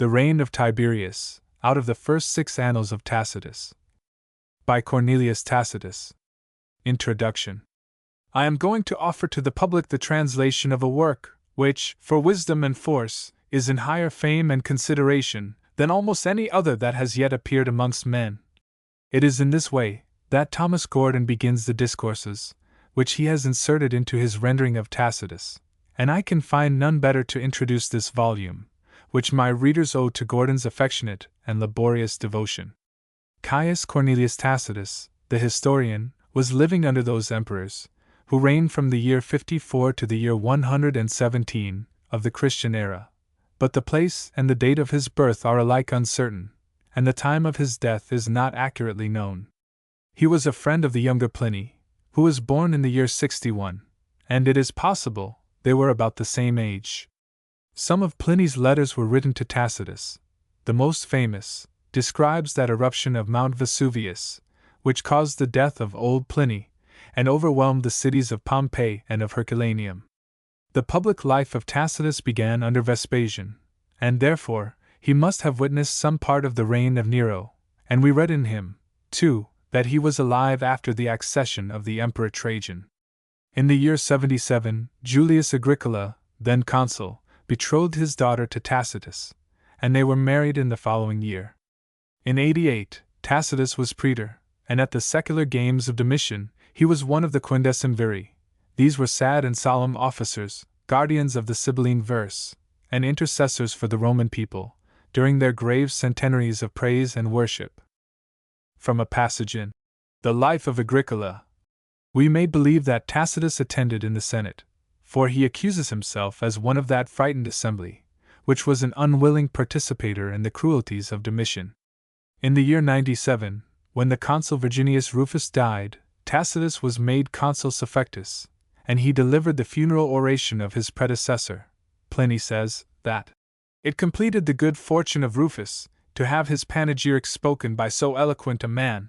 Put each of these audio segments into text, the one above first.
The Reign of Tiberius, out of the first 6 Annals of Tacitus. By Cornelius Tacitus. Introduction. I am going to offer to the public the translation of a work, which, for wisdom and force, is in higher fame and consideration than almost any other that has yet appeared amongst men. It is in this way that Thomas Gordon begins the discourses, which he has inserted into his rendering of Tacitus, and I can find none better to introduce this volume, which my readers owe to Gordon's affectionate and laborious devotion. Caius Cornelius Tacitus, the historian, was living under those emperors, who reigned from the year 54 to the year 117 of the Christian era, but the place and the date of his birth are alike uncertain, and the time of his death is not accurately known. He was a friend of the younger Pliny, who was born in the year 61, and it is possible they were about the same age. Some of Pliny's letters were written to Tacitus. The most famous describes that eruption of Mount Vesuvius, which caused the death of old Pliny, and overwhelmed the cities of Pompeii and of Herculaneum. The public life of Tacitus began under Vespasian, and therefore he must have witnessed some part of the reign of Nero, and we read in him, too, that he was alive after the accession of the Emperor Trajan. In the year 77, Julius Agricola, then consul, betrothed his daughter to Tacitus, and they were married in the following year. In 88, Tacitus was praetor, and at the secular games of Domitian, he was one of the quindecimviri. These were sad and solemn officers, guardians of the Sibylline verse, and intercessors for the Roman people, during their grave centenaries of praise and worship. From a passage in The Life of Agricola, we may believe that Tacitus attended in the Senate, for he accuses himself as one of that frightened assembly, which was an unwilling participator in the cruelties of Domitian. In the year 97, when the consul Virginius Rufus died, Tacitus was made consul suffectus, and he delivered the funeral oration of his predecessor. Pliny says that it completed the good fortune of Rufus to have his panegyric spoken by so eloquent a man.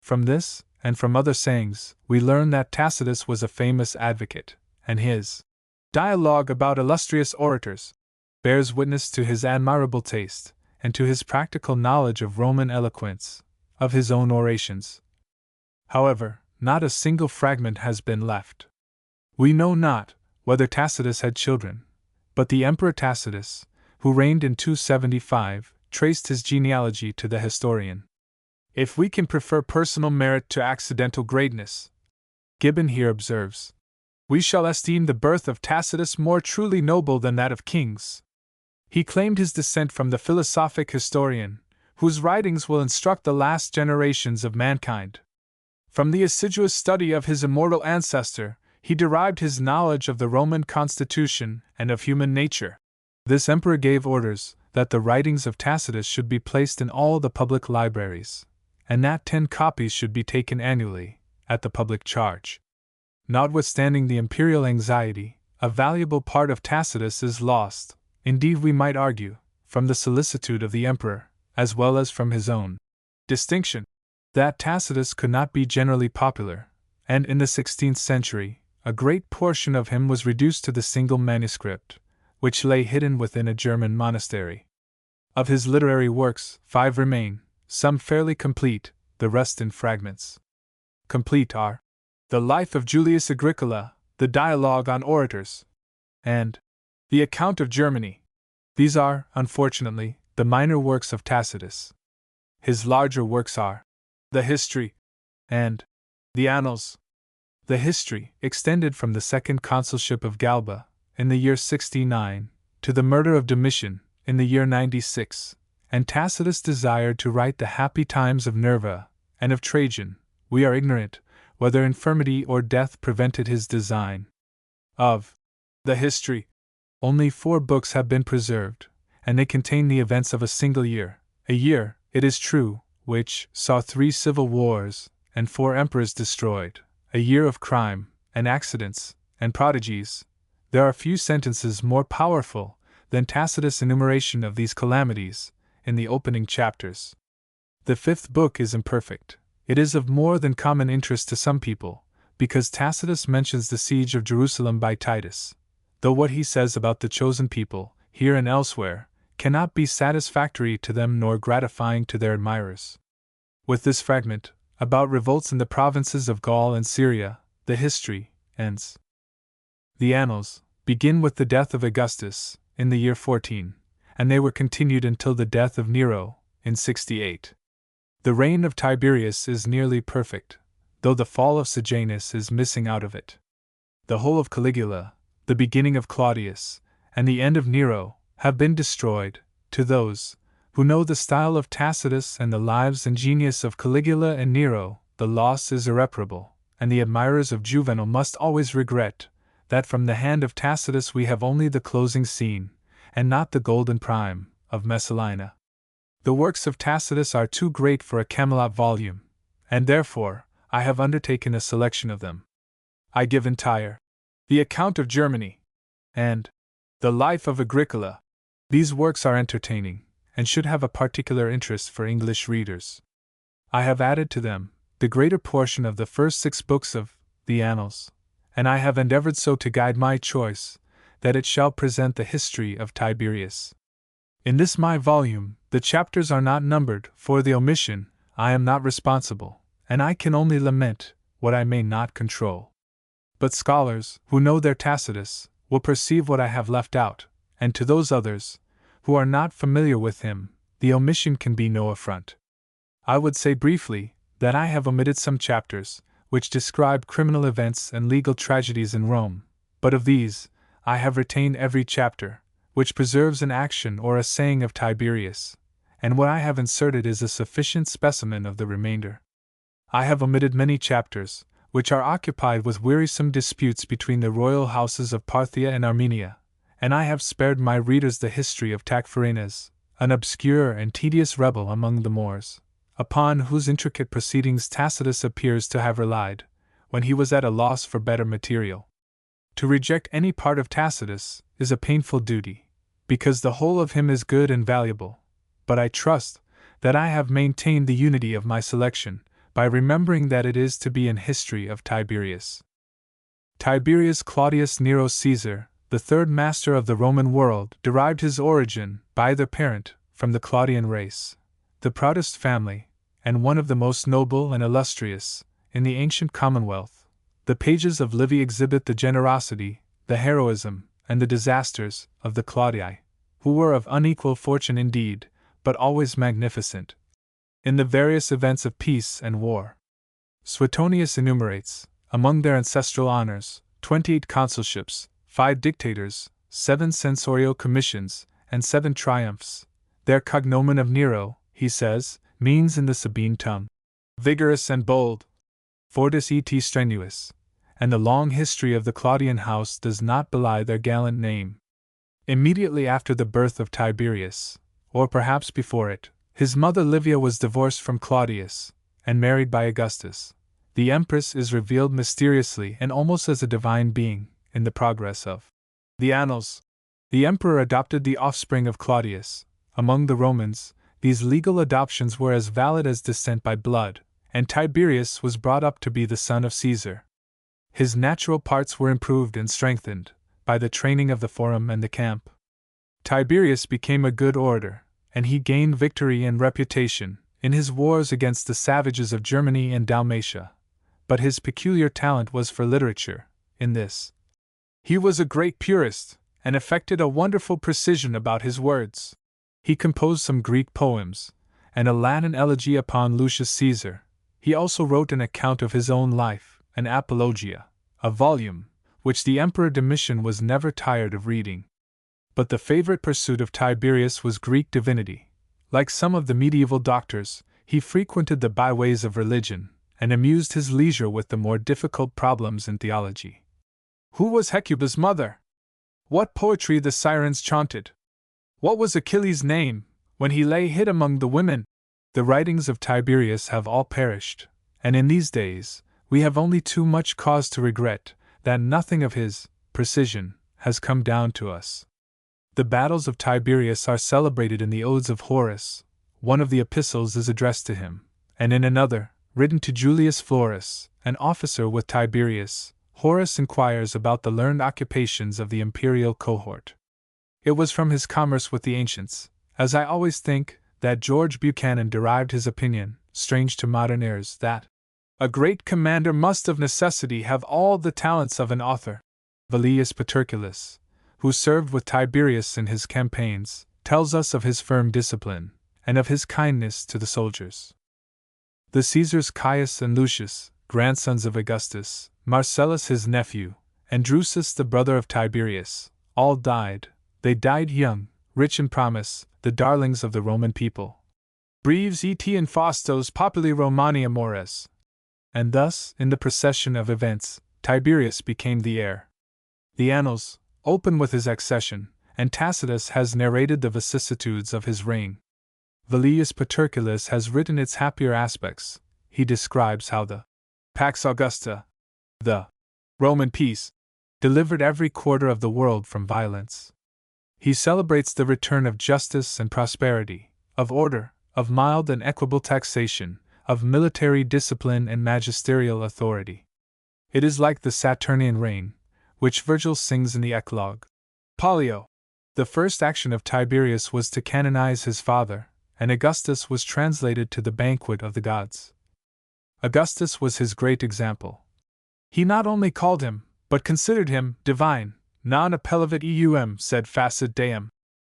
From this, and from other sayings, we learn that Tacitus was a famous advocate, and his dialogue about illustrious orators bears witness to his admirable taste, and to his practical knowledge of Roman eloquence, of his own orations. However, not a single fragment has been left. We know not whether Tacitus had children, but the Emperor Tacitus, who reigned in 275, traced his genealogy to the historian. If we can prefer personal merit to accidental greatness, Gibbon here observes, we shall esteem the birth of Tacitus more truly noble than that of kings. He claimed his descent from the philosophic historian, whose writings will instruct the last generations of mankind. From the assiduous study of his immortal ancestor, he derived his knowledge of the Roman constitution and of human nature. This emperor gave orders that the writings of Tacitus should be placed in all the public libraries, and that 10 copies should be taken annually, at the public charge. Notwithstanding the imperial anxiety, a valuable part of Tacitus is lost, indeed we might argue, from the solicitude of the emperor, as well as from his own distinction, that Tacitus could not be generally popular, and in the 16th century, a great portion of him was reduced to the single manuscript, which lay hidden within a German monastery. Of his literary works, 5 remain, some fairly complete, the rest in fragments. Complete are The Life of Julius Agricola, the Dialogue on Orators, and The Account of Germany. These are, unfortunately, the minor works of Tacitus. His larger works are the History and the Annals. The History extended from the second consulship of Galba, in the year 69, to the murder of Domitian, in the year 96, and Tacitus desired to write the happy times of Nerva and of Trajan. We are ignorant whether infirmity or death prevented his design. Of the History, only 4 books have been preserved, and they contain the events of a single year, a year, it is true, which saw 3 civil wars and 4 emperors destroyed, a year of crime, and accidents, and prodigies. There are few sentences more powerful than Tacitus' enumeration of these calamities in the opening chapters. The 5th book is imperfect. It is of more than common interest to some people, because Tacitus mentions the siege of Jerusalem by Titus, though what he says about the chosen people, here and elsewhere, cannot be satisfactory to them nor gratifying to their admirers. With this fragment, about revolts in the provinces of Gaul and Syria, the history ends. The Annals begin with the death of Augustus, in the year 14, and they were continued until the death of Nero, in 68. The reign of Tiberius is nearly perfect, though the fall of Sejanus is missing out of it. The whole of Caligula, the beginning of Claudius, and the end of Nero, have been destroyed. To those who know the style of Tacitus and the lives and genius of Caligula and Nero, the loss is irreparable, and the admirers of Juvenal must always regret that from the hand of Tacitus we have only the closing scene, and not the golden prime, of Messalina. The works of Tacitus are too great for a Camelot volume, and therefore I have undertaken a selection of them. I give entire the account of Germany, and the life of Agricola. These works are entertaining, and should have a particular interest for English readers. I have added to them the greater portion of the first 6 books of the Annals, and I have endeavored so to guide my choice that it shall present the history of Tiberius. In this my volume, the chapters are not numbered. For the omission, I am not responsible, and I can only lament what I may not control. But scholars, who know their Tacitus, will perceive what I have left out, and to those others, who are not familiar with him, the omission can be no affront. I would say briefly that I have omitted some chapters, which describe criminal events and legal tragedies in Rome, but of these, I have retained every chapter, which preserves an action or a saying of Tiberius, and what I have inserted is a sufficient specimen of the remainder. I have omitted many chapters, which are occupied with wearisome disputes between the royal houses of Parthia and Armenia, and I have spared my readers the history of Tacfarinas, an obscure and tedious rebel among the Moors, upon whose intricate proceedings Tacitus appears to have relied, when he was at a loss for better material. To reject any part of Tacitus is a painful duty, because the whole of him is good and valuable, but I trust that I have maintained the unity of my selection, by remembering that it is to be an history of Tiberius. Tiberius Claudius Nero Caesar, the third master of the Roman world, derived his origin, by the parent, from the Claudian race, the proudest family, and one of the most noble and illustrious, in the ancient commonwealth. The pages of Livy exhibit the generosity, the heroism, and the disasters of the Claudii, who were of unequal fortune indeed, but always magnificent, in the various events of peace and war. Suetonius enumerates, among their ancestral honors, 28 consulships, 5 dictators, 7 censorial commissions, and 7 triumphs. Their cognomen of Nero, he says, means in the Sabine tongue, vigorous and bold, fortis et strenuus, and the long history of the Claudian house does not belie their gallant name. Immediately after the birth of Tiberius, or perhaps before it, his mother Livia was divorced from Claudius, and married by Augustus. The empress is revealed mysteriously and almost as a divine being, in the progress of the Annals. The emperor adopted the offspring of Claudius. Among the Romans, these legal adoptions were as valid as descent by blood, and Tiberius was brought up to be the son of Caesar. His natural parts were improved and strengthened by the training of the forum and the camp. Tiberius became a good orator, and he gained victory and reputation in his wars against the savages of Germany and Dalmatia. But his peculiar talent was for literature. In this, he was a great purist, and affected a wonderful precision about his words. He composed some Greek poems, and a Latin elegy upon Lucius Caesar. He also wrote an account of his own life, an Apologia, a volume, which the Emperor Domitian was never tired of reading. But the favorite pursuit of Tiberius was Greek divinity. Like some of the medieval doctors, he frequented the byways of religion, and amused his leisure with the more difficult problems in theology. Who was Hecuba's mother? What poetry the sirens chanted? What was Achilles' name, when he lay hid among the women? The writings of Tiberius have all perished, and in these days, we have only too much cause to regret that nothing of his precision has come down to us. The battles of Tiberius are celebrated in the Odes of Horace. One of the epistles is addressed to him, and in another, written to Julius Florus, an officer with Tiberius, Horace inquires about the learned occupations of the imperial cohort. It was from his commerce with the ancients, as I always think, that George Buchanan derived his opinion, strange to modern ears, that a great commander must of necessity have all the talents of an author. Valerius Paterculus, who served with Tiberius in his campaigns, tells us of his firm discipline, and of his kindness to the soldiers. The Caesars Caius and Lucius, grandsons of Augustus, Marcellus his nephew, and Drusus the brother of Tiberius, all died. They died young, rich in promise, the darlings of the Roman people. Breves et in faustos populi Romani amores. And thus, in the procession of events, Tiberius became the heir. The Annals open with his accession, and Tacitus has narrated the vicissitudes of his reign. Valerius Paterculus has written its happier aspects. He describes how the Pax Augusta, the Roman peace, delivered every quarter of the world from violence. He celebrates the return of justice and prosperity, of order, of mild and equable taxation, of military discipline and magisterial authority. It is like the Saturnian reign, which Virgil sings in the Eclogue. Pollio. The first action of Tiberius was to canonize his father, and Augustus was translated to the banquet of the gods. Augustus was his great example. He not only called him, but considered him, divine. Non appellevit eum sed facit deum.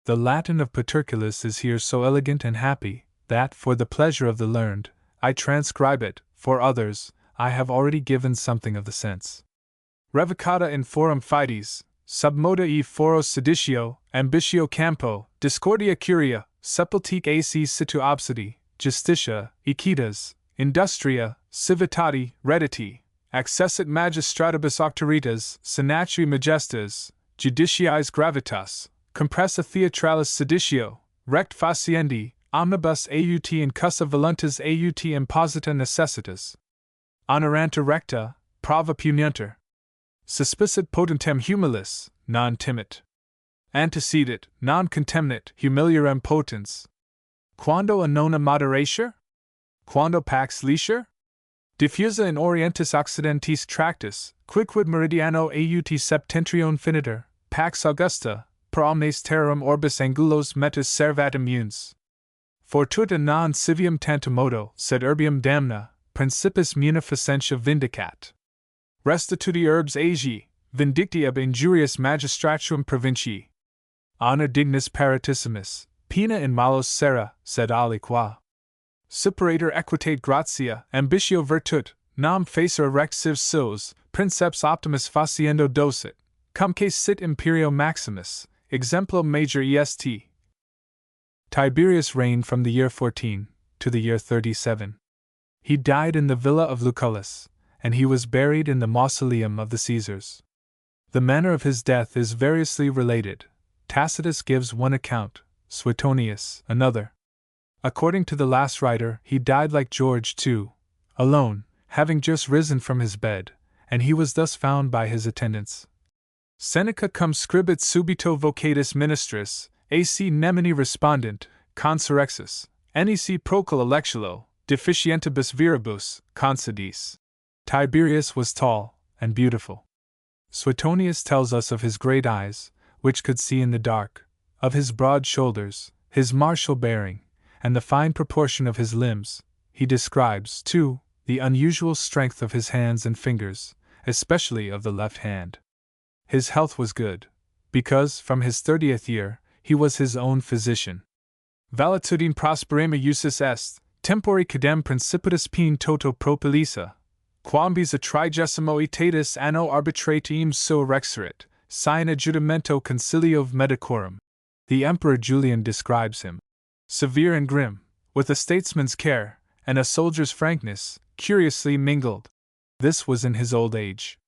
The Latin of Paterculus is here so elegant and happy, that, for the pleasure of the learned, I transcribe it. For others, I have already given something of the sense. Revocata in forum fides, sub moda e foro seditio, ambitio campo, discordia curia, sepultique ac situ obsidi, justitia, equitas, industria, civitati, redditi, accessit magistratibus auctoritas, senatri majestas, judiciis gravitas, compressa theatralis seditio, rect faciendi, omnibus aut incussa voluntas aut imposita necessitas. Honoranta recta, prava puniunter. Suspicit potentem humilis, non timit. Antecedit, non contemnit, humiliarem potens. Quando a nona moderatio? Quando pax leisure? Diffusa in orientis occidentis tractus, quicquid meridiano aut septentrione finiter, pax augusta, per omnes terram orbis angulos metus servatum uns. Fortuita non civium tantomodo, sed urbium damna, principis munificentia vindicat. Restituti urbs agi, vindicti ab injurious magistratuum provincii. Honor dignus paritissimus, pena in malos sera, sed aliqua. Superator equitate gratia, ambitio virtut, nam facer rect civ sos, princeps optimus faciendo docet, cumque sit imperio maximus, exemplo major est. Tiberius reigned from the year 14 to the year 37. He died in the villa of Lucullus, and he was buried in the mausoleum of the Caesars. The manner of his death is variously related. Tacitus gives one account, Suetonius another. According to the last writer, he died like George II, alone, having just risen from his bed, and he was thus found by his attendants. Seneca cum scribit subito vocatus ministris, ac nemini respondent, consurrexus, nec procul electulo, deficientibus viribus, concedis. Tiberius was tall and beautiful. Suetonius tells us of his great eyes, which could see in the dark, of his broad shoulders, his martial bearing, and the fine proportion of his limbs. He describes, too, the unusual strength of his hands and fingers, especially of the left hand. His health was good, because, from his 30th year, he was his own physician. Valetudine prosperema usus est, tempori cadem principitus pene toto propilisa, quambis a trigesimo etatis anno arbitratium so rexerit, sine adjudimento concilio medicorum. The Emperor Julian describes him. Severe and grim, with a statesman's care, and a soldier's frankness, curiously mingled. This was in his old age.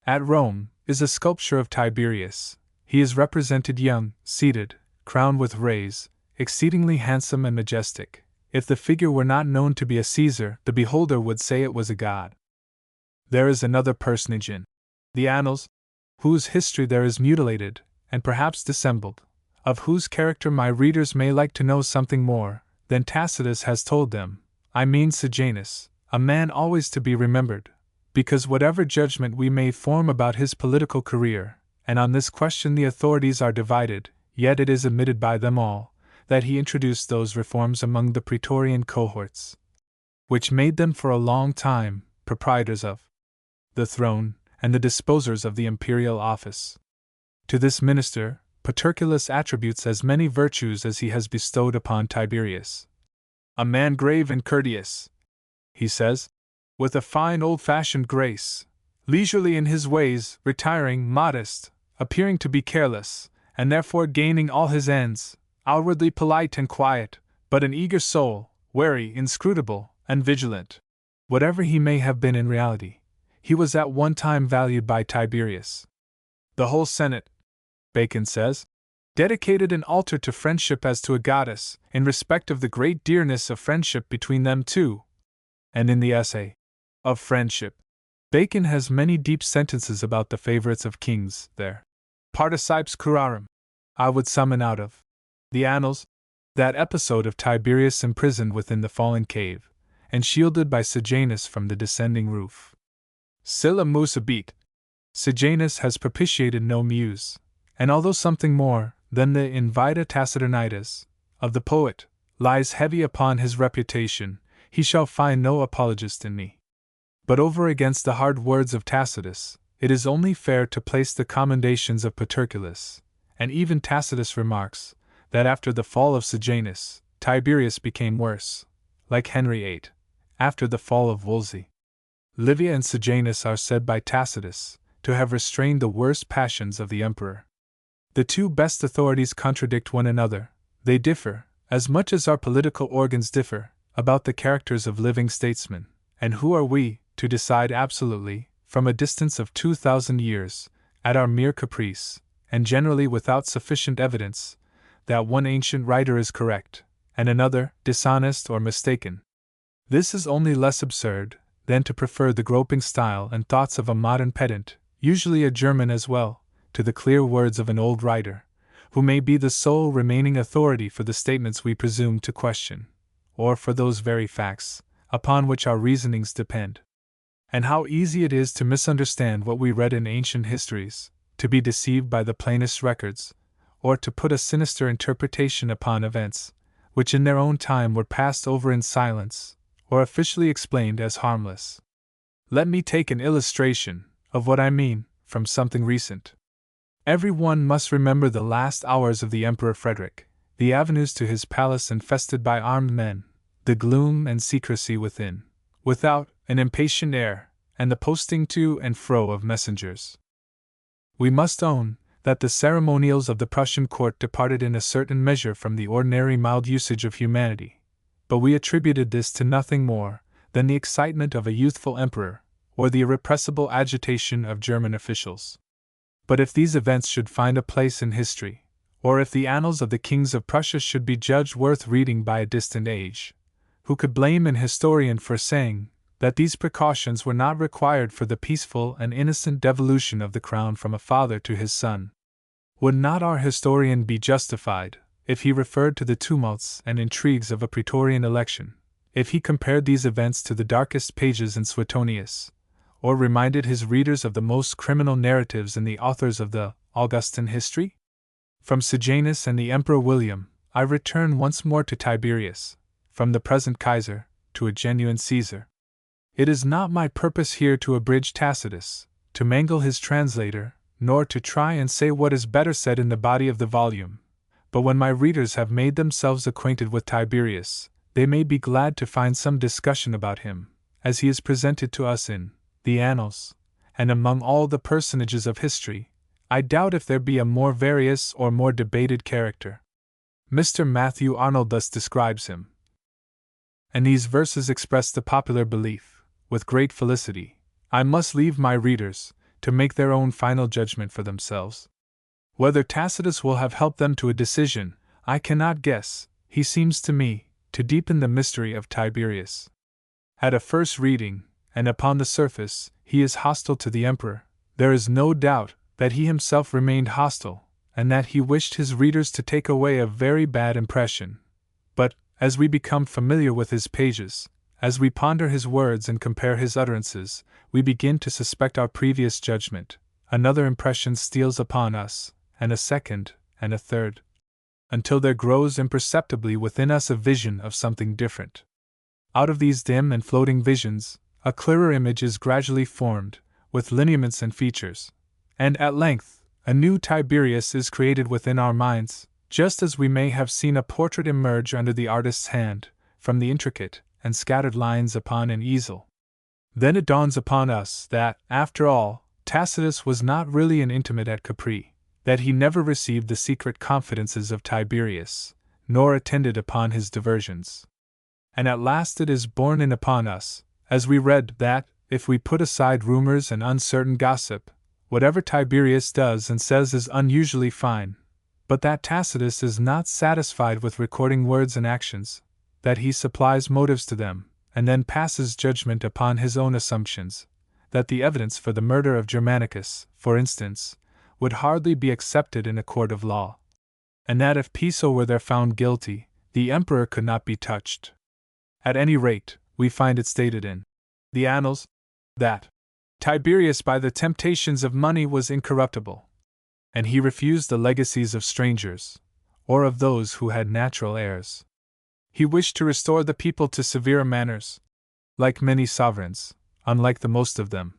At Rome is a sculpture of Tiberius. He is represented young, seated, crowned with rays, exceedingly handsome and majestic. If the figure were not known to be a Caesar, the beholder would say it was a god. There is another personage in the Annals, whose history there is mutilated, and perhaps dissembled, of whose character my readers may like to know something more than Tacitus has told them. I mean Sejanus, a man always to be remembered, because whatever judgment we may form about his political career, and on this question the authorities are divided, yet it is admitted by them all that he introduced those reforms among the praetorian cohorts which made them for a long time proprietors of the throne and the disposers of the imperial office. To this minister, Paterculus attributes as many virtues as he has bestowed upon Tiberius. A man grave and courteous, he says, with a fine old-fashioned grace, leisurely in his ways, retiring, modest, appearing to be careless, and therefore gaining all his ends, outwardly polite and quiet, but an eager soul, wary, inscrutable, and vigilant. Whatever he may have been in reality, he was at one time valued by Tiberius. The whole Senate, Bacon says, dedicated an altar to friendship as to a goddess, in respect of the great dearness of friendship between them two. And in the essay of friendship, Bacon has many deep sentences about the favorites of kings, their participes curarum. I would summon out of the Annals that episode of Tiberius imprisoned within the fallen cave, and shielded by Sejanus from the descending roof. Scylla musabit. Sejanus has propitiated no muse, and although something more than the invita taciturnitatis of the poet lies heavy upon his reputation, he shall find no apologist in me. But over against the hard words of Tacitus, it is only fair to place the commendations of Paterculus, and even Tacitus remarks that after the fall of Sejanus, Tiberius became worse, like Henry VIII, after the fall of Wolsey. Livia and Sejanus are said by Tacitus to have restrained the worst passions of the emperor. The two best authorities contradict one another. They differ, as much as our political organs differ, about the characters of living statesmen, and who are we, to decide absolutely, from a distance of 2,000 years, at our mere caprice, and generally without sufficient evidence, that one ancient writer is correct, and another dishonest or mistaken. This is only less absurd than to prefer the groping style and thoughts of a modern pedant, usually a German as well, to the clear words of an old writer, who may be the sole remaining authority for the statements we presume to question, or for those very facts upon which our reasonings depend. And how easy it is to misunderstand what we read in ancient histories, to be deceived by the plainest records, or to put a sinister interpretation upon events, which in their own time were passed over in silence, or officially explained as harmless. Let me take an illustration of what I mean from something recent. Every one must remember the last hours of the Emperor Frederick, the avenues to his palace infested by armed men, the gloom and secrecy within, without, an impatient air, and the posting to and fro of messengers. We must own that the ceremonials of the Prussian court departed in a certain measure from the ordinary mild usage of humanity, but we attributed this to nothing more than the excitement of a youthful emperor, or the irrepressible agitation of German officials. But if these events should find a place in history, or if the annals of the kings of Prussia should be judged worth reading by a distant age, who could blame an historian for saying that these precautions were not required for the peaceful and innocent devolution of the crown from a father to his son? Would not our historian be justified, if he referred to the tumults and intrigues of a praetorian election, if he compared these events to the darkest pages in Suetonius, or reminded his readers of the most criminal narratives in the authors of the Augustan history? From Sejanus and the Emperor William, I return once more to Tiberius, from the present Kaiser to a genuine Caesar. It is not my purpose here to abridge Tacitus, to mangle his translator, nor to try and say what is better said in the body of the volume, but when my readers have made themselves acquainted with Tiberius, they may be glad to find some discussion about him, as he is presented to us in the Annals, and among all the personages of history. I doubt if there be a more various or more debated character. Mr. Matthew Arnold thus describes him, and these verses express the popular belief, with great felicity. I must leave my readers to make their own final judgment for themselves. Whether Tacitus will have helped them to a decision, I cannot guess. He seems to me to deepen the mystery of Tiberius. At a first reading, and upon the surface, he is hostile to the emperor. There is no doubt that he himself remained hostile, and that he wished his readers to take away a very bad impression. But, as we become familiar with his pages, as we ponder his words and compare his utterances, we begin to suspect our previous judgment. Another impression steals upon us, and a second, and a third, until there grows imperceptibly within us a vision of something different. Out of these dim and floating visions, a clearer image is gradually formed, with lineaments and features, and at length, a new Tiberius is created within our minds, just as we may have seen a portrait emerge under the artist's hand, from the intricate and scattered lines upon an easel. Then it dawns upon us that, after all, Tacitus was not really an intimate at Capri, that he never received the secret confidences of Tiberius, nor attended upon his diversions. And at last it is borne in upon us, as we read, that, if we put aside rumors and uncertain gossip, whatever Tiberius does and says is unusually fine, but that Tacitus is not satisfied with recording words and actions, that he supplies motives to them, and then passes judgment upon his own assumptions, that the evidence for the murder of Germanicus, for instance, would hardly be accepted in a court of law, and that if Piso were there found guilty, the emperor could not be touched. At any rate, we find it stated in the Annals that Tiberius by the temptations of money was incorruptible, and he refused the legacies of strangers, or of those who had natural heirs. He wished to restore the people to severe manners, like many sovereigns, unlike the most of them.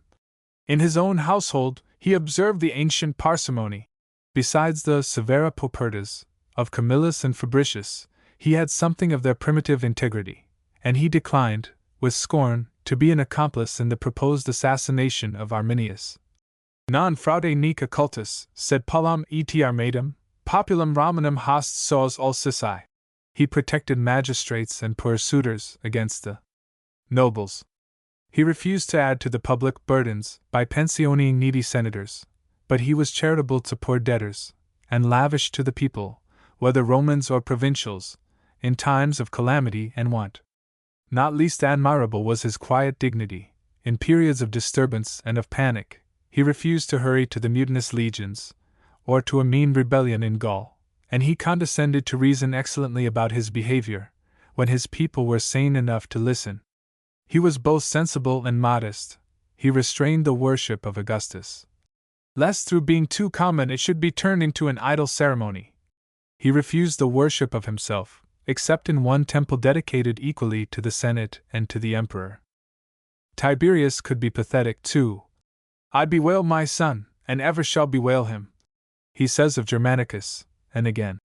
In his own household, he observed the ancient parsimony. Besides the severa paupertas of Camillus and Fabricius, he had something of their primitive integrity, and he declined, with scorn, to be an accomplice in the proposed assassination of Arminius. Non fraude nec occultus, sed pallam et armatum, populum Romanum host soas ulcissae. He protected magistrates and poor suitors against the nobles. He refused to add to the public burdens by pensioning needy senators, but he was charitable to poor debtors, and lavish to the people, whether Romans or provincials, in times of calamity and want. Not least admirable was his quiet dignity. In periods of disturbance and of panic, he refused to hurry to the mutinous legions, or to a mean rebellion in Gaul, and he condescended to reason excellently about his behavior, when his people were sane enough to listen. He was both sensible and modest. He restrained the worship of Augustus, lest through being too common it should be turned into an idle ceremony. He refused the worship of himself, except in one temple dedicated equally to the Senate and to the Emperor. Tiberius could be pathetic too. I bewail my son, and ever shall bewail him, he says of Germanicus, and again.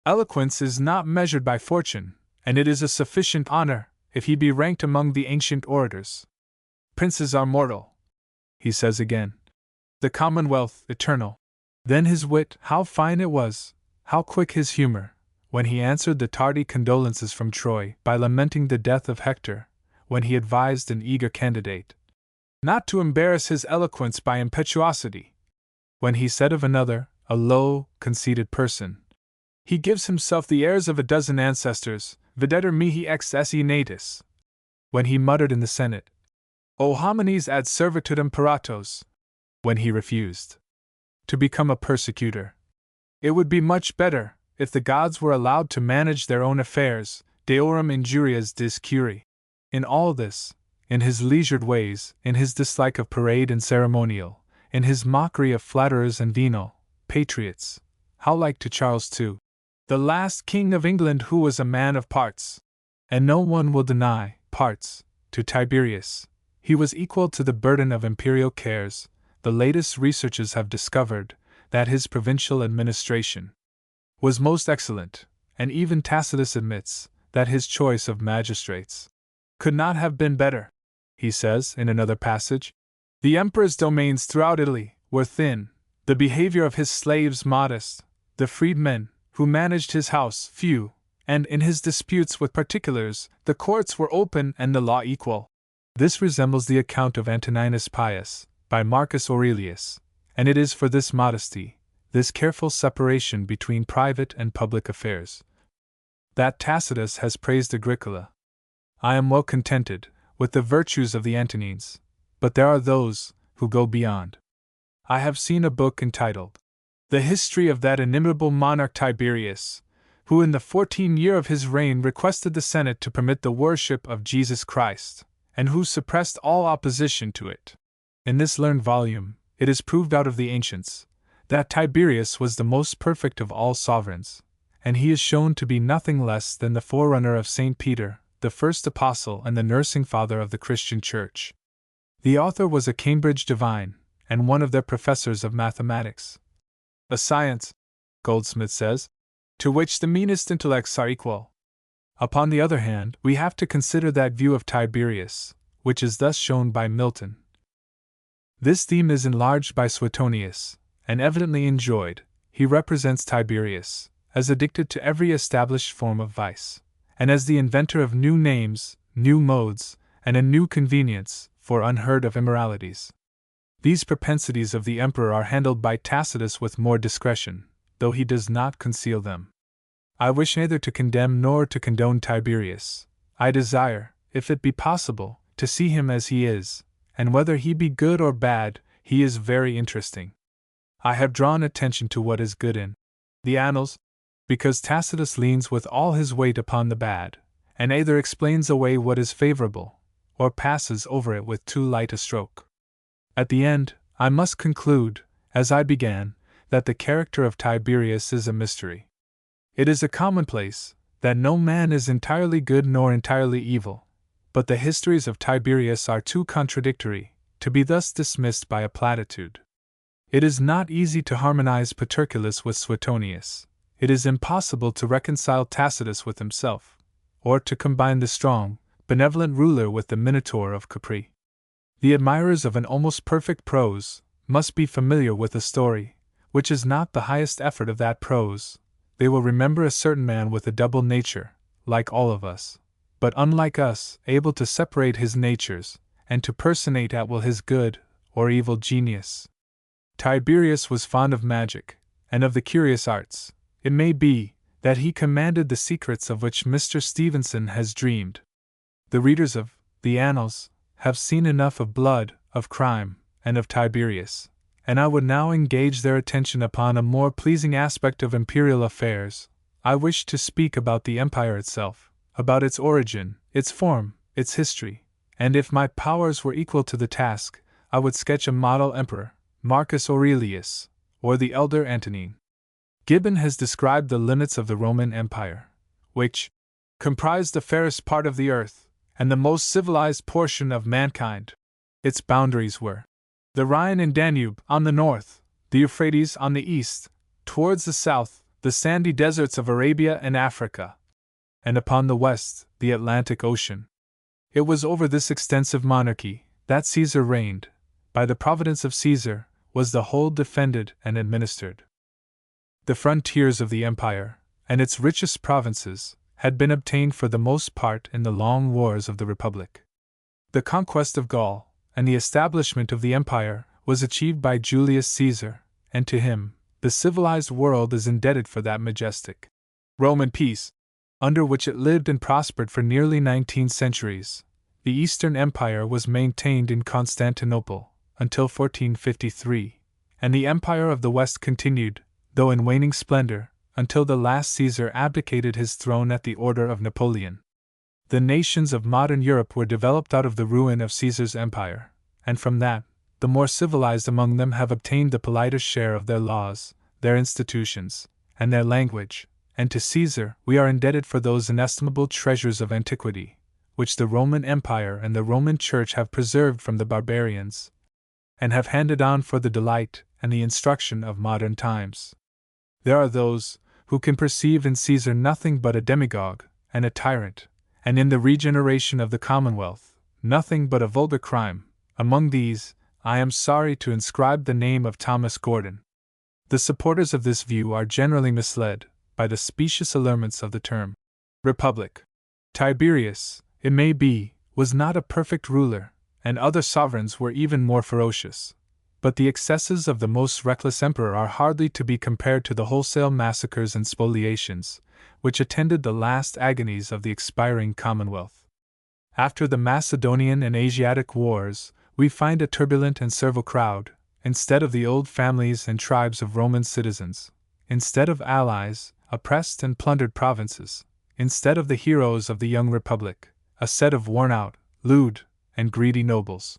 Eloquence is not measured by fortune, and it is a sufficient honor if he be ranked among the ancient orators. Princes are mortal, he says again. The commonwealth eternal. Then his wit, how fine it was, how quick his humor, when he answered the tardy condolences from Troy by lamenting the death of Hector, when he advised an eager candidate not to embarrass his eloquence by impetuosity. When he said of another, a low, conceited person, he gives himself the airs of a dozen ancestors, videtur mihi ex esse natus. When he muttered in the Senate, O homines ad servitudem paratos, when he refused to become a persecutor. It would be much better if the gods were allowed to manage their own affairs, deorum injurias discuri. In all this, in his leisured ways, in his dislike of parade and ceremonial, in his mockery of flatterers and venal patriots, how like to Charles II, the last king of England, who was a man of parts. And no one will deny parts to Tiberius. He was equal to the burden of imperial cares. The latest researches have discovered that his provincial administration was most excellent, and even Tacitus admits that his choice of magistrates could not have been better. He says, in another passage, the emperor's domains throughout Italy were thin, the behavior of his slaves modest, the freedmen who managed his house few, and in his disputes with particulars, the courts were open and the law equal. This resembles the account of Antoninus Pius, by Marcus Aurelius, and it is for this modesty, this careful separation between private and public affairs, that Tacitus has praised Agricola. I am well contented with the virtues of the Antonines, but there are those who go beyond. I have seen a book entitled The History of that Inimitable Monarch Tiberius, who in the 14th year of his reign requested the Senate to permit the worship of Jesus Christ, and who suppressed all opposition to it. In this learned volume, it is proved out of the ancients that Tiberius was the most perfect of all sovereigns, and he is shown to be nothing less than the forerunner of St. Peter, the first apostle and the nursing father of the Christian Church. The author was a Cambridge divine, and one of their professors of mathematics. A science, Goldsmith says, to which the meanest intellects are equal. Upon the other hand, we have to consider that view of Tiberius, which is thus shown by Milton. This theme is enlarged by Suetonius, and evidently enjoyed. He represents Tiberius as addicted to every established form of vice, and as the inventor of new names, new modes, and a new convenience for unheard of immoralities. These propensities of the emperor are handled by Tacitus with more discretion, though he does not conceal them. I wish neither to condemn nor to condone Tiberius. I desire, if it be possible, to see him as he is, and whether he be good or bad, he is very interesting. I have drawn attention to what is good in the Annals, because Tacitus leans with all his weight upon the bad, and either explains away what is favorable, or passes over it with too light a stroke. At the end, I must conclude, as I began, that the character of Tiberius is a mystery. It is a commonplace that no man is entirely good nor entirely evil, but the histories of Tiberius are too contradictory to be thus dismissed by a platitude. It is not easy to harmonize Paterculus with Suetonius. It is impossible to reconcile Tacitus with himself, or to combine the strong, benevolent ruler with the Minotaur of Capri. The admirers of an almost perfect prose must be familiar with a story, which is not the highest effort of that prose. They will remember a certain man with a double nature, like all of us, but unlike us, able to separate his natures, and to personate at will his good or evil genius. Tiberius was fond of magic, and of the curious arts. It may be that he commanded the secrets of which Mr. Stevenson has dreamed. The readers of the Annals have seen enough of blood, of crime, and of Tiberius, and I would now engage their attention upon a more pleasing aspect of imperial affairs. I wish to speak about the empire itself, about its origin, its form, its history, and if my powers were equal to the task, I would sketch a model emperor, Marcus Aurelius, or the elder Antonine. Gibbon has described the limits of the Roman Empire, which comprised the fairest part of the earth, and the most civilized portion of mankind. Its boundaries were the Rhine and Danube on the north, the Euphrates on the east, towards the south, the sandy deserts of Arabia and Africa, and upon the west, the Atlantic Ocean. It was over this extensive monarchy that Caesar reigned. By the providence of Caesar was the whole defended and administered. The frontiers of the empire, and its richest provinces, had been obtained for the most part in the long wars of the Republic. The conquest of Gaul, and the establishment of the empire, was achieved by Julius Caesar, and to him, the civilized world is indebted for that majestic Roman peace, under which it lived and prospered for nearly 19 centuries. The Eastern Empire was maintained in Constantinople until 1453, and the Empire of the West continued, though in waning splendor, until the last Caesar abdicated his throne at the order of Napoleon. The nations of modern Europe were developed out of the ruin of Caesar's empire, and from that, the more civilized among them have obtained the politer share of their laws, their institutions, and their language, and to Caesar we are indebted for those inestimable treasures of antiquity, which the Roman Empire and the Roman Church have preserved from the barbarians, and have handed on for the delight and the instruction of modern times. There are those who can perceive in Caesar nothing but a demagogue and a tyrant, and in the regeneration of the Commonwealth, nothing but a vulgar crime. Among these, I am sorry to inscribe the name of Thomas Gordon. The supporters of this view are generally misled by the specious allurements of the term Republic. Tiberius, it may be, was not a perfect ruler, and other sovereigns were even more ferocious. But the excesses of the most reckless emperor are hardly to be compared to the wholesale massacres and spoliations which attended the last agonies of the expiring Commonwealth. After the Macedonian and Asiatic wars, we find a turbulent and servile crowd, instead of the old families and tribes of Roman citizens, instead of allies, oppressed and plundered provinces, instead of the heroes of the young republic, a set of worn-out, lewd, and greedy nobles.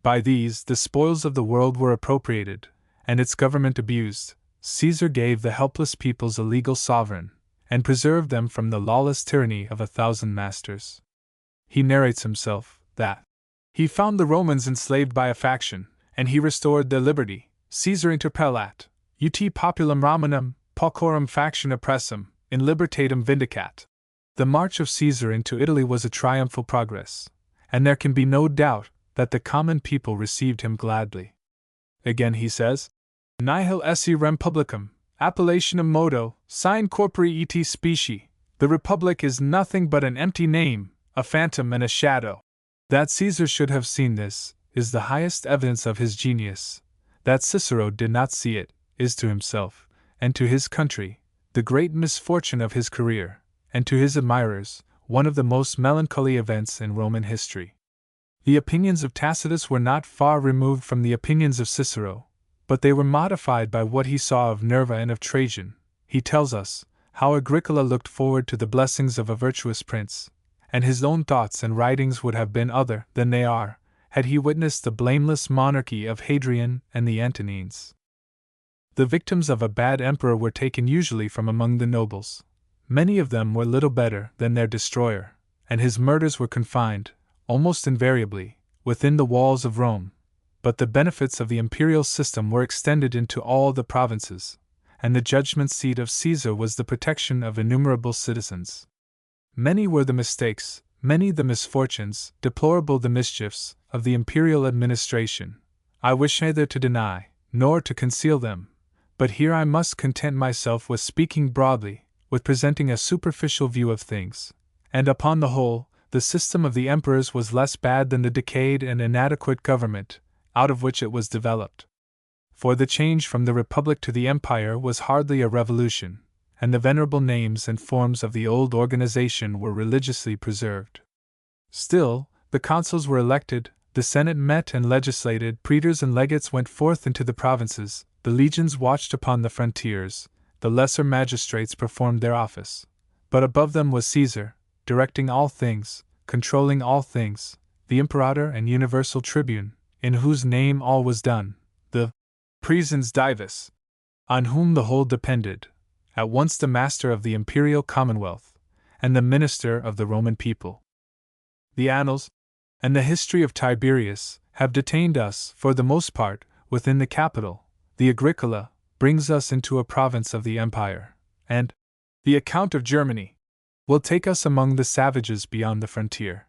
By these, the spoils of the world were appropriated, and its government abused, Caesar gave the helpless peoples a legal sovereign, and preserved them from the lawless tyranny of 1,000 masters. He narrates himself that he found the Romans enslaved by a faction, and he restored their liberty. Caesar interpellat, ut populum Romanum, paucorum faction oppressum, in libertatem vindicat. The march of Caesar into Italy was a triumphal progress, and there can be no doubt that the common people received him gladly. Again he says, Nihil esse rem publicum, appellationem modo, sine corpore et specie. The Republic is nothing but an empty name, a phantom and a shadow. That Caesar should have seen this is the highest evidence of his genius. That Cicero did not see it is to himself, and to his country, the great misfortune of his career, and to his admirers, one of the most melancholy events in Roman history. The opinions of Tacitus were not far removed from the opinions of Cicero, but they were modified by what he saw of Nerva and of Trajan. He tells us how Agricola looked forward to the blessings of a virtuous prince, and his own thoughts and writings would have been other than they are, had he witnessed the blameless monarchy of Hadrian and the Antonines. The victims of a bad emperor were taken usually from among the nobles. Many of them were little better than their destroyer, and his murders were confined, almost invariably, within the walls of Rome. But the benefits of the imperial system were extended into all the provinces, and the judgment seat of Caesar was the protection of innumerable citizens. Many were the mistakes, many the misfortunes, deplorable the mischiefs, of the imperial administration. I wish neither to deny, nor to conceal them, but here I must content myself with speaking broadly, with presenting a superficial view of things, and upon the whole, the system of the emperors was less bad than the decayed and inadequate government, out of which it was developed. For the change from the Republic to the Empire was hardly a revolution, and the venerable names and forms of the old organization were religiously preserved. Still, the consuls were elected, the Senate met and legislated, praetors and legates went forth into the provinces, the legions watched upon the frontiers, the lesser magistrates performed their office. But above them was Caesar, directing all things, controlling all things, the imperator and universal tribune, in whose name all was done, the praesens divus, on whom the whole depended, at once the master of the imperial commonwealth, and the minister of the Roman people. The Annals, and the history of Tiberius, have detained us, for the most part, within the capital. The Agricola brings us into a province of the empire, and the account of Germany will take us among the savages beyond the frontier.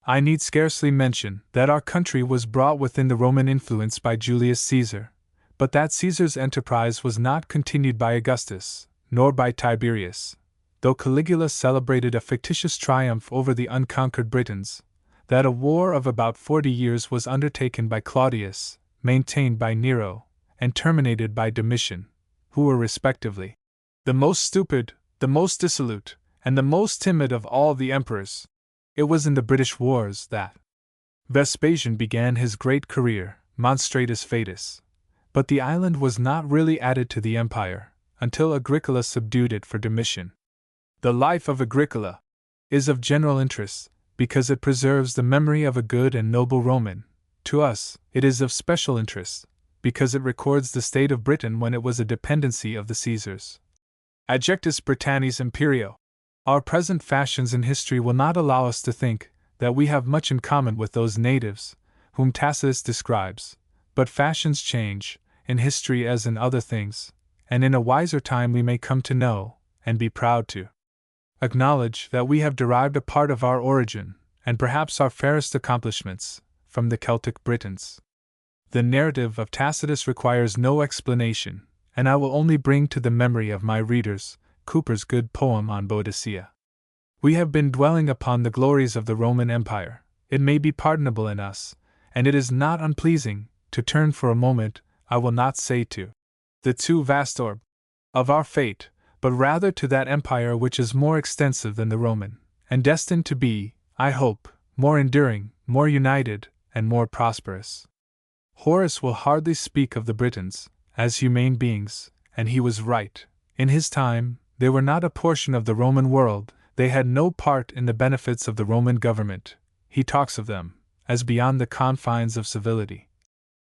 I need scarcely mention that our country was brought within the Roman influence by Julius Caesar, but that Caesar's enterprise was not continued by Augustus, nor by Tiberius, though Caligula celebrated a fictitious triumph over the unconquered Britons, that a war of about 40 years was undertaken by Claudius, maintained by Nero, and terminated by Domitian, who were respectively the most stupid, the most dissolute, and the most timid of all the emperors. It was in the British wars that Vespasian began his great career, monstratus fatus. But the island was not really added to the empire until Agricola subdued it for Domitian. The life of Agricola is of general interest because it preserves the memory of a good and noble Roman. To us, it is of special interest because it records the state of Britain when it was a dependency of the Caesars. Adjectus Britannis Imperio. Our present fashions in history will not allow us to think that we have much in common with those natives whom Tacitus describes, but fashions change, in history as in other things, and in a wiser time we may come to know, and be proud to acknowledge that we have derived a part of our origin, and perhaps our fairest accomplishments, from the Celtic Britons. The narrative of Tacitus requires no explanation, and I will only bring to the memory of my readers Cooper's good poem on Boadicea. We have been dwelling upon the glories of the Roman Empire. It may be pardonable in us, and it is not unpleasing, to turn for a moment, I will not say to the too vast orb of our fate, but rather to that empire which is more extensive than the Roman, and destined to be, I hope, more enduring, more united, and more prosperous. Horace will hardly speak of the Britons as humane beings, and he was right. In his time, they were not a portion of the Roman world, they had no part in the benefits of the Roman government. He talks of them as beyond the confines of civility.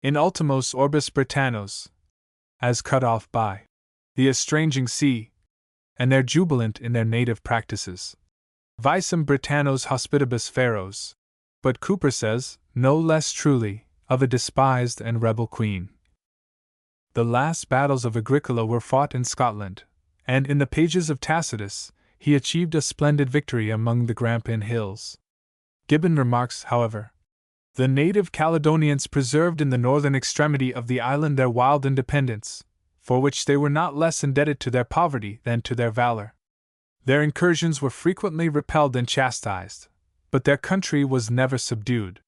In ultimos orbis Britannos, as cut off by the estranging sea, and they're jubilant in their native practices. Vicem Britannos hospitabus feros. But Cooper says, no less truly, of a despised and rebel queen. The last battles of Agricola were fought in Scotland, and in the pages of Tacitus, he achieved a splendid victory among the Grampian hills. Gibbon remarks, however, the native Caledonians preserved in the northern extremity of the island their wild independence, for which they were not less indebted to their poverty than to their valor. Their incursions were frequently repelled and chastised, but their country was never subdued.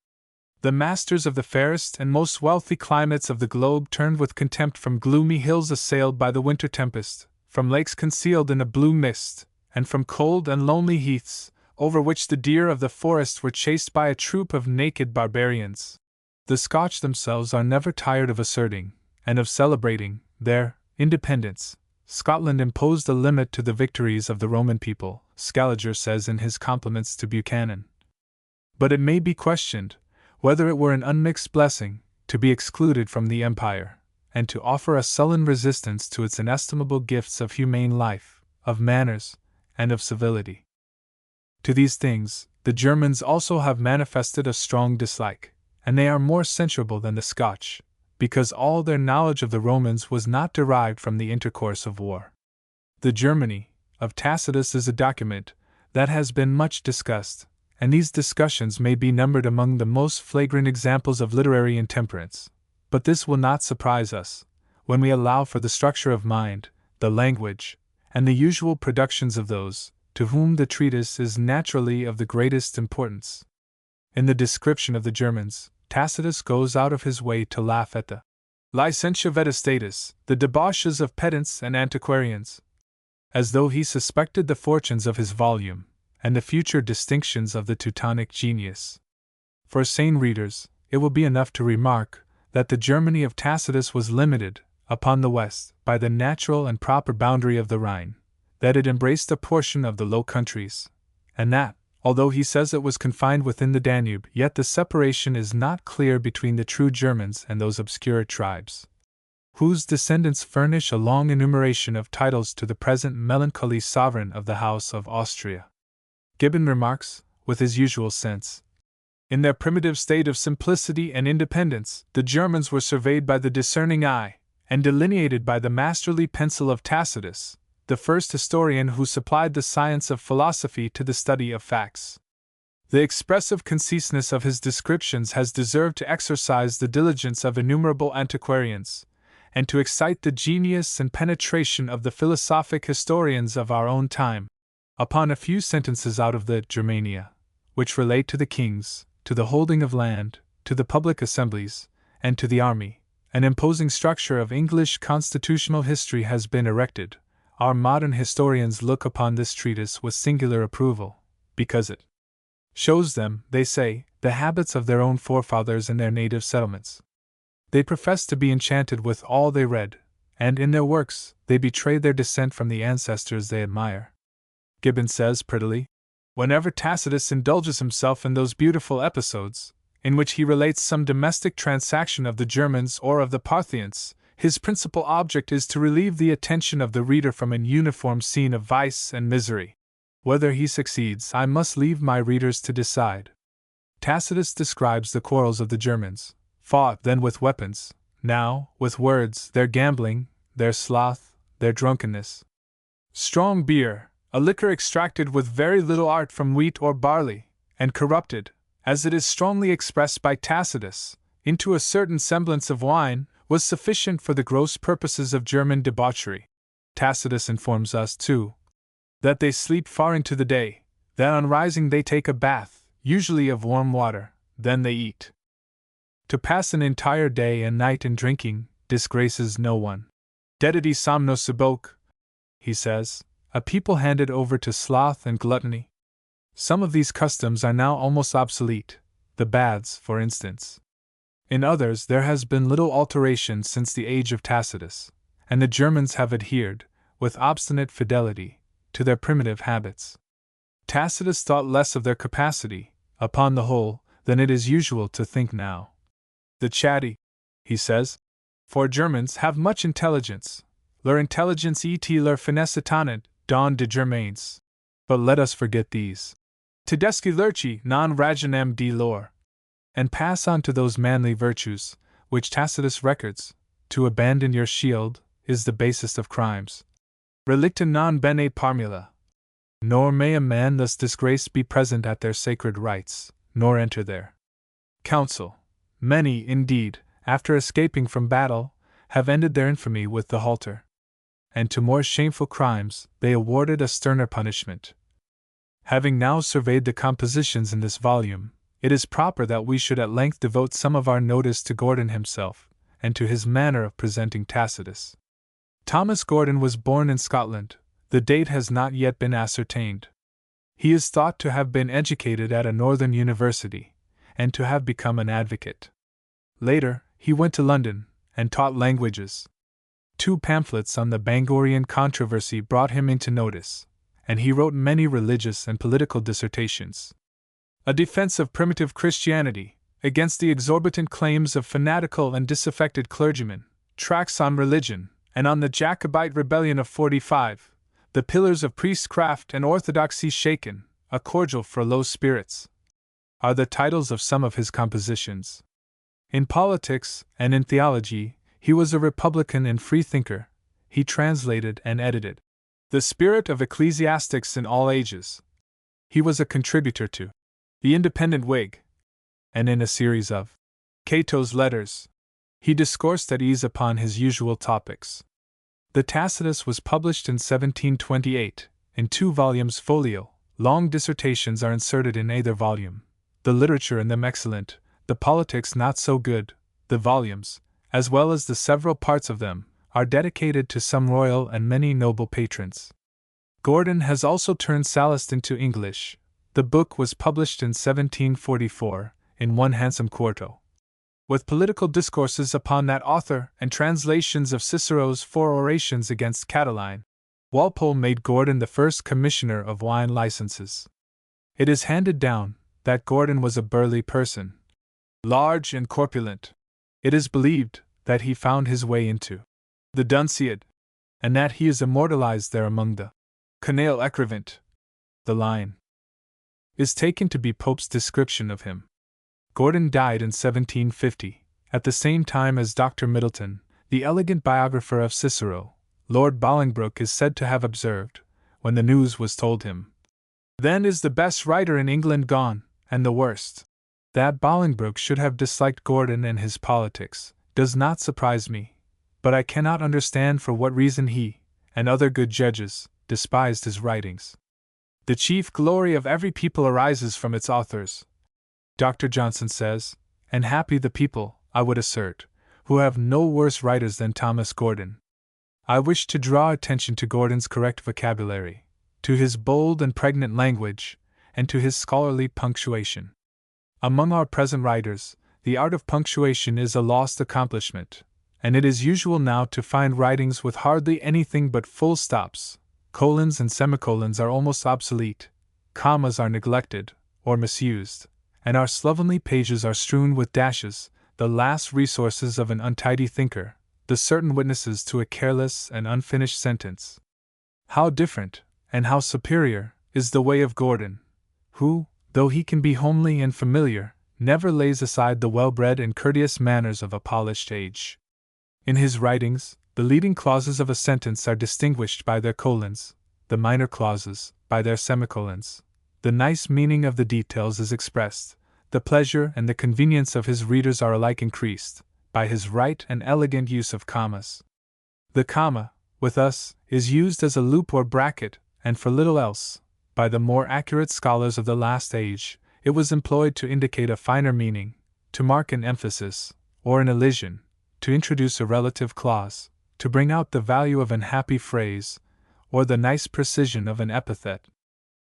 The masters of the fairest and most wealthy climates of the globe turned with contempt from gloomy hills assailed by the winter tempest, from lakes concealed in a blue mist, and from cold and lonely heaths, over which the deer of the forest were chased by a troop of naked barbarians. The Scotch themselves are never tired of asserting, and of celebrating, their independence. Scotland imposed a limit to the victories of the Roman people, Scaliger says in his Compliments to Buchanan. But it may be questioned whether it were an unmixed blessing to be excluded from the empire, and to offer a sullen resistance to its inestimable gifts of humane life, of manners, and of civility. To these things, the Germans also have manifested a strong dislike, and they are more censurable than the Scotch, because all their knowledge of the Romans was not derived from the intercourse of war. The Germany of Tacitus is a document that has been much discussed, and these discussions may be numbered among the most flagrant examples of literary intemperance, but this will not surprise us, when we allow for the structure of mind, the language, and the usual productions of those to whom the treatise is naturally of the greatest importance. In the description of the Germans, Tacitus goes out of his way to laugh at the licentia vedestatis, the debauches of pedants and antiquarians, as though he suspected the fortunes of his volume, and the future distinctions of the Teutonic genius. For sane readers, it will be enough to remark that the Germany of Tacitus was limited, upon the west, by the natural and proper boundary of the Rhine, that it embraced a portion of the Low Countries, and that, although he says it was confined within the Danube, yet the separation is not clear between the true Germans and those obscure tribes, whose descendants furnish a long enumeration of titles to the present melancholy sovereign of the House of Austria. Gibbon remarks, with his usual sense, in their primitive state of simplicity and independence, the Germans were surveyed by the discerning eye, and delineated by the masterly pencil of Tacitus, the first historian who supplied the science of philosophy to the study of facts. The expressive conciseness of his descriptions has deserved to exercise the diligence of innumerable antiquarians, and to excite the genius and penetration of the philosophic historians of our own time. Upon a few sentences out of the Germania, which relate to the kings, to the holding of land, to the public assemblies, and to the army, an imposing structure of English constitutional history has been erected. Our modern historians look upon this treatise with singular approval, because it shows them, they say, the habits of their own forefathers in their native settlements. They profess to be enchanted with all they read, and in their works they betray their descent from the ancestors they admire. Gibbon says prettily, whenever Tacitus indulges himself in those beautiful episodes, in which he relates some domestic transaction of the Germans or of the Parthians, his principal object is to relieve the attention of the reader from an uniform scene of vice and misery. Whether he succeeds, I must leave my readers to decide. Tacitus describes the quarrels of the Germans, fought then with weapons, now with words, their gambling, their sloth, their drunkenness. Strong beer, a liquor extracted with very little art from wheat or barley, and corrupted, as it is strongly expressed by Tacitus, into a certain semblance of wine, was sufficient for the gross purposes of German debauchery. Tacitus informs us, too, that they sleep far into the day, that on rising they take a bath, usually of warm water, then they eat. To pass an entire day and night in drinking disgraces no one. Dediti somno suboque, he says, a people handed over to sloth and gluttony. Some of these customs are now almost obsolete, the baths, for instance. In others there has been little alteration since the age of Tacitus, and the Germans have adhered, with obstinate fidelity, to their primitive habits. Tacitus thought less of their capacity, upon the whole, than it is usual to think now. The chatty, he says, For Germans have much intelligence. Leur intelligence et leur finesse étonnent dans de Germains. But let us forget these. Tedeschi lurci non rationem de lor. And pass on to those manly virtues, which Tacitus records. To abandon your shield is the basest of crimes. Relicta non bene parmula. Nor may a man thus disgraced be present at their sacred rites, nor enter their council. Many, indeed, after escaping from battle, have ended their infamy with the halter. And to more shameful crimes they awarded a sterner punishment. Having now surveyed the compositions in this volume, it is proper that we should at length devote some of our notice to Gordon himself, and to his manner of presenting Tacitus. Thomas Gordon was born in Scotland. The date has not yet been ascertained. He is thought to have been educated at a northern university, and to have become an advocate. Later, he went to London, and taught languages. 2 pamphlets on the Bangorian controversy brought him into notice, and he wrote many religious and political dissertations. A defense of primitive Christianity, against the exorbitant claims of fanatical and disaffected clergymen, tracts on religion, and on the Jacobite rebellion of '45, the pillars of priestcraft and orthodoxy shaken, a cordial for low spirits, are the titles of some of his compositions. In politics and in theology, he was a republican and freethinker. He translated and edited The Spirit of Ecclesiastics in All Ages. He was a contributor to The Independent Whig, and in a series of Cato's Letters, he discoursed at ease upon his usual topics. The Tacitus was published in 1728, in 2 volumes folio. Long dissertations are inserted in either volume, the literature in them excellent, the politics not so good. The volumes, as well as the several parts of them, are dedicated to some royal and many noble patrons. Gordon has also turned Sallust into English. The book was published in 1744, in 1 handsome quarto, with political discourses upon that author and translations of Cicero's 4 orations against Catiline. Walpole made Gordon the first commissioner of wine licenses. It is handed down that Gordon was a burly person, large and corpulent. It is believed that he found his way into the Dunciad, and that he is immortalized there among the Canale Écrivant. The line is taken to be Pope's description of him. Gordon died in 1750, at the same time as Dr. Middleton, the elegant biographer of Cicero. Lord Bolingbroke is said to have observed, when the news was told him, "Then is the best writer in England gone, and the worst." That Bolingbroke should have disliked Gordon and his politics does not surprise me, but I cannot understand for what reason he, and other good judges, despised his writings. The chief glory of every people arises from its authors, Dr. Johnson says, and happy the people, I would assert, who have no worse writers than Thomas Gordon. I wish to draw attention to Gordon's correct vocabulary, to his bold and pregnant language, and to his scholarly punctuation. Among our present writers, the art of punctuation is a lost accomplishment, and it is usual now to find writings with hardly anything but full stops. Colons and semicolons are almost obsolete, commas are neglected, or misused, and our slovenly pages are strewn with dashes, the last resources of an untidy thinker, the certain witnesses to a careless and unfinished sentence. How different, and how superior, is the way of Gordon, who, though he can be homely and familiar, never lays aside the well-bred and courteous manners of a polished age. In his writings, the leading clauses of a sentence are distinguished by their colons, the minor clauses by their semicolons. The nice meaning of the details is expressed, the pleasure and the convenience of his readers are alike increased, by his right and elegant use of commas. The comma, with us, is used as a loop or bracket, and for little else. By the more accurate scholars of the last age, it was employed to indicate a finer meaning, to mark an emphasis, or an elision, to introduce a relative clause, to bring out the value of an happy phrase, or the nice precision of an epithet.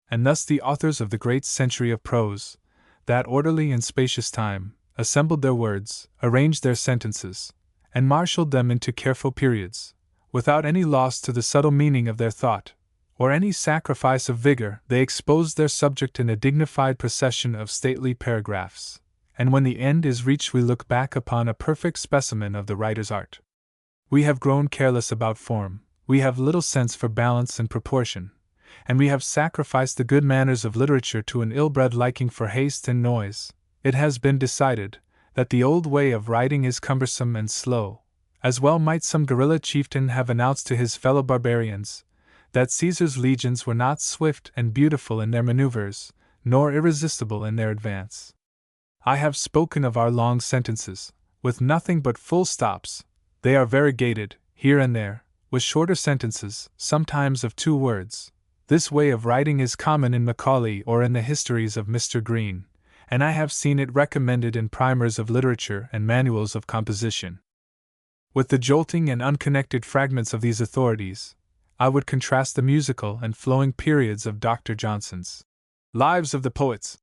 And thus the authors of the great century of prose, that orderly and spacious time, assembled their words, arranged their sentences, and marshaled them into careful periods, without any loss to the subtle meaning of their thought, or any sacrifice of vigor. They exposed their subject in a dignified procession of stately paragraphs, and when the end is reached we look back upon a perfect specimen of the writer's art. We have grown careless about form, we have little sense for balance and proportion, and we have sacrificed the good manners of literature to an ill-bred liking for haste and noise. It has been decided that the old way of writing is cumbersome and slow, as well might some guerrilla chieftain have announced to his fellow barbarians that Caesar's legions were not swift and beautiful in their maneuvers, nor irresistible in their advance. I have spoken of our long sentences, with nothing but full stops. They are variegated, here and there, with shorter sentences, sometimes of 2 words. This way of writing is common in Macaulay or in the histories of Mr. Green, and I have seen it recommended in primers of literature and manuals of composition. With the jolting and unconnected fragments of these authorities, I would contrast the musical and flowing periods of Dr. Johnson's Lives of the Poets.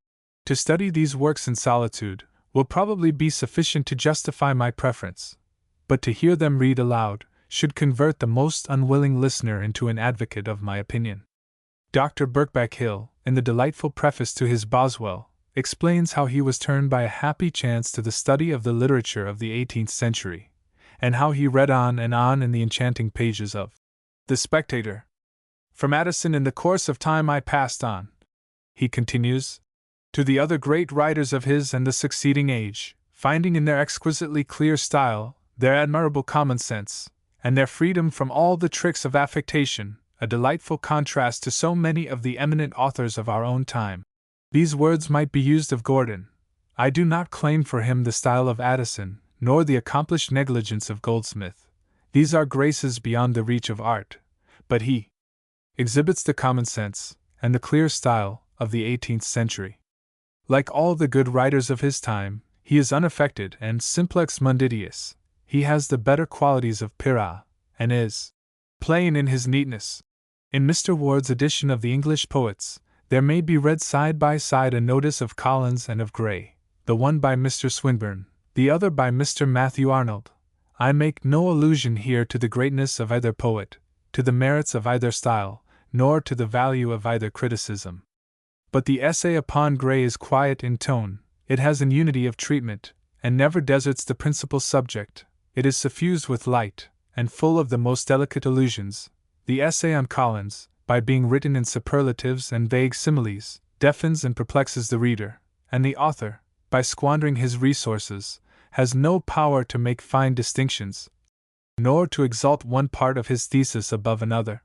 To study these works in solitude will probably be sufficient to justify my preference, but to hear them read aloud should convert the most unwilling listener into an advocate of my opinion. Dr. Birkbeck Hill, in the delightful preface to his Boswell, explains how he was turned by a happy chance to the study of the literature of the 18th century, and how he read on and on in the enchanting pages of The Spectator. From Addison in the course of time I passed on, he continues, to the other great writers of his and the succeeding age, finding in their exquisitely clear style, their admirable common sense, and their freedom from all the tricks of affectation, a delightful contrast to so many of the eminent authors of our own time. These words might be used of Gordon. I do not claim for him the style of Addison, nor the accomplished negligence of Goldsmith. These are graces beyond the reach of art, but he exhibits the common sense and the clear style of the 18th century. Like all the good writers of his time, he is unaffected and simplex munditius. He has the better qualities of Pyrrha, and is plain in his neatness. In Mr. Ward's edition of the English Poets, there may be read side by side a notice of Collins and of Gray, the one by Mr. Swinburne, the other by Mr. Matthew Arnold. I make no allusion here to the greatness of either poet, to the merits of either style, nor to the value of either criticism. But the essay upon Gray is quiet in tone, it has an unity of treatment, and never deserts the principal subject. It is suffused with light, and full of the most delicate allusions. The essay on Collins, by being written in superlatives and vague similes, deafens and perplexes the reader, and the author, by squandering his resources, has no power to make fine distinctions, nor to exalt one part of his thesis above another.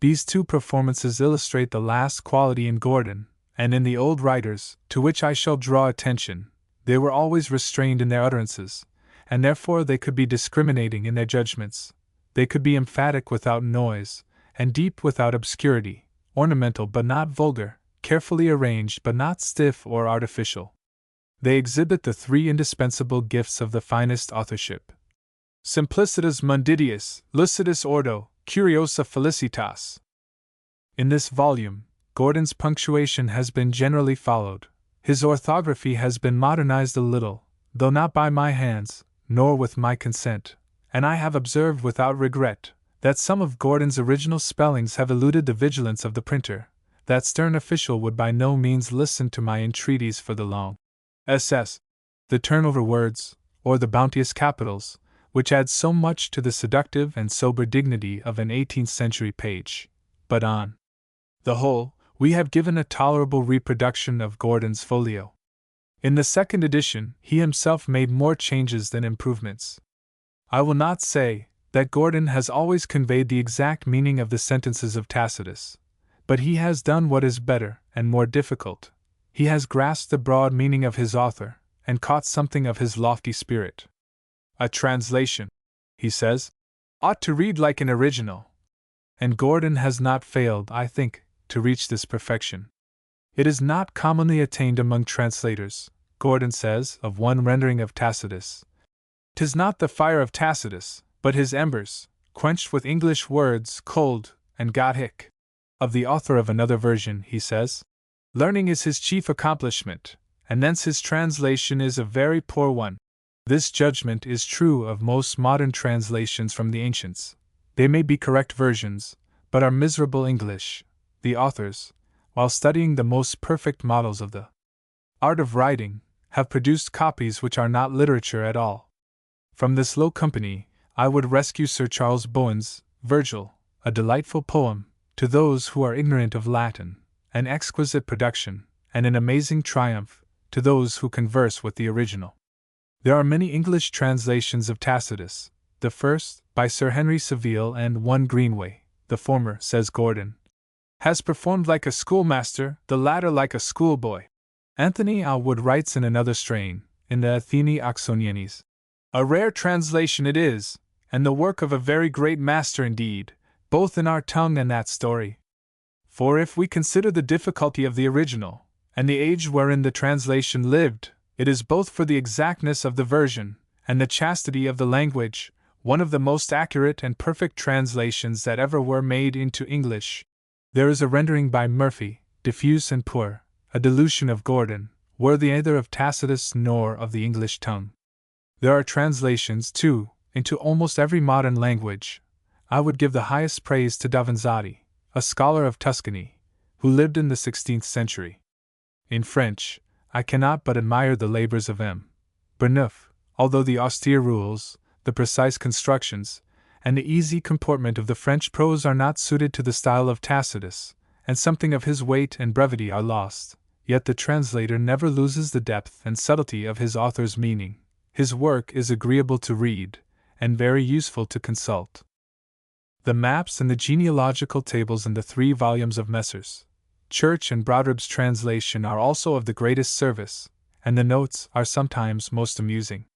These 2 performances illustrate the last quality in Gordon, and in the old writers, to which I shall draw attention. They were always restrained in their utterances, and therefore they could be discriminating in their judgments. They could be emphatic without noise, and deep without obscurity, ornamental but not vulgar, carefully arranged but not stiff or artificial. They exhibit the 3 indispensable gifts of the finest authorship: simplicitas munditius, lucidus ordo, curiosa felicitas. In this volume, Gordon's punctuation has been generally followed. His orthography has been modernized a little, though not by my hands, nor with my consent, and I have observed without regret that some of Gordon's original spellings have eluded the vigilance of the printer. That stern official would by no means listen to my entreaties for the long SS, the turnover words, or the bounteous capitals, which add so much to the seductive and sober dignity of an 18th century page. But on the whole, we have given a tolerable reproduction of Gordon's folio. In the 2nd edition, he himself made more changes than improvements. I will not say that Gordon has always conveyed the exact meaning of the sentences of Tacitus, but he has done what is better and more difficult. He has grasped the broad meaning of his author, and caught something of his lofty spirit. A translation, he says, ought to read like an original. And Gordon has not failed, I think, to reach this perfection. It is not commonly attained among translators, Gordon says of one rendering of Tacitus. 'Tis not the fire of Tacitus, but his embers, quenched with English words, cold, and got hic. Of the author of another version, he says, learning is his chief accomplishment, and thence his translation is a very poor one. This judgment is true of most modern translations from the ancients. They may be correct versions, but are miserable English. The authors, while studying the most perfect models of the art of writing, have produced copies which are not literature at all. From this low company, I would rescue Sir Charles Bowen's Virgil, a delightful poem, to those who are ignorant of Latin, an exquisite production, and an amazing triumph, to those who converse with the original. There are many English translations of Tacitus, the first, by Sir Henry Savile and one Greenway, the former, says Gordon, has performed like a schoolmaster, the latter like a schoolboy. Anthony Alwood writes in another strain, in the Athenae Oxoniennes. A rare translation it is, and the work of a very great master indeed, both in our tongue and that story. For if we consider the difficulty of the original, and the age wherein the translation lived, it is both for the exactness of the version, and the chastity of the language, one of the most accurate and perfect translations that ever were made into English. There is a rendering by Murphy, diffuse and poor, a dilution of Gordon, worthy neither of Tacitus nor of the English tongue. There are translations, too, into almost every modern language. I would give the highest praise to Davanzati, a scholar of Tuscany, who lived in the 16th century. In French, I cannot but admire the labors of M. Burneuf, although the austere rules, the precise constructions, and the easy comportment of the French prose are not suited to the style of Tacitus, and something of his weight and brevity are lost, yet the translator never loses the depth and subtlety of his author's meaning. His work is agreeable to read, and very useful to consult. The maps and the genealogical tables in the 3 volumes of Messrs. Church and Brodribb's translation are also of the greatest service, and the notes are sometimes most amusing.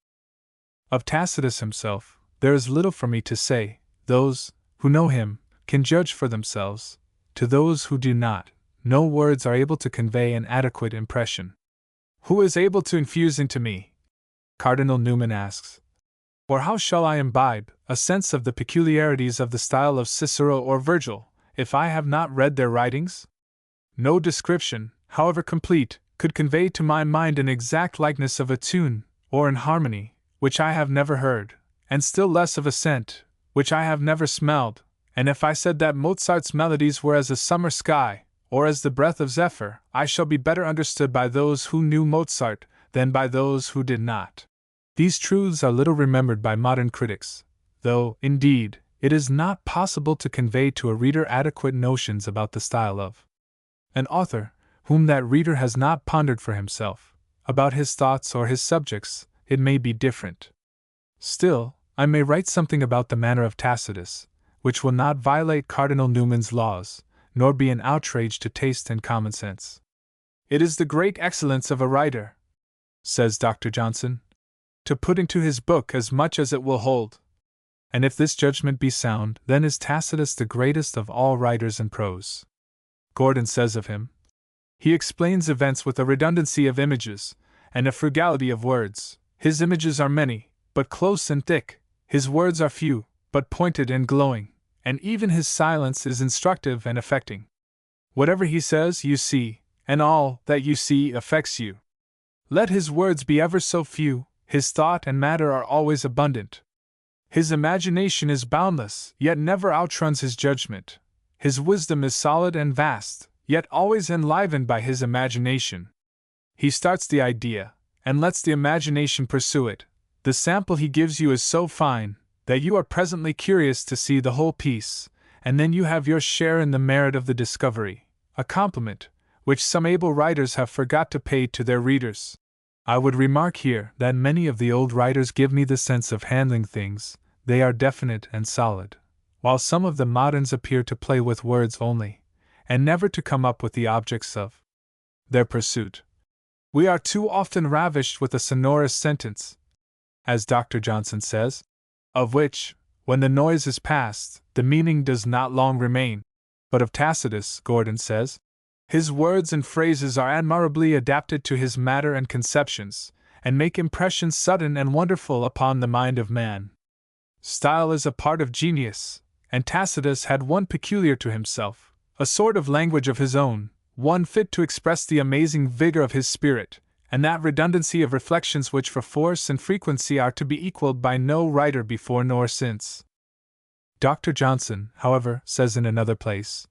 Of Tacitus himself, there is little for me to say. Those who know him can judge for themselves. To those who do not, no words are able to convey an adequate impression. Who is able to infuse into me, Cardinal Newman asks, or how shall I imbibe a sense of the peculiarities of the style of Cicero or Virgil, if I have not read their writings? No description, however complete, could convey to my mind an exact likeness of a tune, or an harmony, which I have never heard, and still less of a scent, which I have never smelled. And if I said that Mozart's melodies were as a summer sky, or as the breath of Zephyr, I shall be better understood by those who knew Mozart than by those who did not. These truths are little remembered by modern critics, though, indeed, it is not possible to convey to a reader adequate notions about the style of an author, whom that reader has not pondered for himself. About his thoughts or his subjects, it may be different. Still, I may write something about the manner of Tacitus, which will not violate Cardinal Newman's laws, nor be an outrage to taste and common sense. It is the great excellence of a writer, says Dr. Johnson, to put into his book as much as it will hold. And if this judgment be sound, then is Tacitus the greatest of all writers in prose. Gordon says of him, he explains events with a redundancy of images, and a frugality of words. His images are many, but close and thick. His words are few, but pointed and glowing, and even his silence is instructive and affecting. Whatever he says, you see, and all that you see affects you. Let his words be ever so few, his thought and matter are always abundant. His imagination is boundless, yet never outruns his judgment. His wisdom is solid and vast, yet always enlivened by his imagination. He starts the idea, and lets the imagination pursue it. The sample he gives you is so fine, that you are presently curious to see the whole piece, and then you have your share in the merit of the discovery, a compliment which some able writers have forgot to pay to their readers. I would remark here that many of the old writers give me the sense of handling things. They are definite and solid, while some of the moderns appear to play with words only, and never to come up with the objects of their pursuit. We are too often ravished with a sonorous sentence, as Dr. Johnson says, of which, when the noise is past, the meaning does not long remain. But of Tacitus, Gordon says, his words and phrases are admirably adapted to his matter and conceptions, and make impressions sudden and wonderful upon the mind of man. Style is a part of genius, and Tacitus had one peculiar to himself, a sort of language of his own, one fit to express the amazing vigor of his spirit, and that redundancy of reflections which for force and frequency are to be equaled by no writer before nor since. Dr. Johnson, however, says in another place,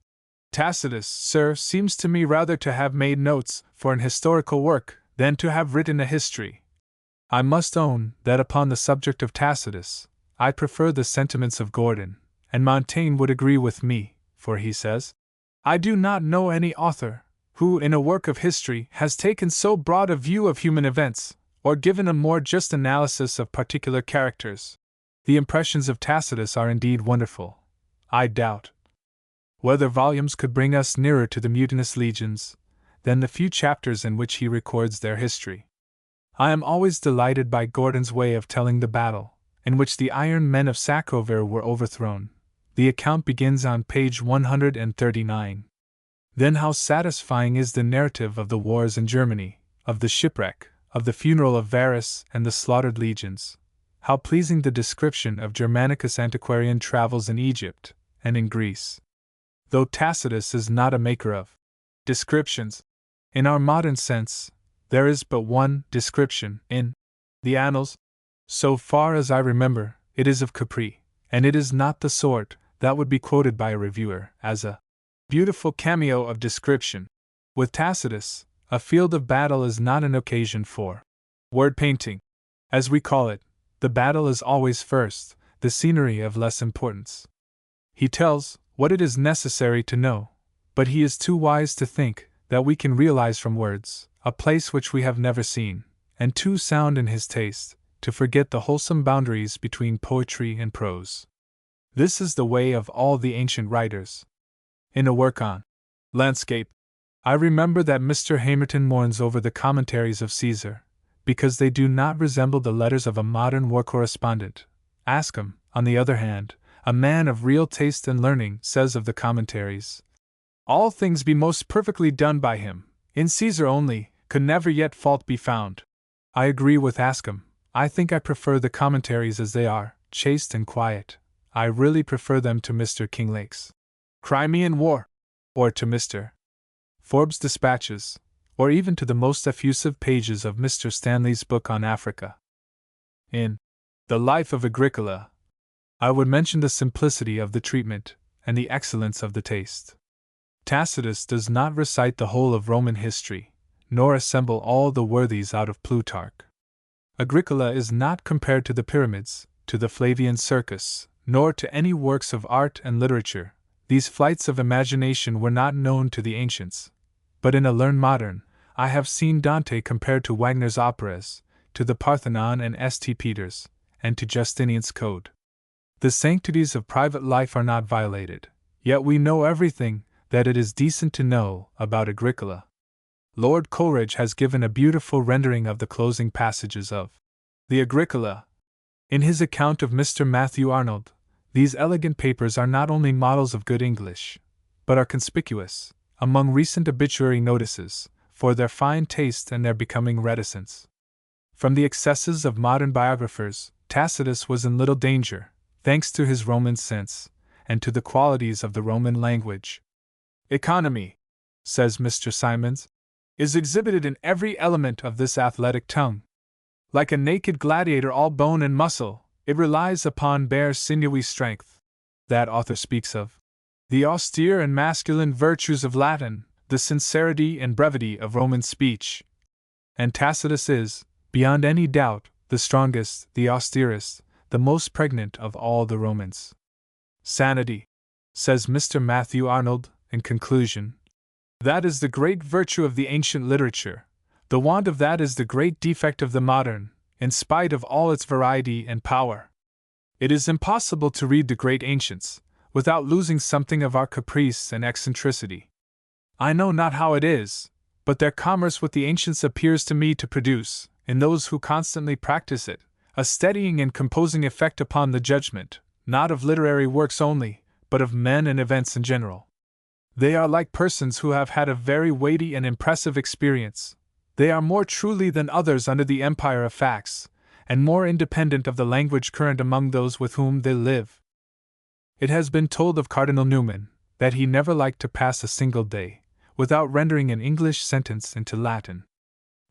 Tacitus, sir, seems to me rather to have made notes for an historical work than to have written a history. I must own that upon the subject of Tacitus, I prefer the sentiments of Gordon, and Montaigne would agree with me, for he says, "I do not know any author who, in a work of history, has taken so broad a view of human events, or given a more just analysis of particular characters." The impressions of Tacitus are indeed wonderful. I doubt whether volumes could bring us nearer to the mutinous legions than the few chapters in which he records their history. I am always delighted by Gordon's way of telling the battle in which the iron men of Sacrovir were overthrown. The account begins on page 139. Then how satisfying is the narrative of the wars in Germany, of the shipwreck, of the funeral of Varus and the slaughtered legions. How pleasing the description of Germanicus' antiquarian travels in Egypt and in Greece. Though Tacitus is not a maker of descriptions, in our modern sense, there is but one description in the Annals. So far as I remember, it is of Capri, and it is not the sort that would be quoted by a reviewer as a beautiful cameo of description. With Tacitus, a field of battle is not an occasion for word painting, as we call it. The battle is always first, the scenery of less importance. He tells what it is necessary to know, but he is too wise to think that we can realize from words a place which we have never seen, and too sound in his taste to forget the wholesome boundaries between poetry and prose. This is the way of all the ancient writers. In a work on landscape, I remember that Mr. Hamerton mourns over the commentaries of Caesar, because they do not resemble the letters of a modern war correspondent. Ascom, on the other hand, a man of real taste and learning, says of the commentaries, "All things be most perfectly done by him. In Caesar only could never yet fault be found." I agree with Ascom. I think I prefer the commentaries as they are, chaste and quiet. I really prefer them to Mr. Kinglake's Crimean War, or to Mr. Forbes' Dispatches, or even to the most effusive pages of Mr. Stanley's book on Africa. In The Life of Agricola, I would mention the simplicity of the treatment and the excellence of the taste. Tacitus does not recite the whole of Roman history, nor assemble all the worthies out of Plutarch. Agricola is not compared to the pyramids, to the Flavian Circus, nor to any works of art and literature. These flights of imagination were not known to the ancients. But in a learned modern, I have seen Dante compared to Wagner's operas, to the Parthenon and St. Peter's, and to Justinian's Code. The sanctities of private life are not violated, yet we know everything that it is decent to know about Agricola. Lord Coleridge has given a beautiful rendering of the closing passages of the Agricola. In his account of Mr. Matthew Arnold, these elegant papers are not only models of good English, but are conspicuous, among recent obituary notices, for their fine taste and their becoming reticence. From the excesses of modern biographers, Tacitus was in little danger, thanks to his Roman sense, and to the qualities of the Roman language. "Economy," says Mr. Symonds, "is exhibited in every element of this athletic tongue. Like a naked gladiator all bone and muscle, it relies upon bare sinewy strength." That author speaks of the austere and masculine virtues of Latin, the sincerity and brevity of Roman speech. And Tacitus is, beyond any doubt, the strongest, the austerest, the most pregnant of all the Romans. "Sanity," says Mr. Matthew Arnold, in conclusion, "that is the great virtue of the ancient literature. The want of that is the great defect of the modern, in spite of all its variety and power. It is impossible to read the great ancients without losing something of our caprice and eccentricity. I know not how it is, but their commerce with the ancients appears to me to produce, in those who constantly practice it, a steadying and composing effect upon the judgment, not of literary works only, but of men and events in general. They are like persons who have had a very weighty and impressive experience. They are more truly than others under the empire of facts, and more independent of the language current among those with whom they live." It has been told of Cardinal Newman that he never liked to pass a single day without rendering an English sentence into Latin.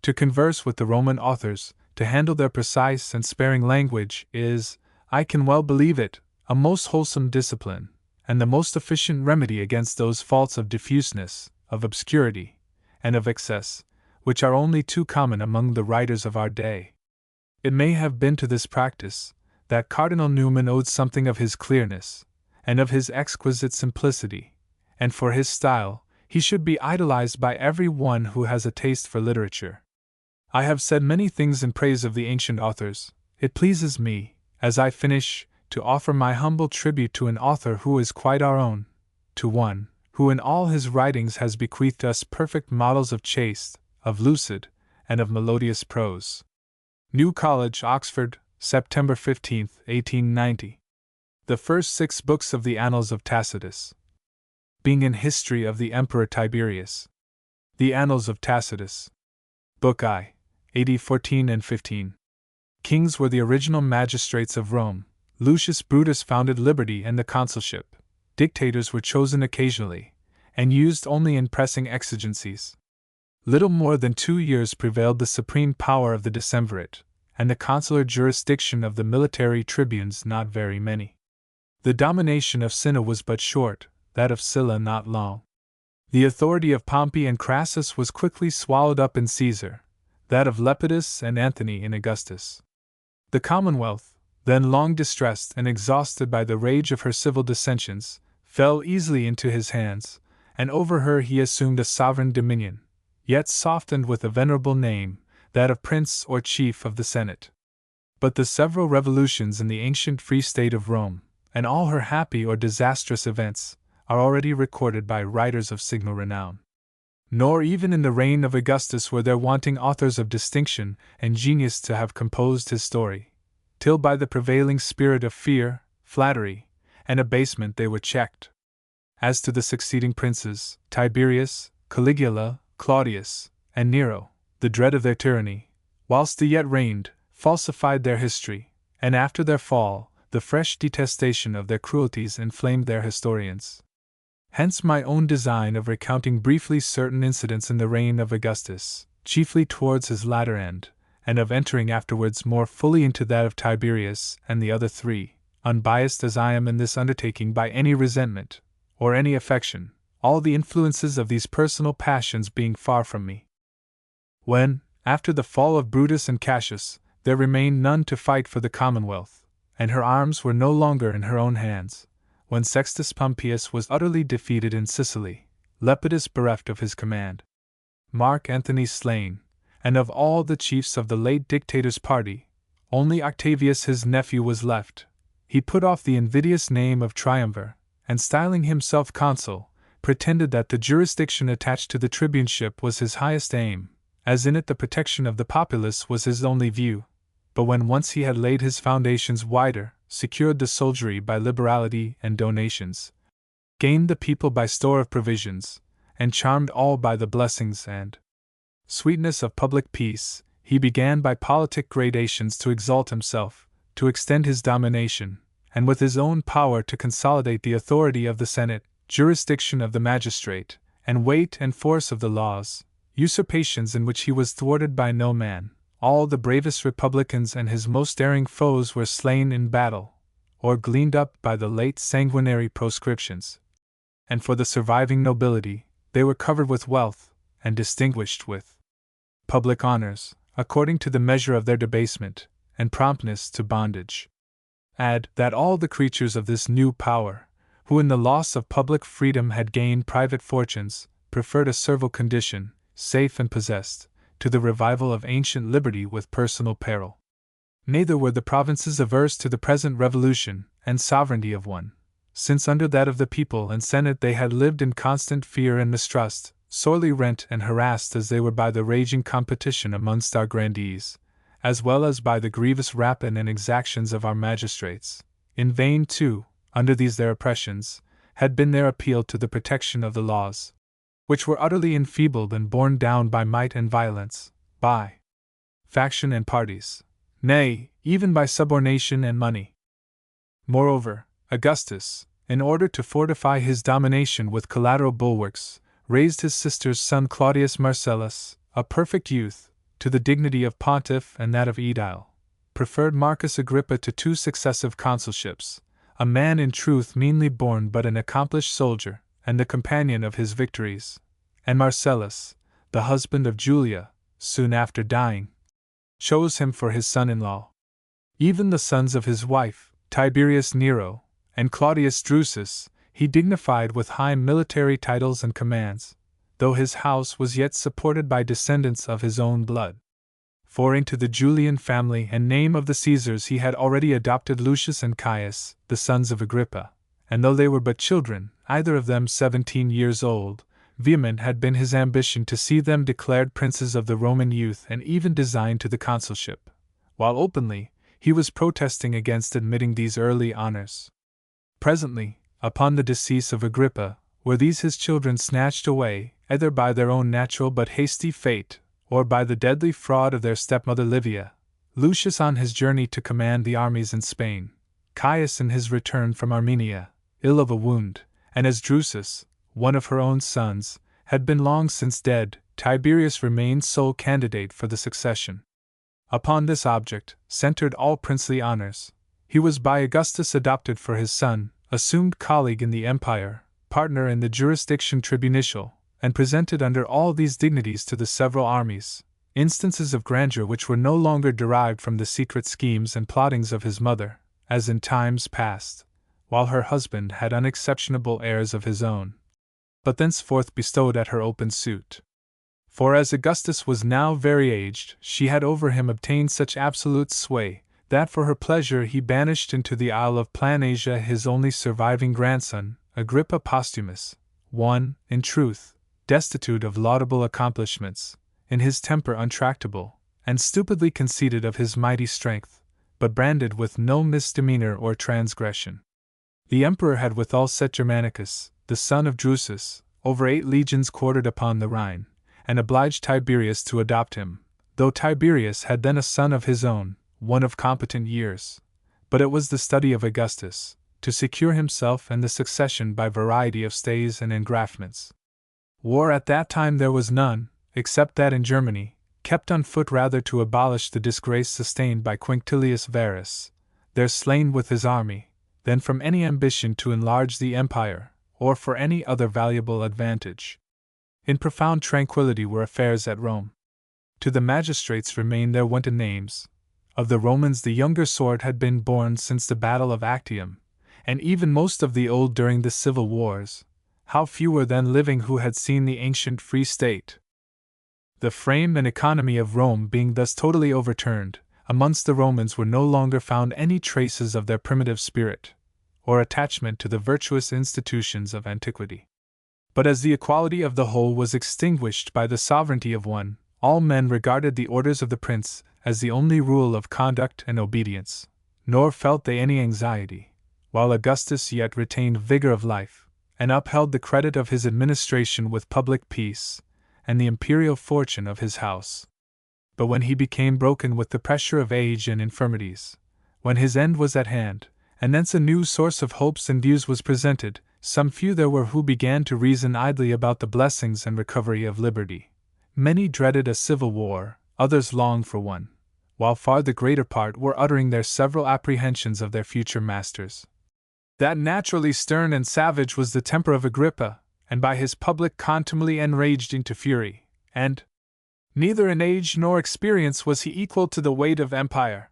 To converse with the Roman authors, to handle their precise and sparing language is, I can well believe it, a most wholesome discipline, and the most efficient remedy against those faults of diffuseness, of obscurity, and of excess, which are only too common among the writers of our day. It may have been to this practice that Cardinal Newman owed something of his clearness, and of his exquisite simplicity, and for his style, he should be idolized by every one who has a taste for literature. I have said many things in praise of the ancient authors. It pleases me, as I finish, to offer my humble tribute to an author who is quite our own, to one who in all his writings has bequeathed us perfect models of chaste, of lucid, and of melodious prose. New College, Oxford, September 15, 1890. The first 6 books of the Annals of Tacitus. Being in History of the Emperor Tiberius. The Annals of Tacitus. Book I, AD 14 and 15. Kings were the original magistrates of Rome. Lucius Brutus founded liberty and the consulship. Dictators were chosen occasionally, and used only in pressing exigencies. Little more than 2 years prevailed the supreme power of the decemvirate, and the consular jurisdiction of the military tribunes not very many. The domination of Cinna was but short, that of Sylla not long. The authority of Pompey and Crassus was quickly swallowed up in Caesar, that of Lepidus and Anthony in Augustus. The Commonwealth, then long distressed and exhausted by the rage of her civil dissensions, fell easily into his hands, and over her he assumed a sovereign dominion, yet softened with a venerable name, that of Prince or Chief of the Senate. But the several revolutions in the ancient free state of Rome, and all her happy or disastrous events, are already recorded by writers of signal renown. Nor even in the reign of Augustus were there wanting authors of distinction and genius to have composed his story, till by the prevailing spirit of fear, flattery, and abasement they were checked. As to the succeeding princes, Tiberius, Caligula, Claudius, and Nero, the dread of their tyranny, whilst they yet reigned, falsified their history, and after their fall, the fresh detestation of their cruelties inflamed their historians. Hence my own design of recounting briefly certain incidents in the reign of Augustus, chiefly towards his latter end, and of entering afterwards more fully into that of Tiberius and the other 3, unbiased as I am in this undertaking by any resentment, or any affection, all the influences of these personal passions being far from me. When, after the fall of Brutus and Cassius, there remained none to fight for the Commonwealth, and her arms were no longer in her own hands, when Sextus Pompeius was utterly defeated in Sicily, Lepidus bereft of his command, Mark Antony slain, and of all the chiefs of the late dictator's party, only Octavius his nephew was left, he put off the invidious name of Triumvir, and styling himself consul, pretended that the jurisdiction attached to the tribuneship was his highest aim, as in it the protection of the populace was his only view. But when once he had laid his foundations wider, secured the soldiery by liberality and donations, gained the people by store of provisions, and charmed all by the blessings and sweetness of public peace, he began by politic gradations to exalt himself, to extend his domination, and with his own power to consolidate the authority of the Senate, jurisdiction of the magistrate, and weight and force of the laws, usurpations in which he was thwarted by no man. All the bravest republicans and his most daring foes were slain in battle, or gleaned up by the late sanguinary proscriptions. And for the surviving nobility, they were covered with wealth, and distinguished with public honors, according to the measure of their debasement, and promptness to bondage. Add that all the creatures of this new power, who in the loss of public freedom had gained private fortunes, preferred a servile condition, safe and possessed, to the revival of ancient liberty with personal peril. Neither were the provinces averse to the present revolution and sovereignty of one, since under that of the people and Senate they had lived in constant fear and mistrust, sorely rent and harassed as they were by the raging competition amongst our grandees, as well as by the grievous rapine and exactions of our magistrates. In vain, too, under these their oppressions, had been their appeal to the protection of the laws, which were utterly enfeebled and borne down by might and violence, by faction and parties, nay, even by subornation and money. Moreover, Augustus, in order to fortify his domination with collateral bulwarks, raised his sister's son Claudius Marcellus, a perfect youth, to the dignity of pontiff and that of aedile, preferred Marcus Agrippa to 2 successive consulships, a man in truth meanly born but an accomplished soldier, and the companion of his victories, and Marcellus, the husband of Julia, soon after dying, chose him for his son-in-law. Even the sons of his wife, Tiberius Nero, and Claudius Drusus, he dignified with high military titles and commands, though his house was yet supported by descendants of his own blood. For into the Julian family and name of the Caesars he had already adopted Lucius and Caius, the sons of Agrippa, and though they were but children, either of them 17 years old, vehement had been his ambition to see them declared princes of the Roman youth and even designed to the consulship, while openly he was protesting against admitting these early honors. Presently, upon the decease of Agrippa, were these his children snatched away, either by their own natural but hasty fate, or by the deadly fraud of their stepmother Livia, Lucius on his journey to command the armies in Spain, Caius in his return from Armenia, ill of a wound, and as Drusus, one of her own sons, had been long since dead, Tiberius remained sole candidate for the succession. Upon this object centered all princely honors. He was by Augustus adopted for his son, assumed colleague in the empire, partner in the jurisdiction tribunitial, and presented under all these dignities to the several armies, instances of grandeur which were no longer derived from the secret schemes and plottings of his mother, as in times past, while her husband had unexceptionable heirs of his own, but thenceforth bestowed at her open suit. For as Augustus was now very aged, she had over him obtained such absolute sway, that for her pleasure he banished into the Isle of Planasia his only surviving grandson, Agrippa Posthumus, one, in truth, destitute of laudable accomplishments, in his temper untractable, and stupidly conceited of his mighty strength, but branded with no misdemeanor or transgression. The emperor had withal set Germanicus, the son of Drusus, over 8 legions quartered upon the Rhine, and obliged Tiberius to adopt him, though Tiberius had then a son of his own, one of competent years. But it was the study of Augustus, to secure himself and the succession by variety of stays and engraftments. War at that time there was none, except that in Germany, kept on foot rather to abolish the disgrace sustained by Quinctilius Varus, there slain with his army, than from any ambition to enlarge the empire, or for any other valuable advantage. In profound tranquillity were affairs at Rome. To the magistrates remained their wonted names. Of the Romans the younger sort had been born since the battle of Actium, and even most of the old during the civil wars. How few were then living who had seen the ancient free state! The frame and economy of Rome being thus totally overturned, amongst the Romans were no longer found any traces of their primitive spirit, or attachment to the virtuous institutions of antiquity. But as the equality of the whole was extinguished by the sovereignty of one, all men regarded the orders of the prince as the only rule of conduct and obedience, nor felt they any anxiety, while Augustus yet retained vigor of life, and upheld the credit of his administration with public peace, and the imperial fortune of his house. But when he became broken with the pressure of age and infirmities, when his end was at hand, and thence a new source of hopes and views was presented, some few there were who began to reason idly about the blessings and recovery of liberty. Many dreaded a civil war, others longed for one, while far the greater part were uttering their several apprehensions of their future masters. That naturally stern and savage was the temper of Agrippa, and by his public contumely enraged into fury, and neither in age nor experience was he equal to the weight of empire.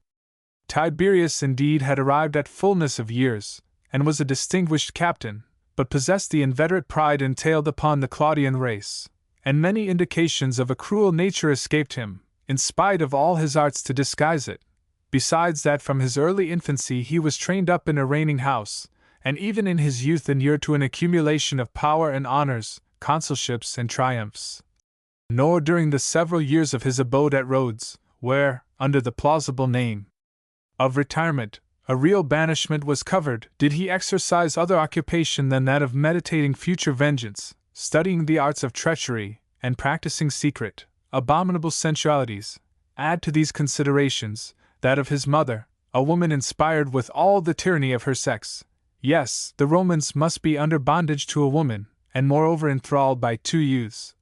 Tiberius indeed had arrived at fullness of years, and was a distinguished captain, but possessed the inveterate pride entailed upon the Claudian race, and many indications of a cruel nature escaped him, in spite of all his arts to disguise it, besides that from his early infancy he was trained up in a reigning house, and even in his youth inured to an accumulation of power and honors, consulships and triumphs. Nor during the several years of his abode at Rhodes, where, under the plausible name of retirement, a real banishment was covered, did he exercise other occupation than that of meditating future vengeance, studying the arts of treachery, and practicing secret, abominable sensualities. Add to these considerations that of his mother, a woman inspired with all the tyranny of her sex. Yes, the Romans must be under bondage to a woman, and moreover enthralled by 2 youths,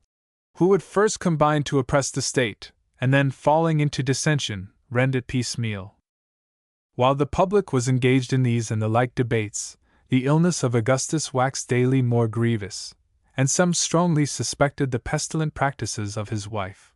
who would first combine to oppress the state, and then, falling into dissension, rend it piecemeal. While the public was engaged in these and the like debates, the illness of Augustus waxed daily more grievous, and some strongly suspected the pestilent practices of his wife.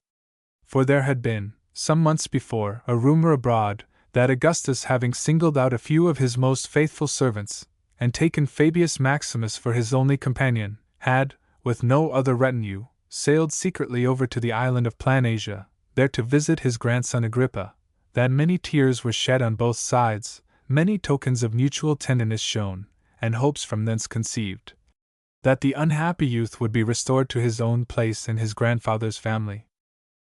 For there had been, some months before, a rumor abroad that Augustus, having singled out a few of his most faithful servants, and taken Fabius Maximus for his only companion, had, with no other retinue, sailed secretly over to the island of Planasia, there to visit his grandson Agrippa, that many tears were shed on both sides, many tokens of mutual tenderness shown, and hopes from thence conceived, that the unhappy youth would be restored to his own place in his grandfather's family.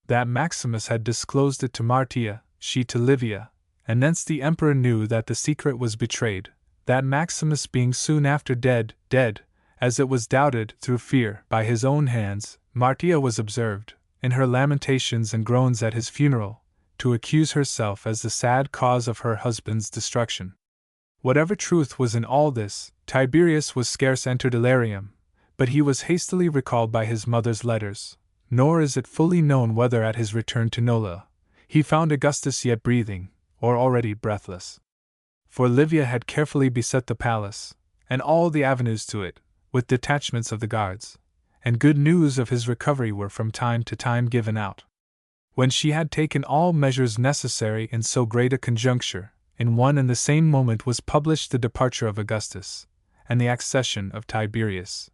That Maximus had disclosed it to Martia, she to Livia, and thence the emperor knew that the secret was betrayed, that Maximus being soon after dead, as it was doubted, through fear, by his own hands, Martia was observed, in her lamentations and groans at his funeral, to accuse herself as the sad cause of her husband's destruction. Whatever truth was in all this, Tiberius was scarce entered Illyrium, but he was hastily recalled by his mother's letters, nor is it fully known whether at his return to Nola, he found Augustus yet breathing, or already breathless. For Livia had carefully beset the palace, and all the avenues to it, with detachments of the guards, and good news of his recovery were from time to time given out. When she had taken all measures necessary in so great a conjuncture, in one and the same moment was published the departure of Augustus, and the accession of Tiberius.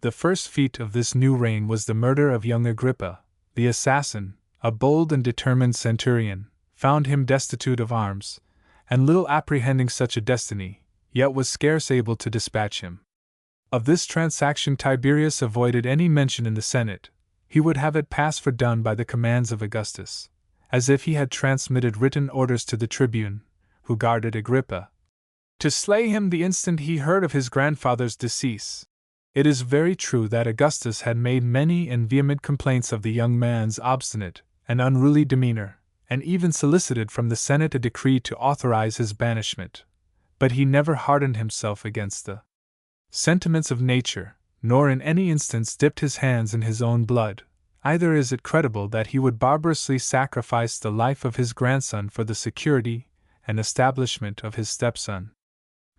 The first feat of this new reign was the murder of young Agrippa. The assassin, a bold and determined centurion, found him destitute of arms, and little apprehending such a destiny, yet was scarce able to dispatch him. Of this transaction Tiberius avoided any mention in the Senate. He would have it pass for done by the commands of Augustus, as if he had transmitted written orders to the tribune, who guarded Agrippa, to slay him the instant he heard of his grandfather's decease. It is very true that Augustus had made many and vehement complaints of the young man's obstinate and unruly demeanor, and even solicited from the Senate a decree to authorize his banishment, but he never hardened himself against the sentiments of nature, nor in any instance dipped his hands in his own blood. Either is it credible that he would barbarously sacrifice the life of his grandson for the security and establishment of his stepson.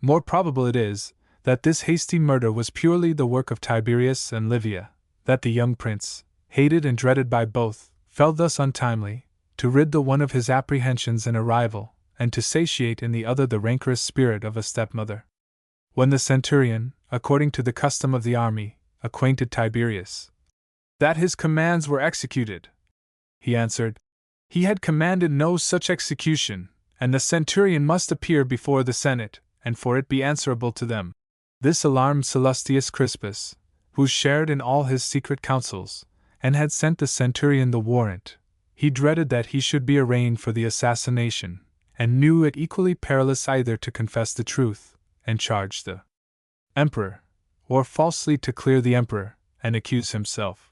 More probable it is that this hasty murder was purely the work of Tiberius and Livia, that the young prince, hated and dreaded by both, fell thus untimely, to rid the one of his apprehensions and a rival, and to satiate in the other the rancorous spirit of a stepmother. When the centurion, according to the custom of the army, acquainted Tiberius that his commands were executed, he answered, he had commanded no such execution, and the centurion must appear before the Senate, and for it be answerable to them. This alarmed Sallustius Crispus, who shared in all his secret counsels, and had sent the centurion the warrant. He dreaded that he should be arraigned for the assassination, and knew it equally perilous either to confess the truth, and charge the emperor, or falsely to clear the emperor, and accuse himself.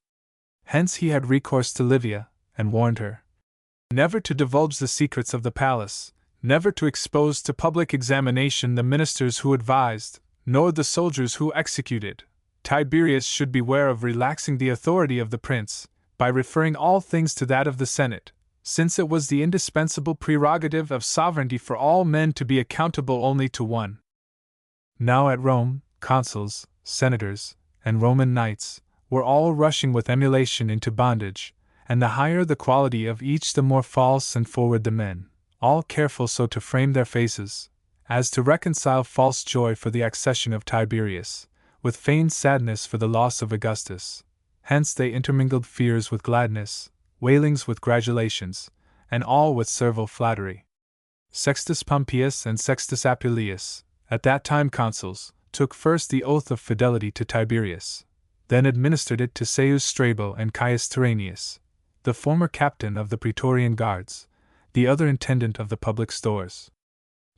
Hence he had recourse to Livia, and warned her never to divulge the secrets of the palace, never to expose to public examination the ministers who advised, nor the soldiers who executed. Tiberius should beware of relaxing the authority of the prince, by referring all things to that of the Senate, since it was the indispensable prerogative of sovereignty for all men to be accountable only to one. Now at Rome, consuls, senators, and Roman knights were all rushing with emulation into bondage, and the higher the quality of each the more false and forward the men, all careful so to frame their faces, as to reconcile false joy for the accession of Tiberius, with feigned sadness for the loss of Augustus. Hence they intermingled fears with gladness, wailings with gratulations, and all with servile flattery. Sextus Pompeius and Sextus Appuleius, at that time consuls, took first the oath of fidelity to Tiberius, then administered it to Seius Strabo and Caius Tyrrhenius, the former captain of the Praetorian Guards, the other intendant of the public stores.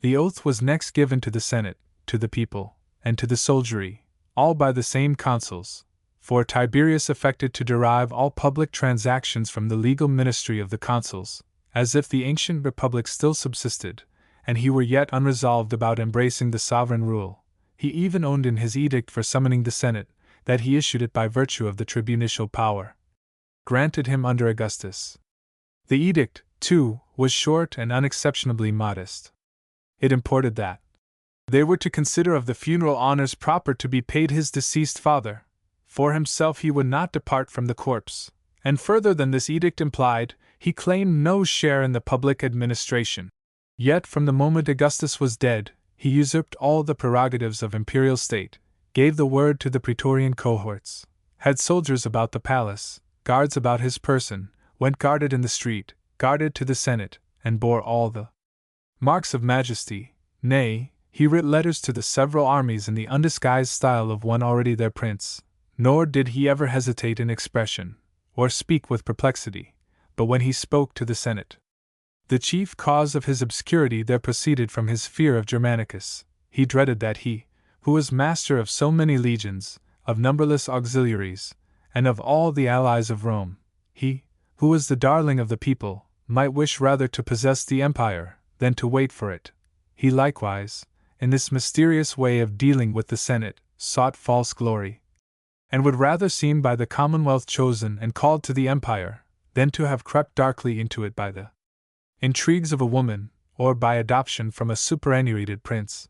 The oath was next given to the Senate, to the people, and to the soldiery, all by the same consuls, for Tiberius affected to derive all public transactions from the legal ministry of the consuls, as if the ancient republic still subsisted, and he were yet unresolved about embracing the sovereign rule. He even owned in his edict for summoning the Senate, that he issued it by virtue of the tribunicial power granted him under Augustus. The edict, too, was short and unexceptionably modest. It imported that they were to consider of the funeral honors proper to be paid his deceased father. For himself he would not depart from the corpse, and further than this edict implied, he claimed no share in the public administration. Yet from the moment Augustus was dead, he usurped all the prerogatives of imperial state, gave the word to the praetorian cohorts, had soldiers about the palace, guards about his person, went guarded in the street, guarded to the Senate, and bore all the marks of majesty. Nay, he writ letters to the several armies in the undisguised style of one already their prince, nor did he ever hesitate in expression, or speak with perplexity, but when he spoke to the Senate. The chief cause of his obscurity there proceeded from his fear of Germanicus. He dreaded that he, who was master of so many legions, of numberless auxiliaries, and of all the allies of Rome, he, who was the darling of the people, might wish rather to possess the empire than to wait for it. He likewise, in this mysterious way of dealing with the Senate, sought false glory, and would rather seem by the commonwealth chosen and called to the empire, than to have crept darkly into it by the intrigues of a woman, or by adoption from a superannuated prince.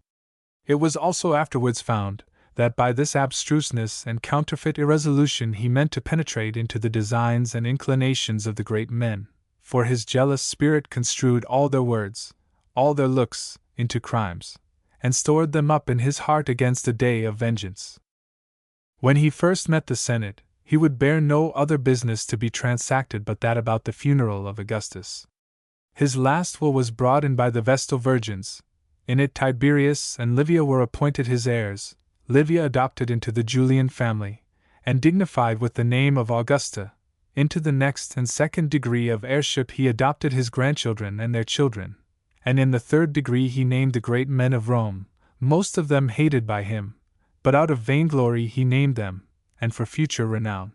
It was also afterwards found that by this abstruseness and counterfeit irresolution he meant to penetrate into the designs and inclinations of the great men, for his jealous spirit construed all their words, all their looks, into crimes, and stored them up in his heart against a day of vengeance. When he first met the Senate, he would bear no other business to be transacted but that about the funeral of Augustus. His last will was brought in by the Vestal Virgins. In it Tiberius and Livia were appointed his heirs, Livia adopted into the Julian family, and dignified with the name of Augusta. Into the next and second degree of heirship he adopted his grandchildren and their children, and in the third degree he named the great men of Rome, most of them hated by him, but out of vainglory he named them, and for future renown.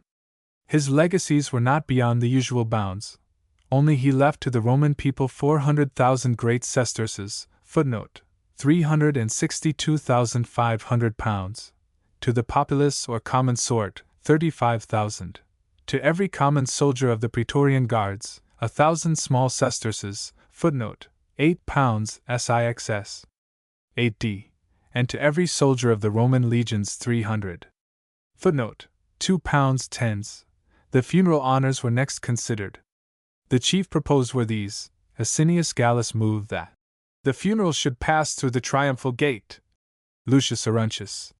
His legacies were not beyond the usual bounds. Only he left to the Roman people 400,000 great sesterces, footnote, 362,500 pounds, to the populace or common sort, 35,000, to every common soldier of the Praetorian Guards, 1,000 small sesterces, footnote, 8 pounds sixs, 8d, and to every soldier of the Roman legions 300. Footnote, 2 pounds tens. The funeral honors were next considered. The chief proposed were these. Asinius Gallus moved that the funeral should pass through the triumphal gate. Lucius Arruntius,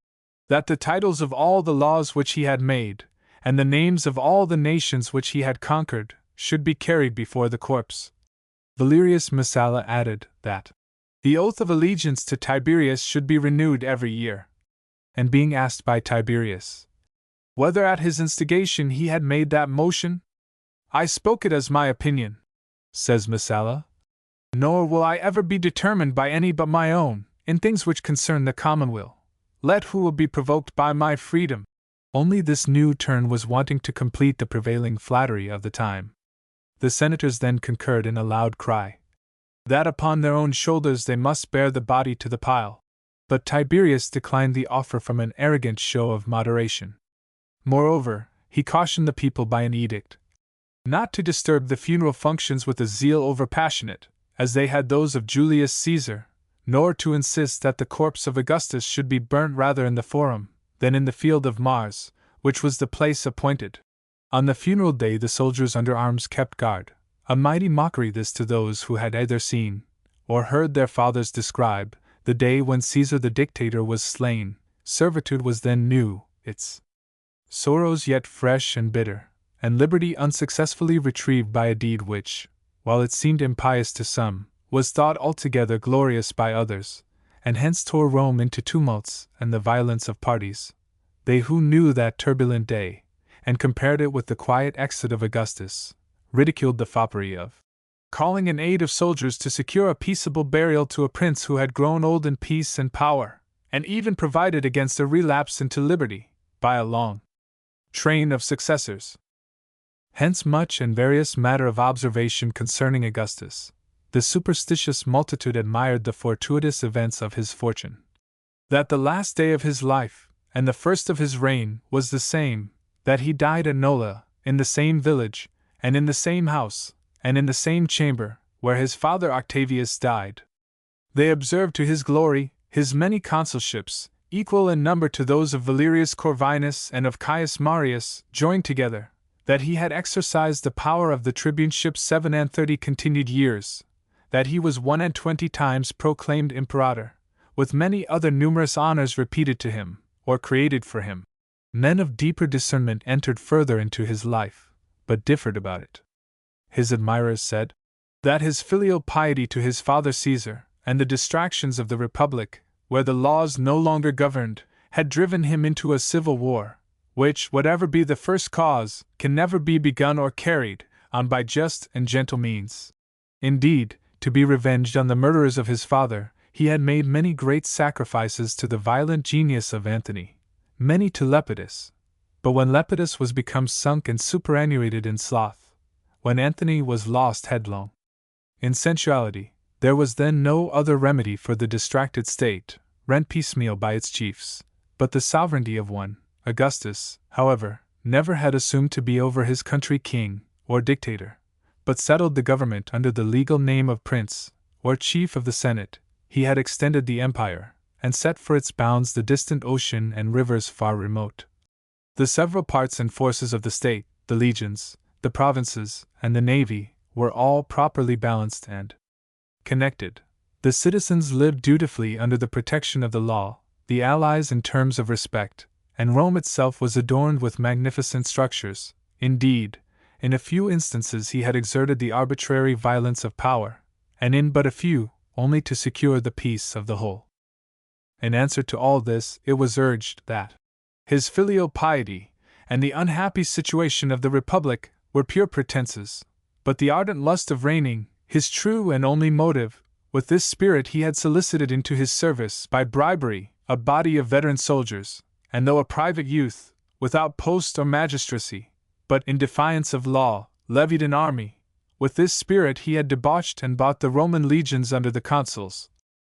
that the titles of all the laws which he had made, and the names of all the nations which he had conquered, should be carried before the corpse. Valerius Messala added that the oath of allegiance to Tiberius should be renewed every year. And being asked by Tiberius whether at his instigation he had made that motion, "I spoke it as my opinion," says Messala, "nor will I ever be determined by any but my own, in things which concern the commonweal, let who will be provoked by my freedom." Only this new turn was wanting to complete the prevailing flattery of the time. The senators then concurred in a loud cry that upon their own shoulders they must bear the body to the pile. But Tiberius declined the offer from an arrogant show of moderation. Moreover, he cautioned the people by an edict not to disturb the funeral functions with a zeal overpassionate, as they had those of Julius Caesar, nor to insist that the corpse of Augustus should be burnt rather in the Forum than in the field of Mars, which was the place appointed. On the funeral day the soldiers under arms kept guard, a mighty mockery this to those who had either seen, or heard their fathers describe, the day when Caesar the dictator was slain. Servitude was then new, its sorrows yet fresh and bitter, and liberty unsuccessfully retrieved by a deed which, while it seemed impious to some, was thought altogether glorious by others, and hence tore Rome into tumults and the violence of parties. They who knew that turbulent day, and compared it with the quiet exit of Augustus, ridiculed the foppery of calling in aid of soldiers to secure a peaceable burial to a prince who had grown old in peace and power, and even provided against a relapse into liberty, by a long train of successors. Hence much and various matter of observation concerning Augustus. The superstitious multitude admired the fortuitous events of his fortune. That the last day of his life, and the first of his reign, was the same, that he died at Nola, in the same village, and in the same house, and in the same chamber, where his father Octavius died. They observed to his glory, his many consulships, equal in number to those of Valerius Corvinus and of Caius Marius, joined together, that he had exercised the power of the tribuneship 37 continued years, that he was 21 times proclaimed imperator, with many other numerous honors repeated to him, or created for him. Men of deeper discernment entered further into his life, but differed about it. His admirers said that his filial piety to his father Caesar, and the distractions of the Republic, where the laws no longer governed, had driven him into a civil war, which, whatever be the first cause, can never be begun or carried on by just and gentle means. Indeed, to be revenged on the murderers of his father, he had made many great sacrifices to the violent genius of Antony, many to Lepidus. But when Lepidus was become sunk and superannuated in sloth, when Antony was lost headlong in sensuality, there was then no other remedy for the distracted state, rent piecemeal by its chiefs, but the sovereignty of one. Augustus, however, never had assumed to be over his country king, or dictator, but settled the government under the legal name of prince, or chief of the Senate. He had extended the empire, and set for its bounds the distant ocean and rivers far remote. The several parts and forces of the state, the legions, the provinces, and the navy, were all properly balanced and connected. The citizens lived dutifully under the protection of the law, the allies in terms of respect, and Rome itself was adorned with magnificent structures. Indeed, in a few instances he had exerted the arbitrary violence of power, and in but a few, only to secure the peace of the whole. In answer to all this, it was urged that his filial piety and the unhappy situation of the Republic were pure pretenses, but the ardent lust of reigning, his true and only motive. With this spirit he had solicited into his service by bribery a body of veteran soldiers, and though a private youth, without post or magistracy, but in defiance of law, levied an army. With this spirit he had debauched and bought the Roman legions under the consuls,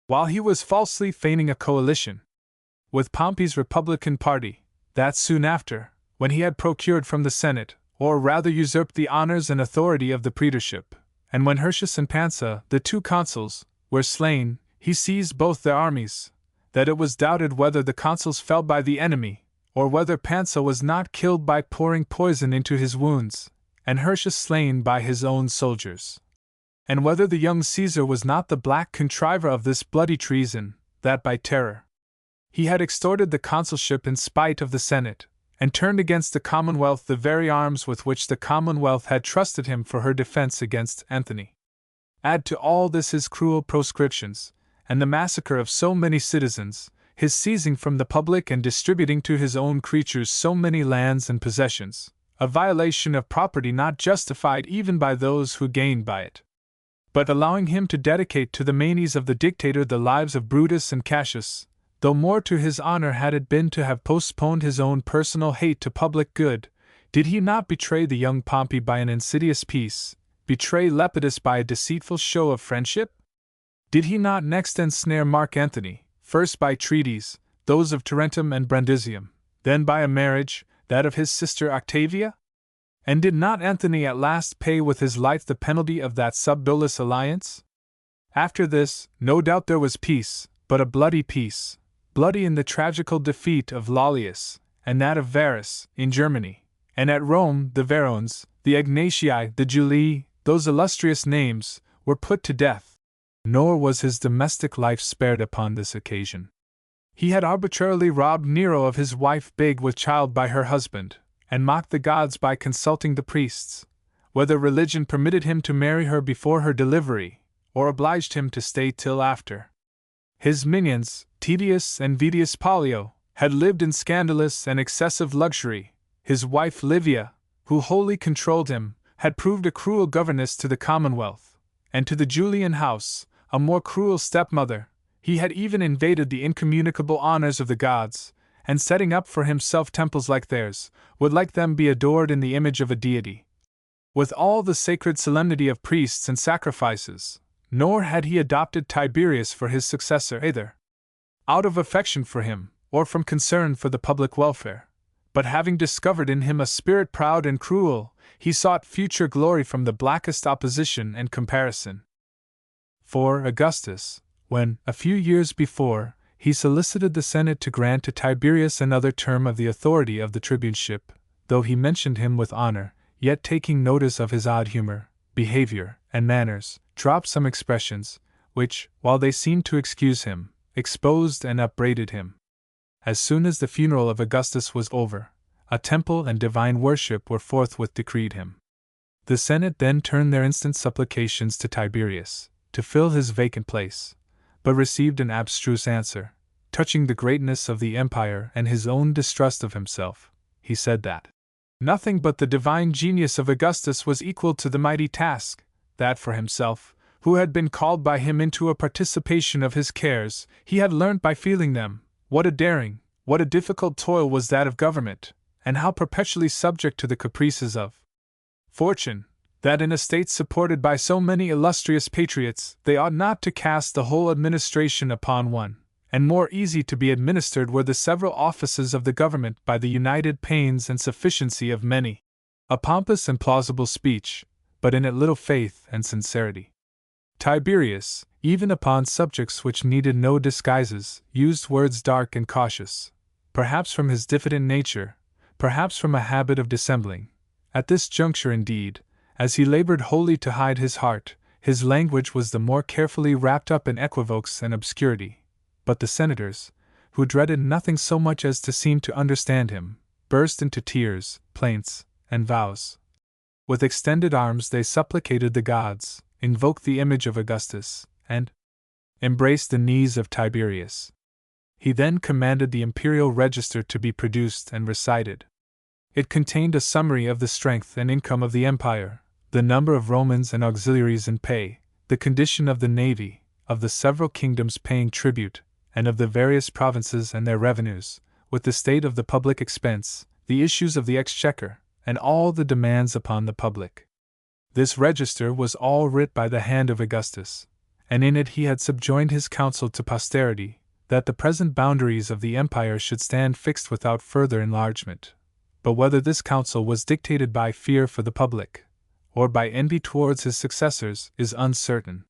while he was falsely feigning a coalition with Pompey's Republican party, that soon after, when he had procured from the Senate, or rather usurped the honors and authority of the praetorship, and when Hirtius and Pansa, the two consuls, were slain, he seized both their armies, that it was doubted whether the consuls fell by the enemy, or whether Pansa was not killed by pouring poison into his wounds, and Hirtius slain by his own soldiers, and whether the young Caesar was not the black contriver of this bloody treason, that by terror he had extorted the consulship in spite of the Senate, and turned against the Commonwealth the very arms with which the Commonwealth had trusted him for her defense against Antony. Add to all this his cruel proscriptions, and the massacre of so many citizens, his seizing from the public and distributing to his own creatures so many lands and possessions, a violation of property not justified even by those who gained by it, but allowing him to dedicate to the manes of the dictator the lives of Brutus and Cassius, though more to his honor had it been to have postponed his own personal hate to public good. Did he not betray the young Pompey by an insidious peace, betray Lepidus by a deceitful show of friendship? Did he not next ensnare Mark Antony, first by treaties, those of Tarentum and Brundisium, then by a marriage, that of his sister Octavia? And did not Antony at last pay with his life the penalty of that subdolous alliance? After this, no doubt there was peace, but a bloody peace, bloody in the tragical defeat of Lollius, and that of Varus, in Germany, and at Rome the Verones, the Agnatii, the Julii, those illustrious names, were put to death. Nor was his domestic life spared upon this occasion. He had arbitrarily robbed Nero of his wife big with child by her husband, and mocked the gods by consulting the priests, whether religion permitted him to marry her before her delivery, or obliged him to stay till after. His minions, Tiberius and Vedius Pollio, had lived in scandalous and excessive luxury. His wife Livia, who wholly controlled him, had proved a cruel governess to the Commonwealth, and to the Julian house, a more cruel stepmother. He had even invaded the incommunicable honors of the gods, and setting up for himself temples like theirs, would like them be adored in the image of a deity, with all the sacred solemnity of priests and sacrifices. Nor had he adopted Tiberius for his successor either, out of affection for him, or from concern for the public welfare, but having discovered in him a spirit proud and cruel, he sought future glory from the blackest opposition and comparison. For Augustus, when, a few years before, he solicited the Senate to grant to Tiberius another term of the authority of the tribuneship, though he mentioned him with honor, yet taking notice of his odd humor, behavior, and manners, dropped some expressions, which, while they seemed to excuse him, exposed and upbraided him. As soon as the funeral of Augustus was over, a temple and divine worship were forthwith decreed him. The Senate then turned their instant supplications to Tiberius, to fill his vacant place, but received an abstruse answer. Touching the greatness of the empire and his own distrust of himself, he said that nothing but the divine genius of Augustus was equal to the mighty task, that for himself, who had been called by him into a participation of his cares, he had learnt by feeling them, what a daring, what a difficult toil was that of government, and how perpetually subject to the caprices of fortune, that in a state supported by so many illustrious patriots, they ought not to cast the whole administration upon one, and more easy to be administered were the several offices of the government by the united pains and sufficiency of many. A pompous and plausible speech, but in it little faith and sincerity. Tiberius, even upon subjects which needed no disguises, used words dark and cautious, perhaps from his diffident nature, perhaps from a habit of dissembling. At this juncture, indeed, as he labored wholly to hide his heart, his language was the more carefully wrapped up in equivoques and obscurity. But the senators, who dreaded nothing so much as to seem to understand him, burst into tears, plaints, and vows. With extended arms they supplicated the gods, invoked the image of Augustus, and embraced the knees of Tiberius. He then commanded the imperial register to be produced and recited. It contained a summary of the strength and income of the empire, the number of Romans and auxiliaries in pay, the condition of the navy, of the several kingdoms paying tribute, and of the various provinces and their revenues, with the state of the public expense, the issues of the exchequer, and all the demands upon the public. This register was all writ by the hand of Augustus, and in it he had subjoined his counsel to posterity, that the present boundaries of the empire should stand fixed without further enlargement. But whether this counsel was dictated by fear for the public, or by envy towards his successors, is uncertain.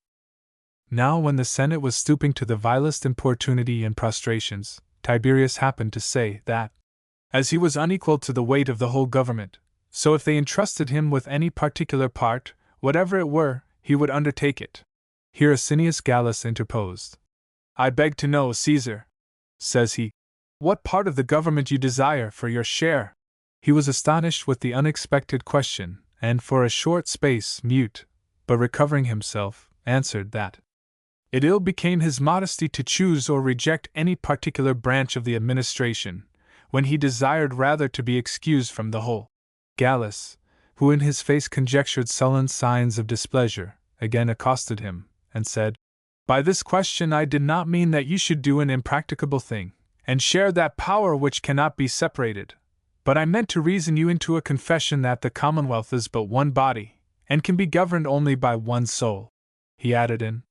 Now, when the Senate was stooping to the vilest importunity and prostrations, Tiberius happened to say that, as he was unequal to the weight of the whole government, so if they entrusted him with any particular part, whatever it were, he would undertake it. Here Asinius Gallus interposed. I beg to know, Caesar, says he, what part of the government you desire for your share? He was astonished with the unexpected question, and for a short space mute, but recovering himself, answered that it ill became his modesty to choose or reject any particular branch of the administration, when he desired rather to be excused from the whole. Gallus, who in his face conjectured sullen signs of displeasure, again accosted him, and said, by this question I did not mean that you should do an impracticable thing, and share that power which cannot be separated, but I meant to reason you into a confession that the Commonwealth is but one body, and can be governed only by one soul. He added an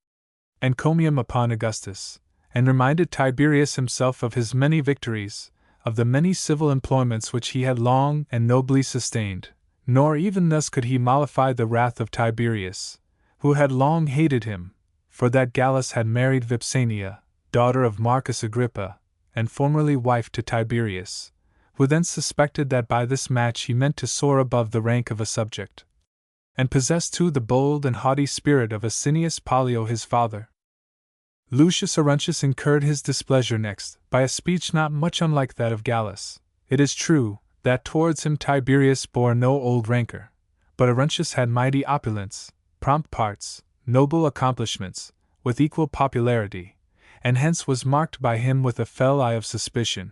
encomium upon Augustus, and reminded Tiberius himself of his many victories, of the many civil employments which he had long and nobly sustained, nor even thus could he mollify the wrath of Tiberius, who had long hated him, for that Gallus had married Vipsania, daughter of Marcus Agrippa, and formerly wife to Tiberius, who then suspected that by this match he meant to soar above the rank of a subject, and possessed too the bold and haughty spirit of Asinius Pollio his father. Lucius Auruntius incurred his displeasure next, by a speech not much unlike that of Gallus. It is true, that towards him Tiberius bore no old rancor, but Auruntius had mighty opulence, prompt parts, noble accomplishments, with equal popularity, and hence was marked by him with a fell eye of suspicion.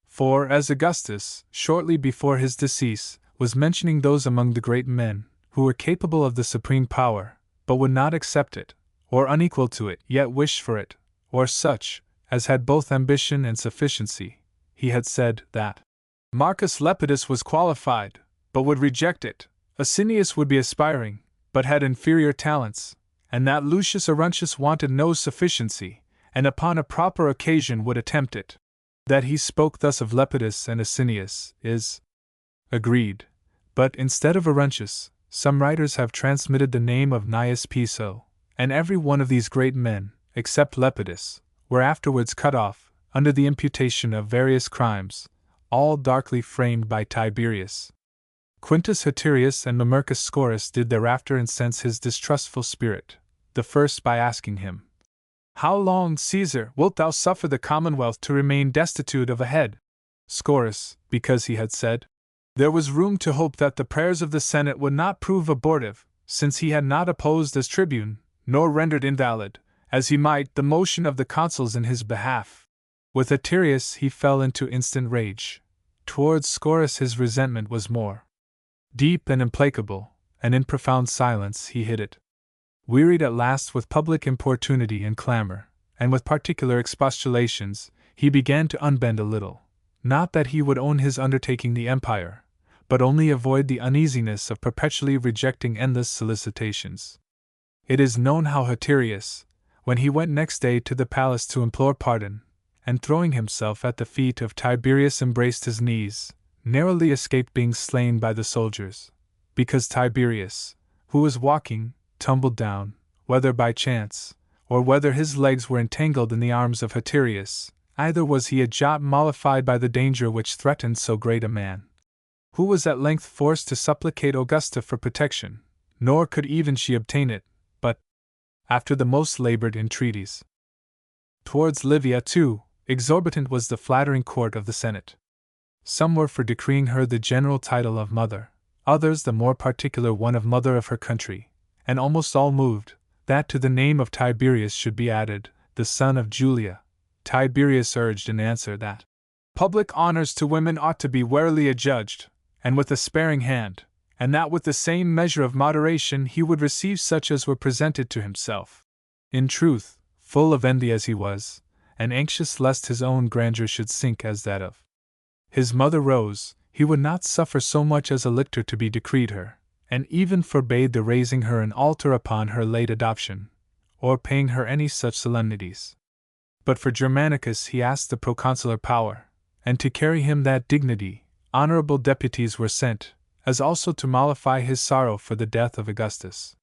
For, as Augustus, shortly before his decease, was mentioning those among the great men, who were capable of the supreme power, but would not accept it, or unequal to it, yet wished for it, or such, as had both ambition and sufficiency, he had said that Marcus Lepidus was qualified, but would reject it, Asinius would be aspiring, but had inferior talents, and that Lucius Auruntius wanted no sufficiency, and upon a proper occasion would attempt it. That he spoke thus of Lepidus and Asinius is agreed, but instead of Auruntius, some writers have transmitted the name of Gnaeus Piso, and every one of these great men, except Lepidus, were afterwards cut off, under the imputation of various crimes, all darkly framed by Tiberius. Quintus Haterius and Mamercus Scaurus did thereafter incense his distrustful spirit, the first by asking him, "How long, Caesar, wilt thou suffer the commonwealth to remain destitute of a head?" Scaurus, because he had said, there was room to hope that the prayers of the Senate would not prove abortive, since he had not opposed as tribune, nor rendered invalid, as he might, the motion of the consuls in his behalf. With Tiberius he fell into instant rage. Towards Scaurus his resentment was more deep and implacable, and in profound silence he hid it. Wearied at last with public importunity and clamor, and with particular expostulations, he began to unbend a little. Not that he would own his undertaking the empire, but only avoid the uneasiness of perpetually rejecting endless solicitations. It is known how Tiberius, when he went next day to the palace to implore pardon, and throwing himself at the feet of Tiberius embraced his knees, narrowly escaped being slain by the soldiers, because Tiberius, who was walking, tumbled down, whether by chance, or whether his legs were entangled in the arms of Tiberius. Either was he a jot mollified by the danger which threatened so great a man, who was at length forced to supplicate Augusta for protection, nor could even she obtain it, but after the most labored entreaties. Towards Livia, too, exorbitant was the flattering court of the Senate. Some were for decreeing her the general title of mother, others the more particular one of mother of her country, and almost all moved that to the name of Tiberius should be added the son of Julia. Tiberius urged in answer that public honors to women ought to be warily adjudged, and with a sparing hand, and that with the same measure of moderation he would receive such as were presented to himself. In truth, full of envy as he was, and anxious lest his own grandeur should sink as that of his mother rose, he would not suffer so much as a lictor to be decreed her, and even forbade the raising her an altar upon her late adoption, or paying her any such solemnities. But for Germanicus he asked the proconsular power, and to carry him that dignity, honorable deputies were sent, as also to mollify his sorrow for the death of Augustus.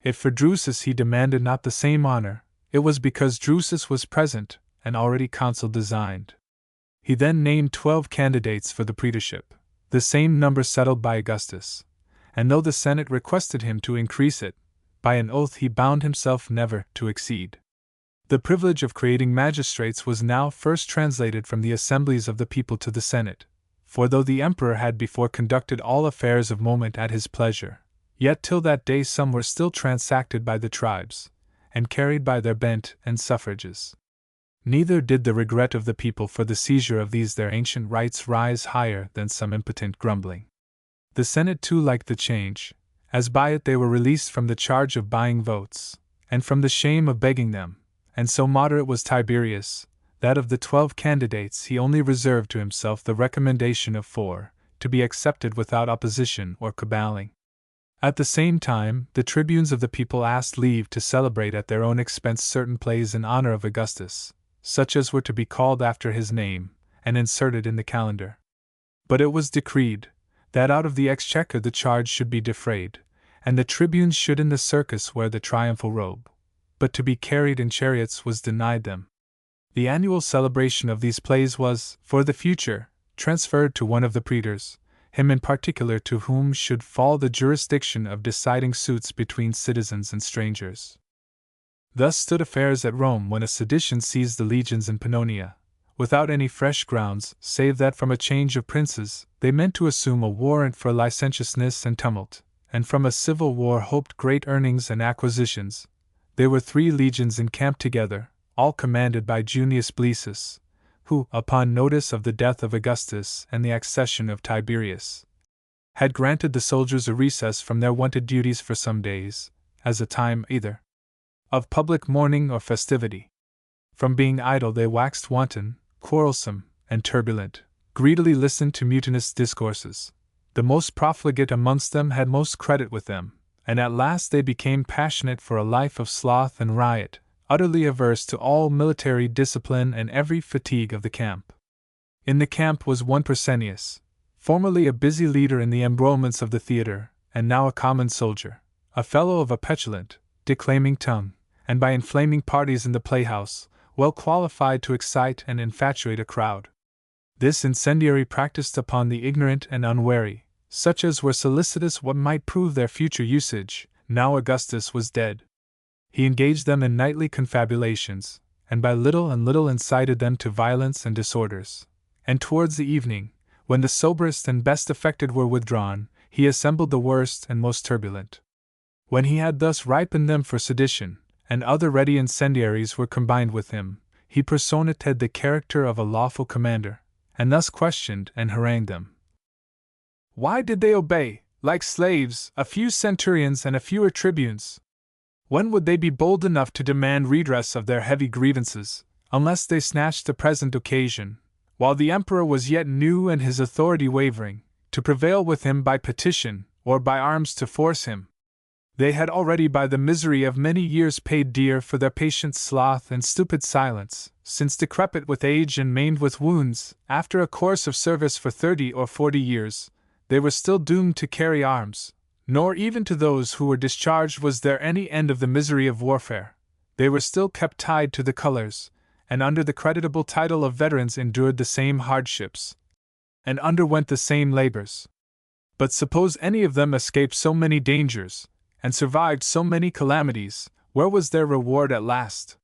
If for Drusus he demanded not the same honor, it was because Drusus was present, and already consul designed. He then named 12 candidates for the praetorship, the same number settled by Augustus, and though the Senate requested him to increase it, by an oath he bound himself never to exceed. The privilege of creating magistrates was now first translated from the assemblies of the people to the Senate, for though the emperor had before conducted all affairs of moment at his pleasure, yet till that day some were still transacted by the tribes, and carried by their bent and suffrages. Neither did the regret of the people for the seizure of these their ancient rights rise higher than some impotent grumbling. The Senate too liked the change, as by it they were released from the charge of buying votes, and from the shame of begging them, and so moderate was Tiberius, that of the 12 candidates he only reserved to himself the recommendation of 4, to be accepted without opposition or caballing. At the same time, the tribunes of the people asked leave to celebrate at their own expense certain plays in honor of Augustus, such as were to be called after his name, and inserted in the calendar. But it was decreed that out of the exchequer the charge should be defrayed, and the tribunes should in the circus wear the triumphal robe, but to be carried in chariots was denied them. The annual celebration of these plays was, for the future, transferred to one of the praetors, him in particular to whom should fall the jurisdiction of deciding suits between citizens and strangers. Thus stood affairs at Rome when a sedition seized the legions in Pannonia, without any fresh grounds, save that from a change of princes, they meant to assume a warrant for licentiousness and tumult, and from a civil war hoped great earnings and acquisitions. There were 3 legions encamped together, all commanded by Junius Blsesus, who, upon notice of the death of Augustus and the accession of Tiberius, had granted the soldiers a recess from their wonted duties for some days, as a time either of public mourning or festivity. From being idle they waxed wanton, quarrelsome, and turbulent, greedily listened to mutinous discourses. The most profligate amongst them had most credit with them, and at last they became passionate for a life of sloth and riot, utterly averse to all military discipline and every fatigue of the camp. In the camp was one Persenius, formerly a busy leader in the embroilments of the theatre, and now a common soldier, a fellow of a petulant, declaiming tongue, and by inflaming parties in the playhouse, well qualified to excite and infatuate a crowd. This incendiary practiced upon the ignorant and unwary, such as were solicitous what might prove their future usage. Now Augustus was dead. He engaged them in nightly confabulations, and by little and little incited them to violence and disorders. And towards the evening, when the soberest and best affected were withdrawn, he assembled the worst and most turbulent. When he had thus ripened them for sedition, and other ready incendiaries were combined with him, he personated the character of a lawful commander, and thus questioned and harangued them. Why did they obey, like slaves, a few centurions and a fewer tribunes? When would they be bold enough to demand redress of their heavy grievances, unless they snatched the present occasion, while the emperor was yet new and his authority wavering, to prevail with him by petition, or by arms to force him? They had already by the misery of many years paid dear for their patient sloth and stupid silence, since decrepit with age and maimed with wounds, after a course of service for 30 or 40 years, they were still doomed to carry arms, nor even to those who were discharged was there any end of the misery of warfare. They were still kept tied to the colors, and under the creditable title of veterans endured the same hardships, and underwent the same labors. But suppose any of them escaped so many dangers, and survived so many calamities, where was their reward at last?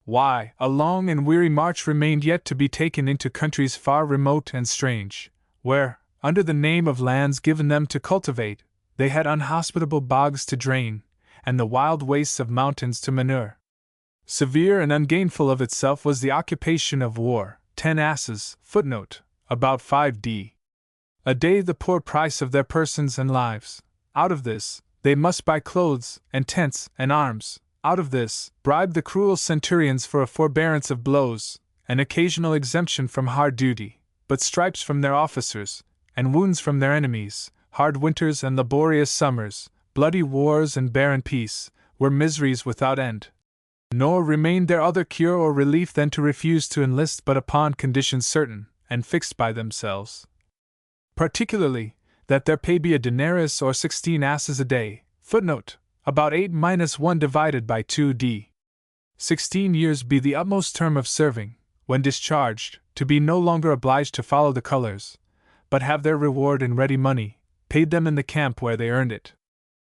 Why, a long and weary march remained yet to be taken into countries far remote and strange, where, under the name of lands given them to cultivate, they had unhospitable bogs to drain, and the wild wastes of mountains to manure. Severe and ungainful of itself was the occupation of war. 10 asses, footnote, about 5d. a day the poor price of their persons and lives. Out of this, they must buy clothes, and tents, and arms. Out of this, bribe the cruel centurions for a forbearance of blows, an occasional exemption from hard duty, but stripes from their officers, and wounds from their enemies, hard winters and laborious summers, bloody wars and barren peace, were miseries without end. Nor remained there other cure or relief than to refuse to enlist but upon conditions certain, and fixed by themselves. Particularly, that their pay be a denarius or 16 asses a day, footnote, about 8-1 divided by 2d. 16 years be the utmost term of serving, when discharged, to be no longer obliged to follow the colors, but have their reward in ready money, paid them in the camp where they earned it.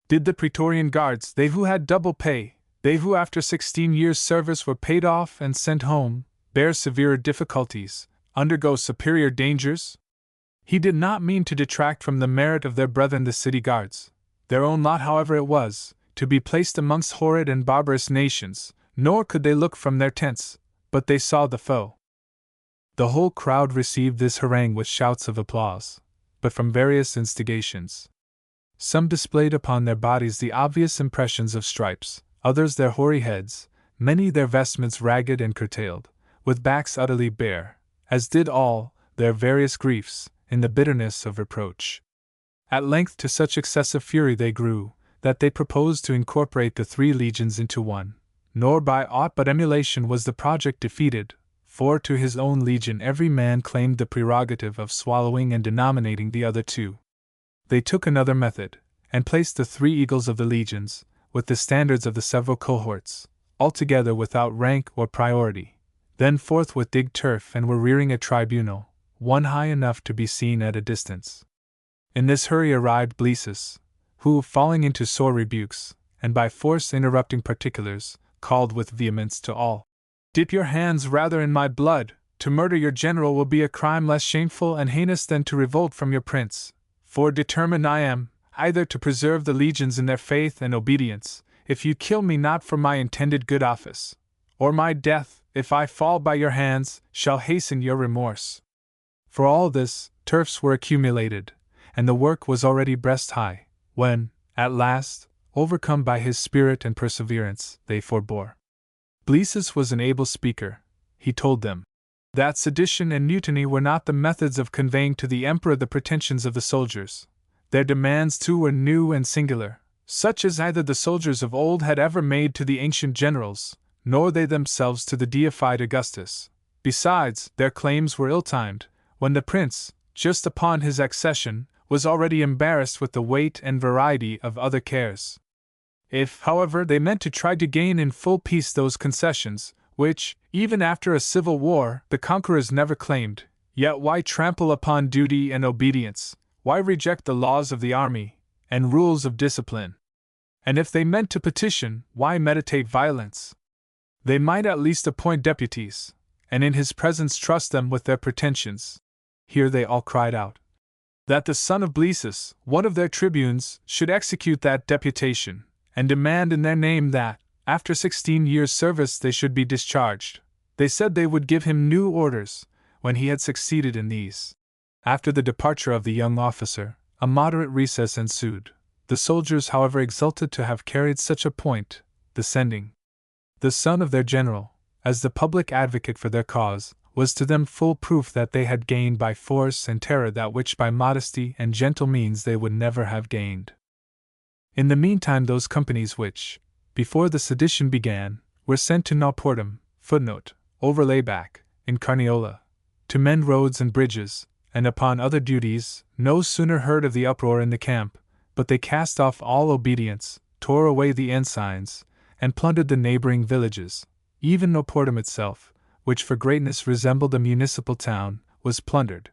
Did the Praetorian Guards, they who had double pay, they who after 16 years' service were paid off and sent home, bear severer difficulties, undergo superior dangers? He did not mean to detract from the merit of their brethren the city guards. Their own lot, however, it was, to be placed amongst horrid and barbarous nations, nor could they look from their tents, but they saw the foe. The whole crowd received this harangue with shouts of applause, but from various instigations. Some displayed upon their bodies the obvious impressions of stripes, others their hoary heads, many their vestments ragged and curtailed, with backs utterly bare, as did all their various griefs, in the bitterness of reproach. At length to such excessive fury they grew, that they proposed to incorporate the 3 legions into one, nor by aught but emulation was the project defeated, for to his own legion every man claimed the prerogative of swallowing and denominating the other 2. They took another method, and placed the 3 eagles of the legions, with the standards of the several cohorts, altogether without rank or priority, then forthwith digged turf and were rearing a tribunal, one high enough to be seen at a distance. In this hurry arrived Blesus, who, falling into sore rebukes, and by force interrupting particulars, called with vehemence to all, "Dip your hands rather in my blood. To murder your general will be a crime less shameful and heinous than to revolt from your prince, for determined I am, either to preserve the legions in their faith and obedience, if you kill me not for my intended good office, or my death, if I fall by your hands, shall hasten your remorse." For all this, turfs were accumulated, and the work was already breast high, when, at last, overcome by his spirit and perseverance, they forbore. Blesus was an able speaker. He told them that sedition and mutiny were not the methods of conveying to the emperor the pretensions of the soldiers. Their demands too were new and singular, such as neither the soldiers of old had ever made to the ancient generals, nor they themselves to the deified Augustus. Besides, their claims were ill-timed, when the prince, just upon his accession, was already embarrassed with the weight and variety of other cares. If, however, they meant to try to gain in full peace those concessions, which, even after a civil war, the conquerors never claimed, yet why trample upon duty and obedience, why reject the laws of the army, and rules of discipline? And if they meant to petition, why meditate violence? They might at least appoint deputies, and in his presence trust them with their pretensions. Here they all cried out, that the son of Blsesus, one of their tribunes, should execute that deputation, and demand in their name that, after 16 years' service, they should be discharged. They said they would give him new orders, when he had succeeded in these. After the departure of the young officer, a moderate recess ensued. The soldiers, however, exulted to have carried such a point, the sending the son of their general, as the public advocate for their cause, was to them full proof that they had gained by force and terror that which by modesty and gentle means they would never have gained. In the meantime those companies which, before the sedition began, were sent to Nauportum, *overlayback, in Carniola, to mend roads and bridges, and upon other duties, no sooner heard of the uproar in the camp, but they cast off all obedience, tore away the ensigns, and plundered the neighboring villages. Even Nauportum itself, which for greatness resembled a municipal town, was plundered.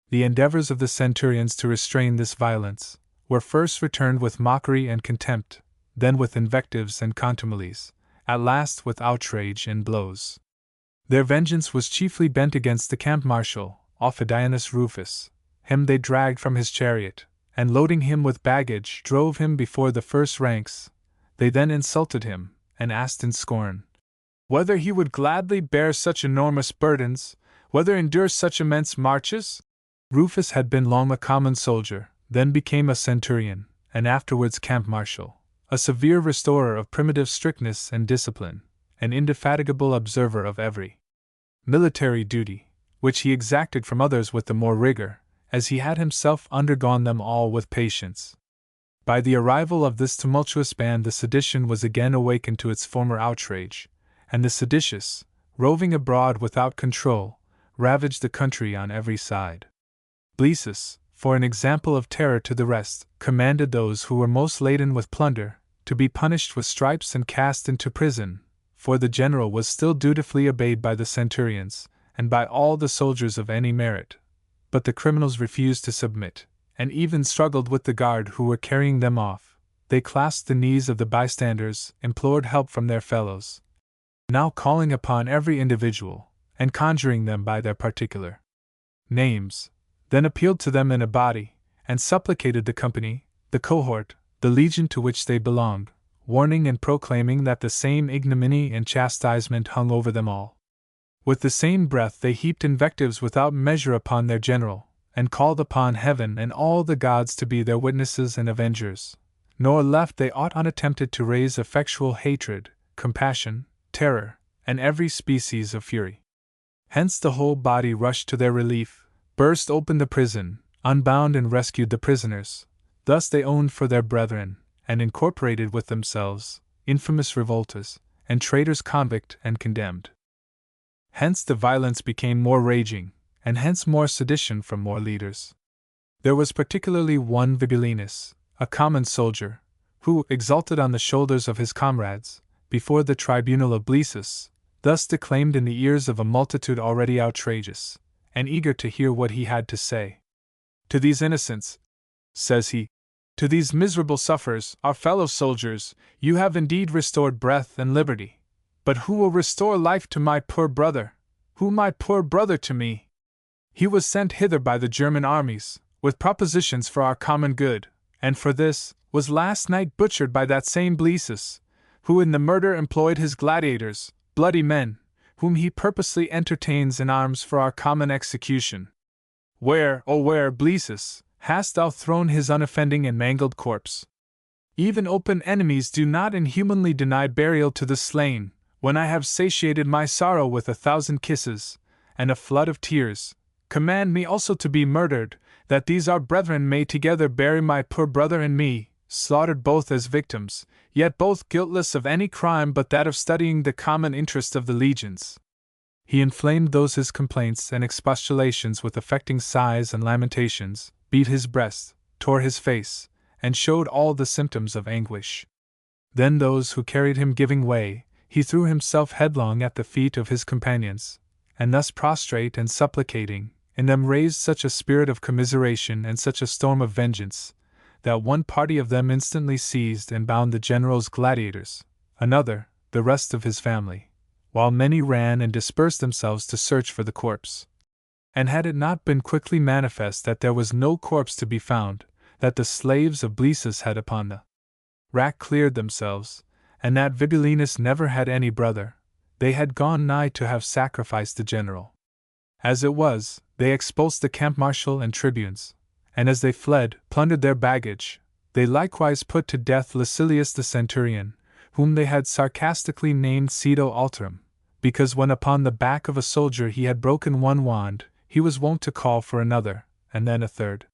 The endeavors of the centurions to restrain this violence were first returned with mockery and contempt, then with invectives and contumelies, at last with outrage and blows. Their vengeance was chiefly bent against the camp marshal, Aufidianus Rufus. Him they dragged from his chariot, and loading him with baggage, drove him before the first ranks. They then insulted him, and asked in scorn whether he would gladly bear such enormous burdens, whether endure such immense marches? Rufus had been long a common soldier, then became a centurion, and afterwards camp marshal, a severe restorer of primitive strictness and discipline, an indefatigable observer of every military duty, which he exacted from others with the more rigor, as he had himself undergone them all with patience. By the arrival of this tumultuous band the sedition was again awakened to its former outrage, and the seditious, roving abroad without control, ravaged the country on every side. Blsesus, for an example of terror to the rest, commanded those who were most laden with plunder to be punished with stripes and cast into prison, for the general was still dutifully obeyed by the centurions, and by all the soldiers of any merit. But the criminals refused to submit, and even struggled with the guard who were carrying them off. They clasped the knees of the bystanders, implored help from their fellows, now calling upon every individual, and conjuring them by their particular names, then appealed to them in a body, and supplicated the company, the cohort, the legion to which they belonged, warning and proclaiming that the same ignominy and chastisement hung over them all. With the same breath they heaped invectives without measure upon their general, and called upon heaven and all the gods to be their witnesses and avengers, nor left they aught unattempted to raise effectual hatred, compassion, terror, and every species of fury. Hence the whole body rushed to their relief, burst open the prison, unbound and rescued the prisoners. Thus they owned for their brethren, and incorporated with themselves, infamous revolters, and traitors convict and condemned. Hence the violence became more raging, and hence more sedition from more leaders. There was particularly one Vibulinus, a common soldier, who, exalted on the shoulders of his comrades, before the tribunal of Blsesus, thus declaimed in the ears of a multitude already outrageous, and eager to hear what he had to say. To these innocents, says he, to these miserable sufferers, our fellow soldiers, you have indeed restored breath and liberty. But who will restore life to my poor brother? Who my poor brother to me? He was sent hither by the German armies, with propositions for our common good, and for this, was last night butchered by that same Blsesus, who in the murder employed his gladiators, bloody men, whom he purposely entertains in arms for our common execution. Where, oh where, Blsesus, hast thou thrown his unoffending and mangled corpse? Even open enemies do not inhumanly deny burial to the slain. When I have satiated my sorrow with 1,000 kisses, and a flood of tears, command me also to be murdered, that these our brethren may together bury my poor brother and me, slaughtered both as victims, yet both guiltless of any crime but that of studying the common interest of the legions. He inflamed those his complaints and expostulations with affecting sighs and lamentations, beat his breast, tore his face, and showed all the symptoms of anguish. Then those who carried him giving way, he threw himself headlong at the feet of his companions, and thus prostrate and supplicating, in them raised such a spirit of commiseration and such a storm of vengeance, that one party of them instantly seized and bound the general's gladiators, another, the rest of his family, while many ran and dispersed themselves to search for the corpse. And had it not been quickly manifest that there was no corpse to be found, that the slaves of Blesus had upon the rack cleared themselves, and that Vibulinus never had any brother, they had gone nigh to have sacrificed the general. As it was, they expulsed the camp-marshal and tribunes, and as they fled, plundered their baggage. They likewise put to death Lucilius the centurion, whom they had sarcastically named Cedo Alterum, because when upon the back of a soldier he had broken one wand, he was wont to call for another, and then a third.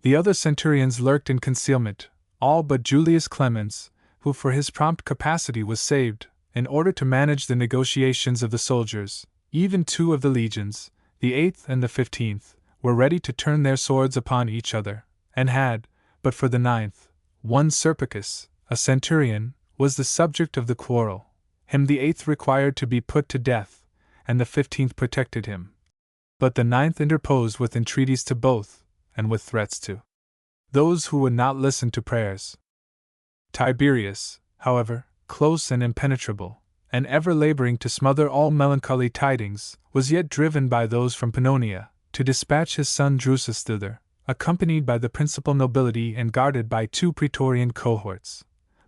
The other centurions lurked in concealment, all but Julius Clemens, who for his prompt capacity was saved, in order to manage the negotiations of the soldiers. Even 2 of the legions, the 8th and the 15th, were ready to turn their swords upon each other, and had, but for the 9th, one Serpicus, a centurion, was the subject of the quarrel. Him the 8th required to be put to death, and the 15th protected him. But the 9th interposed with entreaties to both, and with threats to those who would not listen to prayers. Tiberius, however, close and impenetrable, and ever laboring to smother all melancholy tidings, was yet driven by those from Pannonia, to dispatch his son Drusus thither, accompanied by the principal nobility and guarded by 2 praetorian cohorts,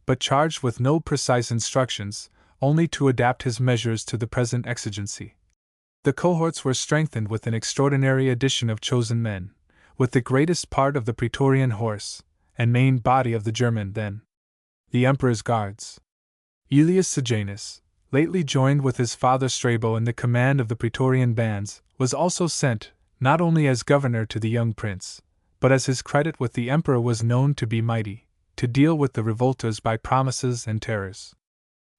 but charged with no precise instructions, only to adapt his measures to the present exigency. The cohorts were strengthened with an extraordinary addition of chosen men, with the greatest part of the praetorian horse, and main body of the German then the emperor's guards. Aelius Sejanus, lately joined with his father Strabo in the command of the praetorian bands, was also sent, not only as governor to the young prince, but as his credit with the emperor was known to be mighty, to deal with the revolters by promises and terrors.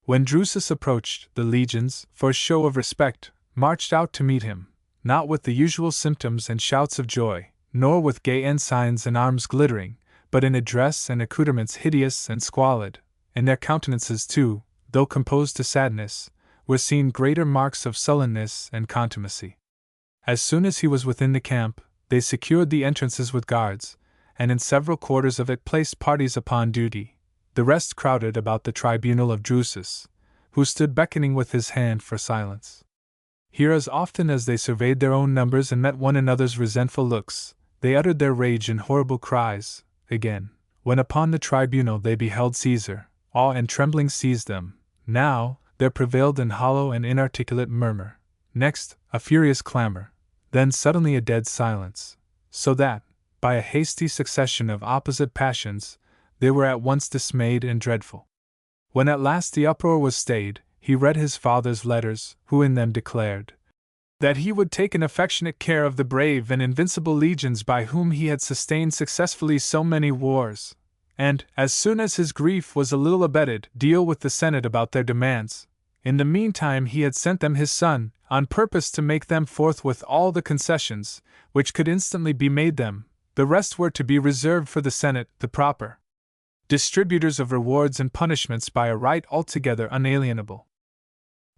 When Drusus approached, the legions, for show of respect, marched out to meet him, not with the usual symptoms and shouts of joy, nor with gay ensigns and arms glittering, but in a dress and accoutrements hideous and squalid. In their countenances too, though composed to sadness, were seen greater marks of sullenness and contumacy. As soon as he was within the camp, they secured the entrances with guards, and in several quarters of it placed parties upon duty. The rest crowded about the tribunal of Drusus, who stood beckoning with his hand for silence. Here, as often as they surveyed their own numbers and met one another's resentful looks, they uttered their rage in horrible cries. Again, when upon the tribunal they beheld Caesar, awe and trembling seized them. Now, there prevailed an hollow and inarticulate murmur. Next, a furious clamor. Then suddenly a dead silence, so that, by a hasty succession of opposite passions, they were at once dismayed and dreadful. When at last the uproar was stayed, he read his father's letters, who in them declared that he would take an affectionate care of the brave and invincible legions by whom he had sustained successfully so many wars, and, as soon as his grief was a little abated, deal with the Senate about their demands. In the meantime he had sent them his son, on purpose to make them forthwith all the concessions which could instantly be made them. The rest were to be reserved for the Senate, the proper distributors of rewards and punishments by a right altogether unalienable.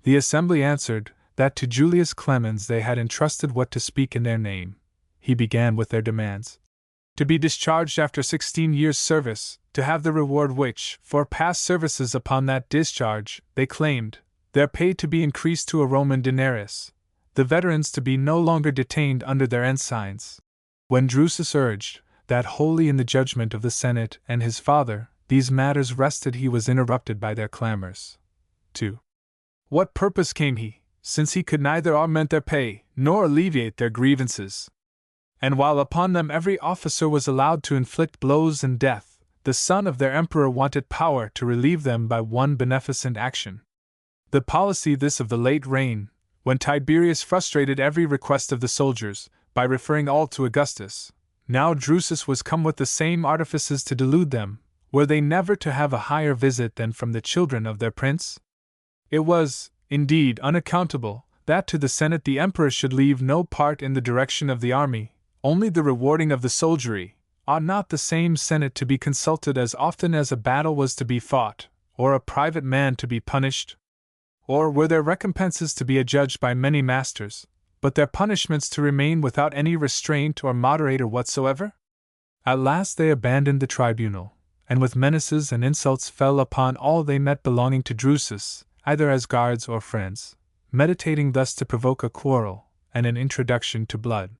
The assembly answered that to Julius Clemens they had entrusted what to speak in their name. He began with their demands: to be discharged after 16 years' service, to have the reward which, for past services upon that discharge, they claimed, their pay to be increased to a Roman denarius, the veterans to be no longer detained under their ensigns. When Drusus urged that wholly in the judgment of the Senate and his father these matters rested, he was interrupted by their clamors. To what purpose came he, since he could neither augment their pay nor alleviate their grievances? And while upon them every officer was allowed to inflict blows and death, the son of their emperor wanted power to relieve them by one beneficent action. The policy this of the late reign, when Tiberius frustrated every request of the soldiers, by referring all to Augustus. Now Drusus was come with the same artifices to delude them. Were they never to have a higher visit than from the children of their prince? It was, indeed, unaccountable, that to the Senate the emperor should leave no part in the direction of the army, only the rewarding of the soldiery. Ought not the same Senate to be consulted as often as a battle was to be fought, or a private man to be punished? Or were their recompenses to be adjudged by many masters, but their punishments to remain without any restraint or moderator whatsoever? At last they abandoned the tribunal, and with menaces and insults fell upon all they met belonging to Drusus, either as guards or friends, meditating thus to provoke a quarrel and an introduction to blood.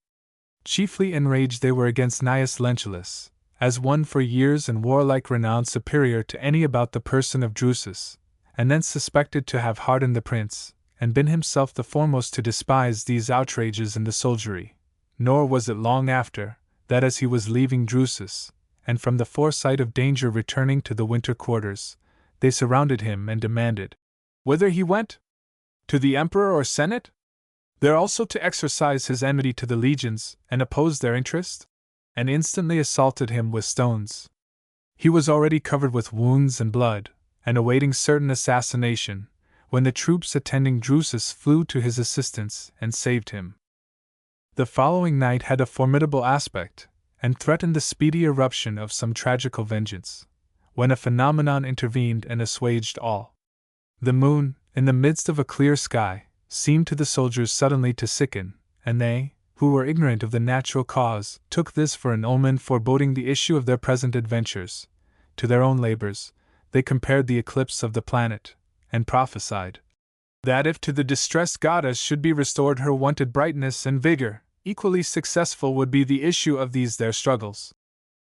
Chiefly enraged they were against Gnaeus Lentulus, as one for years and warlike renown superior to any about the person of Drusus, and thence suspected to have hardened the prince, and been himself the foremost to despise these outrages in the soldiery. Nor was it long after, that as he was leaving Drusus, and from the foresight of danger returning to the winter quarters, they surrounded him and demanded whither he went? To the emperor or senate? There also to exercise his enmity to the legions and oppose their interest? And instantly assaulted him with stones. He was already covered with wounds and blood, and awaiting certain assassination, when the troops attending Drusus flew to his assistance and saved him. The following night had a formidable aspect, and threatened the speedy eruption of some tragical vengeance, when a phenomenon intervened and assuaged all. The moon, in the midst of a clear sky, seemed to the soldiers suddenly to sicken, and they, who were ignorant of the natural cause, took this for an omen foreboding the issue of their present adventures. To their own labors, they compared the eclipse of the planet, and prophesied that if to the distressed goddess should be restored her wonted brightness and vigor, equally successful would be the issue of these their struggles.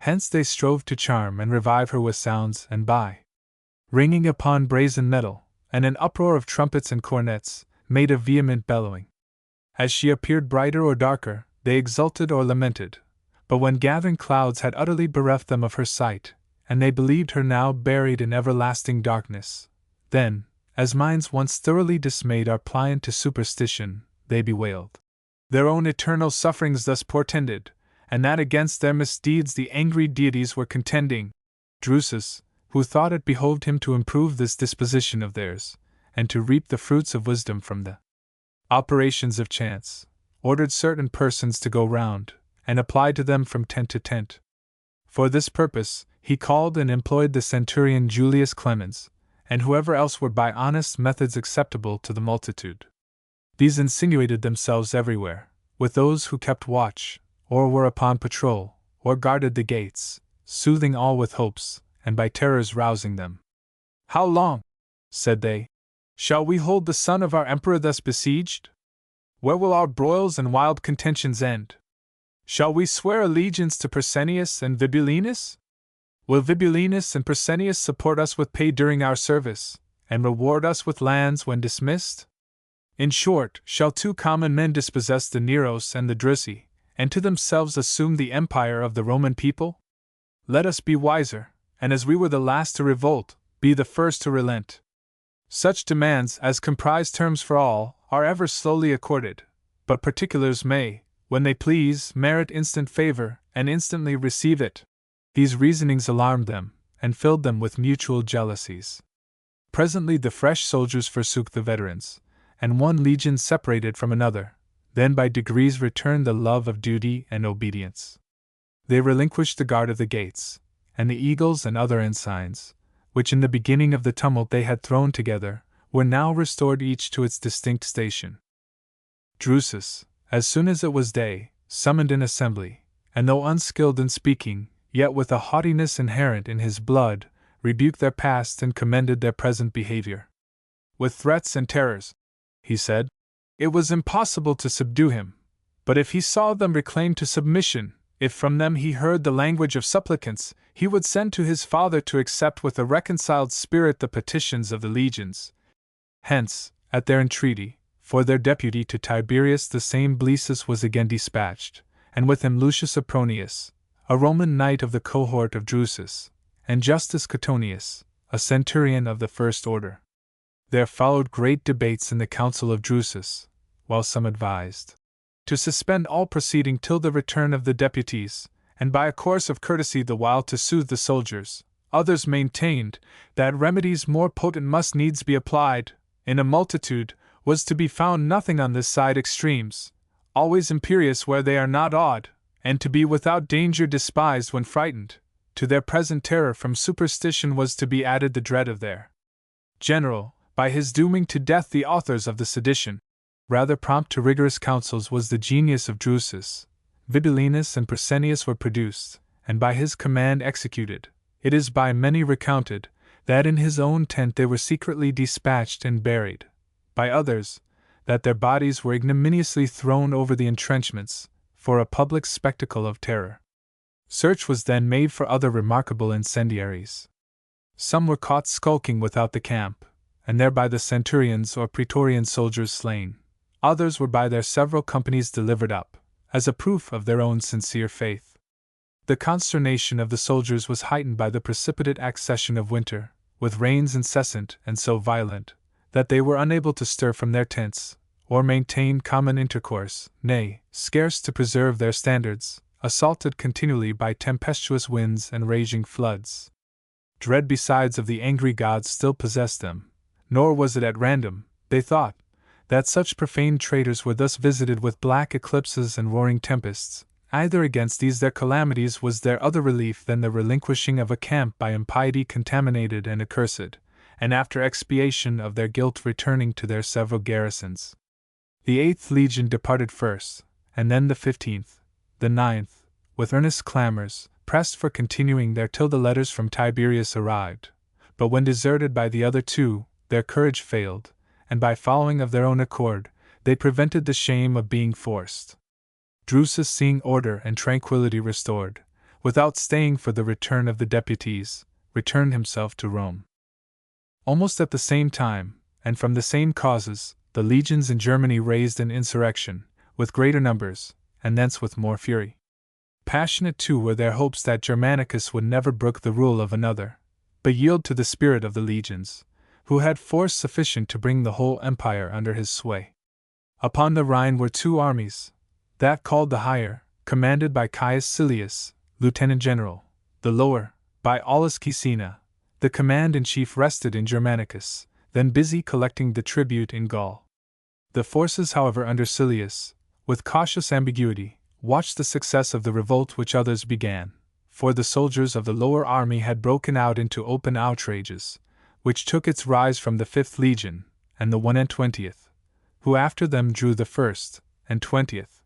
Hence they strove to charm and revive her with sounds, and by ringing upon brazen metal, and an uproar of trumpets and cornets, made a vehement bellowing. As she appeared brighter or darker, they exulted or lamented, but when gathering clouds had utterly bereft them of her sight, and they believed her now buried in everlasting darkness, then, as minds once thoroughly dismayed are pliant to superstition, they bewailed their own eternal sufferings thus portended, and that against their misdeeds the angry deities were contending. Drusus, who thought it behoved him to improve this disposition of theirs, and to reap the fruits of wisdom from the operations of chance, ordered certain persons to go round, and applied to them from tent to tent. For this purpose, he called and employed the centurion Julius Clemens, and whoever else were by honest methods acceptable to the multitude. These insinuated themselves everywhere, with those who kept watch, or were upon patrol, or guarded the gates, soothing all with hopes, and by terrors rousing them. "How long," said they, "shall we hold the son of our emperor thus besieged? Where will our broils and wild contentions end? Shall we swear allegiance to Persenius and Vibulinus? Will Vibulinus and Persenius support us with pay during our service, and reward us with lands when dismissed? In short, shall two common men dispossess the Neros and the Drusi, and to themselves assume the empire of the Roman people? Let us be wiser, and as we were the last to revolt, be the first to relent. Such demands as comprise terms for all are ever slowly accorded, but particulars may, when they please, merit instant favor, and instantly receive it." These reasonings alarmed them, and filled them with mutual jealousies. Presently the fresh soldiers forsook the veterans, and one legion separated from another, then by degrees returned the love of duty and obedience. They relinquished the guard of the gates, and the eagles and other ensigns, which in the beginning of the tumult they had thrown together, were now restored each to its distinct station. Drusus, as soon as it was day, summoned an assembly, and though unskilled in speaking, yet with a haughtiness inherent in his blood, rebuked their past and commended their present behavior. With threats and terrors, he said, it was impossible to subdue him, but if he saw them reclaimed to submission, if from them he heard the language of supplicants, he would send to his father to accept with a reconciled spirit the petitions of the legions. Hence, at their entreaty, for their deputy to Tiberius the same Blsesus was again dispatched, and with him Lucius Apronius, a Roman knight of the cohort of Drusus, and Justus Catonius, a centurion of the first order. There followed great debates in the council of Drusus, while some advised to suspend all proceeding till the return of the deputies, and by a course of courtesy the while to soothe the soldiers. Others maintained that remedies more potent must needs be applied. In a multitude was to be found nothing on this side extremes, always imperious where they are not awed, and to be without danger despised when frightened. To their present terror from superstition was to be added the dread of their general, by his dooming to death the authors of the sedition. Rather prompt to rigorous counsels was the genius of Drusus. Vibulinus and Persenius were produced, and by his command executed. It is by many recounted that in his own tent they were secretly dispatched and buried, by others that their bodies were ignominiously thrown over the entrenchments, for a public spectacle of terror. Search was then made for other remarkable incendiaries. Some were caught skulking without the camp, and there by the centurions or praetorian soldiers slain. Others were by their several companies delivered up, as a proof of their own sincere faith. The consternation of the soldiers was heightened by the precipitate accession of winter, with rains incessant and so violent, that they were unable to stir from their tents, or maintain common intercourse, nay, scarce to preserve their standards, assaulted continually by tempestuous winds and raging floods. Dread besides of the angry gods still possessed them, nor was it at random, they thought, that such profane traitors were thus visited with black eclipses and roaring tempests. Either against these their calamities was there other relief than the relinquishing of a camp by impiety contaminated and accursed, and after expiation of their guilt returning to their several garrisons. The 8th Legion departed first, and then the 15th, the 9th, with earnest clamors, pressed for continuing there till the letters from Tiberius arrived, but when deserted by the other two, their courage failed, and by following of their own accord, they prevented the shame of being forced. Drusus, seeing order and tranquillity restored, without staying for the return of the deputies, returned himself to Rome. Almost at the same time, and from the same causes, the legions in Germany raised an insurrection, with greater numbers, and thence with more fury. Passionate too were their hopes that Germanicus would never brook the rule of another, but yield to the spirit of the legions, who had force sufficient to bring the whole empire under his sway. Upon the Rhine were two armies, that called the higher, commanded by Caius Silius, lieutenant general, the lower, by Aulus Caecina. The command-in-chief rested in Germanicus, then busy collecting the tribute in Gaul. The forces, however, under Silius, with cautious ambiguity, watched the success of the revolt which others began, for the soldiers of the lower army had broken out into open outrages, which took its rise from the 5th Legion, and the 120th, who after them drew the 1st and 20th.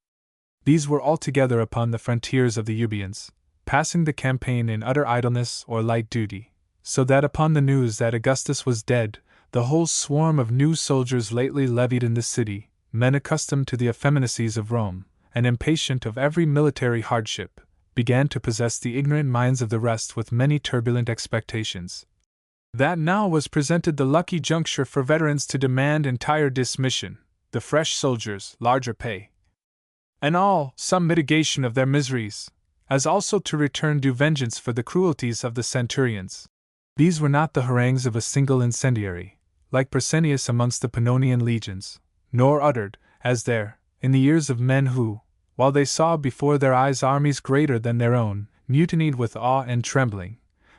These were altogether upon the frontiers of the Euboeans, passing the campaign in utter idleness or light duty, so that upon the news that Augustus was dead, the whole swarm of new soldiers lately levied in the city, men accustomed to the effeminacies of Rome, and impatient of every military hardship, began to possess the ignorant minds of the rest with many turbulent expectations. That now was presented the lucky juncture for veterans to demand entire dismission, the fresh soldiers larger pay, and all some mitigation of their miseries, as also to return due vengeance for the cruelties of the centurions. These were not the harangues of a single incendiary, like Persenius amongst the Pannonian legions, nor uttered, as there, in the ears of men who, while they saw before their eyes armies greater than their own, mutinied with awe and trembling.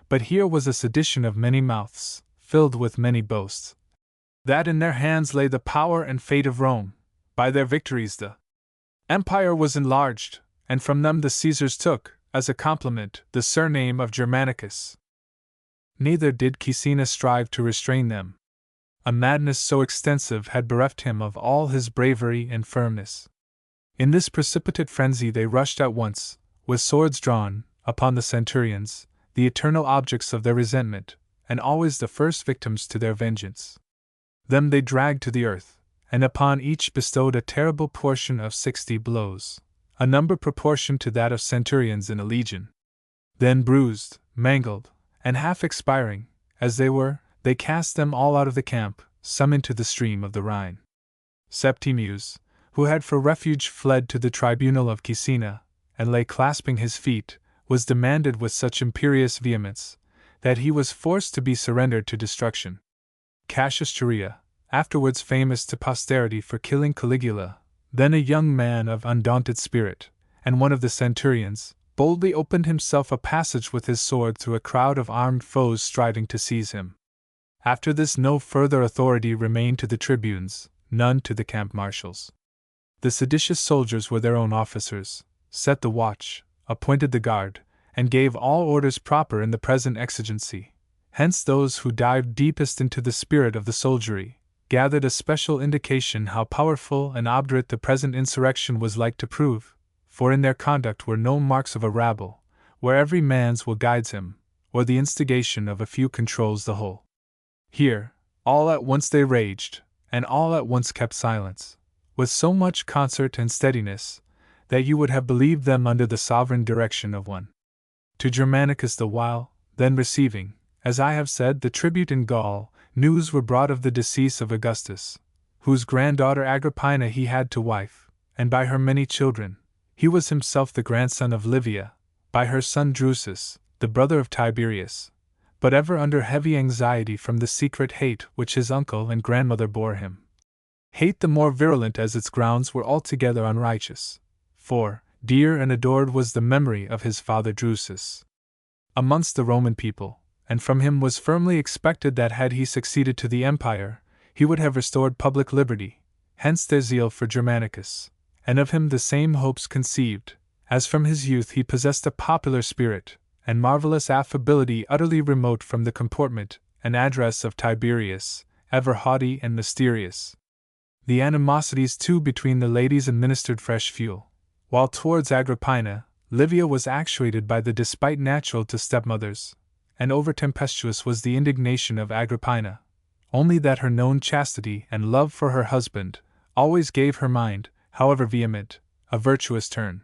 But here was a sedition of many mouths, filled with many boasts, that in their hands lay the power and fate of Rome. By their victories the empire was enlarged, and from them the Caesars took, as a compliment, the surname of Germanicus. Neither did Caecina strive to restrain them. A madness so extensive had bereft him of all his bravery and firmness. In this precipitate frenzy they rushed at once, with swords drawn, upon the centurions, the eternal objects of their resentment, and always the first victims to their vengeance. Them they dragged to the earth, and upon each bestowed a terrible portion of 60 blows, a number proportioned to that of centurions in a legion. Then bruised, mangled, and half expiring, as they were, they cast them all out of the camp, some into the stream of the Rhine. Septimius, who had for refuge fled to the tribunal of Caecina, and lay clasping his feet, was demanded with such imperious vehemence, that he was forced to be surrendered to destruction. Cassius Chaerea, afterwards famous to posterity for killing Caligula, then a young man of undaunted spirit, and one of the centurions, boldly opened himself a passage with his sword through a crowd of armed foes striving to seize him. After this no further authority remained to the tribunes, none to the camp marshals. The seditious soldiers were their own officers, set the watch, appointed the guard, and gave all orders proper in the present exigency. Hence those who dived deepest into the spirit of the soldiery gathered a special indication how powerful and obdurate the present insurrection was like to prove, for in their conduct were no marks of a rabble, where every man's will guides him, or the instigation of a few controls the whole. Here, all at once they raged, and all at once kept silence, with so much concert and steadiness, that you would have believed them under the sovereign direction of one. To Germanicus the while, then receiving, as I have said, the tribute in Gaul, news were brought of the decease of Augustus, whose granddaughter Agrippina he had to wife, and by her many children. He was himself the grandson of Livia, by her son Drusus, the brother of Tiberius, but ever under heavy anxiety from the secret hate which his uncle and grandmother bore him. Hate the more virulent as its grounds were altogether unrighteous, for, dear and adored was the memory of his father Drusus amongst the Roman people, and from him was firmly expected that had he succeeded to the empire, he would have restored public liberty, hence their zeal for Germanicus, and of him the same hopes conceived, as from his youth he possessed a popular spirit, and marvelous affability utterly remote from the comportment and address of Tiberius, ever haughty and mysterious. The animosities too between the ladies administered fresh fuel, while towards Agrippina, Livia was actuated by the despite natural to stepmothers, and over tempestuous was the indignation of Agrippina, only that her known chastity and love for her husband always gave her mind, however vehement, a virtuous turn.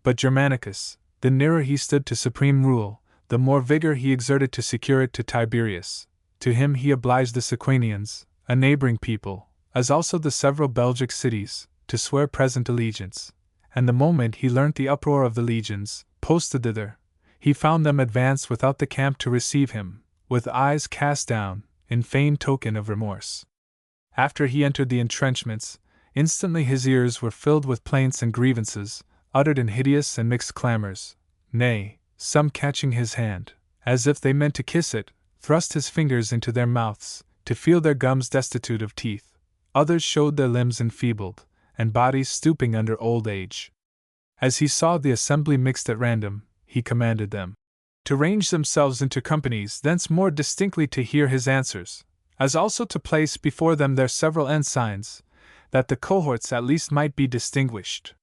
But Germanicus, the nearer he stood to supreme rule, the more vigor he exerted to secure it to Tiberius. To him he obliged the Sequanians, a neighboring people, as also the several Belgic cities, to swear present allegiance, and the moment he learnt the uproar of the legions, posted thither, he found them advance without the camp to receive him, with eyes cast down, in feigned token of remorse. After he entered the entrenchments, instantly his ears were filled with plaints and grievances, uttered in hideous and mixed clamors, nay, some catching his hand, as if they meant to kiss it, thrust his fingers into their mouths, to feel their gums destitute of teeth. Others showed their limbs enfeebled, and bodies stooping under old age. As he saw the assembly mixed at random, he commanded them to range themselves into companies, thence more distinctly to hear his answers, as also to place before them their several ensigns, that the cohorts at least might be distinguished.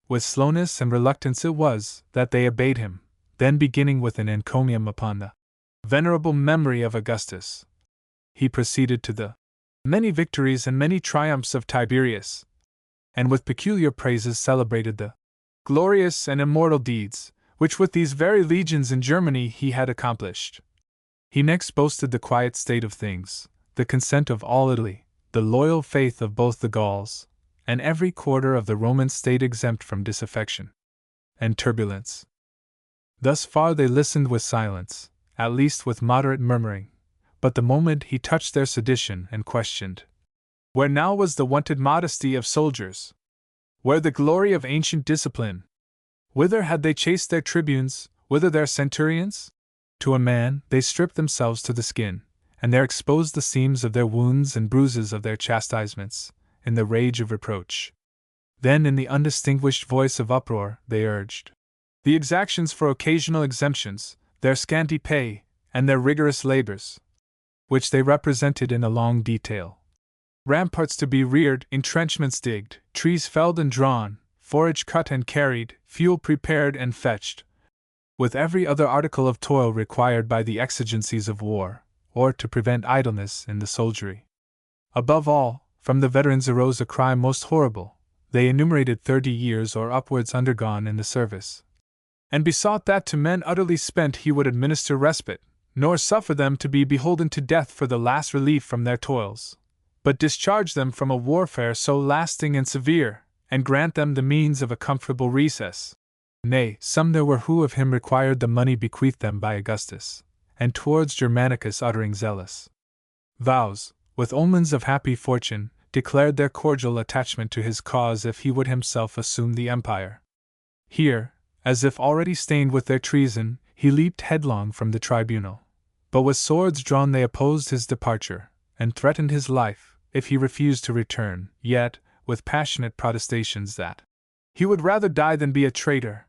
With slowness and reluctance it was that they obeyed him, then beginning with an encomium upon the venerable memory of Augustus, he proceeded to the many victories and many triumphs of Tiberius, and with peculiar praises celebrated the glorious and immortal deeds, which with these very legions in Germany he had accomplished. He next boasted the quiet state of things, the consent of all Italy, the loyal faith of both the Gauls, and every quarter of the Roman state exempt from disaffection and turbulence. Thus far they listened with silence, at least with moderate murmuring, but the moment he touched their sedition and questioned, where now was the wonted modesty of soldiers? Where the glory of ancient discipline? Whither had they chased their tribunes, whither their centurions? To a man, they stripped themselves to the skin, and there exposed the seams of their wounds and bruises of their chastisements, in the rage of reproach. Then, in the undistinguished voice of uproar, they urged the exactions for occasional exemptions, their scanty pay, and their rigorous labors, which they represented in a long detail. Ramparts to be reared, entrenchments digged, trees felled and drawn, forage cut and carried, fuel prepared and fetched, with every other article of toil required by the exigencies of war, or to prevent idleness in the soldiery. Above all, from the veterans arose a cry most horrible. They enumerated 30 years or upwards undergone in the service, and besought that to men utterly spent he would administer respite, nor suffer them to be beholden to death for the last relief from their toils, but discharge them from a warfare so lasting and severe, and grant them the means of a comfortable recess. Nay, some there were who of him required the money bequeathed them by Augustus, and towards Germanicus uttering zealous vows, with omens of happy fortune, declared their cordial attachment to his cause if he would himself assume the empire. Here, as if already stained with their treason, he leaped headlong from the tribunal. But with swords drawn they opposed his departure, and threatened his life, if he refused to return, yet, with passionate protestations that he would rather die than be a traitor.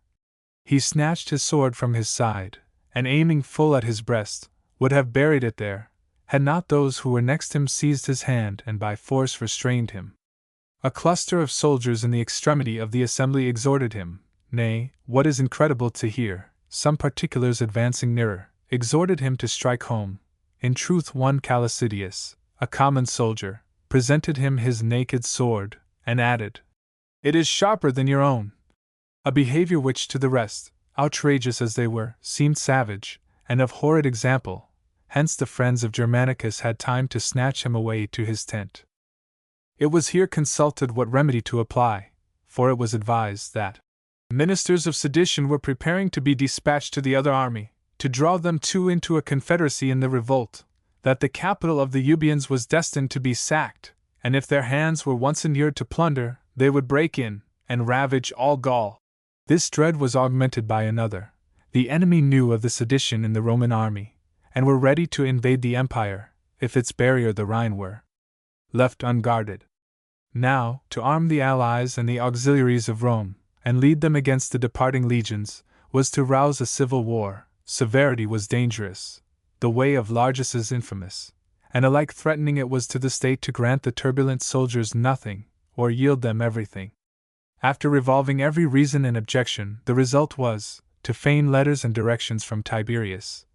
He snatched his sword from his side, and aiming full at his breast, would have buried it there, had not those who were next him seized his hand and by force restrained him. A cluster of soldiers in the extremity of the assembly exhorted him, nay, what is incredible to hear, some particulars advancing nearer, exhorted him to strike home. In truth, one Calicidius, a common soldier, presented him his naked sword, and added, "It is sharper than your own." A behavior which to the rest, outrageous as they were, seemed savage, and of horrid example. Hence the friends of Germanicus had time to snatch him away to his tent. It was here consulted what remedy to apply, for it was advised that ministers of sedition were preparing to be dispatched to the other army, to draw them too into a confederacy in the revolt, that the capital of the Euboeans was destined to be sacked, and if their hands were once inured to plunder, they would break in and ravage all Gaul. This dread was augmented by another. The enemy knew of the sedition in the Roman army, and were ready to invade the empire, if its barrier the Rhine were left unguarded. Now, to arm the allies and the auxiliaries of Rome, and lead them against the departing legions, was to rouse a civil war. Severity was dangerous, the way of largesses infamous, and alike threatening it was to the state to grant the turbulent soldiers nothing, or yield them everything. After revolving every reason and objection, the result was, to feign letters and directions from Tiberius,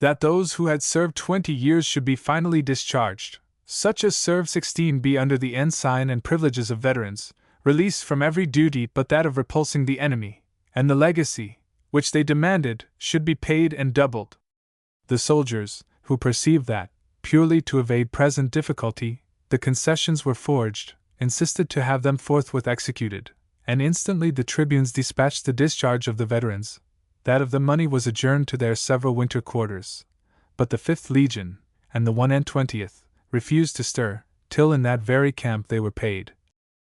that those who had served 20 years should be finally discharged, such as served 16 be under the ensign and privileges of veterans, released from every duty but that of repulsing the enemy, and the legacy, which they demanded, should be paid and doubled. The soldiers, who perceived that, purely to evade present difficulty, the concessions were forged, insisted to have them forthwith executed, and instantly the tribunes dispatched the discharge of the veterans. That of the money was adjourned to their several winter quarters, but the 5th Legion, and the 120th, refused to stir, till in that very camp they were paid.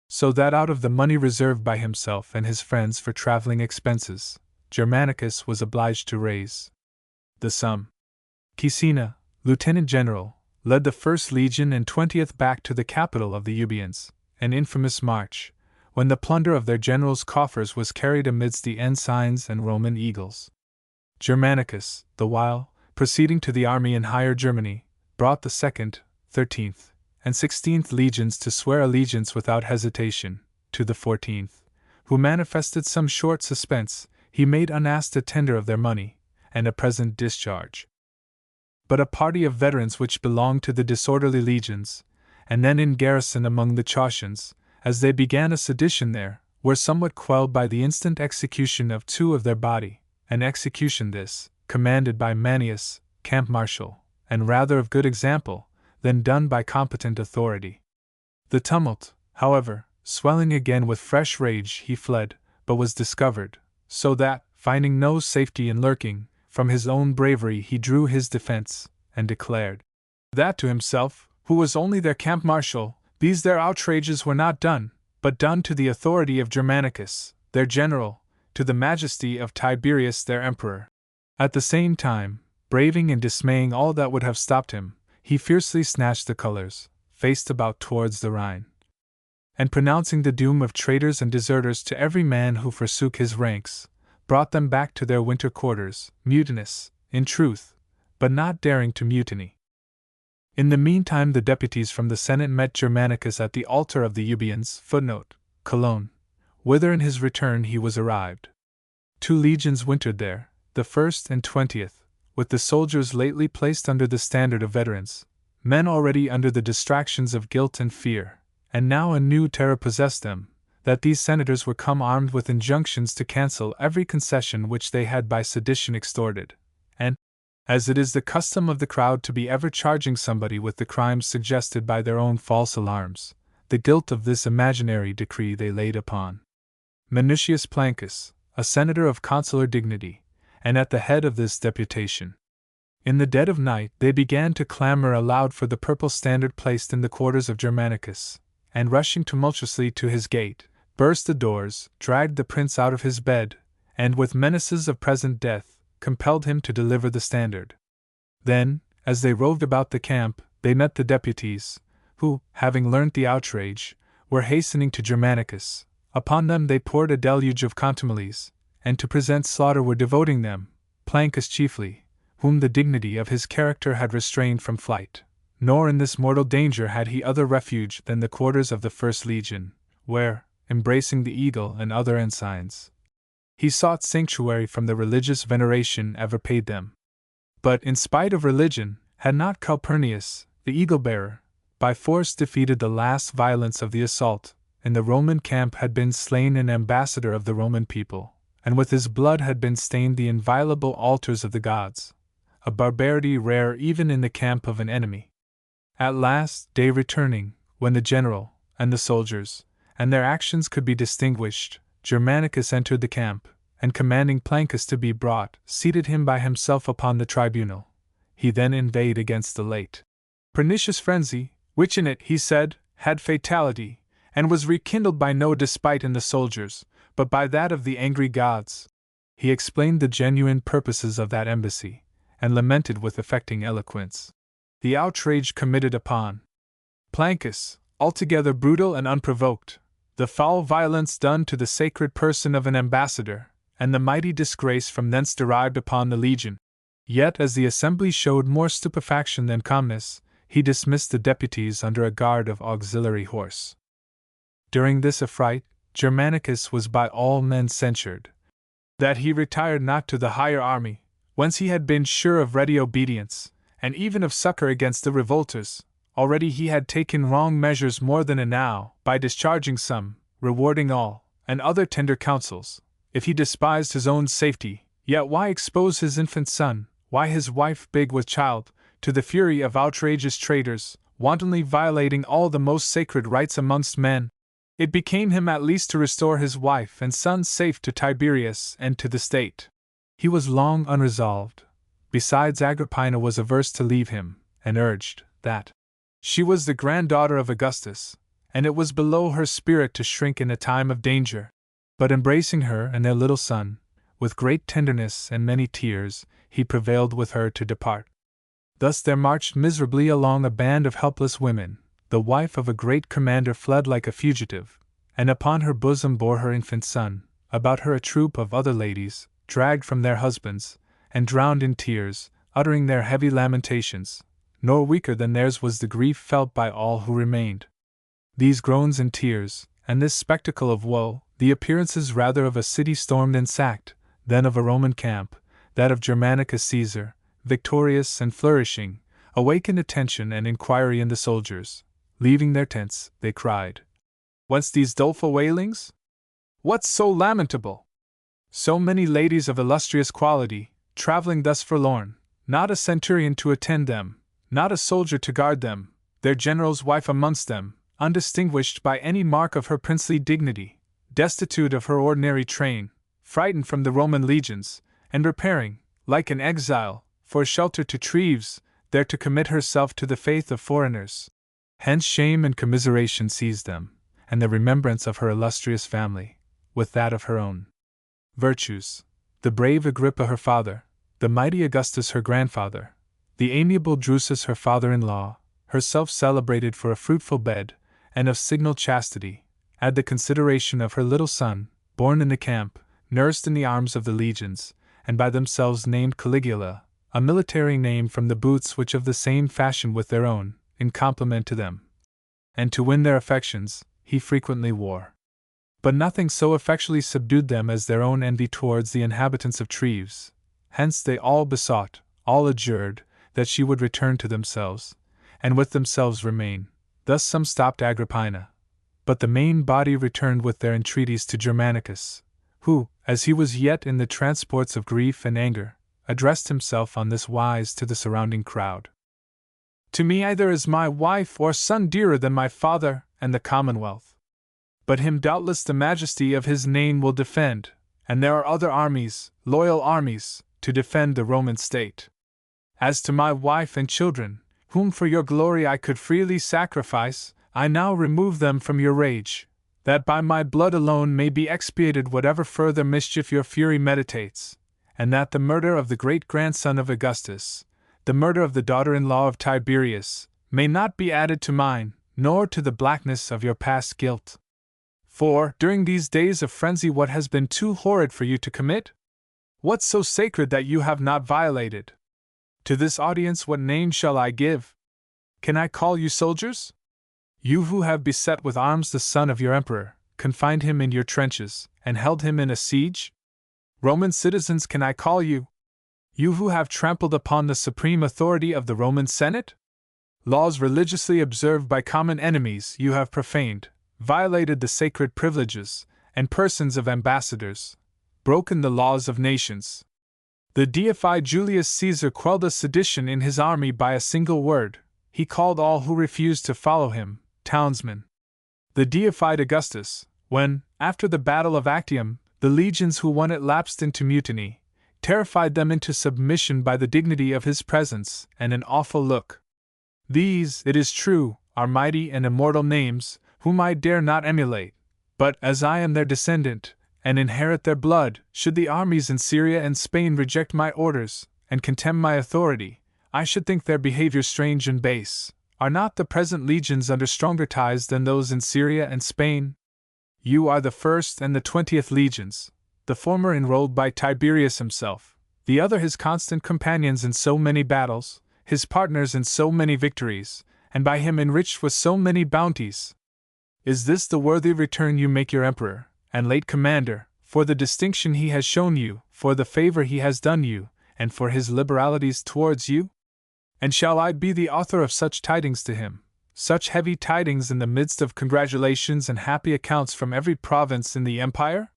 So that out of the money reserved by himself and his friends for traveling expenses, Germanicus was obliged to raise the sum. Caecina, lieutenant general, led the 1st Legion and 20th back to the capital of the Euboeans, an infamous march, when the plunder of their general's coffers was carried amidst the ensigns and Roman eagles. Germanicus, the while, proceeding to the army in Higher Germany, brought the 2nd, 13th, and 16th legions to swear allegiance without hesitation to the 14th, who manifested some short suspense. He made unasked a tender of their money, and a present discharge. But a party of veterans which belonged to the disorderly legions, and then in garrison among the Chaucians, as they began a sedition there, were somewhat quelled by the instant execution of 2 of their body, an execution this, commanded by Manius, camp marshal, and rather of good example, than done by competent authority. The tumult, however, swelling again with fresh rage, he fled, but was discovered, so that, finding no safety in lurking, from his own bravery he drew his defense, and declared that to himself, who was only their camp marshal, these their outrages were not done, but done to the authority of Germanicus, their general, to the majesty of Tiberius their emperor. At the same time, braving and dismaying all that would have stopped him, he fiercely snatched the colors, faced about towards the Rhine, and pronouncing the doom of traitors and deserters to every man who forsook his ranks, brought them back to their winter quarters, mutinous, in truth, but not daring to mutiny. In the meantime the deputies from the Senate met Germanicus at the altar of the Euboeans, Cologne, whither in his return he was arrived. 2 legions wintered there, the 1st and 20th, with the soldiers lately placed under the standard of veterans, men already under the distractions of guilt and fear, and now a new terror possessed them, that these senators were come armed with injunctions to cancel every concession which they had by sedition extorted, and, as it is the custom of the crowd to be ever charging somebody with the crimes suggested by their own false alarms, the guilt of this imaginary decree they laid upon Minucius Plancus, a senator of consular dignity, and at the head of this deputation. In the dead of night they began to clamor aloud for the purple standard placed in the quarters of Germanicus, and rushing tumultuously to his gate, burst the doors, dragged the prince out of his bed, and with menaces of present death, compelled him to deliver the standard. Then, as they roved about the camp, they met the deputies, who, having learnt the outrage, were hastening to Germanicus. Upon them they poured a deluge of contumelies, and to present slaughter were devoting them, Plancus chiefly, whom the dignity of his character had restrained from flight. Nor in this mortal danger had he other refuge than the quarters of the 1st Legion, where, embracing the eagle and other ensigns, He sought sanctuary from the religious veneration ever paid them. But, in spite of religion, had not Calpurnius, the eagle-bearer, by force defeated the last violence of the assault, in the Roman camp had been slain an ambassador of the Roman people, and with his blood had been stained the inviolable altars of the gods, a barbarity rare even in the camp of an enemy. At last, day returning, when the general, and the soldiers, and their actions could be distinguished, Germanicus entered the camp, and commanding Plancus to be brought, seated him by himself upon the tribunal. He then inveighed against the late pernicious frenzy, which in it, he said, had fatality, and was rekindled by no despite in the soldiers, but by that of the angry gods. He explained the genuine purposes of that embassy, and lamented with affecting eloquence the outrage committed upon Plancus, altogether brutal and unprovoked, the foul violence done to the sacred person of an ambassador, and the mighty disgrace from thence derived upon the legion. Yet, as the assembly showed more stupefaction than calmness, he dismissed the deputies under a guard of auxiliary horse. During this affright, Germanicus was by all men censured. That he retired not to the higher army, whence he had been sure of ready obedience, and even of succor against the revolters. Already he had taken wrong measures more than enow, by discharging some, rewarding all, and other tender counsels. If he despised his own safety, yet why expose his infant son, why his wife big with child, to the fury of outrageous traitors, wantonly violating all the most sacred rights amongst men? It became him at least to restore his wife and son safe to Tiberius and to the state. He was long unresolved. Besides, Agrippina was averse to leave him, and urged that she was the granddaughter of Augustus, and it was below her spirit to shrink in a time of danger. But embracing her and their little son, with great tenderness and many tears, he prevailed with her to depart. Thus there marched miserably along a band of helpless women. The wife of a great commander fled like a fugitive, and upon her bosom bore her infant son, about her a troop of other ladies, dragged from their husbands, and drowned in tears, uttering their heavy lamentations, nor weaker than theirs was the grief felt by all who remained. These groans and tears, and this spectacle of woe, the appearances rather of a city stormed and sacked, than of a Roman camp, that of Germanicus Caesar, victorious and flourishing, awakened attention and inquiry in the soldiers. Leaving their tents, they cried, "Whence these doleful wailings? What's so lamentable? So many ladies of illustrious quality, traveling thus forlorn, not a centurion to attend them, not a soldier to guard them, their general's wife amongst them, undistinguished by any mark of her princely dignity, destitute of her ordinary train, frightened from the Roman legions, and repairing, like an exile, for shelter to Treves, there to commit herself to the faith of foreigners." Hence shame and commiseration seized them, and the remembrance of her illustrious family, with that of her own virtues, the brave Agrippa her father, the mighty Augustus her grandfather, the amiable Drusus her father-in-law, herself celebrated for a fruitful bed, and of signal chastity, add the consideration of her little son, born in the camp, nursed in the arms of the legions, and by themselves named Caligula, a military name from the boots which of the same fashion with their own, in compliment to them, and to win their affections, he frequently wore. But nothing so effectually subdued them as their own envy towards the inhabitants of Treves. Hence they all besought, all adjured, that she would return to themselves, and with themselves remain. Thus some stopped Agrippina, but the main body returned with their entreaties to Germanicus, who, as he was yet in the transports of grief and anger, addressed himself on this wise to the surrounding crowd: "To me either is my wife or son dearer than my father and the commonwealth. But him doubtless the majesty of his name will defend, and there are other armies, loyal armies, to defend the Roman state. As to my wife and children, whom for your glory I could freely sacrifice, I now remove them from your rage, that by my blood alone may be expiated whatever further mischief your fury meditates, and that the murder of the great-grandson of Augustus, the murder of the daughter-in-law of Tiberius, may not be added to mine, nor to the blackness of your past guilt. For, during these days of frenzy, what has been too horrid for you to commit? What so sacred that you have not violated? To this audience what name shall I give? Can I call you soldiers? You who have beset with arms the son of your emperor, confined him in your trenches, and held him in a siege? Roman citizens can I call you? You who have trampled upon the supreme authority of the Roman Senate? Laws religiously observed by common enemies you have profaned, violated the sacred privileges and persons of ambassadors, broken the laws of nations. The deified Julius Caesar quelled a sedition in his army by a single word. He called all who refused to follow him townsmen. The deified Augustus, when, after the Battle of Actium, the legions who won it lapsed into mutiny, terrified them into submission by the dignity of his presence and an awful look. These, it is true, are mighty and immortal names, whom I dare not emulate, but as I am their descendant, and inherit their blood, should the armies in Syria and Spain reject my orders, and contemn my authority, I should think their behavior strange and base. Are not the present legions under stronger ties than those in Syria and Spain? You are the 1st and the 20th legions, the former enrolled by Tiberius himself, the other his constant companions in so many battles, his partners in so many victories, and by him enriched with so many bounties. Is this the worthy return you make your emperor, and late commander, for the distinction he has shown you, for the favor he has done you, and for his liberalities towards you? And shall I be the author of such tidings to him, such heavy tidings in the midst of congratulations and happy accounts from every province in the empire?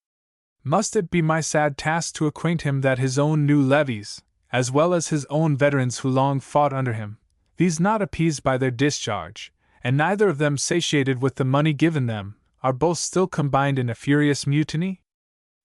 Must it be my sad task to acquaint him that his own new levies, as well as his own veterans who long fought under him, these not appeased by their discharge, and neither of them satiated with the money given them, are both still combined in a furious mutiny?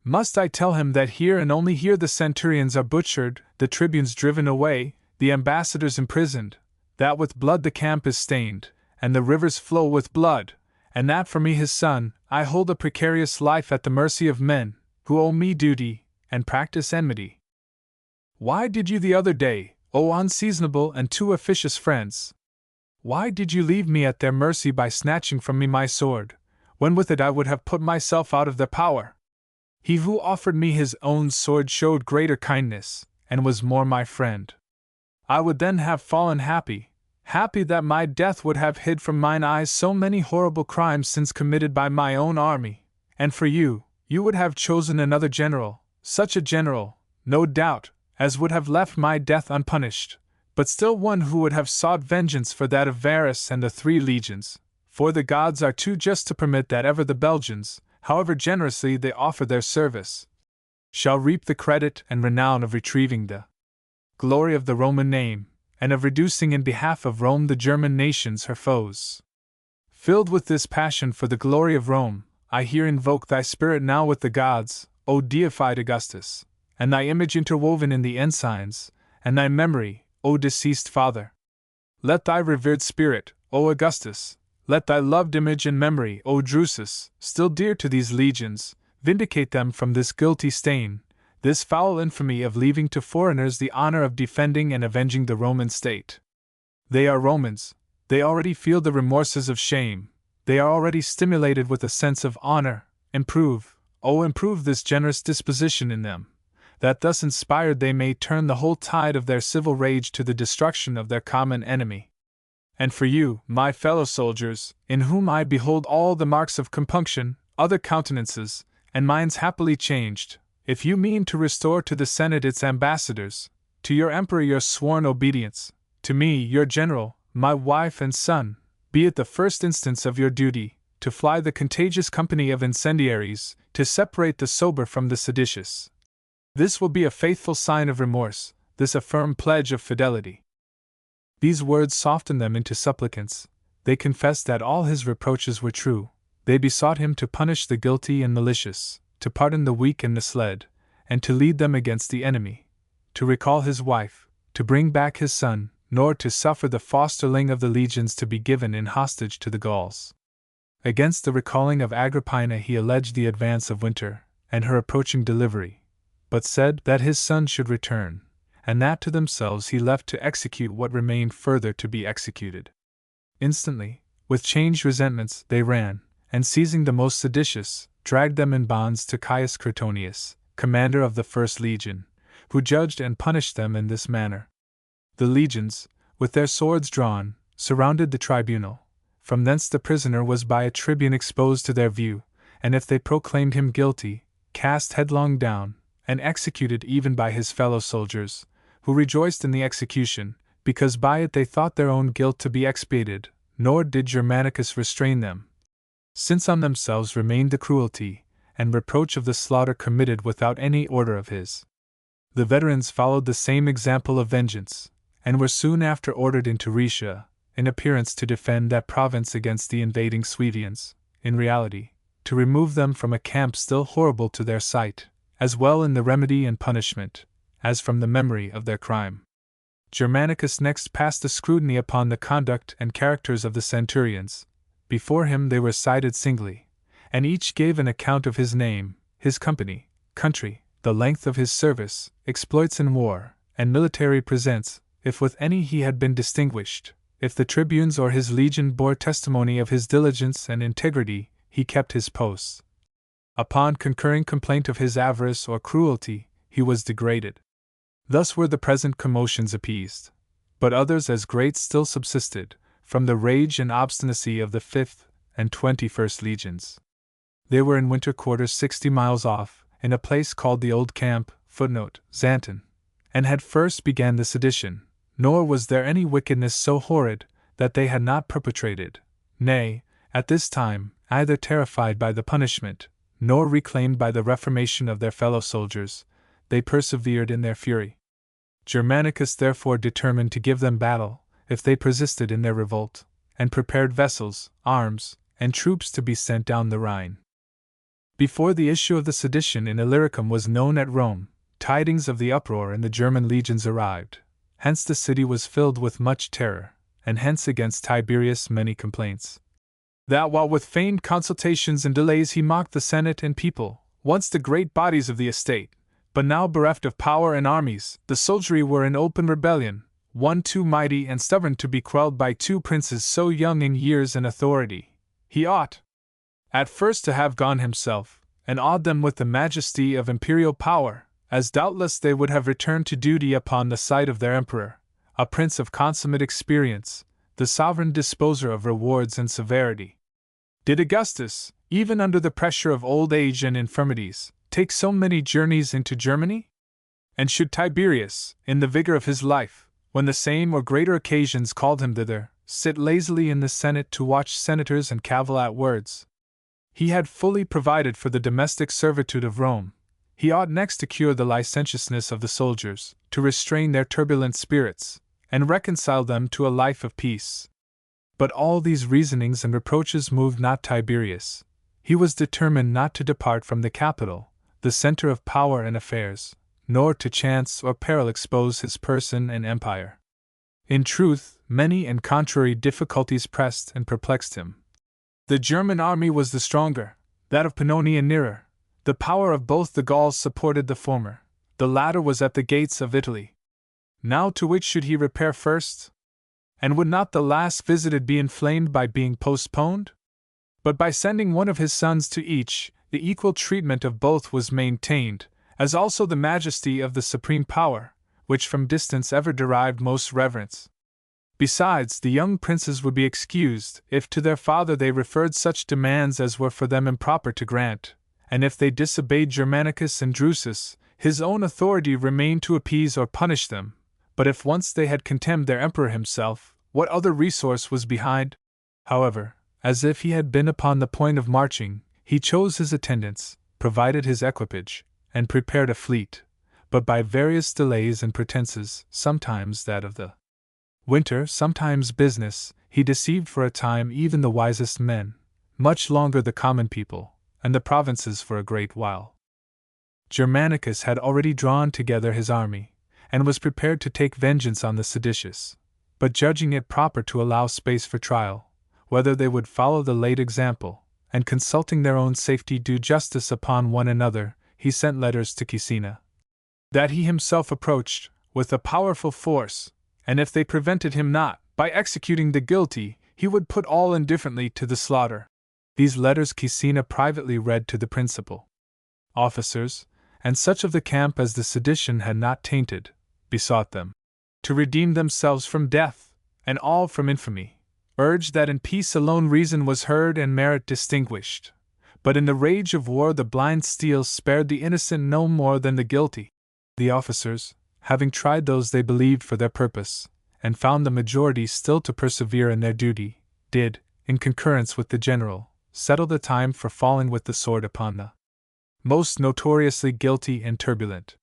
Must I tell him that here and only here the centurions are butchered, the tribunes driven away, the ambassadors imprisoned, that with blood the camp is stained, and the rivers flow with blood, and that for me his son, I hold a precarious life at the mercy of men, who owe me duty, and practice enmity? Why did you the other day, O unseasonable and too officious friends? Why did you leave me at their mercy by snatching from me my sword, when with it I would have put myself out of their power? He who offered me his own sword showed greater kindness, and was more my friend. I would then have fallen happy that my death would have hid from mine eyes so many horrible crimes since committed by my own army, and for you would have chosen another general, such a general, no doubt, as would have left my death unpunished, but still one who would have sought vengeance for that of Varus and the 3 legions, for the gods are too just to permit that ever the Belgians, however generously they offer their service, shall reap the credit and renown of retrieving the glory of the Roman name, and of reducing in behalf of Rome the German nations her foes. Filled with this passion for the glory of Rome, I here invoke thy spirit now with the gods, O deified Augustus, and thy image interwoven in the ensigns, and thy memory, O deceased father. Let thy revered spirit, O Augustus, let thy loved image and memory, O Drusus, still dear to these legions, vindicate them from this guilty stain, this foul infamy of leaving to foreigners the honor of defending and avenging the Roman state. They are Romans, they already feel the remorses of shame, they are already stimulated with a sense of honor. Improve this generous disposition in them, that thus inspired they may turn the whole tide of their civil rage to the destruction of their common enemy. And for you, my fellow soldiers, in whom I behold all the marks of compunction, other countenances, and minds happily changed, if you mean to restore to the Senate its ambassadors, to your emperor your sworn obedience, to me your general, my wife and son, be it the first instance of your duty, to fly the contagious company of incendiaries, to separate the sober from the seditious. This will be a faithful sign of remorse, this a firm pledge of fidelity. These words softened them into supplicants. They confessed that all his reproaches were true. They besought him to punish the guilty and malicious, to pardon the weak and misled, and to lead them against the enemy, to recall his wife, to bring back his son, nor to suffer the fosterling of the legions to be given in hostage to the Gauls. Against the recalling of Agrippina he alleged the advance of winter, and her approaching delivery, but said that his son should return, and that to themselves he left to execute what remained further to be executed. Instantly, with changed resentments, they ran, and seizing the most seditious, dragged them in bonds to Caius Cretonius, commander of the 1st Legion, who judged and punished them in this manner. The legions, with their swords drawn, surrounded the tribunal. From thence the prisoner was by a tribune exposed to their view, and if they proclaimed him guilty, cast headlong down, and executed even by his fellow soldiers, who rejoiced in the execution, because by it they thought their own guilt to be expiated, nor did Germanicus restrain them, since on themselves remained the cruelty and reproach of the slaughter committed without any order of his. The veterans followed the same example of vengeance, and were soon after ordered into Rhaetia, in appearance to defend that province against the invading Suevians, in reality, to remove them from a camp still horrible to their sight, as well in the remedy and punishment, as from the memory of their crime. Germanicus next passed a scrutiny upon the conduct and characters of the centurions. Before him they were cited singly, and each gave an account of his name, his company, country, the length of his service, exploits in war, and military presents, if with any he had been distinguished. If the tribunes or his legion bore testimony of his diligence and integrity, he kept his posts. Upon concurring complaint of his avarice or cruelty, he was degraded. Thus were the present commotions appeased. But others as great still subsisted, from the rage and obstinacy of the 5th and 21st legions. They were in winter quarters 60 miles off, in a place called the Old Camp, Xanton, and had first began the sedition, nor was there any wickedness so horrid that they had not perpetrated. Nay, at this time, either terrified by the punishment, nor reclaimed by the reformation of their fellow soldiers, they persevered in their fury. Germanicus therefore determined to give them battle, if they persisted in their revolt, and prepared vessels, arms, and troops to be sent down the Rhine. Before the issue of the sedition in Illyricum was known at Rome, tidings of the uproar in the German legions arrived. Hence the city was filled with much terror, and hence against Tiberius many complaints. That while with feigned consultations and delays he mocked the Senate and people, once the great bodies of the estate, but now bereft of power and armies, the soldiery were in open rebellion, one too mighty and stubborn to be quelled by two princes so young in years and authority. He ought at first to have gone himself, and awed them with the majesty of imperial power, as doubtless they would have returned to duty upon the sight of their emperor, a prince of consummate experience, the sovereign disposer of rewards and severity. Did Augustus, even under the pressure of old age and infirmities, take so many journeys into Germany? And should Tiberius, in the vigor of his life, when the same or greater occasions called him thither, sit lazily in the Senate to watch senators and cavil at words? He had fully provided for the domestic servitude of Rome. He ought next to cure the licentiousness of the soldiers, to restrain their turbulent spirits, and reconcile them to a life of peace. But all these reasonings and reproaches moved not Tiberius. He was determined not to depart from the capital, the center of power and affairs, nor to chance or peril expose his person and empire. In truth, many and contrary difficulties pressed and perplexed him. The German army was the stronger, that of Pannonia nearer. The power of both the Gauls supported the former, the latter was at the gates of Italy. Now to which should he repair first? And would not the last visited be inflamed by being postponed? But by sending one of his sons to each, the equal treatment of both was maintained, as also the majesty of the supreme power, which from distance ever derived most reverence. Besides, the young princes would be excused if to their father they referred such demands as were for them improper to grant, and if they disobeyed Germanicus and Drusus, his own authority remained to appease or punish them. But if once they had contemned their emperor himself, what other resource was behind? However, as if he had been upon the point of marching, he chose his attendants, provided his equipage, and prepared a fleet, but by various delays and pretenses, sometimes that of the winter, sometimes business, he deceived for a time even the wisest men, much longer the common people, and the provinces for a great while. Germanicus had already drawn together his army, and was prepared to take vengeance on the seditious, but judging it proper to allow space for trial, whether they would follow the late example, and consulting their own safety do justice upon one another, he sent letters to Caecina, that he himself approached, with a powerful force, and if they prevented him not, by executing the guilty, he would put all indifferently to the slaughter. These letters Caecina privately read to the principal officers, and such of the camp as the sedition had not tainted, besought them to redeem themselves from death, and all from infamy, urged that in peace alone reason was heard and merit distinguished, But in the rage of war the blind steel spared the innocent no more than the guilty. The officers, having tried those they believed for their purpose, and found the majority still to persevere in their duty, did, in concurrence with the general, settle the time for falling with the sword upon the most notoriously guilty and turbulent.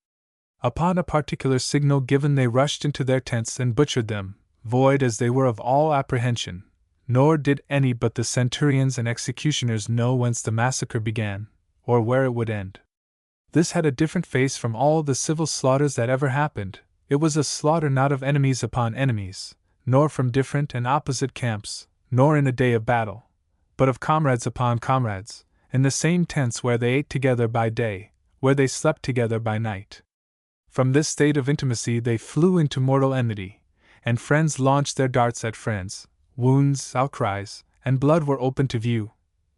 Upon a particular signal given they rushed into their tents and butchered them, void as they were of all apprehension, nor did any but the centurions and executioners know whence the massacre began, or where it would end. This had a different face from all the civil slaughters that ever happened. It was a slaughter not of enemies upon enemies, nor from different and opposite camps, nor in a day of battle, but of comrades upon comrades, in the same tents where they ate together by day, where they slept together by night. From this state of intimacy they flew into mortal enmity, and friends launched their darts at friends. Wounds, outcries, and blood were open to view,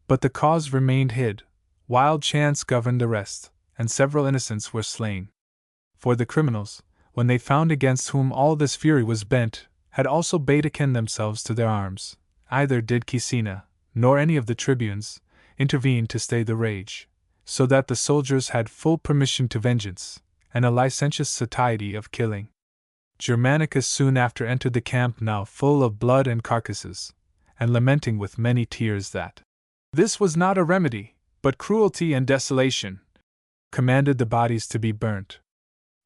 but the cause remained hid. Wild chance governed the rest, and several innocents were slain. For the criminals, when they found against whom all this fury was bent, had also betaken themselves to their arms. Either did Caecina, nor any of the tribunes, intervene to stay the rage, so that the soldiers had full permission to vengeance, and a licentious satiety of killing. Germanicus soon after entered the camp, now full of blood and carcasses, and lamenting with many tears that this was not a remedy, but cruelty and desolation, commanded the bodies to be burnt.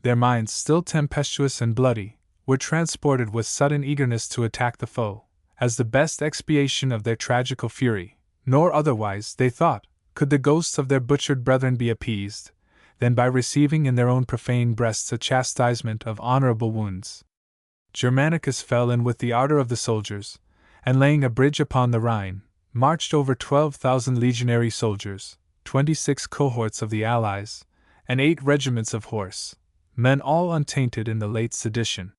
Their minds, still tempestuous and bloody, were transported with sudden eagerness to attack the foe, as the best expiation of their tragical fury, nor otherwise, they thought, could the ghosts of their butchered brethren be appeased, than by receiving in their own profane breasts a chastisement of honorable wounds. Germanicus fell in with the ardor of the soldiers, and laying a bridge upon the Rhine, marched over 12,000 legionary soldiers, 26 cohorts of the allies, and 8 regiments of horse, men all untainted in the late sedition.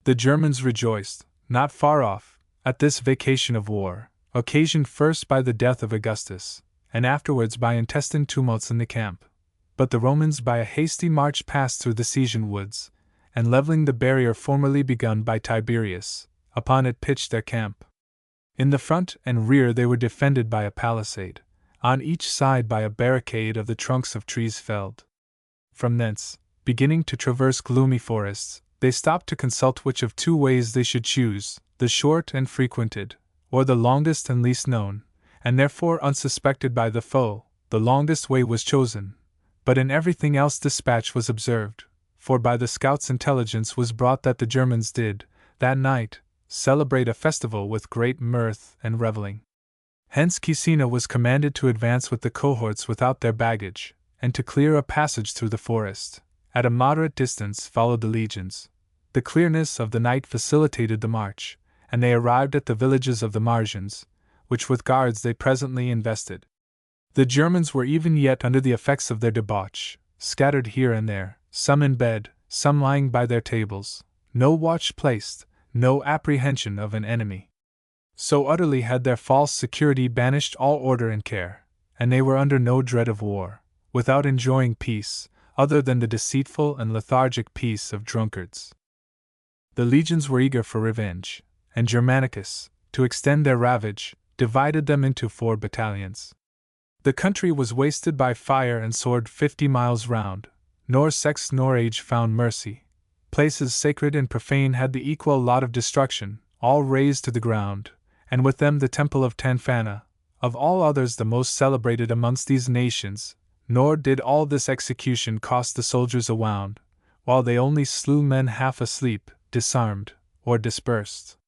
The Germans rejoiced, not far off, at this vacation of war, occasioned first by the death of Augustus, and afterwards by intestine tumults in the camp. But the Romans by a hasty march passed through the Cæsian woods, and leveling the barrier formerly begun by Tiberius, upon it pitched their camp. In the front and rear they were defended by a palisade, on each side by a barricade of the trunks of trees felled. From thence, beginning to traverse gloomy forests, they stopped to consult which of 2 ways they should choose, the short and frequented, or the longest and least known, and therefore unsuspected by the foe. The longest way was chosen, but in everything else dispatch was observed, for by the scouts intelligence was brought that the Germans did, that night, celebrate a festival with great mirth and reveling. Hence Caecina was commanded to advance with the cohorts without their baggage, and to clear a passage through the forest. At a moderate distance followed the legions. The clearness of the night facilitated the march, and they arrived at the villages of the Marsians, which with guards they presently invested. The Germans were even yet under the effects of their debauch, scattered here and there, some in bed, some lying by their tables, no watch placed, no apprehension of an enemy. So utterly had their false security banished all order and care, and they were under no dread of war, without enjoying peace, other than the deceitful and lethargic peace of drunkards. The legions were eager for revenge, and Germanicus, to extend their ravage, divided them into 4 battalions. The country was wasted by fire and sword 50 miles round, nor sex nor age found mercy. Places sacred and profane had the equal lot of destruction, all razed to the ground, and with them the temple of Tanfana, of all others the most celebrated amongst these nations, nor did all this execution cost the soldiers a wound, while they only slew men half asleep, disarmed, or dispersed.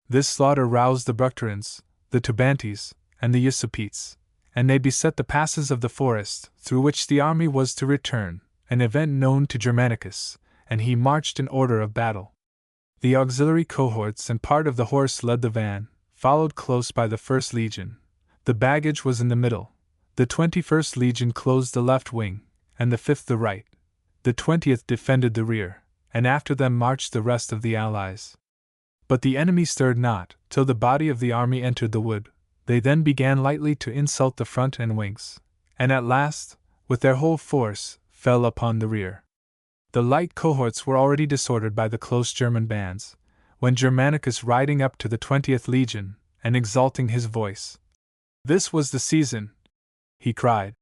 This slaughter roused the Bructerans, the Tubantes, and the Usipetes, and they beset the passes of the forest, through which the army was to return, an event known to Germanicus, and he marched in order of battle. The auxiliary cohorts and part of the horse led the van, followed close by the 1st Legion. The baggage was in the middle. The 21st Legion closed the left wing, and the 5th the right. The 20th defended the rear, and after them marched the rest of the allies. But the enemy stirred not, till the body of the army entered the wood. They then began lightly to insult the front and wings, and at last, with their whole force, fell upon the rear. The light cohorts were already disordered by the close German bands, when Germanicus, riding up to the 20th Legion, and exalting his voice, "This was the season," he cried,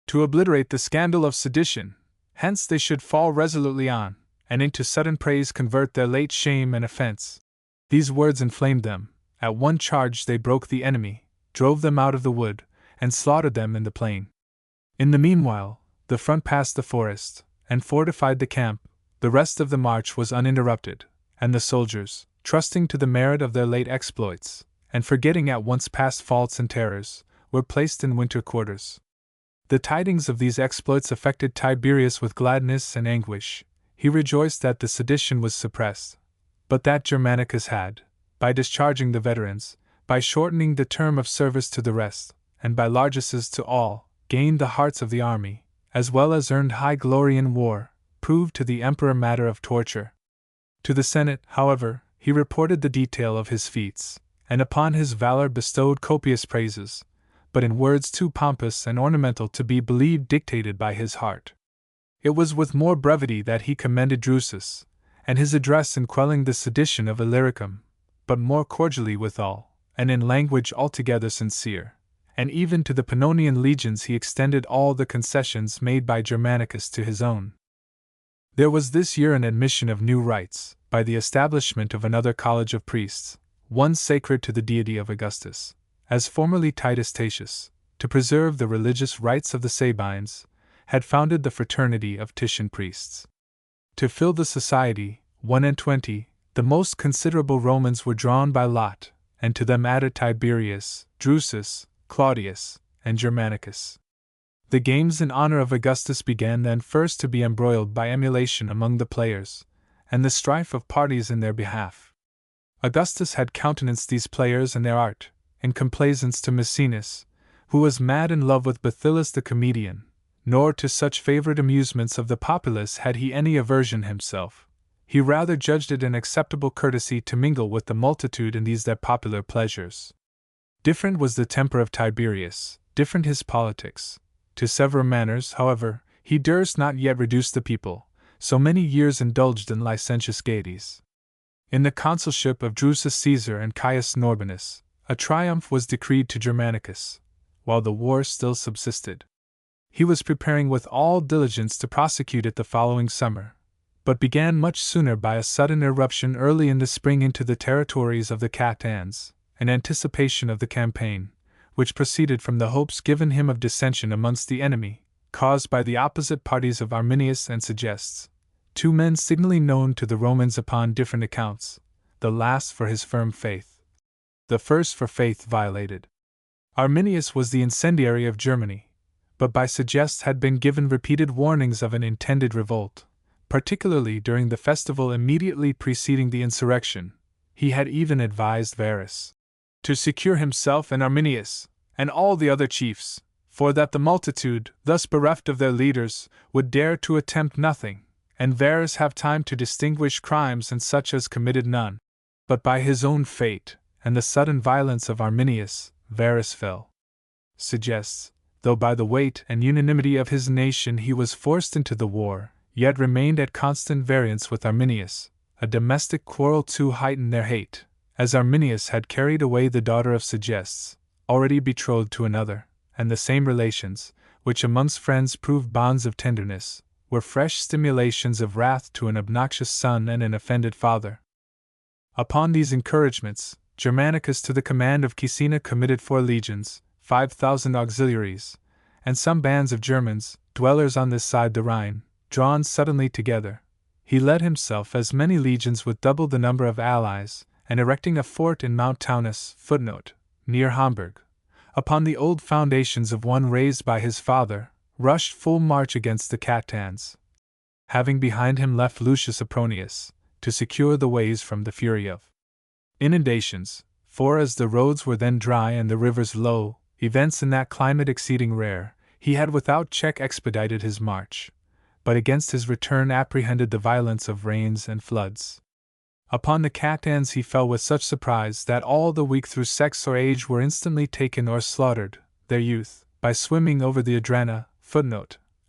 to obliterate the scandal of sedition. Hence they should fall resolutely on, and into sudden praise convert their late shame and offense. These words inflamed them. At one charge they broke the enemy, drove them out of the wood, and slaughtered them in the plain. In the meanwhile, the front passed the forest, and fortified the camp. The rest of the march was uninterrupted, and the soldiers, trusting to the merit of their late exploits, and forgetting at once past faults and terrors, were placed in winter quarters. The tidings of these exploits affected Tiberius with gladness and anguish. He rejoiced that the sedition was suppressed, but that Germanicus had, by discharging the veterans, by shortening the term of service to the rest, and by largesses to all, gained the hearts of the army, as well as earned high glory in war, proved to the emperor matter of torture. To the Senate, however, he reported the detail of his feats, and upon his valor bestowed copious praises, but in words too pompous and ornamental to be believed, dictated by his heart. It was with more brevity that he commended Drusus, and his address in quelling the sedition of Illyricum, but more cordially withal, and in language altogether sincere, and even to the Pannonian legions he extended all the concessions made by Germanicus to his own. There was this year an admission of new rites, by the establishment of another college of priests, one sacred to the deity of Augustus, as formerly Titus Tacitus, to preserve the religious rites of the Sabines, had founded the fraternity of Titian priests. To fill the society, 21, the most considerable Romans were drawn by lot, and to them added Tiberius, Drusus, Claudius, and Germanicus. The games in honor of Augustus began then first to be embroiled by emulation among the players, and the strife of parties in their behalf. Augustus had countenanced these players and their art, in complaisance to Maecenas, who was mad in love with Bathyllus the comedian, nor to such favorite amusements of the populace had he any aversion himself. He rather judged it an acceptable courtesy to mingle with the multitude in these their popular pleasures. Different was the temper of Tiberius, different his politics. To severer manners, however, he durst not yet reduce the people, so many years indulged in licentious gaieties. In the consulship of Drusus Caesar and Caius Norbanus, a triumph was decreed to Germanicus, while the war still subsisted. He was preparing with all diligence to prosecute it the following summer, but began much sooner by a sudden irruption early in the spring into the territories of the Catans, in anticipation of the campaign, which proceeded from the hopes given him of dissension amongst the enemy, caused by the opposite parties of Arminius and Segestes, two men signally known to the Romans upon different accounts, the last for his firm faith, the first for faith violated. Arminius was the incendiary of Germany, but by Segestes had been given repeated warnings of an intended revolt, particularly during the festival immediately preceding the insurrection. He had even advised Varus to secure himself and Arminius, and all the other chiefs, for that the multitude, thus bereft of their leaders, would dare to attempt nothing, and Varus have time to distinguish crimes and such as committed none. But by his own fate, and the sudden violence of Arminius, Varus fell. Segestes, though by the weight and unanimity of his nation he was forced into the war, yet remained at constant variance with Arminius. A domestic quarrel too heightened their hate, as Arminius had carried away the daughter of Segestes, already betrothed to another, and the same relations, which amongst friends proved bonds of tenderness, were fresh stimulations of wrath to an obnoxious son and an offended father. Upon these encouragements, Germanicus to the command of Caecina committed 4 legions, 5,000 auxiliaries, and some bands of Germans, dwellers on this side the Rhine, drawn suddenly together. He led himself as many legions with double the number of allies, and erecting a fort in Mount Taunus, near Hamburg, upon the old foundations of one raised by his father, rushed full march against the Catans, having behind him left Lucius Apronius, to secure the ways from the fury of inundations, for as the roads were then dry and the rivers low, events in that climate exceeding rare, he had without check expedited his march, but against his return apprehended the violence of rains and floods. Upon the Catans he fell with such surprise that all the weak through sex or age were instantly taken or slaughtered. Their youth, by swimming over the Adrena,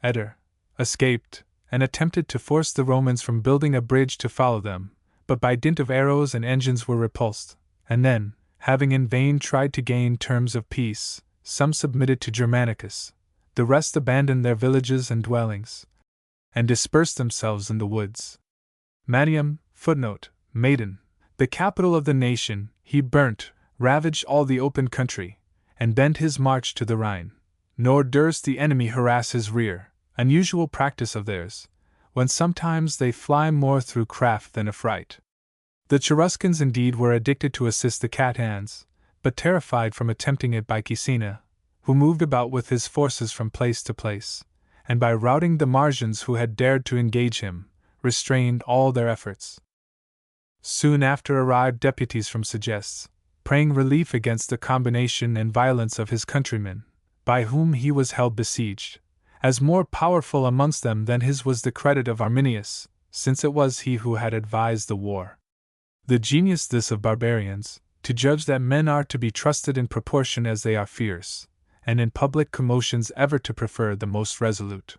Eder, escaped, and attempted to force the Romans from building a bridge to follow them, but by dint of arrows and engines were repulsed, and then, having in vain tried to gain terms of peace, some submitted to Germanicus, the rest abandoned their villages and dwellings, and dispersed themselves in the woods. Madium, Maiden, the capital of the nation, he burnt, ravaged all the open country, and bent his march to the Rhine. Nor durst the enemy harass his rear, an usual practice of theirs, when sometimes they fly more through craft than affright. The Cheruscans indeed were addicted to assist the cat-hands, but terrified from attempting it by Caecina, who moved about with his forces from place to place, and by routing the Marsians who had dared to engage him, restrained all their efforts. Soon after arrived deputies from Segestes, praying relief against the combination and violence of his countrymen, by whom he was held besieged, as more powerful amongst them than his was the credit of Arminius, since it was he who had advised the war. The genius this of barbarians, to judge that men are to be trusted in proportion as they are fierce, and in public commotions ever to prefer the most resolute.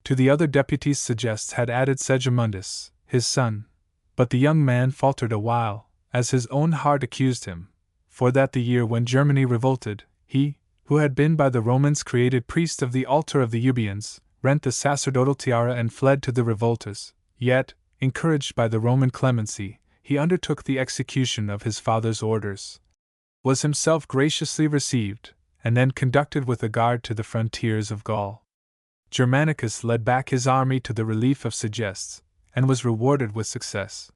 To the other deputies Segestes had added Segimundus, his son, but the young man faltered a while, as his own heart accused him, for that the year when Germany revolted, he, who had been by the Romans created priest of the altar of the Euboeans, rent the sacerdotal tiara and fled to the revolters, yet, encouraged by the Roman clemency, he undertook the execution of his father's orders, was himself graciously received, and then conducted with a guard to the frontiers of Gaul. Germanicus led back his army to the relief of Segestes, and was rewarded with success.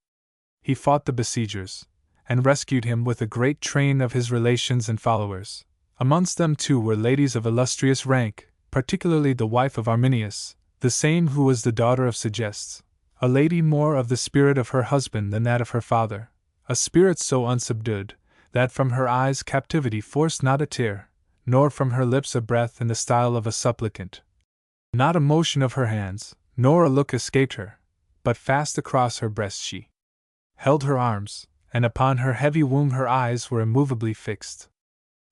He fought the besiegers, and rescued him with a great train of his relations and followers. Amongst them too were ladies of illustrious rank, particularly the wife of Arminius, the same who was the daughter of Segestes, a lady more of the spirit of her husband than that of her father, a spirit so unsubdued, that from her eyes captivity forced not a tear, nor from her lips a breath in the style of a supplicant. Not a motion of her hands, nor a look escaped her, but fast across her breast she held her arms, and upon her heavy womb her eyes were immovably fixed.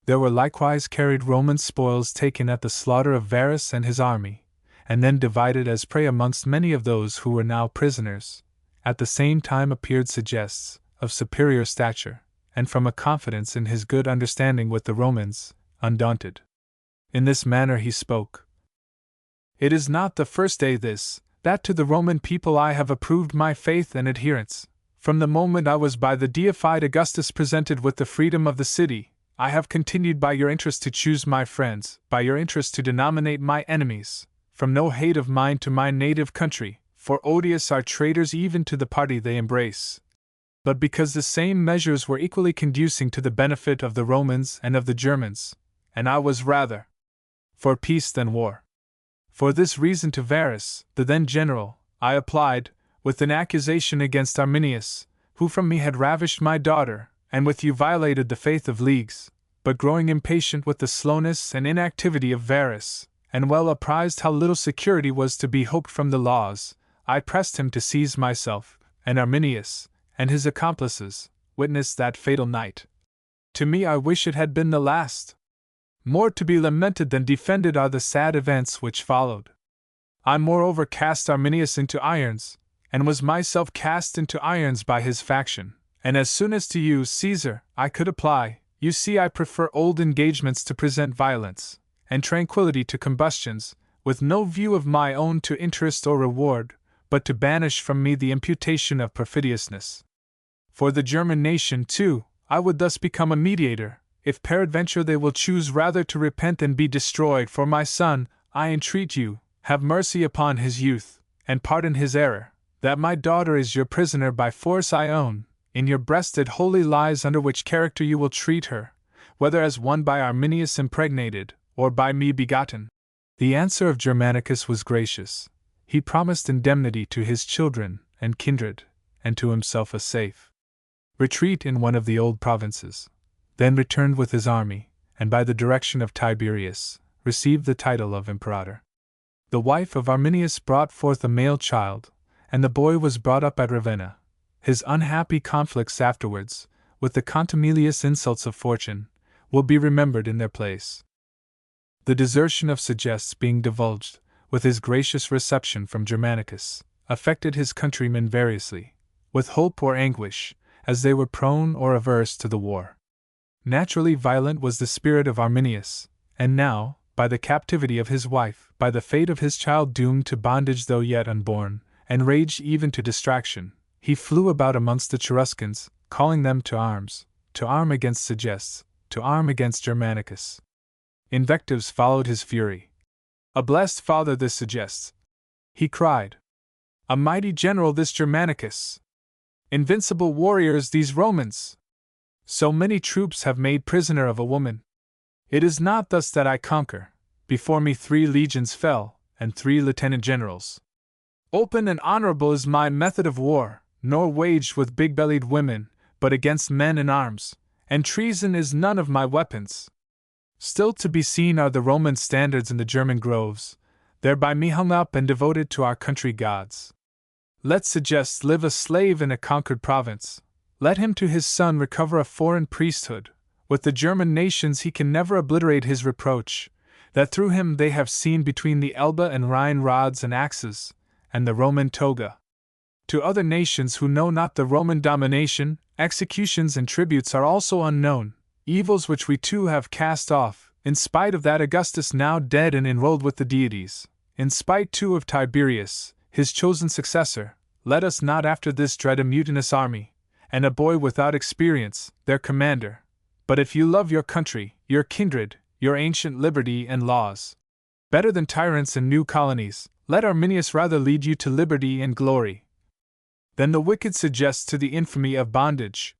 There were likewise carried Roman spoils taken at the slaughter of Varus and his army, and then divided as prey amongst many of those who were now prisoners. At the same time appeared Segestes, of superior stature, and from a confidence in his good understanding with the Romans, undaunted. In this manner he spoke. It is not the first day that to the Roman people I have approved my faith and adherence. From the moment I was by the deified Augustus presented with the freedom of the city, I have continued by your interest to choose my friends, by your interest to denominate my enemies, from no hate of mine to my native country, for odious are traitors even to the party they embrace. But because the same measures were equally conducing to the benefit of the Romans and of the Germans, and I was rather for peace than war. For this reason to Varus, the then general, I applied, with an accusation against Arminius, who from me had ravished my daughter, and with you violated the faith of leagues, but growing impatient with the slowness and inactivity of Varus, and well apprised how little security was to be hoped from the laws, I pressed him to seize myself, and Arminius, and his accomplices, witnessed that fatal night. To me I wish it had been the last. More to be lamented than defended are the sad events which followed. I moreover cast Arminius into irons, and was myself cast into irons by his faction, and as soon as to you, Caesar, I could apply, you see I prefer old engagements to present violence, and tranquillity to combustions, with no view of my own to interest or reward, but to banish from me the imputation of perfidiousness. For the German nation, too, I would thus become a mediator, if peradventure they will choose rather to repent than be destroyed. For my son, I entreat you, have mercy upon his youth, and pardon his error, that my daughter is your prisoner by force I own, in your breast it wholly lies under which character you will treat her, whether as one by Arminius impregnated, or by me begotten. The answer of Germanicus was gracious. He promised indemnity to his children and kindred, and to himself a safe retreat in one of the old provinces, then returned with his army, and by the direction of Tiberius, received the title of Imperator. The wife of Arminius brought forth a male child, and the boy was brought up at Ravenna. His unhappy conflicts afterwards, with the contumelious insults of fortune, will be remembered in their place. The desertion of Segestes being divulged, with his gracious reception from Germanicus, affected his countrymen variously, with hope or anguish, as they were prone or averse to the war. Naturally violent was the spirit of Arminius, and now, by the captivity of his wife, by the fate of his child doomed to bondage though yet unborn, enraged even to distraction, he flew about amongst the Cheruscans, calling them to arm against Segestes, to arm against Germanicus. Invectives followed his fury. A blessed father this Segestes, he cried. A mighty general this Germanicus. Invincible warriors these Romans. So many troops have made prisoner of a woman. It is not thus that I conquer. Before me 3 legions fell, and 3 lieutenant generals. Open and honorable is my method of war, nor waged with big-bellied women, but against men in arms, and treason is none of my weapons. Still to be seen are the Roman standards in the German groves, there by me hung up and devoted to our country gods. Let Segestes live a slave in a conquered province, let him to his son recover a foreign priesthood, with the German nations he can never obliterate his reproach, that through him they have seen between the Elbe and Rhine rods and axes, and the Roman toga. To other nations who know not the Roman domination, executions and tributes are also unknown, evils which we too have cast off, in spite of that Augustus now dead and enrolled with the deities, in spite too of Tiberius, his chosen successor. Let us not after this dread a mutinous army, and a boy without experience, their commander. But if you love your country, your kindred, your ancient liberty and laws, better than tyrants and new colonies, let Arminius rather lead you to liberty and glory than the wicked Segestes to the infamy of bondage.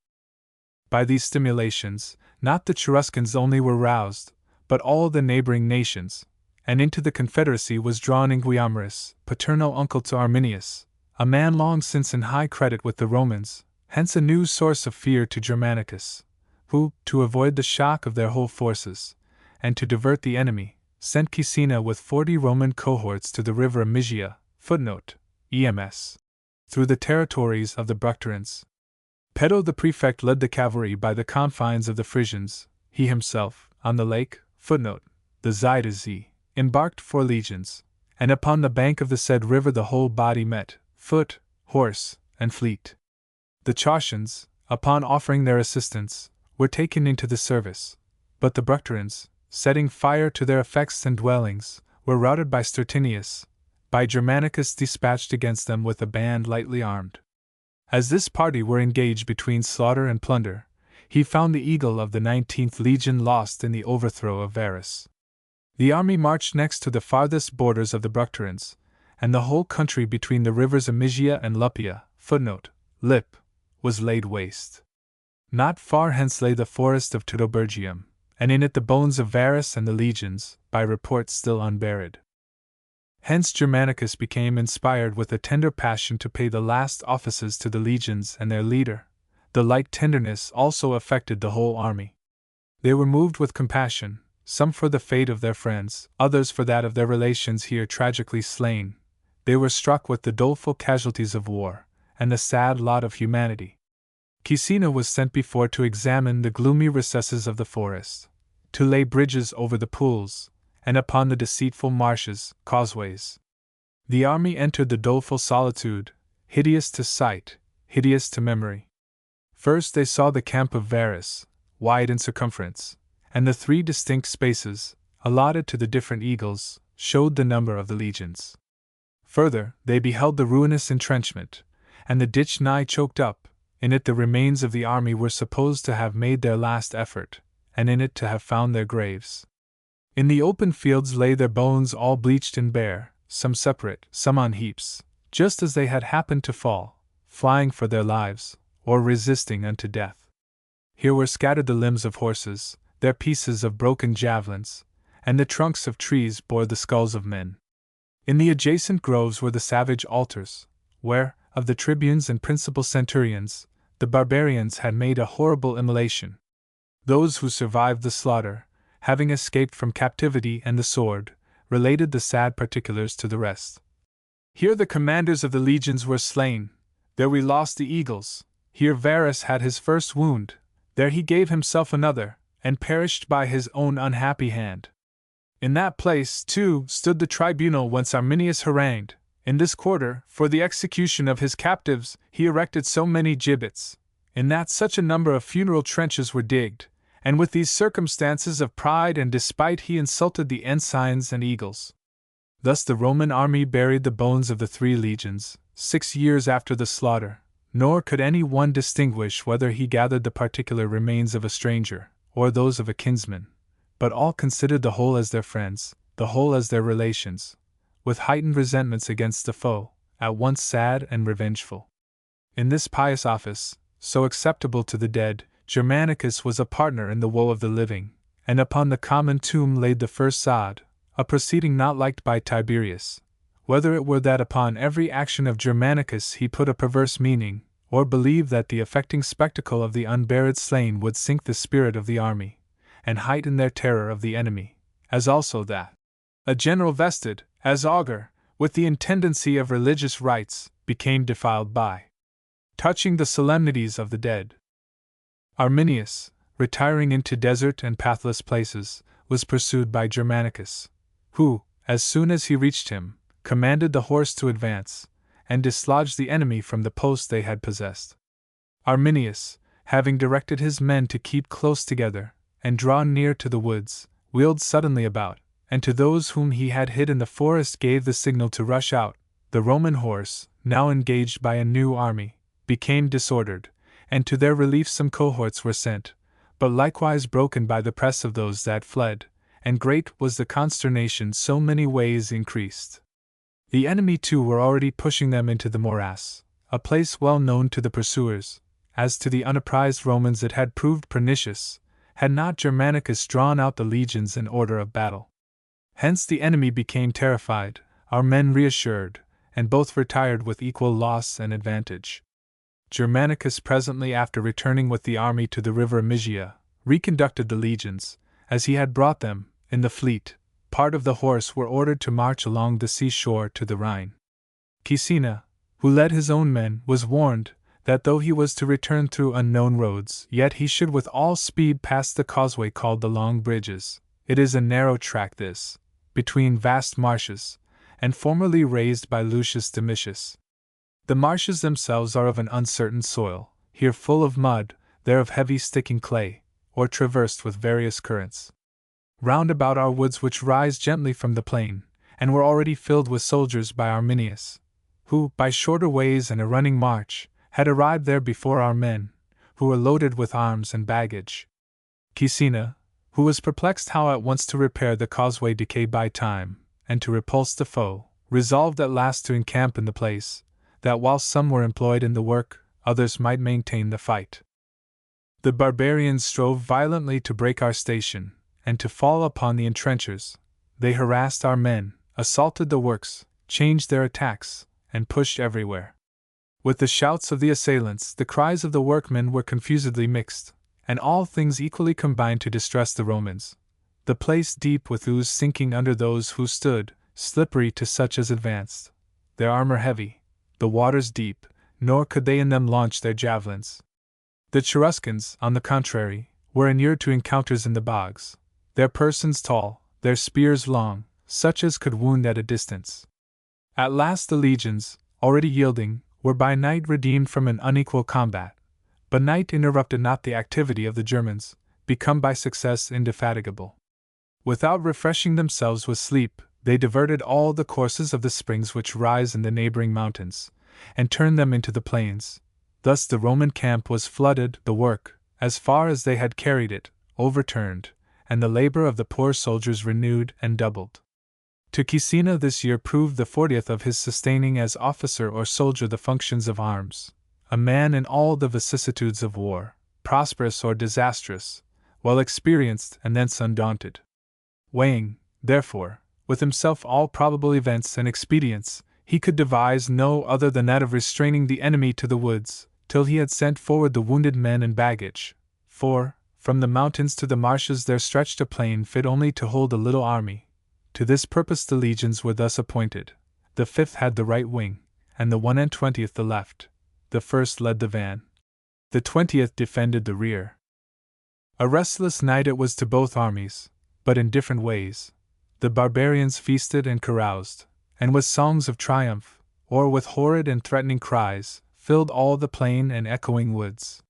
By these stimulations, not the Cheruscans only were roused, but all the neighboring nations, and into the confederacy was drawn Inguiamarus, paternal uncle to Arminius, a man long since in high credit with the Romans, hence a new source of fear to Germanicus, who, to avoid the shock of their whole forces, and to divert the enemy, sent Caecina with 40 Roman cohorts to the river Amisia, (ems), through the territories of the Bructerans. Pedo the prefect led the cavalry by the confines of the Frisians, he himself, on the lake, the Zuyder, embarked 4 legions, and upon the bank of the said river the whole body met, foot, horse, and fleet. The Chaucians, upon offering their assistance, were taken into the service, but the Bructerans, setting fire to their effects and dwellings, were routed by Stertinius, by Germanicus dispatched against them with a band lightly armed. As this party were engaged between slaughter and plunder, he found the eagle of the 19th Legion lost in the overthrow of Varus. The army marched next to the farthest borders of the Bructerans, and the whole country between the rivers Amisia and Lupia, Lip, was laid waste. Not far hence lay the forest of Tudobergium, and in it the bones of Varus and the legions, by report still unburied. Hence Germanicus became inspired with a tender passion to pay the last offices to the legions and their leader. The like tenderness also affected the whole army. They were moved with compassion, some for the fate of their friends, others for that of their relations here tragically slain. They were struck with the doleful casualties of war, and the sad lot of humanity. Caecina was sent before to examine the gloomy recesses of the forest, to lay bridges over the pools, and upon the deceitful marshes, causeways. The army entered the doleful solitude, hideous to sight, hideous to memory. First they saw the camp of Varus, wide in circumference, and the 3 distinct spaces, allotted to the different eagles, showed the number of the legions. Further, they beheld the ruinous entrenchment, and the ditch nigh choked up. In it the remains of the army were supposed to have made their last effort, and in it to have found their graves. In the open fields lay their bones all bleached and bare, some separate, some on heaps, just as they had happened to fall, flying for their lives, or resisting unto death. Here were scattered the limbs of horses, their pieces of broken javelins, and the trunks of trees bore the skulls of men. In the adjacent groves were the savage altars, where, of the tribunes and principal centurions, the barbarians had made a horrible immolation. Those who survived the slaughter, having escaped from captivity and the sword, related the sad particulars to the rest. Here the commanders of the legions were slain, there we lost the eagles, here Varus had his first wound, there he gave himself another, and perished by his own unhappy hand. In that place, too, stood the tribunal whence Arminius harangued. In this quarter, for the execution of his captives, he erected so many gibbets, in that such a number of funeral trenches were digged, and with these circumstances of pride and despite he insulted the ensigns and eagles. Thus the Roman army buried the bones of the 3 legions, 6 years after the slaughter, nor could any one distinguish whether he gathered the particular remains of a stranger, or those of a kinsman, but all considered the whole as their friends, the whole as their relations, with heightened resentments against the foe, at once sad and revengeful. In this pious office, so acceptable to the dead, Germanicus was a partner in the woe of the living, and upon the common tomb laid the first sod, a proceeding not liked by Tiberius, whether it were that upon every action of Germanicus he put a perverse meaning, or believed that the affecting spectacle of the unburied slain would sink the spirit of the army, and heighten their terror of the enemy, as also that a general vested, as augur, with the intendancy of religious rites, became defiled by touching the solemnities of the dead. Arminius, retiring into desert and pathless places, was pursued by Germanicus, who, as soon as he reached him, commanded the horse to advance, and dislodge the enemy from the post they had possessed. Arminius, having directed his men to keep close together, and draw near to the woods, wheeled suddenly about, and to those whom he had hid in the forest gave the signal to rush out. The Roman horse, now engaged by a new army, became disordered, and to their relief some cohorts were sent, but likewise broken by the press of those that fled, and great was the consternation so many ways increased. The enemy too were already pushing them into the morass, a place well known to the pursuers. As to the unapprised Romans it had proved pernicious, had not Germanicus drawn out the legions in order of battle. Hence the enemy became terrified, our men reassured, and both retired with equal loss and advantage. Germanicus presently after returning with the army to the river Mysia, reconducted the legions, as he had brought them, in the fleet. Part of the horse were ordered to march along the seashore to the Rhine. Caecina, who led his own men, was warned that though he was to return through unknown roads, yet he should with all speed pass the causeway called the Long Bridges. It is a narrow track this, between vast marshes, and formerly raised by Lucius Domitius. The marshes themselves are of an uncertain soil, here full of mud, there of heavy sticking clay, or traversed with various currents. Round about are woods which rise gently from the plain, and were already filled with soldiers by Arminius, who, by shorter ways and a running march, had arrived there before our men, who were loaded with arms and baggage. Caecina, who was perplexed how at once to repair the causeway decayed by time, and to repulse the foe, resolved at last to encamp in the place, that while some were employed in the work, others might maintain the fight. The barbarians strove violently to break our station, and to fall upon the entrenchers. They harassed our men, assaulted the works, changed their attacks, and pushed everywhere. With the shouts of the assailants, the cries of the workmen were confusedly mixed, and all things equally combined to distress the Romans. The place deep with ooze sinking under those who stood, slippery to such as advanced, their armor heavy, the waters deep, nor could they in them launch their javelins. The Cheruscans, on the contrary, were inured to encounters in the bogs, their persons tall, their spears long, such as could wound at a distance. At last the legions, already yielding, were by night redeemed from an unequal combat, but night interrupted not the activity of the Germans, become by success indefatigable. Without refreshing themselves with sleep, they diverted all the courses of the springs which rise in the neighboring mountains, and turned them into the plains. Thus the Roman camp was flooded, the work, as far as they had carried it, overturned, and the labor of the poor soldiers renewed and doubled. To Caecina this year proved the 40th of his sustaining as officer or soldier the functions of arms, a man in all the vicissitudes of war, prosperous or disastrous, well experienced and thence undaunted. Weighing, therefore, with himself all probable events and expedients, he could devise no other than that of restraining the enemy to the woods, till he had sent forward the wounded men and baggage, for, from the mountains to the marshes there stretched a plain fit only to hold a little army. To this purpose the legions were thus appointed. The 5th had the right wing, and the 21st the left. The 1st led the van. The 20th defended the rear. A restless night it was to both armies, but in different ways. The barbarians feasted and caroused, and with songs of triumph, or with horrid and threatening cries, filled all the plain and echoing woods.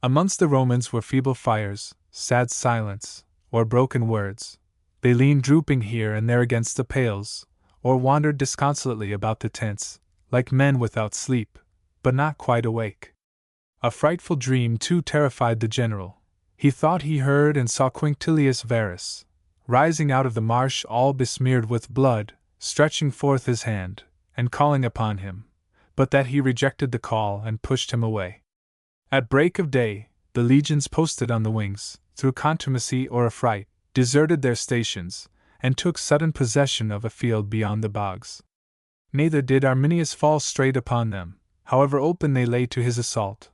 Amongst the Romans were feeble fires, sad silence, or broken words. They leaned drooping here and there against the pales, or wandered disconsolately about the tents, like men without sleep, but not quite awake. A frightful dream too terrified the general. He thought he heard and saw Quinctilius Varus, rising out of the marsh all besmeared with blood, stretching forth his hand, and calling upon him, but that he rejected the call and pushed him away. At break of day, the legions posted on the wings, through contumacy or affright, deserted their stations, and took sudden possession of a field beyond the bogs. Neither did Arminius fall straight upon them, however open they lay to his assault.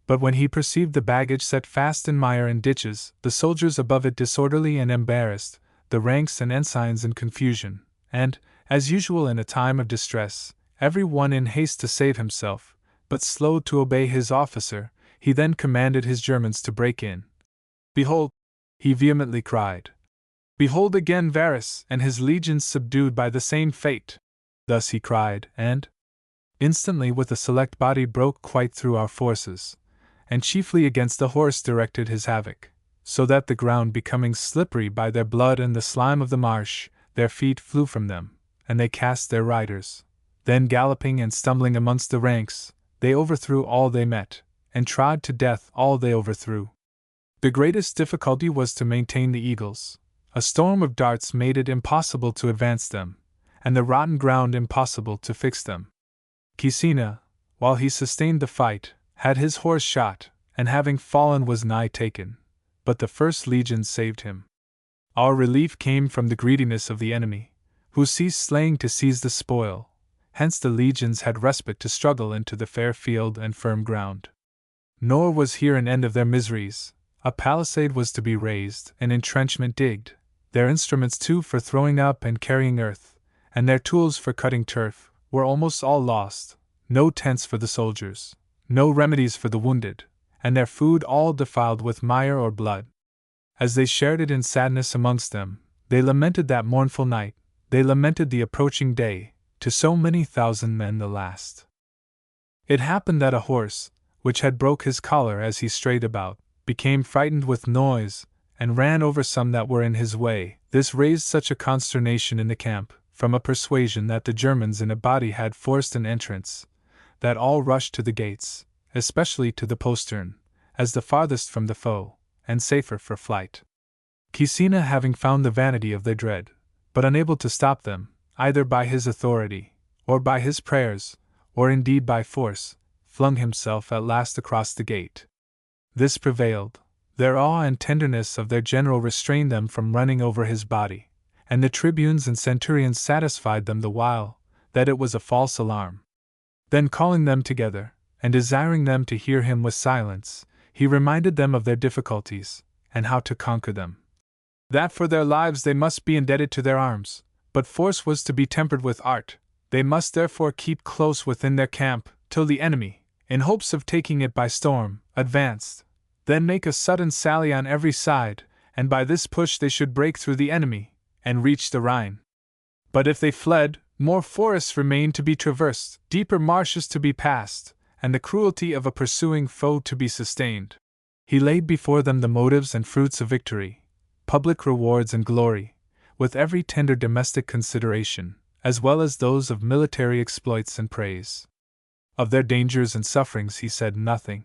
But when he perceived the baggage set fast in mire and ditches, the soldiers above it disorderly and embarrassed, the ranks and ensigns in confusion, and, as usual in a time of distress, every one in haste to save himself, but slow to obey his officer, he then commanded his Germans to break in. "Behold," he vehemently cried, "behold again Varus and his legions subdued by the same fate!" Thus he cried, and instantly with a select body broke quite through our forces, and chiefly against the horse directed his havoc, so that the ground becoming slippery by their blood and the slime of the marsh, their feet flew from them, and they cast their riders. Then galloping and stumbling amongst the ranks, they overthrew all they met, and trod to death all they overthrew. The greatest difficulty was to maintain the eagles. A storm of darts made it impossible to advance them, and the rotten ground impossible to fix them. Caecina, while he sustained the fight, had his horse shot, and having fallen was nigh taken, but the first legion saved him. Our relief came from the greediness of the enemy, who ceased slaying to seize the spoil, hence the legions had respite to struggle into the fair field and firm ground. Nor was here an end of their miseries. A palisade was to be raised, an entrenchment digged, their instruments too for throwing up and carrying earth, and their tools for cutting turf, were almost all lost, no tents for the soldiers, no remedies for the wounded, and their food all defiled with mire or blood. As they shared it in sadness amongst them, they lamented that mournful night, they lamented the approaching day, to so many thousand men the last. It happened that a horse, which had broke his collar as he strayed about, became frightened with noise, and ran over some that were in his way. This raised such a consternation in the camp, from a persuasion that the Germans in a body had forced an entrance, that all rushed to the gates, especially to the postern, as the farthest from the foe, and safer for flight. Caecina, having found the vanity of their dread, but unable to stop them, either by his authority, or by his prayers, or indeed by force, flung himself at last across the gate. This prevailed. Their awe and tenderness of their general restrained them from running over his body, and the tribunes and centurions satisfied them the while that it was a false alarm. Then calling them together, and desiring them to hear him with silence, he reminded them of their difficulties, and how to conquer them. That for their lives they must be indebted to their arms, but force was to be tempered with art. They must therefore keep close within their camp, till the enemy, in hopes of taking it by storm, advanced, then make a sudden sally on every side, and by this push they should break through the enemy, and reach the Rhine. But if they fled, more forests remained to be traversed, deeper marshes to be passed, and the cruelty of a pursuing foe to be sustained. He laid before them the motives and fruits of victory, public rewards and glory, with every tender domestic consideration, as well as those of military exploits and praise. Of their dangers and sufferings he said nothing.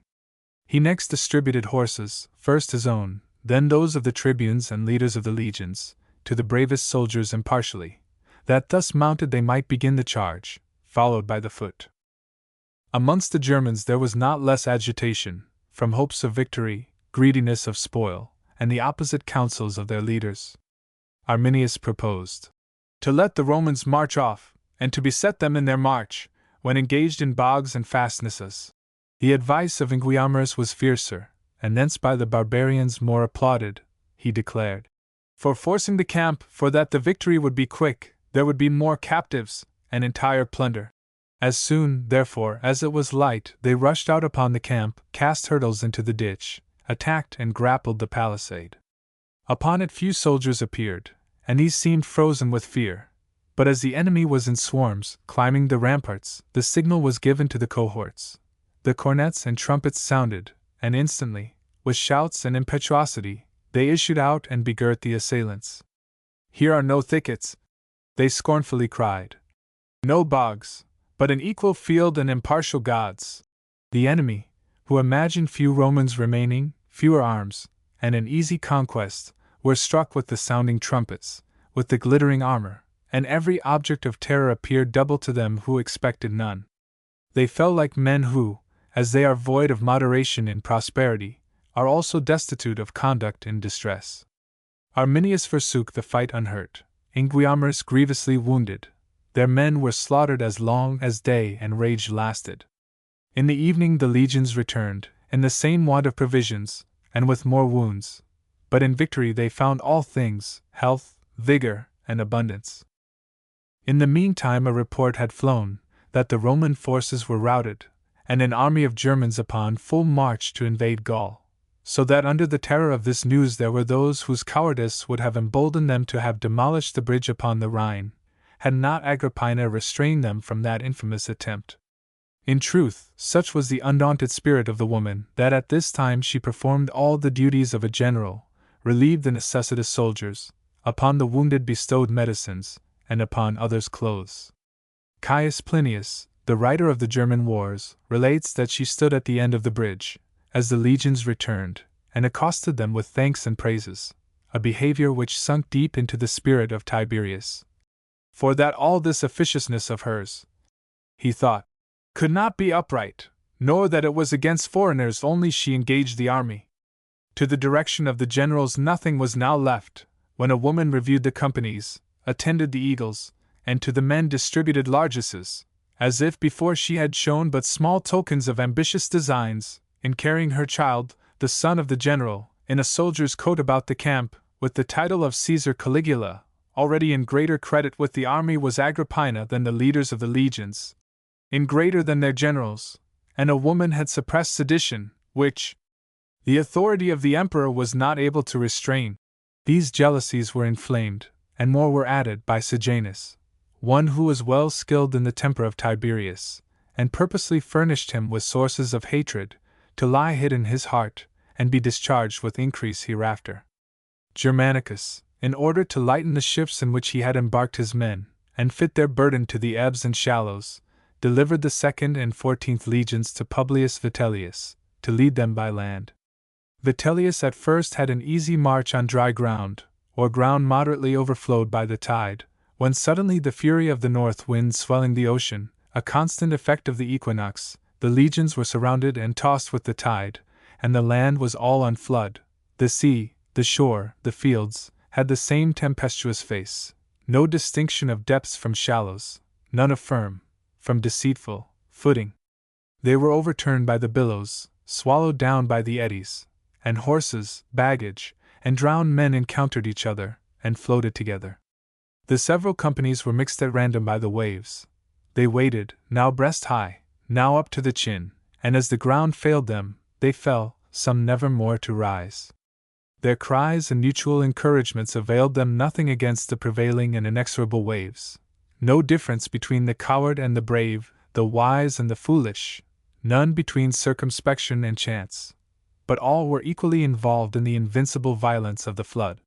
He next distributed horses, first his own, then those of the tribunes and leaders of the legions, to the bravest soldiers impartially, that thus mounted they might begin the charge, followed by the foot. Amongst the Germans there was not less agitation, from hopes of victory, greediness of spoil, and the opposite counsels of their leaders. Arminius proposed to let the Romans march off, and to beset them in their march, when engaged in bogs and fastnesses. The advice of Inguiamarus was fiercer, and thence by the barbarians more applauded, he declared. For forcing the camp, for that the victory would be quick, there would be more captives, and entire plunder. As soon, therefore, as it was light, they rushed out upon the camp, cast hurdles into the ditch, attacked and grappled the palisade. Upon it few soldiers appeared, and these seemed frozen with fear. But as the enemy was in swarms, climbing the ramparts, the signal was given to the cohorts. The cornets and trumpets sounded, and instantly, with shouts and impetuosity, They issued out and begirt the assailants. "Here are no thickets," they scornfully cried. "No bogs, but an equal field and impartial gods." The enemy, who imagined few Romans remaining, fewer arms, and an easy conquest, were struck with the sounding trumpets, with the glittering armor, and every object of terror appeared double to them who expected none. They fell like men who, as they are void of moderation in prosperity, are also destitute of conduct in distress. Arminius forsook the fight unhurt, Inguiamarus grievously wounded. Their men were slaughtered as long as day and rage lasted. In the evening the legions returned, in the same want of provisions, and with more wounds. But in victory they found all things, health, vigor, and abundance. In the meantime a report had flown, that the Roman forces were routed, and an army of Germans upon full march to invade Gaul, so that under the terror of this news there were those whose cowardice would have emboldened them to have demolished the bridge upon the Rhine, had not Agrippina restrained them from that infamous attempt. In truth, such was the undaunted spirit of the woman that at this time she performed all the duties of a general, relieved the necessitous soldiers, upon the wounded bestowed medicines, and upon others clothes. Caius Plinius, the writer of the German wars, relates that she stood at the end of the bridge, as the legions returned, and accosted them with thanks and praises, a behavior which sunk deep into the spirit of Tiberius. For that all this officiousness of hers, he thought, could not be upright, nor that it was against foreigners only she engaged the army. To the direction of the generals nothing was now left, when a woman reviewed the companies, attended the eagles, and to the men distributed largesses, as if before she had shown but small tokens of ambitious designs, in carrying her child, the son of the general, in a soldier's coat about the camp, with the title of Caesar Caligula. Already in greater credit with the army was Agrippina than the leaders of the legions, in greater than their generals, and a woman had suppressed sedition, which the authority of the emperor was not able to restrain. These jealousies were inflamed, and more were added by Sejanus, one who was well skilled in the temper of Tiberius, and purposely furnished him with sources of hatred, to lie hid in his heart, and be discharged with increase hereafter. Germanicus, in order to lighten the ships in which he had embarked his men, and fit their burden to the ebbs and shallows, delivered the 2nd and 14th legions to Publius Vitellius, to lead them by land. Vitellius at first had an easy march on dry ground, or ground moderately overflowed by the tide, when suddenly the fury of the north wind swelling the ocean, a constant effect of the equinox, the legions were surrounded and tossed with the tide, and the land was all on flood. The sea, the shore, the fields, had the same tempestuous face, no distinction of depths from shallows, none of firm, from deceitful, footing. They were overturned by the billows, swallowed down by the eddies, and horses, baggage, and drowned men encountered each other, and floated together. The several companies were mixed at random by the waves. They waded, now breast high, now up to the chin, and as the ground failed them, they fell, some never more to rise. Their cries and mutual encouragements availed them nothing against the prevailing and inexorable waves. No difference between the coward and the brave, the wise and the foolish, none between circumspection and chance, but all were equally involved in the invincible violence of the flood.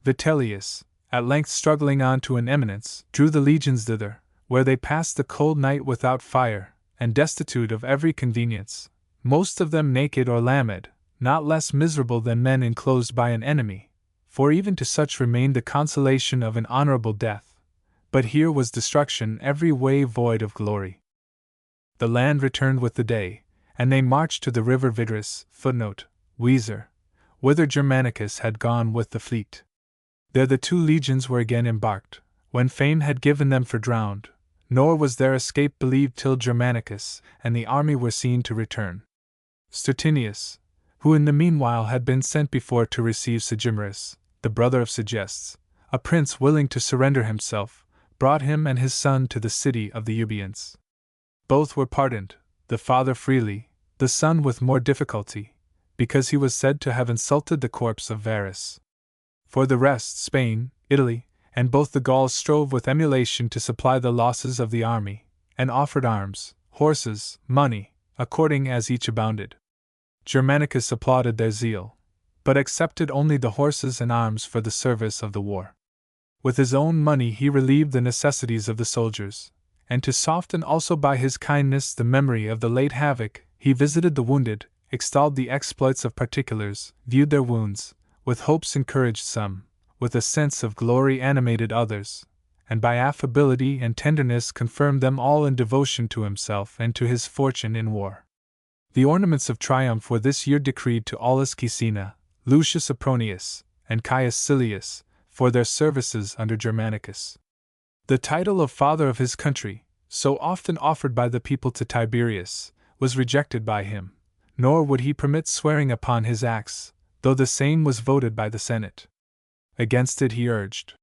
Vitellius, at length struggling on to an eminence, drew the legions thither, where they passed the cold night without fire, and destitute of every convenience, most of them naked or lamed, not less miserable than men enclosed by an enemy, for even to such remained the consolation of an honorable death. But here was destruction every way void of glory. The land returned with the day, and they marched to the river Vidrus, Weser, whither Germanicus had gone with the fleet. There the 2 legions were again embarked, when fame had given them for drowned, nor was their escape believed till Germanicus and the army were seen to return. Stertinius, who in the meanwhile had been sent before to receive Segimerus, the brother of Segestes, a prince willing to surrender himself, brought him and his son to the city of the Euboeans. Both were pardoned, the father freely, the son with more difficulty, because he was said to have insulted the corpse of Varus. For the rest, Spain, Italy, and both the Gauls strove with emulation to supply the losses of the army, and offered arms, horses, money, according as each abounded. Germanicus applauded their zeal, but accepted only the horses and arms for the service of the war. With his own money he relieved the necessities of the soldiers, and to soften also by his kindness the memory of the late havoc, he visited the wounded, extolled the exploits of particulars, viewed their wounds, with hopes encouraged some, with a sense of glory animated others, and by affability and tenderness confirmed them all in devotion to himself and to his fortune in war. The ornaments of triumph were this year decreed to Aulus Caecina, Lucius Apronius, and Caius Silius, for their services under Germanicus. The title of Father of his country, so often offered by the people to Tiberius, was rejected by him, nor would he permit swearing upon his acts, though the same was voted by the Senate. Against it he urged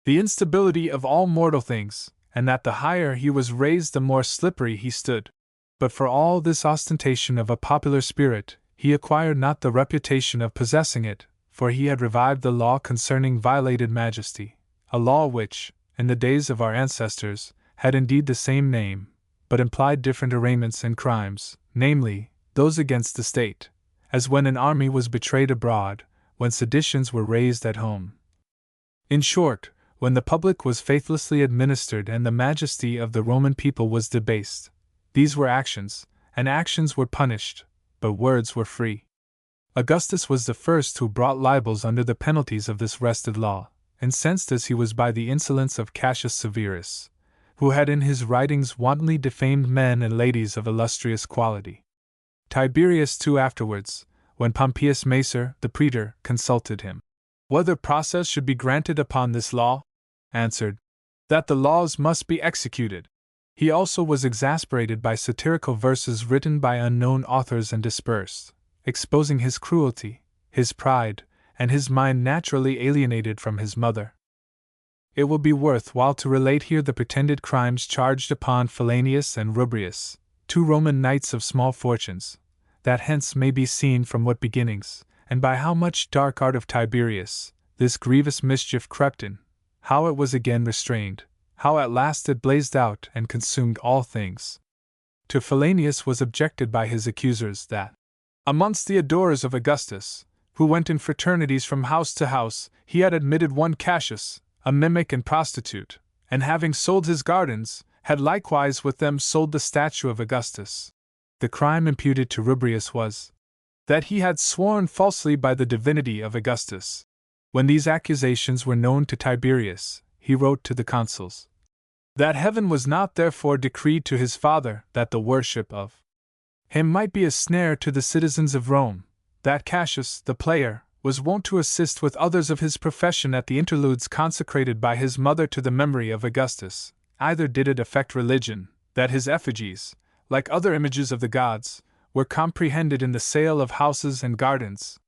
the instability of all mortal things, and that the higher he was raised the more slippery he stood. But for all this ostentation of a popular spirit, he acquired not the reputation of possessing it, for he had revived the law concerning violated majesty, a law which, in the days of our ancestors, had indeed the same name, but implied different arraignments and crimes, namely, those against the state, as when an army was betrayed abroad, when seditions were raised at home. In short, when the public was faithlessly administered and the majesty of the Roman people was debased, these were actions, and actions were punished, but words were free. Augustus was the first who brought libels under the penalties of this wrested law, incensed as he was by the insolence of Cassius Severus, who had in his writings wantonly defamed men and ladies of illustrious quality. Tiberius too afterwards, when Pompeius Macer, the praetor, consulted him whether process should be granted upon this law, answered that the laws must be executed. He also was exasperated by satirical verses written by unknown authors and dispersed, exposing his cruelty, his pride, and his mind naturally alienated from his mother. It will be worth while to relate here the pretended crimes charged upon Philanius and Rubrius, 2 Roman knights of small fortunes, that hence may be seen from what beginnings, and by how much dark art of Tiberius, this grievous mischief crept in, how it was again restrained, how at last it blazed out and consumed all things. To Philanius was objected by his accusers that, amongst the adorers of Augustus, who went in fraternities from house to house, he had admitted one Cassius, a mimic and prostitute, and having sold his gardens, had likewise with them sold the statue of Augustus. The crime imputed to Rubrius was that he had sworn falsely by the divinity of Augustus. When these accusations were known to Tiberius, he wrote to the consuls that heaven was not therefore decreed to his father that the worship of him might be a snare to the citizens of Rome, that Cassius, the player, was wont to assist with others of his profession at the interludes consecrated by his mother to the memory of Augustus, either did it affect religion, that his effigies, like other images of the gods, were comprehended in the sale of houses and gardens.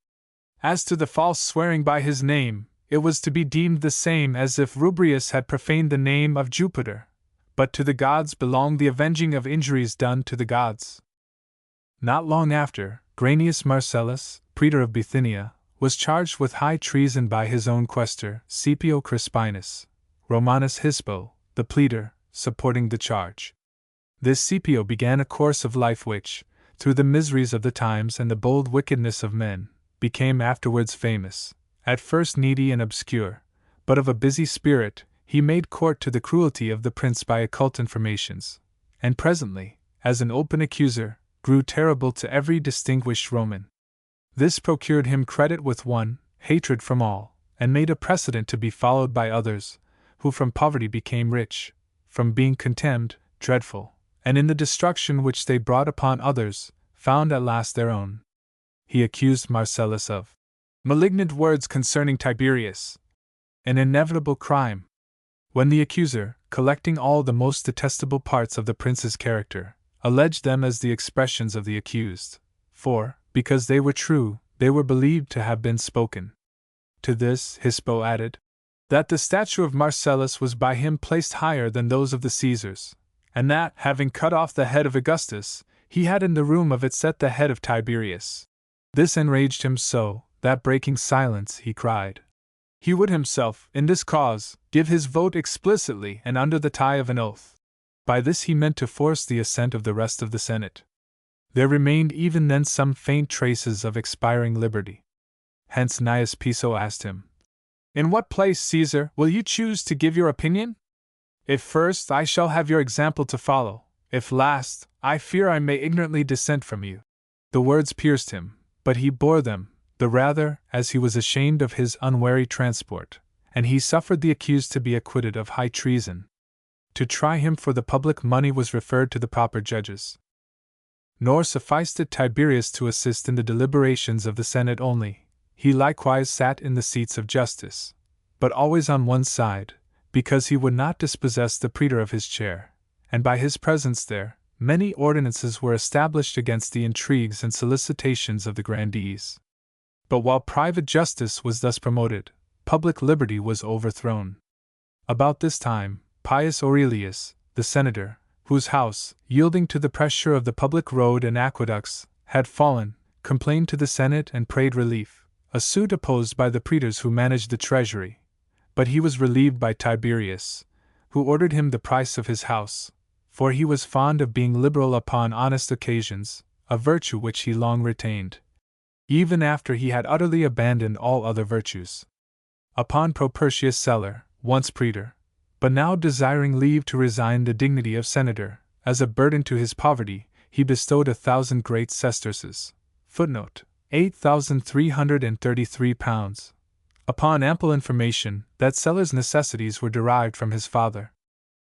As to the false swearing by his name, it was to be deemed the same as if Rubrius had profaned the name of Jupiter, but to the gods belonged the avenging of injuries done to the gods. Not long after, Granius Marcellus, praetor of Bithynia, was charged with high treason by his own quaestor, Scipio Crispinus, Romanus Hispo, the pleader, supporting the charge. This Scipio began a course of life which, through the miseries of the times and the bold wickedness of men, became afterwards famous. At first needy and obscure, but of a busy spirit, he made court to the cruelty of the prince by occult informations, and presently, as an open accuser, grew terrible to every distinguished Roman. This procured him credit with one, hatred from all, and made a precedent to be followed by others, who from poverty became rich, from being contemned, dreadful, and in the destruction which they brought upon others, found at last their own. He accused Marcellus of malignant words concerning Tiberius, an inevitable crime. When the accuser, collecting all the most detestable parts of the prince's character, alleged them as the expressions of the accused, for, because they were true, they were believed to have been spoken. To this, Hispo added that the statue of Marcellus was by him placed higher than those of the Caesars, and that, having cut off the head of Augustus, he had in the room of it set the head of Tiberius. This enraged him so, that breaking silence, he cried he would himself, in this cause, give his vote explicitly and under the tie of an oath. By this he meant to force the assent of the rest of the Senate. There remained even then some faint traces of expiring liberty. Hence Gnaeus Piso asked him, "In what place, Caesar, will you choose to give your opinion? If first, I shall have your example to follow; if last, I fear I may ignorantly dissent from you." The words pierced him, but he bore them, the rather, as he was ashamed of his unwary transport, and he suffered the accused to be acquitted of high treason. To try him for the public money was referred to the proper judges. Nor sufficed it Tiberius to assist in the deliberations of the Senate only, he likewise sat in the seats of justice, but always on one side, because he would not dispossess the praetor of his chair, and by his presence there, many ordinances were established against the intrigues and solicitations of the grandees. But while private justice was thus promoted, public liberty was overthrown. About this time, Pius Aurelius, the senator, whose house, yielding to the pressure of the public road and aqueducts, had fallen, complained to the Senate and prayed relief, a suit opposed by the praetors who managed the treasury, but he was relieved by Tiberius, who ordered him the price of his house, for he was fond of being liberal upon honest occasions, a virtue which he long retained, even after he had utterly abandoned all other virtues. Upon Propertius Celer, once praetor, but now desiring leave to resign the dignity of senator, as a burden to his poverty, he bestowed 1,000 great sesterces, £8,333, upon ample information that Celer's necessities were derived from his father.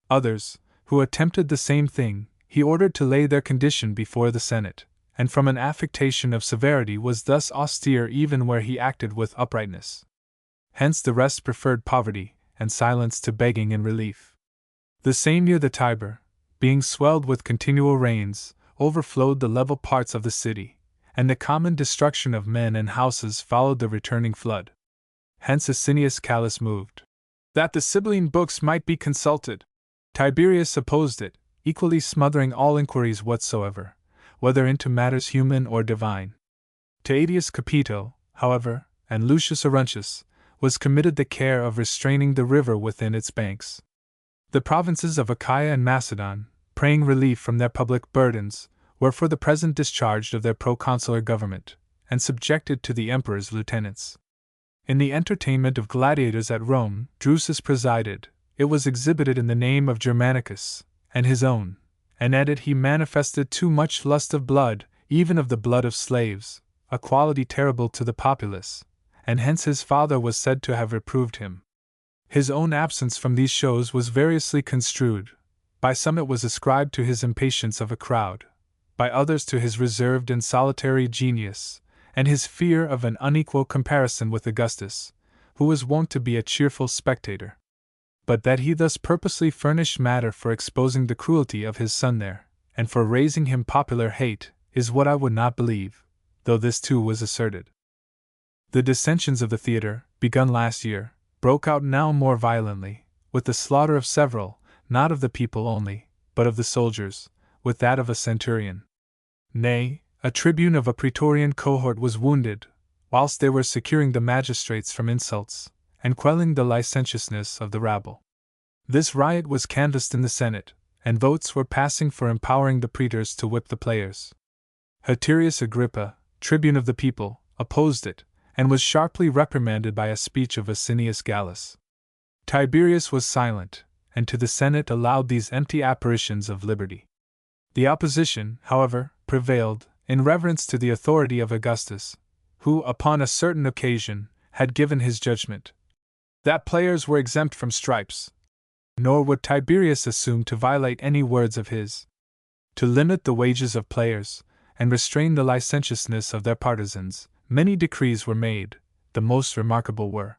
Others, who attempted the same thing, he ordered to lay their condition before the Senate, and from an affectation of severity was thus austere even where he acted with uprightness. Hence the rest preferred poverty and silence to begging and relief. The same year the Tiber, being swelled with continual rains, overflowed the level parts of the city, and the common destruction of men and houses followed the returning flood. Hence Asinius Callus moved that the Sibylline books might be consulted. Tiberius opposed it, equally smothering all inquiries whatsoever, whether into matters human or divine. To Aetius Capito, however, and Lucius Arruntius, was committed the care of restraining the river within its banks. The provinces of Achaia and Macedon, praying relief from their public burdens, were for the present discharged of their proconsular government, and subjected to the emperor's lieutenants. In the entertainment of gladiators at Rome, Drusus presided. It was exhibited in the name of Germanicus, and his own, and at it he manifested too much lust of blood, even of the blood of slaves, a quality terrible to the populace, and hence his father was said to have reproved him. His own absence from these shows was variously construed. By some it was ascribed to his impatience of a crowd, by others to his reserved and solitary genius, and his fear of an unequal comparison with Augustus, who was wont to be a cheerful spectator. But that he thus purposely furnished matter for exposing the cruelty of his son there, and for raising him popular hate, is what I would not believe, though this too was asserted. The dissensions of the theatre, begun last year, broke out now more violently, with the slaughter of several, not of the people only, but of the soldiers, with that of a centurion. Nay, a tribune of a praetorian cohort was wounded, whilst they were securing the magistrates from insults, and quelling the licentiousness of the rabble. This riot was canvassed in the Senate, and votes were passing for empowering the praetors to whip the players. Haterius Agrippa, tribune of the people, opposed it, and was sharply reprimanded by a speech of Asinius Gallus. Tiberius was silent, and to the Senate allowed these empty apparitions of liberty. The opposition, however, prevailed, in reverence to the authority of Augustus, who, upon a certain occasion, had given his judgment that players were exempt from stripes. Nor would Tiberius assume to violate any words of his. To limit the wages of players, and restrain the licentiousness of their partisans, many decrees were made. The most remarkable were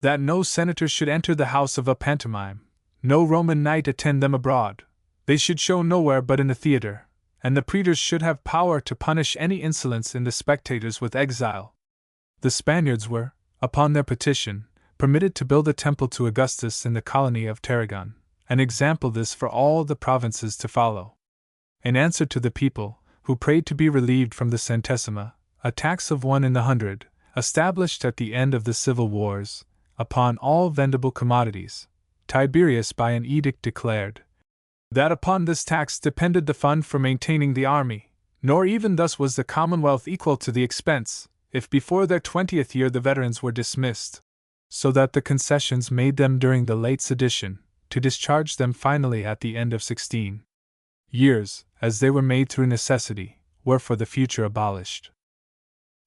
that no senator should enter the house of a pantomime, no Roman knight attend them abroad, they should show nowhere but in the theatre, and the praetors should have power to punish any insolence in the spectators with exile. The Spaniards were, upon their petition, permitted to build a temple to Augustus in the colony of Tarragon, an example this for all the provinces to follow. In answer to the people, who prayed to be relieved from the centesima, a tax of 1 in the 100, established at the end of the civil wars, upon all vendible commodities, Tiberius by an edict declared that upon this tax depended the fund for maintaining the army, nor even thus was the commonwealth equal to the expense, if before their 20th year the veterans were dismissed, so that the concessions made them during the late sedition, to discharge them finally at the end of 16 years, as they were made through necessity, were for the future abolished.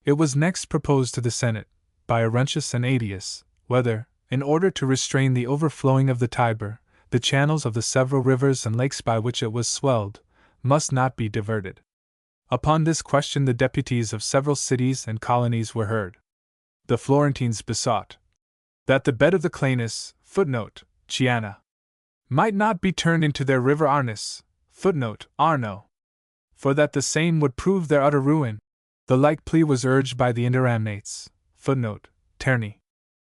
It was next proposed to the Senate, by Arruntius and Aetius, whether, in order to restrain the overflowing of the Tiber, the channels of the several rivers and lakes by which it was swelled must not be diverted. Upon this question the deputies of several cities and colonies were heard. The Florentines besought that the bed of the Clanis, Chiana, might not be turned into their river Arnis, Arno, for that the same would prove their utter ruin. The like plea was urged by the Interamnates, Terni,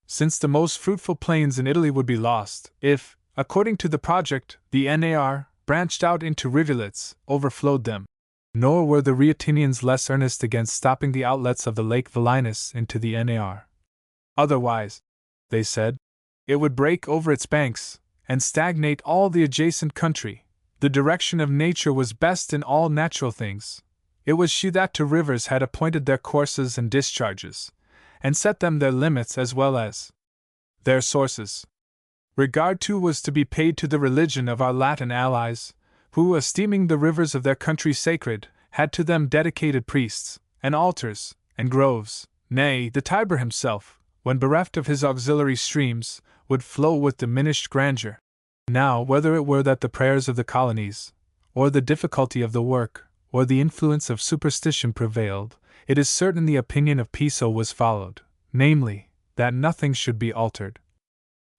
since the most fruitful plains in Italy would be lost, if, according to the project, the Nar, branched out into rivulets, overflowed them. Nor were the Rhaetinians less earnest against stopping the outlets of the Lake Velinus into the Nar. Otherwise, they said, it would break over its banks, and stagnate all the adjacent country. The direction of nature was best in all natural things. It was she that to rivers had appointed their courses and discharges, and set them their limits as well as their sources. Regard too was to be paid to the religion of our Latin allies, who, esteeming the rivers of their country sacred, had to them dedicated priests, and altars, and groves. Nay, the Tiber himself, when bereft of his auxiliary streams, would flow with diminished grandeur. Now, whether it were that the prayers of the colonies, or the difficulty of the work, or the influence of superstition prevailed, it is certain the opinion of Piso was followed, namely, that nothing should be altered.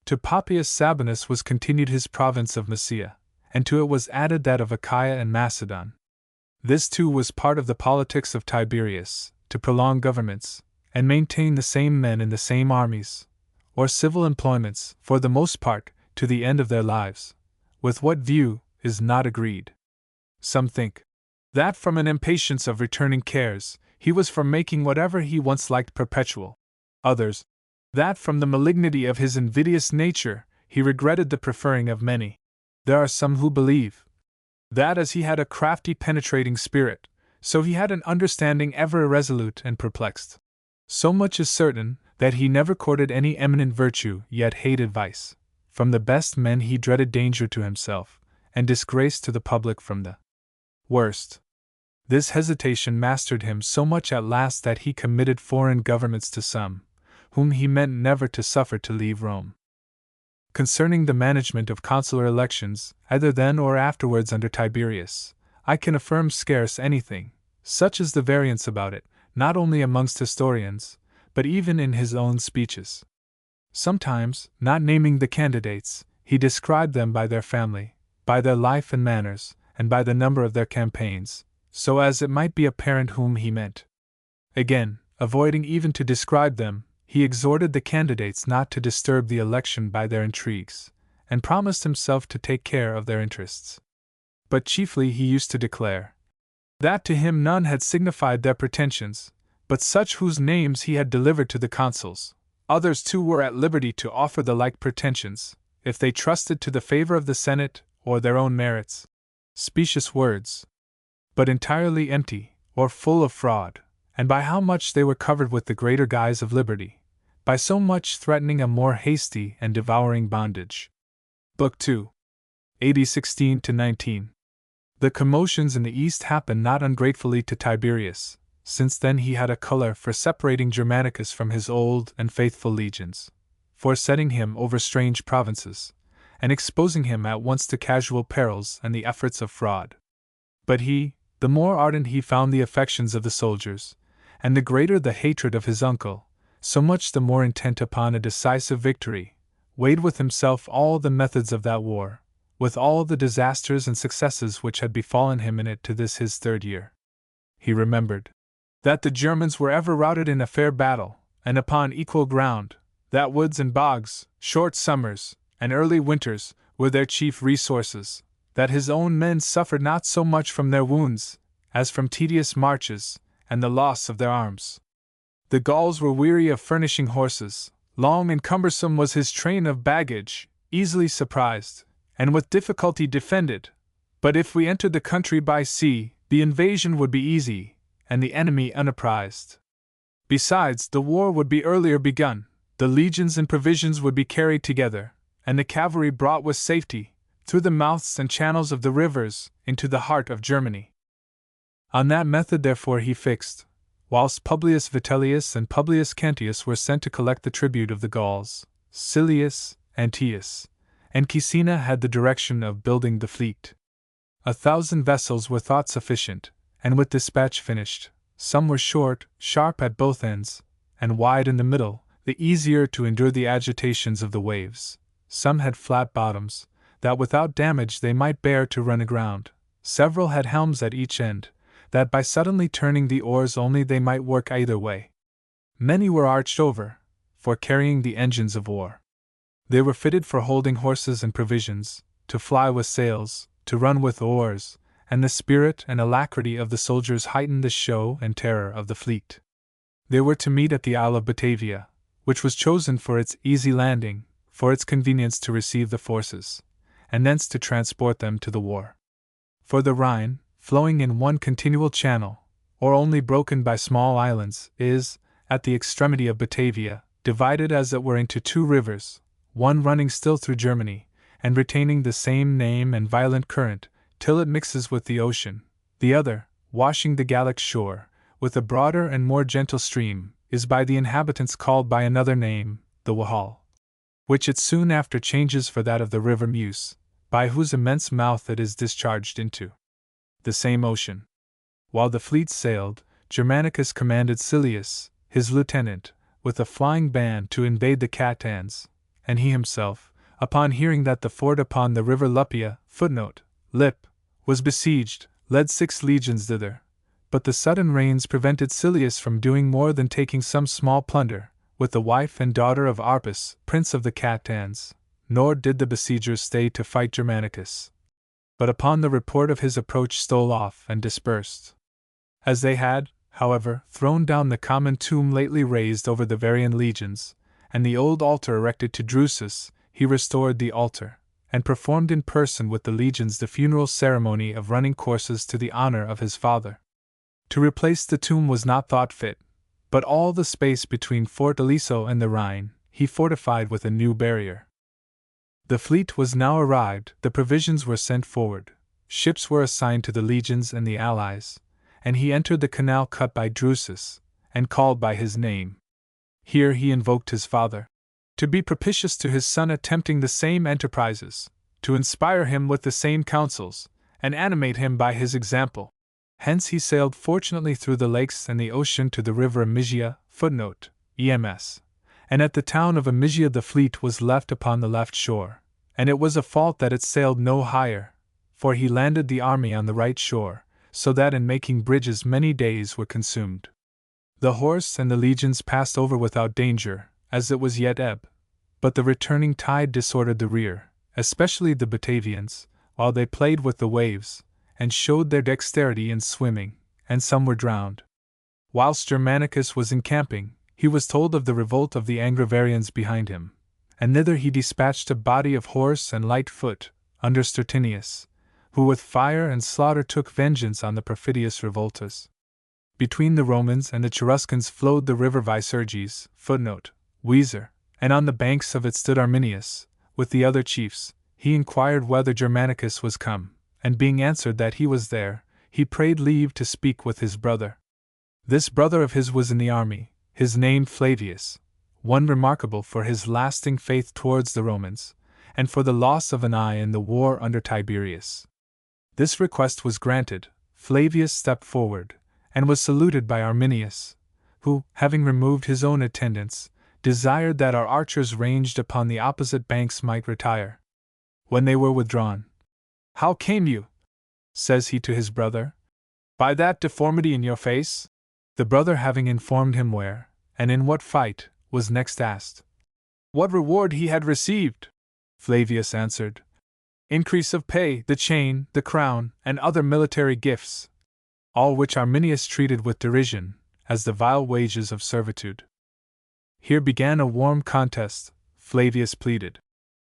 To Papias Sabinus was continued his province of Mysia, and to it was added that of Achaia and Macedon. This too was part of the politics of Tiberius, to prolong governments, and maintain the same men in the same armies, or civil employments, for the most part, to the end of their lives. With what view, is not agreed. Some think that from an impatience of returning cares, he was for making whatever he once liked perpetual. Others, that from the malignity of his invidious nature, he regretted the preferring of many. There are some who believe that as he had a crafty penetrating spirit, so he had an understanding ever irresolute and perplexed. So much is certain, that he never courted any eminent virtue, yet hated vice. From the best men he dreaded danger to himself, and disgrace to the public from the worst. This hesitation mastered him so much at last that he committed foreign governments to some, whom he meant never to suffer to leave Rome. Concerning the management of consular elections, either then or afterwards under Tiberius, I can affirm scarce anything. Such is the variance about it, not only amongst historians, but even in his own speeches. Sometimes, not naming the candidates, he described them by their family, by their life and manners, and by the number of their campaigns, so as it might be apparent whom he meant. Again, avoiding even to describe them, he exhorted the candidates not to disturb the election by their intrigues, and promised himself to take care of their interests. But chiefly he used to declare that to him none had signified their pretensions, but such whose names he had delivered to the consuls. Others too were at liberty to offer the like pretensions, if they trusted to the favor of the Senate or their own merits. Specious words, but entirely empty, or full of fraud, and by how much they were covered with the greater guise of liberty, by so much threatening a more hasty and devouring bondage. Book 2. AD 16-19. The commotions in the East happened not ungratefully to Tiberius, since then he had a color for separating Germanicus from his old and faithful legions, for setting him over strange provinces, and exposing him at once to casual perils and the efforts of fraud. But he, the more ardent he found the affections of the soldiers, and the greater the hatred of his uncle, so much the more intent upon a decisive victory, weighed with himself all the methods of that war, with all the disasters and successes which had befallen him in it to this his third year. He remembered that the Germans were ever routed in a fair battle, and upon equal ground, that woods and bogs, short summers, and early winters, were their chief resources, that his own men suffered not so much from their wounds, as from tedious marches, and the loss of their arms. The Gauls were weary of furnishing horses, long and cumbersome was his train of baggage, easily surprised, and with difficulty defended. But if we entered the country by sea, the invasion would be easy, and the enemy unapprised. Besides, the war would be earlier begun, the legions and provisions would be carried together, and the cavalry brought with safety, through the mouths and channels of the rivers, into the heart of Germany. On that method therefore he fixed, whilst Publius Vitellius and Publius Cantius were sent to collect the tribute of the Gauls, Silius, Antiochus, and Caecina had the direction of building the fleet. 1,000 vessels were thought sufficient, and with dispatch finished. Some were short, sharp at both ends, and wide in the middle, the easier to endure the agitations of the waves. Some had flat bottoms, that without damage they might bear to run aground. Several had helms at each end, that by suddenly turning the oars only they might work either way. Many were arched over, for carrying the engines of war. They were fitted for holding horses and provisions, to fly with sails, to run with oars, and the spirit and alacrity of the soldiers heightened the show and terror of the fleet. They were to meet at the Isle of Batavia, which was chosen for its easy landing, for its convenience to receive the forces, and thence to transport them to the war. For the Rhine, flowing in one continual channel, or only broken by small islands, is, at the extremity of Batavia, divided as it were into two rivers, one running still through Germany, and retaining the same name and violent current, till it mixes with the ocean; the other, washing the Gallic shore, with a broader and more gentle stream, is by the inhabitants called by another name, the Wahal, which it soon after changes for that of the river Meuse, by whose immense mouth it is discharged into the same ocean. While the fleet sailed, Germanicus commanded Silius, his lieutenant, with a flying band to invade the Catans, and he himself, upon hearing that the fort upon the river Lupia, Lip, was besieged, led 6 legions thither. But the sudden rains prevented Silius from doing more than taking some small plunder, with the wife and daughter of Arpus, prince of the Catans, nor did the besiegers stay to fight Germanicus, but upon the report of his approach stole off and dispersed. As they had, however, thrown down the common tomb lately raised over the Varian legions, and the old altar erected to Drusus, he restored the altar, and performed in person with the legions the funeral ceremony of running courses to the honor of his father. To replace the tomb was not thought fit, but all the space between Fort Aliso and the Rhine he fortified with a new barrier. The fleet was now arrived, the provisions were sent forward, ships were assigned to the legions and the allies, and he entered the canal cut by Drusus, and called by his name. Here he invoked his father, to be propitious to his son attempting the same enterprises, to inspire him with the same counsels, and animate him by his example. Hence he sailed fortunately through the lakes and the ocean to the river Amisia, EMS, and at the town of Amisia the fleet was left upon the left shore, and it was a fault that it sailed no higher, for he landed the army on the right shore, so that in making bridges many days were consumed. The horse and the legions passed over without danger, as it was yet ebb, but the returning tide disordered the rear, especially the Batavians, while they played with the waves, and showed their dexterity in swimming, and some were drowned. Whilst Germanicus was encamping, he was told of the revolt of the Angravarians behind him, and thither he dispatched a body of horse and light foot, under Stertinius, who with fire and slaughter took vengeance on the perfidious revolters. Between the Romans and the Cheruscans flowed the river Visurges, Weser, and on the banks of it stood Arminius, with the other chiefs. He inquired whether Germanicus was come, and being answered that he was there, he prayed leave to speak with his brother. This brother of his was in the army, his name Flavius, one remarkable for his lasting faith towards the Romans, and for the loss of an eye in the war under Tiberius. This request was granted. Flavius stepped forward, and was saluted by Arminius, who, having removed his own attendants, desired that our archers ranged upon the opposite banks might retire. When they were withdrawn, "How came you?" says he to his brother. "By that deformity in your face?" The brother having informed him where, and in what fight, was next asked what reward he had received. Flavius answered, "Increase of pay, the chain, the crown, and other military gifts," all which Arminius treated with derision, as the vile wages of servitude. Here began a warm contest. Flavius pleaded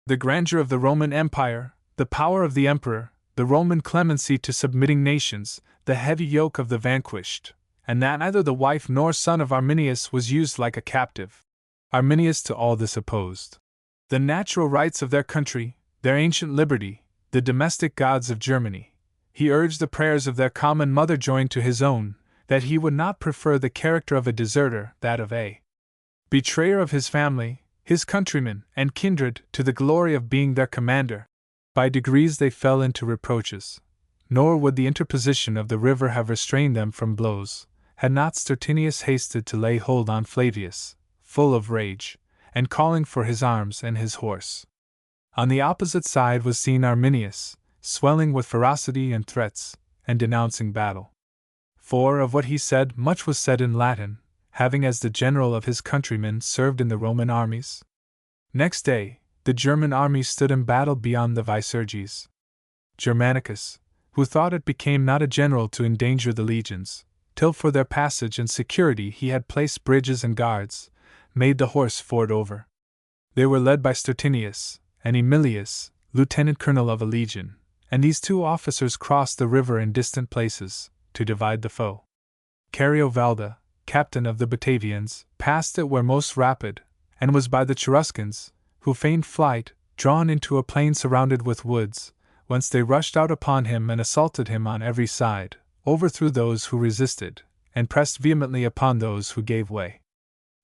the grandeur of the Roman Empire, the power of the emperor, the Roman clemency to submitting nations, the heavy yoke of the vanquished, and that neither the wife nor son of Arminius was used like a captive. Arminius to all this opposed the natural rights of their country, their ancient liberty, the domestic gods of Germany. He urged the prayers of their common mother joined to his own, that he would not prefer the character of a deserter, that of a betrayer of his family, his countrymen, and kindred, to the glory of being their commander. By degrees they fell into reproaches, nor would the interposition of the river have restrained them from blows, had not Stertinius hasted to lay hold on Flavius, full of rage, and calling for his arms and his horse. On the opposite side was seen Arminius, swelling with ferocity and threats, and denouncing battle. For of what he said much was said in Latin, having as the general of his countrymen served in the Roman armies. Next day, the German army stood in battle beyond the Visurges. Germanicus, who thought it became not a general to endanger the legions, till for their passage and security he had placed bridges and guards, made the horse ford over. They were led by Stertinius, and Emilius, lieutenant colonel of a legion, and these two officers crossed the river in distant places, to divide the foe. Cariovalda, captain of the Batavians, passed it where most rapid, and was by the Cheruscans, who feigned flight, drawn into a plain surrounded with woods, whence they rushed out upon him and assaulted him on every side, overthrew those who resisted, and pressed vehemently upon those who gave way.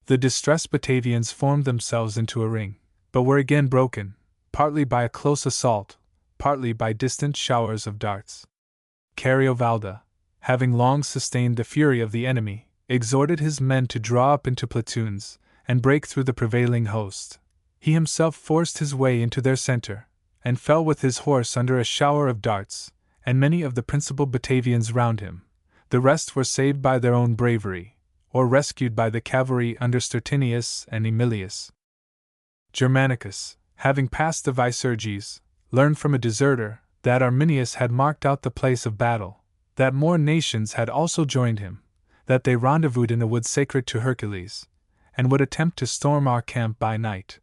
The distressed Batavians formed themselves into a ring, but were again broken, partly by a close assault, partly by distant showers of darts. Cariovalda, having long sustained the fury of the enemy, exhorted his men to draw up into platoons, and break through the prevailing host. He himself forced his way into their center, and fell with his horse under a shower of darts, and many of the principal Batavians round him. The rest were saved by their own bravery, or rescued by the cavalry under Stertinius and Emilius. Germanicus, having passed the Visurges, learned from a deserter that Arminius had marked out the place of battle, that more nations had also joined him, that they rendezvoused in a wood sacred to Hercules, and would attempt to storm our camp by night.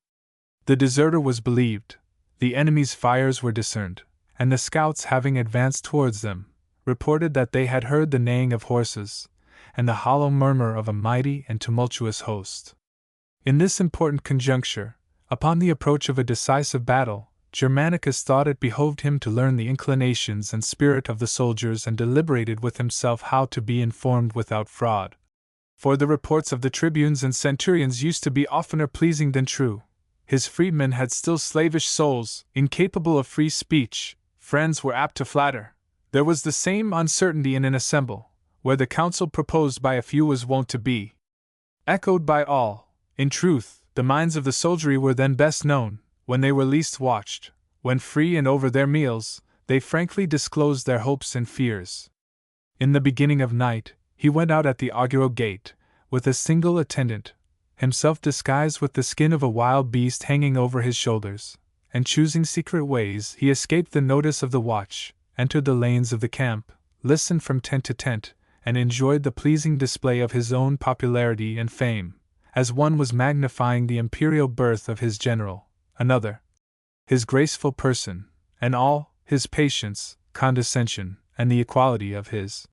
The deserter was believed, the enemy's fires were discerned, and the scouts having advanced towards them, reported that they had heard the neighing of horses, and the hollow murmur of a mighty and tumultuous host. In this important conjuncture, upon the approach of a decisive battle, Germanicus thought it behoved him to learn the inclinations and spirit of the soldiers and deliberated with himself how to be informed without fraud. For the reports of the tribunes and centurions used to be oftener pleasing than true. His freedmen had still slavish souls, incapable of free speech, friends were apt to flatter. There was the same uncertainty in an assembly, where the counsel proposed by a few was wont to be echoed by all. In truth, the minds of the soldiery were then best known, when they were least watched, when free and over their meals, they frankly disclosed their hopes and fears. In the beginning of night, he went out at the Augural gate, with a single attendant, himself disguised with the skin of a wild beast hanging over his shoulders, and choosing secret ways, he escaped the notice of the watch, entered the lanes of the camp, listened from tent to tent, and enjoyed the pleasing display of his own popularity and fame, as one was magnifying the imperial birth of his general, another, his graceful person, and all, his patience, condescension, and the equality of his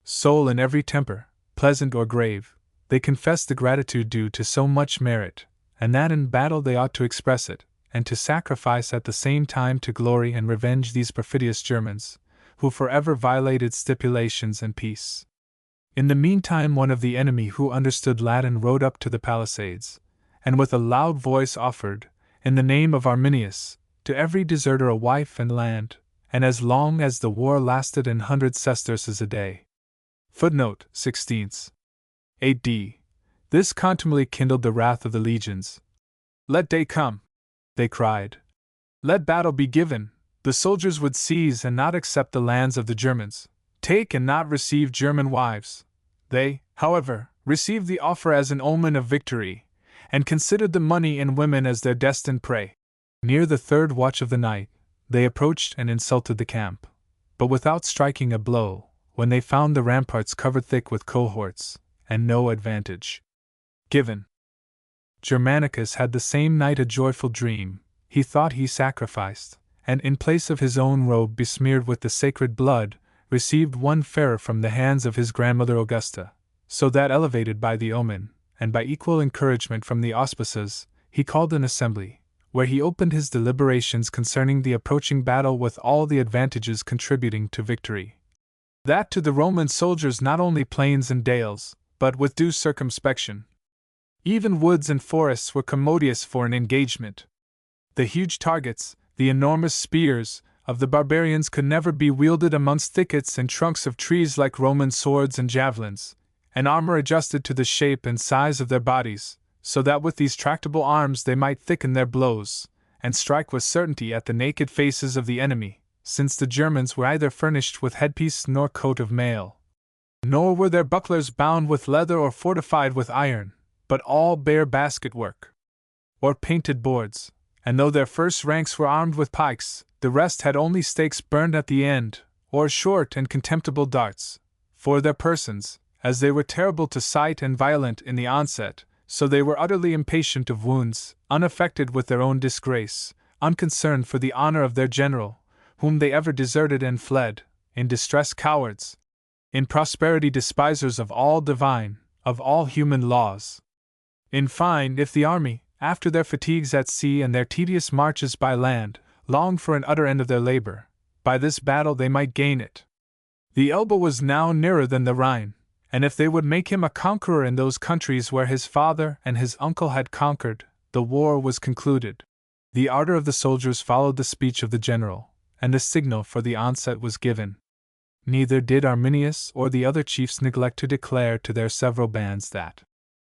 soul in every temper, pleasant or grave. They confessed the gratitude due to so much merit, and that in battle they ought to express it, and to sacrifice at the same time to glory and revenge these perfidious Germans, who forever violated stipulations and peace. In the meantime one of the enemy who understood Latin rode up to the palisades, and with a loud voice offered, in the name of Arminius, to every deserter a wife and land, and as long as the war lasted 100 sesterces a day. Footnote 16. 8d. This contumely kindled the wrath of the legions. Let day come, they cried. Let battle be given. The soldiers would seize and not accept the lands of the Germans, take and not receive German wives. They, however, received the offer as an omen of victory, and considered the money and women as their destined prey. Near the third watch of the night, they approached and insulted the camp, but without striking a blow, when they found the ramparts covered thick with cohorts, and no advantage given. Germanicus had the same night a joyful dream. He thought he sacrificed, and in place of his own robe besmeared with the sacred blood, received one fairer from the hands of his grandmother Augusta, so that elevated by the omen, and by equal encouragement from the auspices, he called an assembly, where he opened his deliberations concerning the approaching battle with all the advantages contributing to victory. That to the Roman soldiers not only plains and dales, but with due circumspection. Even woods and forests were commodious for an engagement. The huge targets, the enormous spears, of the barbarians could never be wielded amongst thickets and trunks of trees like Roman swords and javelins, and armor adjusted to the shape and size of their bodies, so that with these tractable arms they might thicken their blows, and strike with certainty at the naked faces of the enemy, since the Germans were either furnished with headpiece nor coat of mail. Nor were their bucklers bound with leather or fortified with iron, but all bare basket work, or painted boards, and though their first ranks were armed with pikes, the rest had only stakes burned at the end, or short and contemptible darts. For their persons, as they were terrible to sight and violent in the onset, so they were utterly impatient of wounds, unaffected with their own disgrace, unconcerned for the honor of their general, whom they ever deserted and fled, in distress cowards, in prosperity despisers of all divine, of all human laws. In fine, if the army, after their fatigues at sea and their tedious marches by land, longed for an utter end of their labor, by this battle they might gain it. The Elbe was now nearer than the Rhine, and if they would make him a conqueror in those countries where his father and his uncle had conquered, the war was concluded. The ardor of the soldiers followed the speech of the general, and the signal for the onset was given. Neither did Arminius or the other chiefs neglect to declare to their several bands that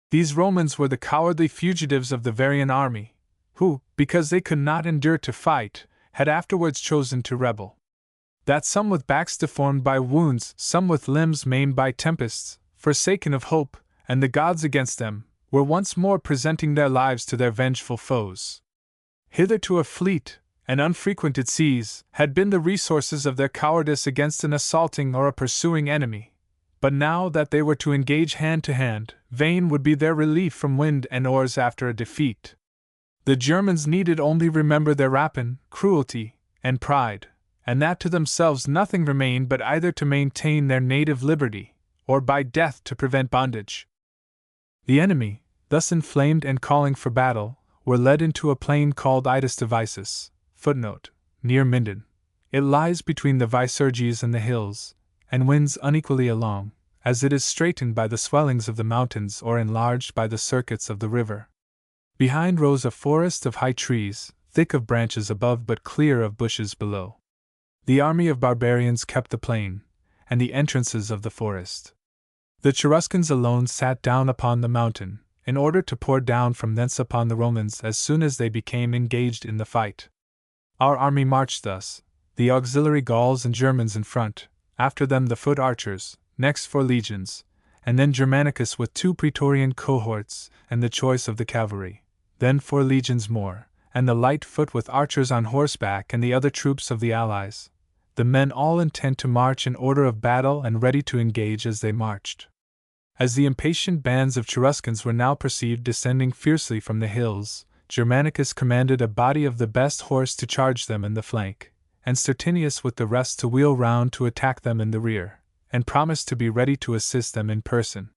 these Romans were the cowardly fugitives of the Varian army, who, because they could not endure to fight, had afterwards chosen to rebel. That some with backs deformed by wounds, some with limbs maimed by tempests, forsaken of hope, and the gods against them, were once more presenting their lives to their vengeful foes. Hitherto a fleet, and unfrequented seas, had been the resources of their cowardice against an assaulting or a pursuing enemy, but now that they were to engage hand to hand, vain would be their relief from wind and oars after a defeat. The Germans needed only remember their rapine, cruelty, and pride, and that to themselves nothing remained but either to maintain their native liberty, or by death to prevent bondage. The enemy, thus inflamed and calling for battle, were led into a plain called Idus Divisus, near Minden. It lies between the Visurges and the hills, and winds unequally along, as it is straitened by the swellings of the mountains or enlarged by the circuits of the river. Behind rose a forest of high trees, thick of branches above but clear of bushes below. The army of barbarians kept the plain, and the entrances of the forest. The Cheruscans alone sat down upon the mountain, in order to pour down from thence upon the Romans as soon as they became engaged in the fight. Our army marched thus, the auxiliary Gauls and Germans in front, after them the foot archers, next 4 legions, and then Germanicus with 2 praetorian cohorts, and the choice of the cavalry, then 4 legions more, and the light foot with archers on horseback and the other troops of the allies, the men all intent to march in order of battle and ready to engage as they marched. As the impatient bands of Cheruscans were now perceived descending fiercely from the hills, Germanicus commanded a body of the best horse to charge them in the flank, and Stertinius with the rest to wheel round to attack them in the rear, and promised to be ready to assist them in person.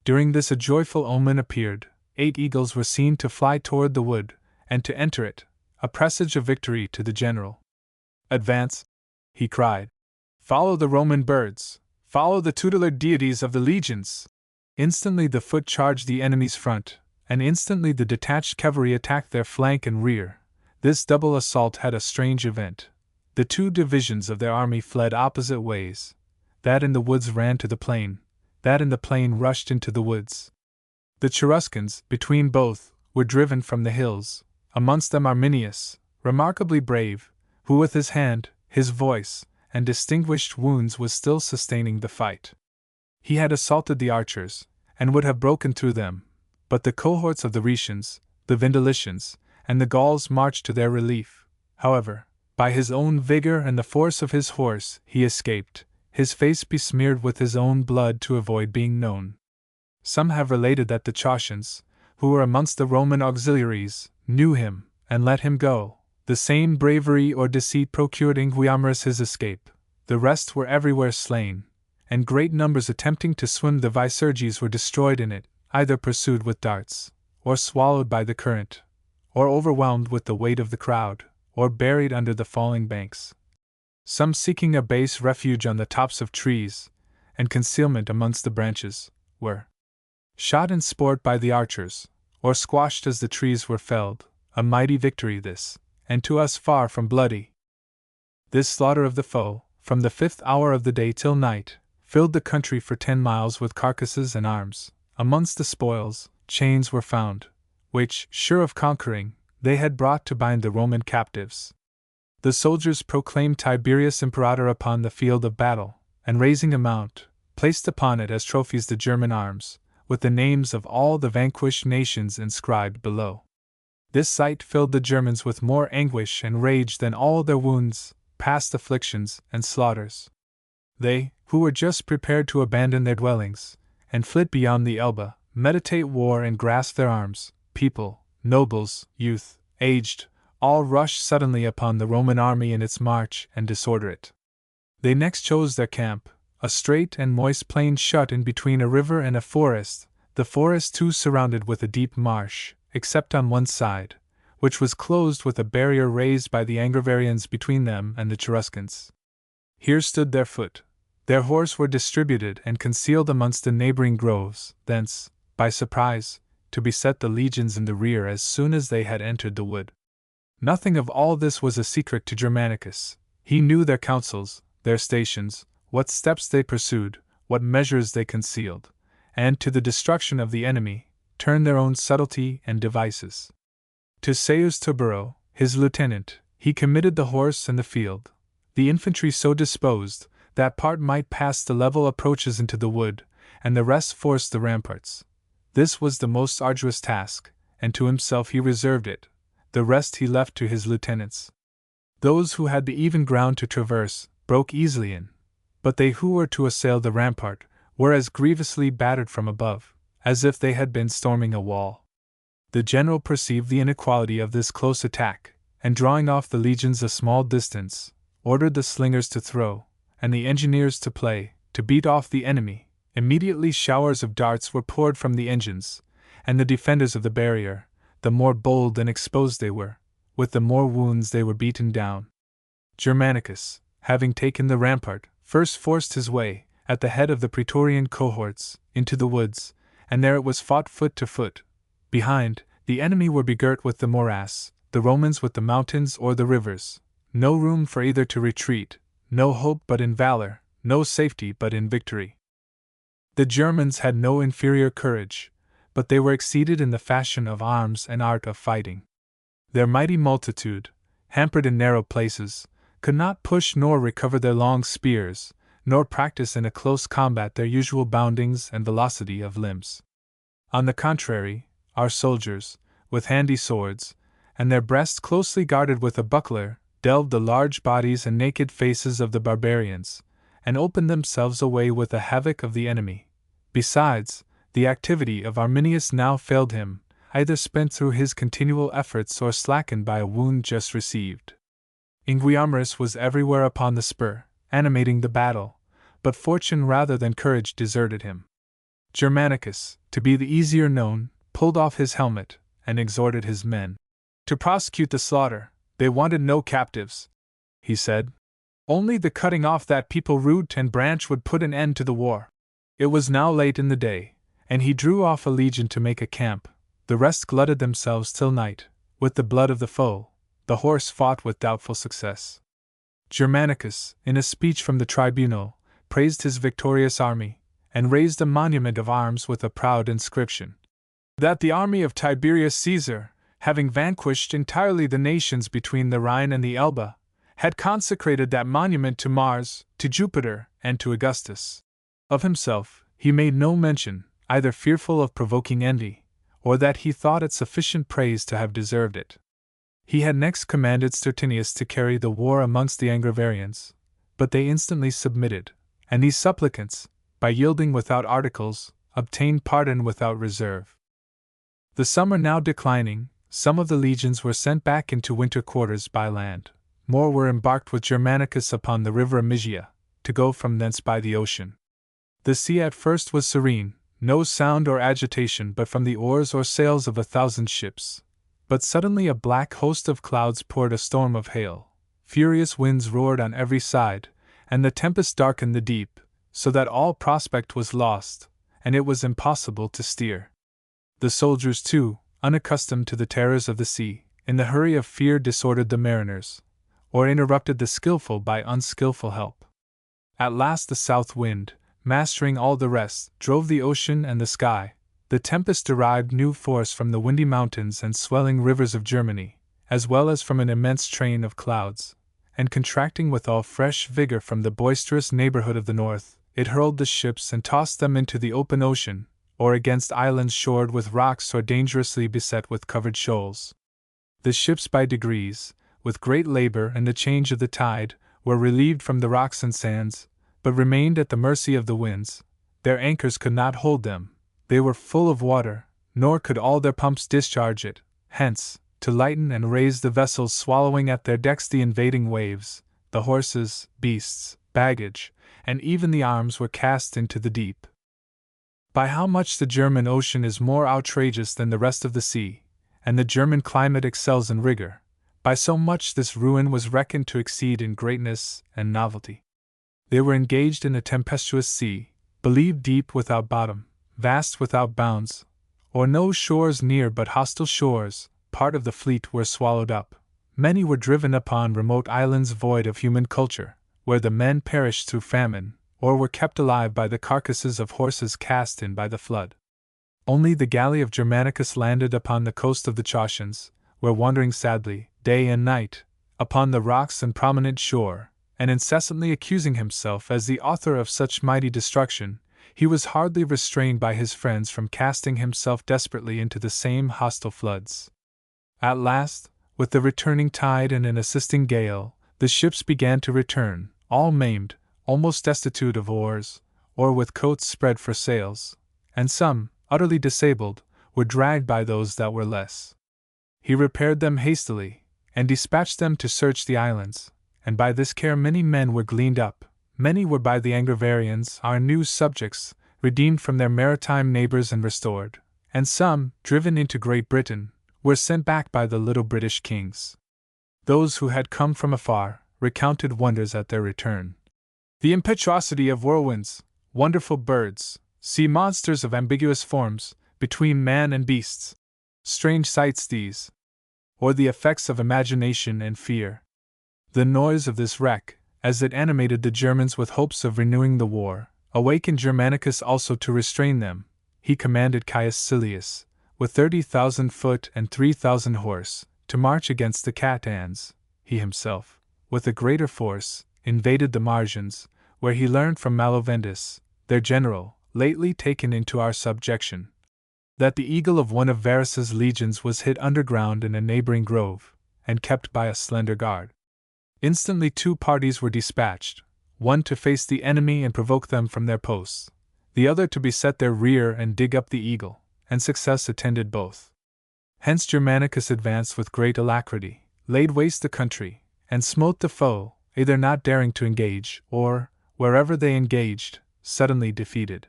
During this a joyful omen appeared. 8 eagles were seen to fly toward the wood, and to enter it, a presage of victory to the general. "Advance," he cried. "Follow the Roman birds, follow the tutelar deities of the legions!" Instantly the foot charged the enemy's front, and instantly the detached cavalry attacked their flank and rear. This double assault had a strange event. The 2 divisions of their army fled opposite ways. That in the woods ran to the plain, that in the plain rushed into the woods. The Cheruscans, between both, were driven from the hills, amongst them Arminius, remarkably brave, who with his hand, his voice, and distinguished wounds was still sustaining the fight. He had assaulted the archers, and would have broken through them, but the cohorts of the Rhaetians, the Vindelicians, and the Gauls marched to their relief. However, by his own vigor and the force of his horse, he escaped, his face besmeared with his own blood to avoid being known. Some have related that the Chaucians, who were amongst the Roman auxiliaries, knew him, and let him go. The same bravery or deceit procured Inguiamarus his escape. The rest were everywhere slain, and great numbers attempting to swim the Visurges were destroyed in it, either pursued with darts, or swallowed by the current, or overwhelmed with the weight of the crowd, or buried under the falling banks. Some seeking a base refuge on the tops of trees, and concealment amongst the branches, were shot in sport by the archers, or squashed as the trees were felled. A mighty victory this, and to us far from bloody. This slaughter of the foe, from the 5th hour of the day till night, filled the country for 10 miles with carcasses and arms. Amongst the spoils, chains were found, which, sure of conquering, they had brought to bind the Roman captives. The soldiers proclaimed Tiberius Imperator upon the field of battle, and raising a mount, placed upon it as trophies the German arms, with the names of all the vanquished nations inscribed below. This sight filled the Germans with more anguish and rage than all their wounds, past afflictions, and slaughters. They, who were just prepared to abandon their dwellings, and flit beyond the Elbe, meditate war and grasp their arms, people, nobles, youth, aged, all rushed suddenly upon the Roman army in its march and disorder it. They next chose their camp, a straight and moist plain shut in between a river and a forest, the forest too surrounded with a deep marsh, except on one side, which was closed with a barrier raised by the Angevarians between them and the Cheruscans. Here stood their foot. Their horse were distributed and concealed amongst the neighboring groves, thence, by surprise, to beset the legions in the rear as soon as they had entered the wood. Nothing of all this was a secret to Germanicus. He knew their counsels, their stations, what steps they pursued, what measures they concealed, and to the destruction of the enemy, turned their own subtlety and devices. To Caius Tibero, his lieutenant, he committed the horse and the field, the infantry so disposed, that part might pass the level approaches into the wood, and the rest force the ramparts. This was the most arduous task, and to himself he reserved it, the rest he left to his lieutenants. Those who had the even ground to traverse, broke easily in, but they who were to assail the rampart, were as grievously battered from above, as if they had been storming a wall. The general perceived the inequality of this close attack, and drawing off the legions a small distance, ordered the slingers to throw, and the engineers to play, to beat off the enemy. Immediately showers of darts were poured from the engines, and the defenders of the barrier, the more bold and exposed they were, with the more wounds they were beaten down. Germanicus, having taken the rampart, first forced his way, at the head of the Praetorian cohorts, into the woods, and there it was fought foot to foot. Behind, the enemy were begirt with the morass, the Romans with the mountains or the rivers. No room for either to retreat, no hope but in valor, no safety but in victory. The Germans had no inferior courage, but they were exceeded in the fashion of arms and art of fighting. Their mighty multitude, hampered in narrow places, could not push nor recover their long spears, nor practice in a close combat their usual boundings and velocity of limbs. On the contrary, our soldiers, with handy swords, and their breasts closely guarded with a buckler, delved the large bodies and naked faces of the barbarians, and opened themselves away with the havoc of the enemy. Besides, the activity of Arminius now failed him, either spent through his continual efforts or slackened by a wound just received. Inguiamarus was everywhere upon the spur, animating the battle, but fortune rather than courage deserted him. Germanicus, to be the easier known, pulled off his helmet, and exhorted his men to prosecute the slaughter. They wanted no captives, he said. Only the cutting off that people root and branch would put an end to the war. It was now late in the day, and he drew off a legion to make a camp. The rest glutted themselves till night, with the blood of the foe. The horse fought with doubtful success. Germanicus, in a speech from the tribunal, praised his victorious army, and raised a monument of arms with a proud inscription: that the army of Tiberius Caesar, having vanquished entirely the nations between the Rhine and the Elbe, had consecrated that monument to Mars, to Jupiter, and to Augustus. Of himself, he made no mention, either fearful of provoking envy, or that he thought it sufficient praise to have deserved it. He had next commanded Stertinius to carry the war amongst the Angevarians, but they instantly submitted, and these supplicants, by yielding without articles, obtained pardon without reserve. The summer now declining, some of the legions were sent back into winter quarters by land. More were embarked with Germanicus upon the river Amysia, to go from thence by the ocean. The sea at first was serene, no sound or agitation but from the oars or sails of 1,000 ships. But suddenly a black host of clouds poured a storm of hail. Furious winds roared on every side, and the tempest darkened the deep, so that all prospect was lost, and it was impossible to steer. The soldiers, too, unaccustomed to the terrors of the sea, in the hurry of fear disordered the mariners, or interrupted the skillful by unskillful help. At last the south wind, mastering all the rest, drove the ocean and the sky. The tempest derived new force from the windy mountains and swelling rivers of Germany, as well as from an immense train of clouds, and contracting with all fresh vigor from the boisterous neighborhood of the north, it hurled the ships and tossed them into the open ocean, or against islands shored with rocks or dangerously beset with covered shoals. The ships by degrees, with great labor and the change of the tide, were relieved from the rocks and sands, but remained at the mercy of the winds. Their anchors could not hold them. They were full of water, nor could all their pumps discharge it. Hence, to lighten and raise the vessels swallowing at their decks the invading waves, the horses, beasts, baggage, and even the arms were cast into the deep. By how much the German Ocean is more outrageous than the rest of the sea, and the German climate excels in rigor, by so much this ruin was reckoned to exceed in greatness and novelty. They were engaged in a tempestuous sea, believed deep without bottom, vast without bounds, or no shores near but hostile shores. Part of the fleet were swallowed up. Many were driven upon remote islands void of human culture, where the men perished through famine, or were kept alive by the carcasses of horses cast in by the flood. Only the galley of Germanicus landed upon the coast of the Chaucians, where wandering sadly, day and night, upon the rocks and prominent shore, and incessantly accusing himself as the author of such mighty destruction, he was hardly restrained by his friends from casting himself desperately into the same hostile floods. At last, with the returning tide and an assisting gale, the ships began to return, all maimed, almost destitute of oars, or with coats spread for sails, and some, utterly disabled, were dragged by those that were less. He repaired them hastily, and dispatched them to search the islands, and by this care many men were gleaned up. Many were by the Angevarians, our new subjects, redeemed from their maritime neighbors and restored, and some, driven into Great Britain, were sent back by the little British kings. Those who had come from afar recounted wonders at their return. The impetuosity of whirlwinds, wonderful birds, sea monsters of ambiguous forms, between man and beasts. Strange sights these, or the effects of imagination and fear. The noise of this wreck, as it animated the Germans with hopes of renewing the war, awakened Germanicus also to restrain them. He commanded Caius Silius, with 30,000 foot and 3,000 horse, to march against the Catans. He himself, with a greater force, invaded the margins, where he learned from Malovendus, their general, lately taken into our subjection, that the eagle of one of Varus's legions was hid underground in a neighboring grove, and kept by a slender guard. Instantly 2 parties were dispatched, one to face the enemy and provoke them from their posts, the other to beset their rear and dig up the eagle, and success attended both. Hence Germanicus advanced with great alacrity, laid waste the country, and smote the foe, either not daring to engage, or, wherever they engaged, suddenly defeated.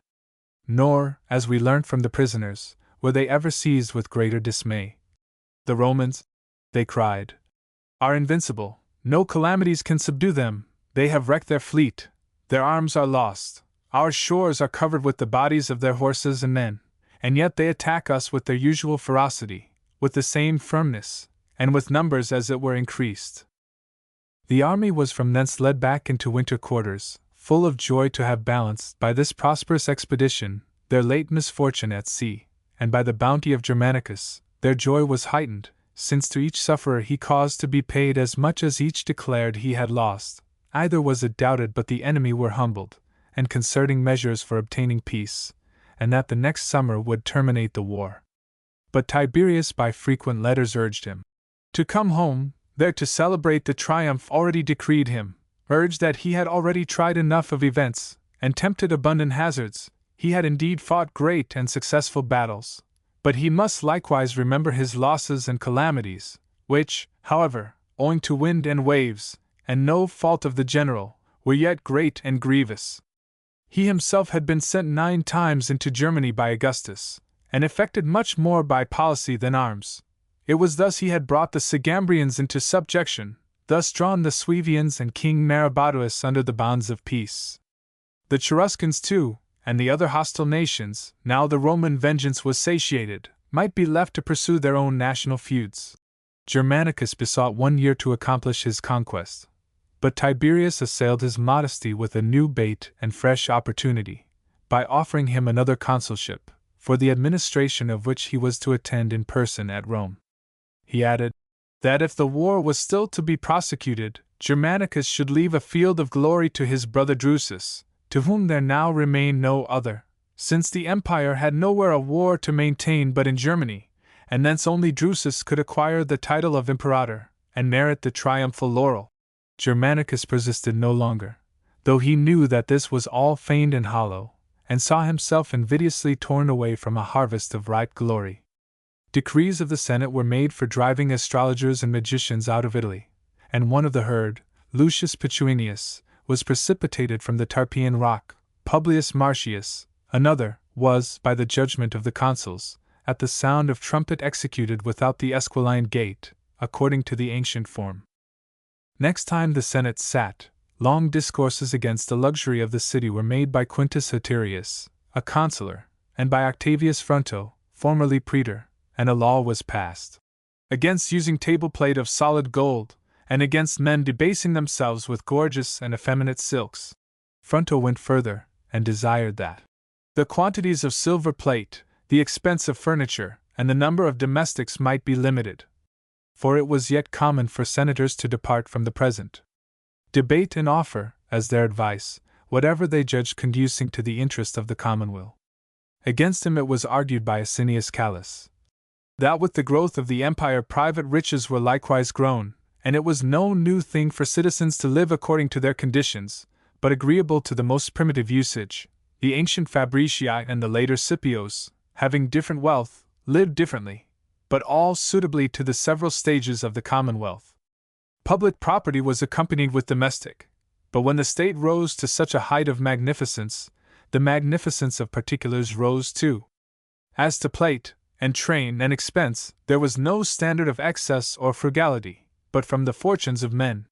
Nor, as we learnt from the prisoners, were they ever seized with greater dismay. The Romans, they cried, are invincible. No calamities can subdue them. They have wrecked their fleet. Their arms are lost. Our shores are covered with the bodies of their horses and men, and yet they attack us with their usual ferocity, with the same firmness, and with numbers as it were increased. The army was from thence led back into winter quarters, full of joy to have balanced, by this prosperous expedition, their late misfortune at sea, and by the bounty of Germanicus, their joy was heightened, since to each sufferer he caused to be paid as much as each declared he had lost. Either was it doubted but the enemy were humbled, and concerting measures for obtaining peace, and that the next summer would terminate the war. But Tiberius by frequent letters urged him to come home, there to celebrate the triumph already decreed him, urged that he had already tried enough of events, and tempted abundant hazards. He had indeed fought great and successful battles, but he must likewise remember his losses and calamities, which, however, owing to wind and waves, and no fault of the general, were yet great and grievous. He himself had been sent 9 times into Germany by Augustus, and effected much more by policy than arms. It was thus he had brought the Sigambrians into subjection, thus drawn the Suevians and King Maroboduus under the bonds of peace. The Cheruscans, too, and the other hostile nations, now the Roman vengeance was satiated, might be left to pursue their own national feuds. Germanicus besought 1 year to accomplish his conquest, but Tiberius assailed his modesty with a new bait and fresh opportunity, by offering him another consulship, for the administration of which he was to attend in person at Rome. He added that if the war was still to be prosecuted, Germanicus should leave a field of glory to his brother Drusus, to whom there now remained no other, since the empire had nowhere a war to maintain but in Germany, and thence only Drusus could acquire the title of imperator, and merit the triumphal laurel. Germanicus persisted no longer, though he knew that this was all feigned and hollow, and saw himself invidiously torn away from a harvest of ripe glory. Decrees of the Senate were made for driving astrologers and magicians out of Italy, and one of the herd, Lucius Pacuinius, was precipitated from the Tarpeian rock. Publius Marcius, another, was, by the judgment of the consuls, at the sound of trumpet executed without the Esquiline gate, according to the ancient form. Next time the Senate sat, long discourses against the luxury of the city were made by Quintus Tiberius, a consular, and by Octavius Fronto, formerly praetor, and a law was passed against using table plate of solid gold, and against men debasing themselves with gorgeous and effeminate silks. Fronto went further, and desired that the quantities of silver plate, the expense of furniture, and the number of domestics might be limited, for it was yet common for senators to depart from the present debate and offer, as their advice, whatever they judged conducing to the interest of the commonweal. Against him it was argued by Asinius Callus that with the growth of the empire private riches were likewise grown, and it was no new thing for citizens to live according to their conditions, but agreeable to the most primitive usage. The ancient Fabricii and the later Scipios, having different wealth, lived differently, but all suitably to the several stages of the commonwealth. Public property was accompanied with domestic, but when the state rose to such a height of magnificence, the magnificence of particulars rose too. As to plate, and train, and expense, there was no standard of excess or frugality, but from the fortunes of men.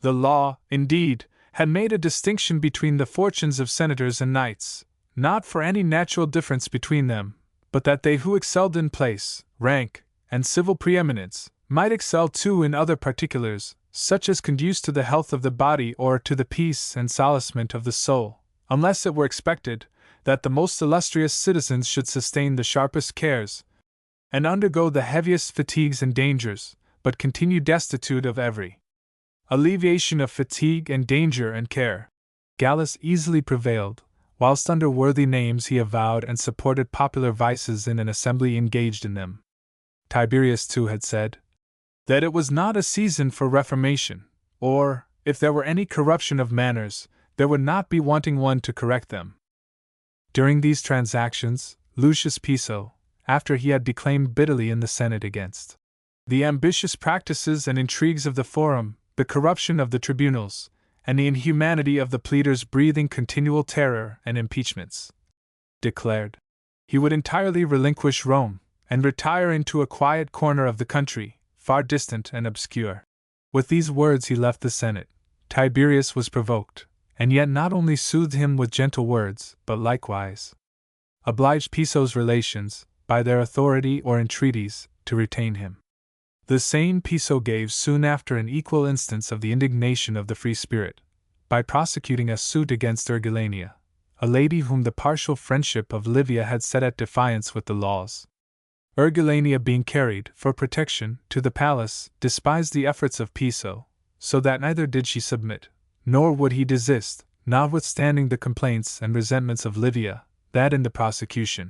The law, indeed, had made a distinction between the fortunes of senators and knights, not for any natural difference between them, but that they who excelled in place, rank, and civil preeminence, might excel too in other particulars, such as conduce to the health of the body or to the peace and solacement of the soul, unless it were expected that the most illustrious citizens should sustain the sharpest cares, and undergo the heaviest fatigues and dangers, but continue destitute of every alleviation of fatigue and danger and care. Gallus easily prevailed, whilst under worthy names he avowed and supported popular vices in an assembly engaged in them. Tiberius too had said that it was not a season for reformation, or, if there were any corruption of manners, there would not be wanting one to correct them. During these transactions, Lucius Piso, after he had declaimed bitterly in the Senate against the ambitious practices and intrigues of the Forum, the corruption of the tribunals, and the inhumanity of the pleaders breathing continual terror and impeachments, declared he would entirely relinquish Rome, and retire into a quiet corner of the country, far distant and obscure. With these words he left the Senate. Tiberius was provoked, and yet not only soothed him with gentle words, but likewise obliged Piso's relations, by their authority or entreaties, to retain him. The same Piso gave soon after an equal instance of the indignation of the free spirit, by prosecuting a suit against Ergilania, a lady whom the partial friendship of Livia had set at defiance with the laws. Ergilania, being carried, for protection, to the palace, despised the efforts of Piso, so that neither did she submit, nor would he desist, notwithstanding the complaints and resentments of Livia, that in the prosecution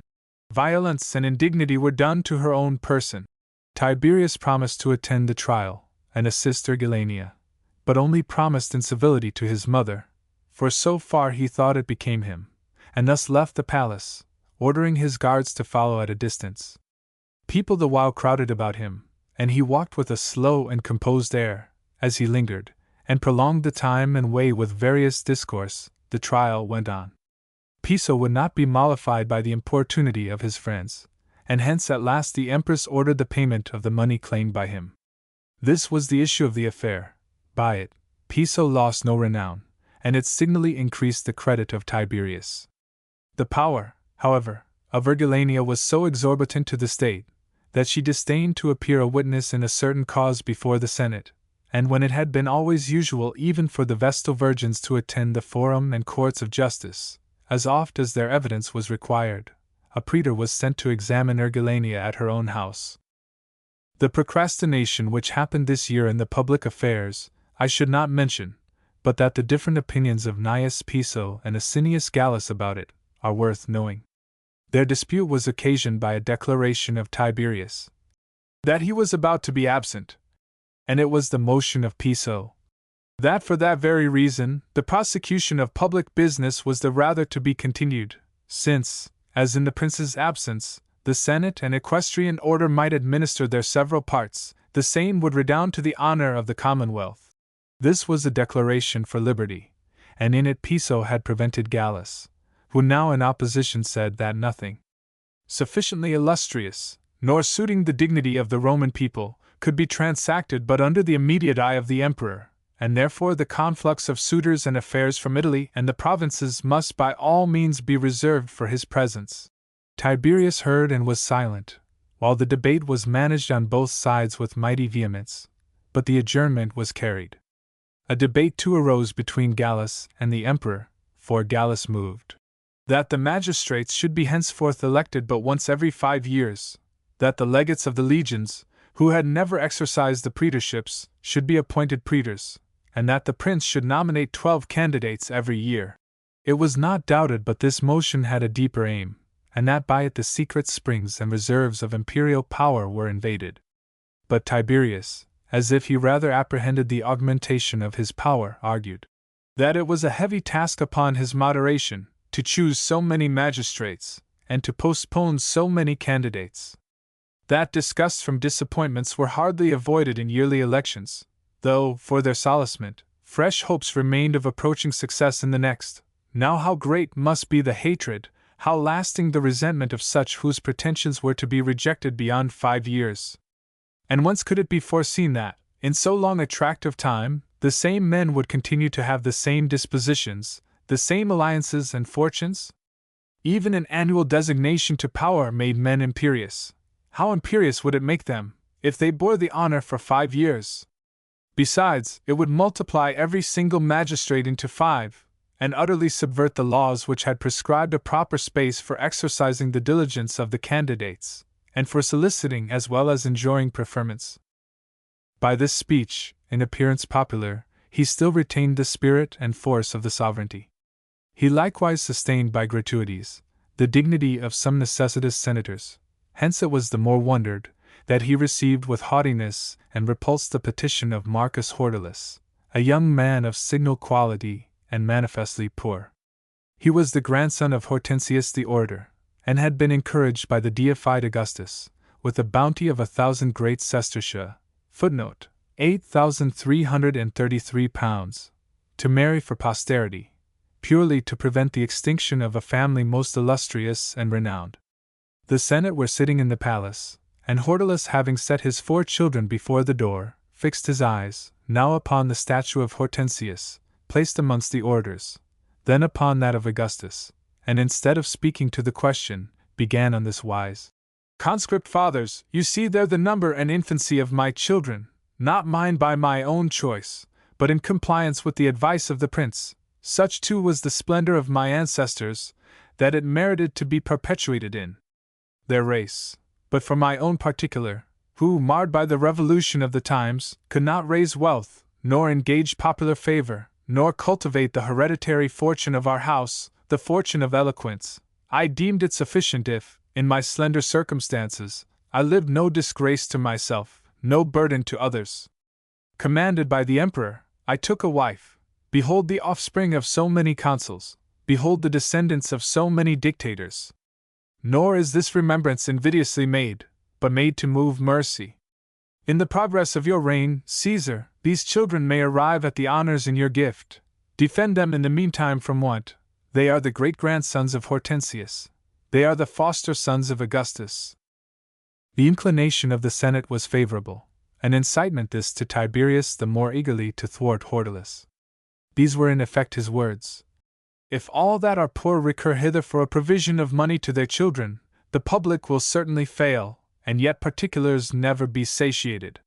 violence and indignity were done to her own person. Tiberius promised to attend the trial, and assist Ergilania, but only promised in civility to his mother, for so far he thought it became him, and thus left the palace, ordering his guards to follow at a distance. People the while crowded about him, and he walked with a slow and composed air, as he lingered, and prolonged the time and way with various discourse. The trial went on. Piso would not be mollified by the importunity of his friends, and hence at last the Empress ordered the payment of the money claimed by him. This was the issue of the affair. By it, Piso lost no renown, and it signally increased the credit of Tiberius. The power, however, of Ergulania was so exorbitant to the state, that she disdained to appear a witness in a certain cause before the Senate, and when it had been always usual even for the Vestal Virgins to attend the forum and courts of justice, as oft as their evidence was required, a praetor was sent to examine Ergulania at her own house. The procrastination which happened this year in the public affairs, I should not mention, but that the different opinions of Gnaeus Piso and Asinius Gallus about it are worth knowing. Their dispute was occasioned by a declaration of Tiberius that he was about to be absent, and it was the motion of Piso that for that very reason the prosecution of public business was the rather to be continued, since, as in the prince's absence, the Senate and equestrian order might administer their several parts, the same would redound to the honor of the Commonwealth. This was a declaration for liberty, and in it Piso had prevented Gallus, who now in opposition said that nothing sufficiently illustrious, nor suiting the dignity of the Roman people, could be transacted but under the immediate eye of the emperor, and therefore the conflux of suitors and affairs from Italy and the provinces must by all means be reserved for his presence. Tiberius heard and was silent, while the debate was managed on both sides with mighty vehemence, but the adjournment was carried. A debate too arose between Gallus and the emperor, for Gallus moved that the magistrates should be henceforth elected but once every 5 years, that the legates of the legions, who had never exercised the praetorships, should be appointed praetors, and that the prince should nominate 12 candidates every year. It was not doubted but this motion had a deeper aim, and that by it the secret springs and reserves of imperial power were invaded. But Tiberius, as if he rather apprehended the augmentation of his power, argued that it was a heavy task upon his moderation to choose so many magistrates, and to postpone so many candidates. That disgusts from disappointments were hardly avoided in yearly elections, though, for their solacement, fresh hopes remained of approaching success in the next. Now how great must be the hatred, how lasting the resentment of such whose pretensions were to be rejected beyond 5 years. And whence could it be foreseen that, in so long a tract of time, the same men would continue to have the same dispositions, the same alliances and fortunes? Even an annual designation to power made men imperious. How imperious would it make them, if they bore the honor for 5 years? Besides, it would multiply every single magistrate into 5, and utterly subvert the laws which had prescribed a proper space for exercising the diligence of the candidates, and for soliciting as well as enjoying preferments. By this speech, in appearance popular, he still retained the spirit and force of the sovereignty. He likewise sustained by gratuities the dignity of some necessitous senators, hence it was the more wondered that he received with haughtiness and repulsed the petition of Marcus Hortulus, a young man of signal quality and manifestly poor. He was the grandson of Hortensius the orator, and had been encouraged by the deified Augustus, with a bounty of 1,000 great sestertia, £8,333, to marry for posterity, purely to prevent the extinction of a family most illustrious and renowned. The Senate were sitting in the palace, and Hortulus, having set his 4 children before the door, fixed his eyes, now upon the statue of Hortensius, placed amongst the orators, then upon that of Augustus, and instead of speaking to the question, began on this wise: Conscript fathers, you see there the number and infancy of my children, not mine by my own choice, but in compliance with the advice of the prince. Such too was the splendor of my ancestors, that it merited to be perpetuated in their race. But for my own particular, who, marred by the revolution of the times, could not raise wealth, nor engage popular favor, nor cultivate the hereditary fortune of our house, the fortune of eloquence, I deemed it sufficient if, in my slender circumstances, I lived no disgrace to myself, no burden to others. Commanded by the emperor, I took a wife. Behold the offspring of so many consuls, behold the descendants of so many dictators. Nor is this remembrance invidiously made, but made to move mercy. In the progress of your reign, Caesar, these children may arrive at the honors in your gift. Defend them in the meantime from want, They are the great-grandsons of Hortensius. They are the foster sons of Augustus. The inclination of the Senate was favorable, an incitement this to Tiberius the more eagerly to thwart Hortalus. These were in effect his words: "If all that are poor recur hither for a provision of money to their children, the public will certainly fail, and yet particulars never be satiated.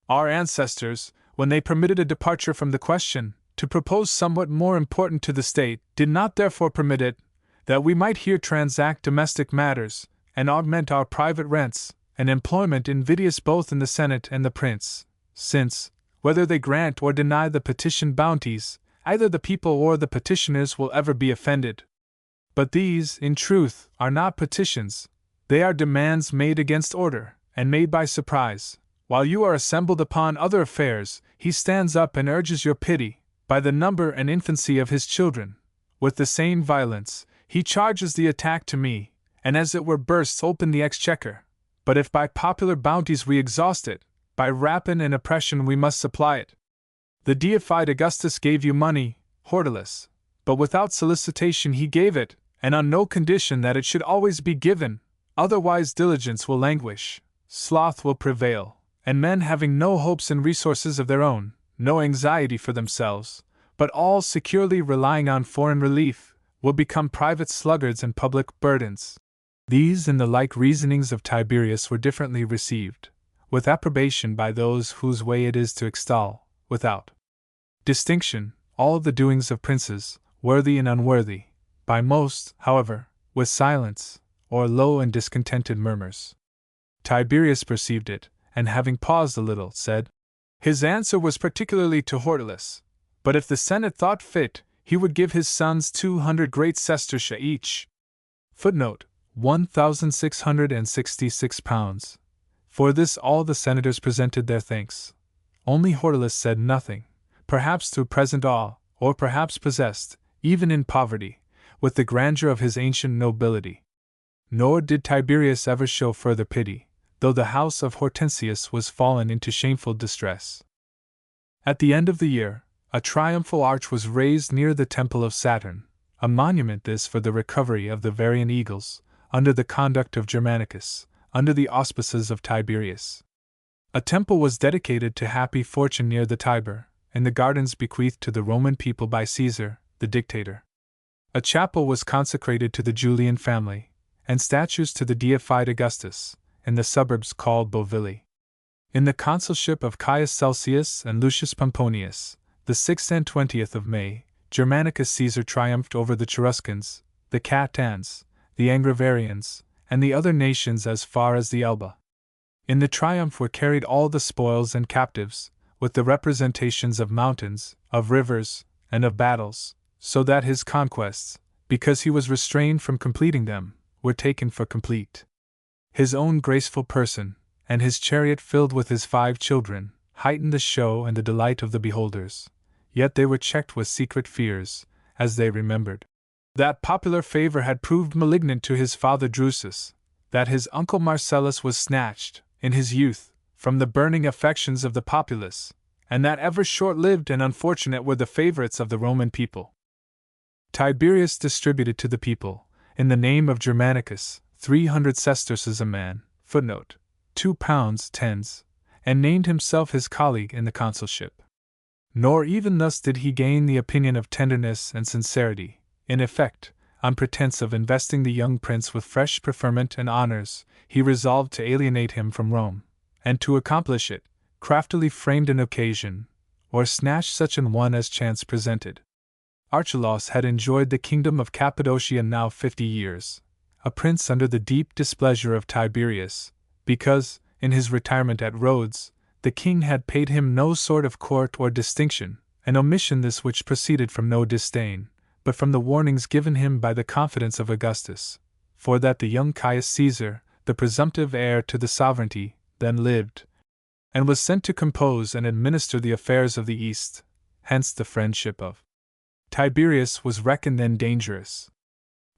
Our ancestors, when they permitted a departure from the question, to propose somewhat more important to the state, did not therefore permit it, that we might here transact domestic matters, and augment our private rents, and employment invidious both in the Senate and the Prince, since, whether they grant or deny the petitioned bounties, either the people or the petitioners will ever be offended. But these, in truth, are not petitions, they are demands made against order, and made by surprise. While you are assembled upon other affairs, he stands up and urges your pity, by the number and infancy of his children. With the same violence, he charges the attack to me, and as it were bursts open the exchequer. But if by popular bounties we exhaust it, by rapine and oppression we must supply it. The deified Augustus gave you money, Hortalus, but without solicitation he gave it, and on no condition that it should always be given, otherwise diligence will languish, sloth will prevail, and men having no hopes and resources of their own, no anxiety for themselves, but all securely relying on foreign relief, will become private sluggards and public burdens." These and the like reasonings of Tiberius were differently received, with approbation by those whose way it is to extol, without distinction, all the doings of princes, worthy and unworthy, by most, however, with silence, or low and discontented murmurs. Tiberius perceived it, and having paused a little, said, "His answer was particularly to Hortalus, but if the Senate thought fit, he would give his sons 200 great sestertia each." Footnote: 1,666 pounds. For this all the senators presented their thanks. Only Hortalus said nothing, perhaps through present awe, or perhaps possessed, even in poverty, with the grandeur of his ancient nobility. Nor did Tiberius ever show further pity, though the house of Hortensius was fallen into shameful distress. At the end of the year, a triumphal arch was raised near the temple of Saturn, a monument this for the recovery of the Varian eagles, under the conduct of Germanicus, under the auspices of Tiberius. A temple was dedicated to happy fortune near the Tiber, in the gardens bequeathed to the Roman people by Caesar, the dictator. A chapel was consecrated to the Julian family, and statues to the deified Augustus, in the suburbs called Bovilii. In the consulship of Caius Celsius and Lucius Pomponius, the 6th and 20th of May, Germanicus Caesar triumphed over the Cheruscans, the Catans, the Angravarians, and the other nations as far as the Elbe. In the triumph were carried all the spoils and captives, with the representations of mountains, of rivers, and of battles, so that his conquests, because he was restrained from completing them, were taken for complete. His own graceful person, and his chariot filled with his 5 children, heightened the show and the delight of the beholders, yet they were checked with secret fears, as they remembered that popular favor had proved malignant to his father Drusus, that his uncle Marcellus was snatched, in his youth, from the burning affections of the populace, and that ever short-lived and unfortunate were the favorites of the Roman people. Tiberius distributed to the people, in the name of Germanicus, 300 sesterces a man, footnote, 2 pounds 10s, and named himself his colleague in the consulship. Nor even thus did he gain the opinion of tenderness and sincerity. In effect, on pretense of investing the young prince with fresh preferment and honors, he resolved to alienate him from Rome, and to accomplish it, craftily framed an occasion, or snatched such an one as chance presented. Archelaus had enjoyed the kingdom of Cappadocia now 50 years, a prince under the deep displeasure of Tiberius, because, in his retirement at Rhodes, the king had paid him no sort of court or distinction, an omission this which proceeded from no disdain, but from the warnings given him by the confidence of Augustus, for that the young Caius Caesar, the presumptive heir to the sovereignty, then lived, and was sent to compose and administer the affairs of the East, hence the friendship of Tiberius was reckoned then dangerous.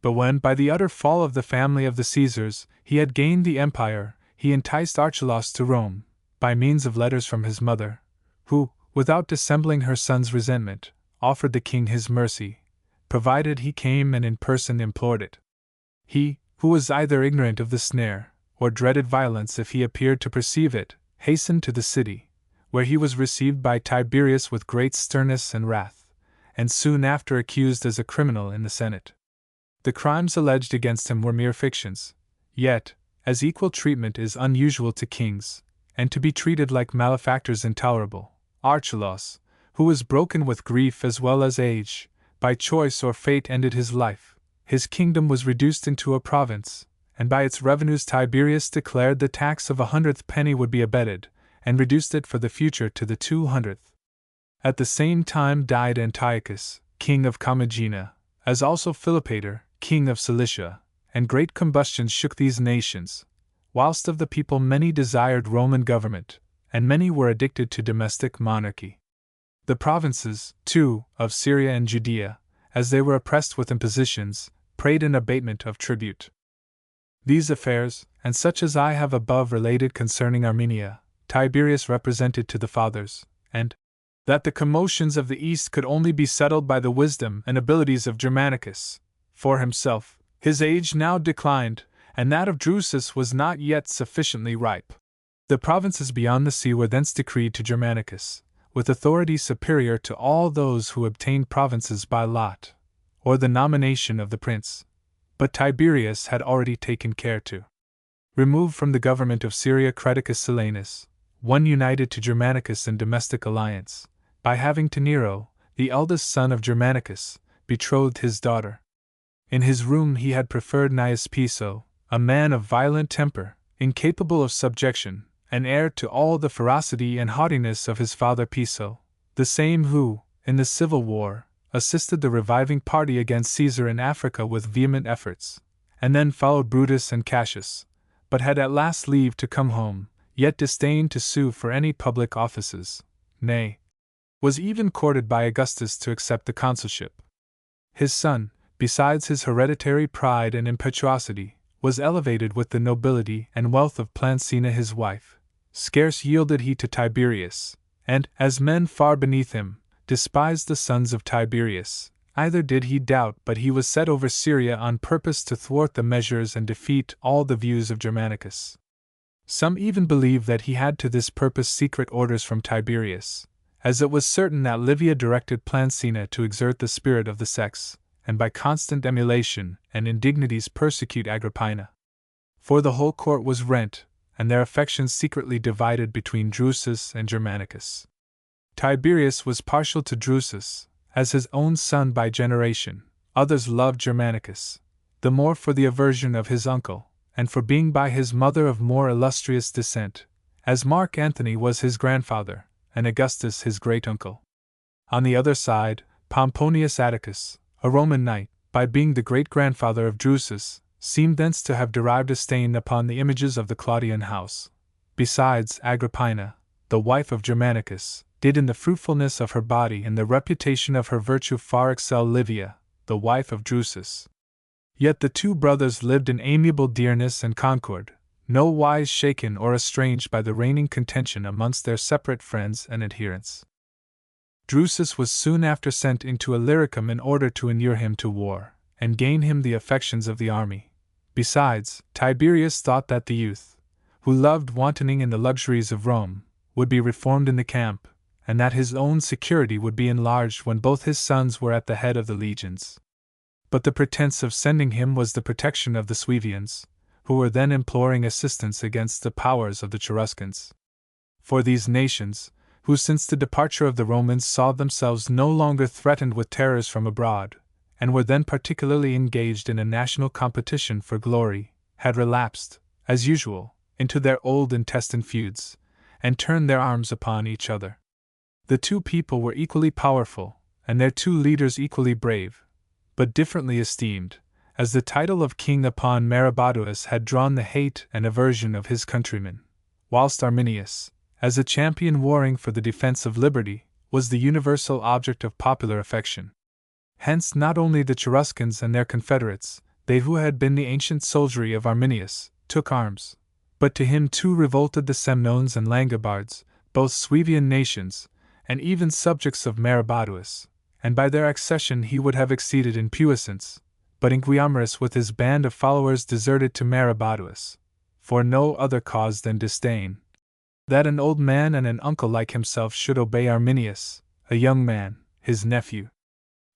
But when, by the utter fall of the family of the Caesars, he had gained the empire, he enticed Archelaus to Rome, by means of letters from his mother, who, without dissembling her son's resentment, offered the king his mercy, provided he came and in person implored it. He, who was either ignorant of the snare, or dreaded violence if he appeared to perceive it, hastened to the city, where he was received by Tiberius with great sternness and wrath, and soon after accused as a criminal in the Senate. The crimes alleged against him were mere fictions, yet, as equal treatment is unusual to kings, and to be treated like malefactors intolerable, Archelaus, who was broken with grief as well as age, by choice or fate ended his life. His kingdom was reduced into a province, and by its revenues Tiberius declared the tax of 100th penny would be abated, and reduced it for the future to the 200th. At the same time died Antiochus, king of Commagena, as also Philopator, king of Cilicia, and great combustions shook these nations, whilst of the people many desired Roman government, and many were addicted to domestic monarchy. The provinces, too, of Syria and Judea, as they were oppressed with impositions, prayed an abatement of tribute. These affairs, and such as I have above related concerning Armenia, Tiberius represented to the fathers, and that the commotions of the East could only be settled by the wisdom and abilities of Germanicus. For himself, his age now declined, and that of Drusus was not yet sufficiently ripe. The provinces beyond the sea were thence decreed to Germanicus, with authority superior to all those who obtained provinces by lot, or the nomination of the prince. But Tiberius had already taken care to remove from the government of Syria Creticus Silanus, one united to Germanicus in domestic alliance, by having to Nero, the eldest son of Germanicus, betrothed his daughter. In his room he had preferred Gnaeus Piso, a man of violent temper, incapable of subjection, and heir to all the ferocity and haughtiness of his father Piso, the same who, in the civil war, assisted the reviving party against Caesar in Africa with vehement efforts, and then followed Brutus and Cassius, but had at last leave to come home, yet disdained to sue for any public offices, nay, was even courted by Augustus to accept the consulship. His son, besides his hereditary pride and impetuosity, was elevated with the nobility and wealth of Plancina his wife. Scarce yielded he to Tiberius, and, as men far beneath him, despised the sons of Tiberius, either did he doubt but he was set over Syria on purpose to thwart the measures and defeat all the views of Germanicus. Some even believe that he had to this purpose secret orders from Tiberius, as it was certain that Livia directed Plancina to exert the spirit of the sex, and by constant emulation and indignities persecute Agrippina. For the whole court was rent, and their affections secretly divided between Drusus and Germanicus. Tiberius was partial to Drusus, as his own son by generation. Others loved Germanicus, the more for the aversion of his uncle, and for being by his mother of more illustrious descent, as Mark Antony was his grandfather, and Augustus his great-uncle. On the other side, Pomponius Atticus, a Roman knight, by being the great-grandfather of Drusus, seemed thence to have derived a stain upon the images of the Claudian house. Besides, Agrippina, the wife of Germanicus, did in the fruitfulness of her body and the reputation of her virtue far excel Livia, the wife of Drusus. Yet the two brothers lived in amiable dearness and concord, no wise shaken or estranged by the reigning contention amongst their separate friends and adherents. Drusus was soon after sent into Illyricum in order to inure him to war, and gain him the affections of the army. Besides, Tiberius thought that the youth, who loved wantoning in the luxuries of Rome, would be reformed in the camp, and that his own security would be enlarged when both his sons were at the head of the legions. But the pretense of sending him was the protection of the Suevians, who were then imploring assistance against the powers of the Cheruscans. For these nations, who since the departure of the Romans saw themselves no longer threatened with terrors from abroad, and were then particularly engaged in a national competition for glory, had relapsed, as usual, into their old intestine feuds, and turned their arms upon each other. The two people were equally powerful, and their two leaders equally brave, but differently esteemed, as the title of king upon Maroboduus had drawn the hate and aversion of his countrymen, whilst Arminius, as a champion warring for the defense of liberty, was the universal object of popular affection. Hence not only the Cheruscans and their confederates, they who had been the ancient soldiery of Arminius, took arms, but to him too revolted the Semnones and Langobards, both Suevian nations, and even subjects of Maroboduus, and by their accession he would have exceeded in puissance, but Inguiamarus with his band of followers deserted to Maroboduus, for no other cause than disdain. That an old man and an uncle like himself should obey Arminius, a young man, his nephew.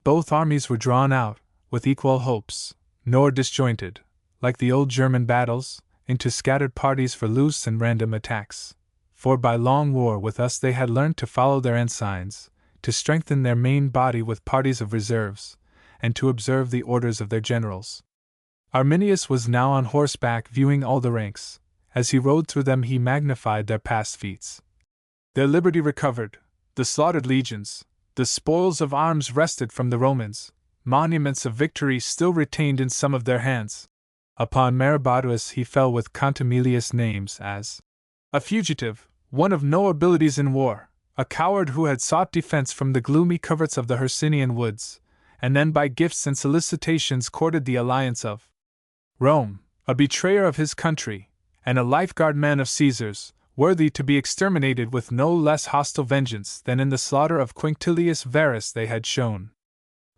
Both armies were drawn out, with equal hopes, nor disjointed, like the old German battles, into scattered parties for loose and random attacks. For by long war with us they had learnt to follow their ensigns, to strengthen their main body with parties of reserves, and to observe the orders of their generals. Arminius was now on horseback viewing all the ranks. As he rode through them he magnified their past feats. Their liberty recovered, the slaughtered legions, the spoils of arms wrested from the Romans, monuments of victory still retained in some of their hands. Upon Maroboduus he fell with contumelious names as a fugitive, one of no abilities in war, a coward who had sought defense from the gloomy coverts of the Hercynian woods, and then by gifts and solicitations courted the alliance of Rome, a betrayer of his country, and a lifeguard man of Caesar's, worthy to be exterminated with no less hostile vengeance than in the slaughter of Quinctilius Varus they had shown.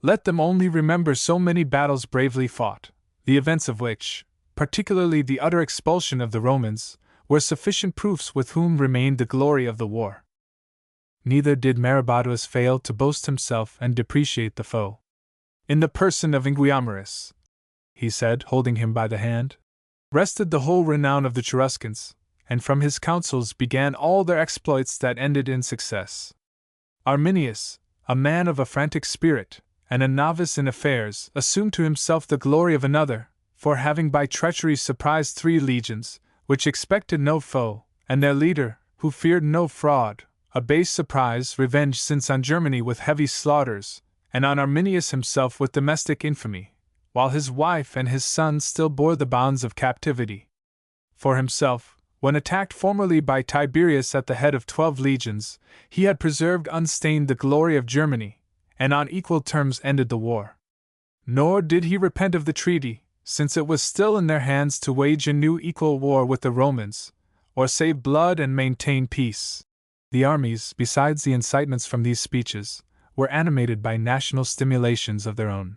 Let them only remember so many battles bravely fought, the events of which, particularly the utter expulsion of the Romans, were sufficient proofs with whom remained the glory of the war. Neither did Maroboduus fail to boast himself and depreciate the foe. In the person of Inguiamarus, he said, holding him by the hand, rested the whole renown of the Cheruscans, and from his counsels began all their exploits that ended in success. Arminius, a man of a frantic spirit, and a novice in affairs, assumed to himself the glory of another, for having by treachery surprised 3 legions, which expected no foe, and their leader, who feared no fraud, a base surprise revenged since on Germany with heavy slaughters, and on Arminius himself with domestic infamy, while his wife and his son still bore the bonds of captivity. For himself, when attacked formerly by Tiberius at the head of 12 legions, he had preserved unstained the glory of Germany, and on equal terms ended the war. Nor did he repent of the treaty, since it was still in their hands to wage a new equal war with the Romans, or save blood and maintain peace. The armies, besides the incitements from these speeches, were animated by national stimulations of their own.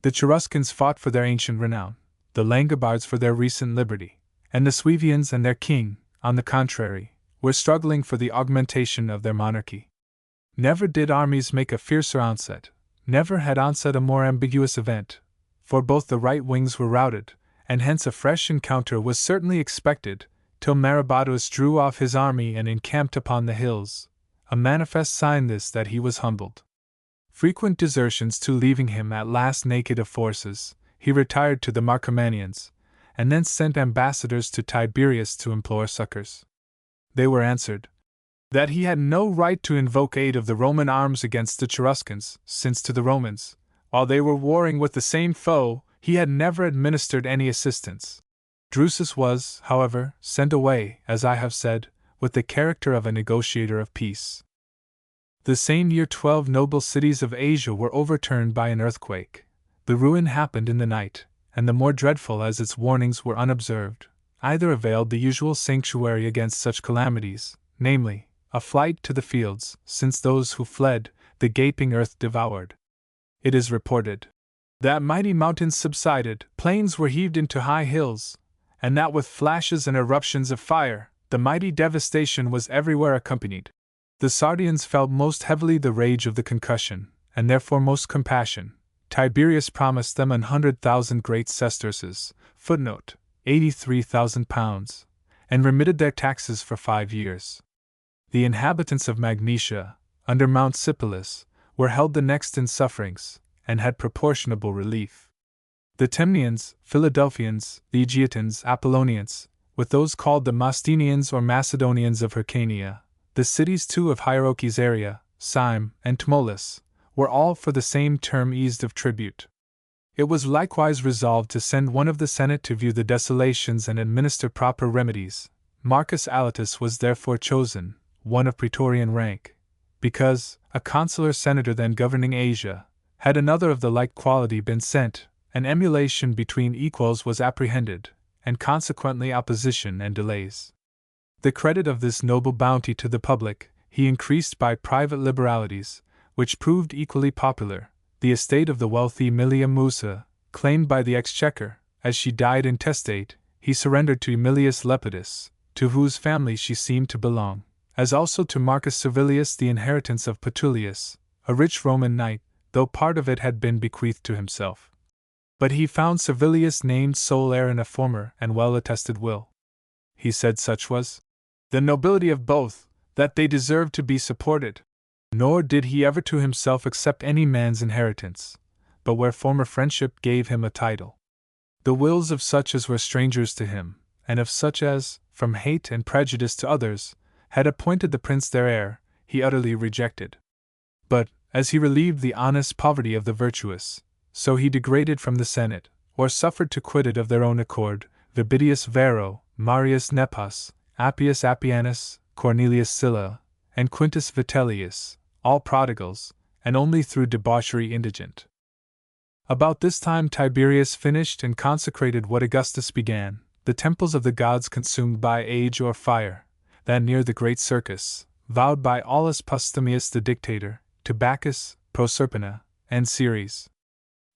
The Cheruscans fought for their ancient renown, the Langobards for their recent liberty, and the Suevians and their king, on the contrary, were struggling for the augmentation of their monarchy. Never did armies make a fiercer onset, never had onset a more ambiguous event, for both the right wings were routed, and hence a fresh encounter was certainly expected, till Maroboduus drew off his army and encamped upon the hills, a manifest sign this that he was humbled. Frequent desertions to leaving him at last naked of forces, he retired to the Marcomannians, and then sent ambassadors to Tiberius to implore succors. They were answered, that he had no right to invoke aid of the Roman arms against the Cheruscans, since to the Romans, while they were warring with the same foe, he had never administered any assistance. Drusus was, however, sent away, as I have said, with the character of a negotiator of peace. The same year 12 noble cities of Asia were overturned by an earthquake. The ruin happened in the night, and the more dreadful as its warnings were unobserved. Either availed the usual sanctuary against such calamities, namely, a flight to the fields, since those who fled, the gaping earth devoured. It is reported that mighty mountains subsided, plains were heaved into high hills, and that with flashes and eruptions of fire, the mighty devastation was everywhere accompanied. The Sardians felt most heavily the rage of the concussion, and therefore most compassion. Tiberius promised them 100,000 great sesterces, footnote, 83,000 pounds, and remitted their taxes for 5 years. The inhabitants of Magnesia, under Mount Sipylus, were held the next in sufferings, and had proportionable relief. The Temnians, Philadelphians, the Aegiatans, Apollonians, with those called the Mastinians or Macedonians of Hyrcania, the cities too of Hierarchy's area, Syme, and Tmolus, were all for the same term eased of tribute. It was likewise resolved to send one of the Senate to view the desolations and administer proper remedies. Marcus Alytus was therefore chosen, one of praetorian rank, because, a consular senator then governing Asia, had another of the like quality been sent, an emulation between equals was apprehended, and consequently opposition and delays. The credit of this noble bounty to the public he increased by private liberalities, which proved equally popular, the estate of the wealthy Aemilia Musa, claimed by the exchequer. As she died intestate, he surrendered to Aemilius Lepidus, to whose family she seemed to belong, as also to Marcus Servilius the inheritance of Petulius, a rich Roman knight, though part of it had been bequeathed to himself. But he found Servilius named sole heir in a former and well-attested will. He said such was the nobility of both, that they deserved to be supported. Nor did he ever to himself accept any man's inheritance, but where former friendship gave him a title. The wills of such as were strangers to him, and of such as, from hate and prejudice to others, had appointed the prince their heir, he utterly rejected. But, as he relieved the honest poverty of the virtuous, so he degraded from the Senate, or suffered to quit it of their own accord, Vibitius Varro, Marius Nepos, Appius Appianus, Cornelius Sylla, and Quintus Vitellius, all prodigals, and only through debauchery indigent. About this time Tiberius finished and consecrated what Augustus began, the temples of the gods consumed by age or fire, that near the great circus, vowed by Aulus Postumius the dictator, to Bacchus, Proserpina, and Ceres.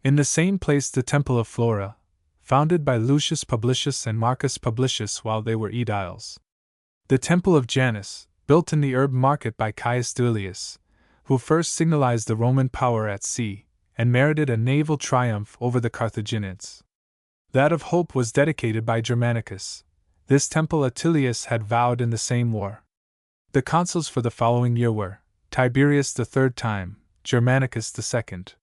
In the same place the temple of Flora, founded by Lucius Publicius and Marcus Publicius while they were aediles. The temple of Janus, built in the herb market by Caius Duilius, who first signalized the Roman power at sea, and merited a naval triumph over the Carthaginians. That of Hope was dedicated by Germanicus. This temple Attilius had vowed in the same war. The consuls for the following year were Tiberius the third time, Germanicus the second.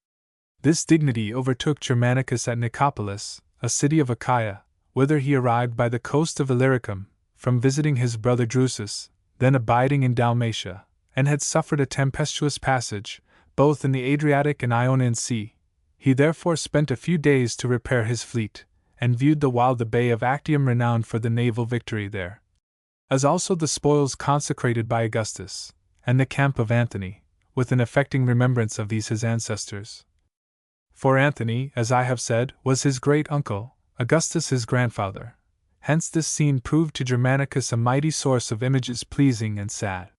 This dignity overtook Germanicus at Nicopolis, a city of Achaia, whither he arrived by the coast of Illyricum, from visiting his brother Drusus, then abiding in Dalmatia, and had suffered a tempestuous passage, both in the Adriatic and Ionian Sea. He therefore spent a few days to repair his fleet, and viewed the while the bay of Actium renowned for the naval victory there, as also the spoils consecrated by Augustus, and the camp of Anthony, with an affecting remembrance of these his ancestors. For Anthony, as I have said, was his great-uncle, Augustus his grandfather. Hence this scene proved to Germanicus a mighty source of images pleasing and sad.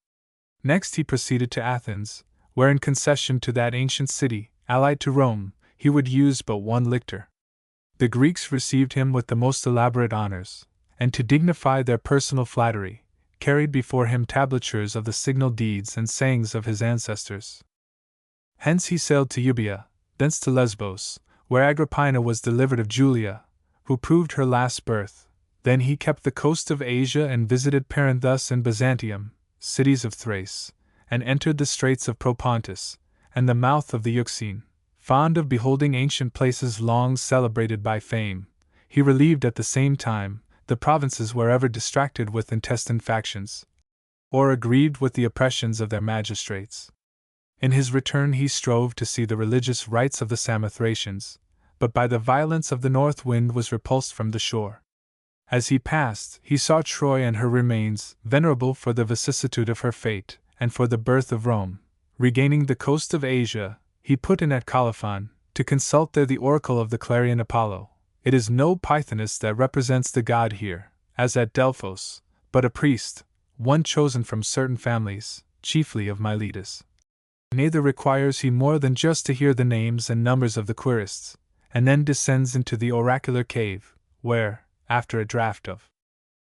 Next he proceeded to Athens, where in concession to that ancient city, allied to Rome, he would use but one lictor. The Greeks received him with the most elaborate honors, and to dignify their personal flattery, carried before him tablatures of the signal deeds and sayings of his ancestors. Hence he sailed to Euboea, thence to Lesbos, where Agrippina was delivered of Julia, who proved her last birth. Then he kept the coast of Asia and visited Perinthus and Byzantium, cities of Thrace, and entered the straits of Propontis, and the mouth of the Euxine. Fond of beholding ancient places long celebrated by fame, he relieved at the same time the provinces wherever distracted with intestine factions, or aggrieved with the oppressions of their magistrates. In his return he strove to see the religious rites of the Samothracians, but by the violence of the north wind was repulsed from the shore. As he passed, he saw Troy and her remains, venerable for the vicissitude of her fate, and for the birth of Rome. Regaining the coast of Asia, he put in at Colophon, to consult there the oracle of the Clarion Apollo. It is no Pythonus that represents the god here, as at Delphos, but a priest, one chosen from certain families, chiefly of Miletus. Neither requires he more than just to hear the names and numbers of the quirists, and then descends into the oracular cave, where, after a draught of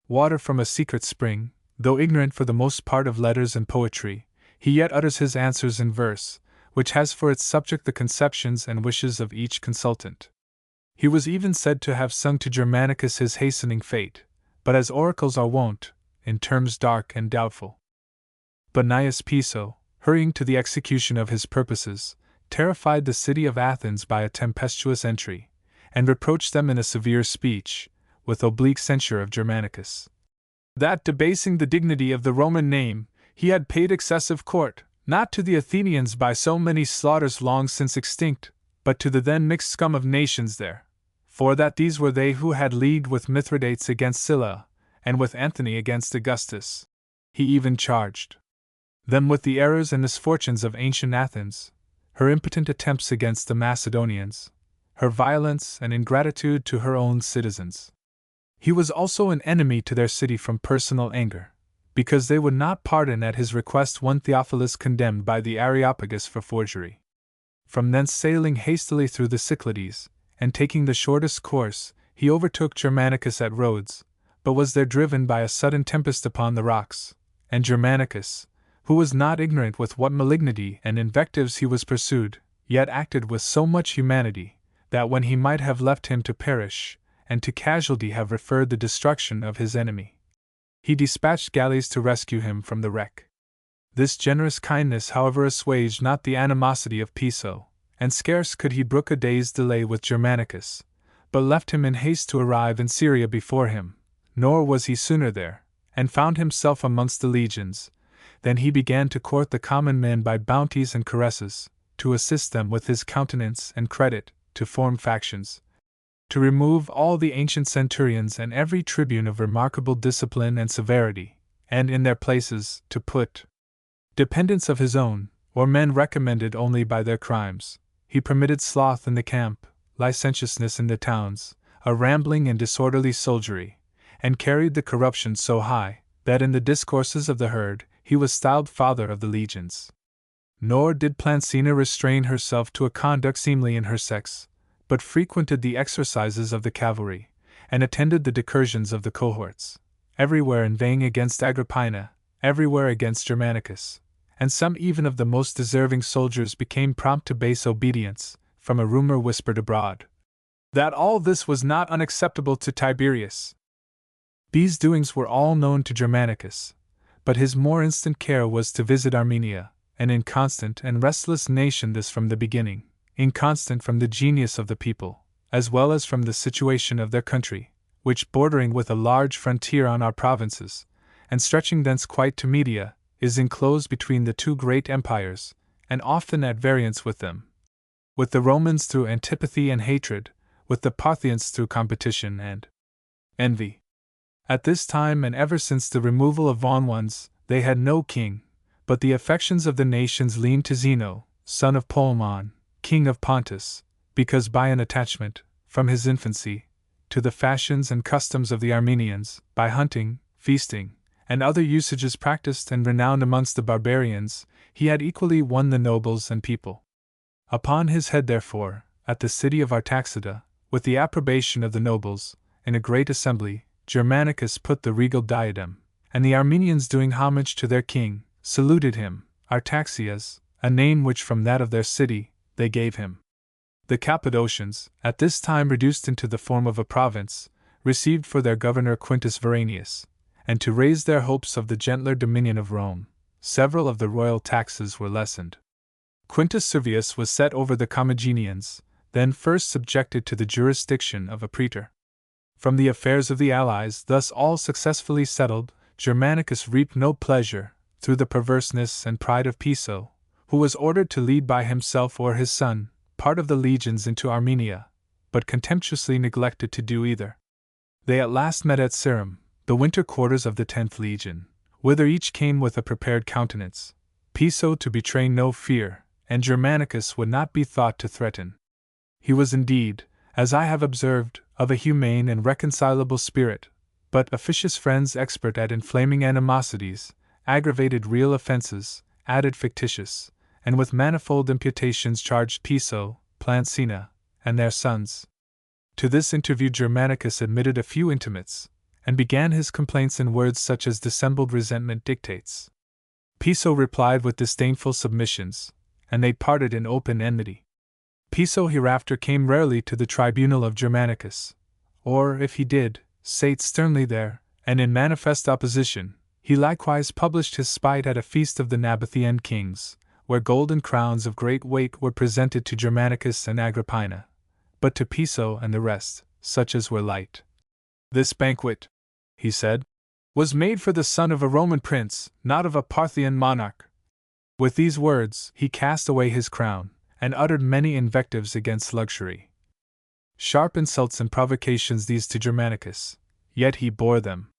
water from a secret spring, though ignorant for the most part of letters and poetry, he yet utters his answers in verse, which has for its subject the conceptions and wishes of each consultant. He was even said to have sung to Germanicus his hastening fate, but as oracles are wont, in terms dark and doubtful. But Gnaeus Piso, hurrying to the execution of his purposes, terrified the city of Athens by a tempestuous entry, and reproached them in a severe speech, with oblique censure of Germanicus, that debasing the dignity of the Roman name, he had paid excessive court, not to the Athenians by so many slaughters long since extinct, but to the then mixed scum of nations there, for that these were they who had leagued with Mithridates against Sylla, and with Anthony against Augustus. He even charged them with the errors and misfortunes of ancient Athens, her impotent attempts against the Macedonians, her violence and ingratitude to her own citizens. He was also an enemy to their city from personal anger, because they would not pardon at his request one Theophilus condemned by the Areopagus for forgery. From thence sailing hastily through the Cyclades, and taking the shortest course, he overtook Germanicus at Rhodes, but was there driven by a sudden tempest upon the rocks, and Germanicus, who was not ignorant with what malignity and invectives he was pursued, yet acted with so much humanity, that when he might have left him to perish, and to casualty have referred the destruction of his enemy, he dispatched galleys to rescue him from the wreck. This generous kindness, however, assuaged not the animosity of Piso, and scarce could he brook a day's delay with Germanicus, but left him in haste to arrive in Syria before him. Nor was he sooner there, and found himself amongst the legions, than he began to court the common men by bounties and caresses, to assist them with his countenance and credit, to form factions, to remove all the ancient centurions and every tribune of remarkable discipline and severity, and in their places to put dependents of his own, or men recommended only by their crimes. He permitted sloth in the camp, licentiousness in the towns, a rambling and disorderly soldiery, and carried the corruption so high, that in the discourses of the herd, he was styled father of the legions. Nor did Plancina restrain herself to a conduct seemly in her sex, but frequented the exercises of the cavalry, and attended the decursions of the cohorts, everywhere inveighing against Agrippina, everywhere against Germanicus, and some even of the most deserving soldiers became prompt to base obedience, from a rumor whispered abroad, that all this was not unacceptable to Tiberius. These doings were all known to Germanicus, but his more instant care was to visit Armenia, an inconstant and restless nation this from the beginning, inconstant from the genius of the people, as well as from the situation of their country, which, bordering with a large frontier on our provinces, and stretching thence quite to Media, is enclosed between the two great empires, and often at variance with them. With the Romans through antipathy and hatred, with the Parthians through competition and envy. At this time and ever since the removal of Vaughan ones, they had no king, but the affections of the nations leaned to Zeno, son of Polemon, king of Pontus, because by an attachment, from his infancy, to the fashions and customs of the Armenians, by hunting, feasting, and other usages practiced and renowned amongst the barbarians, he had equally won the nobles and people. Upon his head, therefore, at the city of Artaxida, with the approbation of the nobles, in a great assembly, Germanicus put the regal diadem, and the Armenians, doing homage to their king, saluted him, Artaxias, a name which from that of their city they gave him. The Cappadocians, at this time reduced into the form of a province, received for their governor Quintus Varanius, and to raise their hopes of the gentler dominion of Rome, several of the royal taxes were lessened. Quintus Servius was set over the Commagenians, then first subjected to the jurisdiction of a praetor. From the affairs of the allies thus all successfully settled, Germanicus reaped no pleasure, through the perverseness and pride of Piso, who was ordered to lead by himself or his son part of the legions into Armenia, but contemptuously neglected to do either. They at last met at Serum, the winter quarters of the 10th Legion, whither each came with a prepared countenance, Piso to betray no fear, and Germanicus would not be thought to threaten. He was indeed, as I have observed, of a humane and reconcilable spirit, but officious friends expert at inflaming animosities, aggravated real offences, added fictitious, and with manifold imputations charged Piso, Plancina, and their sons. To this interview Germanicus admitted a few intimates, and began his complaints in words such as dissembled resentment dictates. Piso replied with disdainful submissions, and they parted in open enmity. Piso hereafter came rarely to the tribunal of Germanicus, or, if he did, sate sternly there, and in manifest opposition. He likewise published his spite at a feast of the Nabatean kings, where golden crowns of great weight were presented to Germanicus and Agrippina, but to Piso and the rest, such as were light. This banquet, he said, was made for the son of a Roman prince, not of a Parthian monarch. With these words, he cast away his crown, and uttered many invectives against luxury. Sharp insults and provocations these to Germanicus, yet he bore them.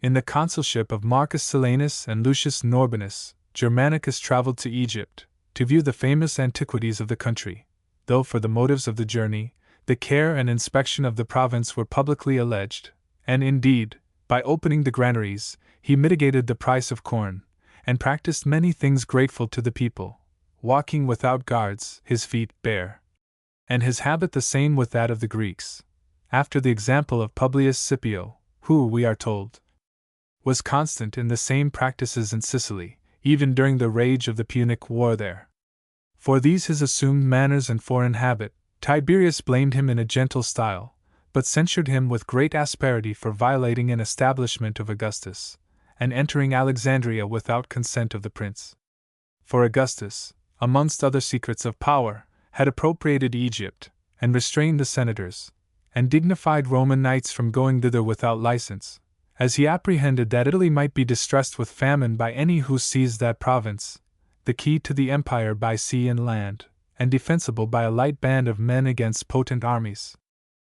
In the consulship of Marcus Silanus and Lucius Norbanus, Germanicus traveled to Egypt, to view the famous antiquities of the country, though for the motives of the journey, the care and inspection of the province were publicly alleged, and indeed, by opening the granaries, he mitigated the price of corn, and practiced many things grateful to the people, walking without guards, his feet bare, and his habit the same with that of the Greeks, after the example of Publius Scipio, who, we are told, was constant in the same practices in Sicily, even during the rage of the Punic War there. For these his assumed manners and foreign habit, Tiberius blamed him in a gentle style, but censured him with great asperity for violating an establishment of Augustus, and entering Alexandria without consent of the prince. For Augustus, amongst other secrets of power, had appropriated Egypt, and restrained the senators, and dignified Roman knights from going thither without license, as he apprehended that Italy might be distressed with famine by any who seized that province, the key to the empire by sea and land, and defensible by a light band of men against potent armies.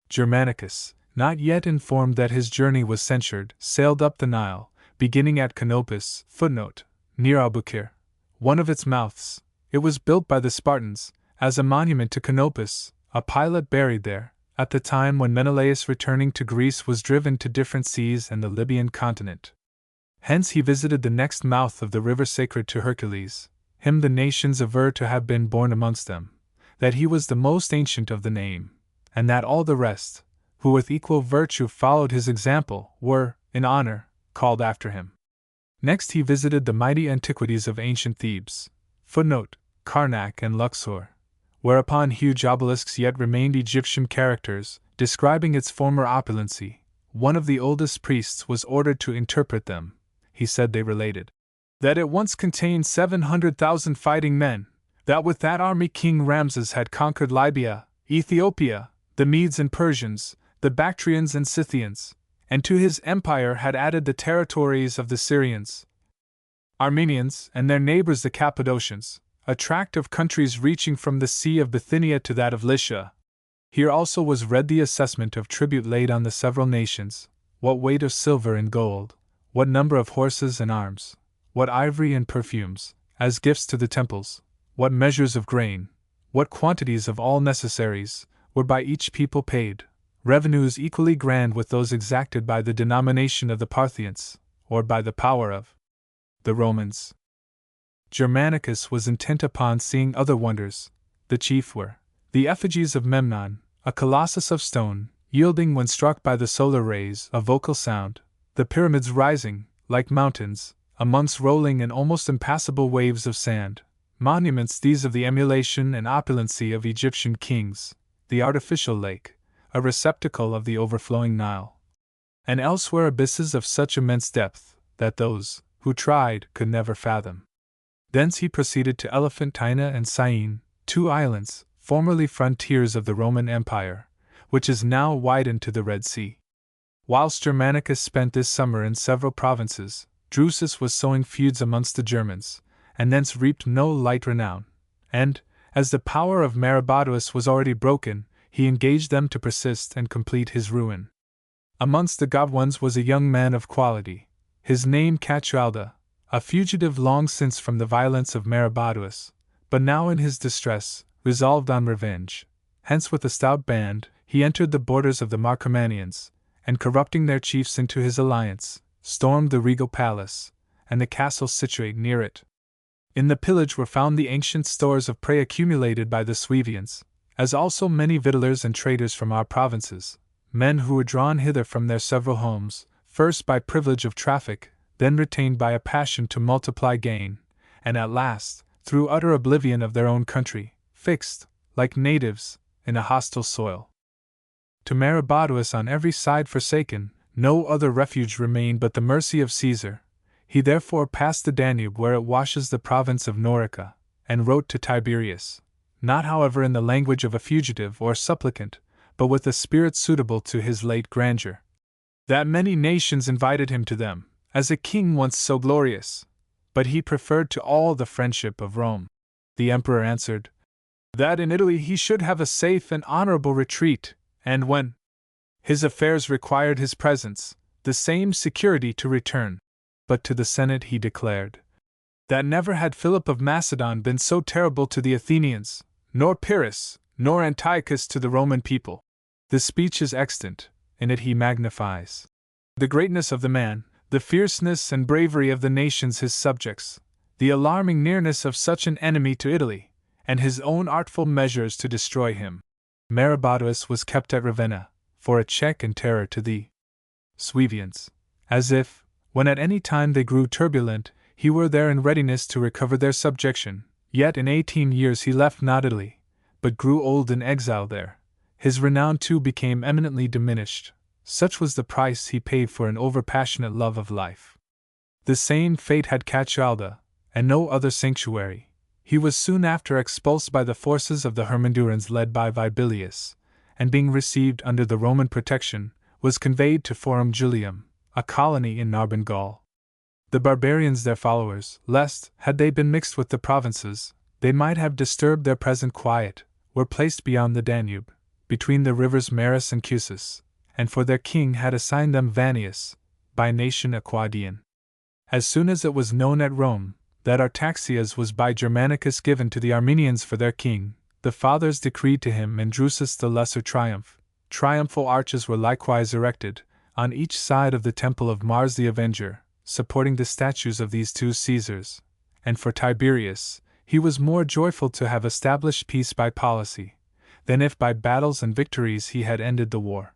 Germanicus, not yet informed that his journey was censured, sailed up the Nile, beginning at Canopus, near Albuquerque, one of its mouths. It was built by the Spartans, as a monument to Canopus, a pilot buried there, at the time when Menelaus returning to Greece was driven to different seas and the Libyan continent. Hence he visited the next mouth of the river sacred to Hercules. Him the nations aver to have been born amongst them, that he was the most ancient of the name, and that all the rest, who with equal virtue followed his example, were, in honor, called after him. Next he visited the mighty antiquities of ancient Thebes, Karnak and Luxor, whereupon huge obelisks yet remained Egyptian characters, describing its former opulency. One of the oldest priests was ordered to interpret them. He said they related that it once contained 700,000 fighting men, that with that army King Ramses had conquered Libya, Ethiopia, the Medes and Persians, the Bactrians and Scythians, and to his empire had added the territories of the Syrians, Armenians, and their neighbors the Cappadocians, a tract of countries reaching from the Sea of Bithynia to that of Lycia. Here also was read the assessment of tribute laid on the several nations, what weight of silver and gold, what number of horses and arms, what ivory and perfumes, as gifts to the temples, what measures of grain, what quantities of all necessaries, were by each people paid, revenues equally grand with those exacted by the denomination of the Parthians, or by the power of the Romans. Germanicus was intent upon seeing other wonders. The chief were the effigies of Memnon, a colossus of stone, yielding when struck by the solar rays a vocal sound, the pyramids rising, like mountains, amongst rolling and almost impassable waves of sand, monuments these of the emulation and opulency of Egyptian kings, the artificial lake, a receptacle of the overflowing Nile, and elsewhere abysses of such immense depth, that those who tried could never fathom. Thence he proceeded to Elephantina and Syene, two islands, formerly frontiers of the Roman Empire, which is now widened to the Red Sea. Whilst Germanicus spent this summer in several provinces, Drusus was sowing feuds amongst the Germans, and thence reaped no light renown, and, as the power of Maroboduus was already broken, he engaged them to persist and complete his ruin. Amongst the god ones was a young man of quality, his name Catualda, a fugitive long since from the violence of Maroboduus, but now in his distress, resolved on revenge. Hence with a stout band, he entered the borders of the Marcomannians, and corrupting their chiefs into his alliance, stormed the regal palace, and the castle situate near it. In the pillage were found the ancient stores of prey accumulated by the Suevians, as also many victuallers and traders from our provinces, men who were drawn hither from their several homes, first by privilege of traffic, then retained by a passion to multiply gain, and at last, through utter oblivion of their own country, fixed, like natives, in a hostile soil. To Maroboduus on every side forsaken, no other refuge remained but the mercy of Caesar. He therefore passed the Danube where it washes the province of Norica, and wrote to Tiberius, not however in the language of a fugitive or supplicant, but with a spirit suitable to his late grandeur, that many nations invited him to them, as a king once so glorious, but he preferred to all the friendship of Rome. The emperor answered, that in Italy he should have a safe and honorable retreat, and when his affairs required his presence, the same security to return. But to the Senate he declared that never had Philip of Macedon been so terrible to the Athenians, nor Pyrrhus, nor Antiochus to the Roman people. The speech is extant, in it he magnifies the greatness of the man, The fierceness and bravery of the nations his subjects, the alarming nearness of such an enemy to Italy, and his own artful measures to destroy him. Maroboduus was kept at Ravenna, for a check and terror to the Suevians, as if, when at any time they grew turbulent, he were there in readiness to recover their subjection. Yet in 18 years he left not Italy, but grew old in exile there. His renown too became eminently diminished. Such was the price he paid for an over-passionate love of life. The same fate had Catualda, and no other sanctuary. He was soon after expulsed by the forces of the Hermundurans led by Vibelius, and being received under the Roman protection, was conveyed to Forum Julium, a colony in Narbonne Gaul. The barbarians their followers, lest, had they been mixed with the provinces, they might have disturbed their present quiet, were placed beyond the Danube, between the rivers Maris and Cussus, and for their king had assigned them Vannius, by nation a Quadian. As soon as it was known at Rome that Artaxias was by Germanicus given to the Armenians for their king, the fathers decreed to him and Drusus the Lesser triumph. Triumphal arches were likewise erected, on each side of the temple of Mars the Avenger, supporting the statues of these two Caesars, and for Tiberius, he was more joyful to have established peace by policy, than if by battles and victories he had ended the war.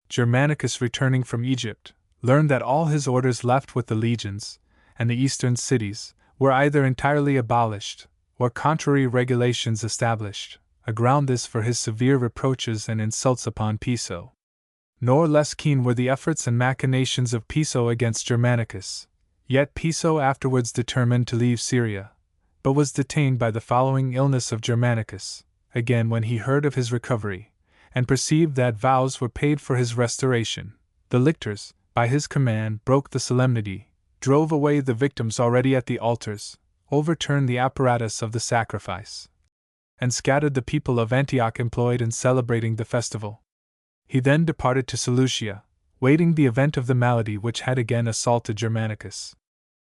Germanicus, returning from Egypt, learned that all his orders left with the legions, and the eastern cities, were either entirely abolished, or contrary regulations established, aground this for his severe reproaches and insults upon Piso. Nor less keen were the efforts and machinations of Piso against Germanicus, yet Piso afterwards determined to leave Syria, but was detained by the following illness of Germanicus. Again, when he heard of his recovery, and perceived that vows were paid for his restoration, the lictors, by his command, broke the solemnity, drove away the victims already at the altars, overturned the apparatus of the sacrifice, and scattered the people of Antioch employed in celebrating the festival. He then departed to Seleucia, waiting the event of the malady which had again assaulted Germanicus.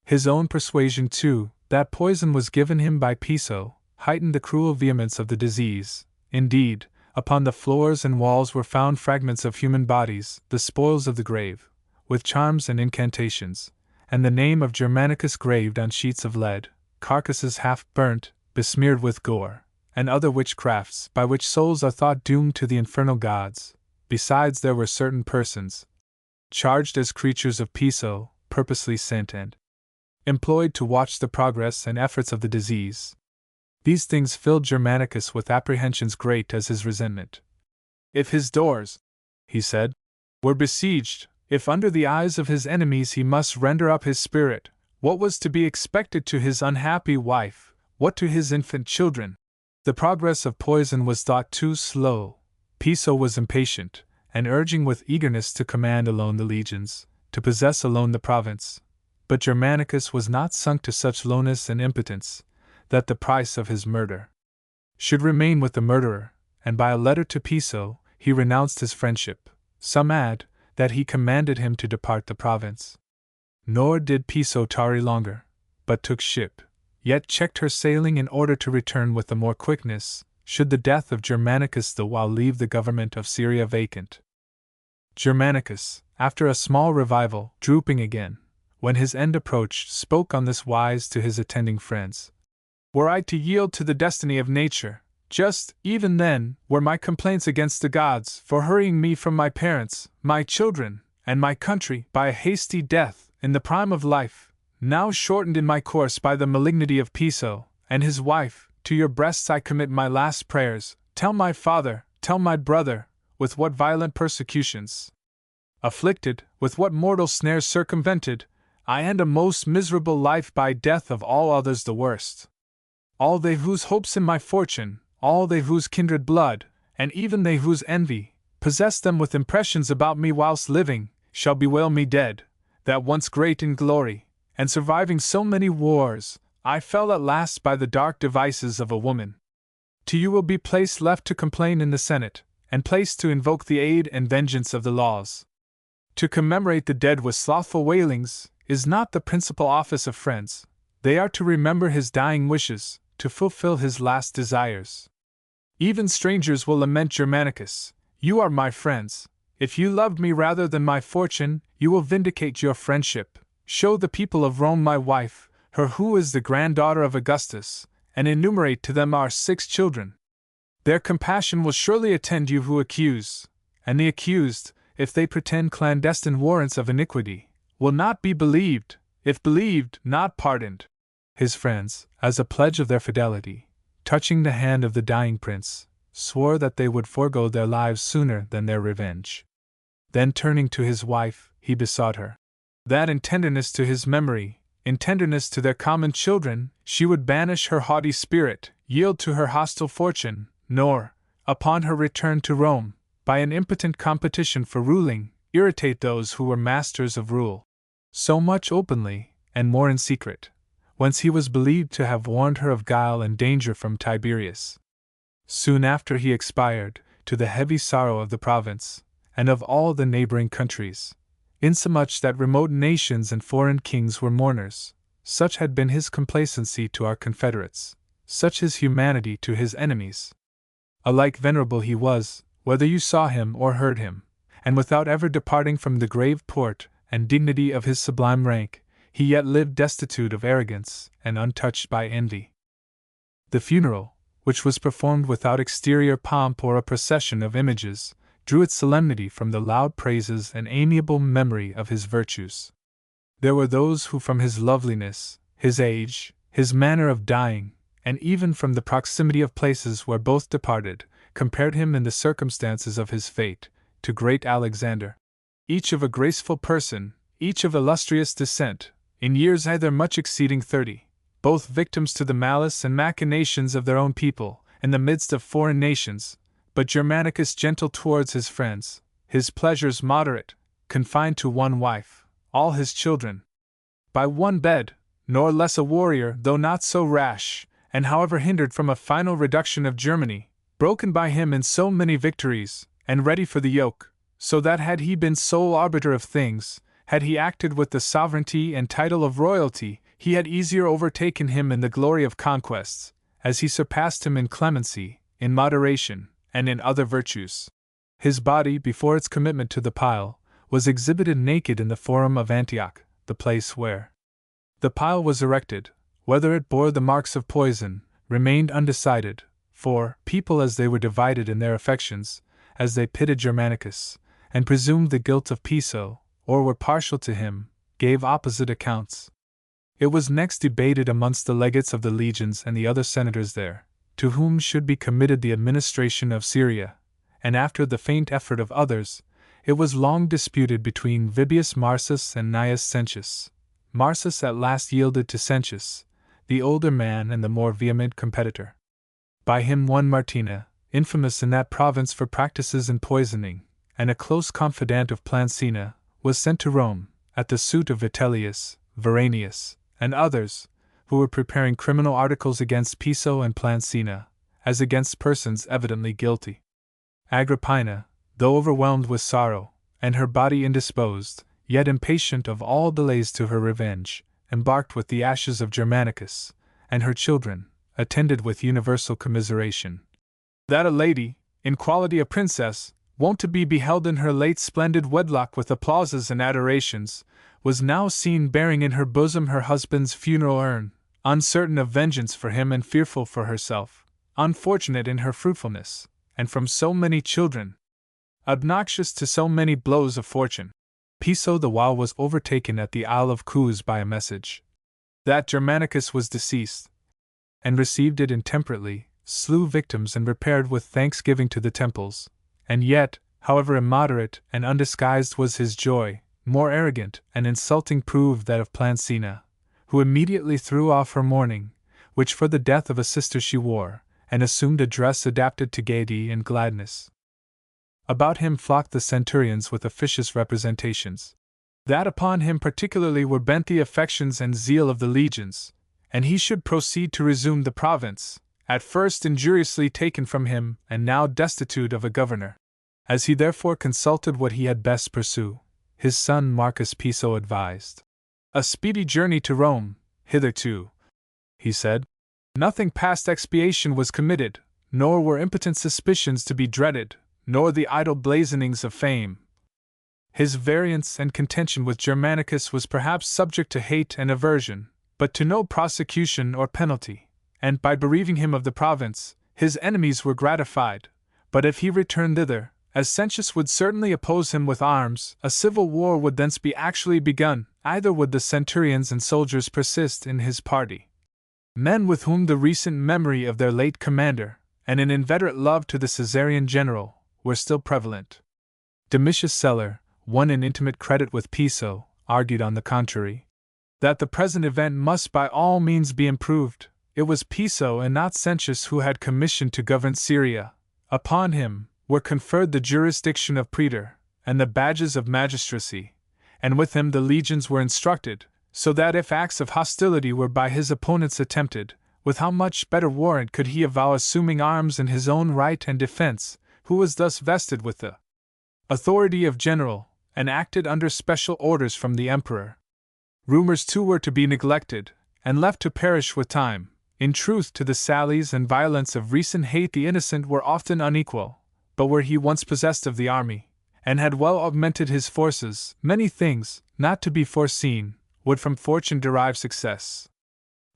His own persuasion, too, that poison was given him by Piso, heightened the cruel vehemence of the disease. Indeed, upon the floors and walls were found fragments of human bodies, the spoils of the grave, with charms and incantations, and the name of Germanicus graved on sheets of lead, carcasses half burnt, besmeared with gore, and other witchcrafts by which souls are thought doomed to the infernal gods. Besides, there were certain persons, charged as creatures of Piso, purposely sent and employed to watch the progress and efforts of the disease. These things filled Germanicus with apprehensions great as his resentment. If his doors, he said, were besieged, if under the eyes of his enemies he must render up his spirit, what was to be expected to his unhappy wife, what to his infant children? The progress of poison was thought too slow. Piso was impatient, and urging with eagerness to command alone the legions, to possess alone the province. But Germanicus was not sunk to such lowness and impotence, that the price of his murder should remain with the murderer, and by a letter to Piso, he renounced his friendship. Some add, that he commanded him to depart the province. Nor did Piso tarry longer, but took ship, yet checked her sailing in order to return with the more quickness, should the death of Germanicus the while leave the government of Syria vacant. Germanicus, after a small revival, drooping again, when his end approached, spoke on this wise to his attending friends. Were I to yield to the destiny of nature, just, even then, were my complaints against the gods for hurrying me from my parents, my children, and my country by a hasty death in the prime of life, now shortened in my course by the malignity of Piso and his wife. To your breasts I commit my last prayers. Tell my father, tell my brother, with what violent persecutions afflicted, with what mortal snares circumvented, I end a most miserable life by death of all others the worst. All they whose hopes in my fortune, all they whose kindred blood, and even they whose envy, possess them with impressions about me whilst living, shall bewail me dead, that once great in glory, and surviving so many wars, I fell at last by the dark devices of a woman. To you will be place left to complain in the Senate, and place to invoke the aid and vengeance of the laws. To commemorate the dead with slothful wailings is not the principal office of friends. They are to remember his dying wishes, to fulfill his last desires. Even strangers will lament Germanicus. You are my friends. if you loved me rather than my fortune, you will vindicate your friendship. Show the people of Rome my wife, her who is the granddaughter of Augustus, and enumerate to them our 6 children. Their compassion will surely attend you who accuse, and the accused, if they pretend clandestine warrants of iniquity, will not be believed, if believed, not pardoned. His friends, as a pledge of their fidelity, touching the hand of the dying prince, swore that they would forego their lives sooner than their revenge. Then turning to his wife, he besought her that in tenderness to his memory, in tenderness to their common children, she would banish her haughty spirit, yield to her hostile fortune, nor, upon her return to Rome, by an impotent competition for ruling, irritate those who were masters of rule. So much openly, and more in secret, whence he was believed to have warned her of guile and danger from Tiberius. Soon after he expired, to the heavy sorrow of the province, and of all the neighboring countries, insomuch that remote nations and foreign kings were mourners. Such had been his complacency to our confederates, such his humanity to his enemies. Alike venerable he was, whether you saw him or heard him, and without ever departing from the grave port and dignity of his sublime rank, he yet lived destitute of arrogance and untouched by envy. The funeral, which was performed without exterior pomp or a procession of images, drew its solemnity from the loud praises and amiable memory of his virtues. There were those who from his loveliness, his age, his manner of dying, and even from the proximity of places where both departed, compared him in the circumstances of his fate to great Alexander. Each of a graceful person, each of illustrious descent, in years either much exceeding 30, both victims to the malice and machinations of their own people, in the midst of foreign nations, but Germanicus gentle towards his friends, his pleasures moderate, confined to one wife, all his children, by one bed, nor less a warrior though not so rash, and however hindered from a final reduction of Germany, broken by him in so many victories, and ready for the yoke, so that had he been sole arbiter of things, had he acted with the sovereignty and title of royalty, he had easier overtaken him in the glory of conquests, as he surpassed him in clemency, in moderation, and in other virtues. His body, before its commitment to the pile, was exhibited naked in the Forum of Antioch, the place where the pile was erected. Whether it bore the marks of poison, remained undecided, for, people as they were divided in their affections, as they pitied Germanicus, and presumed the guilt of Piso, or were partial to him, gave opposite accounts. It was next debated amongst the legates of the legions and the other senators there, to whom should be committed the administration of Syria, and after the faint effort of others, it was long disputed between Vibius Marsus and Gnaeus Sentius. Marsus at last yielded to Sentius, the older man and the more vehement competitor. By him one Martina, infamous in that province for practices in poisoning, and a close confidant of Plancina, was sent to Rome, at the suit of Vitellius, Veranius, and others, who were preparing criminal articles against Piso and Plancina, as against persons evidently guilty. Agrippina, though overwhelmed with sorrow, and her body indisposed, yet impatient of all delays to her revenge, embarked with the ashes of Germanicus, and her children, attended with universal commiseration. That a lady, in quality a princess, wont to be beheld in her late splendid wedlock with applauses and adorations, was now seen bearing in her bosom her husband's funeral urn, uncertain of vengeance for him and fearful for herself, unfortunate in her fruitfulness, and from so many children, obnoxious to so many blows of fortune. Piso the while was overtaken at the Isle of Cous by a message that Germanicus was deceased, and received it intemperately, slew victims and repaired with thanksgiving to the temples, and yet, however immoderate and undisguised was his joy, more arrogant and insulting proved that of Plancina, who immediately threw off her mourning, which for the death of a sister she wore, and assumed a dress adapted to gaiety and gladness. About him flocked the centurions with officious representations that upon him particularly were bent the affections and zeal of the legions, and he should proceed to resume the province, at first injuriously taken from him and now destitute of a governor. As he therefore consulted what he had best pursue, his son Marcus Piso advised a speedy journey to Rome. Hitherto, he said, nothing past expiation was committed, nor were impotent suspicions to be dreaded, nor the idle blazonings of fame, His variance and contention with Germanicus was perhaps subject to hate and aversion, but to no prosecution or penalty, and by bereaving him of the province, his enemies were gratified. But if he returned thither, as Sentius would certainly oppose him with arms, a civil war would thence be actually begun. Either would the centurions and soldiers persist in his party, men with whom the recent memory of their late commander, and an inveterate love to the Caesarian general, were still prevalent. Domitius Celer, one in intimate credit with Piso, argued on the contrary, that the present event must by all means be improved. It was Piso and not Sentius who had commissioned to govern Syria. Upon him were conferred the jurisdiction of praetor, and the badges of magistracy, and with him the legions were instructed, so that if acts of hostility were by his opponents attempted, with how much better warrant could he avow assuming arms in his own right and defense, who was thus vested with the authority of general, and acted under special orders from the emperor. Rumors too were to be neglected, and left to perish with time. In truth, to the sallies and violence of recent hate the innocent were often unequal, but were he once possessed of the army, and had well augmented his forces, many things, not to be foreseen, would from fortune derive success.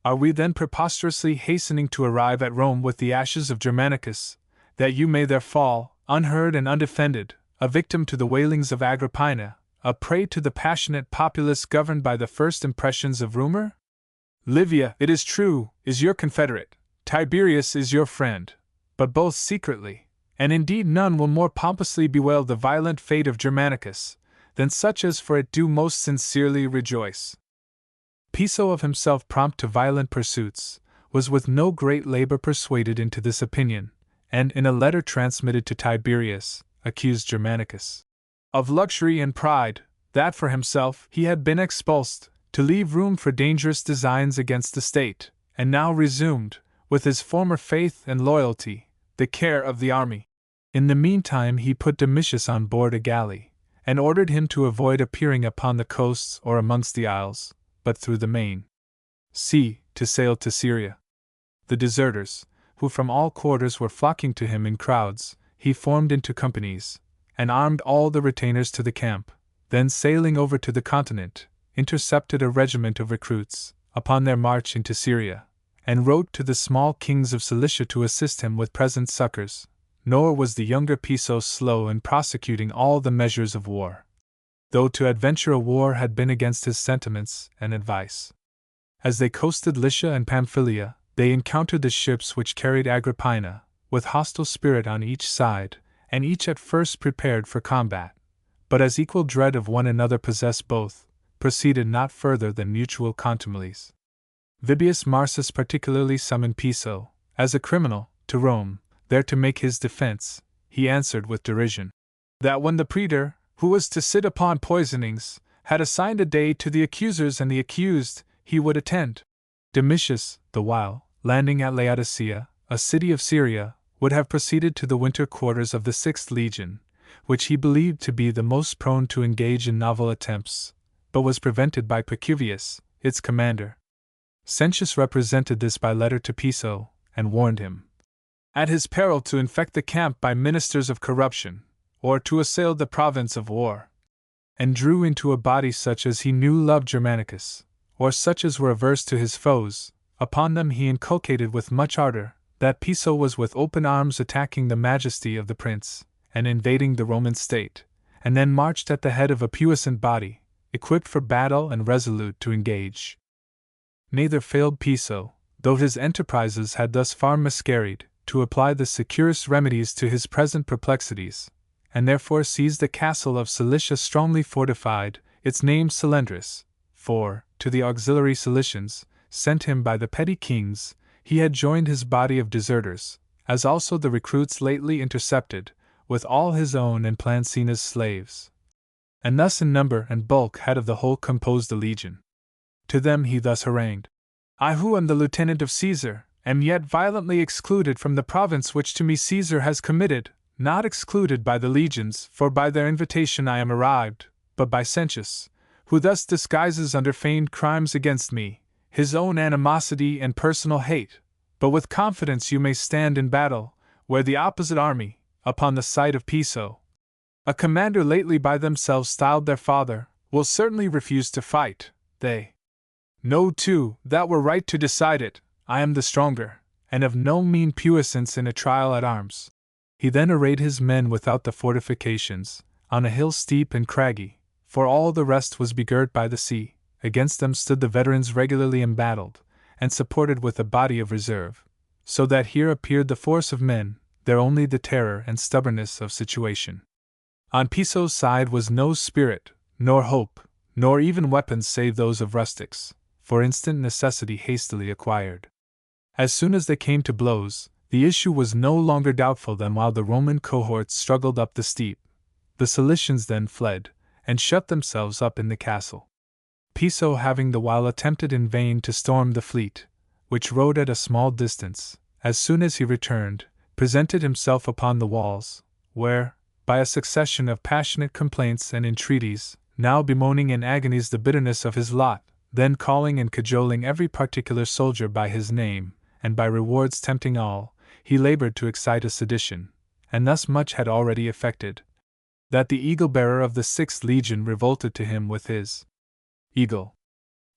Are we then preposterously hastening to arrive at Rome with the ashes of Germanicus, that you may there fall, unheard and undefended, a victim to the wailings of Agrippina, a prey to the passionate populace governed by the first impressions of rumor? Livia, it is true, is your confederate, Tiberius is your friend, but both secretly, and indeed none will more pompously bewail the violent fate of Germanicus, than such as for it do most sincerely rejoice. Piso, of himself prompt to violent pursuits, was with no great labor persuaded into this opinion, and in a letter transmitted to Tiberius, accused Germanicus of luxury and pride, that for himself he had been expulsed, to leave room for dangerous designs against the state, and now resumed, with his former faith and loyalty, the care of the army. In the meantime he put Domitius on board a galley, and ordered him to avoid appearing upon the coasts or amongst the isles, but through the main sea, to sail to Syria. The deserters, who from all quarters were flocking to him in crowds, he formed into companies, and armed all the retainers to the camp, then sailing over to the continent, intercepted a regiment of recruits, upon their march into Syria, and wrote to the small kings of Cilicia to assist him with present succors. Nor was the younger Piso slow in prosecuting all the measures of war, though to adventure a war had been against his sentiments and advice. As they coasted Lycia and Pamphylia, they encountered the ships which carried Agrippina, with hostile spirit on each side, and each at first prepared for combat, but as equal dread of one another possessed both, proceeded not further than mutual contumelies. Vibius Marsus particularly summoned Piso, as a criminal, to Rome, there to make his defense. He answered with derision that when the praetor, who was to sit upon poisonings, had assigned a day to the accusers and the accused, he would attend. Domitius, the while, landing at Laodicea, a city of Syria, would have proceeded to the winter quarters of the 6th Legion, which he believed to be the most prone to engage in novel attempts, but was prevented by Pacuvius, its commander. Sentius represented this by letter to Piso, and warned him, at his peril, to infect the camp by ministers of corruption, or to assail the province of war, and drew into a body such as he knew loved Germanicus, or such as were averse to his foes. Upon them he inculcated with much ardor that Piso was with open arms attacking the majesty of the prince, and invading the Roman state, and then marched at the head of a puissant body, equipped for battle and resolute to engage. Neither failed Piso, though his enterprises had thus far miscarried, to apply the securest remedies to his present perplexities, and therefore seized the castle of Cilicia strongly fortified, its name Cylindrus, for, to the auxiliary Cilicians, sent him by the petty kings, he had joined his body of deserters, as also the recruits lately intercepted, with all his own and Plancina's slaves. And thus in number and bulk had of the whole composed a legion. To them he thus harangued: I, who am the lieutenant of Caesar, am yet violently excluded from the province which to me Caesar has committed, not excluded by the legions, for by their invitation I am arrived, but by Sentius, who thus disguises under feigned crimes against me his own animosity and personal hate. But with confidence you may stand in battle, where the opposite army, upon the side of Piso, A commander lately by themselves styled their father, will certainly refuse to fight, they know too, that were right to decide it, I am the stronger, and of no mean puissance in a trial at arms. He then arrayed his men without the fortifications, on a hill steep and craggy, for all the rest was begirt by the sea. Against them stood the veterans regularly embattled, and supported with a body of reserve, so that here appeared the force of men, there only the terror and stubbornness of situation. On Piso's side was no spirit, nor hope, nor even weapons save those of rustics, for instant necessity hastily acquired. As soon as they came to blows, the issue was no longer doubtful than while the Roman cohorts struggled up the steep. The Cilicians then fled, and shut themselves up in the castle. Piso having the while attempted in vain to storm the fleet, which rode at a small distance, as soon as he returned, presented himself upon the walls, where, by a succession of passionate complaints and entreaties, now bemoaning in agonies the bitterness of his lot, then calling and cajoling every particular soldier by his name, and by rewards tempting all, he labored to excite a sedition, and thus much had already effected, that the eagle-bearer of the 6th Legion revolted to him with his eagle.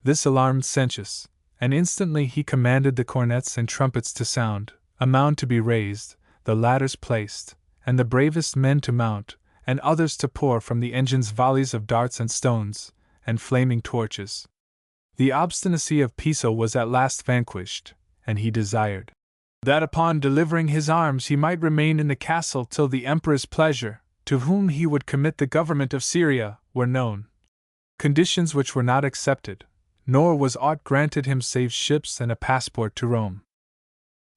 This alarmed Sentius, and instantly he commanded the cornets and trumpets to sound, a mound to be raised, the ladders placed, and the bravest men to mount, and others to pour from the engines volleys of darts and stones, and flaming torches. The obstinacy of Piso was at last vanquished, and he desired that upon delivering his arms he might remain in the castle till the emperor's pleasure, to whom he would commit the government of Syria, were known. Conditions which were not accepted, nor was aught granted him save ships and a passport to Rome.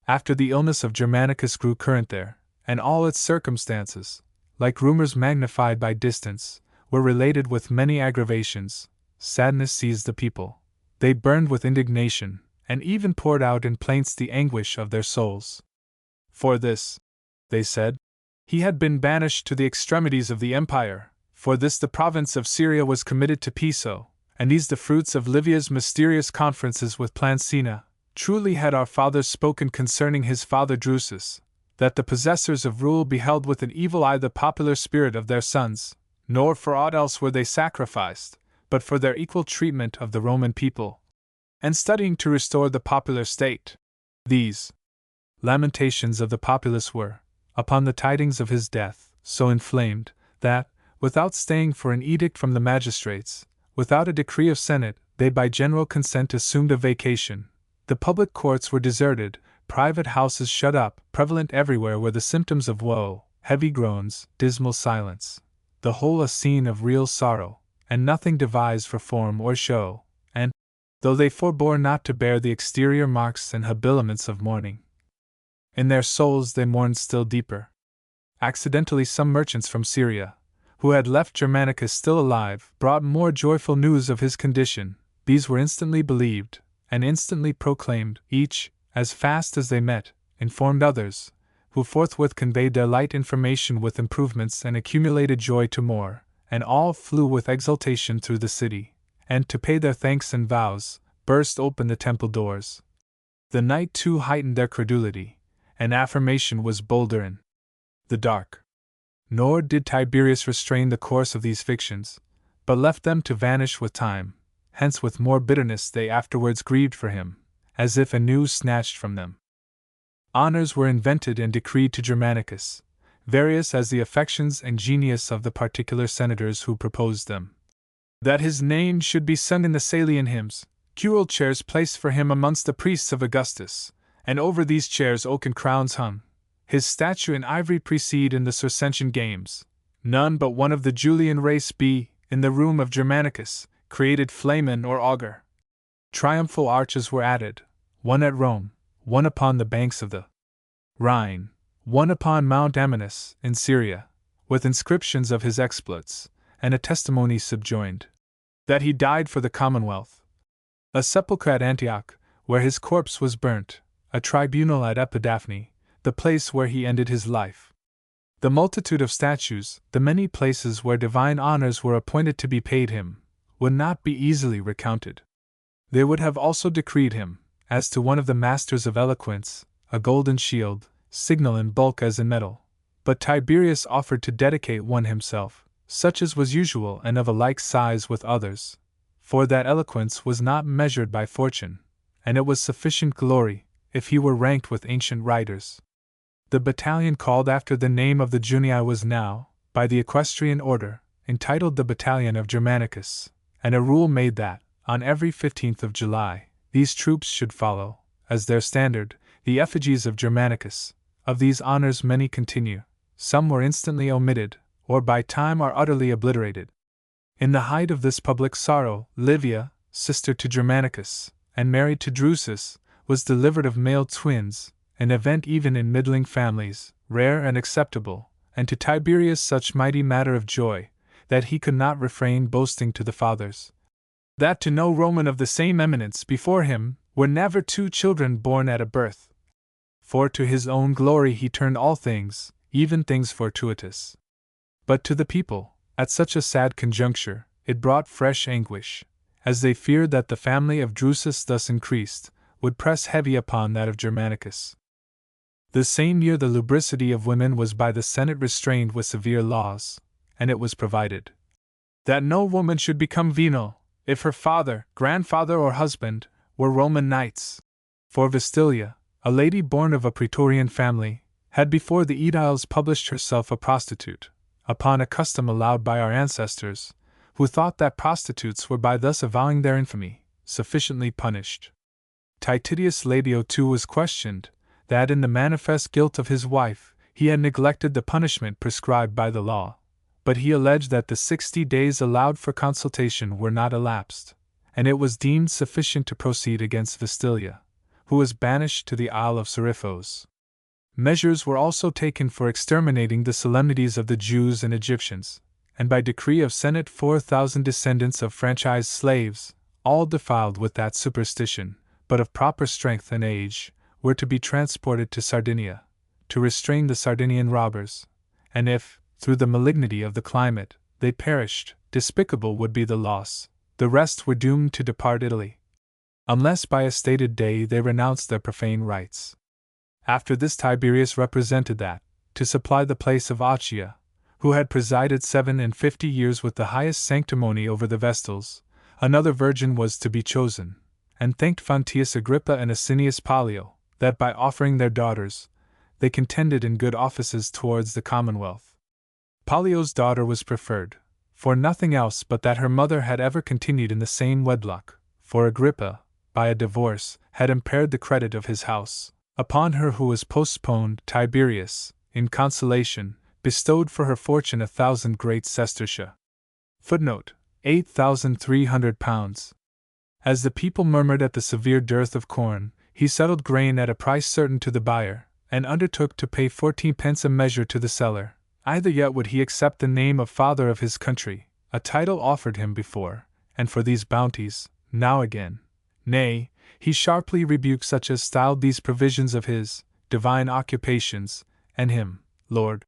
After the illness of Germanicus grew current there, and all its circumstances, like rumors magnified by distance, were related with many aggravations, sadness seized the people. They burned with indignation, and even poured out in plaints the anguish of their souls. For this, they said, he had been banished to the extremities of the empire, for this the province of Syria was committed to Piso, and these the fruits of Livia's mysterious conferences with Plancina. Truly had our fathers spoken concerning his father Drusus, that the possessors of rule beheld with an evil eye the popular spirit of their sons, nor for aught else were they sacrificed, but for their equal treatment of the Roman people, and studying to restore the popular state. These lamentations of the populace were, upon the tidings of his death, so inflamed, that, without staying for an edict from the magistrates, without a decree of Senate, they by general consent assumed a vacation. The public courts were deserted, private houses shut up, prevalent everywhere were the symptoms of woe, heavy groans, dismal silence, the whole a scene of real sorrow, and nothing devised for form or show, and, though they forbore not to bear the exterior marks and habiliments of mourning, in their souls they mourned still deeper. Accidentally some merchants from Syria, who had left Germanicus still alive, brought more joyful news of his condition. These were instantly believed, and instantly proclaimed, each, as fast as they met, informed others, who forthwith conveyed their light information with improvements and accumulated joy to more, and all flew with exultation through the city, and to pay their thanks and vows, burst open the temple doors. The night too heightened their credulity, and affirmation was bolder in the dark. Nor did Tiberius restrain the course of these fictions, but left them to vanish with time. Hence with more bitterness they afterwards grieved for him, as if anew snatched from them. Honors were invented and decreed to Germanicus, various as the affections and genius of the particular senators who proposed them. That his name should be sung in the Salian hymns, curule chairs placed for him amongst the priests of Augustus, and over these chairs oaken crowns hung. His statue in ivory precede in the Circensian games. None but one of the Julian race be, in the room of Germanicus, created flamen or augur. Triumphal arches were added, one at Rome, one upon the banks of the Rhine, one upon Mount Amanus, in Syria, with inscriptions of his exploits, and a testimony subjoined, that he died for the commonwealth. A sepulchre at Antioch, where his corpse was burnt, a tribunal at Epidaphne, the place where he ended his life. The multitude of statues, the many places where divine honors were appointed to be paid him, would not be easily recounted. They would have also decreed him, as to one of the masters of eloquence, a golden shield, signal in bulk as in metal, but Tiberius offered to dedicate one himself, such as was usual and of a like size with others, for that eloquence was not measured by fortune, and it was sufficient glory, if he were ranked with ancient writers. The battalion called after the name of the Junii was now, by the equestrian order, entitled the Battalion of Germanicus, and a rule made that, on every 15th of July, these troops should follow, as their standard, the effigies of Germanicus. Of these honors many continue, some were instantly omitted, or by time are utterly obliterated. In the height of this public sorrow, Livia, sister to Germanicus, and married to Drusus, was delivered of male twins, an event even in middling families, rare and acceptable, and to Tiberius such mighty matter of joy, that he could not refrain boasting to the fathers, that to no Roman of the same eminence before him were never two children born at a birth. For to his own glory he turned all things, even things fortuitous. But to the people, at such a sad conjuncture, it brought fresh anguish, as they feared that the family of Drusus thus increased, would press heavy upon that of Germanicus. The same year the lubricity of women was by the Senate restrained with severe laws, and it was provided that no woman should become venal, if her father, grandfather, or husband were Roman knights. For Vistilia, a lady born of a praetorian family, had before the ediles published herself a prostitute, upon a custom allowed by our ancestors, who thought that prostitutes were by thus avowing their infamy, sufficiently punished. Titius Ladio too was questioned, that in the manifest guilt of his wife, he had neglected the punishment prescribed by the law, but he alleged that the 60 days allowed for consultation were not elapsed, and it was deemed sufficient to proceed against Vistilia, who was banished to the Isle of Seriphos. Measures were also taken for exterminating the solemnities of the Jews and Egyptians, and by decree of Senate 4,000 descendants of franchised slaves, all defiled with that superstition, but of proper strength and age, were to be transported to Sardinia, to restrain the Sardinian robbers, and if, through the malignity of the climate, they perished, despicable would be the loss, the rest were doomed to depart Italy, unless by a stated day they renounced their profane rites. After this Tiberius represented that, to supply the place of Accia, who had presided 57 years with the highest sanctimony over the Vestals, another virgin was to be chosen, and thanked Fonteius Agrippa and Asinius Pollio, that by offering their daughters, they contended in good offices towards the commonwealth. Pollio's daughter was preferred, for nothing else but that her mother had ever continued in the same wedlock, for Agrippa, by a divorce, had impaired the credit of his house. Upon her who was postponed, Tiberius, in consolation, bestowed for her fortune 1,000 great sestertia. Footnote: 8,300 pounds. As the people murmured at the severe dearth of corn, he settled grain at a price certain to the buyer, and undertook to pay 14 pence a measure to the seller. Either yet would he accept the name of father of his country, a title offered him before, and for these bounties, now again. Nay, he sharply rebuked such as styled these provisions of his divine occupations, and him, Lord.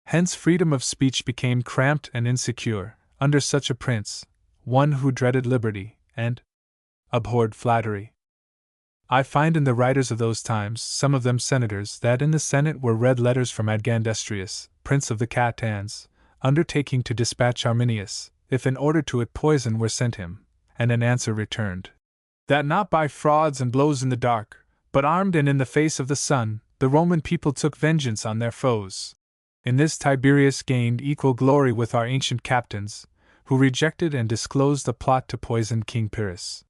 Hence freedom of speech became cramped and insecure, under such a prince, one who dreaded liberty, and abhorred flattery. I find in the writers of those times, some of them senators, that in the Senate were read letters from Adgandestrius, prince of the Catans, undertaking to dispatch Arminius, if in order to it poison were sent him, and an answer returned, that not by frauds and blows in the dark, but armed and in the face of the sun, the Roman people took vengeance on their foes. In this Tiberius gained equal glory with our ancient captains, who rejected and disclosed a plot to poison King Pyrrhus.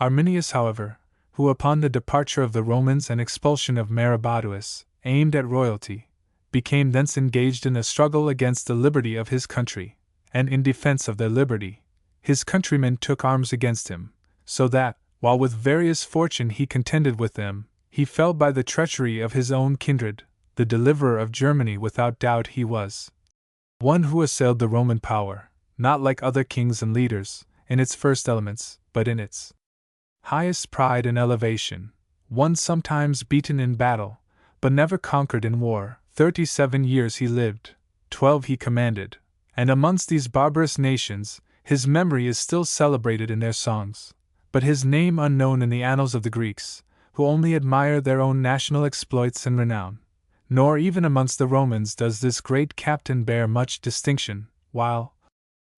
Arminius, however, who upon the departure of the Romans and expulsion of Maroboduus, aimed at royalty, became thence engaged in a struggle against the liberty of his country, and in defense of their liberty, his countrymen took arms against him, so that, while with various fortune he contended with them, he fell by the treachery of his own kindred. The deliverer of Germany without doubt he was. One who assailed the Roman power, not like other kings and leaders, in its first elements, but in its highest pride and elevation, one sometimes beaten in battle, but never conquered in war. 37 years he lived, 12 he commanded, and amongst these barbarous nations, his memory is still celebrated in their songs, but his name unknown in the annals of the Greeks, who only admire their own national exploits and renown. nor even amongst the Romans does this great captain bear much distinction, while,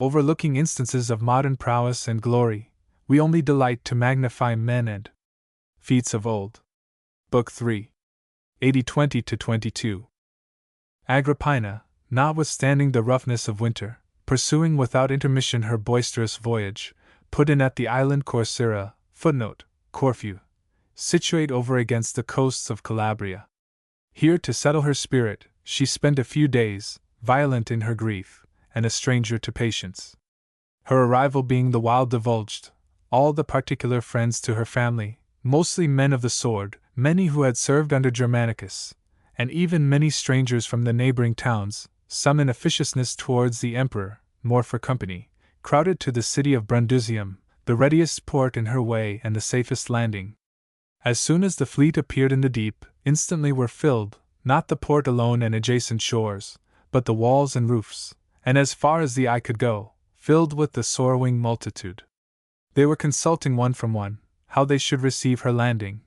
overlooking instances of modern prowess and glory, we only delight to magnify men and feats of old. Book 3. 80-20-22. Agrippina, notwithstanding the roughness of winter, pursuing without intermission her boisterous voyage, put in at the island Corcyra, Corfu, situate over against the coasts of Calabria. Here, to settle her spirit, she spent a few days, violent in her grief, and a stranger to patience. Her arrival being the while divulged, all the particular friends to her family, mostly men of the sword, many who had served under Germanicus, and even many strangers from the neighboring towns, some in officiousness towards the emperor, more for company, crowded to the city of Brundusium, the readiest port in her way and the safest landing. As soon as the fleet appeared in the deep, instantly were filled, not the port alone and adjacent shores, but the walls and roofs, and as far as the eye could go, filled with the sorrowing multitude. They were consulting one from one, how they should receive her landing,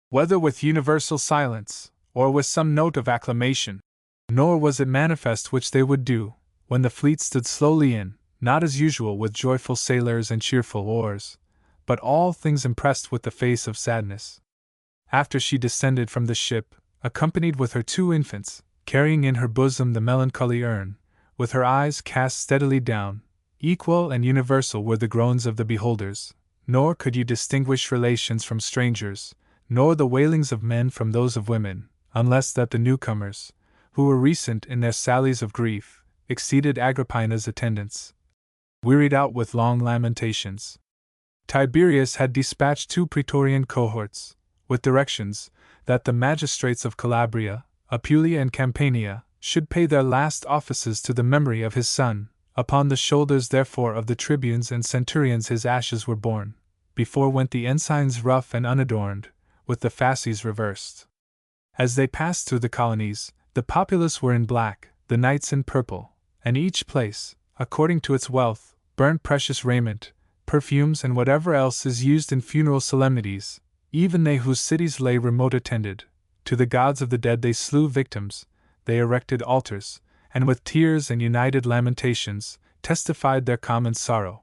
whether with universal silence, or with some note of acclamation. Nor was it manifest which they would do, when the fleet stood slowly in, not as usual with joyful sailors and cheerful oars, but all things impressed with the face of sadness. After she descended from the ship, accompanied with her 2 infants, carrying in her bosom the melancholy urn, with her eyes cast steadily down, equal and universal were the groans of the beholders, nor could you distinguish relations from strangers, nor the wailings of men from those of women, unless that the newcomers, who were recent in their sallies of grief, exceeded Agrippina's attendants, wearied out with long lamentations. Tiberius had dispatched 2 praetorian cohorts, with directions that the magistrates of Calabria, Apulia, and Campania should pay their last offices to the memory of his son. Upon the shoulders therefore of the tribunes and centurions his ashes were borne. Before went the ensigns rough and unadorned, with the fasces reversed. As they passed through the colonies, the populace were in black, the knights in purple, and each place, according to its wealth, burnt precious raiment, perfumes, and whatever else is used in funeral solemnities. Even they whose cities lay remote attended, to the gods of the dead they slew victims, they erected altars, and with tears and united lamentations, testified their common sorrow.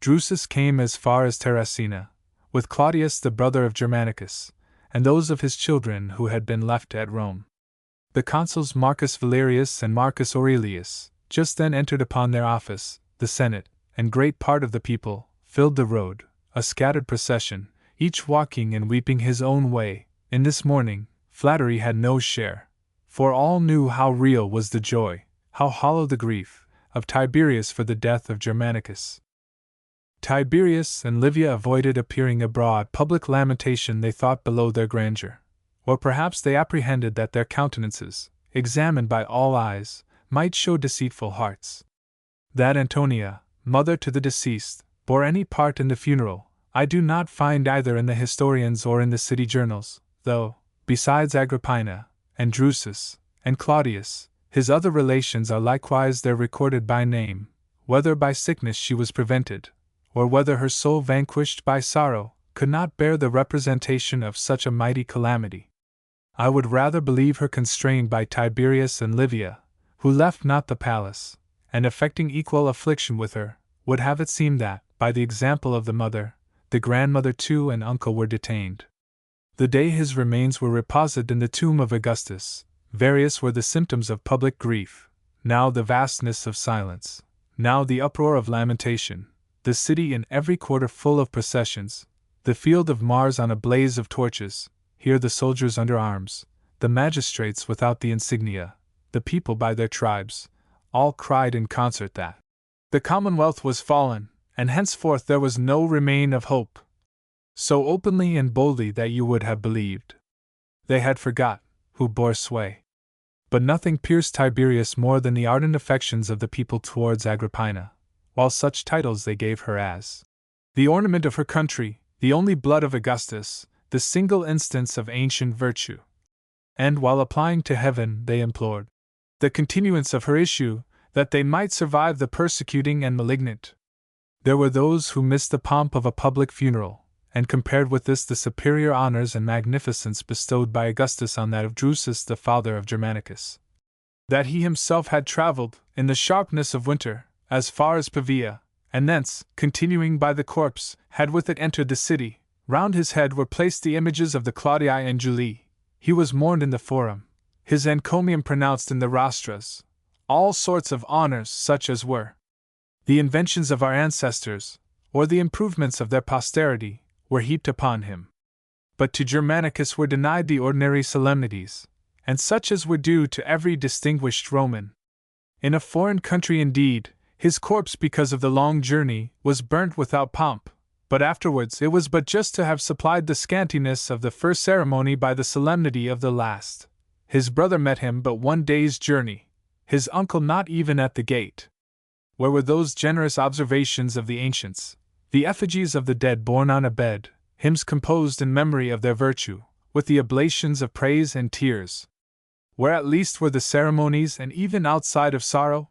Drusus came as far as Terracina, with Claudius the brother of Germanicus, and those of his children who had been left at Rome. The consuls Marcus Valerius and Marcus Aurelius just then entered upon their office. The Senate, and great part of the people, filled the road, a scattered procession, each walking and weeping his own way. In this mourning, flattery had no share, for all knew how real was the joy, how hollow the grief, of Tiberius for the death of Germanicus. Tiberius and Livia avoided appearing abroad. Public lamentation they thought below their grandeur, or perhaps they apprehended that their countenances, examined by all eyes, might show deceitful hearts. That Antonia, mother to the deceased, bore any part in the funeral, I do not find either in the historians or in the city journals, though, besides Agrippina, and Drusus, and Claudius, his other relations are likewise there recorded by name. Whether by sickness she was prevented, or whether her soul vanquished by sorrow, could not bear the representation of such a mighty calamity. I would rather believe her constrained by Tiberius and Livia, who left not the palace, and affecting equal affliction with her, would have it seem that, by the example of the mother, the grandmother too and uncle were detained. The day his remains were reposed in the tomb of Augustus, various were the symptoms of public grief, now the vastness of silence, now the uproar of lamentation, the city in every quarter full of processions, the field of Mars on a blaze of torches, here the soldiers under arms, the magistrates without the insignia, the people by their tribes, all cried in concert that the Commonwealth was fallen, and henceforth there was no remain of hope. So openly and boldly that you would have believed they had forgot who bore sway. But nothing pierced Tiberius more than the ardent affections of the people towards Agrippina, while such titles they gave her as the ornament of her country, the only blood of Augustus, the single instance of ancient virtue. And while applying to heaven, they implored the continuance of her issue, that they might survive the persecuting and malignant. There were those who missed the pomp of a public funeral, and compared with this the superior honors and magnificence bestowed by Augustus on that of Drusus, the father of Germanicus. That he himself had travelled, in the sharpness of winter, as far as Pavia, and thence, continuing by the corpse, had with it entered the city. Round his head were placed the images of the Claudii and Julii. He was mourned in the Forum, his encomium pronounced in the Rostras. All sorts of honors, such as were the inventions of our ancestors, or the improvements of their posterity, were heaped upon him. But to Germanicus were denied the ordinary solemnities, and such as were due to every distinguished Roman. In a foreign country indeed, his corpse, because of the long journey, was burnt without pomp, but afterwards it was but just to have supplied the scantiness of the first ceremony by the solemnity of the last. His brother met him but 1 day's journey, his uncle not even at the gate. Where were those generous observations of the ancients, the effigies of the dead borne on a bed, hymns composed in memory of their virtue, with the oblations of praise and tears? Where at least were the ceremonies, and even outside of sorrow?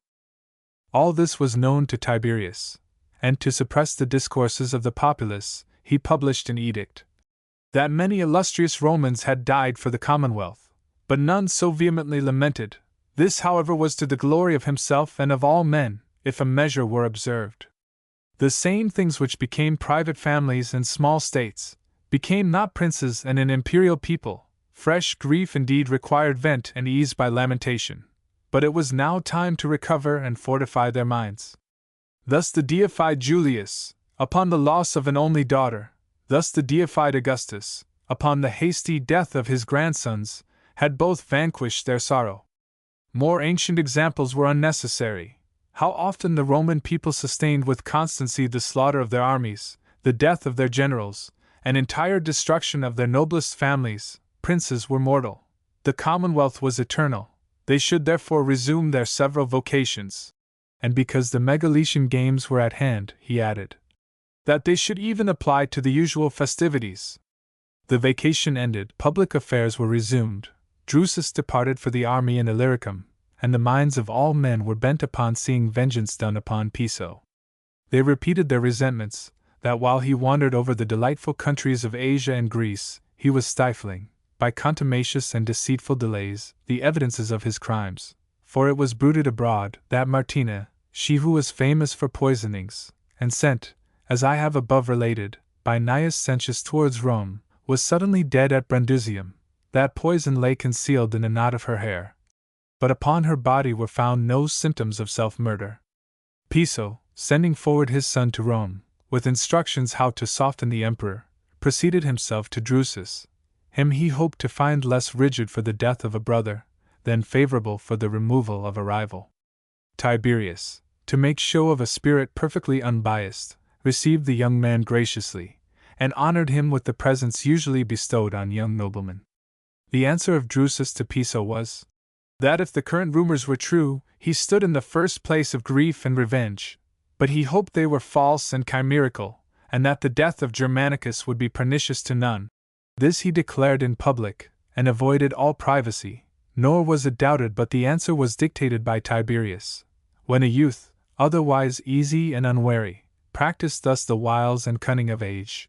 All this was known to Tiberius, and to suppress the discourses of the populace, he published an edict that many illustrious Romans had died for the commonwealth, but none so vehemently lamented. This, however, was to the glory of himself and of all men, if a measure were observed. The same things which became private families and small states, became not princes and an imperial people. Fresh grief indeed required vent and ease by lamentation, but it was now time to recover and fortify their minds. Thus the deified Julius, upon the loss of an only daughter, thus the deified Augustus, upon the hasty death of his grandsons, had both vanquished their sorrow. More ancient examples were unnecessary. How often the Roman people sustained with constancy the slaughter of their armies, the death of their generals, and entire destruction of their noblest families. Princes were mortal. The commonwealth was eternal. They should therefore resume their several vocations. And because the Megaletian games were at hand, he added, that they should even apply to the usual festivities. The vacation ended, public affairs were resumed. Drusus departed for the army in Illyricum, and the minds of all men were bent upon seeing vengeance done upon Piso. They repeated their resentments, that while he wandered over the delightful countries of Asia and Greece, he was stifling, by contumacious and deceitful delays, the evidences of his crimes. For it was bruited abroad that Martina, she who was famous for poisonings, and sent, as I have above related, by Gnaeus Sentius towards Rome, was suddenly dead at Brundusium. That poison lay concealed in a knot of her hair. But upon her body were found no symptoms of self-murder. Piso, sending forward his son to Rome, with instructions how to soften the emperor, proceeded himself to Drusus. Him he hoped to find less rigid for the death of a brother, than favorable for the removal of a rival. Tiberius, to make show of a spirit perfectly unbiased, received the young man graciously, and honored him with the presents usually bestowed on young noblemen. The answer of Drusus to Piso was, that if the current rumors were true, he stood in the first place of grief and revenge, but he hoped they were false and chimerical, and that the death of Germanicus would be pernicious to none. This he declared in public, and avoided all privacy, nor was it doubted but the answer was dictated by Tiberius. When a youth, otherwise easy and unwary, practiced thus the wiles and cunning of age.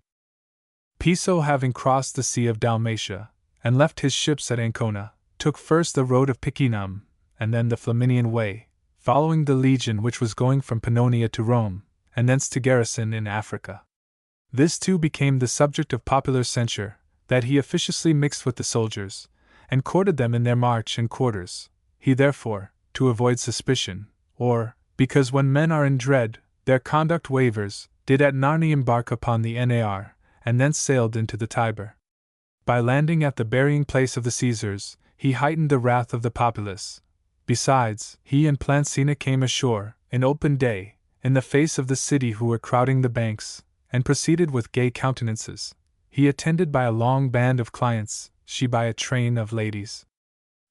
Piso, having crossed the Sea of Dalmatia, and left his ships at Ancona, took first the road of Picenum, and then the Flaminian way, following the legion which was going from Pannonia to Rome, and thence to garrison in Africa. This too became the subject of popular censure, that he officiously mixed with the soldiers, and courted them in their march and quarters. He therefore, to avoid suspicion, or, because when men are in dread, their conduct wavers, did at Narni embark upon the Nar, and thence sailed into the Tiber. By landing at the burying place of the Caesars, he heightened the wrath of the populace. Besides, he and Plancina came ashore, in open day, in the face of the city who were crowding the banks, and proceeded with gay countenances, he attended by a long band of clients, she by a train of ladies.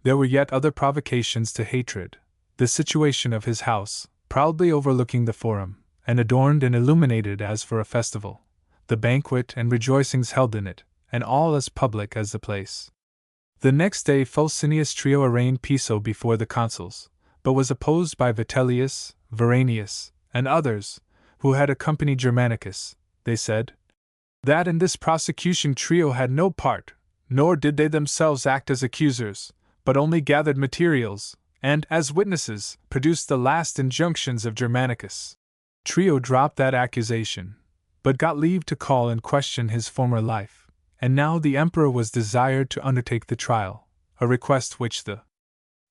There were yet other provocations to hatred. The situation of his house, proudly overlooking the Forum, and adorned and illuminated as for a festival, the banquet and rejoicings held in it, and all as public as the place. The next day Fulcinius Trio arraigned Piso before the consuls, but was opposed by Vitellius, Veranius, and others, who had accompanied Germanicus. They said, That in this prosecution trio had no part, nor did they themselves act as accusers, but only gathered materials, and, as witnesses, produced the last injunctions of Germanicus. Trio dropped that accusation, but got leave to call and question his former life, and now the emperor was desired to undertake the trial, a request which the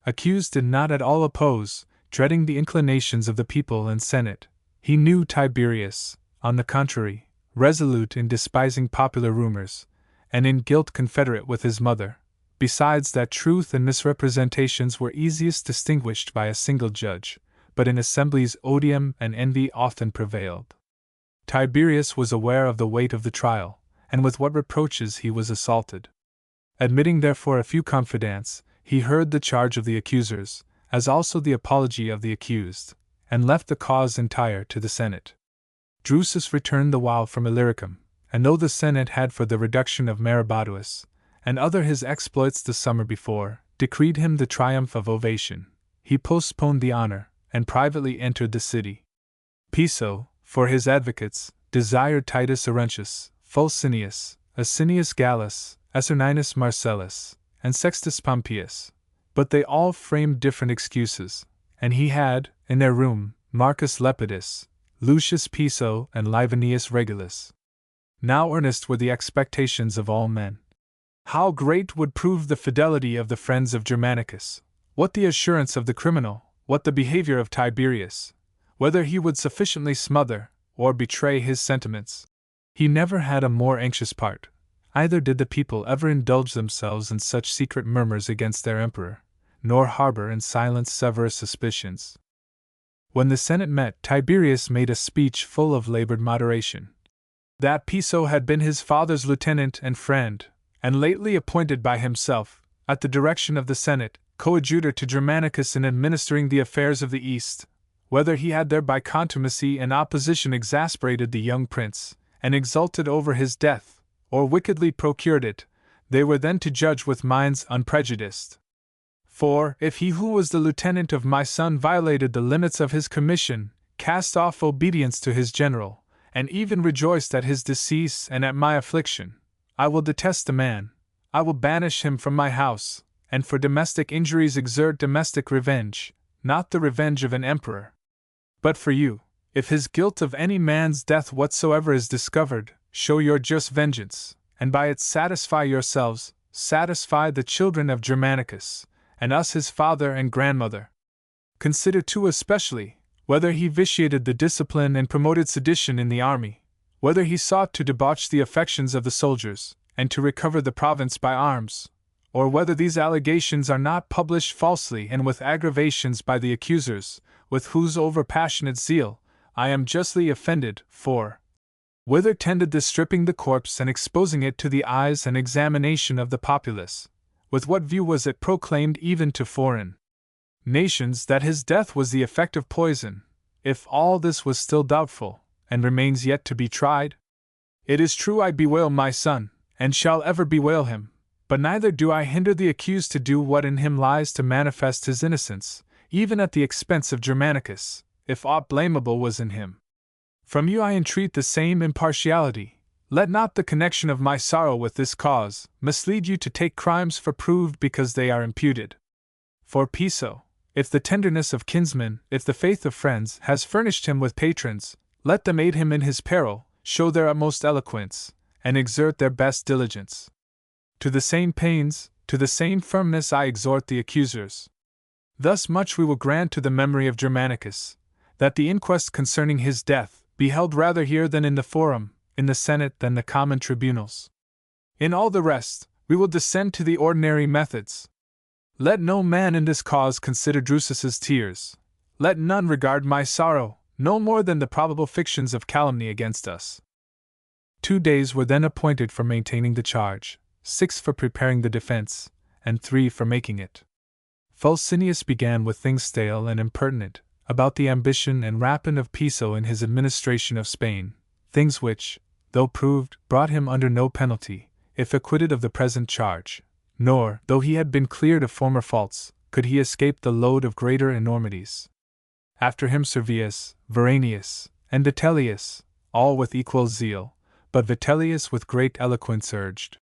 accused did not at all oppose, dreading the inclinations of the people and senate. He knew Tiberius, on the contrary, resolute in despising popular rumors, and in guilt confederate with his mother, besides that truth and misrepresentations were easiest distinguished by a single judge, but in assemblies odium and envy often prevailed. Tiberius was aware of the weight of the trial, and with what reproaches he was assaulted. Admitting therefore a few confidants, he heard the charge of the accusers, as also the apology of the accused, and left the cause entire to the Senate. Drusus returned the while from Illyricum, and though the Senate had for the reduction of Maroboduus, and other his exploits the summer before, decreed him the triumph of ovation, he postponed the honor, and privately entered the city. Piso, for his advocates, desired Titus Arruntius, Fulcinius, Asinius Gallus, Acerninus Marcellus, and Sextus Pompeius, but they all framed different excuses, and he had, in their room, Marcus Lepidus, Lucius Piso, and Livinius Regulus. Now earnest were the expectations of all men. How great would prove the fidelity of the friends of Germanicus, what the assurance of the criminal, what the behavior of Tiberius, whether he would sufficiently smother or betray his sentiments. He never had a more anxious part, either did the people ever indulge themselves in such secret murmurs against their emperor, nor harbor in silence severer suspicions. When the Senate met, Tiberius made a speech full of labored moderation. That Piso had been his father's lieutenant and friend, and lately appointed by himself, at the direction of the Senate, coadjutor to Germanicus in administering the affairs of the East, whether he had thereby contumacy and opposition exasperated the young prince, and exulted over his death, or wickedly procured it, they were then to judge with minds unprejudiced. For, if he who was the lieutenant of my son violated the limits of his commission, cast off obedience to his general, and even rejoiced at his decease and at my affliction, I will detest the man, I will banish him from my house, and for domestic injuries exert domestic revenge, not the revenge of an emperor. But for you, if his guilt of any man's death whatsoever is discovered, show your just vengeance, and by it satisfy yourselves, satisfy the children of Germanicus, and us his father and grandmother. Consider too especially, whether he vitiated the discipline and promoted sedition in the army, whether he sought to debauch the affections of the soldiers, and to recover the province by arms, or whether these allegations are not published falsely and with aggravations by the accusers, with whose over-passionate zeal I am justly offended, for whither tended this stripping the corpse and exposing it to the eyes and examination of the populace? With what view was it proclaimed even to foreign nations that his death was the effect of poison, if all this was still doubtful, and remains yet to be tried? It is true I bewail my son, and shall ever bewail him, but neither do I hinder the accused to do what in him lies to manifest his innocence, even at the expense of Germanicus, if aught blamable was in him. From you I entreat the same impartiality. Let not the connection of my sorrow with this cause mislead you to take crimes for proved because they are imputed. For Piso, if the tenderness of kinsmen, if the faith of friends has furnished him with patrons, let them aid him in his peril, show their utmost eloquence, and exert their best diligence. To the same pains, to the same firmness I exhort the accusers. Thus much we will grant to the memory of Germanicus, that the inquest concerning his death be held rather here than in the forum, in the Senate than the common tribunals. In all the rest, we will descend to the ordinary methods. Let no man in this cause consider Drusus's tears. Let none regard my sorrow, no more than the probable fictions of calumny against us. 2 days were then appointed for maintaining the charge, 6 for preparing the defense, and 3 for making it. Fulcinius began with things stale and impertinent, about the ambition and rapine of Piso in his administration of Spain, things which, though proved, brought him under no penalty, if acquitted of the present charge, nor, though he had been cleared of former faults, could he escape the load of greater enormities. After him Servius, Veranius, and Vitellius, all with equal zeal, But Vitellius with great eloquence urged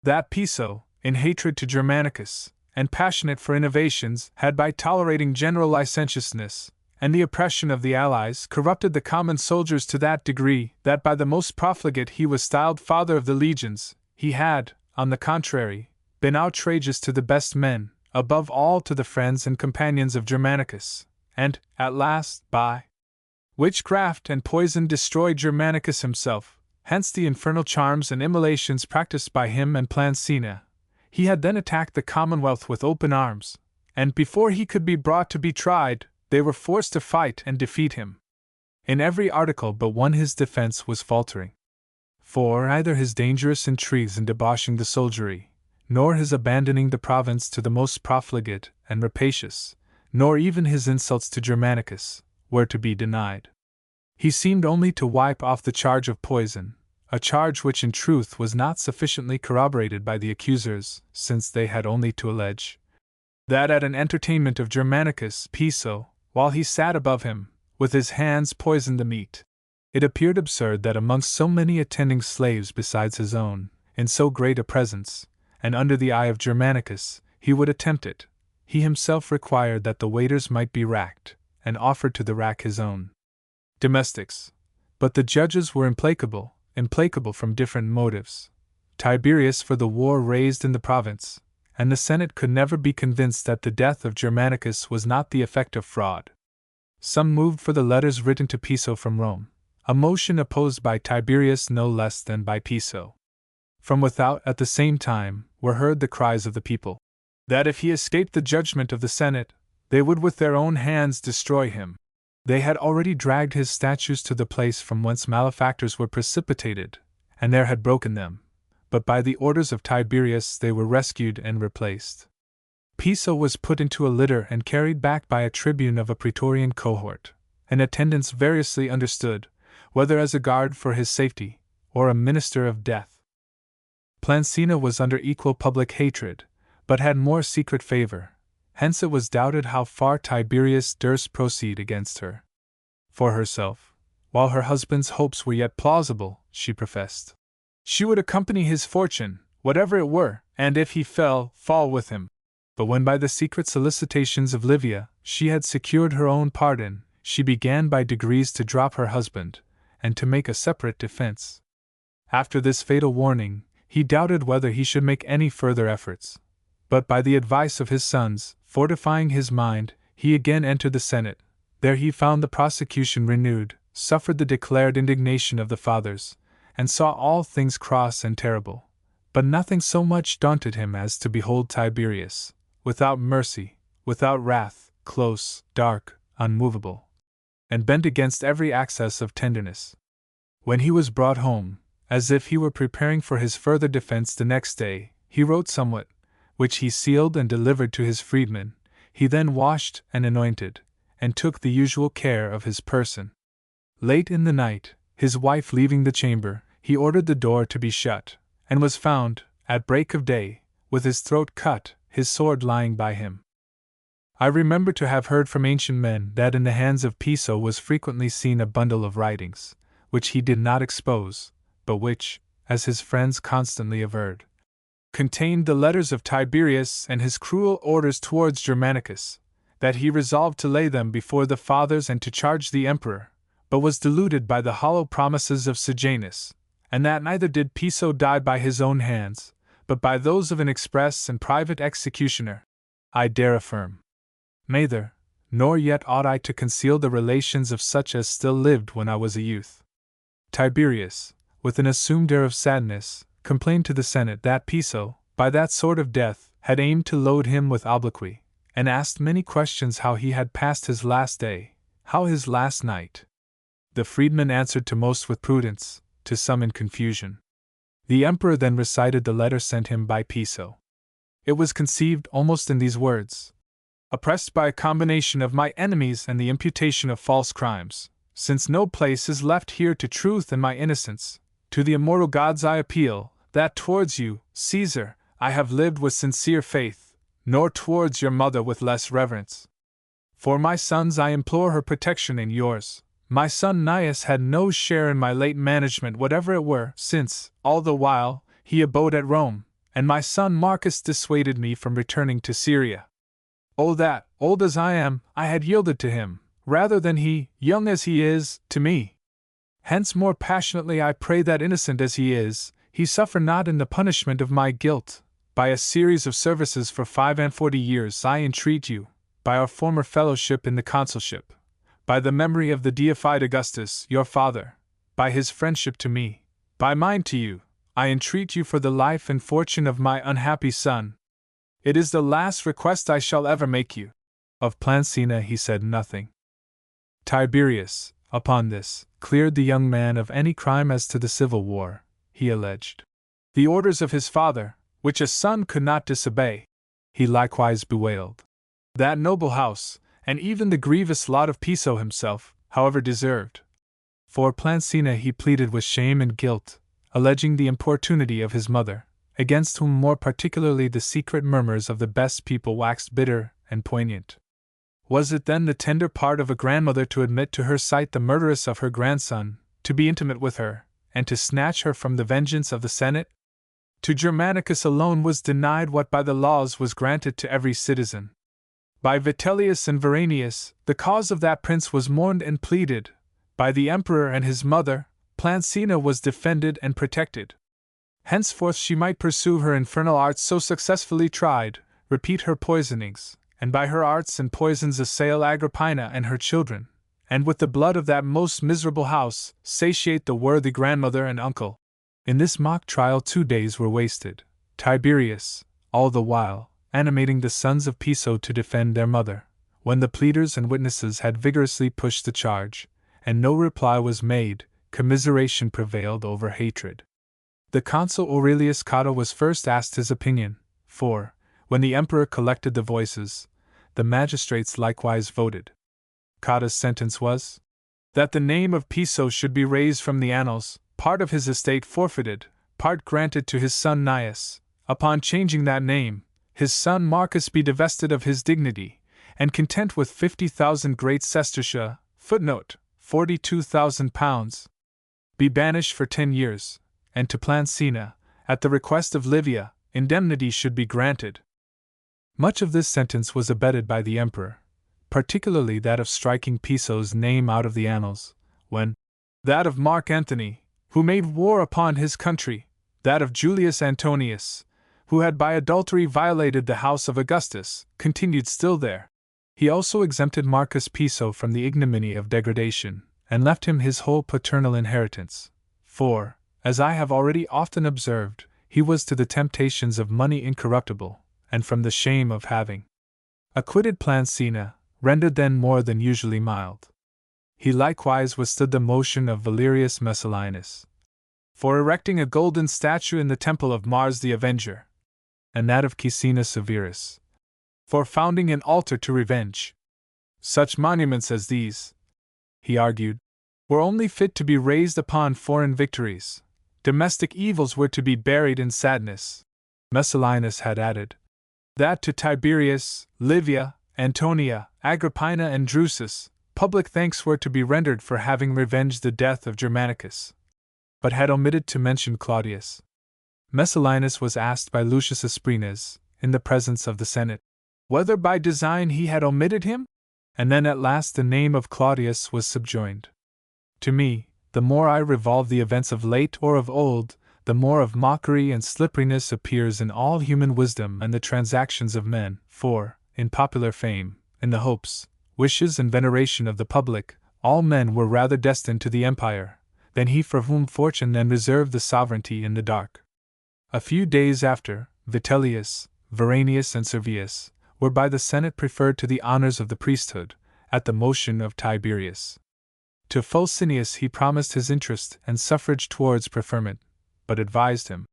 that Piso, in hatred to Germanicus, and passionate for innovations, had by tolerating general licentiousness, and the oppression of the allies, corrupted the common soldiers to that degree that by the most profligate he was styled father of the legions, he had, on the contrary, been outrageous to the best men, above all to the friends and companions of Germanicus, and, at last, by witchcraft and poison destroyed Germanicus himself. Hence the infernal charms and immolations practiced by him and Plancina. He had then attacked the Commonwealth with open arms, and before he could be brought to be tried, they were forced to fight and defeat him. In every article but one his defense was faltering. For either his dangerous intrigues in debauching the soldiery, nor his abandoning the province to the most profligate and rapacious, nor even his insults to Germanicus, were to be denied. He seemed only to wipe off the charge of poison, a charge which in truth was not sufficiently corroborated by the accusers, since they had only to allege that at an entertainment of Germanicus, Piso, while he sat above him, with his hands poisoned the meat. It appeared absurd that amongst so many attending slaves besides his own, in so great a presence, and under the eye of Germanicus, he would attempt it. He himself required that the waiters might be racked, and offered to the rack his own domestics. But the judges were implacable from different motives. Tiberius for the war raised in the province, and the Senate could never be convinced that the death of Germanicus was not the effect of fraud. Some moved for the letters written to Piso from Rome, a motion opposed by Tiberius no less than by Piso. From without, at the same time, were heard the cries of the people, that if he escaped the judgment of the Senate, they would with their own hands destroy him. They had already dragged his statues to the place from whence malefactors were precipitated, and there had broken them, but by the orders of Tiberius they were rescued and replaced. Piso was put into a litter and carried back by a tribune of a praetorian cohort, an attendance variously understood, whether as a guard for his safety, or a minister of death. Plancina was under equal public hatred, but had more secret favor. Hence it was doubted how far Tiberius durst proceed against her. For herself, while her husband's hopes were yet plausible, she professed she would accompany his fortune, whatever it were, and if he fell, fall with him. But when by the secret solicitations of Livia she had secured her own pardon, she began by degrees to drop her husband, and to make a separate defense. After this fatal warning, he doubted whether he should make any further efforts. But by the advice of his sons, fortifying his mind, he again entered the Senate. There he found the prosecution renewed, suffered the declared indignation of the fathers, and saw all things cross and terrible. But nothing so much daunted him as to behold Tiberius, without mercy, without wrath, close, dark, unmovable, and bent against every access of tenderness. When he was brought home, as if he were preparing for his further defense the next day, he wrote somewhat, which he sealed and delivered to his freedmen. He then washed and anointed, and took the usual care of his person. Late in the night, his wife leaving the chamber, he ordered the door to be shut, and was found, at break of day, with his throat cut, his sword lying by him. I remember to have heard from ancient men that in the hands of Piso was frequently seen a bundle of writings, which he did not expose, but which, as his friends constantly averred, contained the letters of Tiberius and his cruel orders towards Germanicus, that he resolved to lay them before the fathers and to charge the emperor, but was deluded by the hollow promises of Sejanus, and that neither did Piso die by his own hands, but by those of an express and private executioner. I dare affirm neither, nor yet ought I to conceal the relations of such as still lived when I was a youth. Tiberius, with an assumed air of sadness, complained to the Senate that Piso, by that sort of death, had aimed to load him with obloquy, and asked many questions how he had passed his last day, how his last night. The freedmen answered to most with prudence, to some in confusion. The emperor then recited the letter sent him by Piso. It was conceived almost in these words: oppressed by a combination of my enemies and the imputation of false crimes, since no place is left here to truth and my innocence, to the immortal gods I appeal, that towards you, Caesar, I have lived with sincere faith, nor towards your mother with less reverence. For my sons I implore her protection and yours, my son Gnaeus had no share in my late management whatever it were, since, all the while, he abode at Rome, and my son Marcus dissuaded me from returning to Syria. Oh that, old as I am, I had yielded to him, rather than he, young as he is, to me. Hence more passionately I pray that innocent as he is, he suffer not in the punishment of my guilt. By a series of services for 45 years I entreat you, by our former fellowship in the consulship, by the memory of the deified Augustus, your father, by his friendship to me, by mine to you, I entreat you for the life and fortune of my unhappy son. It is the last request I shall ever make you. Of Plancina he said nothing. Tiberius, upon this, cleared the young man of any crime as to the civil war, he alleged. The orders of his father, which a son could not disobey, he likewise bewailed. That noble house, and even the grievous lot of Piso himself, however deserved. For Plancina he pleaded with shame and guilt, alleging the importunity of his mother, against whom more particularly the secret murmurs of the best people waxed bitter and poignant. Was it then the tender part of a grandmother to admit to her sight the murderess of her grandson, to be intimate with her, and to snatch her from the vengeance of the Senate? To Germanicus alone was denied what by the laws was granted to every citizen. By Vitellius and Veranius, the cause of that prince was mourned and pleaded. By the emperor and his mother, Plancina was defended and protected. Henceforth she might pursue her infernal arts so successfully tried, repeat her poisonings, and by her arts and poisons assail Agrippina and her children, and with the blood of that most miserable house, satiate the worthy grandmother and uncle. In this mock trial 2 days were wasted, Tiberius, all the while, animating the sons of Piso to defend their mother, when the pleaders and witnesses had vigorously pushed the charge, and no reply was made, commiseration prevailed over hatred. The consul Aurelius Cotta was first asked his opinion, for, when the emperor collected the voices, the magistrates likewise voted. Cotta's sentence was, that the name of Piso should be razed from the annals, part of his estate forfeited, part granted to his son Gnaeus. Upon changing that name, his son Marcus be divested of his dignity, and content with 50,000 great sestertia, footnote, 42,000 pounds, be banished for 10 years, and to Plancina, at the request of Livia, indemnity should be granted. Much of this sentence was abetted by the emperor, particularly that of striking Piso's name out of the annals, when that of Mark Antony, who made war upon his country, that of Julius Antonius, who had by adultery violated the house of Augustus, continued still there. He also exempted Marcus Piso from the ignominy of degradation, and left him his whole paternal inheritance. For, as I have already often observed, he was to the temptations of money incorruptible, and from the shame of having acquitted Plancina, rendered then more than usually mild. He likewise withstood the motion of Valerius Messallinus, for erecting a golden statue in the temple of Mars the Avenger, and that of Caesenus Severus, for founding an altar to revenge. Such monuments as these, he argued, were only fit to be raised upon foreign victories. Domestic evils were to be buried in sadness. Messallinus had added, that to Tiberius, Livia, Antonia, Agrippina, and Drusus, public thanks were to be rendered for having revenged the death of Germanicus, but had omitted to mention Claudius. Messallinus was asked by Lucius Asprenas, in the presence of the Senate, whether by design he had omitted him, and then at last the name of Claudius was subjoined. To me, the more I revolve the events of late or of old, the more of mockery and slipperiness appears in all human wisdom and the transactions of men, for, in popular fame, in the hopes, wishes, and veneration of the public, all men were rather destined to the empire, than he for whom fortune then reserved the sovereignty in the dark. A few days after, Vitellius, Veranius, and Servius were by the Senate preferred to the honors of the priesthood, at the motion of Tiberius. To Fulcinius he promised his interest and suffrage towards preferment, but advised him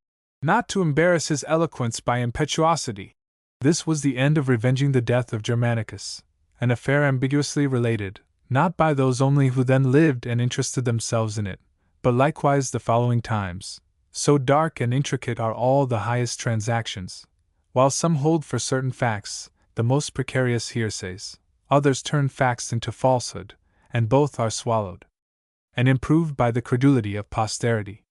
not to embarrass his eloquence by impetuosity. This was the end of revenging the death of Germanicus, an affair ambiguously related, not by those only who then lived and interested themselves in it, but likewise the following times. So dark and intricate are all the highest transactions. While some hold for certain facts the most precarious hearsays, others turn facts into falsehood, and both are swallowed and improved by the credulity of posterity.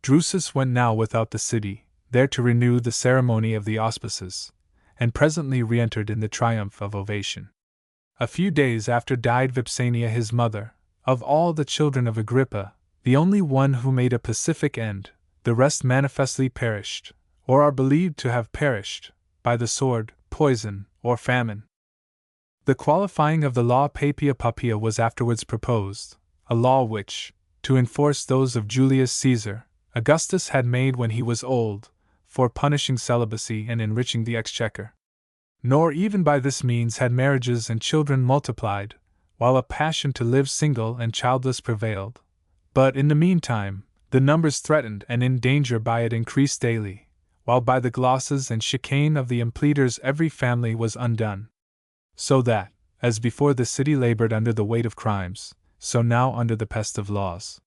Drusus went now without the city, there to renew the ceremony of the auspices, and presently re-entered in the triumph of ovation. A few days after died Vipsania his mother, of all the children of Agrippa, the only one who made a pacific end. The rest manifestly perished, or are believed to have perished, by the sword, poison, or famine. The qualifying of the law Papia Poppaea was afterwards proposed, a law which, to enforce those of Julius Caesar, Augustus had made when he was old, for punishing celibacy and enriching the exchequer. Nor even by this means had marriages and children multiplied, while a passion to live single and childless prevailed. But in the meantime, the numbers threatened and in danger by it increased daily, while by the glosses and chicane of the impleaders every family was undone. So that, as before the city labored under the weight of crimes, so now under the pest of laws.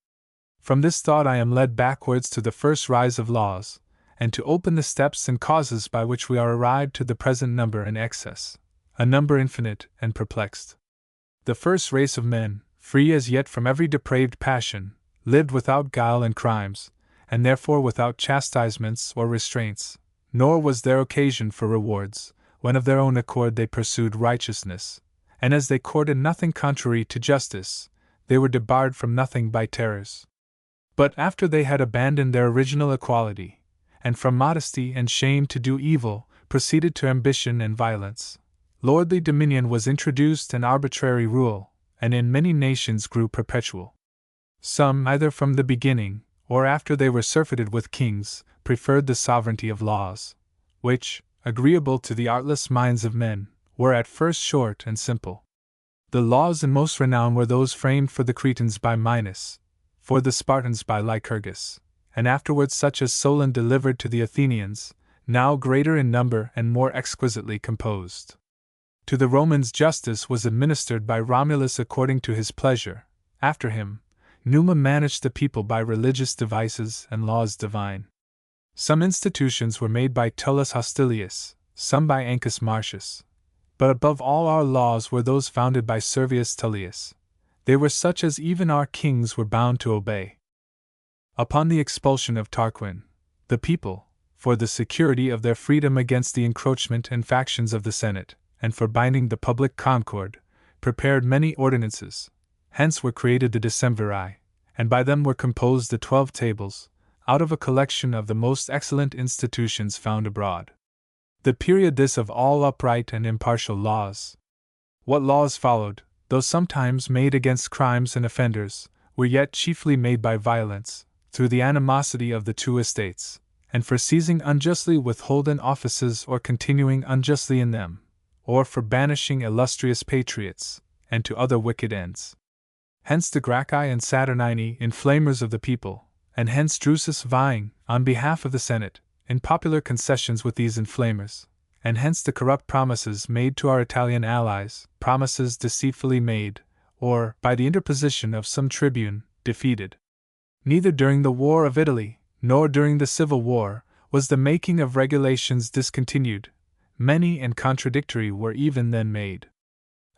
From this thought I am led backwards to the first rise of laws, and to open the steps and causes by which we are arrived to the present number and excess, a number infinite and perplexed. The first race of men, free as yet from every depraved passion, lived without guile and crimes, and therefore without chastisements or restraints, nor was there occasion for rewards, when of their own accord they pursued righteousness, and as they courted nothing contrary to justice, they were debarred from nothing by terrors. But after they had abandoned their original equality, and from modesty and shame to do evil, proceeded to ambition and violence, lordly dominion was introduced and arbitrary rule, and in many nations grew perpetual. Some, either from the beginning, or after they were surfeited with kings, preferred the sovereignty of laws, which, agreeable to the artless minds of men, were at first short and simple. The laws in most renown were those framed for the Cretans by Minos, for the Spartans by Lycurgus, and afterwards such as Solon delivered to the Athenians, now greater in number and more exquisitely composed. To the Romans justice was administered by Romulus according to his pleasure. After him, Numa managed the people by religious devices and laws divine. Some institutions were made by Tullus Hostilius, some by Ancus Marcius. But above all our laws were those founded by Servius Tullius. They were such as even our kings were bound to obey. Upon the expulsion of Tarquin, the people, for the security of their freedom against the encroachment and factions of the Senate, and for binding the public concord, prepared many ordinances. Hence were created the Decemviri, and by them were composed the 12 tables, out of a collection of the most excellent institutions found abroad. The period this of all upright and impartial laws. What laws followed, though sometimes made against crimes and offenders, were yet chiefly made by violence, through the animosity of the two estates, and for seizing unjustly withholden offices or continuing unjustly in them, or for banishing illustrious patriots, and to other wicked ends. Hence the Gracchi and Saturnini, inflamers of the people, and hence Drusus vying, on behalf of the Senate, in popular concessions with these inflamers, and hence the corrupt promises made to our Italian allies, promises deceitfully made, or, by the interposition of some tribune, defeated. Neither during the War of Italy, nor during the Civil War, was the making of regulations discontinued. Many and contradictory were even then made.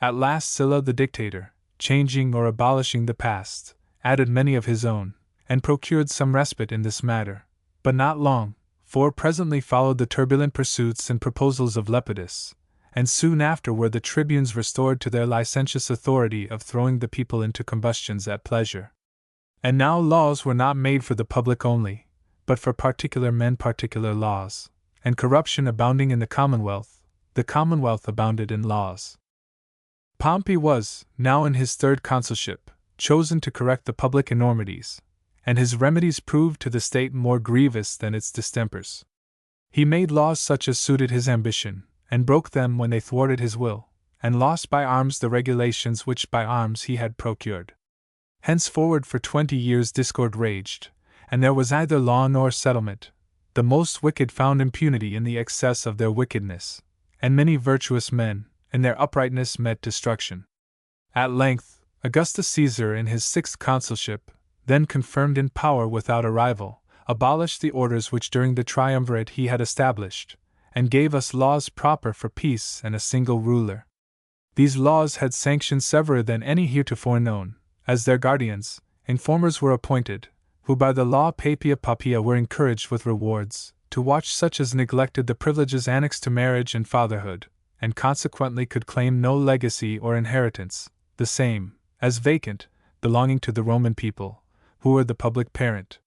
At last Sylla the dictator, changing or abolishing the past, added many of his own, and procured some respite in this matter, but not long, for presently followed the turbulent pursuits and proposals of Lepidus, and soon after were the tribunes restored to their licentious authority of throwing the people into combustions at pleasure. And now laws were not made for the public only, but for particular men particular laws, and corruption abounding in the Commonwealth abounded in laws. Pompey was, now in his 3rd consulship, chosen to correct the public enormities, and his remedies proved to the state more grievous than its distempers. He made laws such as suited his ambition, and broke them when they thwarted his will, and lost by arms the regulations which by arms he had procured. Henceforward for 20 years discord raged, and there was neither law nor settlement. The most wicked found impunity in the excess of their wickedness, and many virtuous men, in their uprightness, met destruction. At length, Augustus Caesar, in his 6th consulship, then confirmed in power without a rival, abolished the orders which during the triumvirate he had established, and gave us laws proper for peace and a single ruler. These laws had sanctions severer than any heretofore known. As their guardians, informers were appointed, who by the law Papia Papia were encouraged with rewards, to watch such as neglected the privileges annexed to marriage and fatherhood, and consequently could claim no legacy or inheritance, the same, as vacant, belonging to the Roman people, who were the public parent.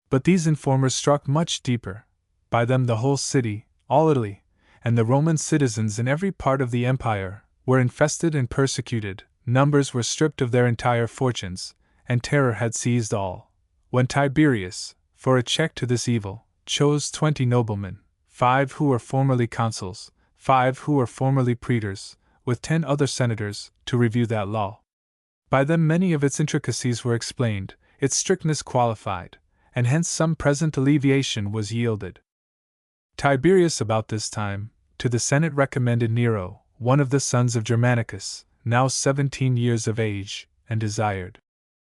But these informers struck much deeper. By them the whole city, all Italy, and the Roman citizens in every part of the empire, were infested and persecuted, numbers were stripped of their entire fortunes, and terror had seized all. When Tiberius, for a check to this evil, chose 20 noblemen, 5 who were formerly consuls, 5 who were formerly praetors, with 10 other senators, to review that law. By them many of its intricacies were explained, its strictness qualified, and hence some present alleviation was yielded. Tiberius about this time, to the Senate recommended Nero, one of the sons of Germanicus, now 17 years of age, and desired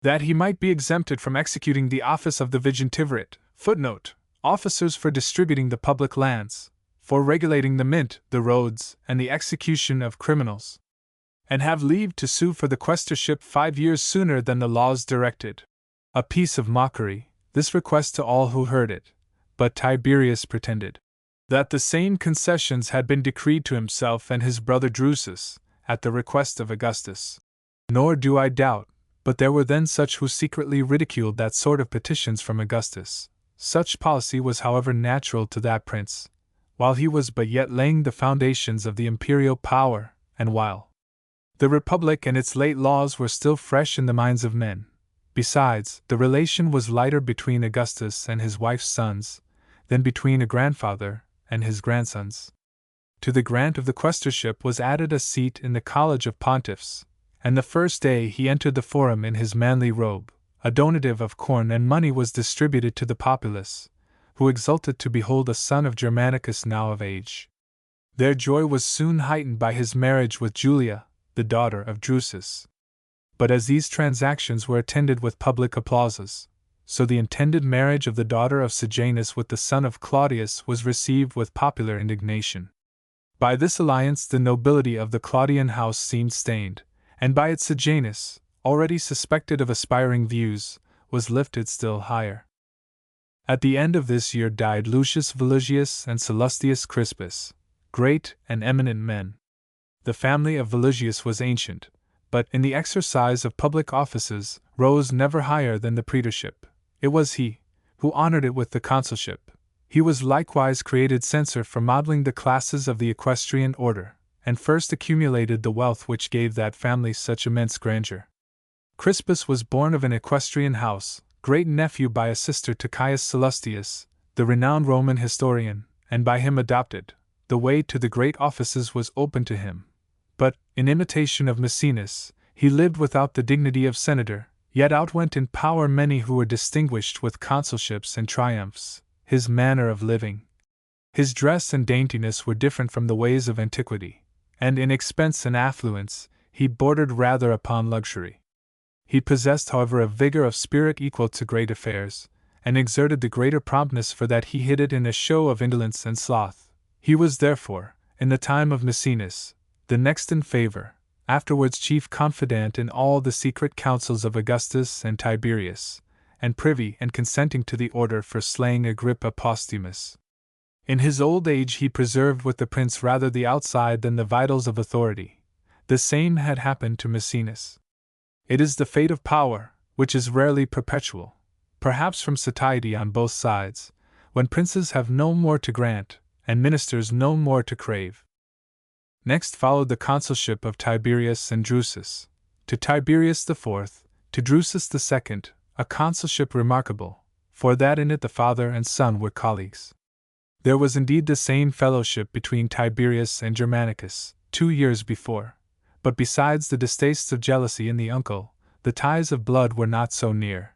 that he might be exempted from executing the office of the vigintivirate, officers for distributing the public lands, for regulating the mint, the roads, and the execution of criminals, and have leave to sue for the quaestorship 5 years sooner than the laws directed. A piece of mockery, this request to all who heard it, but Tiberius pretended that the same concessions had been decreed to himself and his brother Drusus, at the request of Augustus. Nor do I doubt, but there were then such who secretly ridiculed that sort of petitions from Augustus. Such policy was however natural to that prince, while he was but yet laying the foundations of the imperial power, and while the Republic and its late laws were still fresh in the minds of men. Besides, the relation was lighter between Augustus and his wife's sons than between a grandfather and his grandsons. To the grant of the quaestorship was added a seat in the College of Pontiffs, and the first day he entered the forum in his manly robe, a donative of corn and money was distributed to the populace, who exulted to behold a son of Germanicus now of age. Their joy was soon heightened by his marriage with Julia, the daughter of Drusus. But as these transactions were attended with public applauses, so the intended marriage of the daughter of Sejanus with the son of Claudius was received with popular indignation. By this alliance the nobility of the Claudian house seemed stained, and by it Sejanus, already suspected of aspiring views, was lifted still higher. At the end of this year died Lucius Veligius and Sallustius Crispus, great and eminent men. The family of Veligius was ancient, but, in the exercise of public offices, rose never higher than the praetorship. It was he who honored it with the consulship. He was likewise created censor for modeling the classes of the equestrian order, and first accumulated the wealth which gave that family such immense grandeur. Crispus was born of an equestrian house, great-nephew by a sister to Caius Sallustius, the renowned Roman historian, and by him adopted. The way to the great offices was open to him. But, in imitation of Maecenas, he lived without the dignity of senator, yet outwent in power many who were distinguished with consulships and triumphs. His manner of living, his dress and daintiness were different from the ways of antiquity, and in expense and affluence, he bordered rather upon luxury. He possessed, however, a vigor of spirit equal to great affairs, and exerted the greater promptness for that he hid it in a show of indolence and sloth. He was therefore, in the time of Maecenas, the next in favor, afterwards chief confidant in all the secret councils of Augustus and Tiberius, and privy and consenting to the order for slaying Agrippa Posthumus. In his old age he preserved with the prince rather the outside than the vitals of authority. The same had happened to Maecenas. It is the fate of power, which is rarely perpetual, perhaps from satiety on both sides, when princes have no more to grant, and ministers no more to crave. Next followed the consulship of Tiberius and Drusus. To Tiberius IV, to Drusus II, a consulship remarkable, for that in it the father and son were colleagues. There was indeed the same fellowship between Tiberius and Germanicus, 2 years before, but besides the distastes of jealousy in the uncle, the ties of blood were not so near.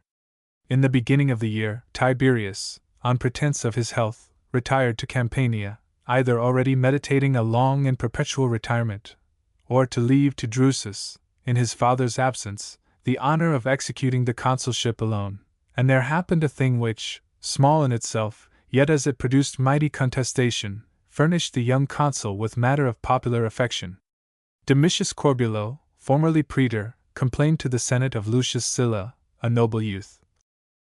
In the beginning of the year, Tiberius, on pretense of his health, retired to Campania, either already meditating a long and perpetual retirement, or to leave to Drusus, in his father's absence, the honor of executing the consulship alone. And there happened a thing which, small in itself, yet as it produced mighty contestation, furnished the young consul with matter of popular affection. Domitius Corbulo, formerly praetor, complained to the Senate of Lucius Sylla, a noble youth,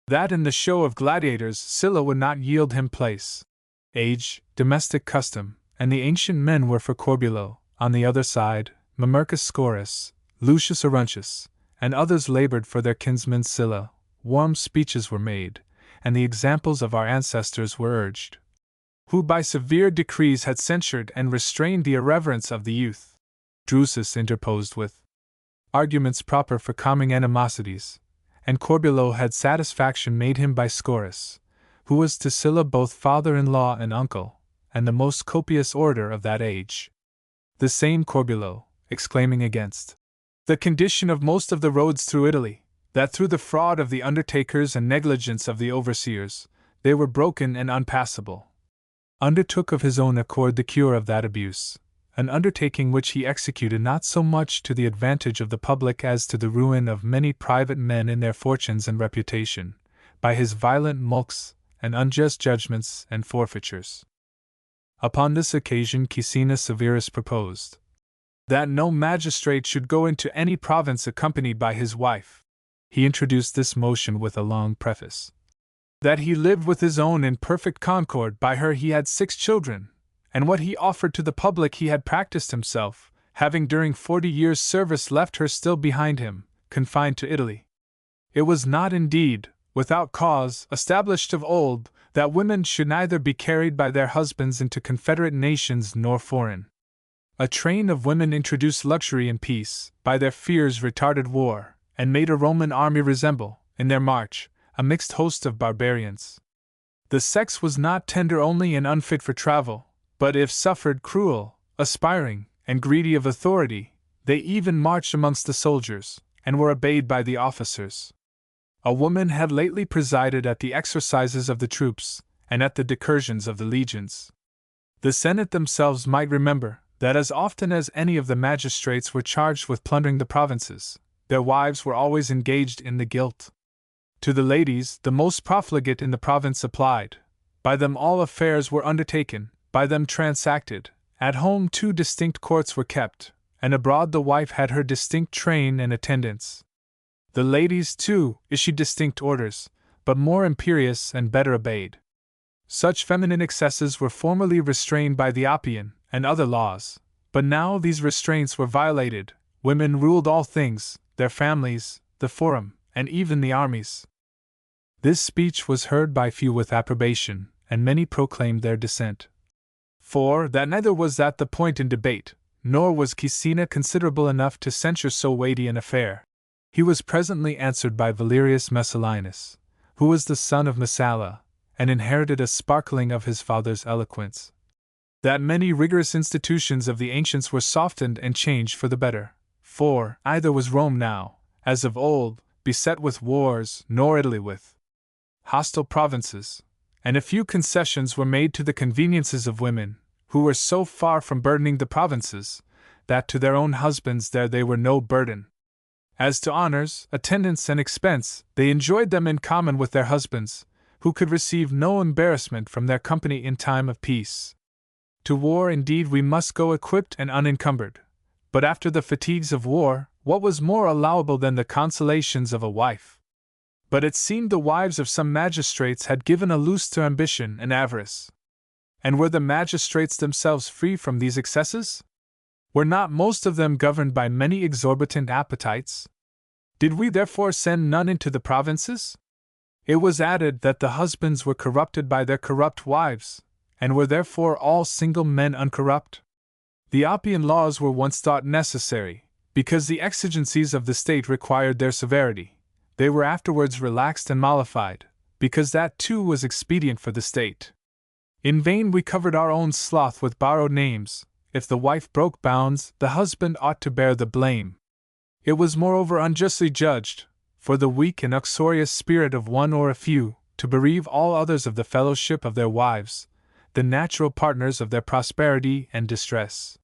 that in the show of gladiators Sylla would not yield him place. Age, domestic custom, and the ancient men were for Corbulo. On the other side, Mamercus Scaurus, Lucius Aruncius, and others labored for their kinsman Sylla. Warm speeches were made, and the examples of our ancestors were urged, who by severe decrees had censured and restrained the irreverence of the youth. Drusus interposed with arguments proper for calming animosities, and Corbulo had satisfaction made him by Scaurus, who was to Sylla both father-in-law and uncle, and the most copious orator of that age. The same Corbulo, exclaiming against the condition of most of the roads through Italy, that through the fraud of the undertakers and negligence of the overseers, they were broken and unpassable, undertook of his own accord the cure of that abuse, an undertaking which he executed not so much to the advantage of the public as to the ruin of many private men in their fortunes and reputation, by his violent mulcts and unjust judgments and forfeitures. Upon this occasion Caecina Severus proposed that no magistrate should go into any province accompanied by his wife. He introduced this motion with a long preface. That he lived with his own in perfect concord. By her he had 6 children, and what he offered to the public he had practiced himself, having during 40 years' service left her still behind him, confined to Italy. It was not indeed, without cause, established of old, that women should neither be carried by their husbands into confederate nations nor foreign. A train of women introduced luxury and peace, by their fears retarded war, and made a Roman army resemble, in their march, a mixed host of barbarians. The sex was not tender only and unfit for travel, but if suffered cruel, aspiring, and greedy of authority, they even marched amongst the soldiers, and were obeyed by the officers. A woman had lately presided at the exercises of the troops, and at the decursions of the legions. The Senate themselves might remember that as often as any of the magistrates were charged with plundering the provinces, their wives were always engaged in the guilt. To the ladies, the most profligate in the province applied. By them all affairs were undertaken, by them transacted. At home 2 distinct courts were kept, and abroad the wife had her distinct train and attendants. The ladies, too, issued distinct orders, but more imperious and better obeyed. Such feminine excesses were formerly restrained by the Oppian and other laws, but now these restraints were violated. Women ruled all things, their families, the forum, and even the armies. This speech was heard by few with approbation, and many proclaimed their dissent. For that neither was that the point in debate, nor was Caecina considerable enough to censure so weighty an affair. He was presently answered by Valerius Messallinus, who was the son of Messala, and inherited a sparkling of his father's eloquence. That many rigorous institutions of the ancients were softened and changed for the better, for neither was Rome now, as of old, beset with wars, nor Italy with hostile provinces, and a few concessions were made to the conveniences of women, who were so far from burdening the provinces, that to their own husbands there they were no burden. As to honors, attendance, and expense, they enjoyed them in common with their husbands, who could receive no embarrassment from their company in time of peace. To war indeed we must go equipped and unencumbered, but after the fatigues of war, what was more allowable than the consolations of a wife? But it seemed the wives of some magistrates had given a loose to ambition and avarice. And were the magistrates themselves free from these excesses? Were not most of them governed by many exorbitant appetites? Did we therefore send none into the provinces? It was added that the husbands were corrupted by their corrupt wives, and were therefore all single men uncorrupt. The Oppian laws were once thought necessary, because the exigencies of the state required their severity. They were afterwards relaxed and mollified, because that too was expedient for the state. In vain we covered our own sloth with borrowed names. If the wife broke bounds, the husband ought to bear the blame. It was moreover unjustly judged, for the weak and uxorious spirit of one or a few, to bereave all others of the fellowship of their wives, the natural partners of their prosperity and distress.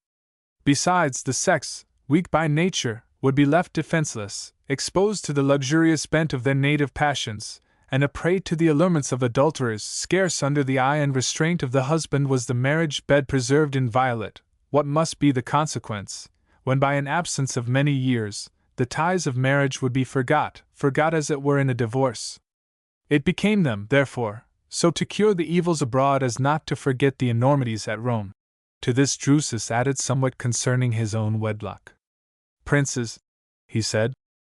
Besides, the sex, weak by nature, would be left defenseless, exposed to the luxurious bent of their native passions, and a prey to the allurements of adulterers. Scarce under the eye and restraint of the husband was the marriage bed preserved inviolate. What must be the consequence, when by an absence of many years, the ties of marriage would be forgot as it were in a divorce. It became them, therefore, so to cure the evils abroad as not to forget the enormities at Rome. To this Drusus added somewhat concerning his own wedlock. Princes, he said,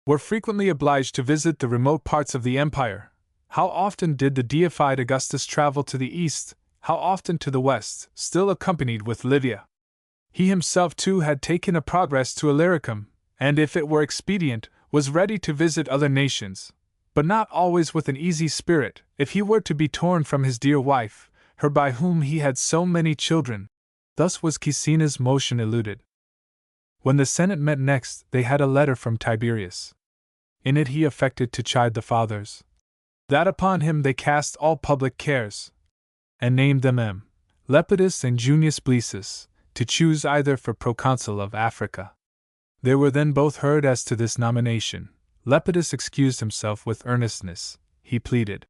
were frequently obliged to visit the remote parts of the empire. How often did the deified Augustus travel to the east, how often to the west, still accompanied with Livia. He himself too had taken a progress to Illyricum, and if it were expedient, was ready to visit other nations, but not always with an easy spirit, if he were to be torn from his dear wife, her by whom he had so many children. Thus was Caecina's motion eluded. When the Senate met next, they had a letter from Tiberius. In it he affected to chide the fathers, that upon him they cast all public cares, and named them Lepidus and Junius Blsesus, to choose either for proconsul of Africa. They were then both heard as to this nomination. Lepidus excused himself with earnestness. He pleaded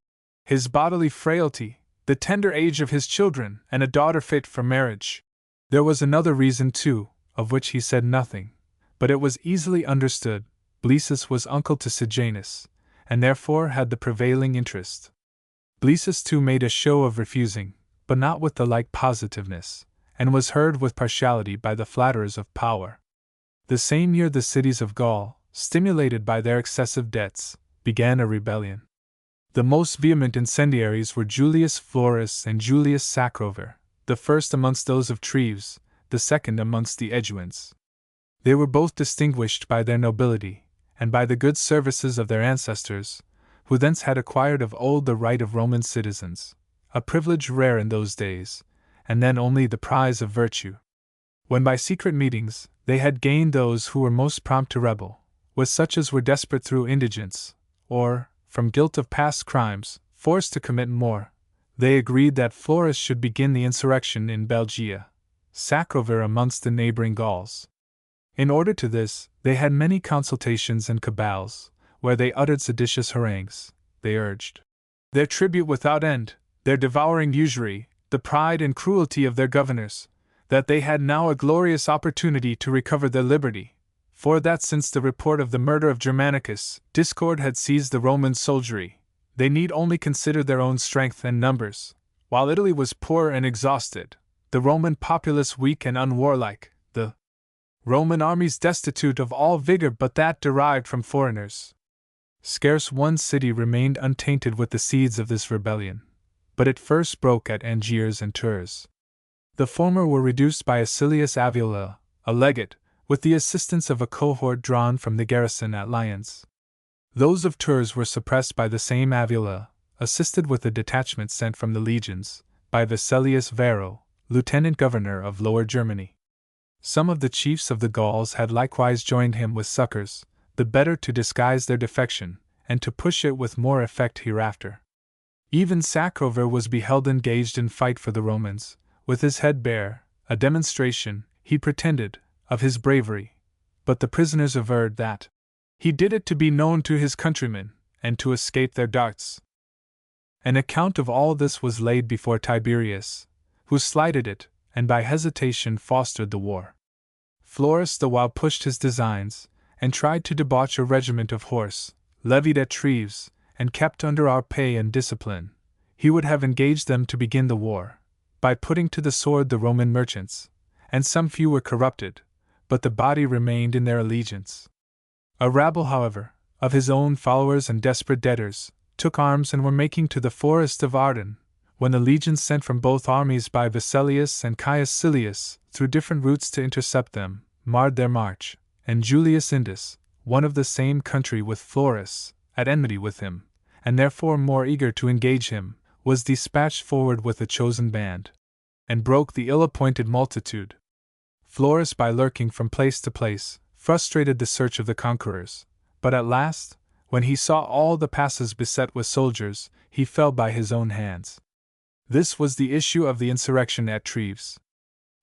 his bodily frailty, the tender age of his children, and a daughter fit for marriage. There was another reason too, of which he said nothing, but it was easily understood. Blsesus was uncle to Sejanus, and therefore had the prevailing interest. Blsesus too made a show of refusing, but not with the like positiveness, and was heard with partiality by the flatterers of power. The same year the cities of Gaul, stimulated by their excessive debts, began a rebellion. The most vehement incendiaries were Julius Florus and Julius Sacrover, the first amongst those of Treves, the second amongst the Aeduans. They were both distinguished by their nobility, and by the good services of their ancestors, who thence had acquired of old the right of Roman citizens, a privilege rare in those days, and then only the prize of virtue. When by secret meetings, they had gained those who were most prompt to rebel, with such as were desperate through indigence, or, from guilt of past crimes, forced to commit more, they agreed that Florus should begin the insurrection in Belgia, Sacrover amongst the neighboring Gauls. In order to this, they had many consultations and cabals, where they uttered seditious harangues. They urged their tribute without end, their devouring usury, the pride and cruelty of their governors, that they had now a glorious opportunity to recover their liberty, for that since the report of the murder of Germanicus, discord had seized the Roman soldiery, they need only consider their own strength and numbers. While Italy was poor and exhausted, the Roman populace weak and unwarlike, the Roman armies destitute of all vigor but that derived from foreigners. Scarce one city remained untainted with the seeds of this rebellion, but it first broke at Angiers and Tours. The former were reduced by Acilius Avila, a legate, with the assistance of a cohort drawn from the garrison at Lyons. Those of Tours were suppressed by the same Avila, assisted with a detachment sent from the legions, by Vesalius Varro, lieutenant governor of Lower Germany. Some of the chiefs of the Gauls had likewise joined him with succors, the better to disguise their defection, and to push it with more effect hereafter. Even Sacrover was beheld engaged in fight for the Romans, with his head bare, a demonstration, he pretended, of his bravery, but the prisoners averred that he did it to be known to his countrymen, and to escape their darts. An account of all this was laid before Tiberius, who slighted it, and by hesitation fostered the war. Florus the while pushed his designs, and tried to debauch a regiment of horse, levied at Treves, and kept under our pay and discipline. He would have engaged them to begin the war, by putting to the sword the Roman merchants, and some few were corrupted, but the body remained in their allegiance. A rabble, however, of his own followers and desperate debtors, took arms and were making to the forest of Arden, when the legions sent from both armies by Vesalius and Caius Silius, through different routes to intercept them, marred their march, and Julius Indus, one of the same country with Florus, at enmity with him, and therefore more eager to engage him, was dispatched forward with a chosen band, and broke the ill-appointed multitude. Florus, by lurking from place to place, frustrated the search of the conquerors, but at last, when he saw all the passes beset with soldiers, he fell by his own hands. This was the issue of the insurrection at Treves.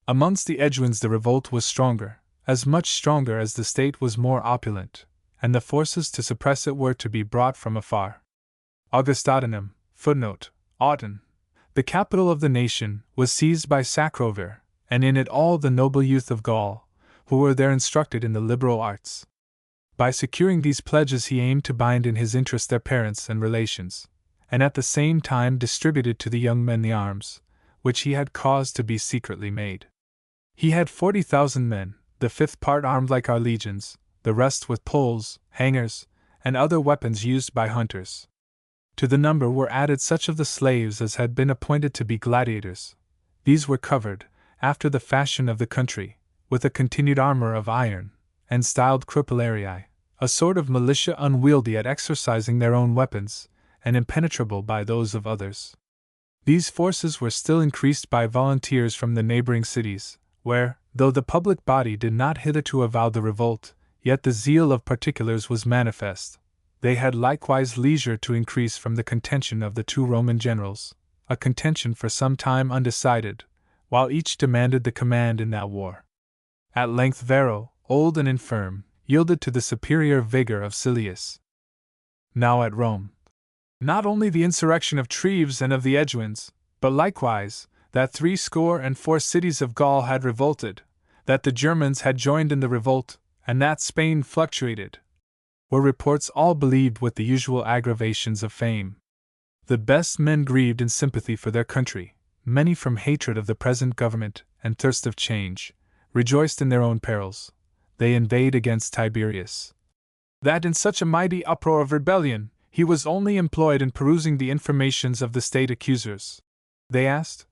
Amongst the Aeduans the revolt was stronger, as much stronger as the state was more opulent, and the forces to suppress it were to be brought from afar. Augustatinum, Autun, the capital of the nation, was seized by Sacrover, and in it all the noble youth of Gaul, who were there instructed in the liberal arts. By securing these pledges he aimed to bind in his interest their parents and relations, and at the same time distributed to the young men the arms, which he had caused to be secretly made. He had 40,000 men, the fifth part armed like our legions, the rest with poles, hangers, and other weapons used by hunters. To the number were added such of the slaves as had been appointed to be gladiators. These were covered, after the fashion of the country, with a continued armor of iron, and styled crippularii, a sort of militia unwieldy at exercising their own weapons, and impenetrable by those of others. These forces were still increased by volunteers from the neighboring cities, where, though the public body did not hitherto avow the revolt, yet the zeal of particulars was manifest. They had likewise leisure to increase from the contention of the two Roman generals, a contention for some time undecided, while each demanded the command in that war. At length Varro, old and infirm, yielded to the superior vigor of Silius. Now at Rome, not only the insurrection of Treves and of the Aeduans, but likewise that 64 cities of Gaul had revolted, that the Germans had joined in the revolt, and that Spain fluctuated, were reports all believed with the usual aggravations of fame. The best men grieved in sympathy for their country, many from hatred of the present government and thirst of change, rejoiced in their own perils. They inveighed against Tiberius. That in such a mighty uproar of rebellion, he was only employed in perusing the informations of the state accusers. They asked,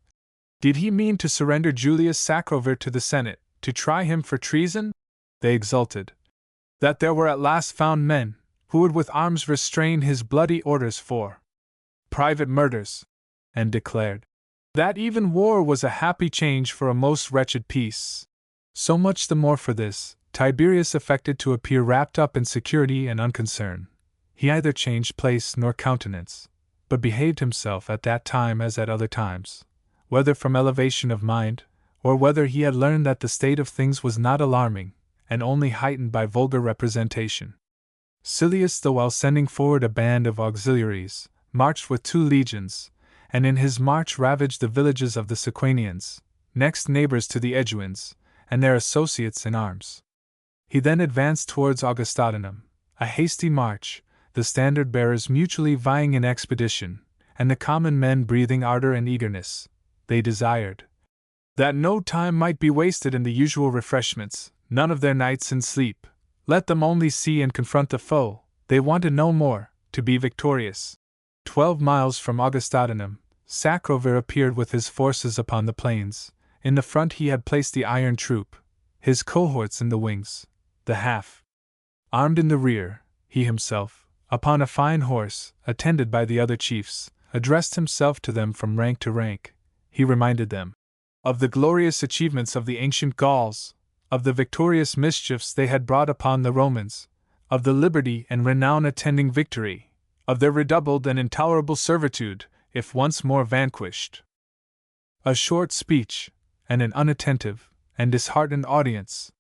did he mean to surrender Julius Sacrovir to the Senate, to try him for treason? They exulted that there were at last found men who would with arms restrain his bloody orders for private murders, and declared that even war was a happy change for a most wretched peace. So much the more for this, Tiberius affected to appear wrapped up in security and unconcern. He neither changed place nor countenance, but behaved himself at that time as at other times, whether from elevation of mind, or whether he had learned that the state of things was not alarming, and only heightened by vulgar representation. Silius, though while sending forward a band of auxiliaries, marched with 2 legions, and in his march ravaged the villages of the Sequanians, next neighbors to the Aeduans, and their associates in arms. He then advanced towards Augustodunum, a hasty march, the standard-bearers mutually vying in expedition, and the common men breathing ardor and eagerness. They desired that no time might be wasted in the usual refreshments, none of their nights in sleep. Let them only see and confront the foe. They wanted no more, to be victorious. 12 miles from Augustodunum, Sacrovir appeared with his forces upon the plains. In the front he had placed the iron troop, his cohorts in the wings, the half armed in the rear. He himself, upon a fine horse, attended by the other chiefs, addressed himself to them from rank to rank. He reminded them of the glorious achievements of the ancient Gauls, of the victorious mischiefs they had brought upon the Romans, of the liberty and renown attending victory, of their redoubled and intolerable servitude, if once more vanquished. A short speech, and an unattentive and disheartened audience.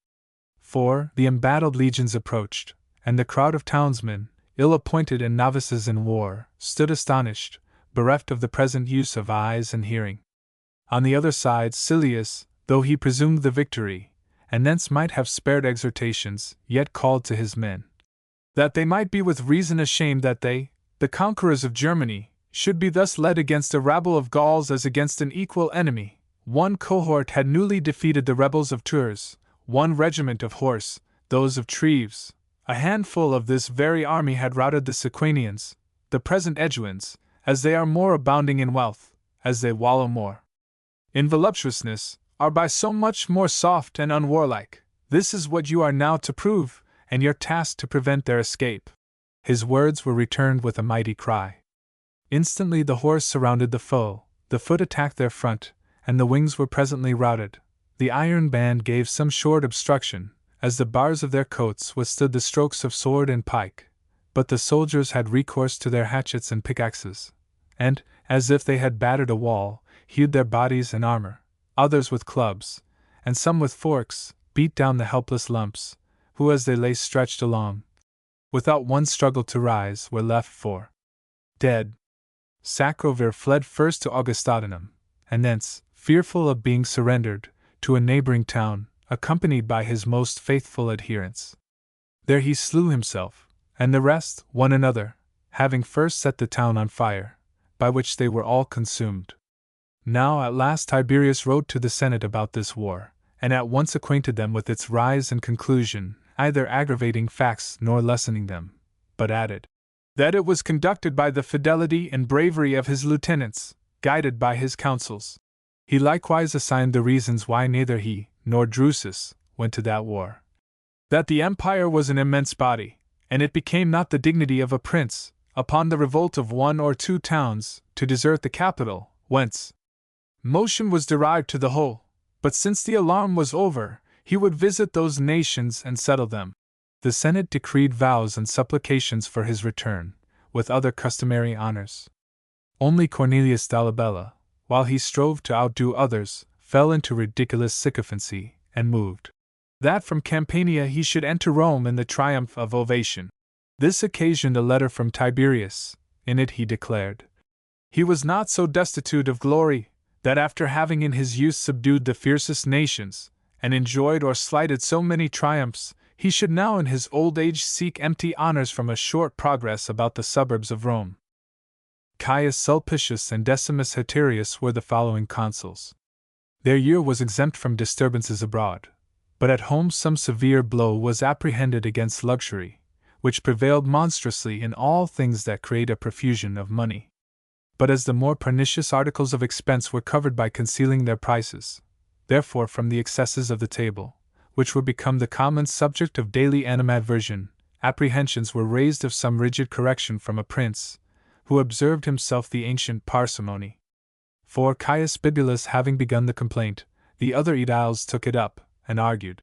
For the embattled legions approached, and the crowd of townsmen, ill-appointed and novices in war, stood astonished, bereft of the present use of eyes and hearing. On the other side Silius, though he presumed the victory, and thence might have spared exhortations, yet called to his men that they might be with reason ashamed that they, the conquerors of Germany, should be thus led against a rabble of Gauls as against an equal enemy. One cohort had newly defeated the rebels of Tours, 1 regiment of horse, those of Treves. A handful of this very army had routed the Sequanians, the present Aeduans, as they are more abounding in wealth, as they wallow more in voluptuousness, are by so much more soft and unwarlike. This is what you are now to prove, and your task to prevent their escape. His words were returned with a mighty cry. Instantly the horse surrounded the foe, the foot attacked their front, and the wings were presently routed. The iron band gave some short obstruction, as the bars of their coats withstood the strokes of sword and pike, but the soldiers had recourse to their hatchets and pickaxes, and, as if they had battered a wall, hewed their bodies and armor. Others with clubs, and some with forks, beat down the helpless lumps, who as they lay stretched along, without one struggle to rise, were left for dead. Sacrovir fled first to Augustodunum, and thence, fearful of being surrendered, to a neighboring town, accompanied by his most faithful adherents. There he slew himself, and the rest, one another, having first set the town on fire, by which they were all consumed. Now at last Tiberius wrote to the Senate about this war, and at once acquainted them with its rise and conclusion, neither aggravating facts nor lessening them, but added that it was conducted by the fidelity and bravery of his lieutenants, guided by his counsels. He likewise assigned the reasons why neither he nor Drusus went to that war. That the empire was an immense body, and it became not the dignity of a prince, upon the revolt of one or two towns, to desert the capital, whence motion was derived to the whole, but since the alarm was over, he would visit those nations and settle them. The Senate decreed vows and supplications for his return, with other customary honors. Only Cornelius Dolabella, while he strove to outdo others, fell into ridiculous sycophancy, and moved that from Campania he should enter Rome in the triumph of ovation. This occasioned a letter from Tiberius. In it he declared he was not so destitute of glory, that after having in his youth subdued the fiercest nations, and enjoyed or slighted so many triumphs, he should now in his old age seek empty honors from a short progress about the suburbs of Rome. Caius Sulpicius and Decimus Haterius were the following consuls. Their year was exempt from disturbances abroad, but at home some severe blow was apprehended against luxury, which prevailed monstrously in all things that create a profusion of money. But as the more pernicious articles of expense were covered by concealing their prices, therefore from the excesses of the table, which were become the common subject of daily animadversion, apprehensions were raised of some rigid correction from a prince, who observed himself the ancient parsimony. For Caius Bibulus having begun the complaint, the other aediles took it up, and argued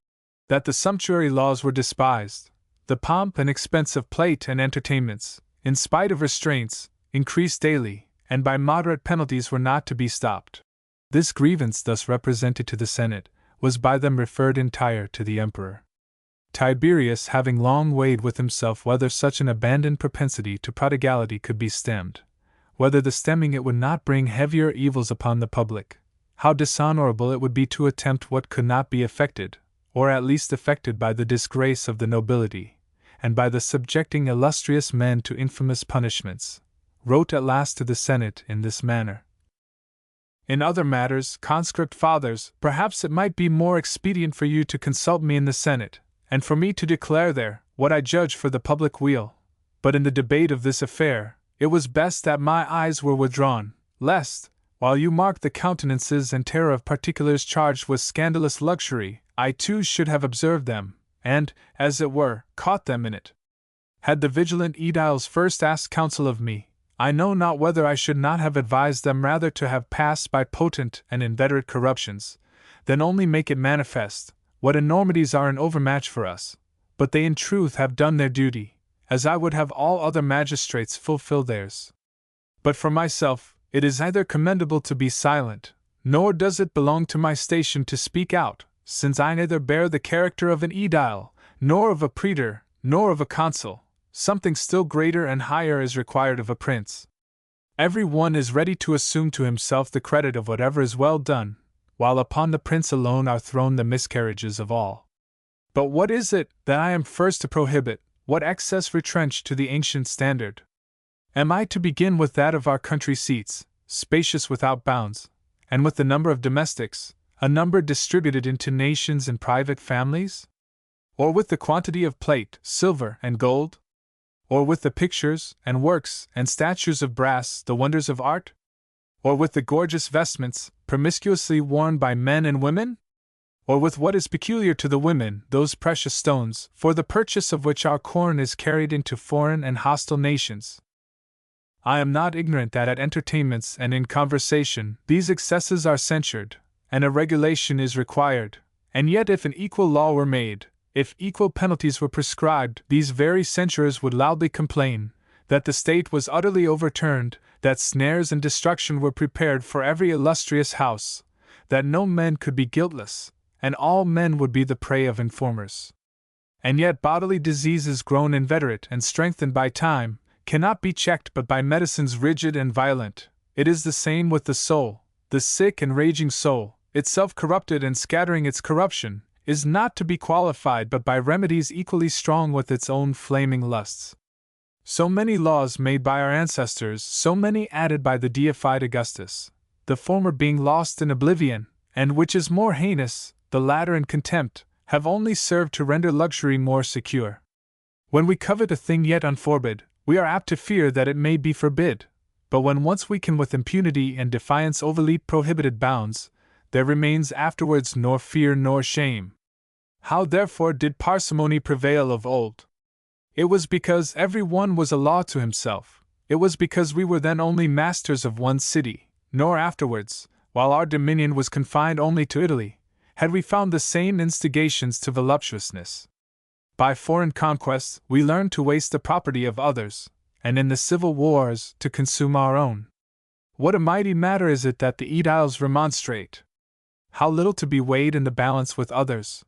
that the sumptuary laws were despised, the pomp and expense of plate and entertainments, in spite of restraints, increased daily, and by moderate penalties were not to be stopped. This grievance thus represented to the Senate was by them referred entire to the emperor. Tiberius having long weighed with himself whether such an abandoned propensity to prodigality could be stemmed, whether the stemming it would not bring heavier evils upon the public, how dishonorable it would be to attempt what could not be effected, or at least effected by the disgrace of the nobility, and by the subjecting illustrious men to infamous punishments, wrote at last to the Senate in this manner. In other matters, conscript fathers, perhaps it might be more expedient for you to consult me in the Senate, and for me to declare there what I judge for the public weal. But in the debate of this affair, it was best that my eyes were withdrawn, lest, while you marked the countenances and terror of particulars charged with scandalous luxury, I too should have observed them, and, as it were, caught them in it. Had the vigilant aediles first asked counsel of me, I know not whether I should not have advised them rather to have passed by potent and inveterate corruptions, than only make it manifest what enormities are an overmatch for us, but they in truth have done their duty, as I would have all other magistrates fulfill theirs. But for myself, it is neither commendable to be silent, nor does it belong to my station to speak out, since I neither bear the character of an aedile, nor of a praetor, nor of a consul. Something still greater and higher is required of a prince. Every one is ready to assume to himself the credit of whatever is well done, while upon the prince alone are thrown the miscarriages of all. But what is it that I am first to prohibit, what excess retrench to the ancient standard? Am I to begin with that of our country seats, spacious without bounds, and with the number of domestics, a number distributed into nations and private families? Or with the quantity of plate, silver, and gold? Or with the pictures, and works, and statues of brass, the wonders of art? Or with the gorgeous vestments, promiscuously worn by men and women? Or with what is peculiar to the women, those precious stones, for the purchase of which our corn is carried into foreign and hostile nations? I am not ignorant that at entertainments and in conversation these excesses are censured, and a regulation is required, and yet if an equal law were made, if equal penalties were prescribed, these very censurers would loudly complain that the state was utterly overturned, that snares and destruction were prepared for every illustrious house, that no man could be guiltless, and all men would be the prey of informers. And yet bodily diseases grown inveterate and strengthened by time cannot be checked but by medicines rigid and violent. It is the same with the soul, the sick and raging soul, itself corrupted and scattering its corruption, is not to be qualified but by remedies equally strong with its own flaming lusts. So many laws made by our ancestors, so many added by the deified Augustus, the former being lost in oblivion, and which is more heinous, the latter in contempt, have only served to render luxury more secure. When we covet a thing yet unforbid, we are apt to fear that it may be forbid, but when once we can with impunity and defiance overleap prohibited bounds, there remains afterwards nor fear nor shame. How therefore did parsimony prevail of old? It was because every one was a law to himself. It was because we were then only masters of one city, nor afterwards, while our dominion was confined only to Italy, had we found the same instigations to voluptuousness. By foreign conquests we learned to waste the property of others, and in the civil wars to consume our own. What a mighty matter is it that the aediles remonstrate! How little to be weighed in the balance with others!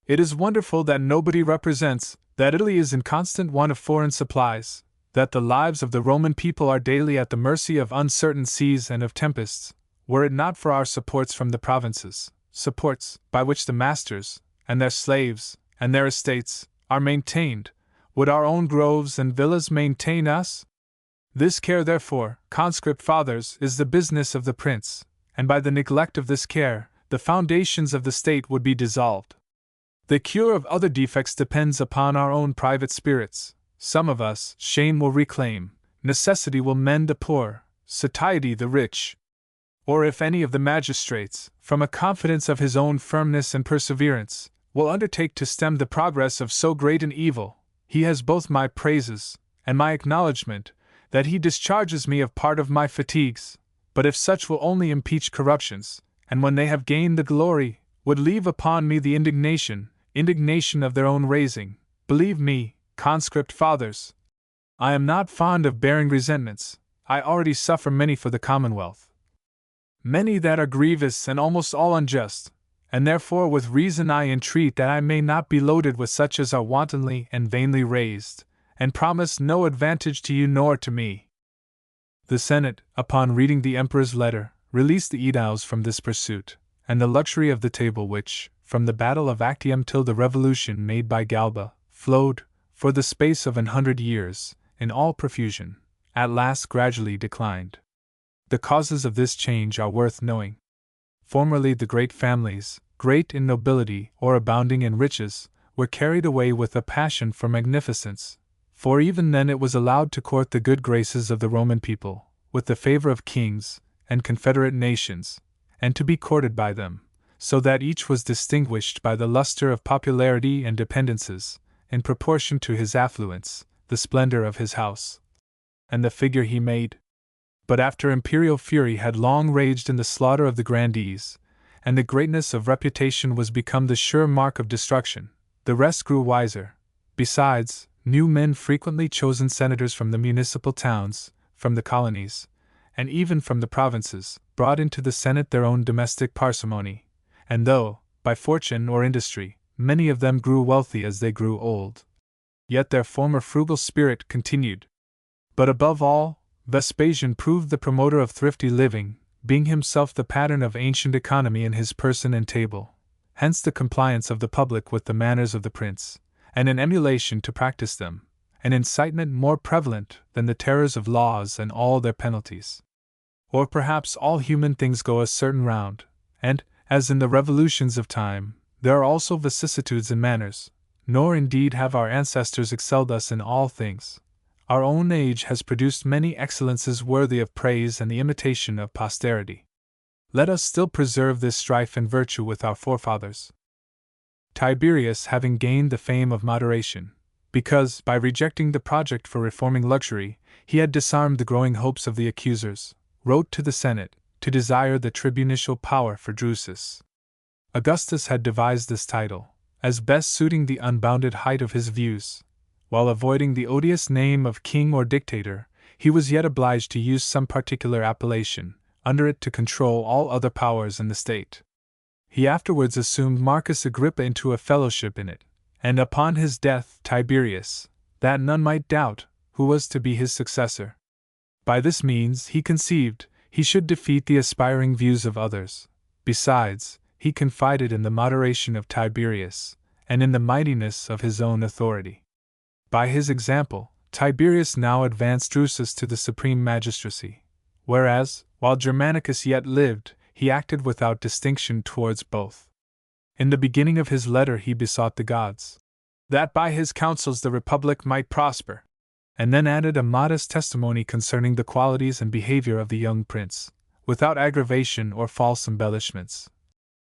It is wonderful that nobody represents that Italy is in constant want of foreign supplies, that the lives of the Roman people are daily at the mercy of uncertain seas and of tempests, were it not for our supports from the provinces, supports by which the masters, and their slaves, and their estates, are maintained. Would our own groves and villas maintain us? This care, therefore, conscript fathers, is the business of the prince, and by the neglect of this care, the foundations of the state would be dissolved. The cure of other defects depends upon our own private spirits. Some of us, shame will reclaim, necessity will mend the poor, satiety the rich. Or if any of the magistrates, from a confidence of his own firmness and perseverance, will undertake to stem the progress of so great an evil, he has both my praises and my acknowledgment that he discharges me of part of my fatigues. But if such will only impeach corruptions, and when they have gained the glory, would leave upon me the indignation of their own raising, believe me, conscript fathers, I am not fond of bearing resentments. I already suffer many for the commonwealth, many that are grievous and almost all unjust, and therefore with reason I entreat that I may not be loaded with such as are wantonly and vainly raised, and promise no advantage to you nor to me. The Senate, upon reading the Emperor's letter, released the aediles from this pursuit, and the luxury of the table which, from the battle of Actium till the revolution made by Galba, flowed, for the space of 100 years, in all profusion, at last gradually declined. The causes of this change are worth knowing. Formerly the great families, great in nobility or abounding in riches, were carried away with a passion for magnificence, for even then it was allowed to court the good graces of the Roman people, with the favor of kings and confederate nations, and to be courted by them, so that each was distinguished by the luster of popularity and dependences, in proportion to his affluence, the splendor of his house, and the figure he made. But after imperial fury had long raged in the slaughter of the grandees, and the greatness of reputation was become the sure mark of destruction, the rest grew wiser. Besides, new men frequently chosen senators from the municipal towns, from the colonies, and even from the provinces, brought into the Senate their own domestic parsimony, and though, by fortune or industry, many of them grew wealthy as they grew old, yet their former frugal spirit continued. But above all, Vespasian proved the promoter of thrifty living, being himself the pattern of ancient economy in his person and table, hence the compliance of the public with the manners of the prince, and an emulation to practice them, an incitement more prevalent than the terrors of laws and all their penalties. Or perhaps all human things go a certain round, and, as in the revolutions of time, there are also vicissitudes in manners, nor indeed have our ancestors excelled us in all things. Our own age has produced many excellences worthy of praise and the imitation of posterity. Let us still preserve this strife and virtue with our forefathers. Tiberius, having gained the fame of moderation, because, by rejecting the project for reforming luxury, he had disarmed the growing hopes of the accusers, wrote to the Senate, to desire the tribunicial power for Drusus. Augustus had devised this title, as best suiting the unbounded height of his views. While avoiding the odious name of king or dictator, he was yet obliged to use some particular appellation, under it to control all other powers in the state. He afterwards assumed Marcus Agrippa into a fellowship in it, and upon his death Tiberius, that none might doubt, who was to be his successor. By this means, he conceived, he should defeat the aspiring views of others. Besides, he confided in the moderation of Tiberius, and in the mightiness of his own authority. By his example, Tiberius now advanced Drusus to the supreme magistracy, whereas, while Germanicus yet lived, he acted without distinction towards both. In the beginning of his letter he besought the gods that by his counsels the republic might prosper, and then added a modest testimony concerning the qualities and behavior of the young prince, without aggravation or false embellishments.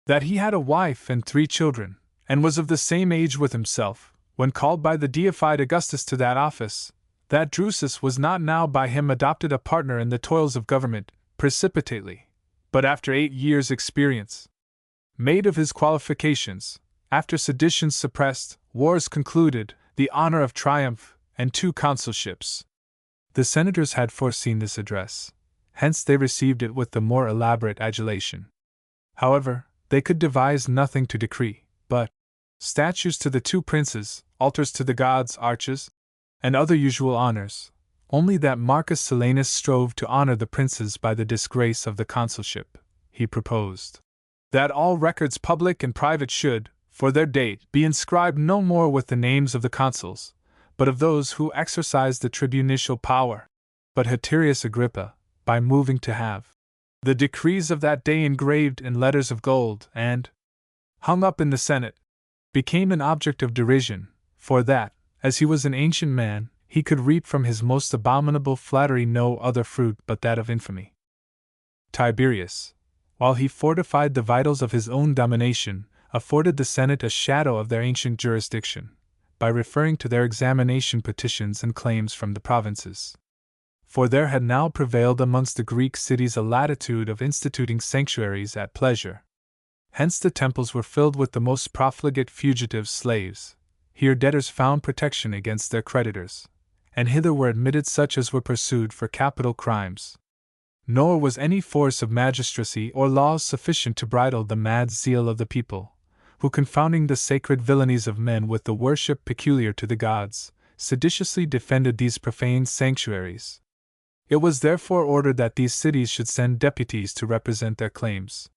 That he had a wife and 3 children, and was of the same age with himself, when called by the deified Augustus to that office, that Drusus was not now by him adopted a partner in the toils of government, precipitately, but after 8 years' experience. Made of his qualifications, after seditions suppressed, wars concluded, the honor of triumph, and 2 consulships. The senators had foreseen this address, hence they received it with the more elaborate adulation. However, they could devise nothing to decree, but statues to the 2 princes, altars to the gods, arches, and other usual honors, only that Marcus Silanus strove to honor the princes by the disgrace of the consulship. He proposed that all records public and private should, for their date, be inscribed no more with the names of the consuls, but of those who exercised the tribunicial power. But Tiberius Agrippa, by moving to have the decrees of that day engraved in letters of gold and hung up in the Senate, became an object of derision, for that, as he was an ancient man, he could reap from his most abominable flattery no other fruit but that of infamy. Tiberius, while he fortified the vitals of his own domination, afforded the Senate a shadow of their ancient jurisdiction, by referring to their examination petitions and claims from the provinces. For there had now prevailed amongst the Greek cities a latitude of instituting sanctuaries at pleasure. Hence the temples were filled with the most profligate fugitive slaves. Here debtors found protection against their creditors, and hither were admitted such as were pursued for capital crimes. Nor was any force of magistracy or laws sufficient to bridle the mad zeal of the people, who, confounding the sacred villainies of men with the worship peculiar to the gods, seditiously defended these profane sanctuaries. It was therefore ordered that these cities should send deputies to represent their claims.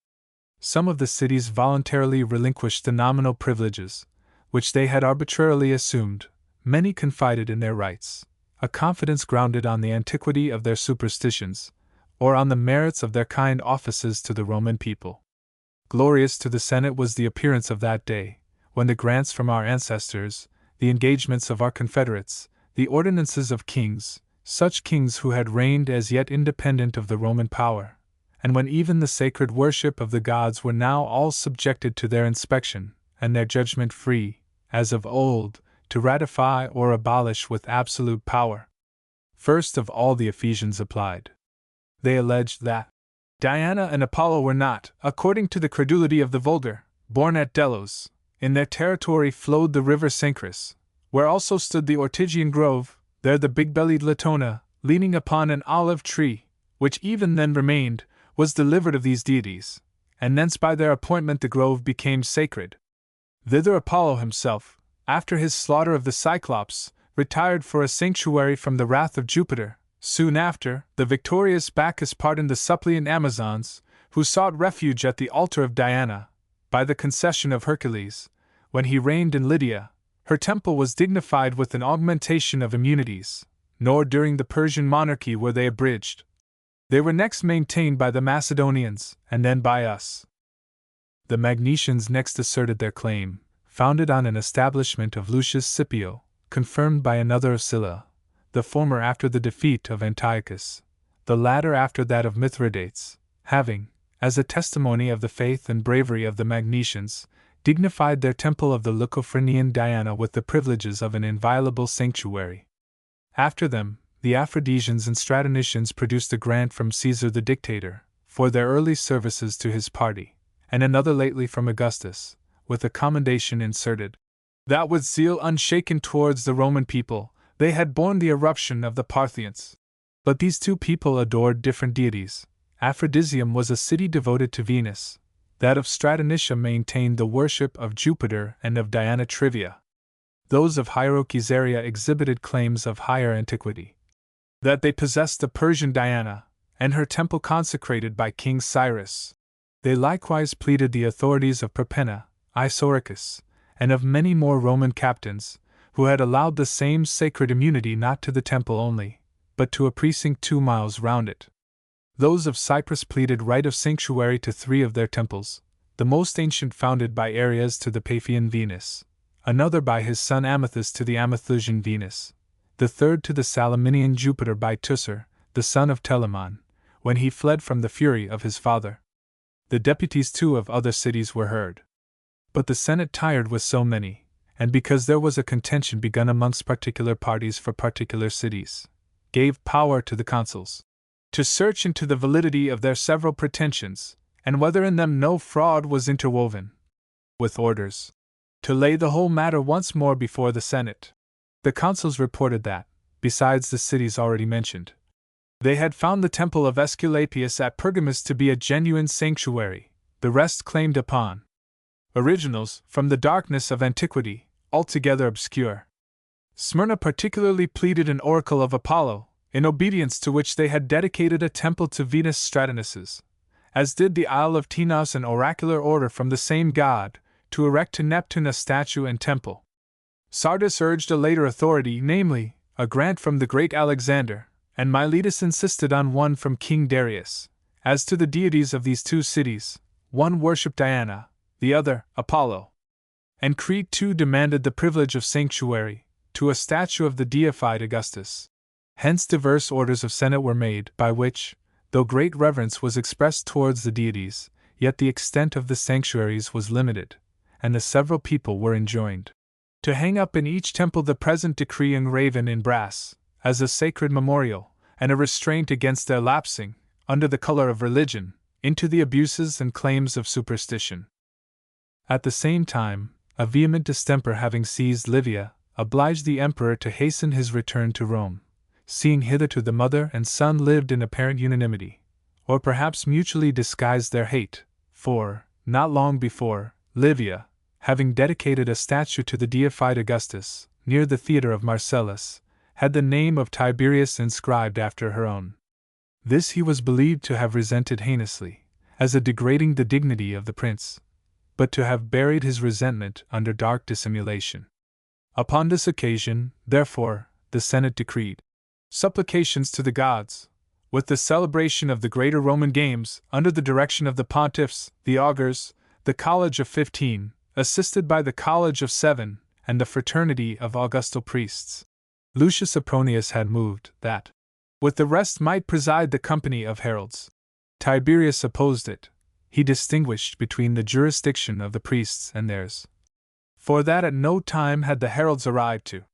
Some of the cities voluntarily relinquished the nominal privileges, which they had arbitrarily assumed. Many confided in their rights, a confidence grounded on the antiquity of their superstitions, or on the merits of their kind offices to the Roman people. Glorious to the Senate was the appearance of that day, when the grants from our ancestors, the engagements of our confederates, the ordinances of kings, such kings who had reigned as yet independent of the Roman power, and when even the sacred worship of the gods were now all subjected to their inspection, and their judgment free, as of old, to ratify or abolish with absolute power. First of all the Ephesians applied. They alleged that Diana and Apollo were not, according to the credulity of the vulgar, born at Delos. In their territory flowed the river Sancris, where also stood the Ortygian grove, there the big-bellied Latona, leaning upon an olive tree, which even then remained, was delivered of these deities, and thence by their appointment the grove became sacred. Thither Apollo himself, after his slaughter of the Cyclops, retired for a sanctuary from the wrath of Jupiter. Soon after, the victorious Bacchus pardoned the suppliant Amazons, who sought refuge at the altar of Diana, by the concession of Hercules. When he reigned in Lydia, her temple was dignified with an augmentation of immunities, nor during the Persian monarchy were they abridged. They were next maintained by the Macedonians, and then by us. The Magnesians next asserted their claim, founded on an establishment of Lucius Scipio, confirmed by another of Sylla, the former after the defeat of Antiochus, the latter after that of Mithridates, having, as a testimony of the faith and bravery of the Magnesians, dignified their temple of the Leucophrynian Diana with the privileges of an inviolable sanctuary. After them, the Aphrodisians and Stratonians produced a grant from Caesar the dictator, for their early services to his party, and another lately from Augustus, with a commendation inserted, that with zeal unshaken towards the Roman people, they had borne the eruption of the Parthians. But these 2 people adored different deities. Aphrodisium was a city devoted to Venus, that of Stratonicia maintained the worship of Jupiter and of Diana Trivia. Those of Hierocaesarea exhibited claims of higher antiquity, that they possessed the Persian Diana, and her temple consecrated by King Cyrus. They likewise pleaded the authorities of Perpenna, Isauricus, and of many more Roman captains, who had allowed the same sacred immunity not to the temple only, but to a precinct 2 miles round it. Those of Cyprus pleaded right of sanctuary to 3 of their temples, the most ancient founded by Ares to the Paphian Venus, another by his son Amathus to the Amathusian Venus, the third to the Salaminian Jupiter by Teucer, the son of Telamon, when he fled from the fury of his father. The deputies too of other cities were heard. But the Senate, tired with so many, and because there was a contention begun amongst particular parties for particular cities, gave power to the consuls to search into the validity of their several pretensions, and whether in them no fraud was interwoven, with orders to lay the whole matter once more before the Senate. The consuls reported that, besides the cities already mentioned, they had found the temple of Aesculapius at Pergamus to be a genuine sanctuary, the rest claimed upon originals, from the darkness of antiquity, altogether obscure. Smyrna particularly pleaded an oracle of Apollo, in obedience to which they had dedicated a temple to Venus Stratinuses, as did the Isle of Tinos an oracular order from the same god, to erect to Neptune a statue and temple. Sardis urged a later authority, namely, a grant from the great Alexander, and Miletus insisted on one from King Darius. As to the deities of these 2 cities, one worshipped Diana, the other, Apollo. And Crete too demanded the privilege of sanctuary, to a statue of the deified Augustus. Hence diverse orders of Senate were made, by which, though great reverence was expressed towards the deities, yet the extent of the sanctuaries was limited, and the several people were enjoined to hang up in each temple the present decree engraven in brass, as a sacred memorial, and a restraint against their lapsing, under the color of religion, into the abuses and claims of superstition. At the same time, a vehement distemper having seized Livia, obliged the emperor to hasten his return to Rome, seeing hitherto the mother and son lived in apparent unanimity, or perhaps mutually disguised their hate, for, not long before, Livia, having dedicated a statue to the deified Augustus, near the theatre of Marcellus, had the name of Tiberius inscribed after her own. This he was believed to have resented heinously, as a degrading the dignity of the prince, but to have buried his resentment under dark dissimulation. Upon this occasion, therefore, the Senate decreed supplications to the gods, with the celebration of the greater Roman games, under the direction of the pontiffs, the augurs, the College of 15, assisted by the College of 7, and the fraternity of Augustal priests. Lucius Apronius had moved that, with the rest, might preside the company of heralds. Tiberius opposed it. He distinguished between the jurisdiction of the priests and theirs, for that at no time had the heralds arrived to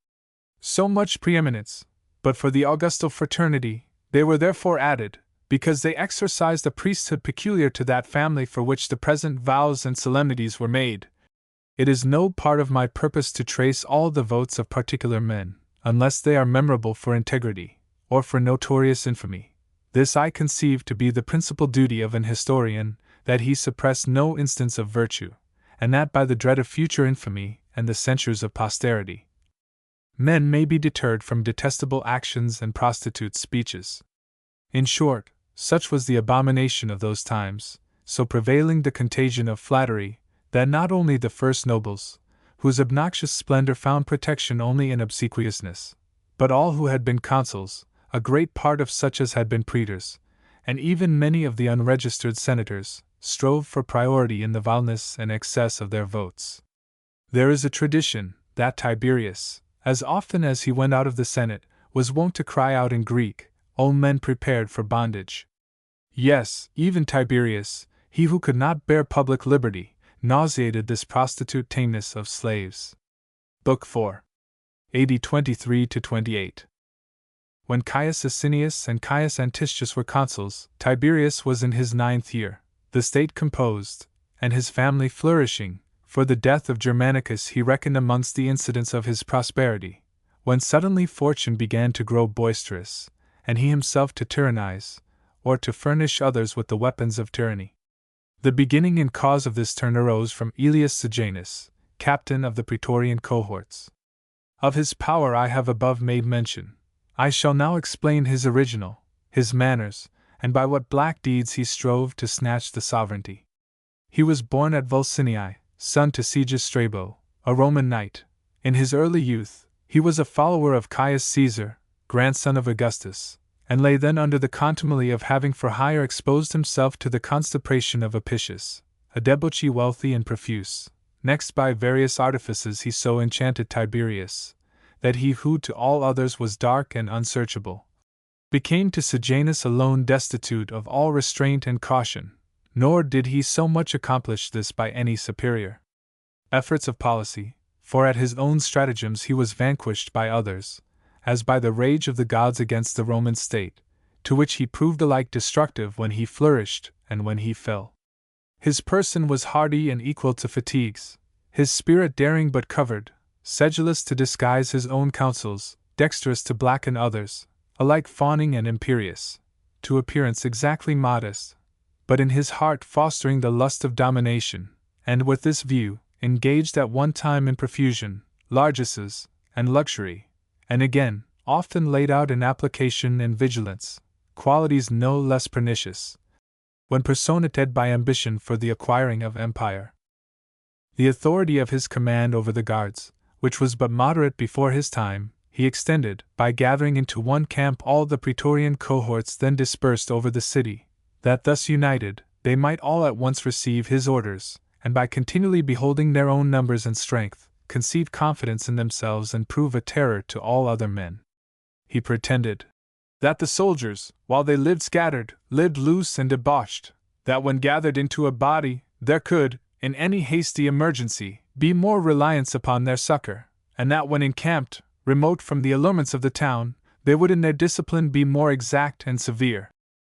so much preeminence, but for the Augustal fraternity, they were therefore added, because they exercised a priesthood peculiar to that family for which the present vows and solemnities were made. It is no part of my purpose to trace all the votes of particular men, unless they are memorable for integrity, or for notorious infamy. This I conceive to be the principal duty of an historian, that he suppress no instance of virtue, and that by the dread of future infamy, and the censures of posterity, men may be deterred from detestable actions and prostitute speeches. In short, such was the abomination of those times, so prevailing the contagion of flattery, that not only the first nobles, whose obnoxious splendor found protection only in obsequiousness, but all who had been consuls, a great part of such as had been praetors, and even many of the unregistered senators, strove for priority in the vileness and excess of their votes. There is a tradition that Tiberius, as often as he went out of the Senate, was wont to cry out in Greek, "O men prepared for bondage!" Yes, even Tiberius, he who could not bear public liberty, nauseated this prostitute tameness of slaves. Book 4. AD 23-28. When Caius Asinius and Caius Antistius were consuls, Tiberius was in his 9th year, the state composed, and his family flourishing, for the death of Germanicus he reckoned amongst the incidents of his prosperity, when suddenly fortune began to grow boisterous, and he himself to tyrannize, or to furnish others with the weapons of tyranny. The beginning and cause of this turn arose from Aelius Sejanus, captain of the Praetorian cohorts. Of his power I have above made mention. I shall now explain his original, his manners, and by what black deeds he strove to snatch the sovereignty. He was born at Vulcinii, son to Caesar Strabo, a Roman knight. In his early youth, he was a follower of Caius Caesar, grandson of Augustus, and lay then under the contumely of having for hire exposed himself to the constipation of Apicius, a debauchee wealthy and profuse. Next, by various artifices he so enchanted Tiberius, that he who to all others was dark and unsearchable, became to Sejanus alone destitute of all restraint and caution, nor did he so much accomplish this by any superior efforts of policy, for at his own stratagems he was vanquished by others, as by the rage of the gods against the Roman state, to which he proved alike destructive when he flourished and when he fell. His person was hardy and equal to fatigues, his spirit daring but covered, sedulous to disguise his own counsels, dexterous to blacken others, alike fawning and imperious, to appearance exactly modest, but in his heart fostering the lust of domination, and with this view, engaged at one time in profusion, largesses, and luxury, and again, often laid out in application and vigilance, qualities no less pernicious, when personated by ambition for the acquiring of empire. The authority of his command over the guards, which was but moderate before his time, he extended, by gathering into one camp all the praetorian cohorts then dispersed over the city, that thus united, they might all at once receive his orders, and by continually beholding their own numbers and strength, conceive confidence in themselves and prove a terror to all other men. He pretended that the soldiers, while they lived scattered, lived loose and debauched, that when gathered into a body, there could, in any hasty emergency, be more reliance upon their succor, and that when encamped, remote from the allurements of the town, they would in their discipline be more exact and severe.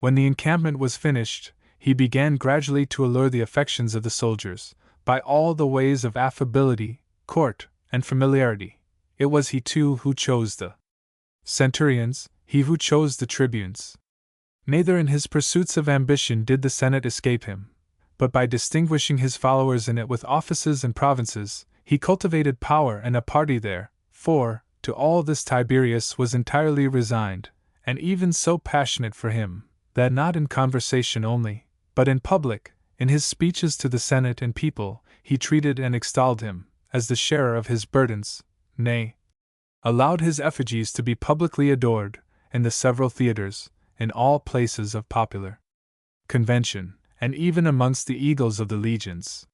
When the encampment was finished, he began gradually to allure the affections of the soldiers, by all the ways of affability, court, and familiarity. It was he too who chose the centurions, he who chose the tribunes. Neither in his pursuits of ambition did the Senate escape him, but by distinguishing his followers in it with offices and provinces, he cultivated power and a party there, for, to all this Tiberius was entirely resigned, and even so passionate for him, that not in conversation only, but in public, in his speeches to the Senate and people, he treated and extolled him, as the sharer of his burdens, nay, allowed his effigies to be publicly adored, in the several theatres, in all places of popular convention, and even amongst the eagles of the legions.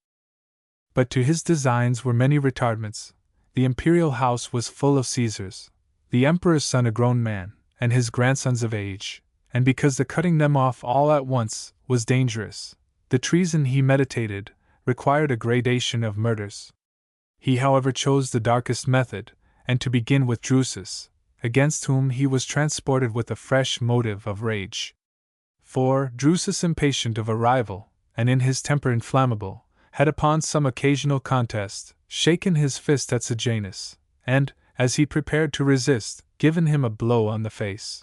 But to his designs were many retardments. The imperial house was full of Caesars, the emperor's son a grown man, and his grandsons of age, and because the cutting them off all at once was dangerous, the treason he meditated required a gradation of murders. He, however, chose the darkest method, and to begin with Drusus, against whom he was transported with a fresh motive of rage. For Drusus, impatient of a rival, and in his temper inflammable, had upon some occasional contest shaken his fist at Sejanus, and, as he prepared to resist, given him a blow on the face.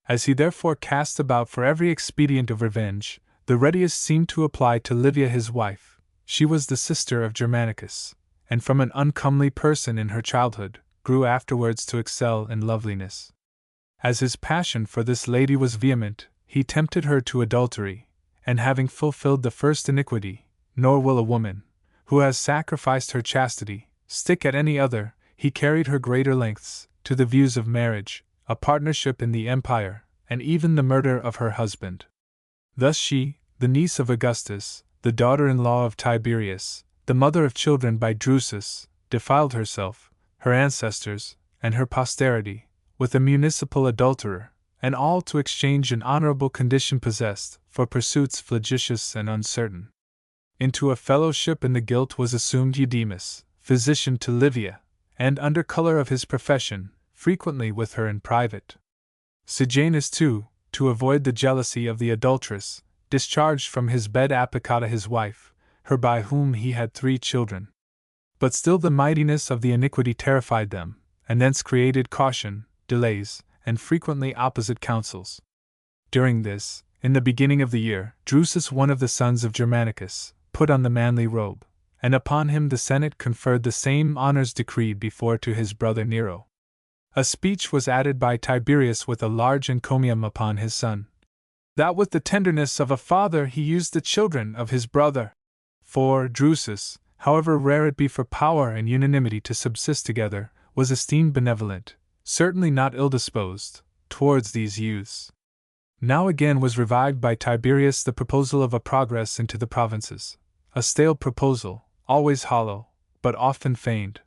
As he therefore cast about for every expedient of revenge, the readiest seemed to apply to Livia his wife. She was the sister of Germanicus, and from an uncomely person in her childhood, grew afterwards to excel in loveliness. As his passion for this lady was vehement, he tempted her to adultery, and having fulfilled the first iniquity, nor will a woman, who has sacrificed her chastity, stick at any other, he carried her greater lengths, to the views of marriage, a partnership in the empire, and even the murder of her husband. Thus she, the niece of Augustus, the daughter-in-law of Tiberius, the mother of children by Drusus, defiled herself, her ancestors, and her posterity, with a municipal adulterer, and all to exchange an honorable condition possessed, for pursuits flagitious and uncertain. Into a fellowship in the guilt was assumed Eudemus, physician to Livia, and under color of his profession, frequently with her in private. Sejanus too, to avoid the jealousy of the adulteress, discharged from his bed Apicata his wife, her by whom he had 3 children. But still the mightiness of the iniquity terrified them, and thence created caution, delays, and frequently opposite counsels. During this, in the beginning of the year, Drusus, one of the sons of Germanicus, put on the manly robe, and upon him the Senate conferred the same honors decreed before to his brother Nero. A speech was added by Tiberius with a large encomium upon his son, that with the tenderness of a father he used the children of his brother. For Drusus, however rare it be for power and unanimity to subsist together, was esteemed benevolent, certainly not ill-disposed, towards these youths. Now again was revived by Tiberius the proposal of a progress into the provinces, a stale proposal, always hollow, but often feigned.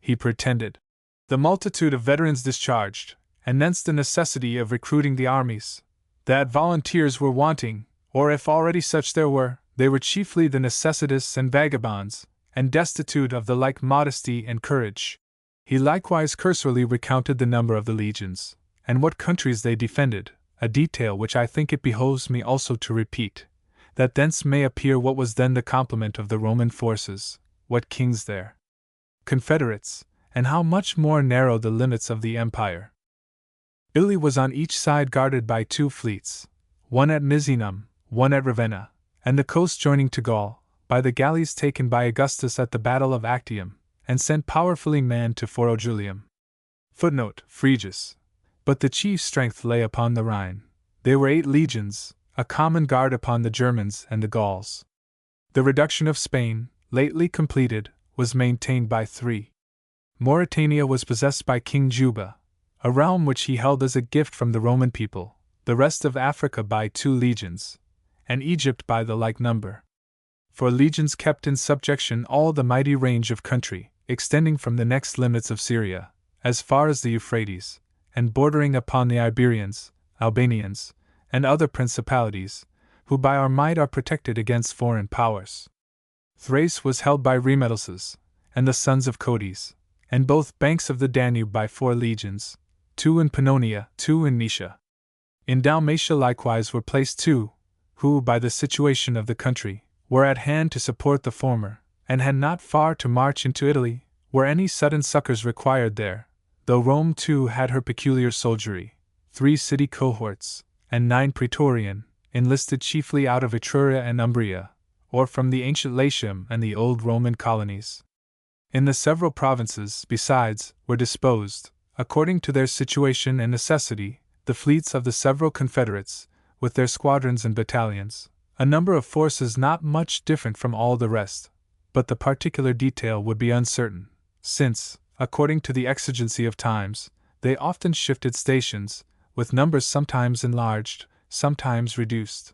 He pretended the multitude of veterans discharged, and thence the necessity of recruiting the armies, that volunteers were wanting, or if already such there were, they were chiefly the necessitous and vagabonds, and destitute of the like modesty and courage. He likewise cursorily recounted the number of the legions, and what countries they defended, a detail which I think it behoves me also to repeat, that thence may appear what was then the complement of the Roman forces, what kings there, confederates, and how much more narrow the limits of the empire. Italy was on each side guarded by 2 fleets, one at Misenum, one at Ravenna, and the coast joining to Gaul, by the galleys taken by Augustus at the Battle of Actium, and sent powerfully manned to Foro Julium. Phrygius. But the chief strength lay upon the Rhine. There were 8 legions, a common guard upon the Germans and the Gauls. The reduction of Spain, lately completed, was maintained by 3. Mauritania was possessed by King Juba, a realm which he held as a gift from the Roman people, the rest of Africa by 2 legions, and Egypt by the like number. For legions kept in subjection all the mighty range of country, extending from the next limits of Syria, as far as the Euphrates, and bordering upon the Iberians, Albanians, and other principalities, who by our might are protected against foreign powers. Thrace was held by Remedelses, and the sons of Cotys, and both banks of the Danube by 4 legions, 2 in Pannonia, 2 in Nicia. In Dalmatia likewise were placed 2, who, by the situation of the country, were at hand to support the former, and had not far to march into Italy, were any sudden succors required there, though Rome too had her peculiar soldiery, 3 city cohorts, and 9 praetorian, enlisted chiefly out of Etruria and Umbria, or from the ancient Latium and the old Roman colonies. In the several provinces, besides, were disposed, according to their situation and necessity, the fleets of the several confederates, with their squadrons and battalions, a number of forces not much different from all the rest, but the particular detail would be uncertain, since, according to the exigency of times, they often shifted stations, with numbers sometimes enlarged, sometimes reduced.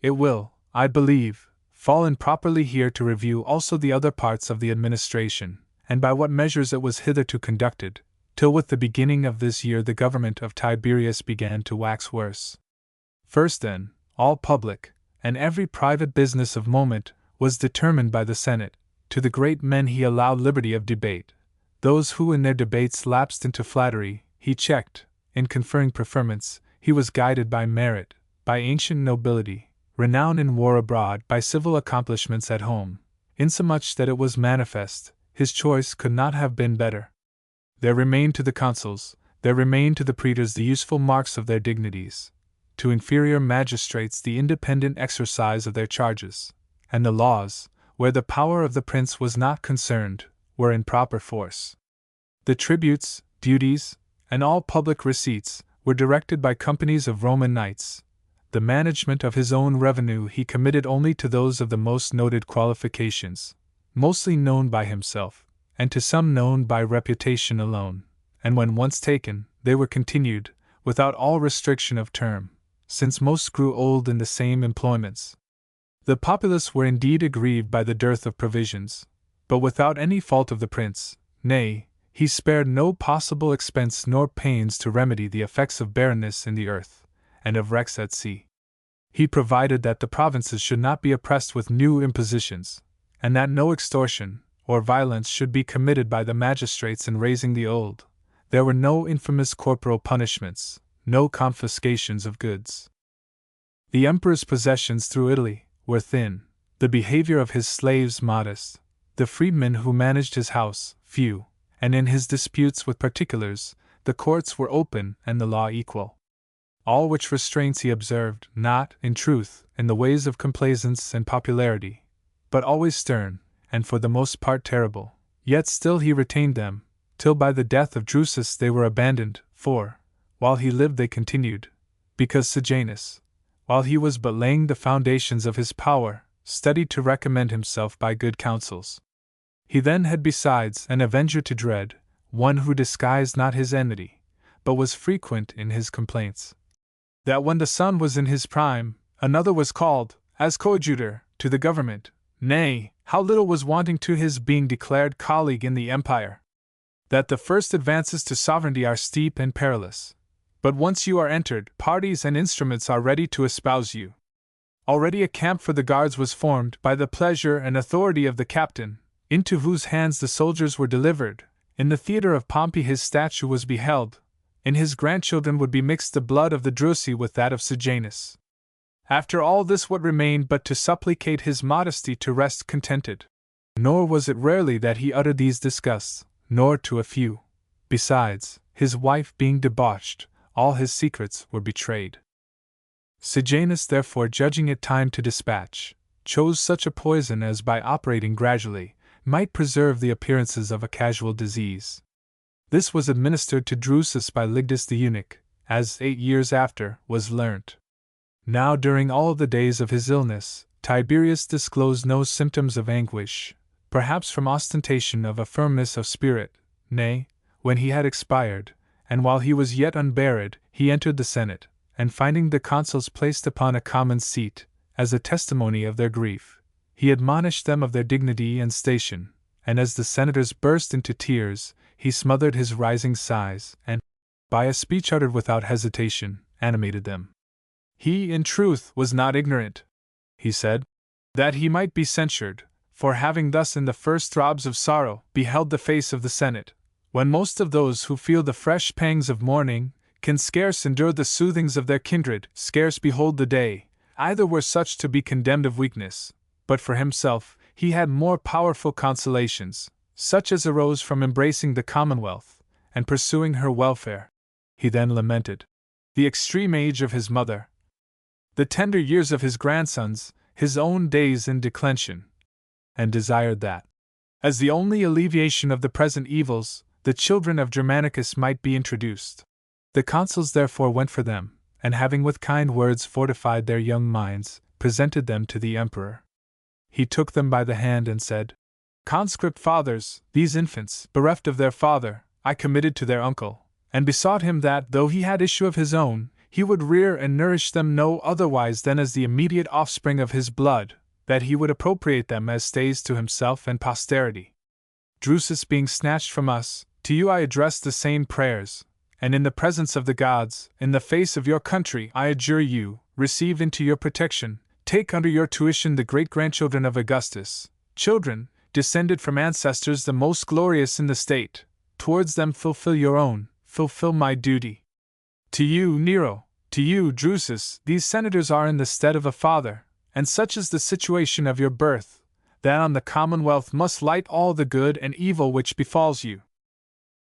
It will, I believe, fall in properly here to review also the other parts of the administration, and by what measures it was hitherto conducted, till with the beginning of this year the government of Tiberius began to wax worse. First then, all public, and every private business of moment, was determined by the Senate. To the great men he allowed liberty of debate. Those who in their debates lapsed into flattery, he checked. In conferring preferments, he was guided by merit, by ancient nobility, renown in war abroad, by civil accomplishments at home, insomuch that it was manifest, his choice could not have been better. There remained to the consuls, there remained to the praetors the useful marks of their dignities, to inferior magistrates the independent exercise of their charges, and the laws, where the power of the prince was not concerned, were in proper force. The tributes, duties, and all public receipts were directed by companies of Roman knights. The management of his own revenue he committed only to those of the most noted qualifications, mostly known by himself, and to some known by reputation alone, and when once taken, they were continued, without all restriction of term, since most grew old in the same employments. The populace were indeed aggrieved by the dearth of provisions, but without any fault of the prince. Nay, he spared no possible expense nor pains to remedy the effects of barrenness in the earth, and of wrecks at sea. He provided that the provinces should not be oppressed with new impositions, and that no extortion or violence should be committed by the magistrates in raising the old. There were no infamous corporal punishments, no confiscations of goods. The emperor's possessions through Italy were thin, the behavior of his slaves modest, the freedmen who managed his house few, and in his disputes with particulars, the courts were open and the law equal. All which restraints he observed, not, in truth, in the ways of complaisance and popularity, but always stern, and for the most part terrible, yet still he retained them, till by the death of Drusus they were abandoned, for, while he lived they continued, because Sejanus, while he was but laying the foundations of his power, studied to recommend himself by good counsels. He then had besides an avenger to dread, one who disguised not his enmity, but was frequent in his complaints. That when the son was in his prime, another was called, as coadjutor, to the government, nay, how little was wanting to his being declared colleague in the empire. That the first advances to sovereignty are steep and perilous. But once you are entered, parties and instruments are ready to espouse you. Already a camp for the guards was formed by the pleasure and authority of the captain, into whose hands the soldiers were delivered. In the theatre of Pompey his statue was beheld. In his grandchildren would be mixed the blood of the Drusi with that of Sejanus. After all this, what remained but to supplicate his modesty to rest contented? Nor was it rarely that he uttered these disgusts, nor to a few. Besides, his wife being debauched, all his secrets were betrayed. Sejanus, therefore, judging it time to dispatch, chose such a poison as, by operating gradually, might preserve the appearances of a casual disease. This was administered to Drusus by Lygdus the eunuch, as 8 years after was learnt. Now, during all the days of his illness, Tiberius disclosed no symptoms of anguish, perhaps from ostentation of a firmness of spirit. Nay, when he had expired, and while he was yet unburied, he entered the Senate, and finding the consuls placed upon a common seat, as a testimony of their grief, he admonished them of their dignity and station, and as the senators burst into tears, he smothered his rising sighs, and, by a speech uttered without hesitation, animated them. He, in truth, was not ignorant, he said, that he might be censured, for having thus in the first throbs of sorrow beheld the face of the Senate, when most of those who feel the fresh pangs of mourning can scarce endure the soothings of their kindred, scarce behold the day, either were such to be condemned of weakness, but for himself he had more powerful consolations, such as arose from embracing the Commonwealth, and pursuing her welfare. He then lamented the extreme age of his mother, the tender years of his grandsons, his own days in declension, and desired that, as the only alleviation of the present evils, the children of Germanicus might be introduced. The consuls therefore went for them, and having with kind words fortified their young minds, presented them to the emperor. He took them by the hand and said, "Conscript fathers, these infants, bereft of their father, I committed to their uncle, and besought him that, though he had issue of his own, he would rear and nourish them no otherwise than as the immediate offspring of his blood, that he would appropriate them as stays to himself and posterity. Drusus being snatched from us, to you I address the same prayers, and in the presence of the gods, in the face of your country, I adjure you, receive into your protection, take under your tuition the great-grandchildren of Augustus, children, descended from ancestors the most glorious in the state, towards them fulfill your own, fulfill my duty. To you, Nero, to you, Drusus, these senators are in the stead of a father, and such is the situation of your birth, that on the Commonwealth must light all the good and evil which befalls you."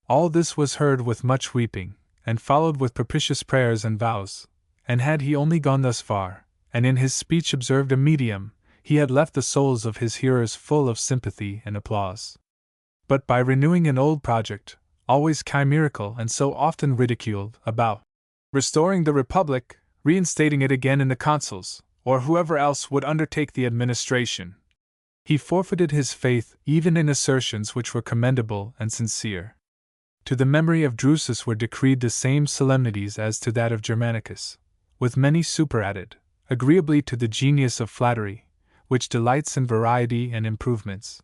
All this was heard with much weeping, and followed with propitious prayers and vows, and had he only gone thus far, and in his speech observed a medium, he had left the souls of his hearers full of sympathy and applause. But by renewing an old project, always chimerical and so often ridiculed, about restoring the Republic, reinstating it again in the consuls, or whoever else would undertake the administration, he forfeited his faith even in assertions which were commendable and sincere. To the memory of Drusus were decreed the same solemnities as to that of Germanicus, with many superadded, agreeably to the genius of flattery, which delights in variety and improvements.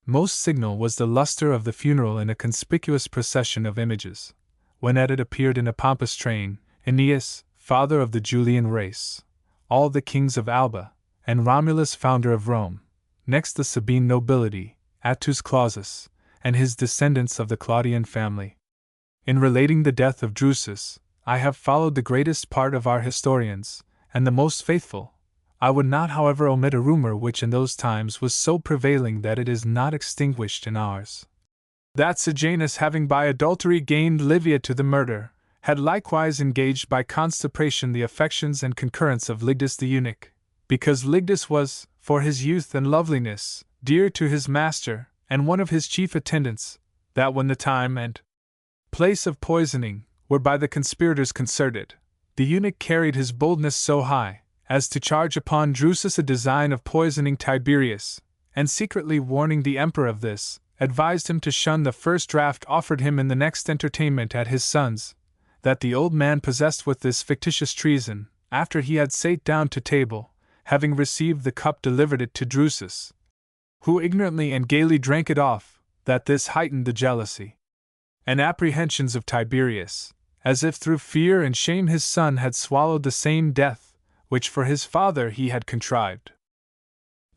Most signal was the lustre of the funeral in a conspicuous procession of images, when at it appeared in a pompous train, Aeneas, father of the Julian race, all the kings of Alba, and Romulus, founder of Rome, next the Sabine nobility, Attus Clausus, and his descendants of the Claudian family. In relating the death of Drusus, I have followed the greatest part of our historians, and the most faithful. I would not, however, omit a rumor which in those times was so prevailing that it is not extinguished in ours. That Sejanus, having by adultery gained Livia to the murder, had likewise engaged by constipration the affections and concurrence of Lygdus the eunuch, because Lygdus was, for his youth and loveliness, dear to his master, and one of his chief attendants, that when the time and place of poisoning were by the conspirators concerted, the eunuch carried his boldness so high, as to charge upon Drusus a design of poisoning Tiberius, and secretly warning the emperor of this, advised him to shun the first draught offered him in the next entertainment at his son's, that the old man possessed with this fictitious treason, after he had sate down to table, having received the cup delivered it to Drusus, who ignorantly and gaily drank it off, that this heightened the jealousy and apprehensions of Tiberius, as if through fear and shame his son had swallowed the same death, which for his father he had contrived.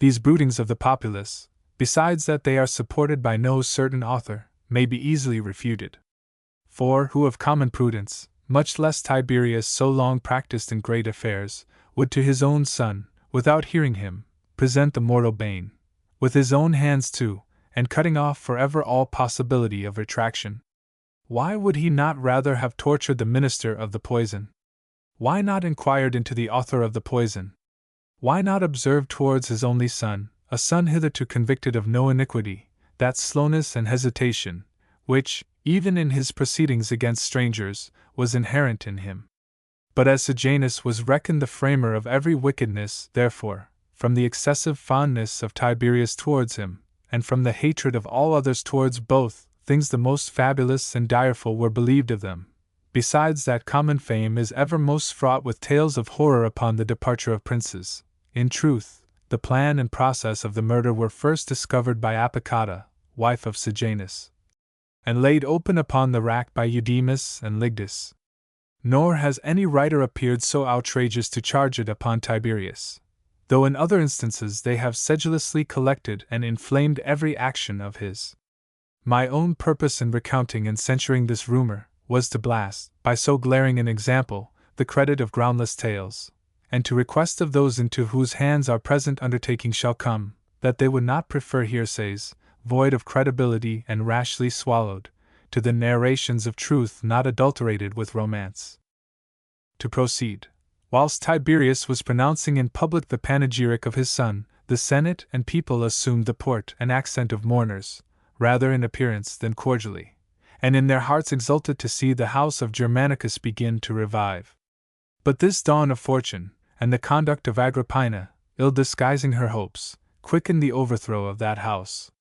These broodings of the populace, besides that they are supported by no certain author, may be easily refuted. For who of common prudence, much less Tiberius so long practiced in great affairs, would to his own son, without hearing him, present the mortal bane, with his own hands too, and cutting off forever all possibility of retraction? Why would he not rather have tortured the minister of the poison? Why not inquired into the author of the poison? Why not observed towards his only son, a son hitherto convicted of no iniquity, that slowness and hesitation, which, even in his proceedings against strangers, was inherent in him? But as Sejanus was reckoned the framer of every wickedness, therefore, from the excessive fondness of Tiberius towards him, and from the hatred of all others towards both, things the most fabulous and direful were believed of them. Besides that common fame is ever most fraught with tales of horror upon the departure of princes. In truth, the plan and process of the murder were first discovered by Agricola, wife of Sejanus, and laid open upon the rack by Eudemus and Ligdus. Nor has any writer appeared so outrageous to charge it upon Tiberius, though in other instances they have sedulously collected and inflamed every action of his. My own purpose in recounting and censuring this rumor was to blast, by so glaring an example, the credit of groundless tales, and to request of those into whose hands our present undertaking shall come, that they would not prefer hearsays, void of credibility and rashly swallowed, to the narrations of truth not adulterated with romance. To proceed. Whilst Tiberius was pronouncing in public the panegyric of his son, the Senate and people assumed the port and accent of mourners, rather in appearance than cordially, and in their hearts exulted to see the house of Germanicus begin to revive. But this dawn of fortune, and the conduct of Agrippina, ill disguising her hopes, quickened the overthrow of that house.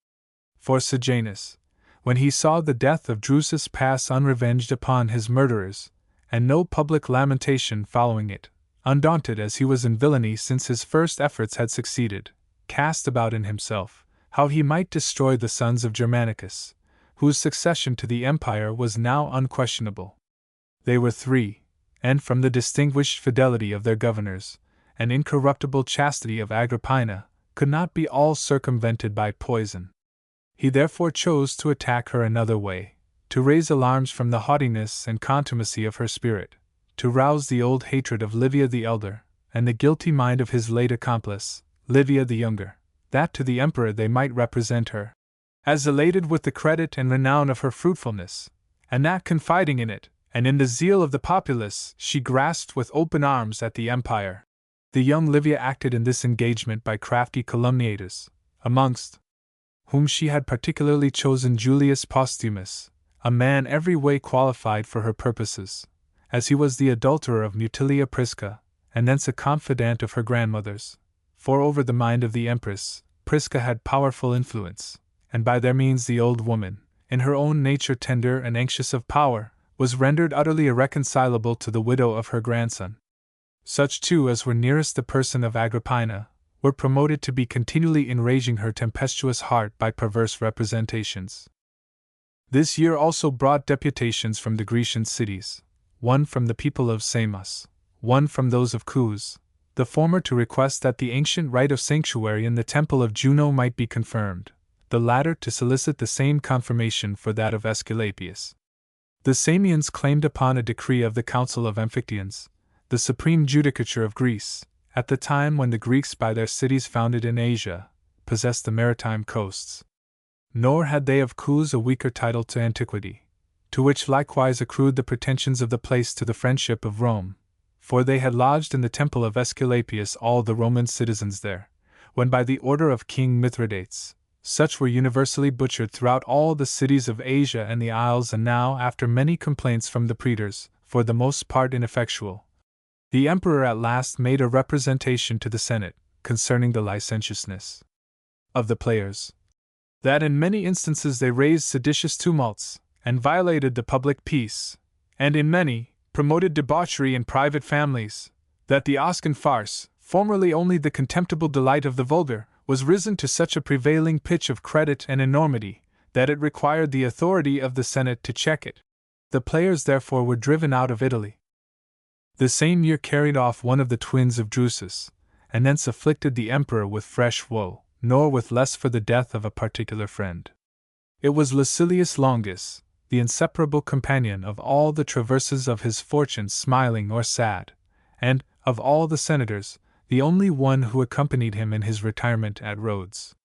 For Sejanus, when he saw the death of Drusus pass unrevenged upon his murderers, and no public lamentation following it, undaunted as he was in villainy since his first efforts had succeeded, cast about in himself how he might destroy the sons of Germanicus, whose succession to the empire was now unquestionable. They were three, and from the distinguished fidelity of their governors, and incorruptible chastity of Agrippina, could not be all circumvented by poison. He therefore chose to attack her another way, to raise alarms from the haughtiness and contumacy of her spirit, to rouse the old hatred of Livia the elder, and the guilty mind of his late accomplice, Livia the younger, that to the emperor they might represent her as elated with the credit and renown of her fruitfulness, and that confiding in it, and in the zeal of the populace, she grasped with open arms at the empire. The young Livia acted in this engagement by crafty calumniators, amongst whom she had particularly chosen Julius Posthumus, a man every way qualified for her purposes, as he was the adulterer of Mutilia Prisca, and thence a confidant of her grandmother's. For over the mind of the empress, Prisca had powerful influence, and by their means the old woman, in her own nature tender and anxious of power, was rendered utterly irreconcilable to the widow of her grandson. Such too as were nearest the person of Agrippina, were promoted to be continually enraging her tempestuous heart by perverse representations. This year also brought deputations from the Grecian cities, one from the people of Samos, one from those of Cous, the former to request that the ancient rite of sanctuary in the temple of Juno might be confirmed, the latter to solicit the same confirmation for that of Aesculapius. The Samians claimed upon a decree of the Council of Amphictyons, the supreme judicature of Greece, at the time when the Greeks by their cities founded in Asia, possessed the maritime coasts. Nor had they of Cous a weaker title to antiquity, to which likewise accrued the pretensions of the place to the friendship of Rome, for they had lodged in the temple of Aesculapius all the Roman citizens there, when by the order of King Mithridates, such were universally butchered throughout all the cities of Asia and the Isles, and now, after many complaints from the praetors, for the most part ineffectual, The emperor at last made a representation to the Senate concerning the licentiousness of the players, that in many instances they raised seditious tumults, and violated the public peace, and in many, promoted debauchery in private families, that the Oscan farce, formerly only the contemptible delight of the vulgar, was risen to such a prevailing pitch of credit and enormity, that it required the authority of the Senate to check it. The players therefore were driven out of Italy. The same year carried off one of the twins of Drusus, and thence afflicted the emperor with fresh woe, nor with less for the death of a particular friend. It was Lucilius Longus, the inseparable companion of all the traverses of his fortune, smiling or sad, and, of all the senators, the only one who accompanied him in his retirement at Rhodes.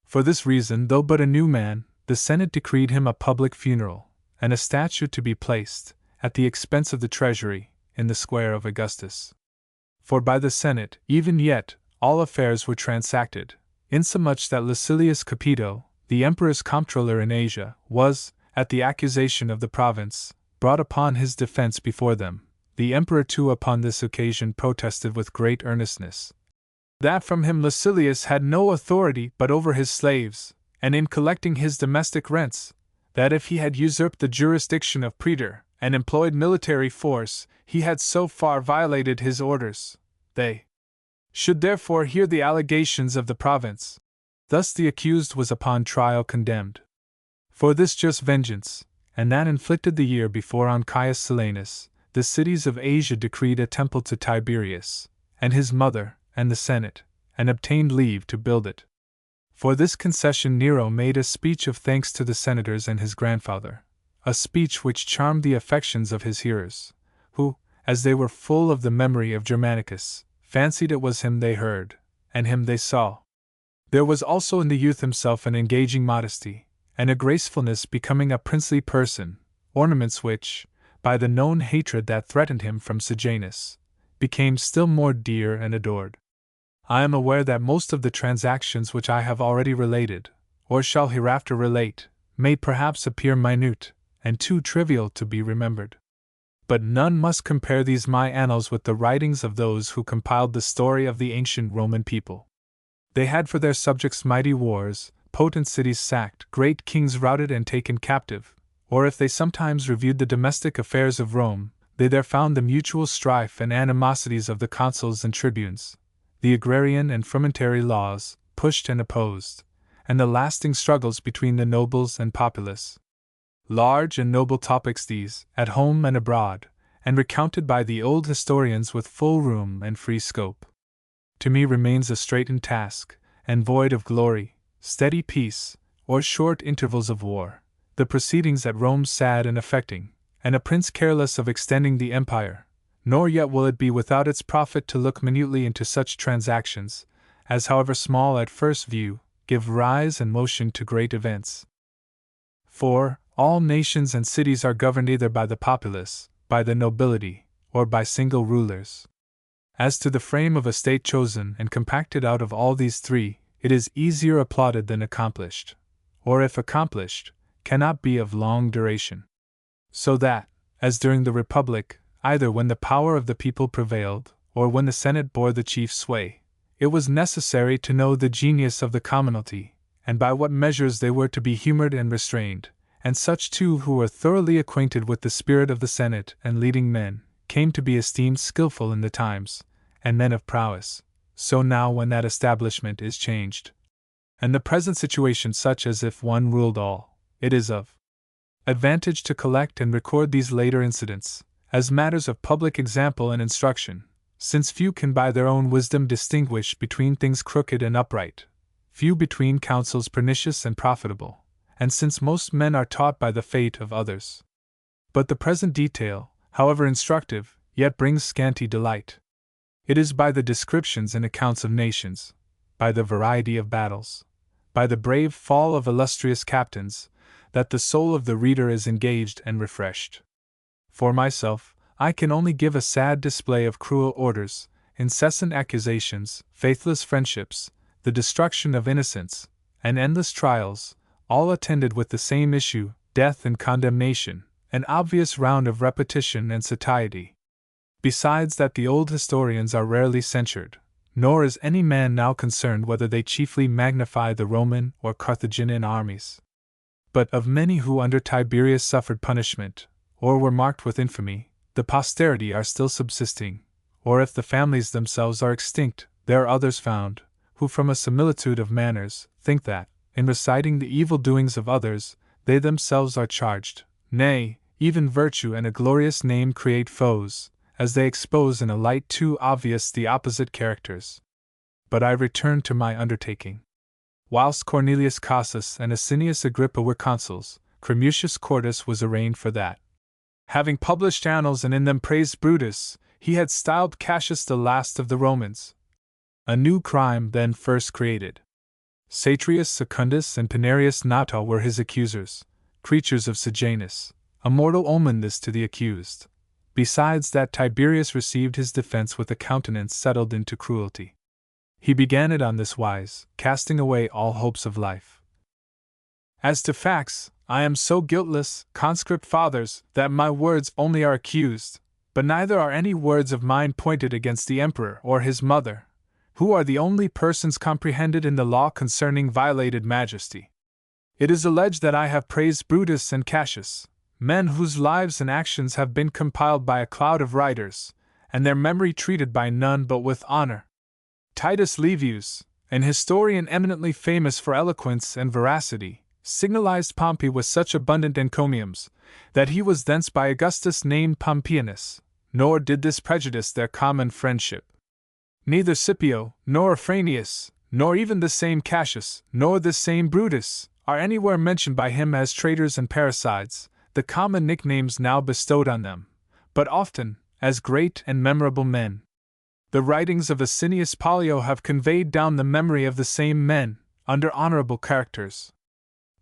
For this reason, though but a new man, the Senate decreed him a public funeral, and a statue to be placed, at the expense of the treasury, in the square of Augustus. For by the Senate, even yet, all affairs were transacted, insomuch that Lucilius Capito, the emperor's comptroller in Asia, was, at the accusation of the province, brought upon his defense before them. The emperor too upon this occasion protested with great earnestness that from him Lucilius had no authority but over his slaves, and in collecting his domestic rents, that if he had usurped the jurisdiction of praetor, and employed military force, he had so far violated his orders, they should therefore hear the allegations of the province. Thus the accused was upon trial condemned for this just vengeance, and that inflicted the year before on Caius Silanus. The cities of Asia decreed a temple to Tiberius, and his mother, and the Senate, and obtained leave to build it. For this concession Nero made a speech of thanks to the senators and his grandfather, a speech which charmed the affections of his hearers, who, as they were full of the memory of Germanicus, fancied it was him they heard, and him they saw. There was also in the youth himself an engaging modesty, and a gracefulness becoming a princely person, ornaments which, by the known hatred that threatened him from Sejanus, became still more dear and adored. I am aware that most of the transactions which I have already related, or shall hereafter relate, may perhaps appear minute, and too trivial to be remembered. But none must compare these my annals with the writings of those who compiled the story of the ancient Roman people. They had for their subjects mighty wars, potent cities sacked, great kings routed and taken captive, or if they sometimes reviewed the domestic affairs of Rome, they there found the mutual strife and animosities of the consuls and tribunes, the agrarian and frumentary laws, pushed and opposed, and the lasting struggles between the nobles and populace. Large and noble topics these, at home and abroad, and recounted by the old historians with full room and free scope. To me remains a straitened task, and void of glory, steady peace, or short intervals of war, the proceedings at Rome sad and affecting, and a prince careless of extending the empire, nor yet will it be without its profit to look minutely into such transactions, as however small at first view, give rise and motion to great events. For, all nations and cities are governed either by the populace, by the nobility, or by single rulers. As to the frame of a state chosen and compacted out of all these three, it is easier applauded than accomplished, or if accomplished, cannot be of long duration. So that, as during the Republic, either when the power of the people prevailed, or when the Senate bore the chief sway, it was necessary to know the genius of the commonalty, and by what measures they were to be humored and restrained, and such too who were thoroughly acquainted with the spirit of the Senate and leading men, came to be esteemed skillful in the times, and men of prowess. So now when that establishment is changed, and the present situation such as if one ruled all, it is of advantage to collect and record these later incidents, as matters of public example and instruction, since few can by their own wisdom distinguish between things crooked and upright, few between counsels pernicious and profitable, and since most men are taught by the fate of others. But the present detail, however instructive, yet brings scanty delight. It is by the descriptions and accounts of nations, by the variety of battles, by the brave fall of illustrious captains, that the soul of the reader is engaged and refreshed. For myself, I can only give a sad display of cruel orders, incessant accusations, faithless friendships, the destruction of innocents, and endless trials, all attended with the same issue, death and condemnation, an obvious round of repetition and satiety. Besides that, the old historians are rarely censured, nor is any man now concerned whether they chiefly magnify the Roman or Carthaginian armies. But of many who under Tiberius suffered punishment, or were marked with infamy, the posterity are still subsisting, or if the families themselves are extinct, there are others found, who from a similitude of manners, think that, in reciting the evil doings of others, they themselves are charged, nay, even virtue and a glorious name create foes, as they expose in a light too obvious the opposite characters. But I return to my undertaking. Whilst Cornelius Cassius and Asinius Agrippa were consuls, Cremutius Cordus was arraigned for that. Having published Annals and in them praised Brutus, he had styled Cassius the last of the Romans. A new crime then first created. Satrius Secundus and Pinarius Nata were his accusers, creatures of Sejanus, a mortal omen this to the accused. Besides that, Tiberius received his defense with a countenance settled into cruelty. He began it on this wise, casting away all hopes of life. As to facts, I am so guiltless, conscript fathers, that my words only are accused, but neither are any words of mine pointed against the emperor or his mother, who are the only persons comprehended in the law concerning violated majesty. It is alleged that I have praised Brutus and Cassius, men whose lives and actions have been compiled by a cloud of writers, and their memory treated by none but with honor. Titus Livius, an historian eminently famous for eloquence and veracity, signalized Pompey with such abundant encomiums, that he was thence by Augustus named Pompeianus, nor did this prejudice their common friendship. Neither Scipio, nor Afranius, nor even the same Cassius, nor this same Brutus, are anywhere mentioned by him as traitors and parricides, the common nicknames now bestowed on them, but often as great and memorable men. The writings of Asinius Pollio have conveyed down the memory of the same men, under honorable characters.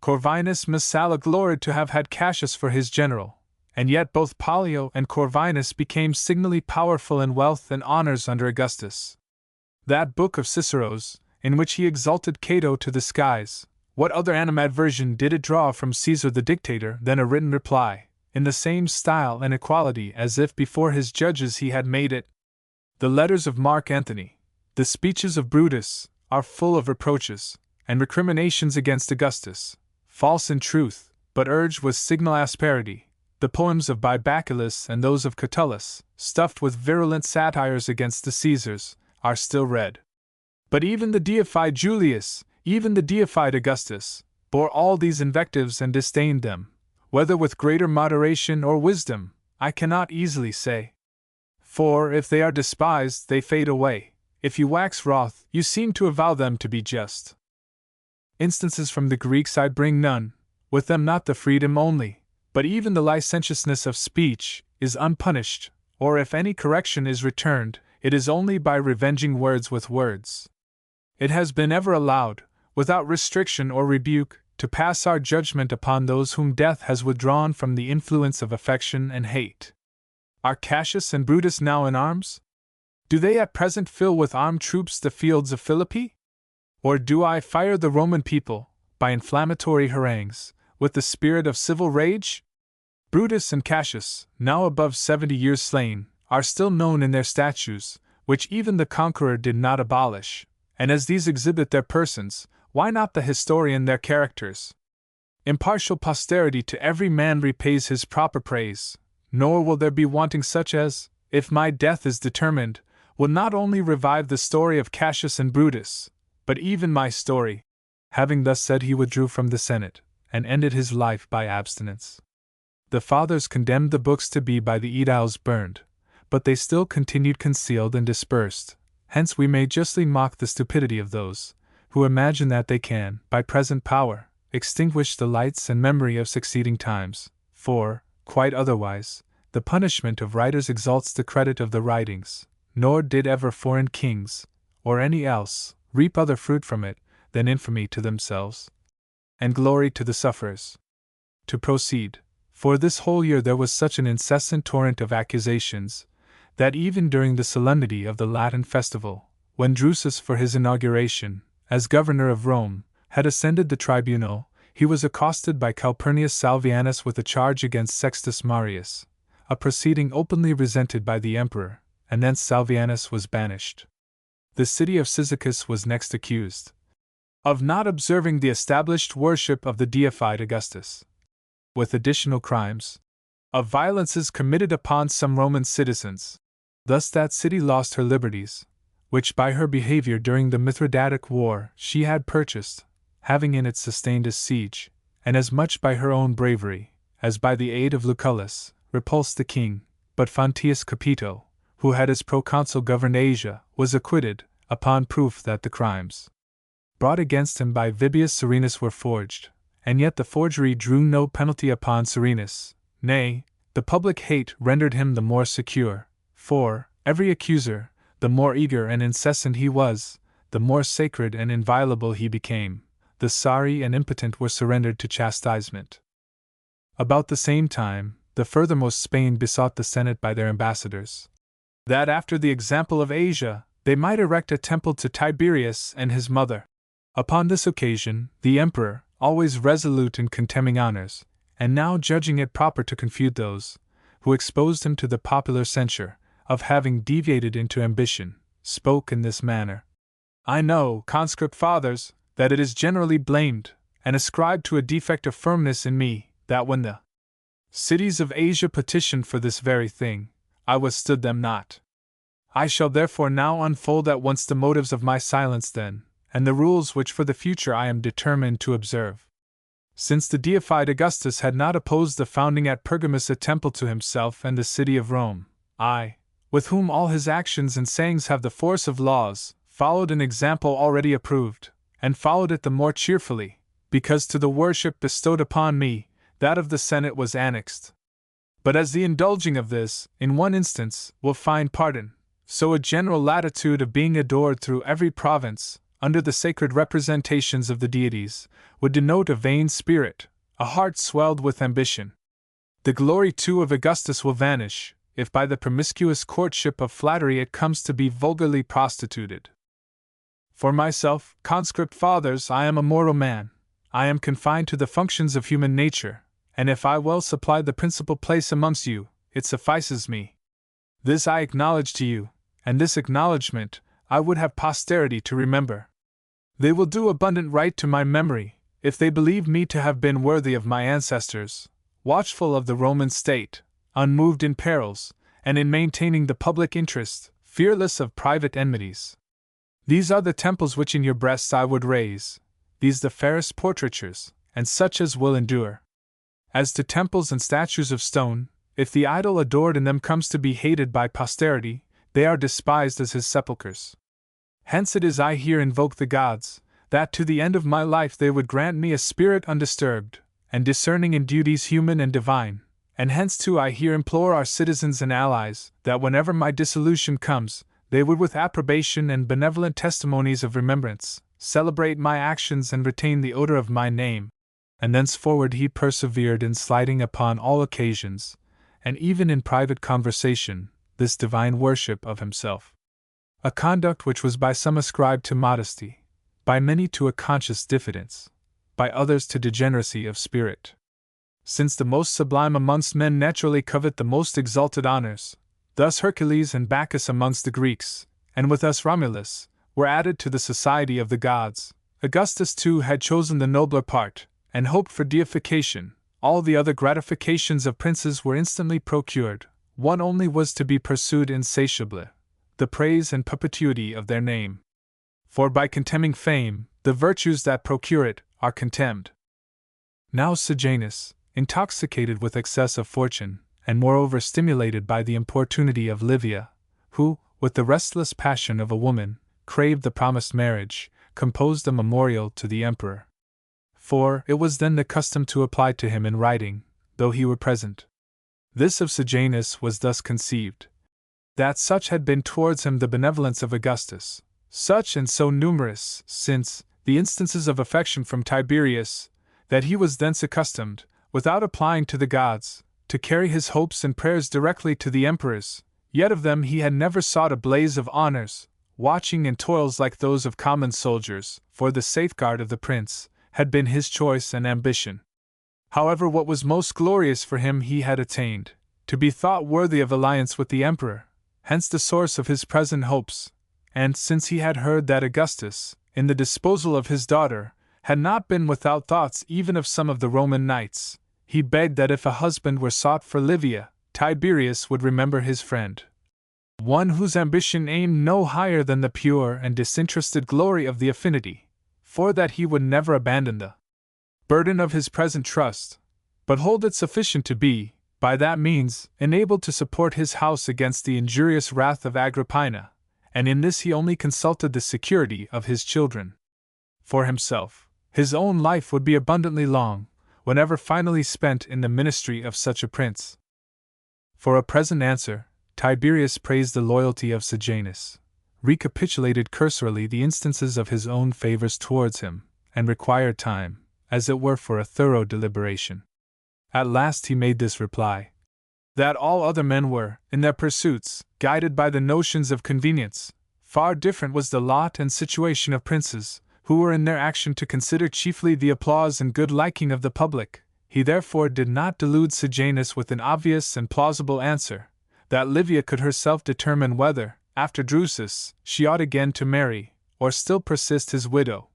Corvinus Messala gloried to have had Cassius for his general, and yet both Pollio and Corvinus became signally powerful in wealth and honors under Augustus. That book of Cicero's, in which he exalted Cato to the skies, what other animadversion did it draw from Caesar the dictator than a written reply, in the same style and equality as if before his judges he had made it? The letters of Mark Antony, the speeches of Brutus, are full of reproaches and recriminations against Augustus, false in truth, but urged with signal asperity. The poems of Bibaculus and those of Catullus, stuffed with virulent satires against the Caesars, are still read. But even the deified Julius, even the deified Augustus, bore all these invectives and disdained them, whether with greater moderation or wisdom, I cannot easily say. For if they are despised, they fade away. If you wax wroth, you seem to avow them to be just. Instances from the Greeks I bring none, with them not the freedom only, but even the licentiousness of speech, is unpunished, or if any correction is returned, it is only by revenging words with words. It has been ever allowed, without restriction or rebuke, to pass our judgment upon those whom death has withdrawn from the influence of affection and hate. Are Cassius and Brutus now in arms? Do they at present fill with armed troops the fields of Philippi? Or do I fire the Roman people, by inflammatory harangues, with the spirit of civil rage? Brutus and Cassius, now above 70 years slain, are still known in their statues, which even the conqueror did not abolish, and as these exhibit their persons, why not the historian their characters? Impartial posterity to every man repays his proper praise, nor will there be wanting such as, if my death is determined, will not only revive the story of Cassius and Brutus, but even my story. Having thus said, he withdrew from the Senate, and ended his life by abstinence. The fathers condemned the books to be by the aediles burned, but they still continued concealed and dispersed. Hence we may justly mock the stupidity of those who imagine that they can, by present power, extinguish the lights and memory of succeeding times, for, quite otherwise, the punishment of writers exalts the credit of the writings, nor did ever foreign kings, or any else, reap other fruit from it than infamy to themselves, and glory to the sufferers. To proceed, for this whole year there was such an incessant torrent of accusations, that even during the solemnity of the Latin festival, when Drusus for his inauguration, as governor of Rome, had ascended the tribunal, he was accosted by Calpurnius Salvianus with a charge against Sextus Marius, a proceeding openly resented by the emperor, and thence Salvianus was banished. The city of Cyzicus was next accused of not observing the established worship of the deified Augustus, with additional crimes of violences committed upon some Roman citizens. Thus that city lost her liberties, which by her behavior during the Mithridatic War she had purchased, having in it sustained a siege, and as much by her own bravery, as by the aid of Lucullus, repulsed the king. But Fonteius Capito, who had as proconsul governed Asia, was acquitted, upon proof that the crimes brought against him by Vibius Serenus were forged, and yet the forgery drew no penalty upon Serenus. Nay, the public hate rendered him the more secure, for, every accuser, the more eager and incessant he was, the more sacred and inviolable he became. The sorry and impotent were surrendered to chastisement. About the same time, the furthermost Spain besought the Senate by their ambassadors that after the example of Asia, they might erect a temple to Tiberius and his mother. Upon this occasion, the emperor, always resolute in contemning honors, and now judging it proper to confute those who exposed him to the popular censure of having deviated into ambition, spoke in this manner: I know, conscript fathers, that it is generally blamed, and ascribed to a defect of firmness in me, that when the cities of Asia petitioned for this very thing, I withstood them not. I shall therefore now unfold at once the motives of my silence then, and the rules which for the future I am determined to observe. Since the deified Augustus had not opposed the founding at Pergamus a temple to himself and the city of Rome, I, with whom all his actions and sayings have the force of laws, followed an example already approved, and followed it the more cheerfully, because to the worship bestowed upon me, that of the Senate was annexed. But as the indulging of this, in one instance, will find pardon, so a general latitude of being adored through every province, under the sacred representations of the deities, would denote a vain spirit, a heart swelled with ambition. The glory too of Augustus will vanish, if by the promiscuous courtship of flattery it comes to be vulgarly prostituted. For myself, conscript fathers, I am a mortal man. I am confined to the functions of human nature, and if I well supply the principal place amongst you, it suffices me. This I acknowledge to you, and this acknowledgment I would have posterity to remember. They will do abundant right to my memory, if they believe me to have been worthy of my ancestors, watchful of the Roman state, unmoved in perils, and in maintaining the public interest, fearless of private enmities. These are the temples which in your breasts I would raise, these the fairest portraitures, and such as will endure. As to temples and statues of stone, if the idol adored in them comes to be hated by posterity, they are despised as his sepulchres. Hence it is I here invoke the gods, that to the end of my life they would grant me a spirit undisturbed, and discerning in duties human and divine, and hence too I here implore our citizens and allies, that whenever my dissolution comes, they would with approbation and benevolent testimonies of remembrance, celebrate my actions and retain the odor of my name. And thenceforward he persevered in slighting upon all occasions, and even in private conversation, this divine worship of himself. A conduct which was by some ascribed to modesty, by many to a conscious diffidence, by others to degeneracy of spirit. Since the most sublime amongst men naturally covet the most exalted honors, thus Hercules and Bacchus amongst the Greeks, and with us Romulus, were added to the society of the gods, Augustus too had chosen the nobler part, and hoped for deification. All the other gratifications of princes were instantly procured, one only was to be pursued insatiably, the praise and perpetuity of their name. For by contemning fame, the virtues that procure it are contemned. Now Sejanus, intoxicated with excess of fortune, and moreover stimulated by the importunity of Livia, who, with the restless passion of a woman, craved the promised marriage, composed a memorial to the emperor. For it was then the custom to apply to him in writing, though he were present. This of Sejanus was thus conceived: that such had been towards him the benevolence of Augustus, such and so numerous, since, the instances of affection from Tiberius, that he was thence accustomed, without applying to the gods, to carry his hopes and prayers directly to the emperors, yet of them he had never sought a blaze of honors, watching and toils like those of common soldiers, for the safeguard of the prince, had been his choice and ambition. However, what was most glorious for him he had attained, to be thought worthy of alliance with the emperor, hence the source of his present hopes, and since he had heard that Augustus, in the disposal of his daughter, had not been without thoughts even of some of the Roman knights, he begged that if a husband were sought for Livia, Tiberius would remember his friend. One whose ambition aimed no higher than the pure and disinterested glory of the affinity, for that he would never abandon the burden of his present trust, but hold it sufficient to be, by that means, enabled to support his house against the injurious wrath of Agrippina, and in this he only consulted the security of his children. For himself, his own life would be abundantly long, whenever finally spent in the ministry of such a prince. For a present answer, Tiberius praised the loyalty of Sejanus, recapitulated cursorily the instances of his own favors towards him, and required time, as it were, for a thorough deliberation. At last he made this reply: that all other men were, in their pursuits, guided by the notions of convenience. Far different was the lot and situation of princes, who were in their action to consider chiefly the applause and good liking of the public. He therefore did not delude Sejanus with an obvious and plausible answer, that Livia could herself determine whether, after Drusus, she ought again to marry, or still persist his widow,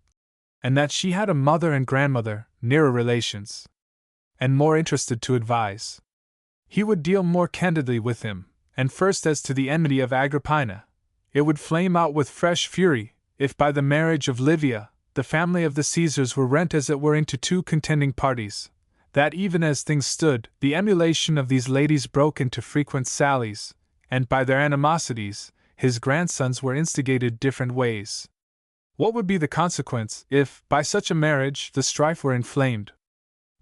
and that she had a mother and grandmother, nearer relations, and more interested to advise. He would deal more candidly with him, and first as to the enmity of Agrippina, it would flame out with fresh fury, if by the marriage of Livia, the family of the Caesars were rent as it were into two contending parties, that even as things stood, the emulation of these ladies broke into frequent sallies, and by their animosities, his grandsons were instigated different ways. What would be the consequence, if, by such a marriage, the strife were inflamed?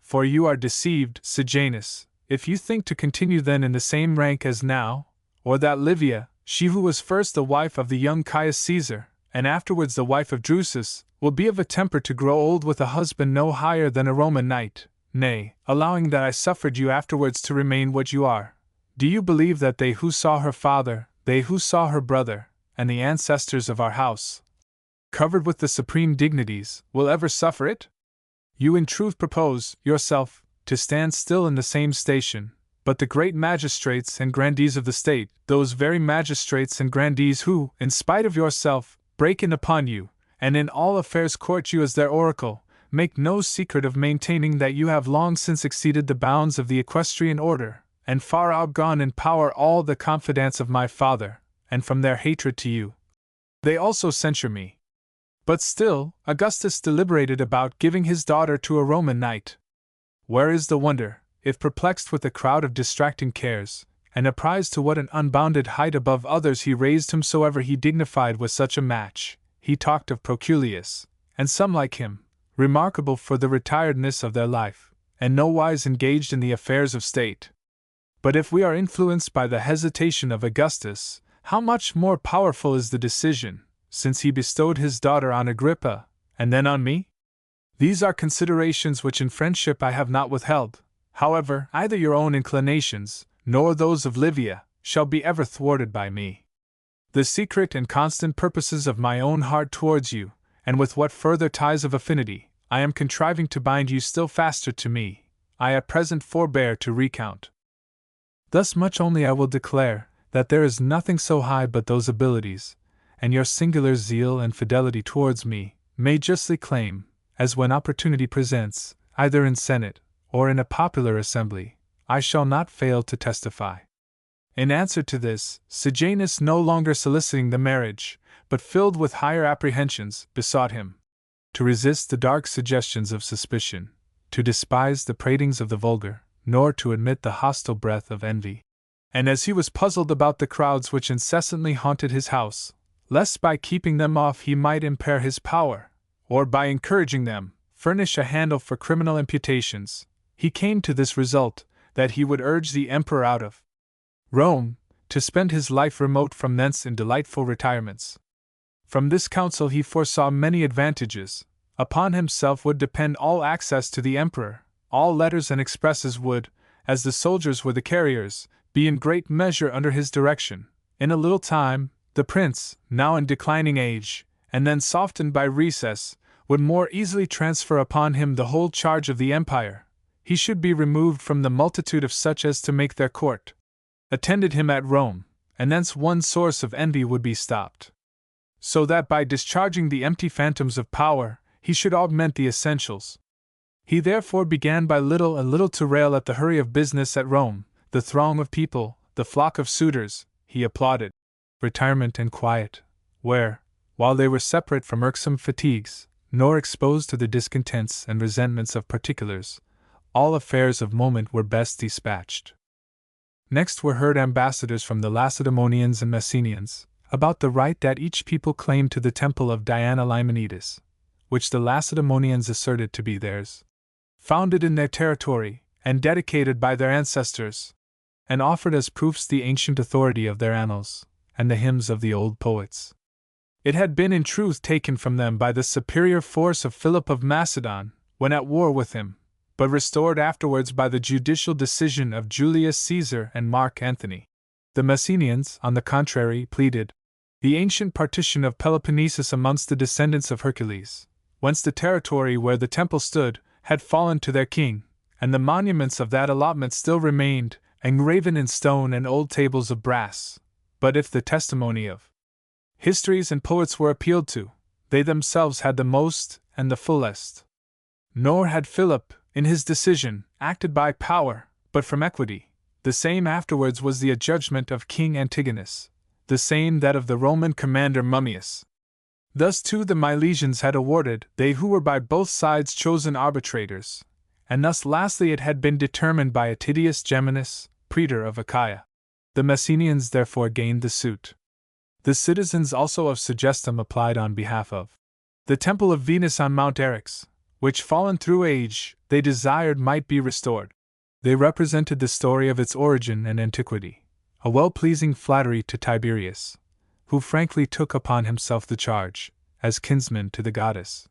For you are deceived, Sejanus, if you think to continue then in the same rank as now, or that Livia, she who was first the wife of the young Caius Caesar, and afterwards the wife of Drusus, will be of a temper to grow old with a husband no higher than a Roman knight. Nay, allowing that I suffered you afterwards to remain what you are, do you believe that they who saw her father, they who saw her brother, and the ancestors of our house, covered with the supreme dignities, will ever suffer it? You in truth propose, yourself, to stand still in the same station, but the great magistrates and grandees of the state, those very magistrates and grandees who, in spite of yourself, break in upon you, and in all affairs court you as their oracle, make no secret of maintaining that you have long since exceeded the bounds of the equestrian order, and far outgone in power all the confidants of my father, and from their hatred to you, they also censure me. But still, Augustus deliberated about giving his daughter to a Roman knight. Where is the wonder, if perplexed with a crowd of distracting cares, and apprised to what an unbounded height above others he raised whomsoever he dignified with such a match, he talked of Proculius, and some like him, remarkable for the retiredness of their life, and nowise engaged in the affairs of state. But if we are influenced by the hesitation of Augustus, how much more powerful is the decision, since he bestowed his daughter on Agrippa, and then on me? These are considerations which in friendship I have not withheld. However, either your own inclinations, nor those of Livia, shall be ever thwarted by me. The secret and constant purposes of my own heart towards you, and with what further ties of affinity I am contriving to bind you still faster to me, I at present forbear to recount. Thus much only I will declare, that there is nothing so high but those abilities, and your singular zeal and fidelity towards me may justly claim, as when opportunity presents, either in Senate, or in a popular assembly, I shall not fail to testify. In answer to this, Sejanus, no longer soliciting the marriage, but filled with higher apprehensions, besought him to resist the dark suggestions of suspicion, to despise the pratings of the vulgar, nor to admit the hostile breath of envy. And as he was puzzled about the crowds which incessantly haunted his house, lest by keeping them off he might impair his power, or by encouraging them, furnish a handle for criminal imputations, he came to this result, that he would urge the emperor out of Rome, to spend his life remote from thence in delightful retirements. From this counsel he foresaw many advantages. Upon himself would depend all access to the emperor, all letters and expresses would, as the soldiers were the carriers, be in great measure under his direction. In a little time, the prince, now in declining age, and then softened by recess, would more easily transfer upon him the whole charge of the empire. He should be removed from the multitude of such as to make their court, attended him at Rome, and thence one source of envy would be stopped. So that by discharging the empty phantoms of power, he should augment the essentials. He therefore began by little and little to rail at the hurry of business at Rome, the throng of people, the flock of suitors. He applauded retirement and quiet, where, while they were separate from irksome fatigues, nor exposed to the discontents and resentments of particulars, all affairs of moment were best dispatched. Next were heard ambassadors from the Lacedaemonians and Messenians, about the right that each people claimed to the temple of Diana Limenides, which the Lacedaemonians asserted to be theirs, founded in their territory, and dedicated by their ancestors, and offered as proofs the ancient authority of their annals, and the hymns of the old poets. It had been in truth taken from them by the superior force of Philip of Macedon, when at war with him, but restored afterwards by the judicial decision of Julius Caesar and Mark Antony. The Messenians, on the contrary, pleaded the ancient partition of Peloponnesus amongst the descendants of Hercules, whence the territory where the temple stood had fallen to their king, and the monuments of that allotment still remained, engraven in stone and old tables of brass. But if the testimony of histories and poets were appealed to, they themselves had the most and the fullest. Nor had Philip, in his decision, acted by power, but from equity. The same afterwards was the adjudgment of King Antigonus, the same that of the Roman commander Mummius. Thus too the Milesians had awarded, they who were by both sides chosen arbitrators, and thus lastly it had been determined by Tiberius Geminus, praetor of Achaia. The Messenians therefore gained the suit. The citizens also of Segestum applied on behalf of the temple of Venus on Mount Eryx, which fallen through age, they desired might be restored. They represented the story of its origin and antiquity, a well-pleasing flattery to Tiberius, who frankly took upon himself the charge, as kinsman to the goddess.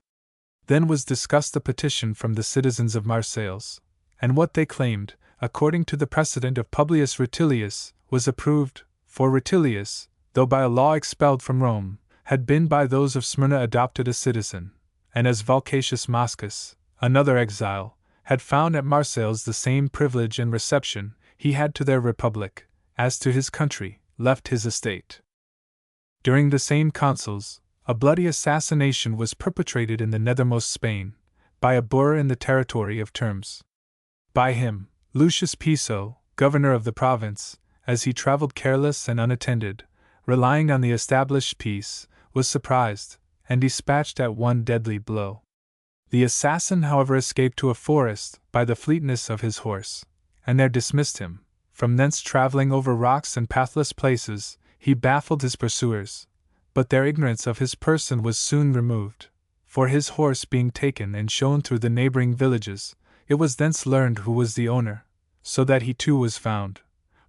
Then was discussed the petition from the citizens of Marseilles, and what they claimed, according to the precedent of Publius Rutilius, was approved, for Rutilius, though by a law expelled from Rome, had been by those of Smyrna adopted a citizen, and as Vulcatius Mascus, another exile, had found at Marseilles the same privilege and reception he had to their republic, as to his country, left his estate. During the same consuls, a bloody assassination was perpetrated in the nethermost Spain, by a boor in the territory of Termes. By him, Lucius Piso, governor of the province, as he travelled careless and unattended, relying on the established peace, was surprised, and dispatched at one deadly blow. The assassin, however, escaped to a forest by the fleetness of his horse, and there dismissed him. From thence, travelling over rocks and pathless places, he baffled his pursuers, but their ignorance of his person was soon removed, for his horse being taken and shown through the neighboring villages, it was thence learned who was the owner, so that he too was found.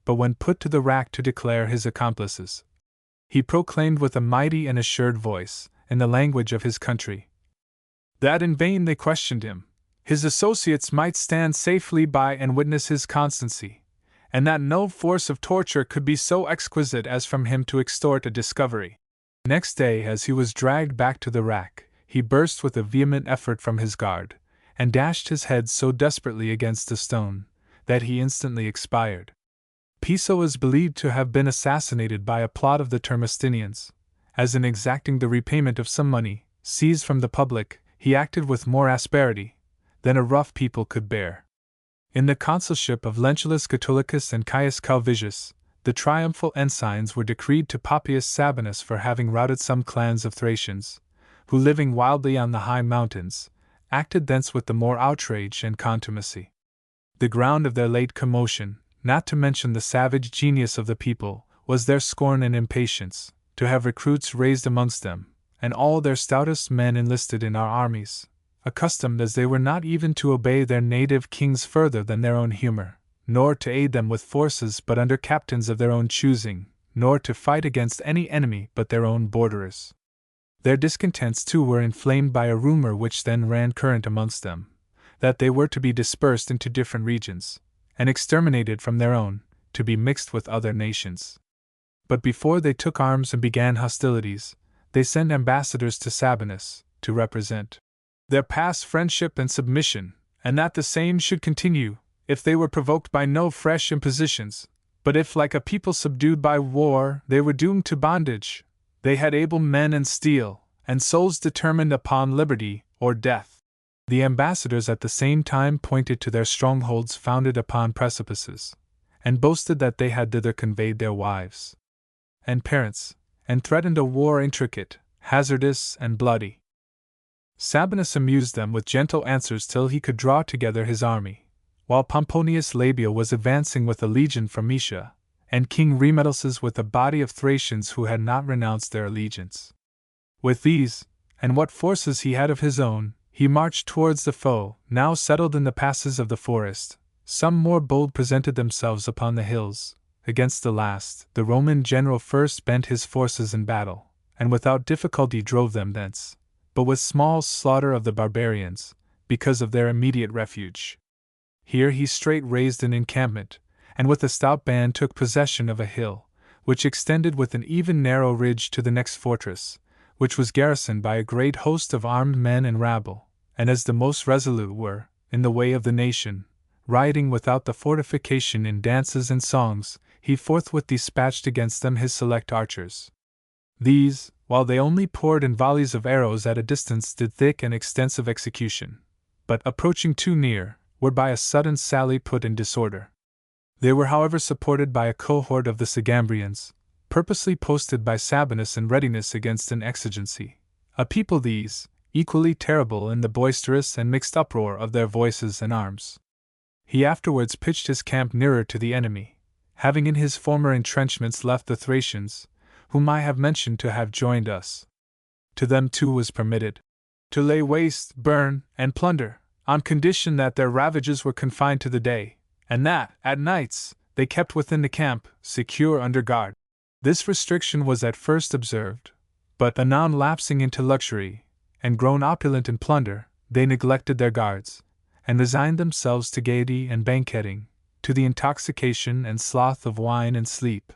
But when put to the rack to declare his accomplices, he proclaimed with a mighty and assured voice, in the language of his country, that in vain they questioned him. His associates might stand safely by and witness his constancy, and that no force of torture could be so exquisite as from him to extort a discovery. Next day, as he was dragged back to the rack, he burst with a vehement effort from his guard, and dashed his head so desperately against a stone, that he instantly expired. Piso is believed to have been assassinated by a plot of the Termestinians, as in exacting the repayment of some money, seized from the public, he acted with more asperity than a rough people could bear. In the consulship of Lentulus Catulicus and Caius Calvisius, the triumphal ensigns were decreed to Papias Sabinus for having routed some clans of Thracians, who living wildly on the high mountains, acted thence with the more outrage and contumacy. The ground of their late commotion, not to mention the savage genius of the people, was their scorn and impatience, to have recruits raised amongst them, and all their stoutest men enlisted in our armies, accustomed as they were not even to obey their native kings further than their own humor, nor to aid them with forces but under captains of their own choosing, nor to fight against any enemy but their own borderers. Their discontents too were inflamed by a rumor which then ran current amongst them, that they were to be dispersed into different regions, and exterminated from their own, to be mixed with other nations. But before they took arms and began hostilities, they sent ambassadors to Sabinus, to represent their past friendship and submission, and that the same should continue, if they were provoked by no fresh impositions, But if, like a people subdued by war, they were doomed to bondage, they had able men and steel, and souls determined upon liberty or death. The ambassadors at the same time pointed to their strongholds founded upon precipices, and boasted that they had thither conveyed their wives and parents, and threatened a war intricate, hazardous, and bloody. Sabinus amused them with gentle answers till he could draw together his army, while Pomponius Labia was advancing with a legion from Moesia, and King Remedalus with a body of Thracians who had not renounced their allegiance. With these, and what forces he had of his own, he marched towards the foe, now settled in the passes of the forest. Some more bold presented themselves upon the hills. Against the last, the Roman general first bent his forces in battle, and without difficulty drove them thence, but with small slaughter of the barbarians, because of their immediate refuge. Here he straight raised an encampment, and with a stout band took possession of a hill, which extended with an even narrow ridge to the next fortress, which was garrisoned by a great host of armed men and rabble, and as the most resolute were, in the way of the nation, rioting without the fortification in dances and songs, he forthwith dispatched against them his select archers. These, while they only poured in volleys of arrows at a distance, did thick and extensive execution, but, approaching too near, were by a sudden sally put in disorder. They were however supported by a cohort of the Sygambrians, purposely posted by Sabinus in readiness against an exigency, a people these, equally terrible in the boisterous and mixed uproar of their voices and arms. He afterwards pitched his camp nearer to the enemy, having in his former entrenchments left the Thracians, whom I have mentioned to have joined us. To them too was permitted to lay waste, burn, and plunder, on condition that their ravages were confined to the day, and that, at nights, they kept within the camp, secure under guard. This restriction was at first observed, but anon lapsing into luxury, and grown opulent in plunder, they neglected their guards, and resigned themselves to gaiety and banqueting, to the intoxication and sloth of wine and sleep.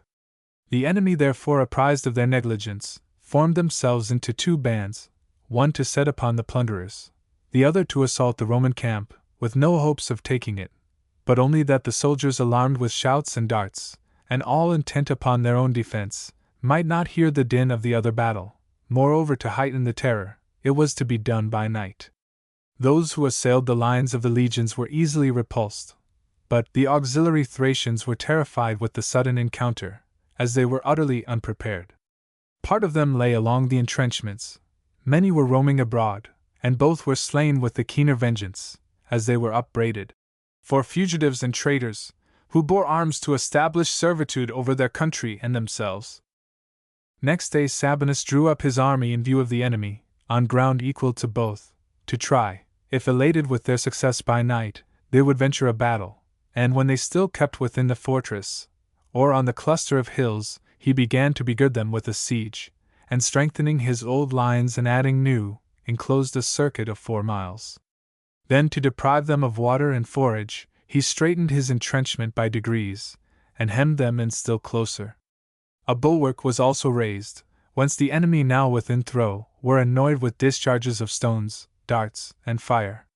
The enemy, therefore, apprised of their negligence, formed themselves into two bands, one to set upon the plunderers, the other to assault the Roman camp, with no hopes of taking it, but only that the soldiers, alarmed with shouts and darts, and all intent upon their own defense, might not hear the din of the other battle. Moreover, to heighten the terror, it was to be done by night. Those who assailed the lines of the legions were easily repulsed, but the auxiliary Thracians were terrified with the sudden encounter, as they were utterly unprepared. Part of them lay along the entrenchments, many were roaming abroad, and both were slain with the keener vengeance, as they were upbraided for fugitives and traitors, who bore arms to establish servitude over their country and themselves. Next day Sabinus drew up his army in view of the enemy, on ground equal to both, to try, if elated with their success by night, they would venture a battle, and when they still kept within the fortress, or on the cluster of hills, he began to begird them with a siege, and strengthening his old lines and adding new, enclosed a circuit of 4 miles. Then, to deprive them of water and forage, he straightened his entrenchment by degrees, and hemmed them in still closer. A bulwark was also raised, whence the enemy, now within throw, were annoyed with discharges of stones, darts, and fire.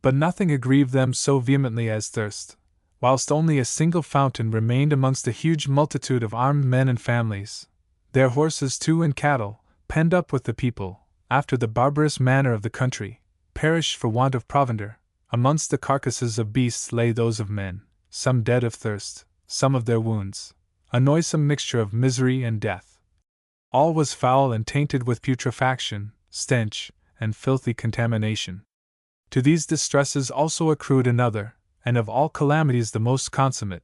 But nothing aggrieved them so vehemently as thirst, whilst only a single fountain remained amongst a huge multitude of armed men and families, their horses too and cattle, penned up with the people, after the barbarous manner of the country, perished for want of provender. Amongst the carcasses of beasts lay those of men, some dead of thirst, some of their wounds, a noisome mixture of misery and death. All was foul and tainted with putrefaction, stench, and filthy contamination. To these distresses also accrued another, and of all calamities the most consummate,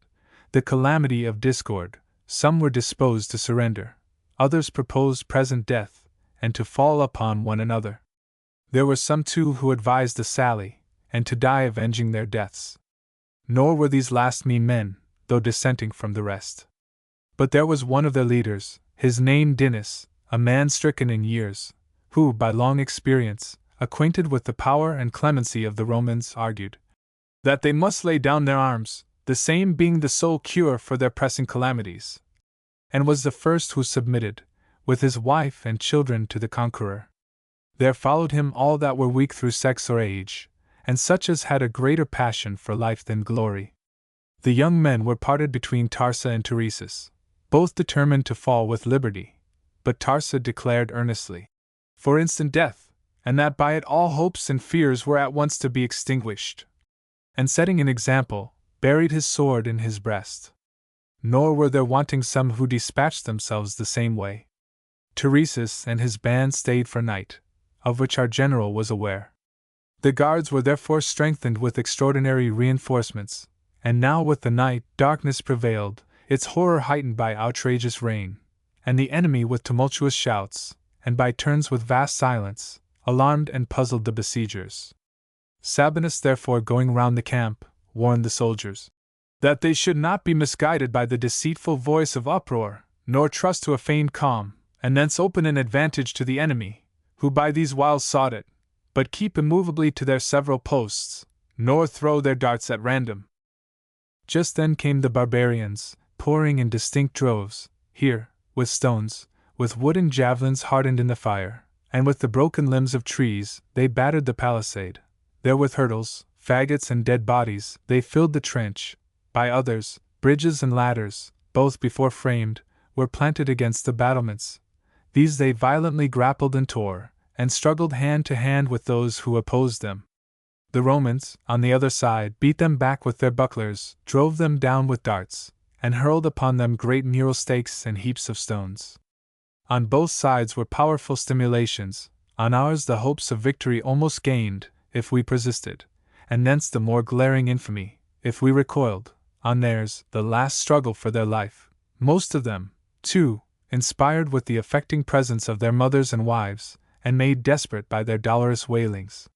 the calamity of discord. Some were disposed to surrender, others proposed present death, and to fall upon one another. There were some too who advised a sally, and to die avenging their deaths. Nor were these last mean men, though dissenting from the rest. But there was one of their leaders, his name Dinas, a man stricken in years, who, by long experience, acquainted with the power and clemency of the Romans, argued that they must lay down their arms, the same being the sole cure for their pressing calamities, and was the first who submitted, with his wife and children, to the conqueror. There followed him all that were weak through sex or age, and such as had a greater passion for life than glory. The young men were parted between Tarsa and Teresus, both determined to fall with liberty, but Tarsa declared earnestly for instant death, and that by it all hopes and fears were at once to be extinguished, and setting an example, buried his sword in his breast. Nor were there wanting some who dispatched themselves the same way. Teresus and his band stayed for night, of which our general was aware. The guards were therefore strengthened with extraordinary reinforcements, and now with the night darkness prevailed, its horror heightened by outrageous rain, and the enemy with tumultuous shouts, and by turns with vast silence, alarmed and puzzled the besiegers. Sabinus therefore going round the camp, warned the soldiers that they should not be misguided by the deceitful voice of uproar, nor trust to a feigned calm, and thence open an advantage to the enemy, who by these wiles sought it, but keep immovably to their several posts, nor throw their darts at random. Just then came the barbarians, pouring in distinct droves, here, with stones, with wooden javelins hardened in the fire, and with the broken limbs of trees, they battered the palisade. There with hurdles, faggots, and dead bodies, they filled the trench. By others, bridges and ladders, both before framed, were planted against the battlements. These they violently grappled and tore, and struggled hand to hand with those who opposed them. The Romans, on the other side, beat them back with their bucklers, drove them down with darts, and hurled upon them great mural stakes and heaps of stones. On both sides were powerful stimulations, on ours the hopes of victory almost gained, if we persisted, and thence the more glaring infamy, if we recoiled, on theirs, the last struggle for their life, most of them, too, inspired with the affecting presence of their mothers and wives, and made desperate by their dolorous wailings.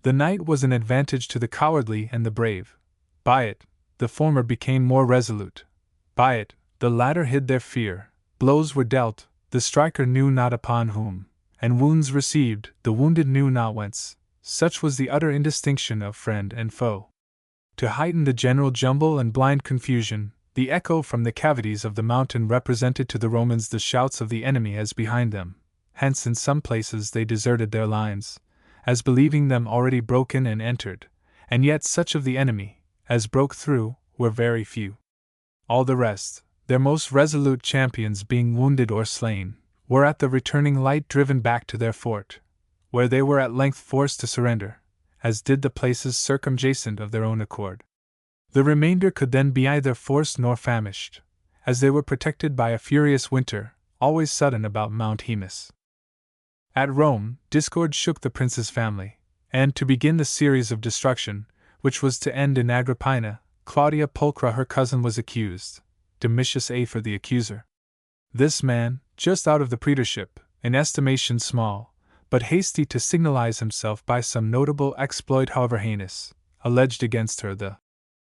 The night was an advantage to the cowardly and the brave. By it, the former became more resolute. By it, the latter hid their fear. Blows were dealt, the striker knew not upon whom, and wounds received, the wounded knew not whence. Such was the utter indistinction of friend and foe. To heighten the general jumble and blind confusion, the echo from the cavities of the mountain represented to the Romans the shouts of the enemy as behind them. Hence in some places they deserted their lines, as believing them already broken and entered, and yet such of the enemy, as broke through, were very few. All the rest, their most resolute champions being wounded or slain, were at the returning light driven back to their fort, where they were at length forced to surrender, as did the places circumjacent of their own accord. The remainder could then be either forced nor famished, as they were protected by a furious winter, always sudden about Mount Haemus. At Rome, discord shook the prince's family, and to begin the series of destruction, which was to end in Agrippina, Claudia Pulchra her cousin was accused, Domitius Afer the accuser. This man, just out of the praetorship, in estimation small, but hasty to signalize himself by some notable exploit however heinous, alleged against her the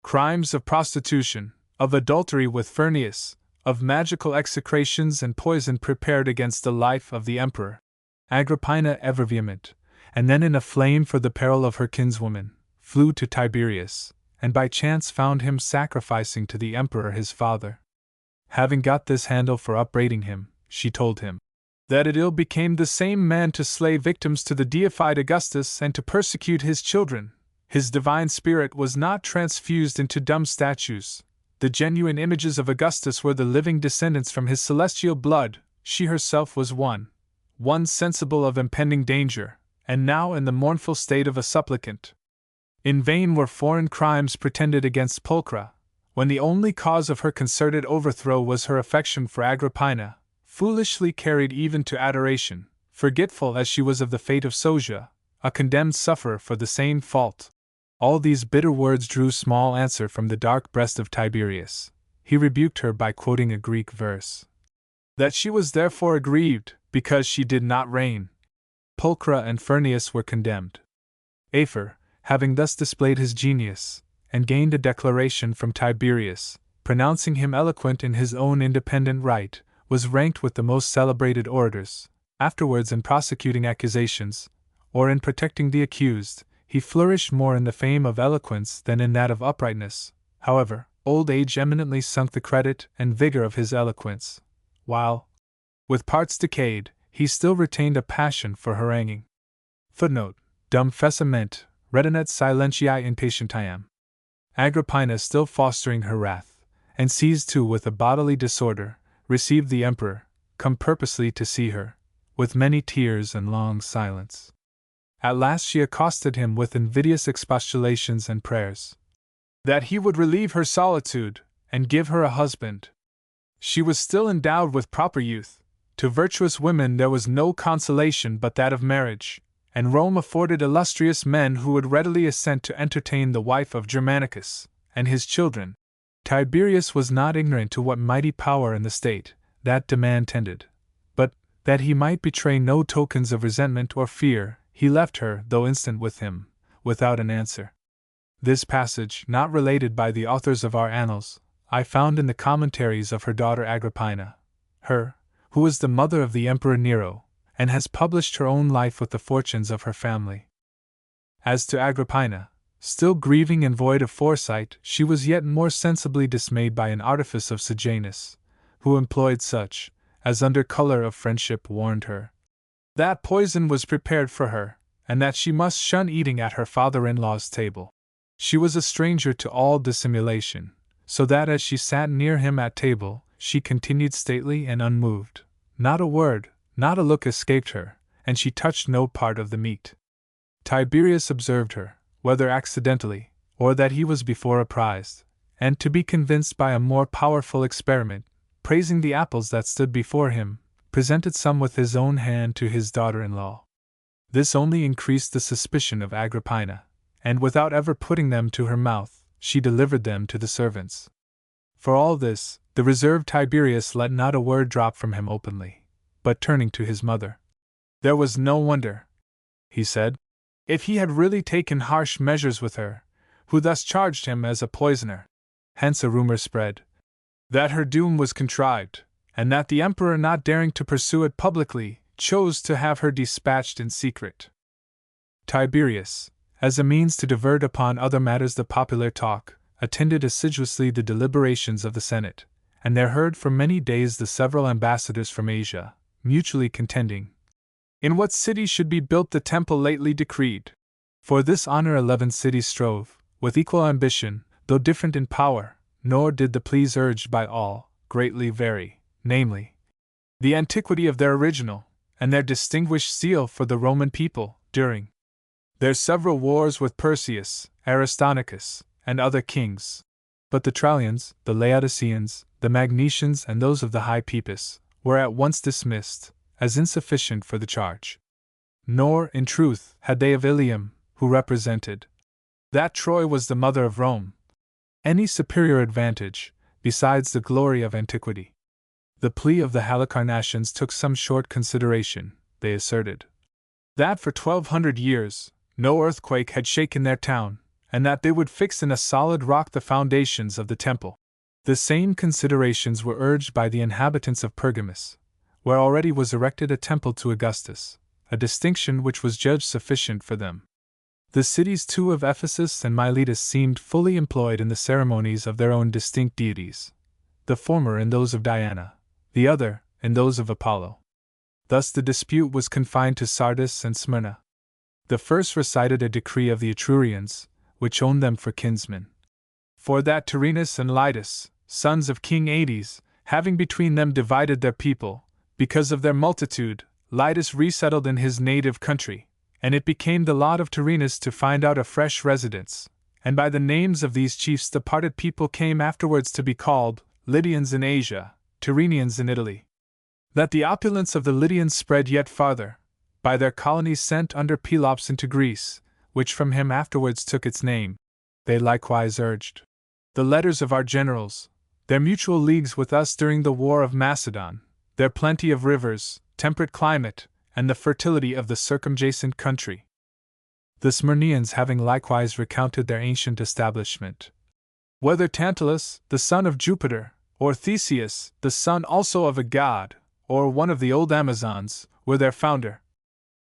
crimes of prostitution, of adultery with Furnius, of magical execrations and poison prepared against the life of the emperor. Agrippina, ever vehement, and then in a flame for the peril of her kinswoman, flew to Tiberius, and by chance found him sacrificing to the emperor his father. Having got this handle for upbraiding him, she told him that it ill became the same man to slay victims to the deified Augustus and to persecute his children. His divine spirit was not transfused into dumb statues. The genuine images of Augustus were the living descendants from his celestial blood. She herself was one sensible of impending danger, and now in the mournful state of a supplicant. In vain were foreign crimes pretended against Pulchra, when the only cause of her concerted overthrow was her affection for Agrippina, foolishly carried even to adoration, forgetful as she was of the fate of Sosia, a condemned sufferer for the same fault. All these bitter words drew small answer from the dark breast of Tiberius. He rebuked her by quoting a Greek verse, that she was therefore aggrieved, because she did not reign. Pulchra and Furnius were condemned. Afer, having thus displayed his genius, and gained a declaration from Tiberius, pronouncing him eloquent in his own independent right, was ranked with the most celebrated orators. Afterwards, in prosecuting accusations, or in protecting the accused, he flourished more in the fame of eloquence than in that of uprightness. However, old age eminently sunk the credit and vigor of his eloquence, while, with parts decayed, he still retained a passion for haranguing. Footnote: Dum fecement, retinet silentiae impatientiam. Agrippina, still fostering her wrath, and seized too with a bodily disorder, received the emperor, come purposely to see her, with many tears and long silence. At last she accosted him with invidious expostulations and prayers, that he would relieve her solitude, and give her a husband. She was still endowed with proper youth. To virtuous women there was no consolation but that of marriage, and Rome afforded illustrious men who would readily assent to entertain the wife of Germanicus, and his children. Tiberius was not ignorant to what mighty power in the state that demand tended, but, that he might betray no tokens of resentment or fear, he left her, though instant with him, without an answer. This passage, not related by the authors of our Annals, I found in the commentaries of her daughter Agrippina, who is the mother of the Emperor Nero, and has published her own life with the fortunes of her family. As to Agrippina, still grieving and void of foresight, she was yet more sensibly dismayed by an artifice of Sejanus, who employed such, as under color of friendship warned her that poison was prepared for her, and that she must shun eating at her father-in-law's table. She was a stranger to all dissimulation, so that as she sat near him at table, she continued stately and unmoved. Not a word, not a look escaped her, and she touched no part of the meat. Tiberius observed her, whether accidentally, or that he was before apprised, and to be convinced by a more powerful experiment, praising the apples that stood before him, presented some with his own hand to his daughter-in-law. This only increased the suspicion of Agrippina, and without ever putting them to her mouth, she delivered them to the servants. For all this, the reserved Tiberius let not a word drop from him openly, but turning to his mother, "There was no wonder," he said, "if he had really taken harsh measures with her, who thus charged him as a poisoner." Hence a rumor spread, that her doom was contrived, and that the emperor, not daring to pursue it publicly, chose to have her dispatched in secret. Tiberius, as a means to divert upon other matters the popular talk, attended assiduously the deliberations of the Senate, and there heard for many days the several ambassadors from Asia, mutually contending in what city should be built the temple lately decreed. For this honor 11 cities strove, with equal ambition, though different in power, nor did the pleas urged by all greatly vary, namely, the antiquity of their original, and their distinguished zeal for the Roman people, during their several wars with Perseus, Aristonicus, and other kings. But the Trallians, the Laodiceans, the Magnesians, and those of the High Pepys, were at once dismissed, as insufficient for the charge. Nor, in truth, had they of Ilium, who represented that Troy was the mother of Rome, any superior advantage, besides the glory of antiquity. The plea of the Halicarnassians took some short consideration. They asserted that for 1200 years, no earthquake had shaken their town, and that they would fix in a solid rock the foundations of the temple. The same considerations were urged by the inhabitants of Pergamus, where already was erected a temple to Augustus, a distinction which was judged sufficient for them. The cities too of Ephesus and Miletus seemed fully employed in the ceremonies of their own distinct deities, the former in those of Diana, the other in those of Apollo. Thus the dispute was confined to Sardis and Smyrna. The first recited a decree of the Etrurians, which owned them for kinsmen. For that Tyrrhenus and Lytus, sons of King Aedes, having between them divided their people, because of their multitude, Lytus resettled in his native country, and it became the lot of Tyrrhenus to find out a fresh residence, and by the names of these chiefs the parted people came afterwards to be called Lydians in Asia, Tyrrhenians in Italy. That the opulence of the Lydians spread yet farther, by their colonies sent under Pelops into Greece, which from him afterwards took its name, they likewise urged. The letters of our generals, their mutual leagues with us during the war of Macedon, their plenty of rivers, temperate climate, and the fertility of the circumjacent country. The Smyrnians having likewise recounted their ancient establishment. Whether Tantalus, the son of Jupiter, or Theseus, the son also of a god, or one of the old Amazons, were their founder,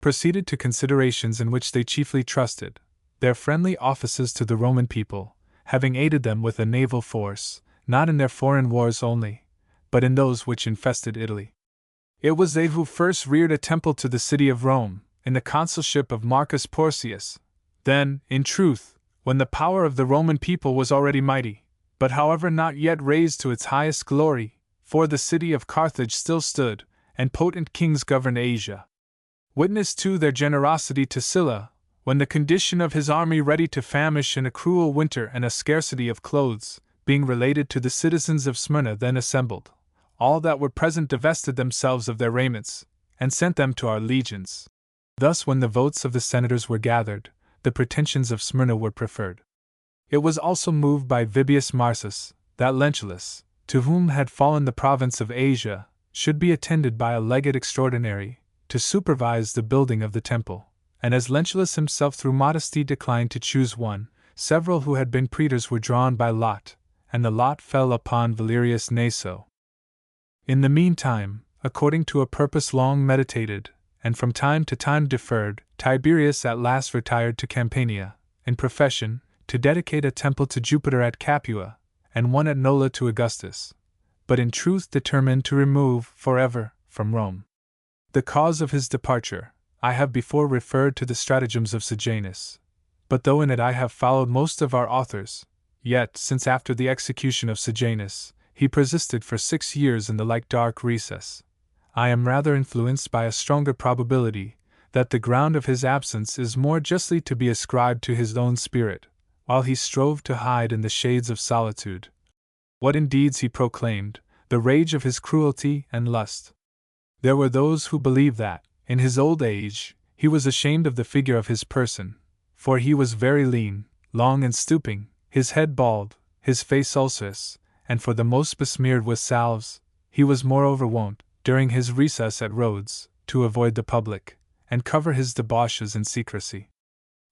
proceeded to considerations in which they chiefly trusted, their friendly offices to the Roman people, having aided them with a naval force, not in their foreign wars only, but in those which infested Italy. It was they who first reared a temple to the city of Rome, in the consulship of Marcus Porcius, then, in truth, when the power of the Roman people was already mighty, but however not yet raised to its highest glory, for the city of Carthage still stood, and potent kings governed Asia. Witness too their generosity to Sylla, when the condition of his army ready to famish in a cruel winter and a scarcity of clothes, being related to the citizens of Smyrna then assembled, all that were present divested themselves of their raiments, and sent them to our legions. Thus when the votes of the senators were gathered, the pretensions of Smyrna were preferred. It was also moved by Vibius Marsus, that Lentulus, to whom had fallen the province of Asia, should be attended by a legate extraordinary, to supervise the building of the temple, and as Lentulus himself through modesty declined to choose one, several who had been praetors were drawn by lot, and the lot fell upon Valerius Naso. In the meantime, according to a purpose long meditated, and from time to time deferred, Tiberius at last retired to Campania, in profession, to dedicate a temple to Jupiter at Capua, and one at Nola to Augustus, but in truth determined to remove forever from Rome. The cause of his departure, I have before referred to the stratagems of Sejanus, but though in it I have followed most of our authors, yet, since after the execution of Sejanus, he persisted for 6 years in the like dark recess, I am rather influenced by a stronger probability that the ground of his absence is more justly to be ascribed to his own spirit, while he strove to hide in the shades of solitude what in deeds he proclaimed, the rage of his cruelty and lust. There were those who believed that, in his old age, he was ashamed of the figure of his person, for he was very lean, long and stooping, his head bald, his face ulcerous, and for the most besmeared with salves. He was moreover wont, during his recess at Rhodes, to avoid the public, and cover his debauches in secrecy.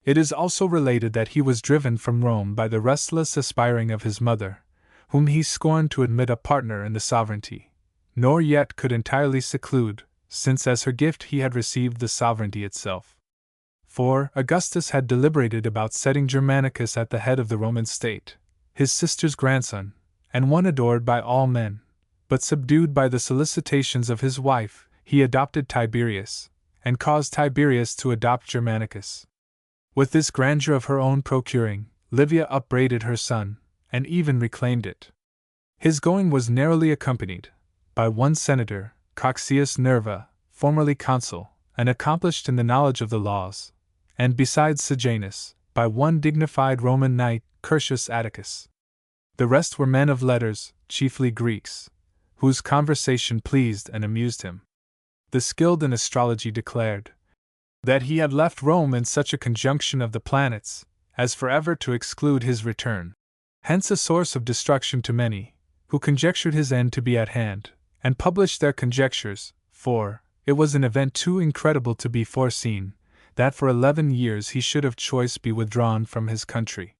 It is also related that he was driven from Rome by the restless aspiring of his mother, whom he scorned to admit a partner in the sovereignty, nor yet could entirely seclude, since as her gift he had received the sovereignty itself. For Augustus had deliberated about setting Germanicus at the head of the Roman state, his sister's grandson, and one adored by all men, but subdued by the solicitations of his wife, he adopted Tiberius, and caused Tiberius to adopt Germanicus. With this grandeur of her own procuring, Livia upbraided her son, and even reclaimed it. His going was narrowly accompanied by one senator, Cocceius Nerva, formerly consul, and accomplished in the knowledge of the laws, and besides Sejanus, by one dignified Roman knight, Curtius Atticus. The rest were men of letters, chiefly Greeks, whose conversation pleased and amused him. The skilled in astrology declared that he had left Rome in such a conjunction of the planets as forever to exclude his return. Hence a source of destruction to many, who conjectured his end to be at hand, and published their conjectures, for it was an event too incredible to be foreseen, that for 11 years he should of choice be withdrawn from his country.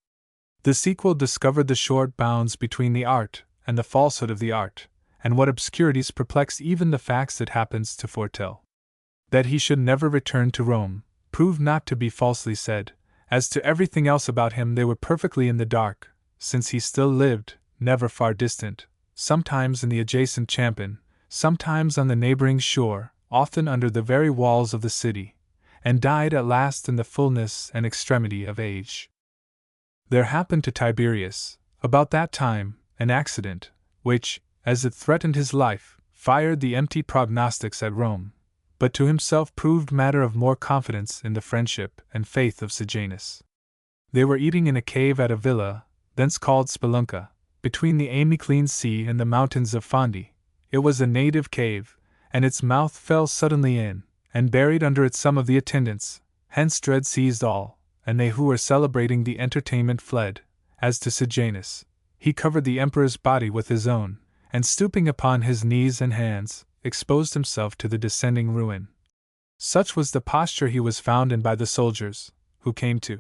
The sequel discovered the short bounds between the art and the falsehood of the art, and what obscurities perplex even the facts it happens to foretell. That he should never return to Rome proved not to be falsely said. As to everything else about him they were perfectly in the dark, since he still lived, never far distant, sometimes in the adjacent Champaign, sometimes on the neighboring shore, often under the very walls of the city, and died at last in the fullness and extremity of age. There happened to Tiberius, about that time, an accident, which, as it threatened his life, fired the empty prognostics at Rome, but to himself proved matter of more confidence in the friendship and faith of Sejanus. They were eating in a cave at a villa, thence called Spelunca, between the Amyclean Sea and the mountains of Fondi. It was a native cave, and its mouth fell suddenly in, and buried under it some of the attendants. Hence dread seized all, and they who were celebrating the entertainment fled. As to Sejanus, he covered the emperor's body with his own, and stooping upon his knees and hands, exposed himself to the descending ruin. Such was the posture he was found in by the soldiers, who came to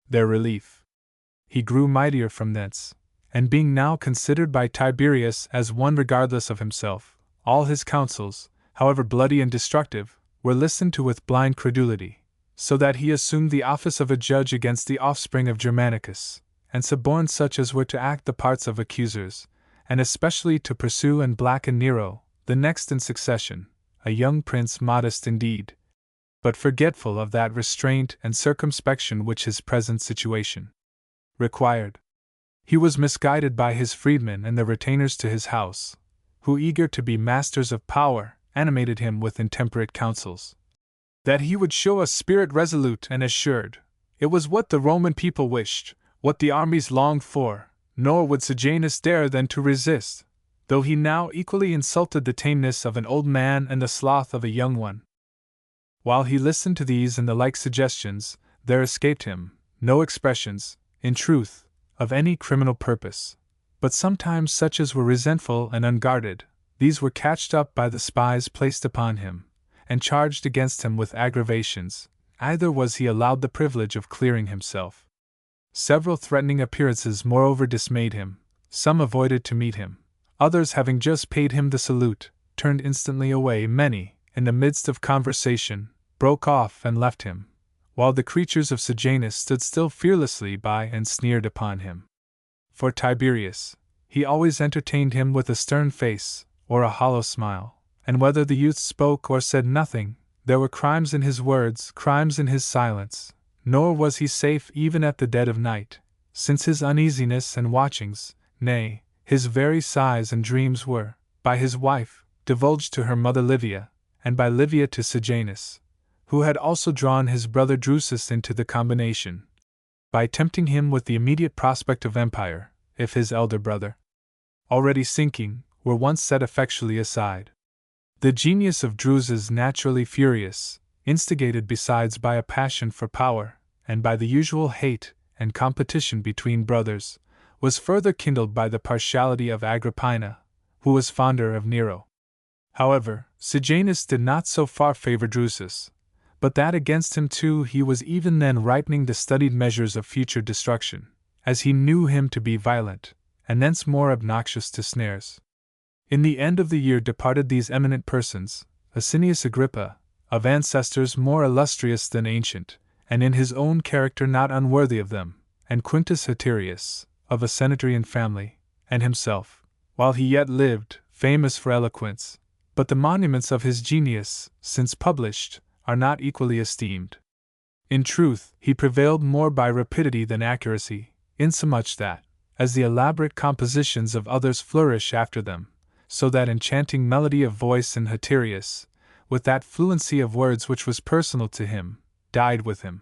their relief. He grew mightier from thence, and being now considered by Tiberius as one regardless of himself, all his counsels, however bloody and destructive, were listened to with blind credulity, so that he assumed the office of a judge against the offspring of Germanicus, and suborned such as were to act the parts of accusers, and especially to pursue and blacken Nero, the next in succession, a young prince modest indeed, but forgetful of that restraint and circumspection which his present situation required. He was misguided by his freedmen and the retainers to his house, who, eager to be masters of power, animated him with intemperate counsels. That he would show a spirit resolute and assured, it was what the Roman people wished, what the armies longed for, nor would Sejanus dare then to resist, though he now equally insulted the tameness of an old man and the sloth of a young one. While he listened to these and the like suggestions, there escaped him no expressions, in truth, of any criminal purpose, but sometimes such as were resentful and unguarded. These were catched up by the spies placed upon him, and charged against him with aggravations. Either was he allowed the privilege of clearing himself. Several threatening appearances moreover dismayed him. Some avoided to meet him. Others, having just paid him the salute, turned instantly away. Many, in the midst of conversation, broke off and left him, while the creatures of Sejanus stood still fearlessly by and sneered upon him. For Tiberius, he always entertained him with a stern face, or a hollow smile, and whether the youth spoke or said nothing, there were crimes in his words, crimes in his silence, nor was he safe even at the dead of night, since his uneasiness and watchings, nay, his very sighs and dreams were, by his wife, divulged to her mother Livia, and by Livia to Sejanus, who had also drawn his brother Drusus into the combination, by tempting him with the immediate prospect of empire, if his elder brother, already sinking, were once set effectually aside. The genius of Drusus, naturally furious, instigated besides by a passion for power, and by the usual hate and competition between brothers, was further kindled by the partiality of Agrippina, who was fonder of Nero. However, Sejanus did not so far favor Drusus, but that against him too he was even then ripening the studied measures of future destruction, as he knew him to be violent, and thence more obnoxious to snares. In the end of the year departed these eminent persons, Asinius Agrippa, of ancestors more illustrious than ancient, and in his own character not unworthy of them, and Quintus Tiberius, of a senatorian family, and himself, while he yet lived, famous for eloquence, but the monuments of his genius, since published, are not equally esteemed. In truth, he prevailed more by rapidity than accuracy, insomuch that, as the elaborate compositions of others flourish after them, so that enchanting melody of voice in Tiberius, with that fluency of words which was personal to him, died with him.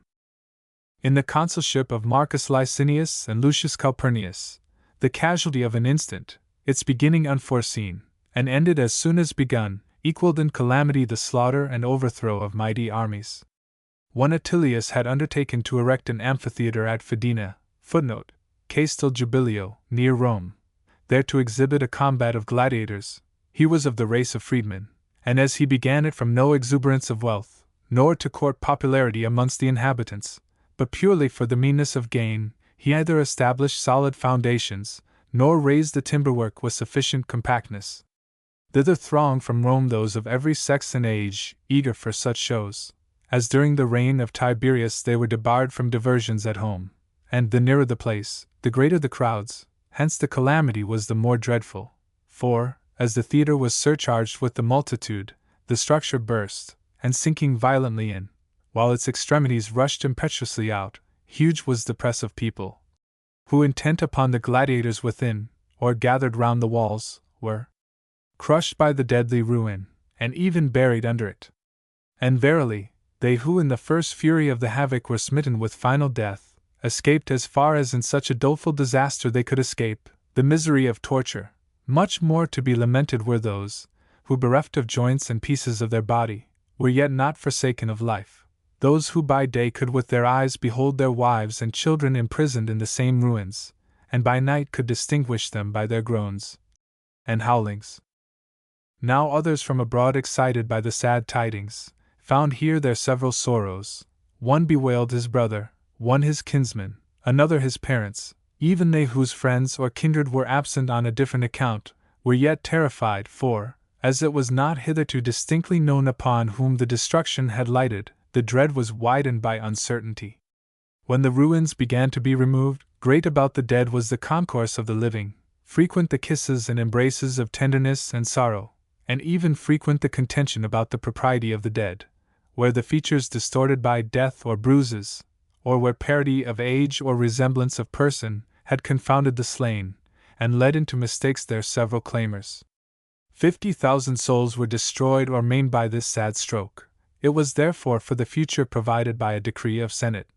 In the consulship of Marcus Licinius and Lucius Calpurnius, the casualty of an instant, its beginning unforeseen, and ended as soon as begun, equaled in calamity the slaughter and overthrow of mighty armies. One Attilius had undertaken to erect an amphitheatre at Fidena, Castel Jubileo, near Rome, there to exhibit a combat of gladiators. He was of the race of freedmen, and as he began it from no exuberance of wealth, nor to court popularity amongst the inhabitants, but purely for the meanness of gain, he neither established solid foundations, nor raised the timberwork with sufficient compactness. Thither thronged from Rome those of every sex and age, eager for such shows, as during the reign of Tiberius they were debarred from diversions at home, and the nearer the place, the greater the crowds. Hence the calamity was the more dreadful, for, as the theatre was surcharged with the multitude, the structure burst, and sinking violently in, while its extremities rushed impetuously out, huge was the press of people, who, intent upon the gladiators within, or gathered round the walls, were crushed by the deadly ruin, and even buried under it. And verily, they who in the first fury of the havoc were smitten with final death, escaped as far as in such a doleful disaster they could escape, the misery of torture. Much more to be lamented were those, who bereft of joints and pieces of their body, were yet not forsaken of life, those who by day could with their eyes behold their wives and children imprisoned in the same ruins, and by night could distinguish them by their groans and howlings. Now others from abroad, excited by the sad tidings, found here their several sorrows. One bewailed his brother, one his kinsman, another his parents. Even they whose friends or kindred were absent on a different account, were yet terrified, for, as it was not hitherto distinctly known upon whom the destruction had lighted, the dread was widened by uncertainty. When the ruins began to be removed, great about the dead was the concourse of the living, frequent the kisses and embraces of tenderness and sorrow, and even frequent the contention about the propriety of the dead, where the features distorted by death or bruises, or where parity of age or resemblance of person had confounded the slain, and led into mistakes their several claimers. 50,000 souls were destroyed or maimed by this sad stroke. It was therefore for the future provided by a decree of Senate,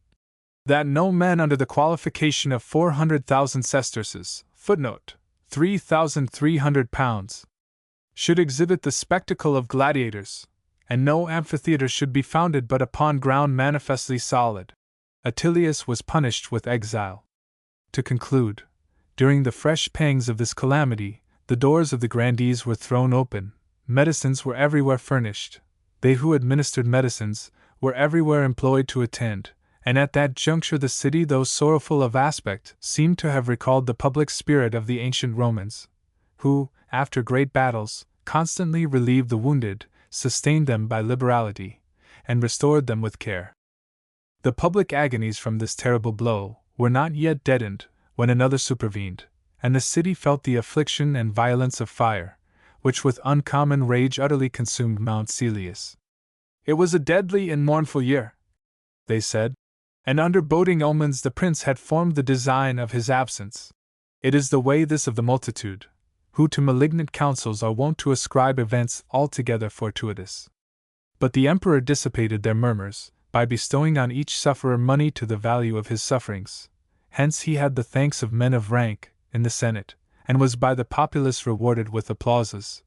that no man under the qualification of 400,000 sesterces, footnote, 3,300 pounds, should exhibit the spectacle of gladiators, and no amphitheatre should be founded but upon ground manifestly solid. Attilius was punished with exile. To conclude, during the fresh pangs of this calamity, the doors of the grandees were thrown open, medicines were everywhere furnished, they who administered medicines were everywhere employed to attend, and at that juncture the city, though sorrowful of aspect, seemed to have recalled the public spirit of the ancient Romans, who, after great battles, constantly relieved the wounded, sustained them by liberality, and restored them with care. The public agonies from this terrible blow were not yet deadened when another supervened, and the city felt the affliction and violence of fire, which with uncommon rage utterly consumed Mount Celius. It was a deadly and mournful year, they said, and under boding omens the prince had formed the design of his absence. It is the way this of the multitude, who to malignant counsels are wont to ascribe events altogether fortuitous. But the emperor dissipated their murmurs, by bestowing on each sufferer money to the value of his sufferings. Hence he had the thanks of men of rank in the Senate, and was by the populace rewarded with applauses.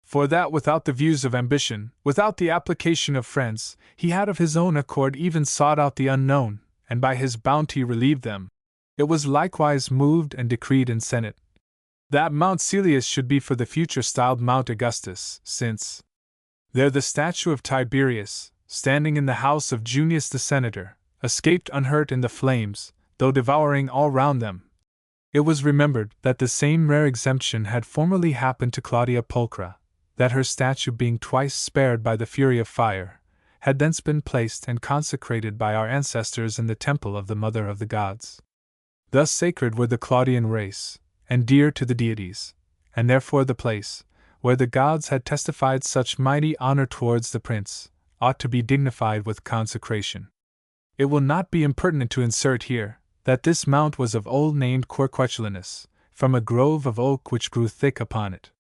For that without the views of ambition, without the application of friends, he had of his own accord even sought out the unknown, and by his bounty relieved them. It was likewise moved and decreed in Senate that Mount Celius should be for the future styled Mount Augustus, since there the statue of Tiberius, standing in the house of Junius the senator, escaped unhurt in the flames, though devouring all round them. It was remembered that the same rare exemption had formerly happened to Claudia Pulchra, that her statue being twice spared by the fury of fire, had thence been placed and consecrated by our ancestors in the temple of the Mother of the Gods. Thus sacred were the Claudian race, and dear to the deities, and therefore the place, where the gods had testified such mighty honor towards the prince, ought to be dignified with consecration. It will not be impertinent to insert here, that this mount was of old named Querquetulinus, from a grove of oak which grew thick upon it.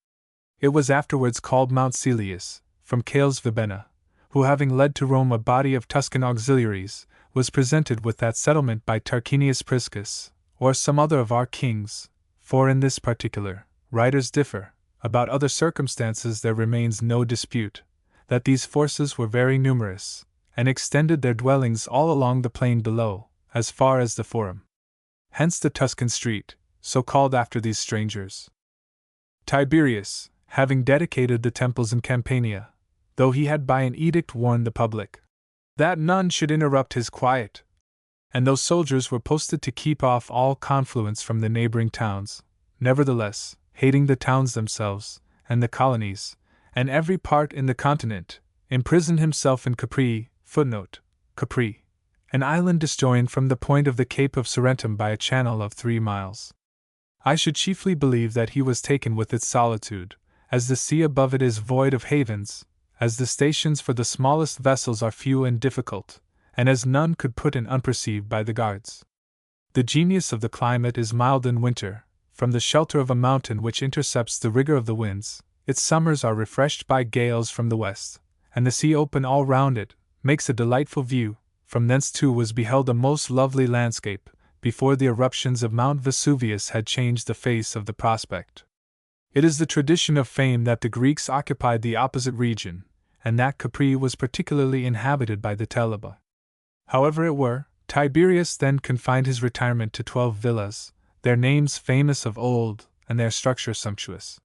It was afterwards called Mount Celius, from Cales Vibena, who having led to Rome a body of Tuscan auxiliaries, was presented with that settlement by Tarquinius Priscus, or some other of our kings, for in this particular, writers differ, about other circumstances there remains no dispute, that these forces were very numerous, and extended their dwellings all along the plain below, as far as the Forum. Hence the Tuscan street, so called after these strangers. Tiberius, having dedicated the temples in Campania, though he had by an edict warned the public that none should interrupt his quiet, and though soldiers were posted to keep off all confluence from the neighboring towns, nevertheless, hating the towns themselves, and the colonies, and every part in the continent, imprisoned himself in Capri, footnote, Capri, an island disjoined from the point of the Cape of Sorrentum by a channel of 3 miles. I should chiefly believe that he was taken with its solitude, as the sea above it is void of havens, as the stations for the smallest vessels are few and difficult, and as none could put in unperceived by the guards. The genius of the climate is mild in winter, from the shelter of a mountain which intercepts the rigor of the winds. Its summers are refreshed by gales from the west, and the sea open all round it makes a delightful view. From thence too was beheld a most lovely landscape, before the eruptions of Mount Vesuvius had changed the face of the prospect. It is the tradition of fame that the Greeks occupied the opposite region, and that Capri was particularly inhabited by the Teleba. However it were, Tiberius then confined his retirement to 12 villas, their names famous of old, and their structure sumptuous.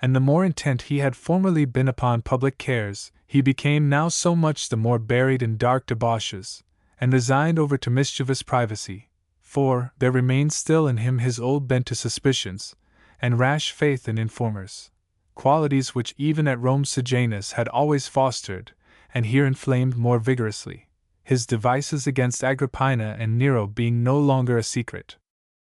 And the more intent he had formerly been upon public cares, he became now so much the more buried in dark debauches, and resigned over to mischievous privacy, for there remained still in him his old bent to suspicions, and rash faith in informers, qualities which even at Rome Sejanus had always fostered, and here inflamed more vigorously, his devices against Agrippina and Nero being no longer a secret.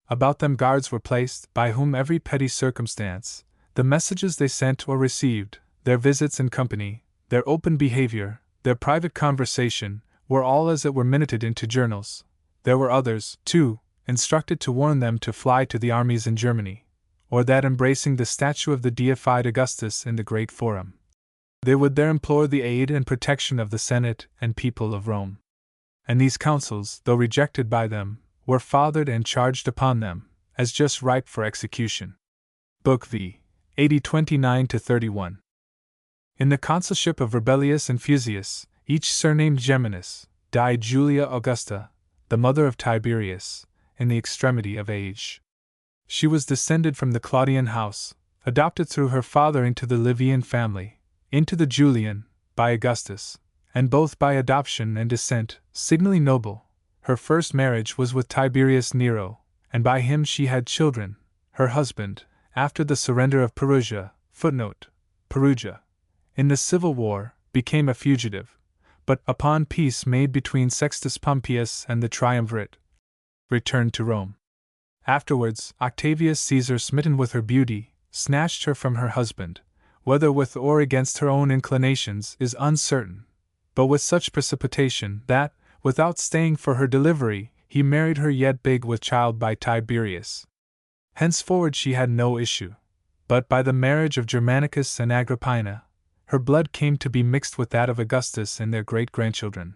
About them guards were placed, by whom every petty circumstance, the messages they sent or received, their visits in company, their open behavior, their private conversation, were all as it were minuted into journals. There were others, too, instructed to warn them to fly to the armies in Germany, or that embracing the statue of the deified Augustus in the great Forum, they would there implore the aid and protection of the Senate and people of Rome. And these counsels, though rejected by them, were fathered and charged upon them, as just ripe for execution. Book V. 80:29-31. In the consulship of Rebellius and Fusius, each surnamed Geminus, died Julia Augusta, the mother of Tiberius, in the extremity of age. She was descended from the Claudian house, adopted through her father into the Livian family, into the Julian, by Augustus, and both by adoption and descent, signally noble. Her first marriage was with Tiberius Nero, and by him she had children. Her husband, after the surrender of Perugia, Perugia, in the civil war, became a fugitive, but upon peace made between Sextus Pompeius and the triumvirate, returned to Rome. Afterwards, Octavius Caesar, smitten with her beauty, snatched her from her husband, whether with or against her own inclinations is uncertain, but with such precipitation that, without staying for her delivery, he married her yet big with child by Tiberius. Henceforward she had no issue, but by the marriage of Germanicus and Agrippina, her blood came to be mixed with that of Augustus and their great-grandchildren.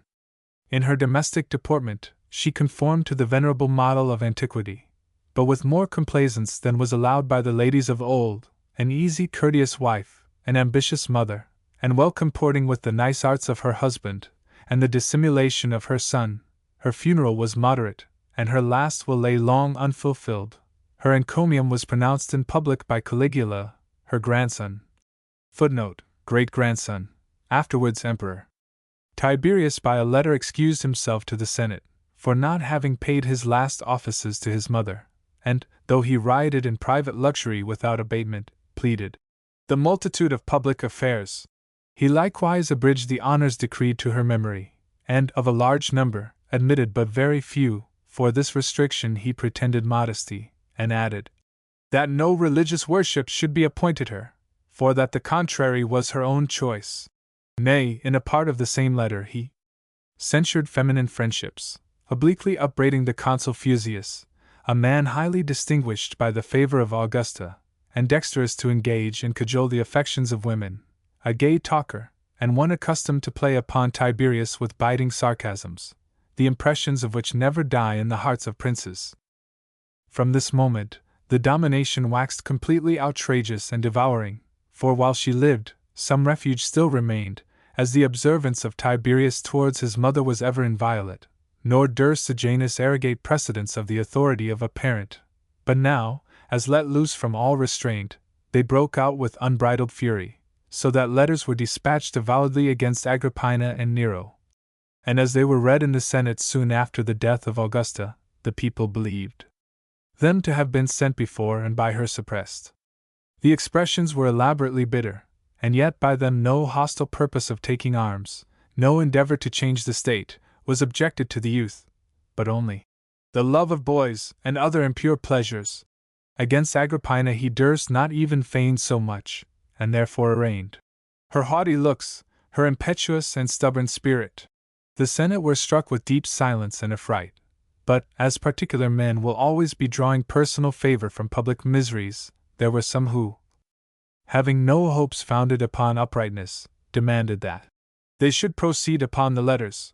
In her domestic deportment, she conformed to the venerable model of antiquity, but with more complaisance than was allowed by the ladies of old, an easy, courteous wife, an ambitious mother, and well comporting with the nice arts of her husband, and the dissimulation of her son. Her funeral was moderate, and her last will lay long unfulfilled. Her encomium was pronounced in public by Caligula, her grandson. Great-grandson, afterwards emperor. Tiberius by a letter excused himself to the Senate, for not having paid his last offices to his mother, and, though he rioted in private luxury without abatement, pleaded the multitude of public affairs. He likewise abridged the honors decreed to her memory, and, of a large number, admitted but very few. For this restriction he pretended modesty, and added that no religious worship should be appointed her, for that the contrary was her own choice. Nay, in a part of the same letter he censured feminine friendships, obliquely upbraiding the consul Fusius, a man highly distinguished by the favor of Augusta, and dexterous to engage and cajole the affections of women, a gay talker, and one accustomed to play upon Tiberius with biting sarcasms, the impressions of which never die in the hearts of princes. From this moment, the domination waxed completely outrageous and devouring, for while she lived, some refuge still remained, as the observance of Tiberius towards his mother was ever inviolate, nor durst Sejanus arrogate precedence of the authority of a parent. But now, as let loose from all restraint, they broke out with unbridled fury, so that letters were dispatched avowedly against Agrippina and Nero. And as they were read in the Senate soon after the death of Augusta, the people believed them to have been sent before and by her suppressed. The expressions were elaborately bitter, and yet by them no hostile purpose of taking arms, no endeavor to change the state, was objected to the youth, but only the love of boys and other impure pleasures. Against Agrippina he durst not even feign so much, and therefore arraigned her haughty looks, her impetuous and stubborn spirit. The Senate were struck with deep silence and affright, but, as particular men will always be drawing personal favor from public miseries, there were some who, having no hopes founded upon uprightness, demanded that they should proceed upon the letters.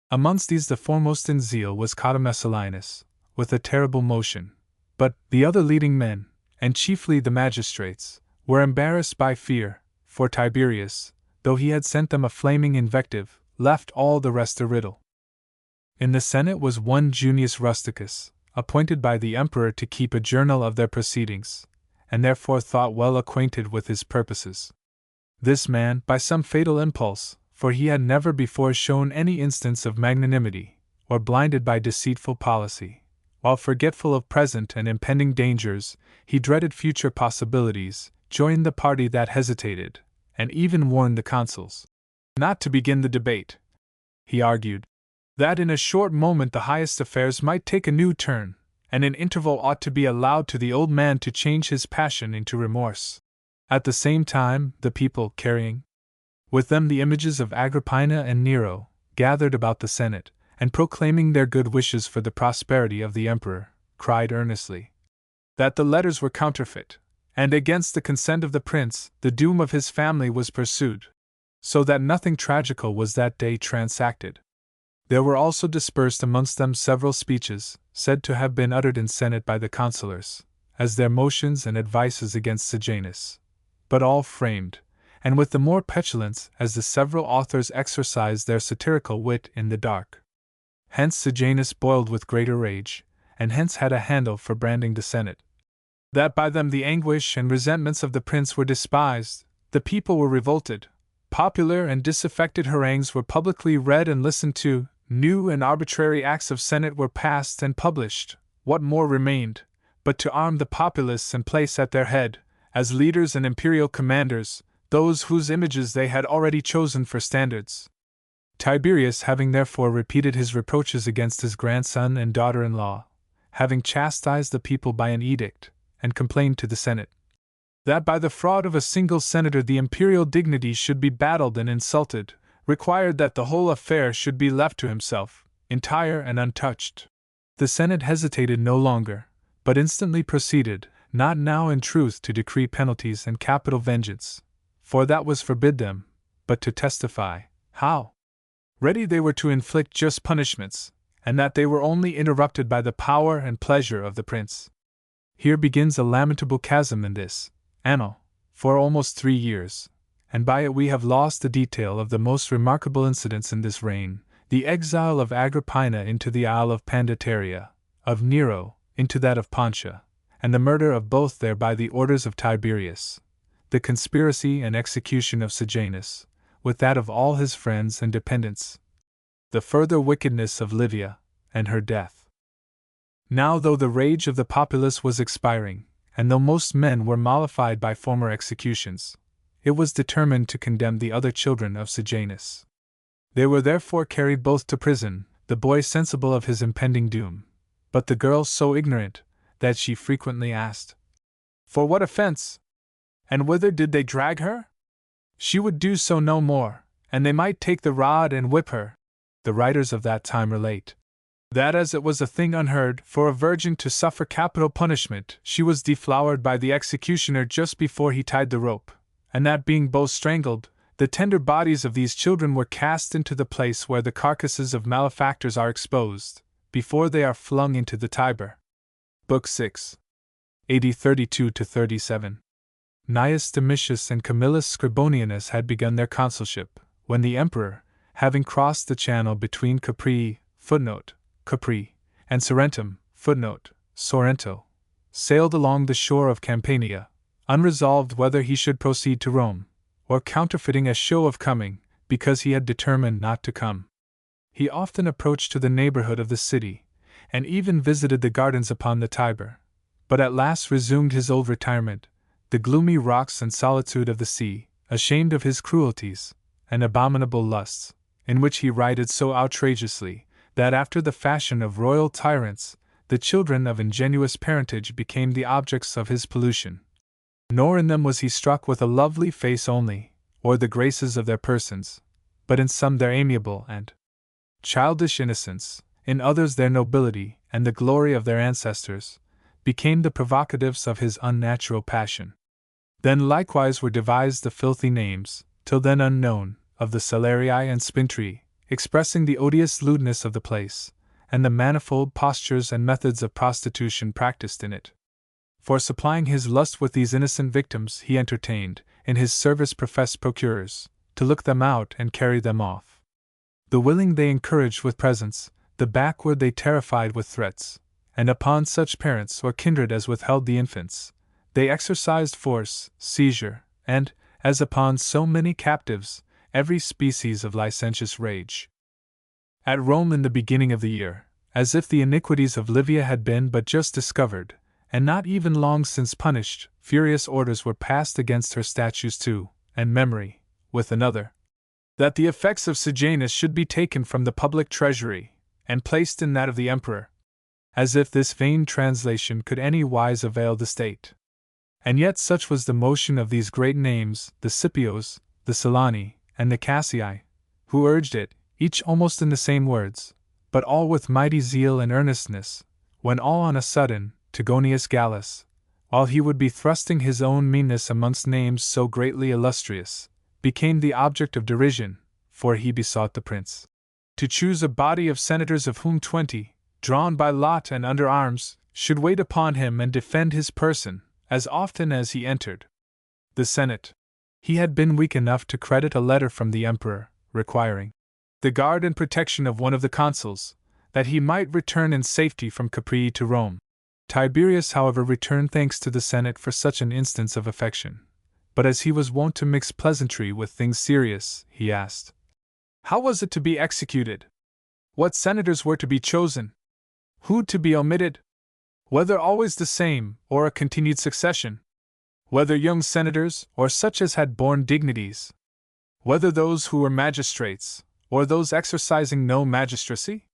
Amongst these the foremost in zeal was Messallinus, with a terrible motion, but the other leading men, and chiefly the magistrates, were embarrassed by fear, for Tiberius, though he had sent them a flaming invective, left all the rest a riddle. In the Senate was one Junius Rusticus, appointed by the emperor to keep a journal of their proceedings, and therefore thought well acquainted with his purposes. This man, by some fatal impulse, for he had never before shown any instance of magnanimity, or blinded by deceitful policy, while forgetful of present and impending dangers, he dreaded future possibilities, joined the party that hesitated, and even warned the consuls not to begin the debate. He argued that in a short moment the highest affairs might take a new turn, and an interval ought to be allowed to the old man to change his passion into remorse. At the same time, the people, carrying with them the images of Agrippina and Nero, gathered about the Senate, and proclaiming their good wishes for the prosperity of the emperor, cried earnestly that the letters were counterfeit, and against the consent of the prince, the doom of his family was pursued, so that nothing tragical was that day transacted. There were also dispersed amongst them several speeches, said to have been uttered in Senate by the councillors, as their motions and advices against Sejanus, but all framed, and with the more petulance as the several authors exercised their satirical wit in the dark. Hence Sejanus boiled with greater rage, and hence had a handle for branding the Senate. That by them the anguish and resentments of the prince were despised, the people were revolted, popular and disaffected harangues were publicly read and listened to, new and arbitrary acts of Senate were passed and published. What more remained, but to arm the populace and place at their head, as leaders and imperial commanders, those whose images they had already chosen for standards? Tiberius, having therefore repeated his reproaches against his grandson and daughter-in-law, having chastised the people by an edict, and complained to the Senate that by the fraud of a single senator the imperial dignity should be battled and insulted, required that the whole affair should be left to himself, entire and untouched. The Senate hesitated no longer, but instantly proceeded, not now in truth to decree penalties and capital vengeance, for that was forbid them, but to testify how ready they were to inflict just punishments, and that they were only interrupted by the power and pleasure of the prince. Here begins a lamentable chasm in this annal, for almost 3 years, and by it we have lost the detail of the most remarkable incidents in this reign, the exile of Agrippina into the Isle of Pandataria, of Nero into that of Pontia, and the murder of both there by the orders of Tiberius, the conspiracy and execution of Sejanus, with that of all his friends and dependents, the further wickedness of Livia, and her death. Now, though the rage of the populace was expiring, and though most men were mollified by former executions, it was determined to condemn the other children of Sejanus. They were therefore carried both to prison, the boy sensible of his impending doom, but the girl so ignorant that she frequently asked, "For what offense? And whither did they drag her?" She would do so no more, and they might take the rod and whip her. The writers of that time relate that as it was a thing unheard for a virgin to suffer capital punishment, she was deflowered by the executioner just before he tied the rope, and that being both strangled, the tender bodies of these children were cast into the place where the carcasses of malefactors are exposed, before they are flung into the Tiber. Book 6. AD 32-37. Gnaeus Domitius and Camillus Scribonianus had begun their consulship, when the emperor, having crossed the channel between Capri and Sorrentum Sorrento, sailed along the shore of Campania, unresolved whether he should proceed to Rome, or counterfeiting a show of coming, because he had determined not to come. He often approached to the neighborhood of the city, and even visited the gardens upon the Tiber, but at last resumed his old retirement, the gloomy rocks and solitude of the sea, ashamed of his cruelties and abominable lusts, in which he righted so outrageously, that after the fashion of royal tyrants, the children of ingenuous parentage became the objects of his pollution. Nor in them was he struck with a lovely face only, or the graces of their persons, but in some their amiable and childish innocence, in others their nobility and the glory of their ancestors, became the provocatives of his unnatural passion. Then likewise were devised the filthy names, till then unknown, of the Salarii and Spintrii, expressing the odious lewdness of the place, and the manifold postures and methods of prostitution practiced in it. For supplying his lust with these innocent victims, he entertained, in his service professed procurers, to look them out and carry them off. The willing they encouraged with presents, the backward they terrified with threats, and upon such parents or kindred as withheld the infants, they exercised force, seizure, and, as upon so many captives, every species of licentious rage. At Rome in the beginning of the year, as if the iniquities of Livia had been but just discovered, and not even long since punished, furious orders were passed against her statues too, and memory, with another, that the effects of Sejanus should be taken from the public treasury, and placed in that of the emperor, as if this vain translation could any wise avail the state. And yet such was the motion of these great names, the Scipios, the Silani, and the Cassii, who urged it, each almost in the same words, but all with mighty zeal and earnestness, when all on a sudden, Tiberius Gallus, while he would be thrusting his own meanness amongst names so greatly illustrious, became the object of derision, for he besought the prince to choose a body of senators of whom 20, drawn by lot and under arms, should wait upon him and defend his person, as often as he entered the Senate. He had been weak enough to credit a letter from the emperor, requiring the guard and protection of one of the consuls, that he might return in safety from Capri to Rome. Tiberius, however, returned thanks to the Senate for such an instance of affection, but as he was wont to mix pleasantry with things serious, he asked, how was it to be executed? What senators were to be chosen? Who to be omitted? Whether always the same, or a continued succession? Whether young senators, or such as had borne dignities? Whether those who were magistrates, or those exercising no magistracy?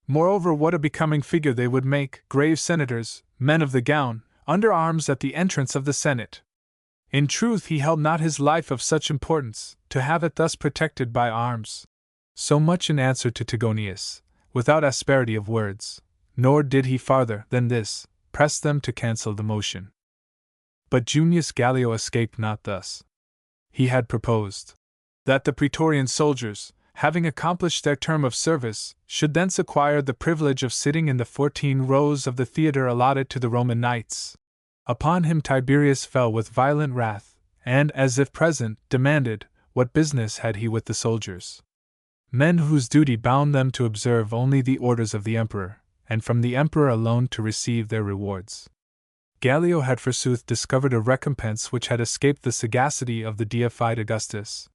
Moreover, what a becoming figure they would make, grave senators, men of the gown, under arms at the entrance of the Senate. In truth, he held not his life of such importance, to have it thus protected by arms. So much in answer to Tiberius, without asperity of words, nor did he farther than this, press them to cancel the motion. But Junius Gallio escaped not thus. He had proposed that the praetorian soldiers, having accomplished their term of service, should thence acquire the privilege of sitting in the 14 rows of the theatre allotted to the Roman knights. Upon him Tiberius fell with violent wrath, and, as if present, demanded, what business had he with the soldiers? Men whose duty bound them to observe only the orders of the emperor, and from the emperor alone to receive their rewards. Gallio had forsooth discovered a recompense which had escaped the sagacity of the deified Augustus.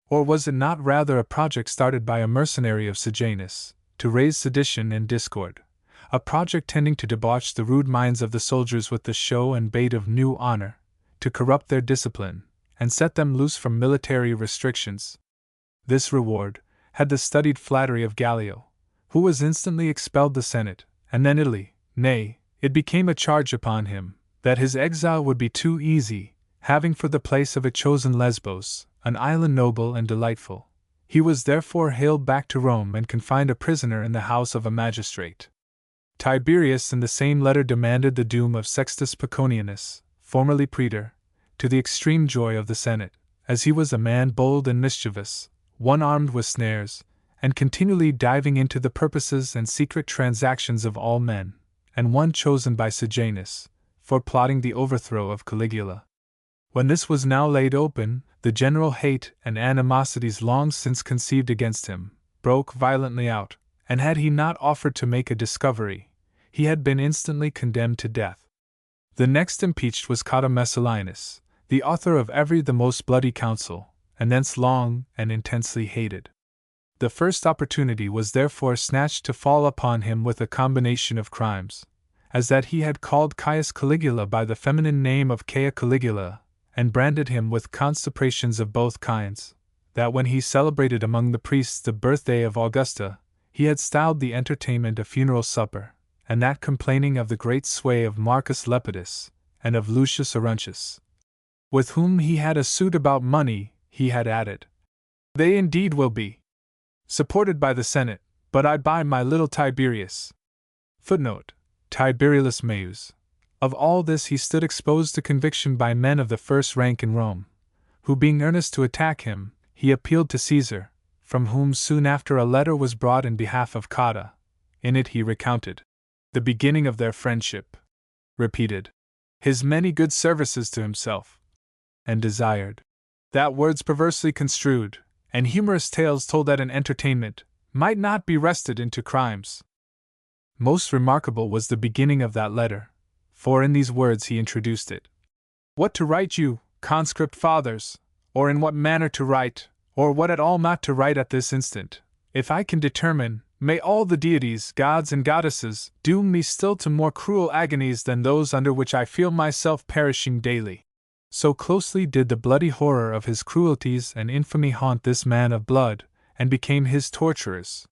Or was it not rather a project started by a mercenary of Sejanus, to raise sedition and discord? A project tending to debauch the rude minds of the soldiers with the show and bait of new honor, to corrupt their discipline, and set them loose from military restrictions. This reward had the studied flattery of Gallio, who was instantly expelled the Senate, and then Italy. Nay, it became a charge upon him, that his exile would be too easy, having for the place of it chosen Lesbos, an island noble and delightful. He was therefore haled back to Rome and confined a prisoner in the house of a magistrate. Tiberius in the same letter demanded the doom of Sextus Paconianus, formerly praetor, to the extreme joy of the Senate, as he was a man bold and mischievous, one armed with snares, and continually diving into the purposes and secret transactions of all men, and one chosen by Sejanus, for plotting the overthrow of Caligula. When this was now laid open, the general hate and animosities long since conceived against him broke violently out, and had he not offered to make a discovery, he had been instantly condemned to death. The next impeached was Cotta Messallinus, the author of every the most bloody counsel, and thence long and intensely hated. The first opportunity was therefore snatched to fall upon him with a combination of crimes, as that he had called Caius Caligula by the feminine name of Caia Caligula, and branded him with consecrations of both kinds, that when he celebrated among the priests the birthday of Augusta, he had styled the entertainment a funeral supper, and that complaining of the great sway of Marcus Lepidus, and of Lucius Arruntius, with whom he had a suit about money, he had added, they indeed will be supported by the Senate, but I by my little Tiberius. Footnote: Tiberius Maius. Of all this he stood exposed to conviction by men of the first rank in Rome, who being earnest to attack him, he appealed to Caesar, from whom soon after a letter was brought in behalf of Cotta. In it he recounted the beginning of their friendship, repeated his many good services to himself, and desired that words perversely construed, and humorous tales told at an entertainment, might not be wrested into crimes. Most remarkable was the beginning of that letter, for in these words he introduced it. What to write you, conscript fathers, or in what manner to write, or what at all not to write at this instant, if I can determine, may all the deities, gods and goddesses, doom me still to more cruel agonies than those under which I feel myself perishing daily. So closely did the bloody horror of his cruelties and infamy haunt this man of blood, and became his torturers.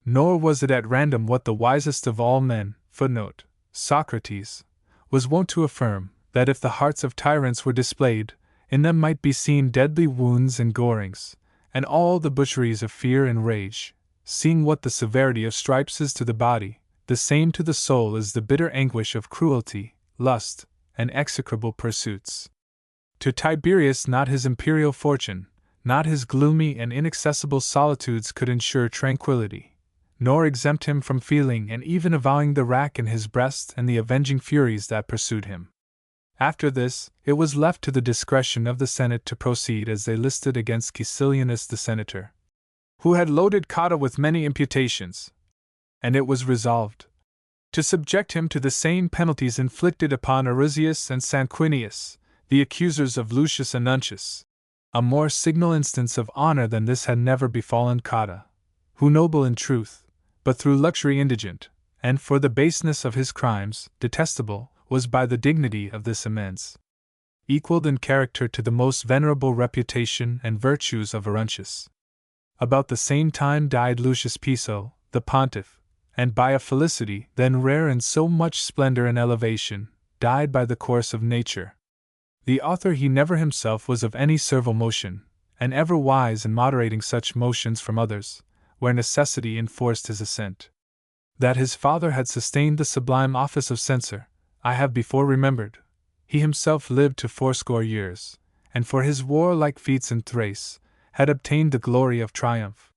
Nor was it at random what the wisest of all men, footnote, Socrates, was wont to affirm, that if the hearts of tyrants were displayed, in them might be seen deadly wounds and gorings, and all the butcheries of fear and rage, seeing what the severity of stripes is to the body, the same to the soul is the bitter anguish of cruelty, lust, and execrable pursuits. To Tiberius not his imperial fortune, not his gloomy and inaccessible solitudes could ensure tranquillity, nor exempt him from feeling and even avowing the rack in his breast and the avenging furies that pursued him. After this, it was left to the discretion of the Senate to proceed as they listed against Caecilianus the senator, who had loaded Cotta with many imputations, and it was resolved to subject him to the same penalties inflicted upon Arizius and Sanguinius, the accusers of Lucius Annuncius. A more signal instance of honor than this had never befallen Cotta, who noble in truth, but through luxury indigent, and for the baseness of his crimes detestable, was by the dignity of this amends equaled in character to the most venerable reputation and virtues of Aruntius. About the same time died Lucius Piso, the pontiff, and by a felicity then rare in so much splendor and elevation, died by the course of nature. The author he never himself was of any servile motion, and ever wise in moderating such motions from others, where necessity enforced his assent. That his father had sustained the sublime office of censor, I have before remembered. He himself lived to 80 years, and for his warlike feats in Thrace, had obtained the glory of triumph.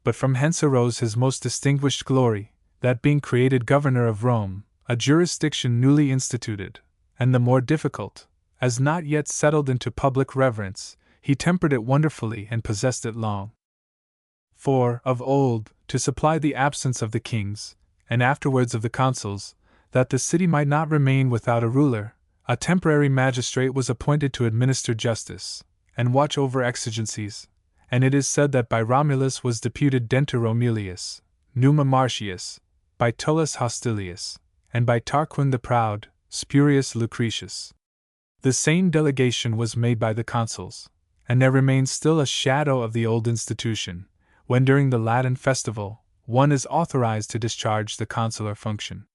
But from hence arose his most distinguished glory, that being created governor of Rome, a jurisdiction newly instituted, and the more difficult, as not yet settled into public reverence, he tempered it wonderfully and possessed it long. For, of old, to supply the absence of the kings, and afterwards of the consuls, that the city might not remain without a ruler, a temporary magistrate was appointed to administer justice, and watch over exigencies, and it is said that by Romulus was deputed Denter Romilius, Numa Martius, by Tullus Hostilius, and by Tarquin the Proud, Spurius Lucretius. The same delegation was made by the consuls, and there remains still a shadow of the old institution, when during the Latin festival, one is authorized to discharge the consular function.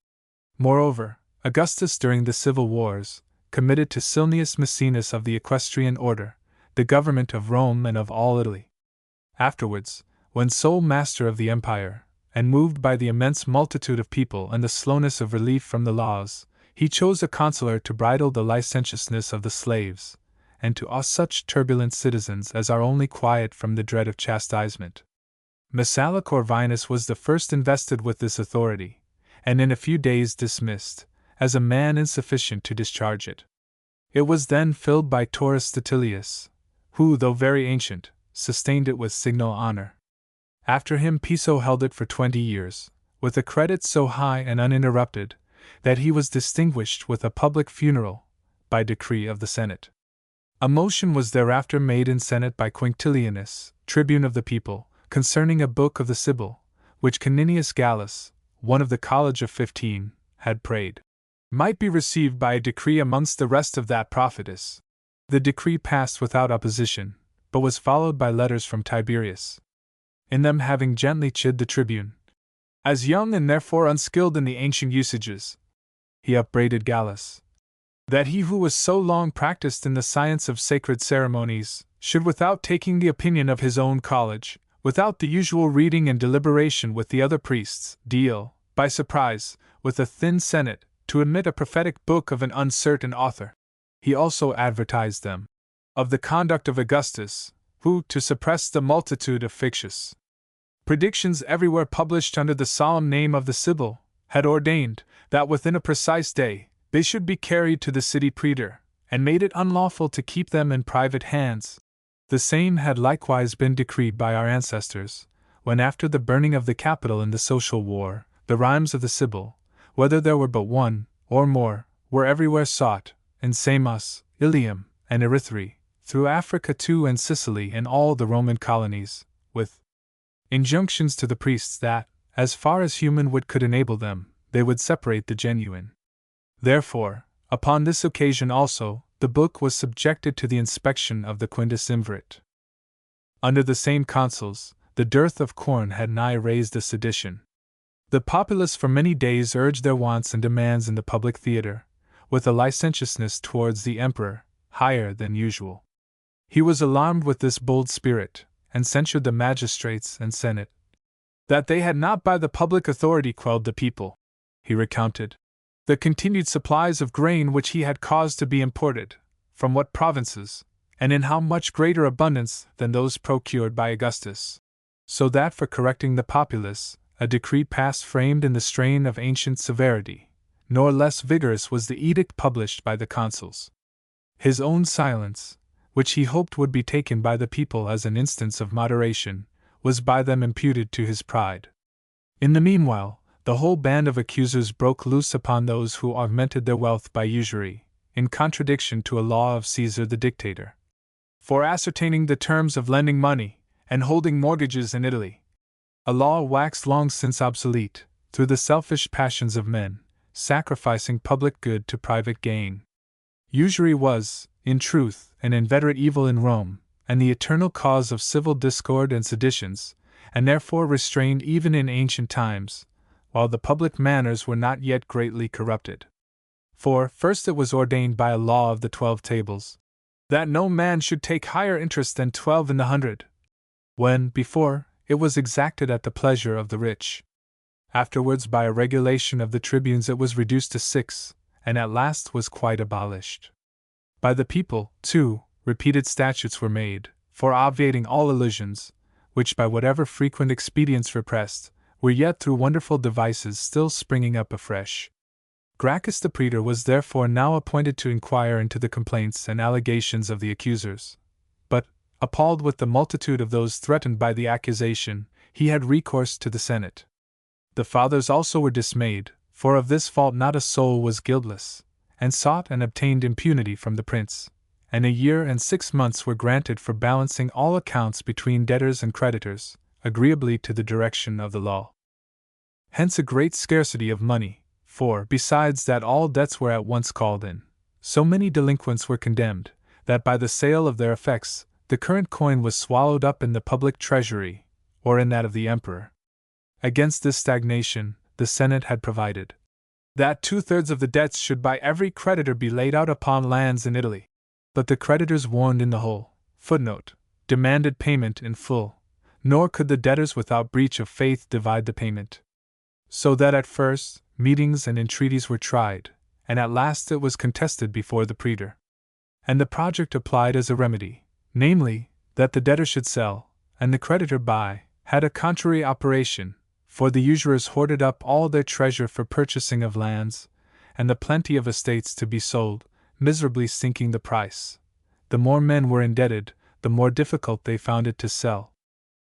Moreover, Augustus during the civil wars, committed to Silnius Maecenas of the Equestrian Order, the government of Rome and of all Italy. Afterwards, when sole master of the empire, and moved by the immense multitude of people and the slowness of relief from the laws, he chose a consular to bridle the licentiousness of the slaves, and to awe such turbulent citizens as are only quiet from the dread of chastisement. Messala Corvinus was the first invested with this authority, and in a few days dismissed, as a man insufficient to discharge it. It was then filled by Taurus Statilius, who, though very ancient, sustained it with signal honor. After him Piso held it for 20 years, with a credit so high and uninterrupted, that he was distinguished with a public funeral, by decree of the Senate. A motion was thereafter made in Senate by Quinctilianus, tribune of the people, concerning a book of the Sibyl, which Caninius Gallus, one of the College of 15, had prayed might be received by a decree amongst the rest of that prophetess. The decree passed without opposition, but was followed by letters from Tiberius. In them having gently chid the tribune, as young and therefore unskilled in the ancient usages, he upbraided Gallus, that he who was so long practiced in the science of sacred ceremonies, should without taking the opinion of his own college, without the usual reading and deliberation with the other priests, deal, by surprise, with a thin senate, to admit a prophetic book of an uncertain author. He also advertised them of the conduct of Augustus, who, to suppress the multitude of fictitious predictions everywhere published under the solemn name of the Sibyl, had ordained that within a precise day they should be carried to the city praetor, and made it unlawful to keep them in private hands. The same had likewise been decreed by our ancestors, when after the burning of the Capitol in the social war, the rhymes of the Sibyl, whether there were but one, or more, were everywhere sought, in Samos, Ilium, and Erythrae, through Africa too and Sicily and all the Roman colonies, with injunctions to the priests that, as far as human wit could enable them, they would separate the genuine. Therefore, upon this occasion also, the book was subjected to the inspection of the Quintus Imvirate. Under the same consuls, the dearth of corn had nigh raised a sedition. The populace for many days urged their wants and demands in the public theatre, with a licentiousness towards the emperor, higher than usual. He was alarmed with this bold spirit, and censured the magistrates and senate. That they had not by the public authority quelled the people. He recounted the continued supplies of grain which he had caused to be imported, from what provinces, and in how much greater abundance than those procured by Augustus. So that for correcting the populace, a decree passed framed in the strain of ancient severity, nor less vigorous was the edict published by the consuls. His own silence, which he hoped would be taken by the people as an instance of moderation, was by them imputed to his pride. In the meanwhile, the whole band of accusers broke loose upon those who augmented their wealth by usury, in contradiction to a law of Caesar the dictator. For ascertaining the terms of lending money, and holding mortgages in Italy, a law waxed long since obsolete, through the selfish passions of men, sacrificing public good to private gain. Usury was, in truth, an inveterate evil in Rome, and the eternal cause of civil discord and seditions, and therefore restrained even in ancient times, while the public manners were not yet greatly corrupted. For, first it was ordained by a law of the 12 tables, that no man should take higher interest than 12 in the 100, when, before, it was exacted at the pleasure of the rich. Afterwards by a regulation of the tribunes it was reduced to 6, and at last was quite abolished. By the people, too, repeated statutes were made, for obviating all illusions, which by whatever frequent expedients repressed, were yet through wonderful devices still springing up afresh. Gracchus the praetor was therefore now appointed to inquire into the complaints and allegations of the accusers. But, appalled with the multitude of those threatened by the accusation, he had recourse to the Senate. The fathers also were dismayed, for of this fault not a soul was guiltless, and sought and obtained impunity from the prince, and a year and 6 months were granted for balancing all accounts between debtors and creditors, agreeably to the direction of the law. Hence a great scarcity of money, for, besides that all debts were at once called in, so many delinquents were condemned, that by the sale of their effects, the current coin was swallowed up in the public treasury, or in that of the emperor. Against this stagnation, the Senate had provided that 2/3 of the debts should by every creditor be laid out upon lands in Italy. But the creditors warned in the whole, demanded payment in full, nor could the debtors without breach of faith divide the payment. So that at first, meetings and entreaties were tried, and at last it was contested before the praetor. And the project applied as a remedy, namely, that the debtor should sell, and the creditor buy, had a contrary operation, for the usurers hoarded up all their treasure for purchasing of lands, and the plenty of estates to be sold, miserably sinking the price. The more men were indebted, the more difficult they found it to sell.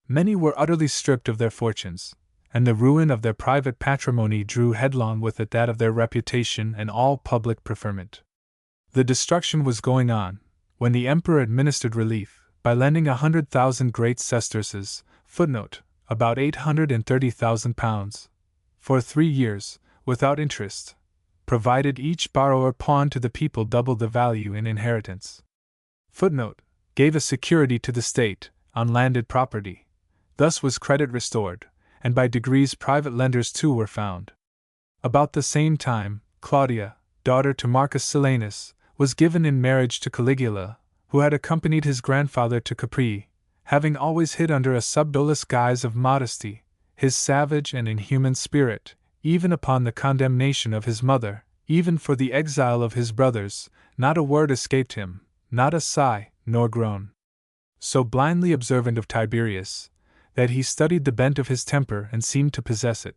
Many were utterly stripped of their fortunes, and the ruin of their private patrimony drew headlong with it that of their reputation and all public preferment. The destruction was going on, when the emperor administered relief, by lending 100,000 great sesterces, about £830,000, for 3 years, without interest, provided each borrower pawned to the people double the value in inheritance. Gave a security to the state, on landed property. Thus was credit restored, and by degrees private lenders too were found. About the same time, Claudia, daughter to Marcus Silanus, was given in marriage to Caligula, who had accompanied his grandfather to Capri, having always hid under a subdolous guise of modesty, his savage and inhuman spirit, even upon the condemnation of his mother, even for the exile of his brothers, not a word escaped him, not a sigh, nor groan. So blindly observant of Tiberius, that he studied the bent of his temper and seemed to possess it,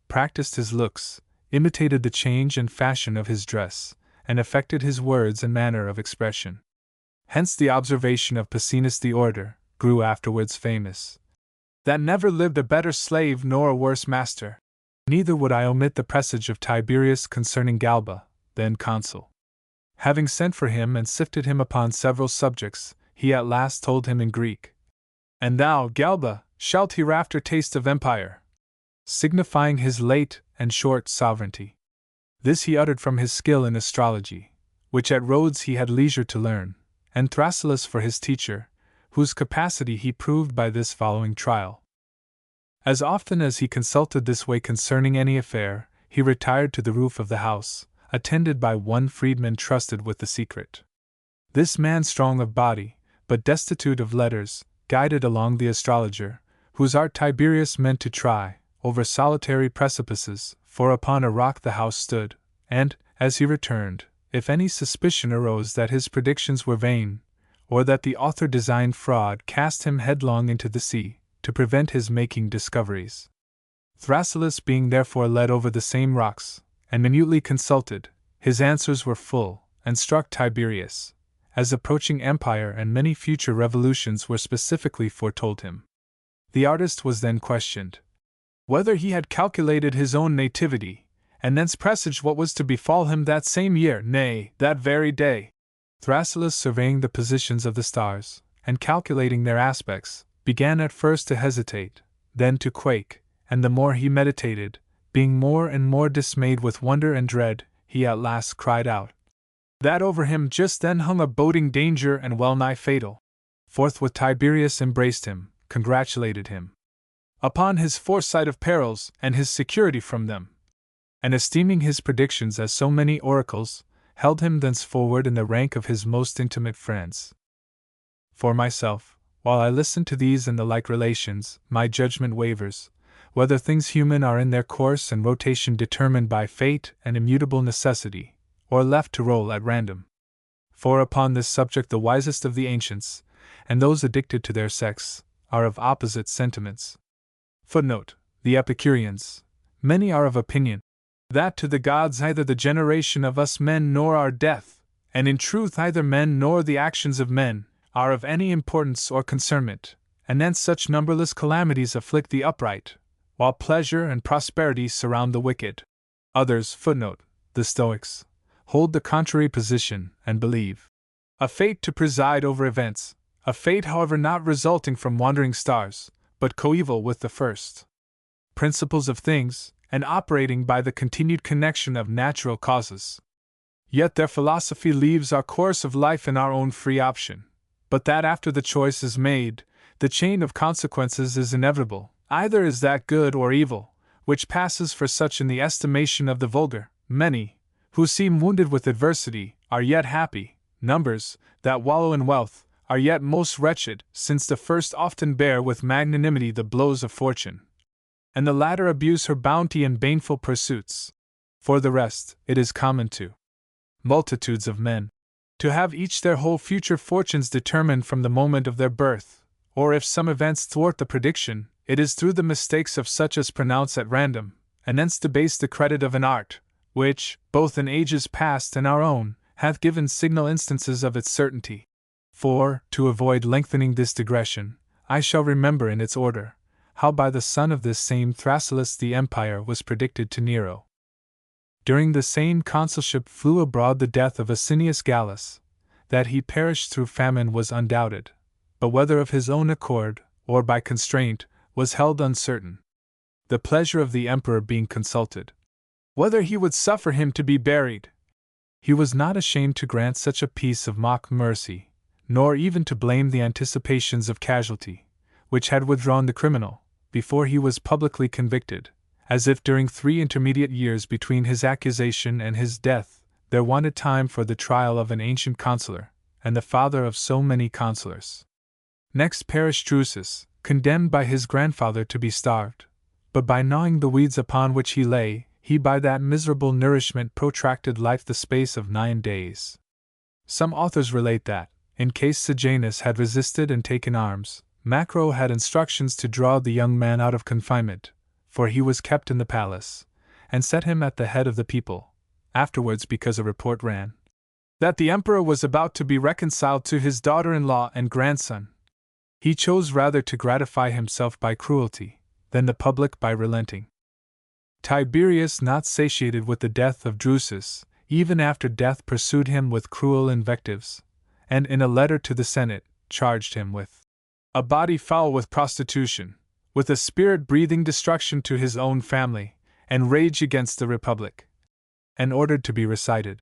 practiced his looks, imitated the change and fashion of his dress, and affected his words and manner of expression. Hence the observation of Pacinus the orator grew afterwards famous, that never lived a better slave nor a worse master. Neither would I omit the presage of Tiberius concerning Galba, then consul. Having sent for him and sifted him upon several subjects, he at last told him in Greek, "And thou, Galba, shalt hereafter taste of empire," signifying his late and short sovereignty. This he uttered from his skill in astrology, which at Rhodes he had leisure to learn, and Thrasyllus for his teacher, whose capacity he proved by this following trial. As often as he consulted this way concerning any affair, he retired to the roof of the house, attended by one freedman trusted with the secret. This man, strong of body, but destitute of letters, guided along the astrologer, whose art Tiberius meant to try, over solitary precipices, for upon a rock the house stood, and, as he returned, if any suspicion arose that his predictions were vain, or that the author designed fraud, cast him headlong into the sea, to prevent his making discoveries. Thrasyllus being therefore led over the same rocks, and minutely consulted, his answers were full, and struck Tiberius, as approaching empire and many future revolutions were specifically foretold him. The artist was then questioned whether he had calculated his own nativity, and thence presaged what was to befall him that same year, nay, that very day. Thrasyllus, surveying the positions of the stars, and calculating their aspects, began at first to hesitate, then to quake, and the more he meditated, being more and more dismayed with wonder and dread, he at last cried out that over him just then hung a boding danger and well-nigh fatal. Forthwith Tiberius embraced him, congratulated him upon his foresight of perils and his security from them, and esteeming his predictions as so many oracles, held him thenceforward in the rank of his most intimate friends. For myself, while I listen to these and the like relations, my judgment wavers, whether things human are in their course and rotation determined by fate and immutable necessity, or left to roll at random. For upon this subject the wisest of the ancients, and those addicted to their sects, are of opposite sentiments. Footnote: the Epicureans. Many are of opinion that to the gods either the generation of us men nor our death, and in truth either men nor the actions of men, are of any importance or concernment, and hence such numberless calamities afflict the upright, while pleasure and prosperity surround the wicked. Others, footnote: the Stoics, hold the contrary position, and believe a fate to preside over events, a fate however not resulting from wandering stars, but coeval with the first principles of things, and operating by the continued connection of natural causes. Yet their philosophy leaves our course of life in our own free option, but that after the choice is made, the chain of consequences is inevitable, either is that good or evil, which passes for such in the estimation of the vulgar. Many, who seem wounded with adversity, are yet happy; numbers, that wallow in wealth, are yet most wretched, since the first often bear with magnanimity the blows of fortune, and the latter abuse her bounty in baneful pursuits. For the rest, it is common to multitudes of men to have each their whole future fortunes determined from the moment of their birth, or if some events thwart the prediction, it is through the mistakes of such as pronounce at random, and hence debase the credit of an art, which, both in ages past and our own, hath given signal instances of its certainty. For, to avoid lengthening this digression, I shall remember in its order, how by the son of this same Thrasyllus the empire was predicted to Nero. During the same consulship flew abroad the death of Asinius Gallus. That he perished through famine was undoubted, but whether of his own accord, or by constraint, was held uncertain. The pleasure of the emperor being consulted, whether he would suffer him to be buried, he was not ashamed to grant such a piece of mock mercy, nor even to blame the anticipations of casualty, which had withdrawn the criminal, before he was publicly convicted, as if during 3 intermediate years between his accusation and his death, there wanted time for the trial of an ancient consular, and the father of so many consulars. Next perished Drusus, condemned by his grandfather to be starved, but by gnawing the weeds upon which he lay, he by that miserable nourishment protracted life the space of 9 days. Some authors relate that, in case Sejanus had resisted and taken arms, Macro had instructions to draw the young man out of confinement, for he was kept in the palace, and set him at the head of the people. Afterwards, because a report ran that the emperor was about to be reconciled to his daughter-in-law and grandson, he chose rather to gratify himself by cruelty, than the public by relenting. Tiberius, not satiated with the death of Drusus, even after death pursued him with cruel invectives, and in a letter to the Senate, charged him with a body foul with prostitution, with a spirit breathing destruction to his own family, and rage against the Republic, and ordered to be recited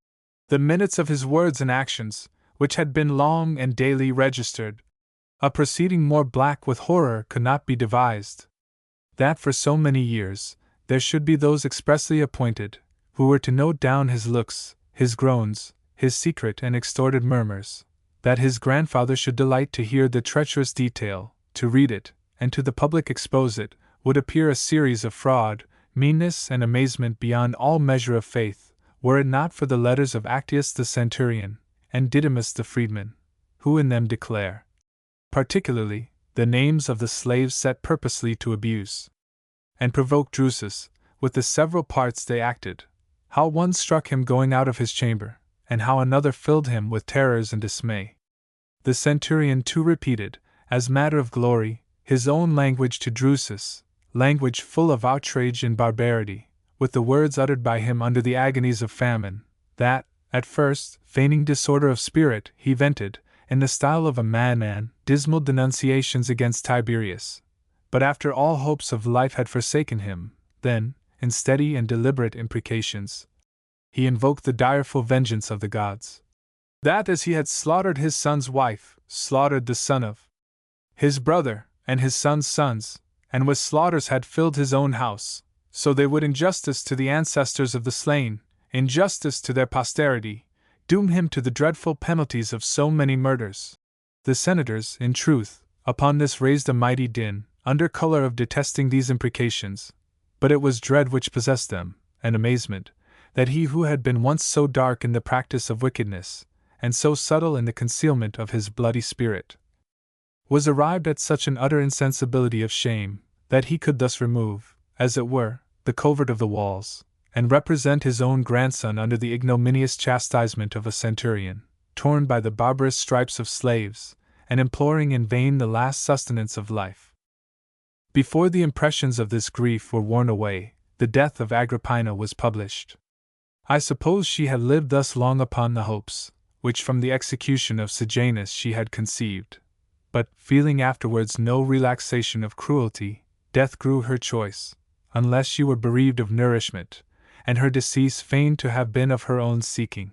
the minutes of his words and actions, which had been long and daily registered. A proceeding more black with horror could not be devised. That for so many years, there should be those expressly appointed, who were to note down his looks, his groans, his secret and extorted murmurs, that his grandfather should delight to hear the treacherous detail, to read it, and to the public expose it, would appear a series of fraud, meanness, and amazement beyond all measure of faith, were it not for the letters of Actius the centurion, and Didymus the freedman, who in them declare, particularly, the names of the slaves set purposely to abuse and provoke Drusus, with the several parts they acted, how one struck him going out of his chamber, and how another filled him with terrors and dismay. The centurion too repeated, as matter of glory, his own language to Drusus, language full of outrage and barbarity, with the words uttered by him under the agonies of famine, that, at first, feigning disorder of spirit, he vented, in the style of a madman, dismal denunciations against Tiberius. But after all hopes of life had forsaken him, then, in steady and deliberate imprecations, he invoked the direful vengeance of the gods. That as he had slaughtered his son's wife, slaughtered the son of his brother, and his son's sons, and with slaughters had filled his own house, so they would injustice to the ancestors of the slain, injustice to their posterity, doom him to the dreadful penalties of so many murders. The senators, in truth, upon this raised a mighty din, under color of detesting these imprecations, but it was dread which possessed them, and amazement, that he who had been once so dark in the practice of wickedness, and so subtle in the concealment of his bloody spirit, was arrived at such an utter insensibility of shame, that he could thus remove, as it were, the covert of the walls, and represent his own grandson under the ignominious chastisement of a centurion, torn by the barbarous stripes of slaves, and imploring in vain the last sustenance of life. Before the impressions of this grief were worn away, the death of Agrippina was published. I suppose she had lived thus long upon the hopes, which from the execution of Sejanus she had conceived, but, feeling afterwards no relaxation of cruelty, death grew her choice, unless she were bereaved of nourishment, and her decease feigned to have been of her own seeking.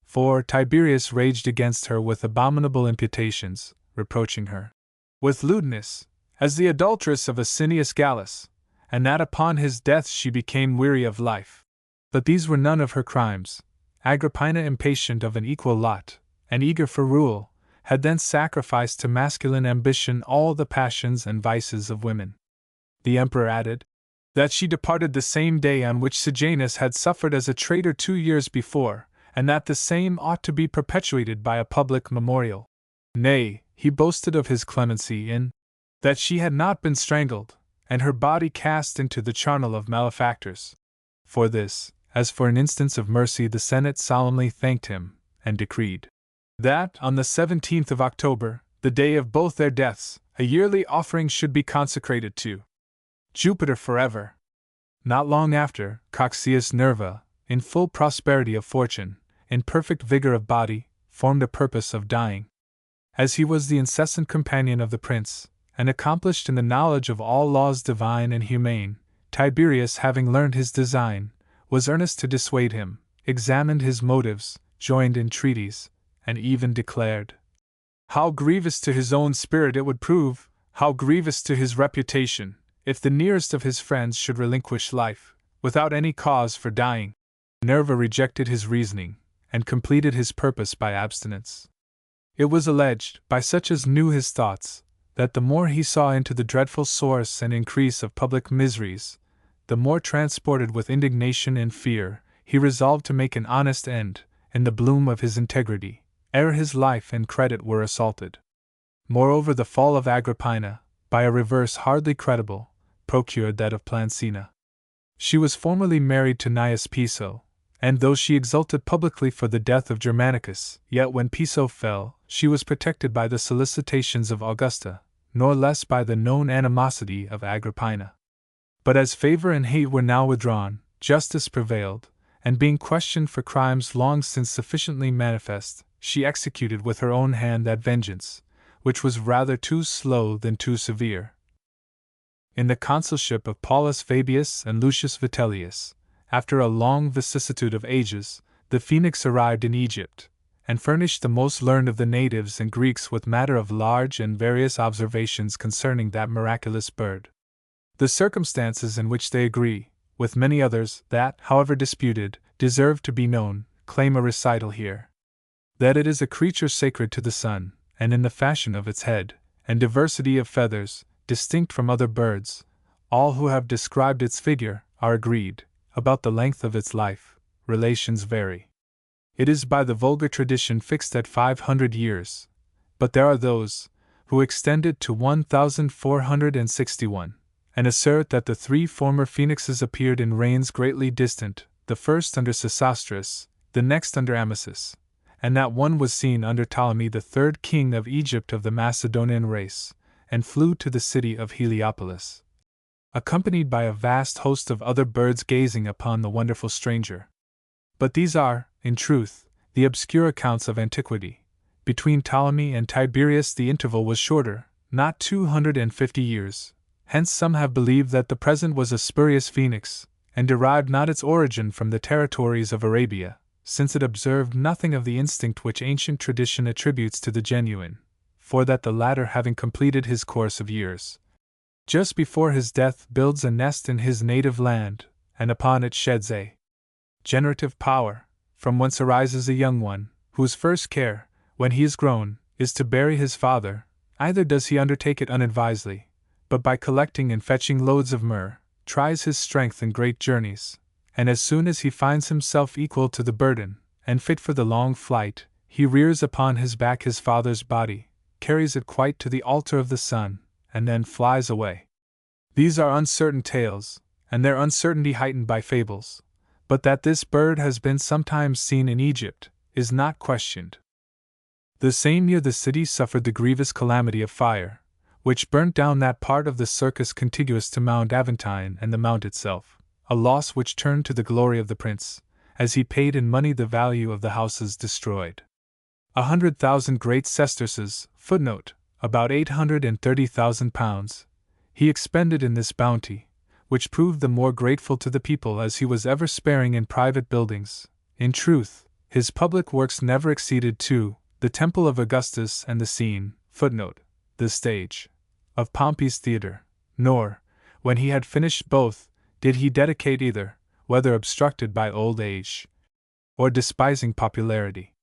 For Tiberius raged against her with abominable imputations, reproaching her with lewdness, as the adulteress of Asinius Gallus, and that upon his death she became weary of life. But these were none of her crimes. Agrippina, impatient of an equal lot, and eager for rule, had then sacrificed to masculine ambition all the passions and vices of women. The emperor added that she departed the same day on which Sejanus had suffered as a traitor 2 years before, and that the same ought to be perpetuated by a public memorial. Nay, he boasted of his clemency in that she had not been strangled, and her body cast into the charnel of malefactors. For this, as for an instance of mercy, the Senate solemnly thanked him, and decreed that, on the 17th of October, the day of both their deaths, a yearly offering should be consecrated to Jupiter forever. Not long after, Cocceius Nerva, in full prosperity of fortune, in perfect vigor of body, formed a purpose of dying. As he was the incessant companion of the prince, and accomplished in the knowledge of all laws divine and humane, Tiberius, having learned his design, was earnest to dissuade him, examined his motives, joined entreaties, and even declared how grievous to his own spirit it would prove, how grievous to his reputation, if the nearest of his friends should relinquish life, without any cause for dying. Nerva rejected his reasoning, and completed his purpose by abstinence. It was alleged, by such as knew his thoughts, that the more he saw into the dreadful source and increase of public miseries, the more transported with indignation and fear, he resolved to make an honest end, in the bloom of his integrity, ere his life and credit were assaulted. Moreover, the fall of Agrippina, by a reverse hardly credible, procured that of Plancina. She was formerly married to Gnaeus Piso, and though she exulted publicly for the death of Germanicus, yet when Piso fell, she was protected by the solicitations of Augusta, nor less by the known animosity of Agrippina. But as favor and hate were now withdrawn, justice prevailed, and being questioned for crimes long since sufficiently manifest, she executed with her own hand that vengeance, which was rather too slow than too severe. In the consulship of Paulus Fabius and Lucius Vitellius, after a long vicissitude of ages, the Phoenix arrived in Egypt, and furnished the most learned of the natives and Greeks with matter of large and various observations concerning that miraculous bird. The circumstances in which they agree, with many others that, however disputed, deserve to be known, claim a recital here. That it is a creature sacred to the sun, and in the fashion of its head, and diversity of feathers, distinct from other birds. All who have described its figure are agreed about the length of its life. Relations vary. It is by the vulgar tradition fixed at 500 years, but there are those who extend it to 1461, and assert that the three former phoenixes appeared in reigns greatly distant, the first under Sesostris, the next under Amasis, and that one was seen under Ptolemy the third king of Egypt of the Macedonian race, and flew to the city of Heliopolis, accompanied by a vast host of other birds gazing upon the wonderful stranger. But these are, in truth, the obscure accounts of antiquity. Between Ptolemy and Tiberius the interval was shorter, not 250 years. Hence some have believed that the present was a spurious phoenix, and derived not its origin from the territories of Arabia, since it observed nothing of the instinct which ancient tradition attributes to the genuine, for that the latter, having completed his course of years, just before his death builds a nest in his native land, and upon it sheds a generative power, from whence arises a young one, whose first care, when he is grown, is to bury his father. Either does he undertake it unadvisedly, but by collecting and fetching loads of myrrh, tries his strength in great journeys, and as soon as he finds himself equal to the burden, and fit for the long flight, he rears upon his back his father's body, carries it quite to the altar of the sun, and then flies away. These are uncertain tales, and their uncertainty heightened by fables, but that this bird has been sometimes seen in Egypt is not questioned. The same year the city suffered the grievous calamity of fire, which burnt down that part of the circus contiguous to Mount Aventine and the mount itself, a loss which turned to the glory of the prince, as he paid in money the value of the houses destroyed. 100,000 great sesterces, about £830,000, he expended in this bounty, which proved the more grateful to the people as he was ever sparing in private buildings. In truth, his public works never exceeded two, the Temple of Augustus and the scene, the stage, of Pompey's theatre, nor, when he had finished both, did he dedicate either, whether obstructed by old age or despising popularity.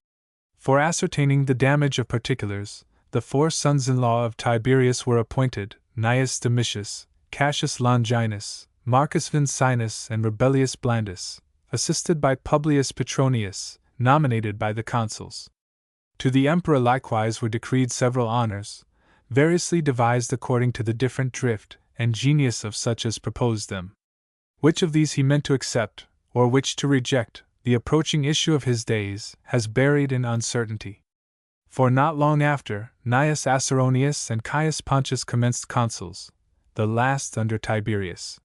For ascertaining the damage of particulars, the four sons-in-law of Tiberius were appointed, Gnaeus Domitius, Cassius Longinus, Marcus Vincinus, and Rebellius Blandus, assisted by Publius Petronius, nominated by the consuls. To the emperor likewise were decreed several honors, variously devised according to the different drift and genius of such as proposed them. Which of these he meant to accept, or which to reject, the approaching issue of his days has buried in uncertainty. For not long after, Gnaeus Acerronius and Caius Pontius commenced consuls, the last under Tiberius.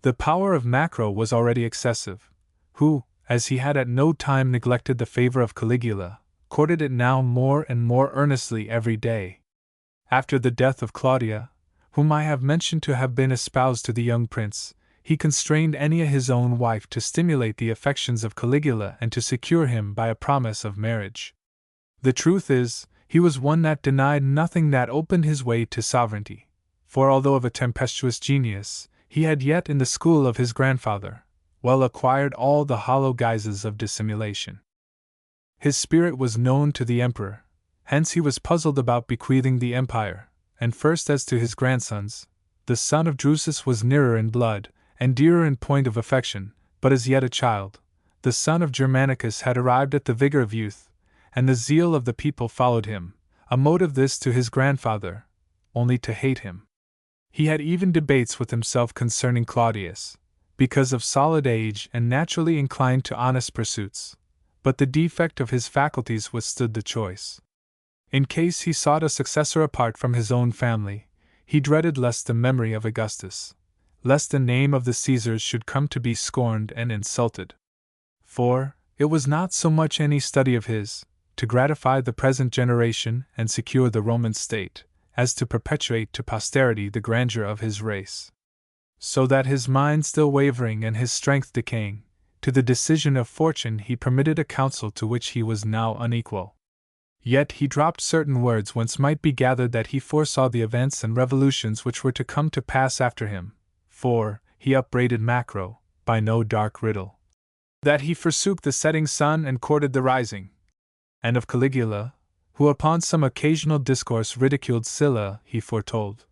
The power of Macro was already excessive, who, as he had at no time neglected the favor of Caligula, courted it now more and more earnestly every day. After the death of Claudia, whom I have mentioned to have been espoused to the young prince, he constrained Ennia his own wife to stimulate the affections of Caligula and to secure him by a promise of marriage. The truth is, he was one that denied nothing that opened his way to sovereignty, for although of a tempestuous genius, he had yet in the school of his grandfather well acquired all the hollow guises of dissimulation. His spirit was known to the emperor, hence he was puzzled about bequeathing the empire, and first as to his grandsons, the son of Drusus was nearer in blood, and dearer in point of affection, but as yet a child. The son of Germanicus had arrived at the vigor of youth, and the zeal of the people followed him, a motive this to his grandfather, only to hate him. He had even debates with himself concerning Claudius, because of solid age and naturally inclined to honest pursuits, but the defect of his faculties withstood the choice. In case he sought a successor apart from his own family, he dreaded lest the memory of Augustus, lest the name of the Caesars should come to be scorned and insulted. For, it was not so much any study of his, to gratify the present generation and secure the Roman state, as to perpetuate to posterity the grandeur of his race. So that his mind still wavering and his strength decaying, to the decision of fortune he permitted a council to which he was now unequal. Yet he dropped certain words whence might be gathered that he foresaw the events and revolutions which were to come to pass after him, for, he upbraided Macro, by no dark riddle, that he forsook the setting sun and courted the rising, and of Caligula, who upon some occasional discourse ridiculed Sylla, he foretold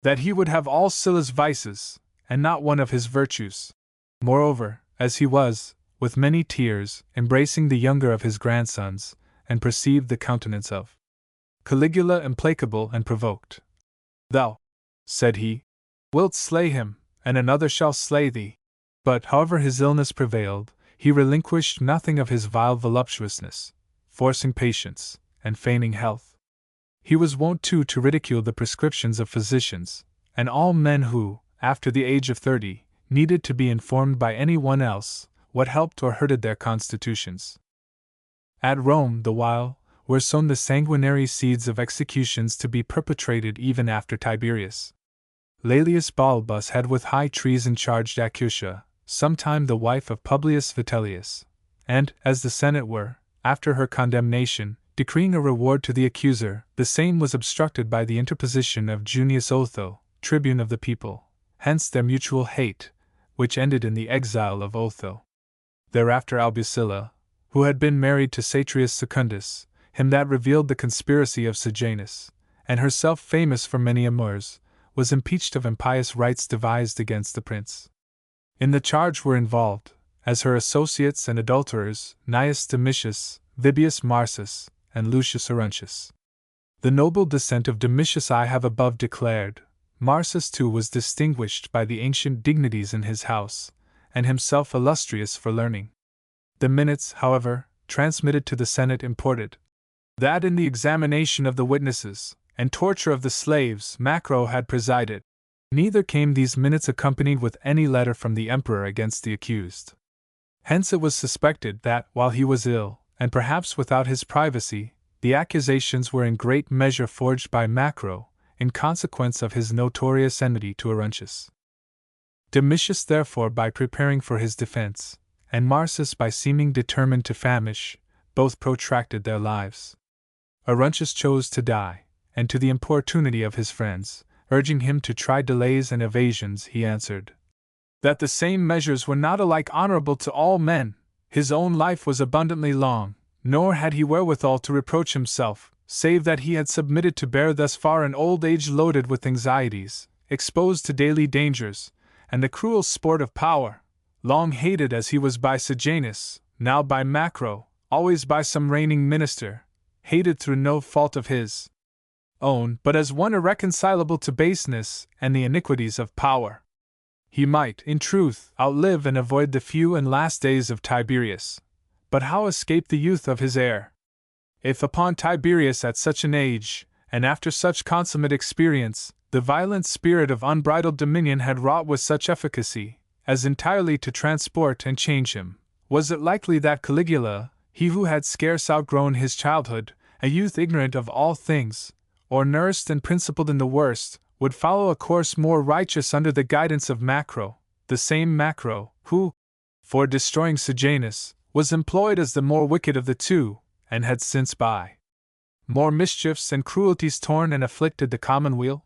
that he would have all Sylla's vices, and not one of his virtues. Moreover, as he was, with many tears, embracing the younger of his grandsons, and perceived the countenance of Caligula implacable and provoked. Thou, said he, wilt slay him, and another shall slay thee. But, however his illness prevailed, he relinquished nothing of his vile voluptuousness, forcing patience, and feigning health. He was wont too to ridicule the prescriptions of physicians, and all men who, after the age of 30, needed to be informed by any one else what helped or hurted their constitutions. At Rome, the while, were sown the sanguinary seeds of executions to be perpetrated even after Tiberius. Laelius Balbus had with high treason charged Acutia, sometime the wife of Publius Vitellius, and, as the Senate were, after her condemnation, decreeing a reward to the accuser, the same was obstructed by the interposition of Junius Otho, tribune of the people, hence their mutual hate, which ended in the exile of Otho. Thereafter Albusilla, who had been married to Satrius Secundus, him that revealed the conspiracy of Sejanus, and herself famous for many amours, was impeached of impious rites devised against the prince. In the charge were involved, as her associates and adulterers, Gnaeus Domitius, Vibius Marsus, and Lucius Arruntius. The noble descent of Domitius I have above declared. Marsus too was distinguished by the ancient dignities in his house, and himself illustrious for learning. The minutes, however, transmitted to the Senate imported that in the examination of the witnesses, and torture of the slaves, Macro had presided. Neither came these minutes accompanied with any letter from the emperor against the accused. Hence it was suspected that, while he was ill, and perhaps without his privacy, the accusations were in great measure forged by Macro, in consequence of his notorious enmity to Arruntius. Domitius therefore by preparing for his defense, and Marsus by seeming determined to famish, both protracted their lives. Arruntius chose to die, and to the importunity of his friends, urging him to try delays and evasions, he answered that the same measures were not alike honorable to all men. His own life was abundantly long, nor had he wherewithal to reproach himself, save that he had submitted to bear thus far an old age loaded with anxieties, exposed to daily dangers, and the cruel sport of power, long hated as he was by Sejanus, now by Macro, always by some reigning minister, hated through no fault of his own, but as one irreconcilable to baseness and the iniquities of power. He might, in truth, outlive and avoid the few and last days of Tiberius, but how escape the youth of his heir? If upon Tiberius at such an age, and after such consummate experience, the violent spirit of unbridled dominion had wrought with such efficacy, as entirely to transport and change him, was it likely that Caligula, he who had scarce outgrown his childhood, a youth ignorant of all things, or nursed and principled in the worst, would follow a course more righteous under the guidance of Macro, the same Macro, who, for destroying Sejanus, was employed as the more wicked of the two, and had since by more mischiefs and cruelties torn and afflicted the commonweal?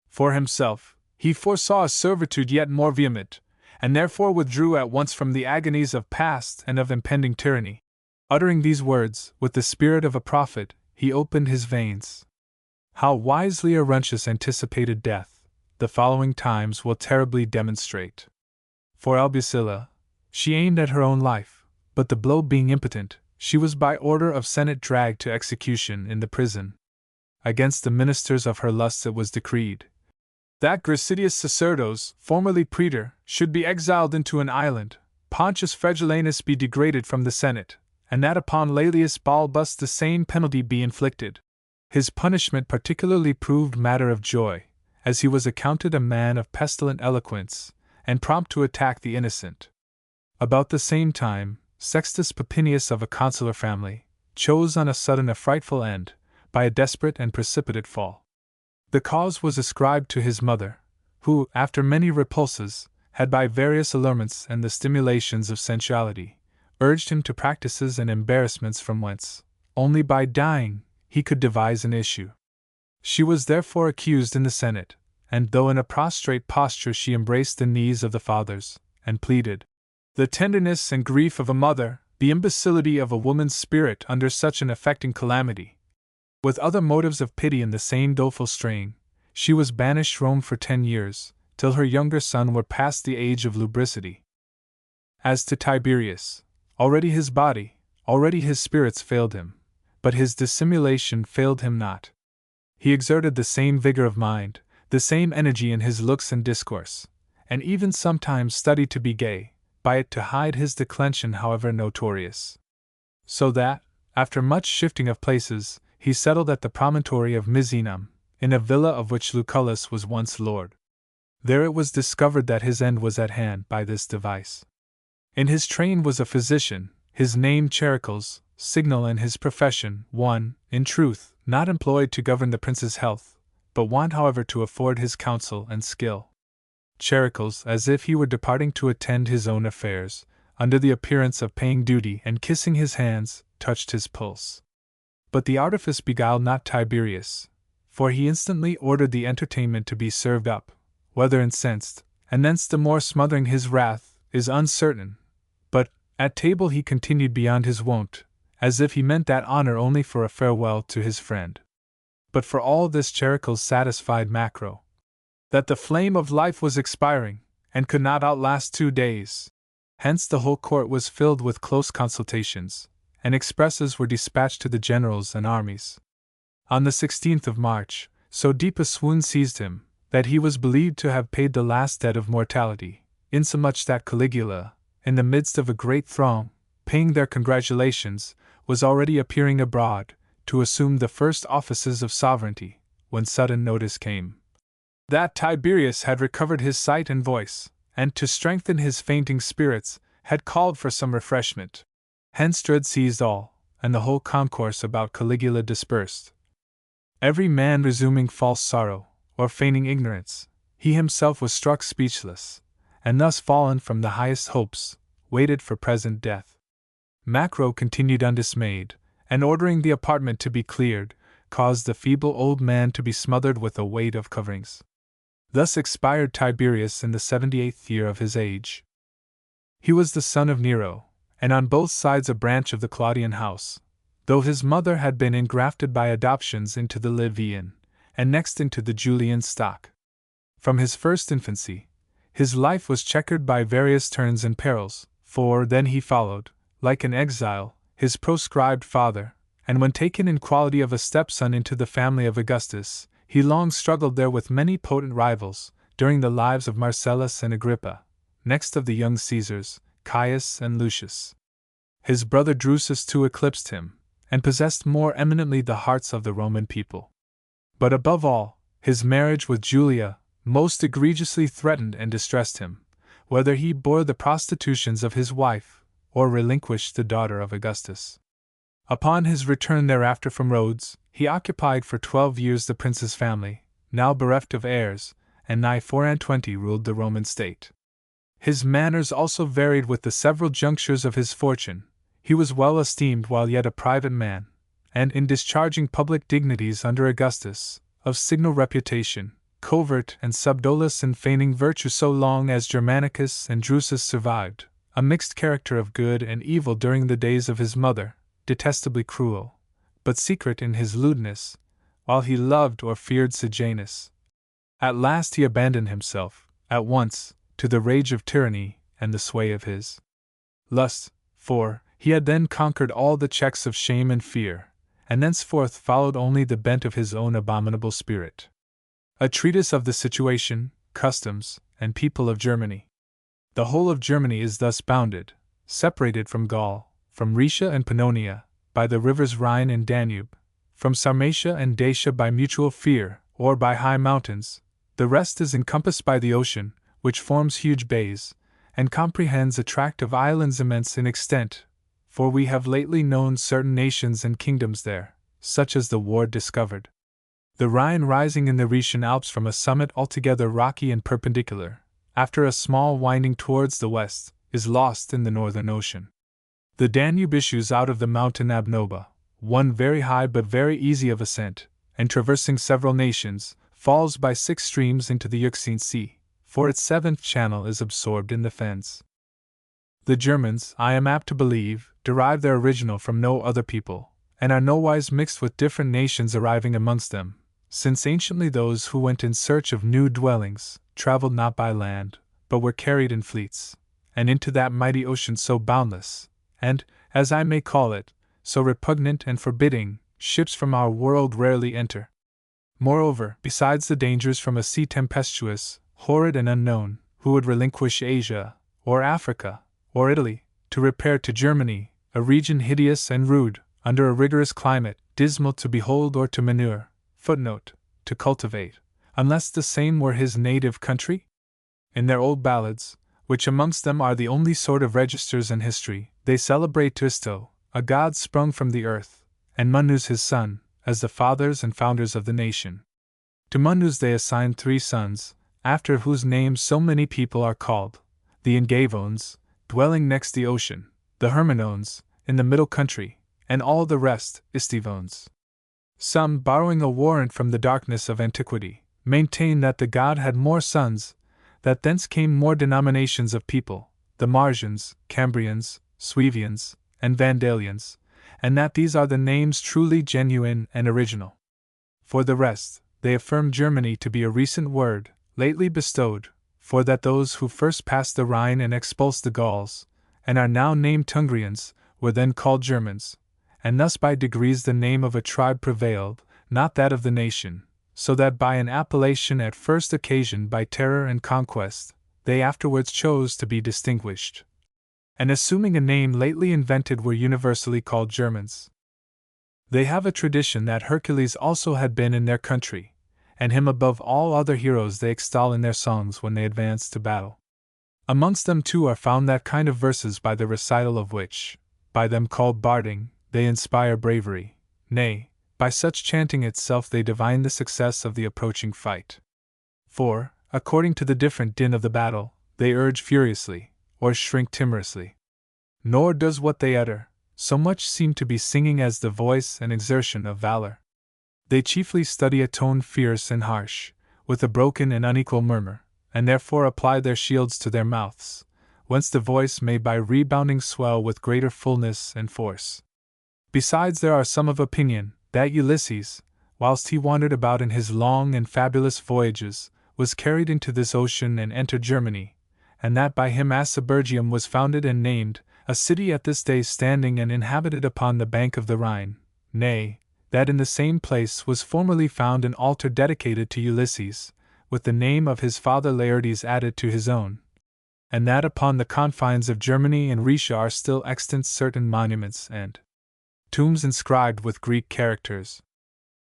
For himself, he foresaw a servitude yet more vehement, and therefore withdrew at once from the agonies of past and of impending tyranny. Uttering these words, with the spirit of a prophet, he opened his veins. How wisely Arruntius anticipated death, the following times will terribly demonstrate. For Albusilla, she aimed at her own life, but the blow being impotent, she was by order of Senate dragged to execution in the prison. Against the ministers of her lusts it was decreed that Gratidius Sacerdos, formerly praetor, should be exiled into an island, Pontius Fregelanus be degraded from the Senate, and that upon Laelius Balbus the same penalty be inflicted. His punishment particularly proved matter of joy, as he was accounted a man of pestilent eloquence, and prompt to attack the innocent. About the same time, Sextus Papinius of a consular family, chose on a sudden a frightful end, by a desperate and precipitate fall. The cause was ascribed to his mother, who, after many repulses, had by various allurements and the stimulations of sensuality, urged him to practices and embarrassments from whence, only by dying, he could devise an issue. She was therefore accused in the Senate, and though in a prostrate posture she embraced the knees of the fathers, and pleaded the tenderness and grief of a mother, the imbecility of a woman's spirit under such an affecting calamity, With other motives of pity in the same doleful strain, she was banished Rome for 10 years, till her younger son were past the age of lubricity. As to Tiberius, already his body, already his spirits failed him, but his dissimulation failed him not. He exerted the same vigor of mind, the same energy in his looks and discourse, and even sometimes studied to be gay, by it to hide his declension however notorious. So that, after much shifting of places, he settled at the promontory of Misenum, in a villa of which Lucullus was once lord. There it was discovered that his end was at hand by this device. In his train was a physician, his name Charicles, signal and his profession, one, in truth, not employed to govern the prince's health, but wont however to afford his counsel and skill. Charicles, as if he were departing to attend his own affairs, under the appearance of paying duty and kissing his hands, touched his pulse. But the artifice beguiled not Tiberius, for he instantly ordered the entertainment to be served up, whether incensed, and thence the more smothering his wrath, is uncertain. But, at table he continued beyond his wont, as if he meant that honor only for a farewell to his friend. But for all this Charicles satisfied Macro, that the flame of life was expiring, and could not outlast 2 days. Hence the whole court was filled with close consultations, and expresses were dispatched to the generals and armies. On the 16th of March, so deep a swoon seized him, that he was believed to have paid the last debt of mortality, insomuch that Caligula, in the midst of a great throng, paying their congratulations, was already appearing abroad, to assume the first offices of sovereignty, when sudden notice came that Tiberius had recovered his sight and voice, and to strengthen his fainting spirits, had called for some refreshment. Hence dread seized all, and the whole concourse about Caligula dispersed. Every man resuming false sorrow, or feigning ignorance, he himself was struck speechless, and thus fallen from the highest hopes, waited for present death. Macro continued undismayed, and ordering the apartment to be cleared, caused the feeble old man to be smothered with a weight of coverings. Thus expired Tiberius in the 78th year of his age. He was the son of Nero, and on both sides a branch of the Claudian house, though his mother had been engrafted by adoptions into the Livian, and next into the Julian stock. From his first infancy, his life was checkered by various turns and perils, for then he followed, like an exile, his proscribed father, and when taken in quality of a stepson into the family of Augustus, he long struggled there with many potent rivals, during the lives of Marcellus and Agrippa, next of the young Caesars, Caius and Lucius. His brother Drusus too eclipsed him, and possessed more eminently the hearts of the Roman people. But above all, his marriage with Julia most egregiously threatened and distressed him, whether he bore the prostitutions of his wife, or relinquished the daughter of Augustus. Upon his return thereafter from Rhodes, he occupied for 12 years the prince's family, now bereft of heirs, and nigh 24 ruled the Roman state. His manners also varied with the several junctures of his fortune. He was well esteemed while yet a private man, and in discharging public dignities under Augustus, of signal reputation, covert and subdolous in feigning virtue so long as Germanicus and Drusus survived, a mixed character of good and evil during the days of his mother, detestably cruel, but secret in his lewdness, while he loved or feared Sejanus. At last he abandoned himself, at once, to the rage of tyranny and the sway of his lust, for he had then conquered all the checks of shame and fear, and thenceforth followed only the bent of his own abominable spirit. A treatise of the situation, customs, and people of Germany. The whole of Germany is thus bounded, separated from Gaul, from Rhaetia and Pannonia, by the rivers Rhine and Danube, from Sarmatia and Dacia by mutual fear, or by high mountains. The rest is encompassed by the ocean, which forms huge bays, and comprehends a tract of islands immense in extent, for we have lately known certain nations and kingdoms there, such as the Ward discovered. The Rhine rising in the Rhaetian Alps from a summit altogether rocky and perpendicular, after a small winding towards the west, is lost in the northern ocean. The Danube issues out of the mountain Abnoba, one very high but very easy of ascent, and traversing several nations, falls by 6 streams into the Euxine Sea, for its 7th channel is absorbed in the fens. The Germans, I am apt to believe, derive their original from no other people, and are nowise mixed with different nations arriving amongst them, since anciently those who went in search of new dwellings travelled not by land, but were carried in fleets, and into that mighty ocean so boundless, and, as I may call it, so repugnant and forbidding, ships from our world rarely enter. Moreover, besides the dangers from a sea tempestuous, horrid and unknown, who would relinquish Asia, or Africa, or Italy, to repair to Germany, a region hideous and rude, under a rigorous climate, dismal to behold or to manure, to cultivate, unless the same were his native country? In their old ballads, which amongst them are the only sort of registers in history, they celebrate Tisto, a god sprung from the earth, and Manus his son, as the fathers and founders of the nation. To Manus they assign 3 sons, after whose names so many people are called: the Ingavones, dwelling next the ocean, the Hermanones, in the middle country, and all the rest, Istivones. Some, borrowing a warrant from the darkness of antiquity, maintain that the god had more sons, that thence came more denominations of people, the Marsians, Cambrians, Suevians, and Vandalians, and that these are the names truly genuine and original. For the rest, they affirm Germany to be a recent word, lately bestowed, for that those who first passed the Rhine and expulsed the Gauls, and are now named Tungrians, were then called Germans, and thus by degrees the name of a tribe prevailed, not that of the nation, so that by an appellation at first occasioned by terror and conquest, they afterwards chose to be distinguished, and assuming a name lately invented were universally called Germans. They have a tradition that Hercules also had been in their country, and him above all other heroes they extol in their songs when they advance to battle. Amongst them too are found that kind of verses by the recital of which, by them called barding, they inspire bravery, nay, by such chanting itself they divine the success of the approaching fight. For, according to the different din of the battle, they urge furiously, or shrink timorously. Nor does what they utter so much seem to be singing as the voice and exertion of valor. They chiefly study a tone fierce and harsh, with a broken and unequal murmur, and therefore apply their shields to their mouths, whence the voice may by rebounding swell with greater fullness and force. Besides, there are some of opinion that Ulysses, whilst he wandered about in his long and fabulous voyages, was carried into this ocean and entered Germany, and that by him Aspergium was founded and named, a city at this day standing and inhabited upon the bank of the Rhine, nay, that in the same place was formerly found an altar dedicated to Ulysses, with the name of his father Laertes added to his own, and that upon the confines of Germany and Rhaetia are still extant certain monuments and tombs inscribed with Greek characters.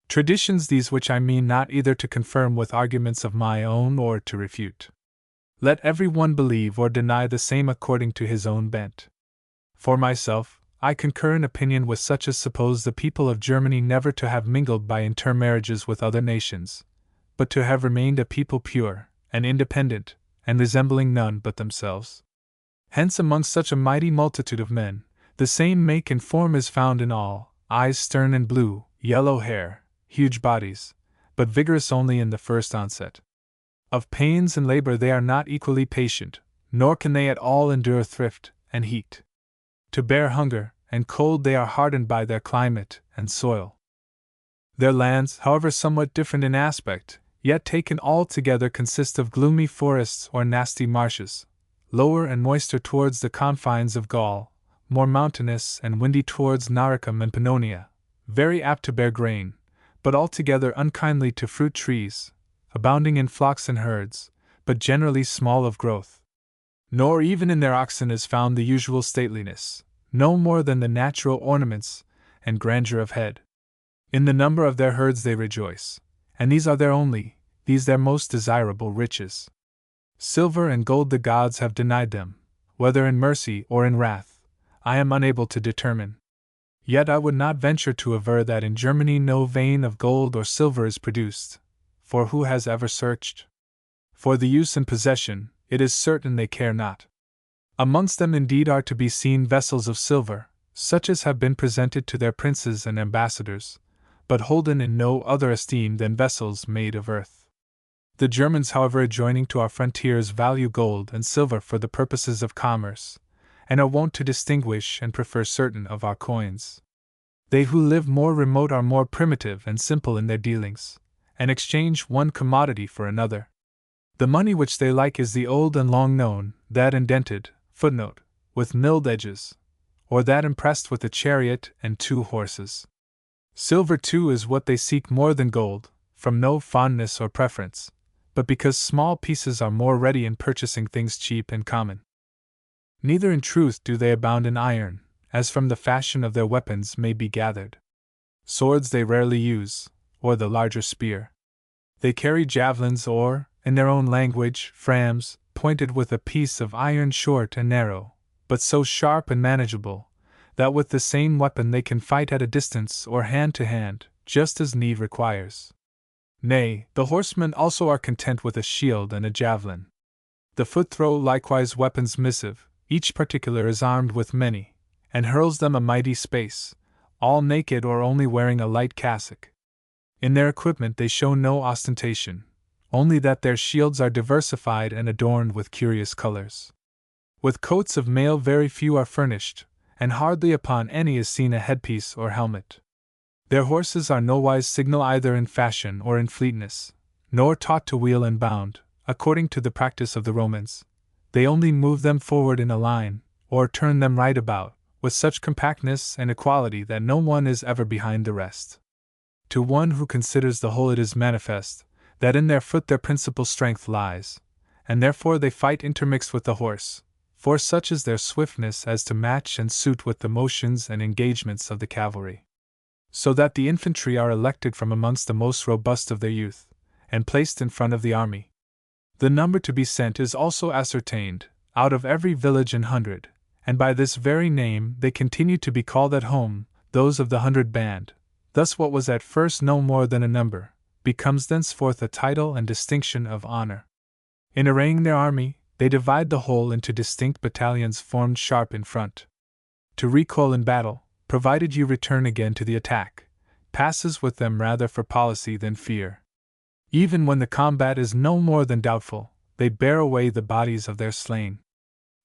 Traditions these which I mean not either to confirm with arguments of my own or to refute. Let every one believe or deny the same according to his own bent. For myself, I concur in opinion with such as suppose the people of Germany never to have mingled by intermarriages with other nations, but to have remained a people pure and independent, and resembling none but themselves. Hence, among such a mighty multitude of men, the same make and form is found in all: eyes stern and blue, yellow hair, huge bodies, but vigorous only in the first onset. Of pains and labor they are not equally patient, nor can they at all endure thrift and heat. To bear hunger and cold they are hardened by their climate and soil. Their lands, however somewhat different in aspect, yet taken all together consist of gloomy forests or nasty marshes, lower and moister towards the confines of Gaul, more mountainous and windy towards Noricum and Pannonia, very apt to bear grain, but altogether unkindly to fruit trees, abounding in flocks and herds, but generally small of growth. Nor even in their oxen is found the usual stateliness, no more than the natural ornaments and grandeur of head. In the number of their herds they rejoice, and these are these their most desirable riches. Silver and gold the gods have denied them, whether in mercy or in wrath, I am unable to determine. Yet I would not venture to aver that in Germany no vein of gold or silver is produced, for who has ever searched? For the use and possession, it is certain they care not. Amongst them indeed are to be seen vessels of silver, such as have been presented to their princes and ambassadors, but holden in no other esteem than vessels made of earth. The Germans, however, adjoining to our frontiers, value gold and silver for the purposes of commerce, and are wont to distinguish and prefer certain of our coins. They who live more remote are more primitive and simple in their dealings, and exchange one commodity for another. The money which they like is the old and long known, that indented, footnote, with milled edges, or that impressed with a chariot and 2 horses. Silver too is what they seek more than gold, from no fondness or preference, but because small pieces are more ready in purchasing things cheap and common. Neither in truth do they abound in iron, as from the fashion of their weapons may be gathered. Swords they rarely use, or the larger spear. They carry javelins or, in their own language, frams, pointed with a piece of iron short and narrow, but so sharp and manageable, that with the same weapon they can fight at a distance or hand to hand, just as need requires. Nay, the horsemen also are content with a shield and a javelin. The foot throw likewise weapons missive, each particular is armed with many, and hurls them a mighty space, all naked or only wearing a light cassock. In their equipment they show no ostentation, only that their shields are diversified and adorned with curious colors. With coats of mail very few are furnished, and hardly upon any is seen a headpiece or helmet. Their horses are nowise signal either in fashion or in fleetness, nor taught to wheel and bound, according to the practice of the Romans. They only move them forward in a line, or turn them right about, with such compactness and equality that no one is ever behind the rest. To one who considers the whole it is manifest, that in their foot their principal strength lies, and therefore they fight intermixed with the horse, for such is their swiftness as to match and suit with the motions and engagements of the cavalry. So that the infantry are elected from amongst the most robust of their youth, and placed in front of the army. The number to be sent is also ascertained, out of every village and hundred, and by this very name they continue to be called at home, those of the 100 band. Thus what was at first no more than a number, becomes thenceforth a title and distinction of honor. In arraying their army, they divide the whole into distinct battalions formed sharp in front. To recall in battle, provided you return again to the attack, passes with them rather for policy than fear. Even when the combat is no more than doubtful, they bear away the bodies of their slain.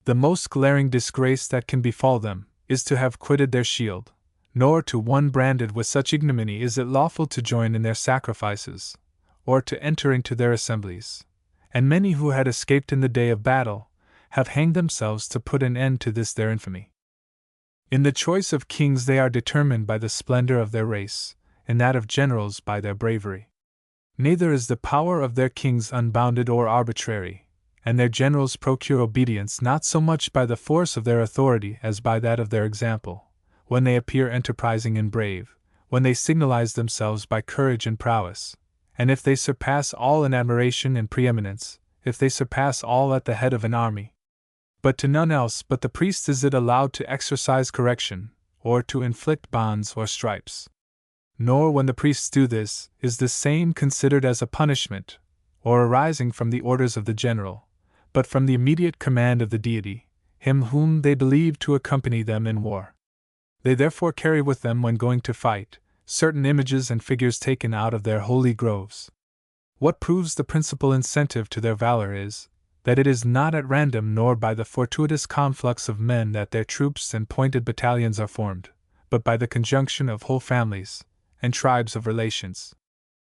The most glaring disgrace that can befall them is to have quitted their shield, nor to one branded with such ignominy is it lawful to join in their sacrifices, or to enter into their assemblies. And many who had escaped in the day of battle have hanged themselves to put an end to this their infamy. In the choice of kings they are determined by the splendor of their race, in that of generals by their bravery. Neither is the power of their kings unbounded or arbitrary, and their generals procure obedience not so much by the force of their authority as by that of their example, when they appear enterprising and brave, when they signalize themselves by courage and prowess, and if they surpass all in admiration and preeminence, if they surpass all at the head of an army. But to none else but the priest is it allowed to exercise correction, or to inflict bonds or stripes. Nor when the priests do this, is the same considered as a punishment, or arising from the orders of the general, but from the immediate command of the deity, him whom they believe to accompany them in war. They therefore carry with them when going to fight, certain images and figures taken out of their holy groves. What proves the principal incentive to their valor is, that it is not at random nor by the fortuitous conflux of men that their troops and pointed battalions are formed, but by the conjunction of whole families and tribes of relations.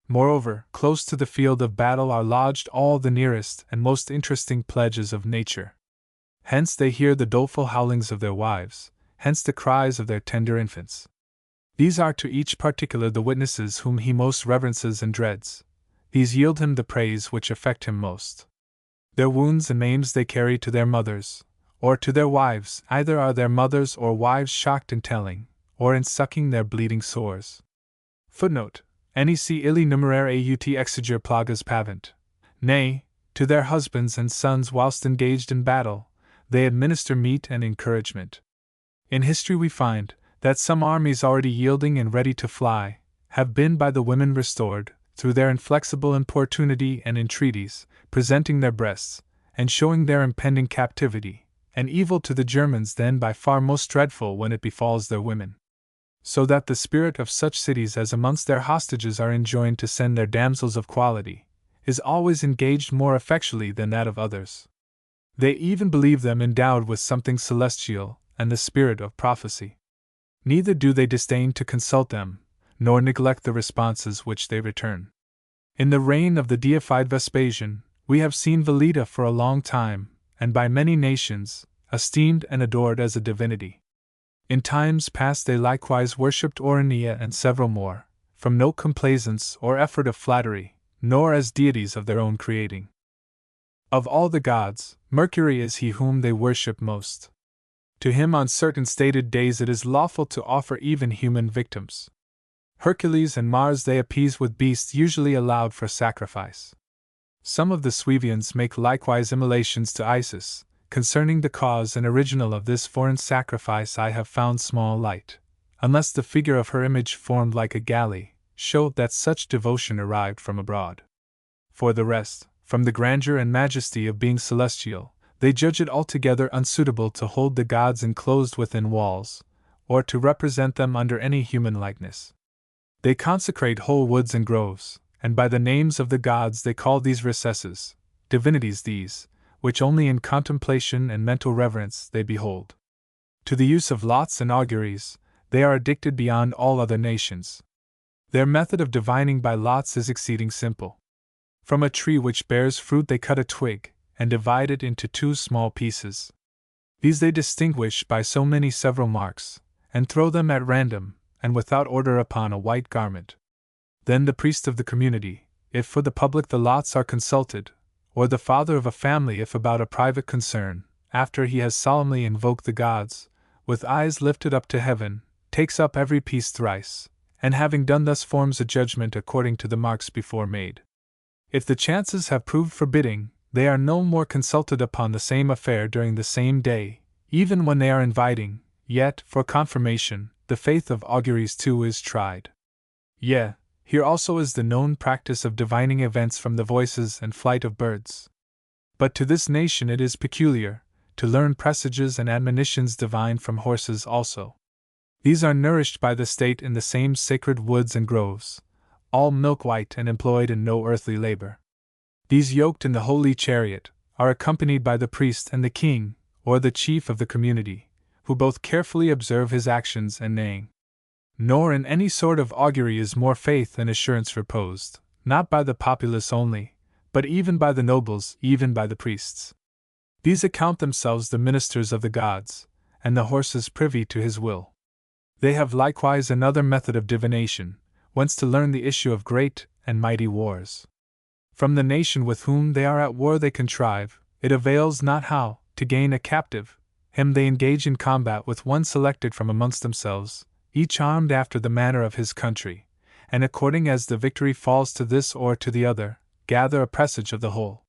Moreover, close to the field of battle are lodged all the nearest and most interesting pledges of nature. Hence they hear the doleful howlings of their wives, hence the cries of their tender infants. These are to each particular the witnesses whom he most reverences and dreads. These yield him the praise which affect him most. Their wounds and maims they carry to their mothers, or to their wives, either are their mothers or wives shocked in telling, or in sucking their bleeding sores. Footnote: Nec illi numerare aut exiger plagas pavent. Nay, to their husbands and sons whilst engaged in battle, they administer meat and encouragement. In history we find that some armies already yielding and ready to fly have been by the women restored, through their inflexible importunity and entreaties, presenting their breasts, and showing their impending captivity, an evil to the Germans then by far most dreadful when it befalls their women. So that the spirit of such cities as amongst their hostages are enjoined to send their damsels of quality, is always engaged more effectually than that of others. They even believe them endowed with something celestial, and the spirit of prophecy. Neither do they disdain to consult them, nor neglect the responses which they return. In the reign of the deified Vespasian, we have seen Velita for a long time, and by many nations, esteemed and adored as a divinity. In times past they likewise worshipped Oronea and several more, from no complaisance or effort of flattery, nor as deities of their own creating. Of all the gods, Mercury is he whom they worship most. To him on certain stated days it is lawful to offer even human victims. Hercules and Mars they appease with beasts usually allowed for sacrifice. Some of the Suevians make likewise immolations to Isis. Concerning the cause and original of this foreign sacrifice I have found small light, unless the figure of her image formed like a galley showed that such devotion arrived from abroad. For the rest, from the grandeur and majesty of being celestial, they judge it altogether unsuitable to hold the gods enclosed within walls, or to represent them under any human likeness. They consecrate whole woods and groves, and by the names of the gods they call these recesses, divinities these, which only in contemplation and mental reverence they behold. To the use of lots and auguries, they are addicted beyond all other nations. Their method of divining by lots is exceeding simple. From a tree which bears fruit they cut a twig, and divide it into 2 small pieces. These they distinguish by so many several marks, and throw them at random, and without order upon a white garment. Then the priest of the community, if for the public the lots are consulted, or the father of a family if about a private concern, after he has solemnly invoked the gods, with eyes lifted up to heaven, takes up every piece thrice, and having done thus forms a judgment according to the marks before made. If the chances have proved forbidding, they are no more consulted upon the same affair during the same day, even when they are inviting, yet, for confirmation, the faith of auguries too is tried. Yea, here also is the known practice of divining events from the voices and flight of birds. But to this nation it is peculiar, to learn presages and admonitions divine from horses also. These are nourished by the state in the same sacred woods and groves, all milk-white and employed in no earthly labor. These yoked in the holy chariot, are accompanied by the priest and the king, or the chief of the community, who both carefully observe his actions and neighing. Nor in any sort of augury is more faith and assurance reposed, not by the populace only, but even by the nobles, even by the priests. These account themselves the ministers of the gods, and the horses privy to his will. They have likewise another method of divination, whence to learn the issue of great and mighty wars. From the nation with whom they are at war they contrive, it avails not how, to gain a captive, him they engage in combat with one selected from amongst themselves, each armed after the manner of his country, and according as the victory falls to this or to the other, gather a presage of the whole.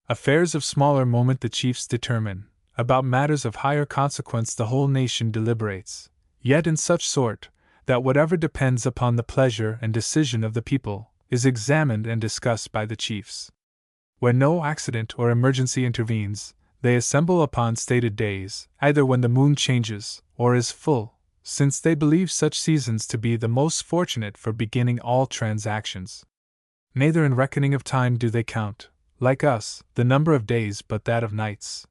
Affairs of smaller moment the chiefs determine, about matters of higher consequence the whole nation deliberates, yet in such sort, that whatever depends upon the pleasure and decision of the people, is examined and discussed by the chiefs. Where no accident or emergency intervenes, they assemble upon stated days, either when the moon changes, or is full, since they believe such seasons to be the most fortunate for beginning all transactions. Neither in reckoning of time do they count, like us, the number of days but that of nights.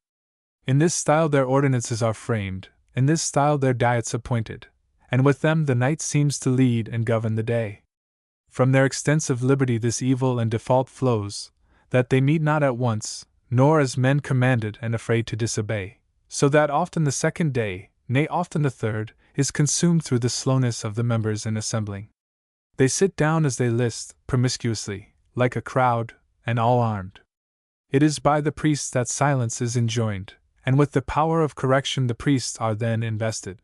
In this style their ordinances are framed, in this style their diets appointed, and with them the night seems to lead and govern the day. From their extensive liberty this evil and default flows, that they meet not at once, nor as men commanded and afraid to disobey, so that often the second day, nay often the third, is consumed through the slowness of the members in assembling. They sit down as they list, promiscuously, like a crowd, and all armed. It is by the priests that silence is enjoined, and with the power of correction the priests are then invested.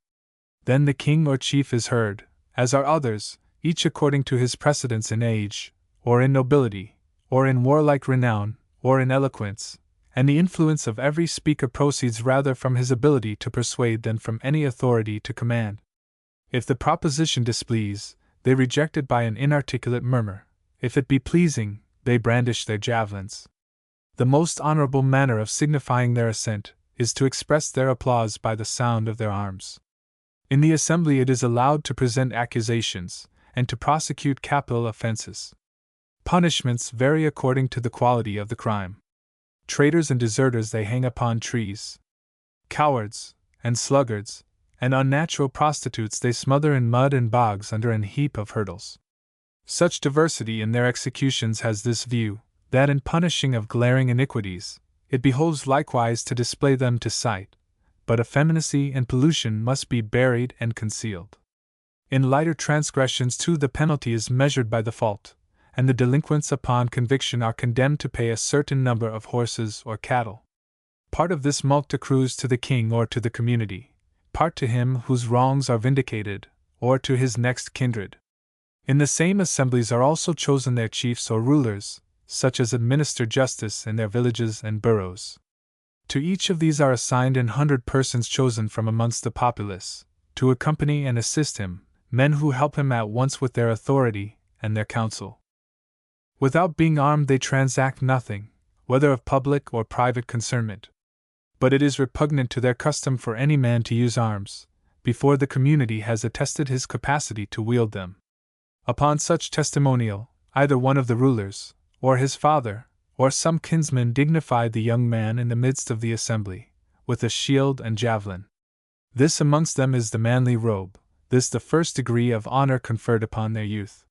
Then the king or chief is heard, as are others, each according to his precedence in age, or in nobility, or in warlike renown, or in eloquence, and the influence of every speaker proceeds rather from his ability to persuade than from any authority to command. If the proposition displease, they reject it by an inarticulate murmur; if it be pleasing, they brandish their javelins. The most honorable manner of signifying their assent is to express their applause by the sound of their arms. In the assembly it is allowed to present accusations, and to prosecute capital offenses. Punishments vary according to the quality of the crime. Traitors and deserters they hang upon trees. Cowards, and sluggards, and unnatural prostitutes they smother in mud and bogs under an heap of hurdles. Such diversity in their executions has this view, that in punishing of glaring iniquities, it behoves likewise to display them to sight, but effeminacy and pollution must be buried and concealed. In lighter transgressions too the penalty is measured by the fault, and the delinquents upon conviction are condemned to pay a certain number of horses or cattle. Part of this mulct accrues to the king or to the community, part to him whose wrongs are vindicated, or to his next kindred. In the same assemblies are also chosen their chiefs or rulers, such as administer justice in their villages and boroughs. To each of these are assigned 100 persons chosen from amongst the populace, to accompany and assist him, men who help him at once with their authority and their counsel. Without being armed they transact nothing, whether of public or private concernment. But it is repugnant to their custom for any man to use arms, before the community has attested his capacity to wield them. Upon such testimonial, either one of the rulers, or his father, or some kinsman dignified the young man in the midst of the assembly, with a shield and javelin. This amongst them is the manly robe, this the first degree of honor conferred upon their youth.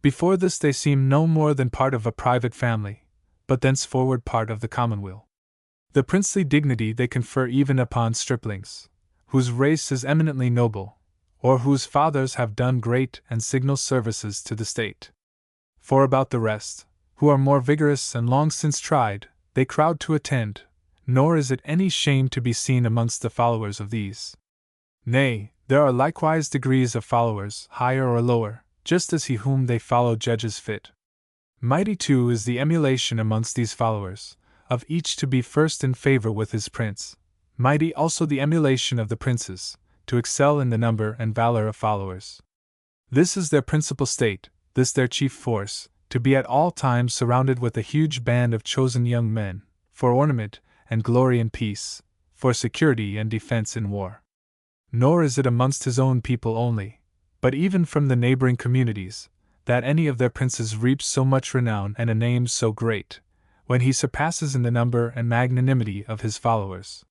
Before this they seem no more than part of a private family, but thenceforward part of the commonweal. The princely dignity they confer even upon striplings, whose race is eminently noble, or whose fathers have done great and signal services to the state. For about the rest, who are more vigorous and long since tried, they crowd to attend, nor is it any shame to be seen amongst the followers of these. Nay, there are likewise degrees of followers, higher or lower, just as he whom they follow judges fit. Mighty too is the emulation amongst these followers, of each to be first in favor with his prince, mighty also the emulation of the princes, to excel in the number and valor of followers. This is their principal state, this their chief force, to be at all times surrounded with a huge band of chosen young men, for ornament and glory in peace, for security and defense in war. Nor is it amongst his own people only, but even from the neighboring communities, that any of their princes reaps so much renown and a name so great, when he surpasses in the number and magnanimity of his followers.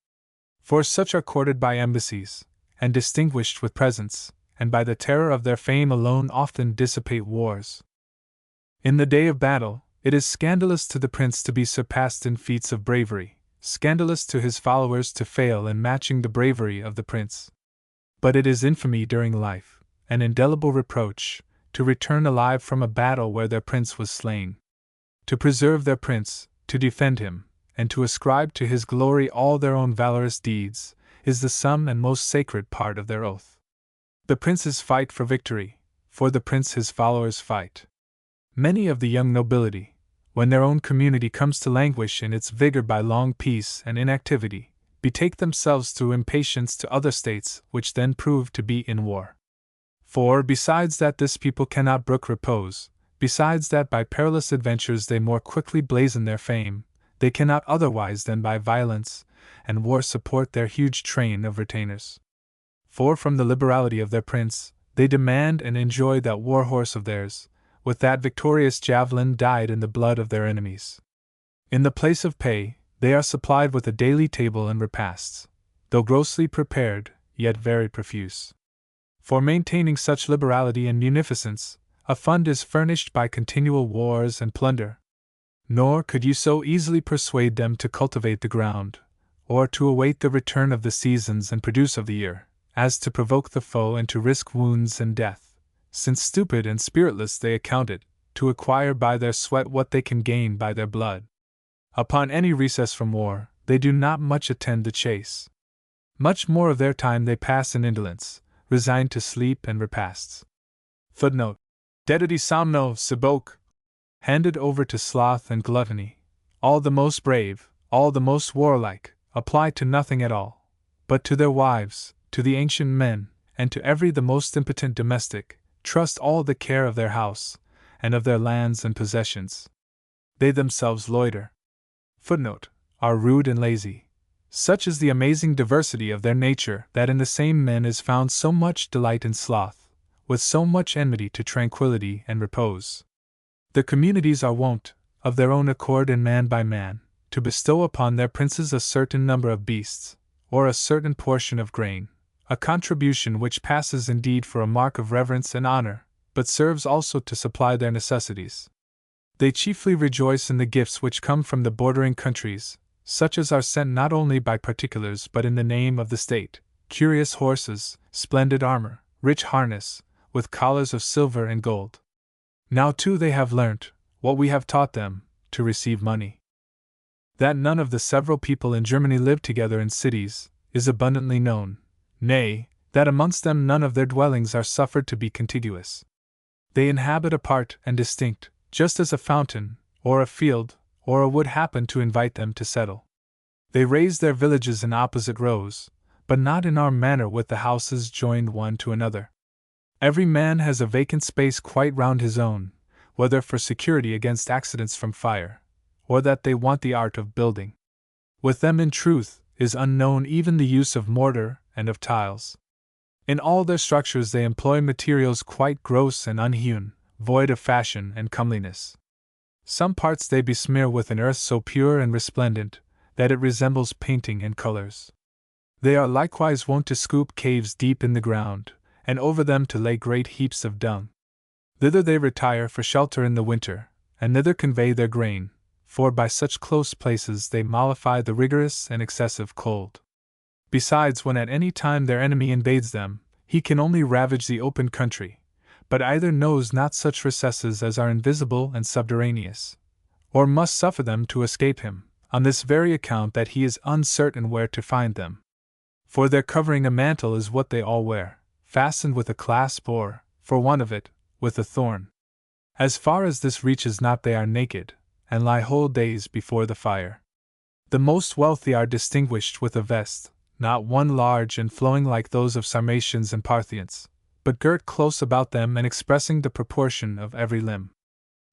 For such are courted by embassies, and distinguished with presents, and by the terror of their fame alone often dissipate wars. In the day of battle, it is scandalous to the prince to be surpassed in feats of bravery, scandalous to his followers to fail in matching the bravery of the prince. But it is infamy during life, an indelible reproach, to return alive from a battle where their prince was slain. To preserve their prince, to defend him, and to ascribe to his glory all their own valorous deeds, is the sum and most sacred part of their oath. The princes fight for victory, for the prince his followers fight. Many of the young nobility, when their own community comes to languish in its vigor by long peace and inactivity, betake themselves through impatience to other states which then prove to be in war. For, besides that this people cannot brook repose, besides that by perilous adventures they more quickly blazon their fame, they cannot otherwise than by violence and war support their huge train of retainers. For from the liberality of their prince, they demand and enjoy that war horse of theirs, with that victorious javelin dyed in the blood of their enemies. In the place of pay, they are supplied with a daily table and repasts, though grossly prepared, yet very profuse. For maintaining such liberality and munificence, a fund is furnished by continual wars and plunder. Nor could you so easily persuade them to cultivate the ground, or to await the return of the seasons and produce of the year, as to provoke the foe and to risk wounds and death, since stupid and spiritless they account it, to acquire by their sweat what they can gain by their blood. Upon any recess from war, they do not much attend the chase. Much more of their time they pass in indolence, resigned to sleep and repasts. Footnote: Dediti somno siboque, handed over to sloth and gluttony. All the most brave, all the most warlike, apply to nothing at all, but to their wives, to the ancient men, and to every the most impotent domestic, trust all the care of their house, and of their lands and possessions. They themselves loiter. Footnote: are rude and lazy. Such is the amazing diversity of their nature that in the same men is found so much delight in sloth, with so much enmity to tranquility and repose. The communities are wont, of their own accord and man by man, to bestow upon their princes a certain number of beasts, or a certain portion of grain, a contribution which passes indeed for a mark of reverence and honor, but serves also to supply their necessities. They chiefly rejoice in the gifts which come from the bordering countries, such as are sent not only by particulars but in the name of the state, curious horses, splendid armor, rich harness, with collars of silver and gold. Now too they have learnt, what we have taught them, to receive money. That none of the several people in Germany live together in cities, is abundantly known, nay, that amongst them none of their dwellings are suffered to be contiguous. They inhabit apart and distinct, just as a fountain, or a field, or a wood happen to invite them to settle. They raise their villages in opposite rows, but not in our manner with the houses joined one to another. Every man has a vacant space quite round his own, whether for security against accidents from fire, or that they want the art of building. With them, in truth, is unknown even the use of mortar and of tiles. In all their structures they employ materials quite gross and unhewn, void of fashion and comeliness. Some parts they besmear with an earth so pure and resplendent, that it resembles painting and colors. They are likewise wont to scoop caves deep in the ground, and over them to lay great heaps of dung. Thither they retire for shelter in the winter, and thither convey their grain, for by such close places they mollify the rigorous and excessive cold. Besides, when at any time their enemy invades them, he can only ravage the open country, but either knows not such recesses as are invisible and subterraneous, or must suffer them to escape him, on this very account that he is uncertain where to find them. For their covering a mantle is what they all wear, fastened with a clasp or, for want of it, with a thorn. As far as this reaches not they are naked, and lie whole days before the fire. The most wealthy are distinguished with a vest, not one large and flowing like those of Sarmatians and Parthians, but girt close about them and expressing the proportion of every limb.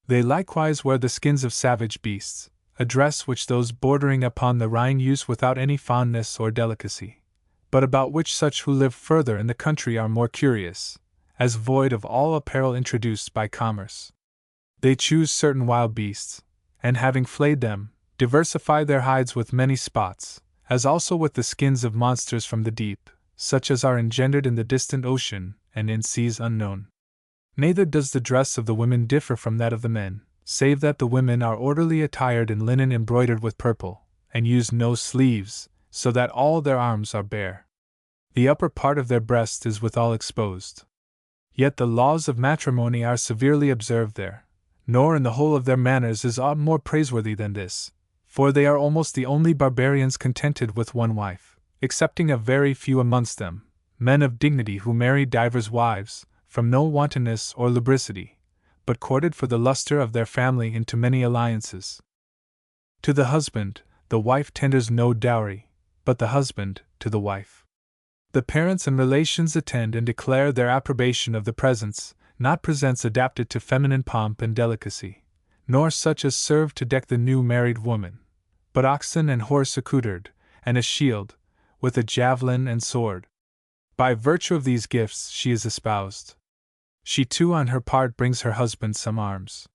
They likewise wear the skins of savage beasts, a dress which those bordering upon the Rhine use without any fondness or delicacy, but about which such who live further in the country are more curious, as void of all apparel introduced by commerce. They choose certain wild beasts, and having flayed them, diversify their hides with many spots, as also with the skins of monsters from the deep, such as are engendered in the distant ocean and in seas unknown. Neither does the dress of the women differ from that of the men, save that the women are orderly attired in linen embroidered with purple, and use no sleeves, so that all their arms are bare. The upper part of their breast is withal exposed. Yet the laws of matrimony are severely observed there, nor in the whole of their manners is aught more praiseworthy than this, for they are almost the only barbarians contented with one wife, excepting a very few amongst them, men of dignity who marry divers wives, from no wantonness or lubricity, but courted for the lustre of their family into many alliances. To the husband, the wife tenders no dowry, but the husband to the wife. The parents and relations attend and declare their approbation of the presents, not presents adapted to feminine pomp and delicacy, nor such as serve to deck the new married woman, but oxen and horse accoutred, and a shield, with a javelin and sword. By virtue of these gifts she is espoused. She too on her part brings her husband some arms.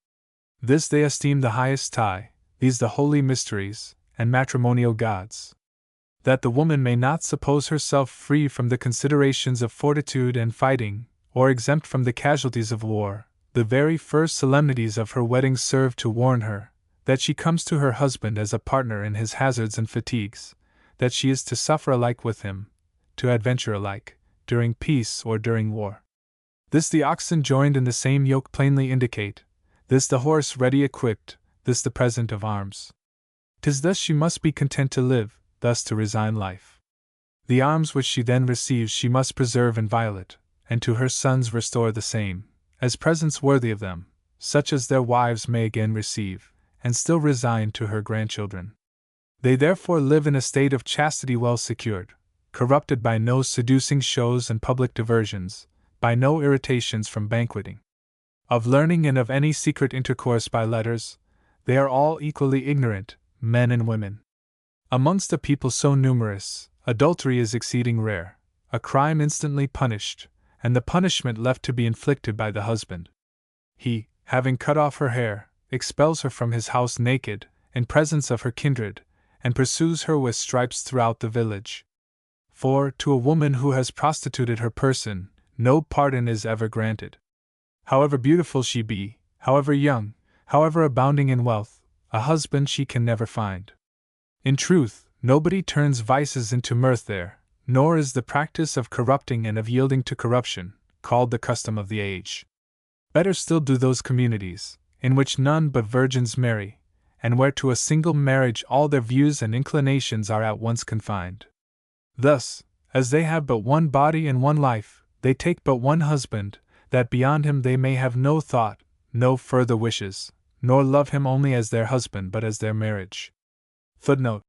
This they esteem the highest tie, these the holy mysteries, and matrimonial gods. That the woman may not suppose herself free from the considerations of fortitude and fighting, or exempt from the casualties of war, the very first solemnities of her wedding serve to warn her, that she comes to her husband as a partner in his hazards and fatigues, that she is to suffer alike with him, to adventure alike, during peace or during war. This the oxen joined in the same yoke plainly indicate, this the horse ready equipped, this the present of arms. 'Tis thus she must be content to live, thus to resign life. The arms which she then receives she must preserve inviolate, and to her sons restore the same, as presents worthy of them, such as their wives may again receive, and still resign to her grandchildren. They therefore live in a state of chastity well secured, corrupted by no seducing shows and public diversions, by no irritations from banqueting. Of learning and of any secret intercourse by letters, they are all equally ignorant, men and women. Amongst a people so numerous, adultery is exceeding rare, a crime instantly punished, and the punishment left to be inflicted by the husband. He, having cut off her hair, expels her from his house naked, in presence of her kindred, and pursues her with stripes throughout the village. for, to a woman who has prostituted her person, no pardon is ever granted. However beautiful she be, however young, however abounding in wealth, a husband she can never find. In truth, nobody turns vices into mirth there, nor is the practice of corrupting and of yielding to corruption called the custom of the age. Better still do those communities, in which none but virgins marry, and where to a single marriage all their views and inclinations are at once confined. Thus, as they have but one body and one life, they take but one husband, that beyond him they may have no thought, no further wishes, nor love him only as their husband but as their marriage. Footnote: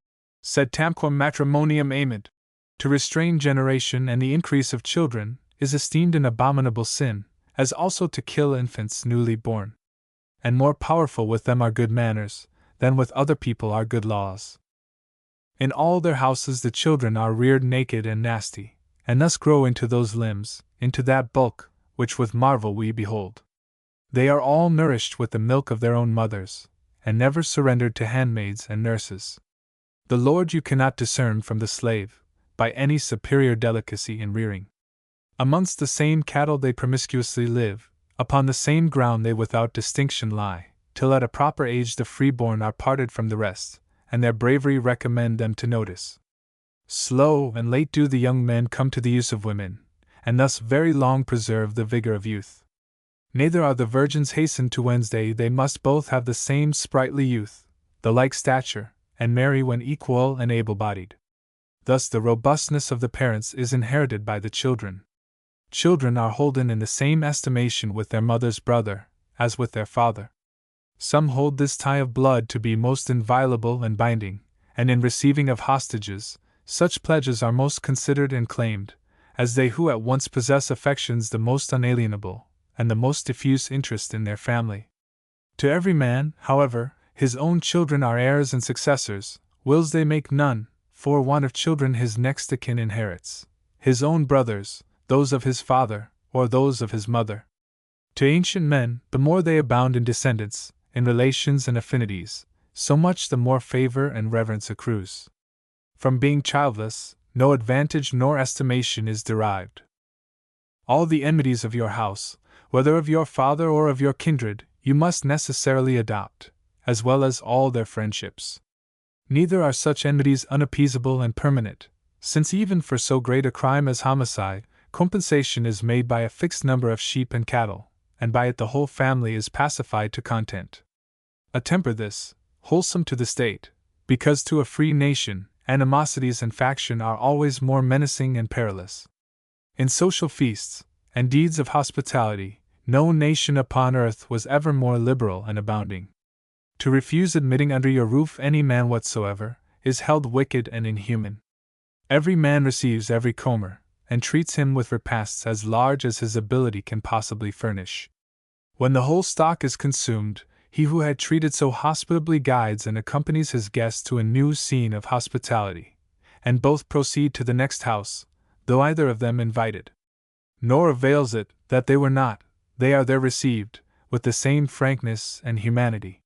Sed tamquam matrimonium amid, to restrain generation and the increase of children, is esteemed an abominable sin, as also to kill infants newly born. And more powerful with them are good manners, than with other people are good laws. In all their houses the children are reared naked and nasty, and thus grow into those limbs, into that bulk, which with marvel we behold. They are all nourished with the milk of their own mothers, and never surrendered to handmaids and nurses. The lord you cannot discern from the slave, by any superior delicacy in rearing. Amongst the same cattle they promiscuously live, upon the same ground they without distinction lie, till at a proper age the freeborn are parted from the rest, and their bravery recommend them to notice. Slow and late do the young men come to the use of women, and thus very long preserve the vigor of youth. Neither are the virgins hastened to Wednesday, they must both have the same sprightly youth, the like stature, and marry when equal and able-bodied. Thus the robustness of the parents is inherited by the children. Children are holden in the same estimation with their mother's brother, as with their father. Some hold this tie of blood to be most inviolable and binding, and in receiving of hostages, such pledges are most considered and claimed, as they who at once possess affections the most unalienable, and the most diffuse interest in their family. To every man, however, his own children are heirs and successors, wills they make none, for want of children his next of kin inherits, his own brothers, those of his father, or those of his mother. To ancient men, the more they abound in descendants, in relations and affinities, so much the more favor and reverence accrues. From being childless, no advantage nor estimation is derived. All the enmities of your house, whether of your father or of your kindred, you must necessarily adopt, as well as all their friendships. Neither are such enmities unappeasable and permanent, since even for so great a crime as homicide, compensation is made by a fixed number of sheep and cattle, and by it the whole family is pacified to content. A temper this, wholesome to the state, because to a free nation, animosities and faction are always more menacing and perilous. In social feasts, and deeds of hospitality, no nation upon earth was ever more liberal and abounding. To refuse admitting under your roof any man whatsoever, is held wicked and inhuman. Every man receives every comer, and treats him with repasts as large as his ability can possibly furnish. When the whole stock is consumed, he who had treated so hospitably guides and accompanies his guests to a new scene of hospitality, and both proceed to the next house, though either of them invited. Nor avails it that they were not, they are there received, with the same frankness and humanity.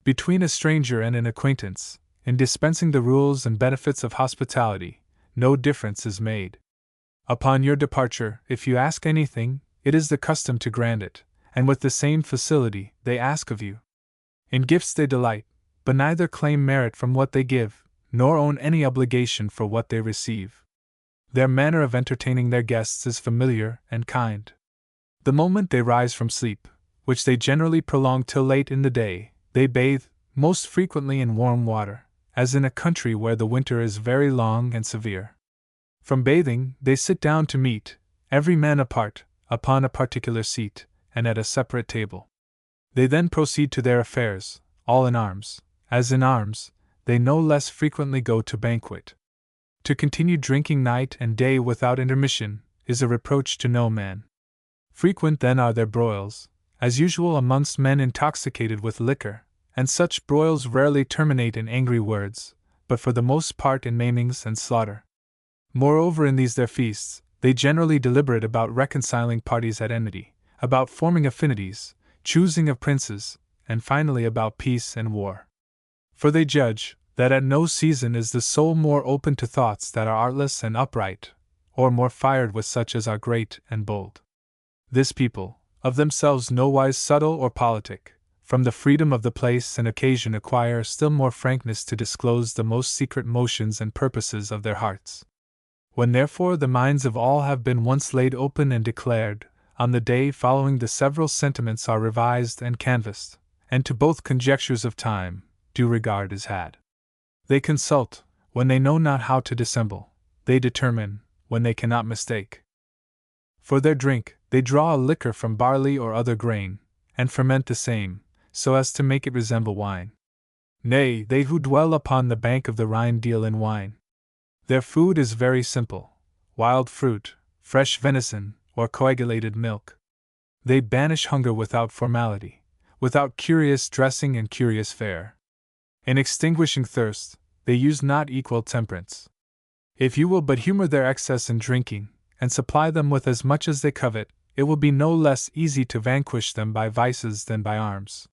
Between a stranger and an acquaintance, in dispensing the rules and benefits of hospitality, no difference is made. Upon your departure, if you ask anything, it is the custom to grant it, and with the same facility they ask of you. In gifts they delight, but neither claim merit from what they give, nor own any obligation for what they receive. Their manner of entertaining their guests is familiar and kind. The moment they rise from sleep, which they generally prolong till late in the day, they bathe, most frequently in warm water, as in a country where the winter is very long and severe. From bathing, they sit down to meat, every man apart, upon a particular seat, and at a separate table. They then proceed to their affairs, all in arms, as in arms, they no less frequently go to banquet. To continue drinking night and day without intermission is a reproach to no man. Frequent then are their broils, as usual amongst men intoxicated with liquor, and such broils rarely terminate in angry words, but for the most part in maimings and slaughter. Moreover, in these their feasts, they generally deliberate about reconciling parties at enmity, about forming affinities, choosing of princes, and finally about peace and war. For they judge, that at no season is the soul more open to thoughts that are artless and upright, or more fired with such as are great and bold. This people, of themselves nowise subtle or politic, from the freedom of the place and occasion acquire still more frankness to disclose the most secret motions and purposes of their hearts. When therefore the minds of all have been once laid open and declared, on the day following the several sentiments are revised and canvassed, and to both conjectures of time due regard is had. They consult, when they know not how to dissemble, they determine, when they cannot mistake. For their drink, they draw a liquor from barley or other grain, and ferment the same, so as to make it resemble wine. Nay, they who dwell upon the bank of the Rhine deal in wine. Their food is very simple: wild fruit, fresh venison, or coagulated milk. They banish hunger without formality, without curious dressing and curious fare. In extinguishing thirst, they use not equal temperance. If you will but humor their excess in drinking, and supply them with as much as they covet, it will be no less easy to vanquish them by vices than by arms.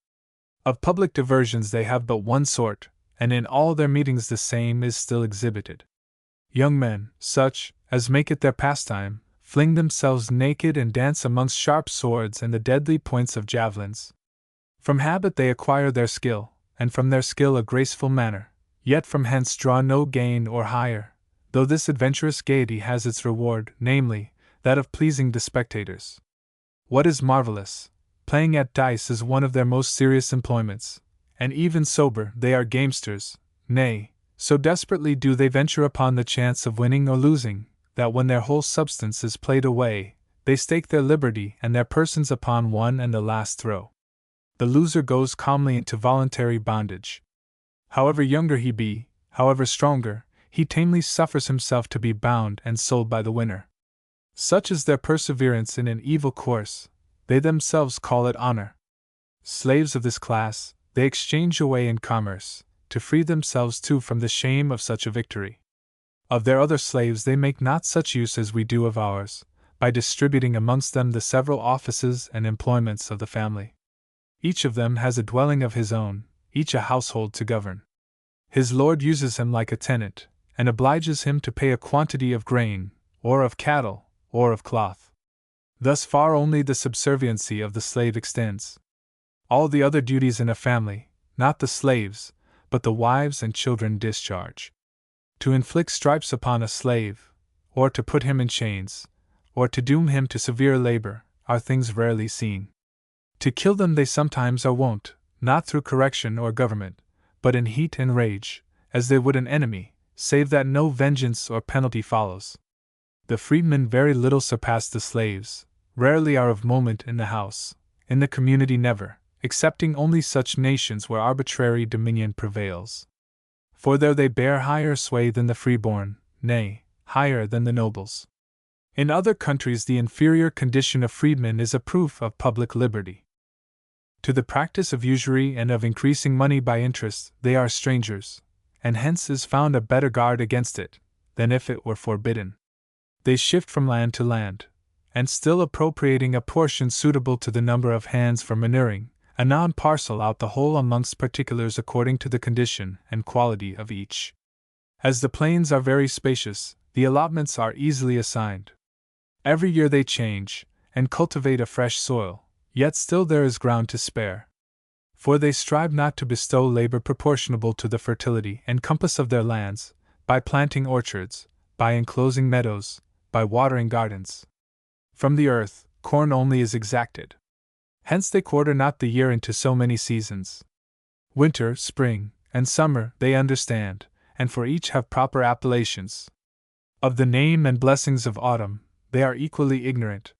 Of public diversions they have but one sort, and in all their meetings the same is still exhibited. Young men, such as make it their pastime, fling themselves naked and dance amongst sharp swords and the deadly points of javelins. From habit they acquire their skill, and from their skill a graceful manner, yet from hence draw no gain or hire, though this adventurous gaiety has its reward, namely, that of pleasing the spectators. What is marvelous, playing at dice is one of their most serious employments, and even sober they are gamesters, nay, so desperately do they venture upon the chance of winning or losing, that when their whole substance is played away, they stake their liberty and their persons upon one and the last throw. The loser goes calmly into voluntary bondage. However younger he be, however stronger, he tamely suffers himself to be bound and sold by the winner. Such is their perseverance in an evil course, they themselves call it honor. Slaves of this class, they exchange away in commerce, to free themselves too from the shame of such a victory. Of their other slaves they make not such use as we do of ours, by distributing amongst them the several offices and employments of the family. Each of them has a dwelling of his own, each a household to govern. His lord uses him like a tenant, and obliges him to pay a quantity of grain, or of cattle, or of cloth. Thus far only the subserviency of the slave extends. All the other duties in a family, not the slaves, but the wives and children discharge. To inflict stripes upon a slave, or to put him in chains, or to doom him to severe labor, are things rarely seen. To kill them they sometimes are wont, not through correction or government, but in heat and rage, as they would an enemy, save that no vengeance or penalty follows. The freedmen very little surpass the slaves, rarely are of moment in the house, in the community never, excepting only such nations where arbitrary dominion prevails. For there they bear higher sway than the freeborn, nay, higher than the nobles. In other countries the inferior condition of freedmen is a proof of public liberty. To the practice of usury and of increasing money by interest they are strangers, and hence is found a better guard against it, than if it were forbidden. They shift from land to land, and still appropriating a portion suitable to the number of hands for manuring, anon parcel out the whole amongst particulars according to the condition and quality of each. As the plains are very spacious, the allotments are easily assigned. Every year they change, and cultivate a fresh soil, yet still there is ground to spare. For they strive not to bestow labor proportionable to the fertility and compass of their lands, by planting orchards, by enclosing meadows, by watering gardens. From the earth, corn only is exacted. Hence they quarter not the year into so many seasons. Winter, spring, and summer they understand, and for each have proper appellations. Of the name and blessings of autumn, they are equally ignorant.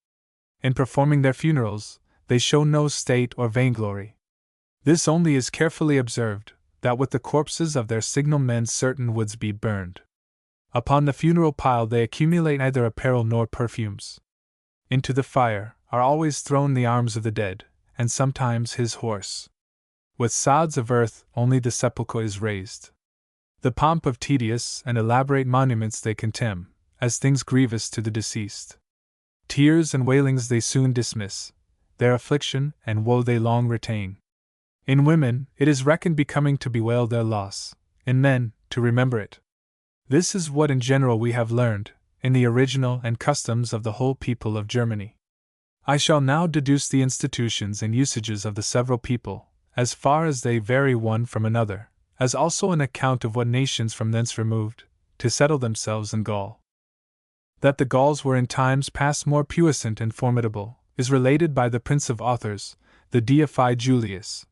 In performing their funerals, they show no state or vainglory. This only is carefully observed, that with the corpses of their signal men certain woods be burned. Upon the funeral pile they accumulate neither apparel nor perfumes. Into the fire are always thrown the arms of the dead, and sometimes his horse. With sods of earth only the sepulchre is raised. The pomp of tedious and elaborate monuments they contemn, as things grievous to the deceased. Tears and wailings they soon dismiss, their affliction and woe they long retain. In women, it is reckoned becoming to bewail their loss, in men, to remember it. This is what in general we have learned, in the original and customs of the whole people of Germany. I shall now deduce the institutions and usages of the several people, as far as they vary one from another, as also an account of what nations from thence removed, to settle themselves in Gaul. That the Gauls were in times past more puissant and formidable, is related by the prince of authors, the deified Julius,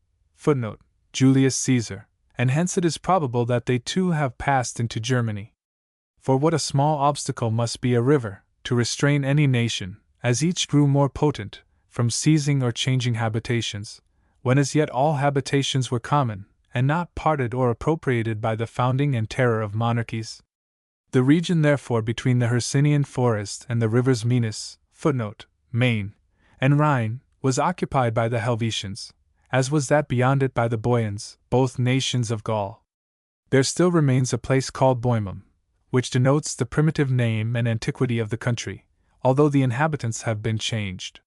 Julius Caesar, and hence it is probable that they too have passed into Germany. For what a small obstacle must be a river, to restrain any nation, as each grew more potent, from seizing or changing habitations, when as yet all habitations were common, and not parted or appropriated by the founding and terror of monarchies. The region therefore between the Hercynian forest and the rivers Menis, Main, and Rhine, was occupied by the Helvetians, as was that beyond it by the Boians, both nations of Gaul. There still remains a place called Boimum, which denotes the primitive name and antiquity of the country, although the inhabitants have been changed.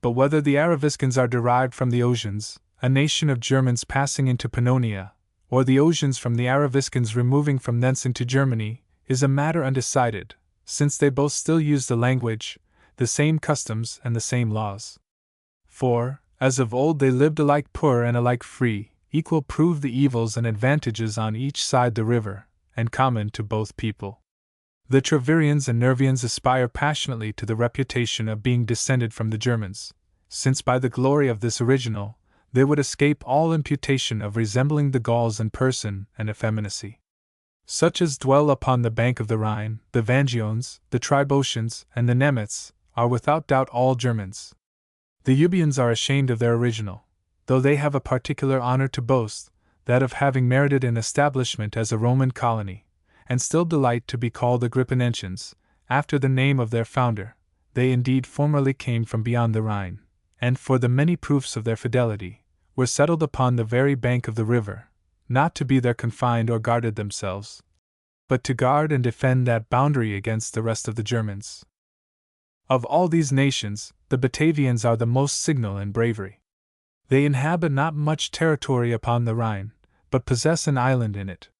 But whether the Araviscans are derived from the Ossians, a nation of Germans passing into Pannonia, or the Ossians from the Araviscans removing from thence into Germany, is a matter undecided, since they both still use the language, the same customs, and the same laws. For, as of old they lived alike poor and alike free, equal proved the evils and advantages on each side the river, and common to both people. The Trevirians and Nervians aspire passionately to the reputation of being descended from the Germans, since by the glory of this original, they would escape all imputation of resembling the Gauls in person and effeminacy. Such as dwell upon the bank of the Rhine, the Vangiones, the Tribotians, and the Nemets, are without doubt all Germans. The Euboeans are ashamed of their original, though they have a particular honor to boast, that of having merited an establishment as a Roman colony, and still delight to be called Agrippinensians, after the name of their founder. They indeed formerly came from beyond the Rhine, and for the many proofs of their fidelity, were settled upon the very bank of the river, not to be there confined or guarded themselves, but to guard and defend that boundary against the rest of the Germans. Of all these nations, the Batavians are the most signal in bravery. They inhabit not much territory upon the Rhine, but possess an island in it.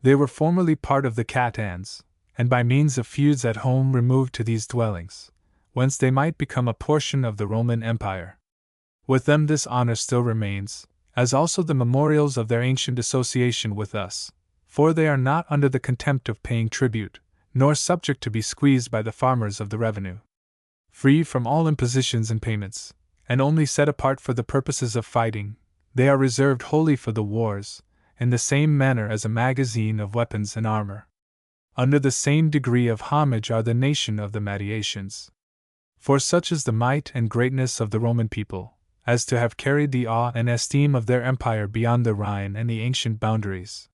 They were formerly part of the Catans, and by means of feuds at home removed to these dwellings, whence they might become a portion of the Roman Empire. With them this honor still remains, as also the memorials of their ancient association with us, for they are not under the contempt of paying tribute, nor subject to be squeezed by the farmers of the revenue. Free from all impositions and payments, and only set apart for the purposes of fighting, they are reserved wholly for the wars, in the same manner as a magazine of weapons and armor. Under the same degree of homage are the nation of the Matiatians. For such is the might and greatness of the Roman people, as to have carried the awe and esteem of their empire beyond the Rhine and the ancient boundaries.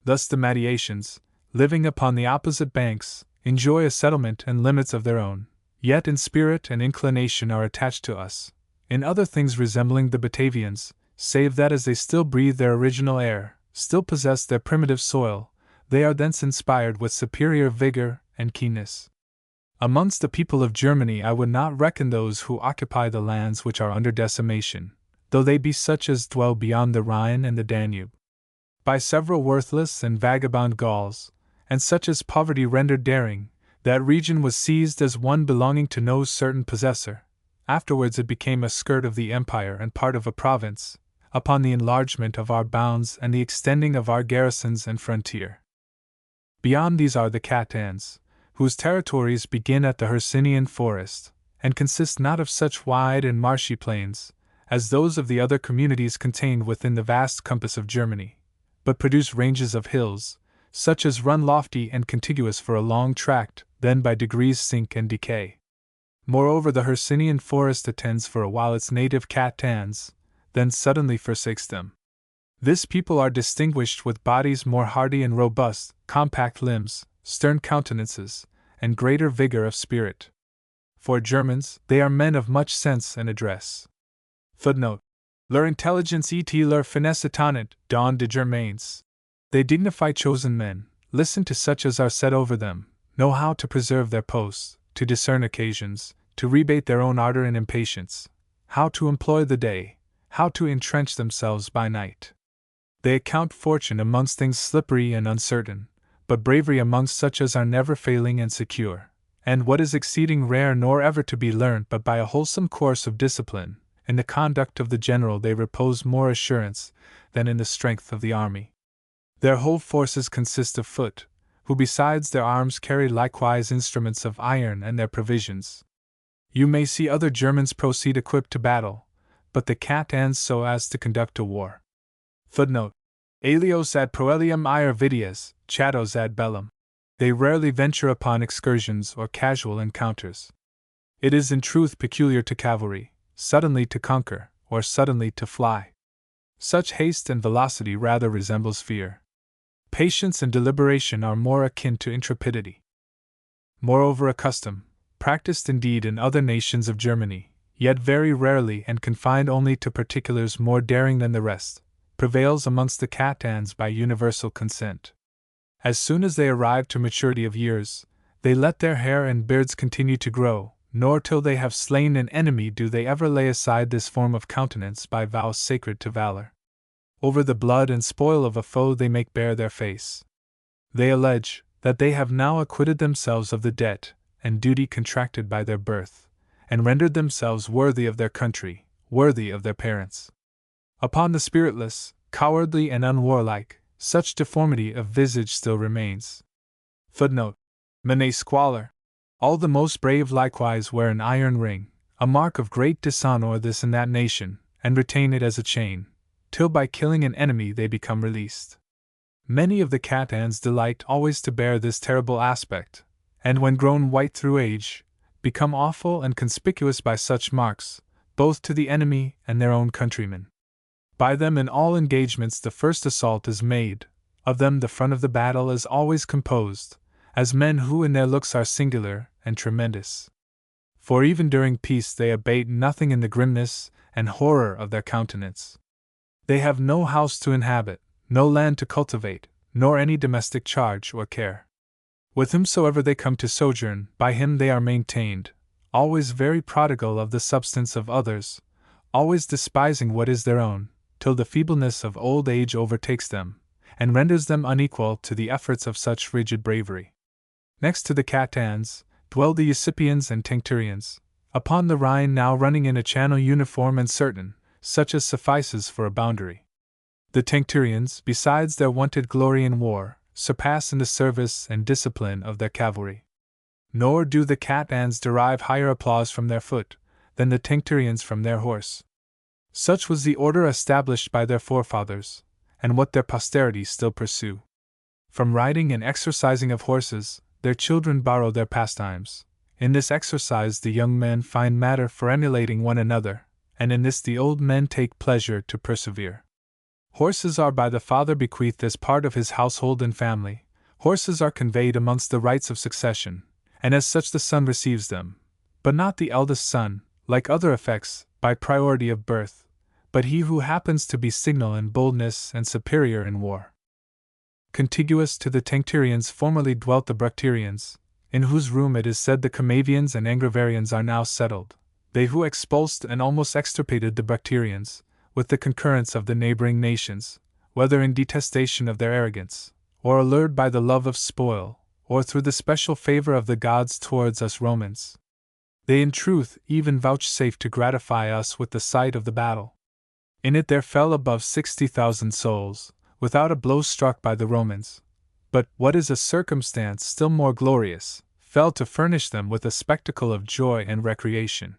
Thus the Matiatians, living upon the opposite banks, enjoy a settlement and limits of their own, yet in spirit and inclination are attached to us, in other things resembling the Batavians, save that as they still breathe their original air, still possess their primitive soil, they are thence inspired with superior vigor and keenness. Amongst the people of Germany I would not reckon those who occupy the lands which are under decimation, though they be such as dwell beyond the Rhine and the Danube, by several worthless and vagabond Gauls, and such as poverty rendered daring. That region was seized as one belonging to no certain possessor. Afterwards it became a skirt of the empire and part of a province, upon the enlargement of our bounds and the extending of our garrisons and frontier. Beyond these are the Catans, whose territories begin at the Hercynian forest, and consist not of such wide and marshy plains, as those of the other communities contained within the vast compass of Germany, but produce ranges of hills, such as run lofty and contiguous for a long tract, then by degrees sink and decay. Moreover, the Hercynian forest attends for a while its native Catans, then suddenly forsakes them. This people are distinguished with bodies more hardy and robust, compact limbs, stern countenances, and greater vigor of spirit. For Germans, they are men of much sense and address. Leur intelligence et leur finesse tenant don de Germains. They dignify chosen men, listen to such as are set over them, know how to preserve their posts, to discern occasions, to rebate their own ardor and impatience, how to employ the day, how to entrench themselves by night. They account fortune amongst things slippery and uncertain, but bravery amongst such as are never failing and secure, and what is exceeding rare nor ever to be learnt but by a wholesome course of discipline. In the conduct of the general they repose more assurance than in the strength of the army. Their whole forces consist of foot, who besides their arms carry likewise instruments of iron and their provisions. You may see other Germans proceed equipped to battle, but the cat ends so as to conduct a war. Footnote: Alios ad proelium ire vidias, chatos ad bellum. They rarely venture upon excursions or casual encounters. It is in truth peculiar to cavalry, suddenly to conquer, or suddenly to fly. Such haste and velocity rather resembles fear. Patience and deliberation are more akin to intrepidity. Moreover, a custom, practiced indeed in other nations of Germany, yet very rarely and confined only to particulars more daring than the rest, prevails amongst the Catans by universal consent. As soon as they arrive to maturity of years, they let their hair and beards continue to grow, nor till they have slain an enemy do they ever lay aside this form of countenance by vows sacred to valor. Over the blood and spoil of a foe they make bare their face. They allege that they have now acquitted themselves of the debt and duty contracted by their birth, and rendered themselves worthy of their country, worthy of their parents. Upon the spiritless, cowardly, and unwarlike, such deformity of visage still remains. Footnote: Mene squalor. All the most brave likewise wear an iron ring, a mark of great dishonor this in that nation, and retain it as a chain, till by killing an enemy they become released. Many of the Catans delight always to bear this terrible aspect, and when grown white through age, become awful and conspicuous by such marks, both to the enemy and their own countrymen. By them in all engagements the first assault is made, of them the front of the battle is always composed, as men who in their looks are singular and tremendous. For even during peace they abate nothing in the grimness and horror of their countenance. They have no house to inhabit, no land to cultivate, nor any domestic charge or care. With whomsoever they come to sojourn, by him they are maintained, always very prodigal of the substance of others, always despising what is their own, till the feebleness of old age overtakes them, and renders them unequal to the efforts of such rigid bravery. Next to the Catans, dwell the Usipians and Tencturians, upon the Rhine now running in a channel uniform and certain, such as suffices for a boundary. The Tencturians, besides their wonted glory in war, surpass in the service and discipline of their cavalry. Nor do the Catans derive higher applause from their foot than the Tencturians from their horse. Such was the order established by their forefathers, and what their posterity still pursue. From riding and exercising of horses, their children borrow their pastimes. In this exercise the young men find matter for emulating one another, and in this the old men take pleasure to persevere. Horses are by the father bequeathed as part of his household and family. Horses are conveyed amongst the rights of succession, and as such the son receives them, but not the eldest son, like other effects, by priority of birth, but he who happens to be signal in boldness and superior in war. Contiguous to the Tencturians formerly dwelt the Bructerians, in whose room it is said the Comavians and Angravarians are now settled, they who expulsed and almost extirpated the Bructerians, with the concurrence of the neighboring nations, whether in detestation of their arrogance, or allured by the love of spoil, or through the special favor of the gods towards us Romans. They in truth even vouchsafed to gratify us with the sight of the battle. In it there fell above 60,000 souls, without a blow struck by the Romans, but, what is a circumstance still more glorious, fell to furnish them with a spectacle of joy and recreation.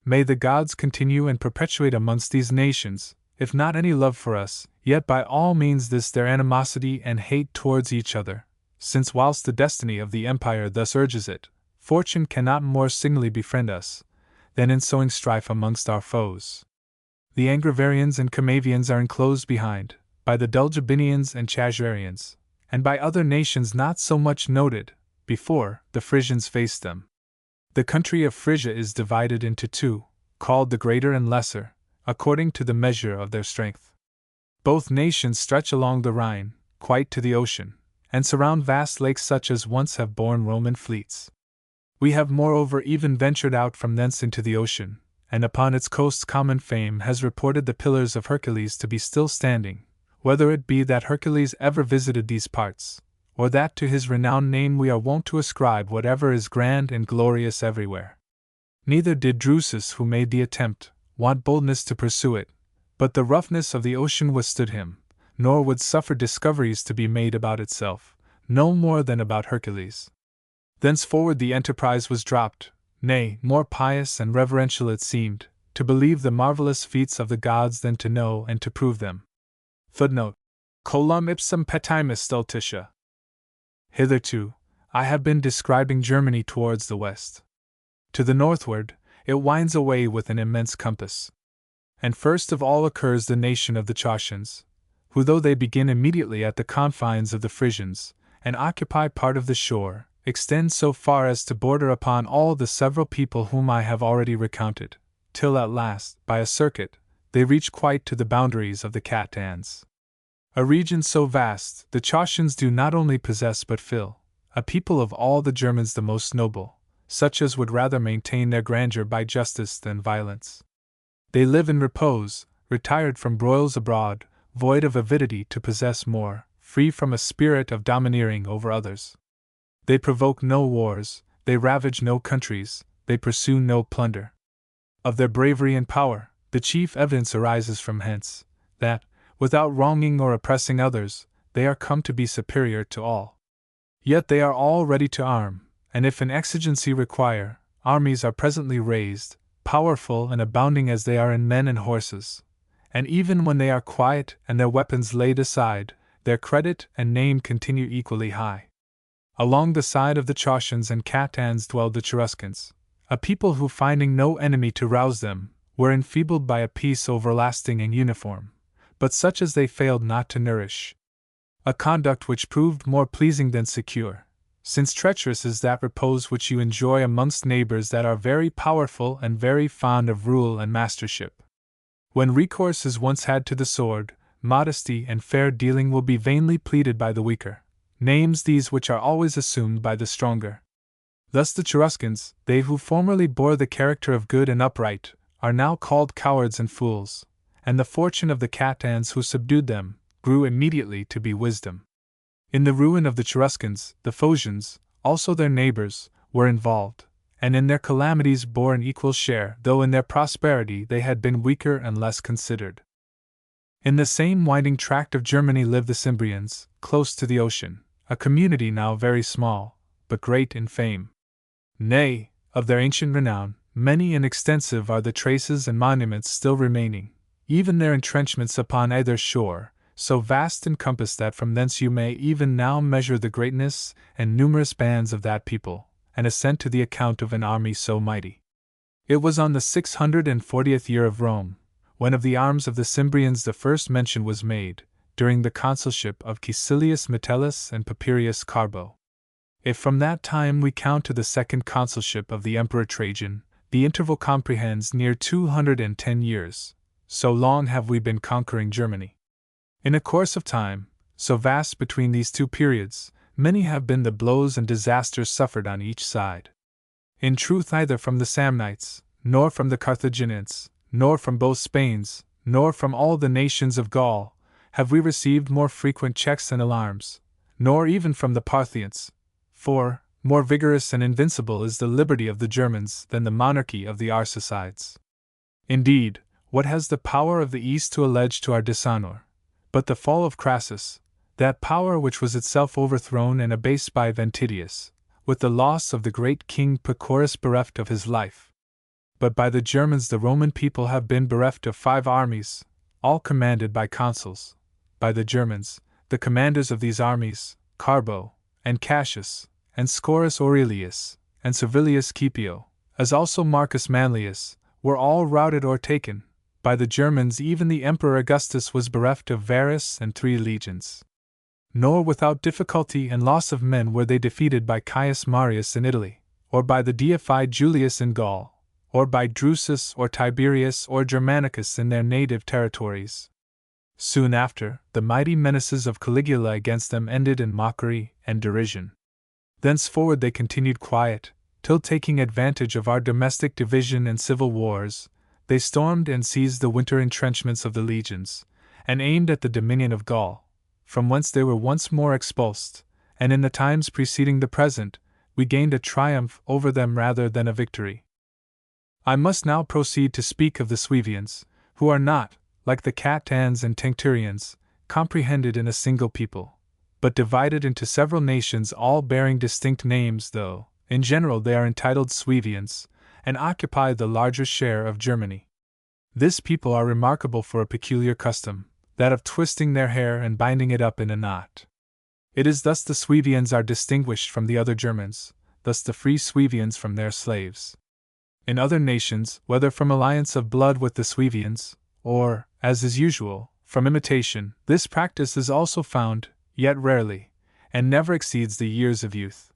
May the gods continue and perpetuate amongst these nations, if not any love for us, yet by all means this their animosity and hate towards each other, since whilst the destiny of the empire thus urges it, fortune cannot more signally befriend us, than in sowing strife amongst our foes. The Angravarians and Comavians are enclosed behind, by the Dulgibinians and Chasarians, and by other nations not so much noted, before the Frisians faced them. The country of Frisia is divided into two, called the Greater and Lesser, according to the measure of their strength. Both nations stretch along the Rhine, quite to the ocean, and surround vast lakes such as once have borne Roman fleets. We have moreover even ventured out from thence into the ocean, and upon its coasts common fame has reported the Pillars of Hercules to be still standing, whether it be that Hercules ever visited these parts, or that to his renowned name we are wont to ascribe whatever is grand and glorious everywhere. Neither did Drusus, who made the attempt, want boldness to pursue it, but the roughness of the ocean withstood him, nor would suffer discoveries to be made about itself, no more than about Hercules. Thenceforward the enterprise was dropped, nay, more pious and reverential it seemed, to believe the marvelous feats of the gods than to know and to prove them. Footnote: Colam ipsum petimus stultitia. Hitherto, I have been describing Germany towards the west. To the northward, it winds away with an immense compass. And first of all occurs the nation of the Chaucians, who, though they begin immediately at the confines of the Frisians, and occupy part of the shore, extend so far as to border upon all the several people whom I have already recounted, till at last, by a circuit, they reach quite to the boundaries of the Catans. A region so vast, the Chaucians do not only possess but fill, a people of all the Germans the most noble, such as would rather maintain their grandeur by justice than violence. They live in repose, retired from broils abroad, void of avidity to possess more, free from a spirit of domineering over others. They provoke no wars, they ravage no countries, they pursue no plunder. Of their bravery and power, the chief evidence arises from hence, that, without wronging or oppressing others, they are come to be superior to all. Yet they are all ready to arm, and if an exigency require, armies are presently raised, powerful and abounding as they are in men and horses. And even when they are quiet and their weapons laid aside, their credit and name continue equally high. Along the side of the Chaucians and Catans dwelled the Cheruscans, a people who, finding no enemy to rouse them, were enfeebled by a peace everlasting and uniform, but such as they failed not to nourish. A conduct which proved more pleasing than secure, since treacherous is that repose which you enjoy amongst neighbors that are very powerful and very fond of rule and mastership. When recourse is once had to the sword, modesty and fair dealing will be vainly pleaded by the weaker, names these which are always assumed by the stronger. Thus the Cheruscans, they who formerly bore the character of good and upright, are now called cowards and fools, and the fortune of the Catans who subdued them grew immediately to be wisdom. In the ruin of the Cheruscans, the Phocians, also their neighbors, were involved, and in their calamities bore an equal share, though in their prosperity they had been weaker and less considered. In the same winding tract of Germany live the Cimbrians, close to the ocean, a community now very small, but great in fame. Nay, of their ancient renown, many and extensive are the traces and monuments still remaining, even their entrenchments upon either shore, so vast in compass that from thence you may even now measure the greatness and numerous bands of that people, and assent to the account of an army so mighty. It was on the 640th year of Rome, when of the arms of the Cimbrians the first mention was made, during the consulship of Caecilius Metellus and Papirius Carbo. If from that time we count to the second consulship of the Emperor Trajan, the interval comprehends near 210 years, so long have we been conquering Germany. In a course of time, so vast between these two periods, many have been the blows and disasters suffered on each side. In truth, neither from the Samnites, nor from the Carthaginians, nor from both Spains, nor from all the nations of Gaul, have we received more frequent checks and alarms, nor even from the Parthians, for, more vigorous and invincible is the liberty of the Germans than the monarchy of the Arsacides. Indeed, what has the power of the East to allege to our dishonor, but the fall of Crassus, that power which was itself overthrown and abased by Ventidius, with the loss of the great king Pacorus bereft of his life? But by the Germans the Roman people have been bereft of 5 armies, all commanded by consuls. By the Germans, the commanders of these armies, Carbo, and Cassius, and Scaurus Aurelius, and Servilius Scipio, as also Marcus Manlius, were all routed or taken. By the Germans even the Emperor Augustus was bereft of Varus and 3 legions. Nor without difficulty and loss of men were they defeated by Caius Marius in Italy, or by the deified Julius in Gaul, or by Drusus or Tiberius or Germanicus in their native territories. Soon after, the mighty menaces of Caligula against them ended in mockery and derision. Thenceforward they continued quiet, till taking advantage of our domestic division and civil wars, they stormed and seized the winter entrenchments of the legions, and aimed at the dominion of Gaul, from whence they were once more expulsed, and in the times preceding the present, we gained a triumph over them rather than a victory. I must now proceed to speak of the Suevians, who are not, like the Catans and Tencturians, comprehended in a single people, but divided into several nations all bearing distinct names, though, in general, they are entitled Suevians, and occupy the larger share of Germany. This people are remarkable for a peculiar custom, that of twisting their hair and binding it up in a knot. It is thus the Suevians are distinguished from the other Germans, thus the free Suevians from their slaves. In other nations, whether from alliance of blood with the Suevians, or, as is usual, from imitation, this practice is also found, yet rarely, and never exceeds the years of youth.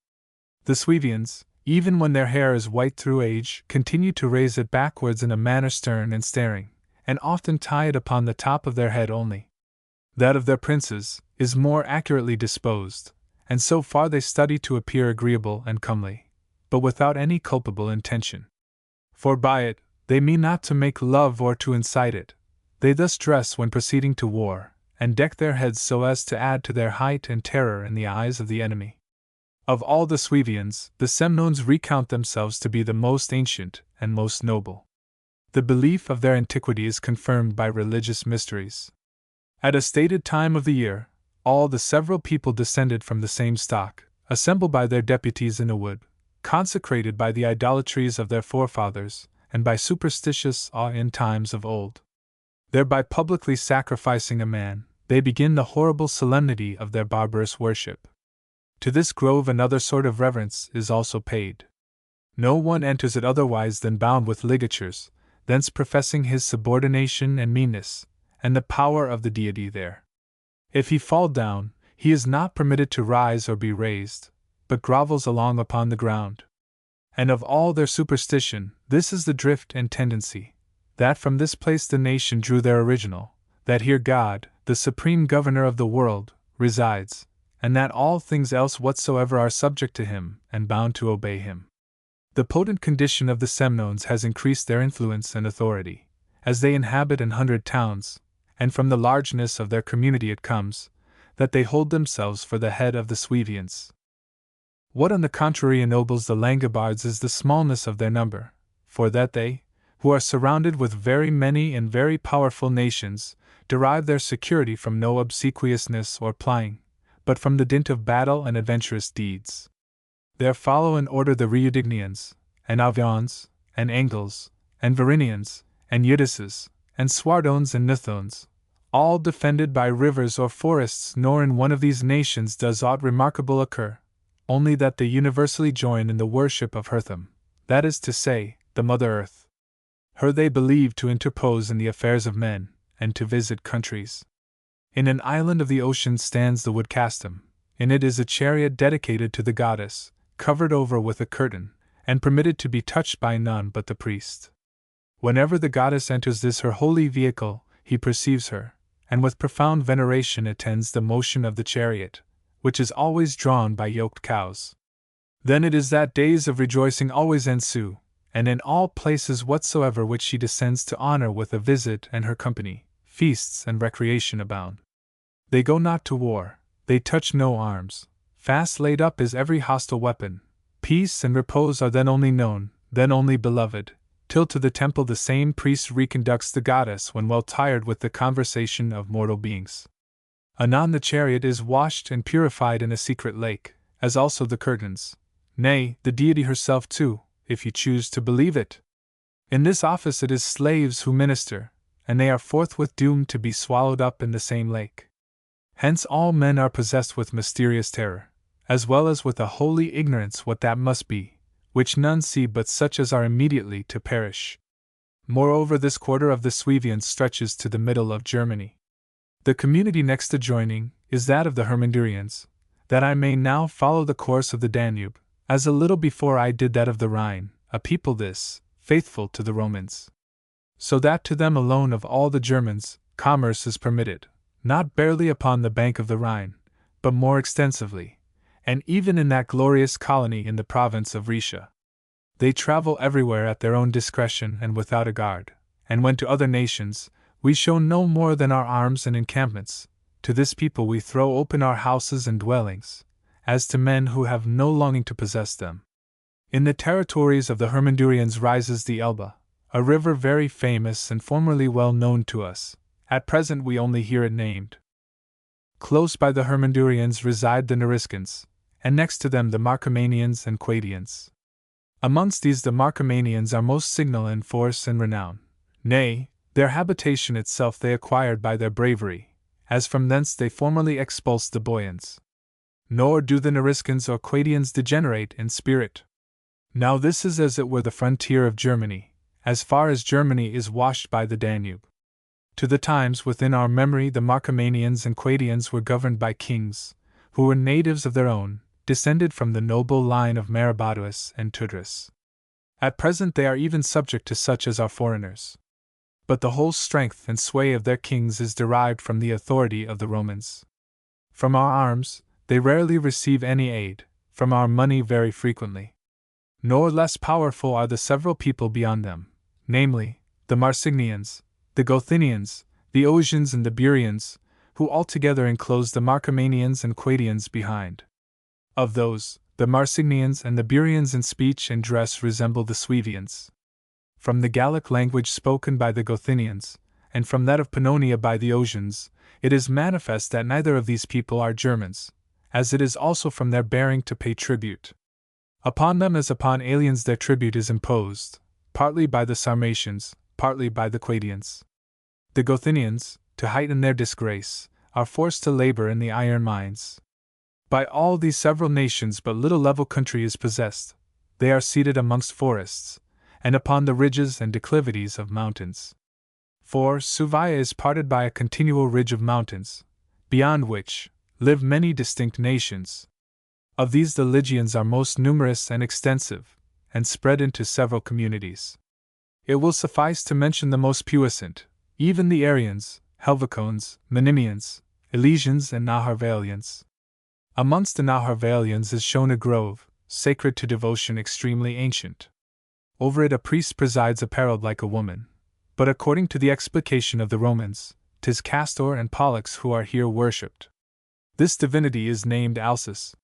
The Suevians, even when their hair is white through age, continue to raise it backwards in a manner stern and staring, and often tie it upon the top of their head only. That of their princes is more accurately disposed, and so far they study to appear agreeable and comely, but without any culpable intention. For by it, they mean not to make love or to incite it. They thus dress when proceeding to war, and deck their heads so as to add to their height and terror in the eyes of the enemy. Of all the Suevians, the Semnones recount themselves to be the most ancient and most noble. The belief of their antiquity is confirmed by religious mysteries. At a stated time of the year, all the several people descended from the same stock, assemble by their deputies in a wood, consecrated by the idolatries of their forefathers, and by superstitious awe in times of old. Thereby publicly sacrificing a man, they begin the horrible solemnity of their barbarous worship. To this grove another sort of reverence is also paid. No one enters it otherwise than bound with ligatures, thence professing his subordination and meanness, and the power of the deity there. If he fall down, he is not permitted to rise or be raised, but grovels along upon the ground. And of all their superstition, this is the drift and tendency, that from this place the nation drew their original, that here God, the supreme governor of the world, resides, and that all things else whatsoever are subject to him and bound to obey him. The potent condition of the Semnones has increased their influence and authority, as they inhabit 100 towns, and from the largeness of their community it comes, that they hold themselves for the head of the Suevians. What on the contrary ennobles the Langobards is the smallness of their number, for that they, who are surrounded with very many and very powerful nations, derive their security from no obsequiousness or plying, but from the dint of battle and adventurous deeds. There follow in order the Reudignians, and Avians, and Angles, and Varinians, and Eudices, and Swardones and Nithones, all defended by rivers or forests, nor in one of these nations does aught remarkable occur, only that they universally join in the worship of Hertham, that is to say, the Mother Earth. Her they believe to interpose in the affairs of men, and to visit countries. In an island of the ocean stands the wood Castum. In it is a chariot dedicated to the goddess, covered over with a curtain, and permitted to be touched by none but the priest. Whenever the goddess enters this her holy vehicle, he perceives her, and with profound veneration attends the motion of the chariot, which is always drawn by yoked cows. Then it is that days of rejoicing always ensue, and in all places whatsoever which she descends to honor with a visit and her company, feasts and recreation abound. They go not to war, they touch no arms, fast laid up is every hostile weapon, peace and repose are then only known, then only beloved, till to the temple the same priest reconducts the goddess when well tired with the conversation of mortal beings. Anon the chariot is washed and purified in a secret lake, as also the curtains, nay, the deity herself too, if you choose to believe it. In this office it is slaves who minister, and they are forthwith doomed to be swallowed up in the same lake. Hence all men are possessed with mysterious terror, as well as with a holy ignorance what that must be, which none see but such as are immediately to perish. Moreover, this quarter of the Suevians stretches to the middle of Germany. The community next adjoining is that of the Hermundurians, that I may now follow the course of the Danube, as a little before I did that of the Rhine, a people this, faithful to the Romans. So that to them alone of all the Germans, commerce is permitted, not barely upon the bank of the Rhine, but more extensively, and even in that glorious colony in the province of Rhaetia. They travel everywhere at their own discretion and without a guard, and when to other nations, we show no more than our arms and encampments. To this people we throw open our houses and dwellings, as to men who have no longing to possess them. In the territories of the Hermundurians rises the Elbe, a river very famous and formerly well known to us. At present we only hear it named. Close by the Hermundurians reside the Nariskans, and next to them the Marcomannians and Quadians. Amongst these the Marcomannians are most signal in force and renown. Nay, their habitation itself they acquired by their bravery, as from thence they formerly expulsed the Boians. Nor do the Nariskans or Quadians degenerate in spirit. Now this is as it were the frontier of Germany, as far as Germany is washed by the Danube. To the times within our memory the Marcomannians and Quadians were governed by kings, who were natives of their own, descended from the noble line of Maroboduus and Tudrus. At present they are even subject to such as are foreigners. But the whole strength and sway of their kings is derived from the authority of the Romans. From our arms, they rarely receive any aid, from our money very frequently. Nor less powerful are the several people beyond them, namely, the Marsignians, the Gothinians, the Oesians and the Burians, who altogether enclose the Marcomannians and Quadians behind. Of those, the Marsignians and the Burians in speech and dress resemble the Suevians. From the Gallic language spoken by the Gothinians, and from that of Pannonia by the Oesians, it is manifest that neither of these people are Germans, as it is also from their bearing to pay tribute. Upon them as upon aliens their tribute is imposed, partly by the Sarmatians, partly by the Quadians. The Gothinians, to heighten their disgrace, are forced to labor in the iron mines. By all these several nations but little level country is possessed. They are seated amongst forests, and upon the ridges and declivities of mountains. For Suvia is parted by a continual ridge of mountains, beyond which live many distinct nations. Of these the Lygians are most numerous and extensive, and spread into several communities. It will suffice to mention the most puissant, even the Arians, Helvecones, Monimians, Elysians and Naharvalians. Amongst the Naharvalians is shown a grove, sacred to devotion extremely ancient. Over it a priest presides apparelled like a woman, but according to the explication of the Romans, 'tis Castor and Pollux who are here worshipped. This divinity is named Alcis.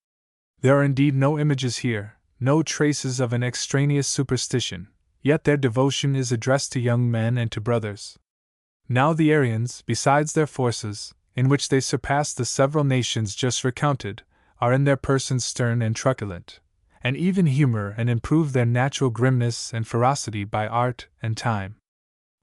There are indeed no images here, no traces of an extraneous superstition, yet their devotion is addressed to young men and to brothers. Now the Arians, besides their forces, in which they surpass the several nations just recounted, are in their persons stern and truculent, and even humor and improve their natural grimness and ferocity by art and time.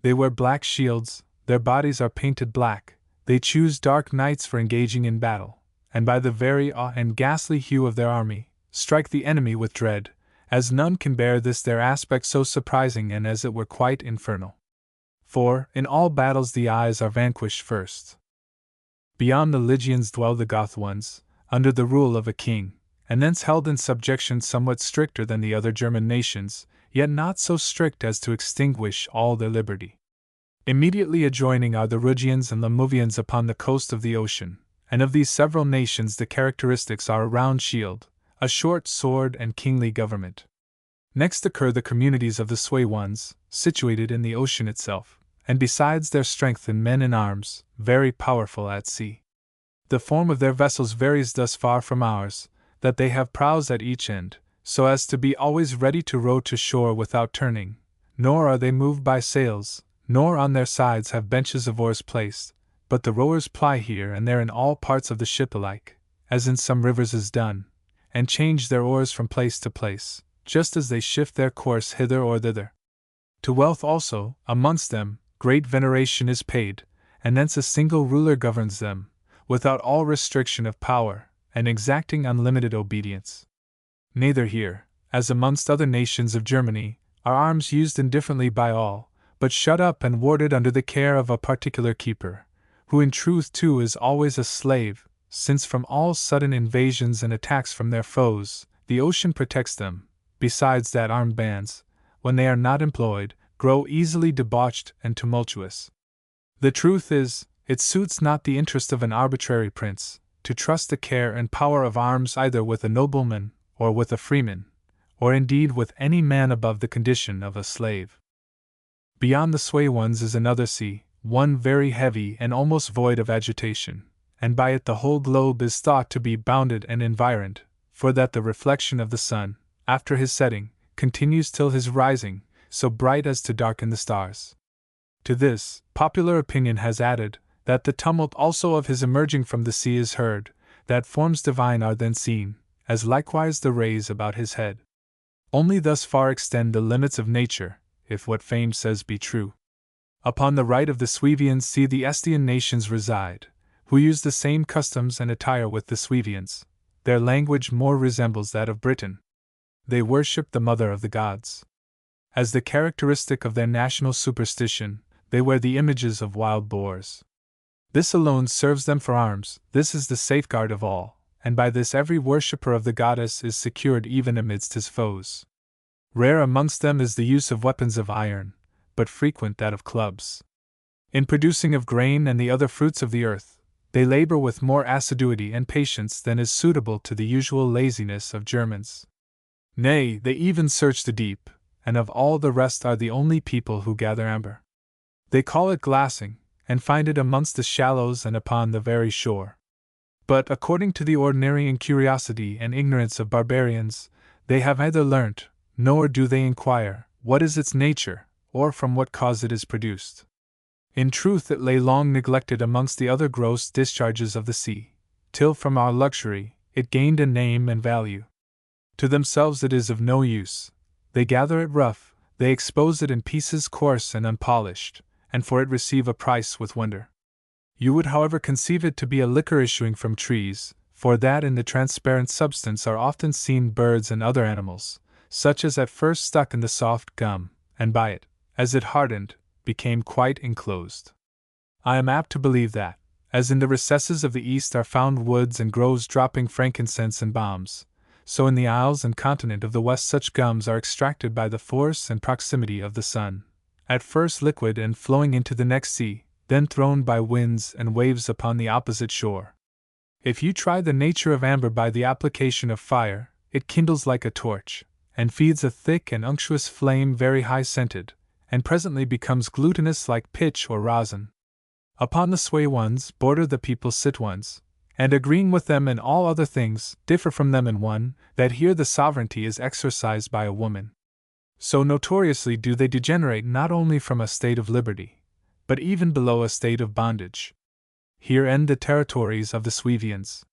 They wear black shields, their bodies are painted black, they choose dark nights for engaging in battle, and by the very awe and ghastly hue of their army, strike the enemy with dread, as none can bear this their aspect so surprising and as it were quite infernal. For, in all battles the eyes are vanquished first. Beyond the Lygians dwell the Goth ones, under the rule of a king, and thence held in subjection somewhat stricter than the other German nations, yet not so strict as to extinguish all their liberty. Immediately adjoining are the Rugians and Lamovians upon the coast of the ocean, and of these several nations the characteristics are a round shield, a short sword and kingly government. Next occur the communities of the Sway ones, situated in the ocean itself, and besides their strength in men and arms, very powerful at sea. The form of their vessels varies thus far from ours, that they have prows at each end, so as to be always ready to row to shore without turning, nor are they moved by sails, nor on their sides have benches of oars placed, but the rowers ply here and there in all parts of the ship alike, as in some rivers is done, and change their oars from place to place, just as they shift their course hither or thither. To wealth also, amongst them, great veneration is paid, and thence a single ruler governs them, without all restriction of power, and exacting unlimited obedience. Neither here, as amongst other nations of Germany, are arms used indifferently by all, but shut up and warded under the care of a particular keeper, who in truth too is always a slave, since from all sudden invasions and attacks from their foes, the ocean protects them, besides that armed bands, when they are not employed, grow easily debauched and tumultuous. The truth is, it suits not the interest of an arbitrary prince, to trust the care and power of arms either with a nobleman, or with a freeman, or indeed with any man above the condition of a slave. Beyond the Sway ones is another sea, one very heavy and almost void of agitation, and by it the whole globe is thought to be bounded and environed, for that the reflection of the sun, after his setting, continues till his rising, so bright as to darken the stars. To this, popular opinion has added, that the tumult also of his emerging from the sea is heard, that forms divine are then seen, as likewise the rays about his head. Only thus far extend the limits of nature, if what fame says be true. Upon the right of the Suevian Sea the Estian nations reside, who use the same customs and attire with the Suevians. Their language more resembles that of Britain. They worship the mother of the gods. As the characteristic of their national superstition, they wear the images of wild boars. This alone serves them for arms, this is the safeguard of all, and by this every worshipper of the goddess is secured even amidst his foes. Rare amongst them is the use of weapons of iron, but frequent that of clubs. In producing of grain and the other fruits of the earth, they labor with more assiduity and patience than is suitable to the usual laziness of Germans. Nay, they even search the deep, and of all the rest are the only people who gather amber. They call it glassing, and find it amongst the shallows and upon the very shore. But, according to the ordinary incuriosity and ignorance of barbarians, they have neither learnt, nor do they inquire, what is its nature, or from what cause it is produced. In truth, it lay long neglected amongst the other gross discharges of the sea, till from our luxury it gained a name and value. To themselves it is of no use. They gather it rough, they expose it in pieces coarse and unpolished, and for it receive a price with wonder. You would, however, conceive it to be a liquor issuing from trees, for that in the transparent substance are often seen birds and other animals, such as at first stuck in the soft gum, and by it, as it hardened, became quite enclosed. I am apt to believe that, as in the recesses of the East are found woods and groves dropping frankincense and balms, so in the isles and continent of the West such gums are extracted by the force and proximity of the sun, at first liquid and flowing into the next sea, then thrown by winds and waves upon the opposite shore. If you try the nature of amber by the application of fire, it kindles like a torch, and feeds a thick and unctuous flame very high scented, and presently becomes glutinous like pitch or rosin. Upon the sway ones border the people sit ones, and agreeing with them in all other things, differ from them in one, that here the sovereignty is exercised by a woman. So notoriously do they degenerate not only from a state of liberty, but even below a state of bondage. Here end the territories of the Suevians.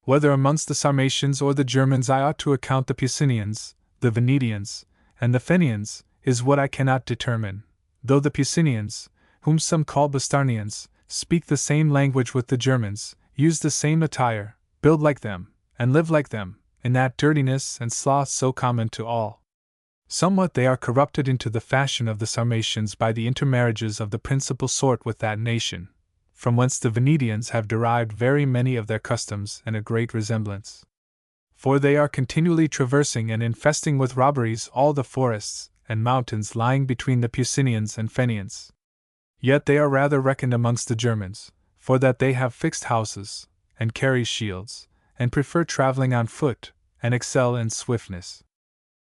Whether amongst the Sarmatians or the Germans I ought to account the Pusinians, the Venetians, and the Fenians, is what I cannot determine, though the Pusinians, whom some call Bastarnians, speak the same language with the Germans, use the same attire, build like them, and live like them, in that dirtiness and sloth so common to all. Somewhat they are corrupted into the fashion of the Sarmatians by the intermarriages of the principal sort with that nation, from whence the Venetians have derived very many of their customs and a great resemblance. For they are continually traversing and infesting with robberies all the forests and mountains lying between the Pusinians and Fenians. Yet they are rather reckoned amongst the Germans, for that they have fixed houses, and carry shields, and prefer traveling on foot, and excel in swiftness.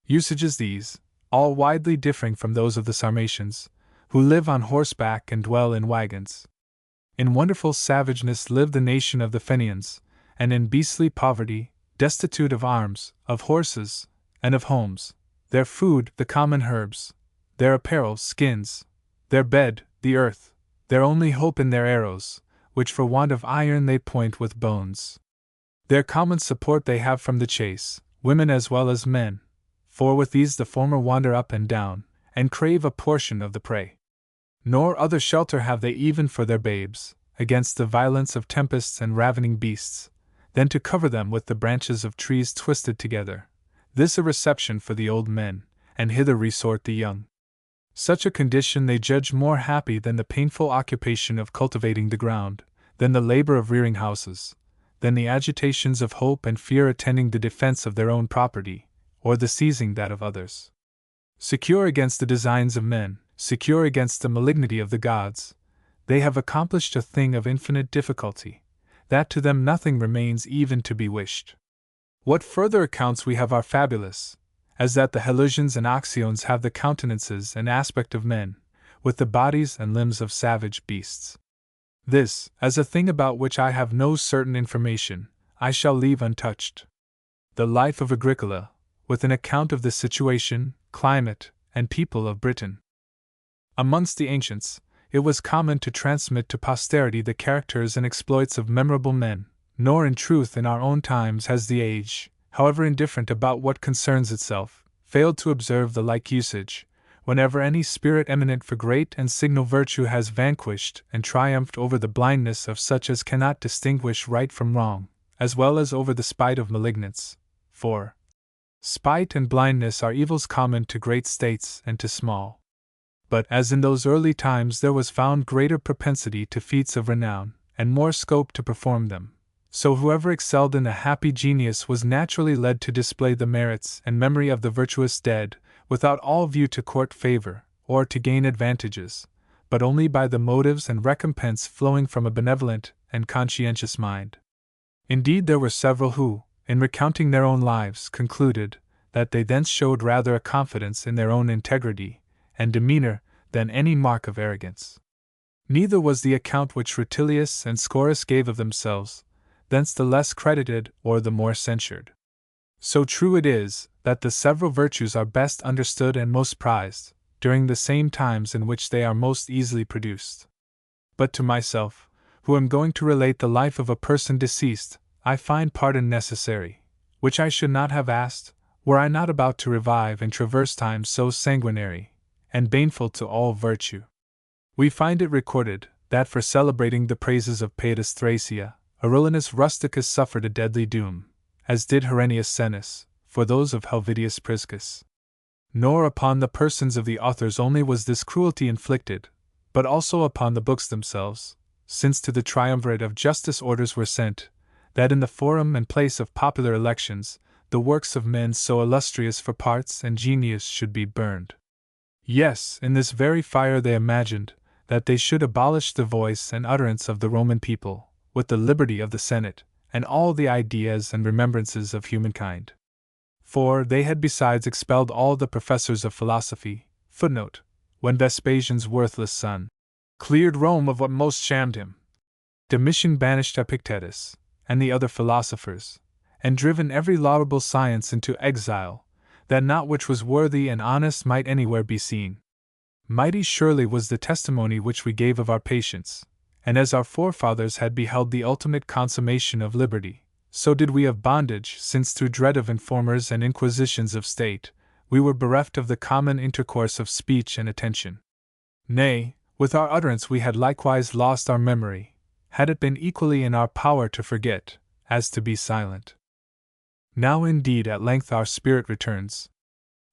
Usages these, all widely differing from those of the Sarmatians, who live on horseback and dwell in wagons. In wonderful savageness live the nation of the Fenians, and in beastly poverty, destitute of arms, of horses, and of homes, their food the common herbs, their apparel skins, their bed the earth, their only hope in their arrows, which for want of iron they point with bones. Their common support they have from the chase, women as well as men, for with these the former wander up and down, and crave a portion of the prey. Nor other shelter have they even for their babes, against the violence of tempests and ravening beasts, than to cover them with the branches of trees twisted together, this a reception for the old men, and hither resort the young. Such a condition they judge more happy than the painful occupation of cultivating the ground, than the labor of rearing houses, than the agitations of hope and fear attending the defense of their own property, or the seizing that of others. Secure against the designs of men, secure against the malignity of the gods, they have accomplished a thing of infinite difficulty, that to them nothing remains even to be wished. What further accounts we have are fabulous, as that the Helusians and Oxiones have the countenances and aspect of men, with the bodies and limbs of savage beasts. This, as a thing about which I have no certain information, I shall leave untouched. The life of Agricola, with an account of the situation, climate, and people of Britain. Amongst the ancients, it was common to transmit to posterity the characters and exploits of memorable men, nor in truth in our own times has the age, however indifferent about what concerns itself, failed to observe the like usage, whenever any spirit eminent for great and signal virtue has vanquished and triumphed over the blindness of such as cannot distinguish right from wrong, as well as over the spite of malignants. For spite and blindness are evils common to great states and to small. But as in those early times there was found greater propensity to feats of renown, and more scope to perform them, so whoever excelled in a happy genius was naturally led to display the merits and memory of the virtuous dead, without all view to court favor, or to gain advantages, but only by the motives and recompense flowing from a benevolent and conscientious mind. Indeed, there were several who, in recounting their own lives, concluded that they thence showed rather a confidence in their own integrity and demeanor than any mark of arrogance. Neither was the account which Rutilius and Scaurus gave of themselves thence the less credited or the more censured. So true it is that the several virtues are best understood and most prized during the same times in which they are most easily produced. But to myself, who am going to relate the life of a person deceased, I find pardon necessary, which I should not have asked, were I not about to revive and traverse times so sanguinary and baneful to all virtue. We find it recorded that for celebrating the praises of Paetus Thracia, Arulinus Rusticus suffered a deadly doom, as did Herennius Senus, for those of Helvidius Priscus. Nor upon the persons of the authors only was this cruelty inflicted, but also upon the books themselves, since to the triumvirate of justice orders were sent, that in the forum and place of popular elections, the works of men so illustrious for parts and genius should be burned. Yes, in this very fire they imagined that they should abolish the voice and utterance of the Roman people, with the liberty of the Senate, and all the ideas and remembrances of humankind. For they had besides expelled all the professors of philosophy, when Vespasian's worthless son cleared Rome of what most shammed him. Domitian banished Epictetus, and the other philosophers, and driven every laudable science into exile, that naught which was worthy and honest might anywhere be seen. Mighty surely was the testimony which we gave of our patience, and as our forefathers had beheld the ultimate consummation of liberty, so did we of bondage, since through dread of informers and inquisitions of state, we were bereft of the common intercourse of speech and attention. Nay, with our utterance we had likewise lost our memory, had it been equally in our power to forget, as to be silent. Now indeed at length our spirit returns.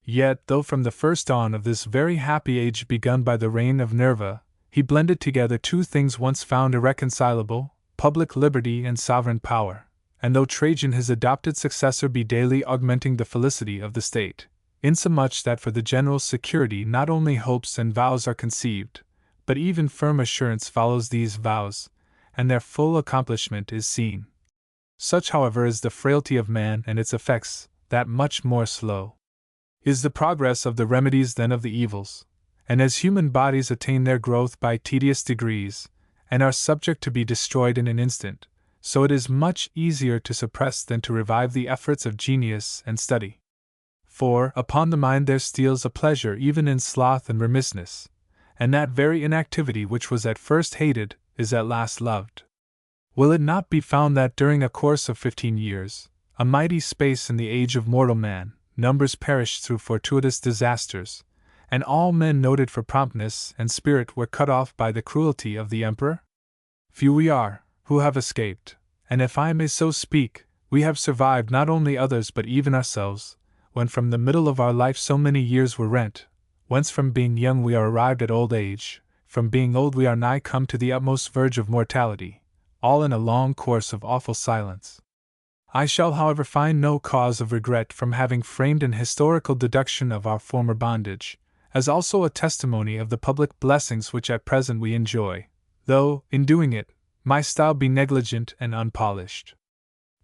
Yet, though from the first dawn of this very happy age begun by the reign of Nerva, he blended together two things once found irreconcilable, public liberty and sovereign power, and though Trajan his adopted successor be daily augmenting the felicity of the state, insomuch that for the general security not only hopes and vows are conceived, but even firm assurance follows these vows, and their full accomplishment is seen. Such, however, is the frailty of man and its effects, that much more slow is the progress of the remedies than of the evils, and as human bodies attain their growth by tedious degrees, and are subject to be destroyed in an instant, so it is much easier to suppress than to revive the efforts of genius and study. For, upon the mind there steals a pleasure even in sloth and remissness, and that very inactivity which was at first hated, is at last loved. Will it not be found that during a course of 15 years, a mighty space in the age of mortal man, numbers perished through fortuitous disasters, and all men noted for promptness and spirit were cut off by the cruelty of the emperor? Few we are, who have escaped, and if I may so speak, we have survived not only others but even ourselves, when from the middle of our life so many years were rent, whence from being young we are arrived at old age, from being old we are nigh come to the utmost verge of mortality, all in a long course of awful silence. I shall, however, find no cause of regret from having framed an historical deduction of our former bondage, as also a testimony of the public blessings which at present we enjoy, though, in doing it, my style be negligent and unpolished.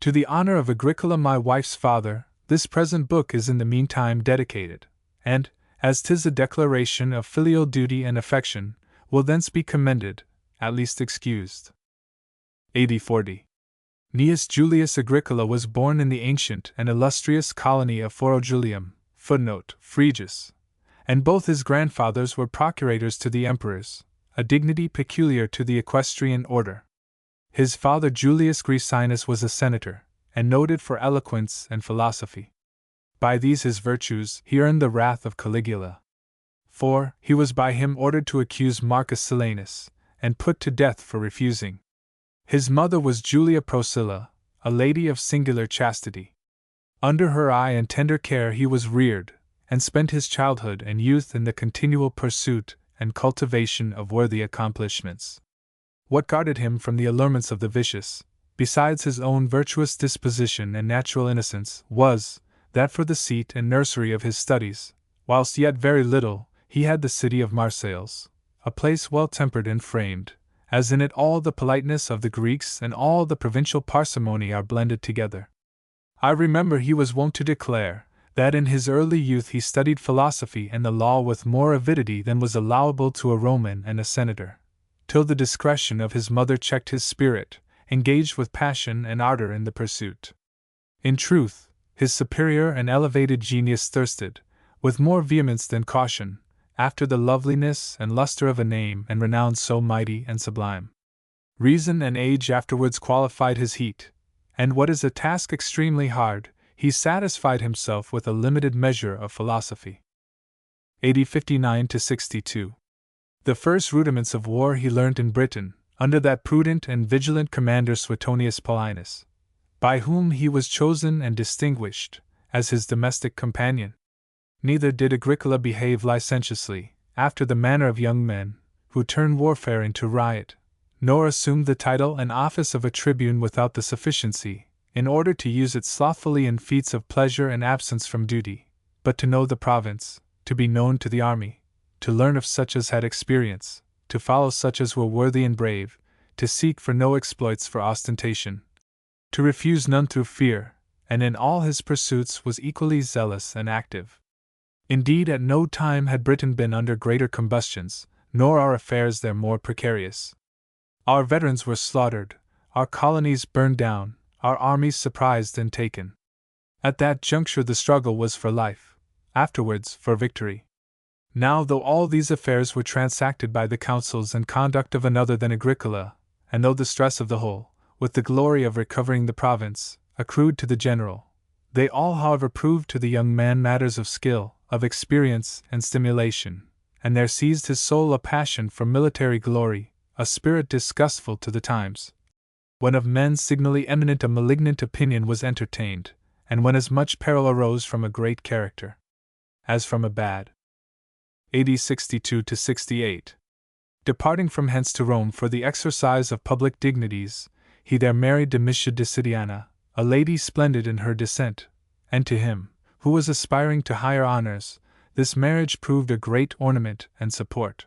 To the honor of Agricola my wife's father, this present book is in the meantime dedicated, and, as 'tis a declaration of filial duty and affection, will thence be commended, at least excused. AD 40. Gnaeus Julius Agricola was born in the ancient and illustrious colony of Forojulium, Phrygia, and both his grandfathers were procurators to the emperors, a dignity peculiar to the equestrian order. His father Julius Graecinus was a senator, and noted for eloquence and philosophy. By these his virtues he earned the wrath of Caligula. For he was by him ordered to accuse Marcus Silanus, and put to death for refusing. His mother was Julia Procilla, a lady of singular chastity. Under her eye and tender care he was reared, and spent his childhood and youth in the continual pursuit and cultivation of worthy accomplishments. What guarded him from the allurements of the vicious, besides his own virtuous disposition and natural innocence, was, that for the seat and nursery of his studies, whilst yet very little, he had the city of Marseilles, a place well tempered and framed, as in it all the politeness of the Greeks and all the provincial parsimony are blended together. I remember he was wont to declare, that in his early youth he studied philosophy and the law with more avidity than was allowable to a Roman and a senator, till the discretion of his mother checked his spirit, engaged with passion and ardor in the pursuit. In truth, his superior and elevated genius thirsted, with more vehemence than caution, after the loveliness and luster of a name and renown so mighty and sublime. Reason and age afterwards qualified his heat, and what is a task extremely hard, he satisfied himself with a limited measure of philosophy. AD 59 to 62. The first rudiments of war he learnt in Britain, under that prudent and vigilant commander Suetonius Paulinus, by whom he was chosen and distinguished as his domestic companion. Neither did Agricola behave licentiously, after the manner of young men, who turn warfare into riot, nor assumed the title and office of a tribune without the sufficiency, in order to use it slothfully in feats of pleasure and absence from duty, but to know the province, to be known to the army, to learn of such as had experience, to follow such as were worthy and brave, to seek for no exploits for ostentation, to refuse none through fear, and in all his pursuits was equally zealous and active. Indeed, at no time had Britain been under greater combustions, nor our affairs there more precarious. Our veterans were slaughtered, our colonies burned down, our armies surprised and taken. At that juncture the struggle was for life, afterwards for victory. Now, though all these affairs were transacted by the counsels and conduct of another than Agricola, and though the stress of the whole, with the glory of recovering the province, accrued to the general, they all however proved to the young man matters of skill, of experience and stimulation, and there seized his soul a passion for military glory, a spirit disgustful to the times, when of men signally eminent a malignant opinion was entertained, and when as much peril arose from a great character as from a bad. AD 62 to 68. Departing from hence to Rome for the exercise of public dignities, he there married Domitia Decidiana, a lady splendid in her descent, and to him, who was aspiring to higher honors, this marriage proved a great ornament and support.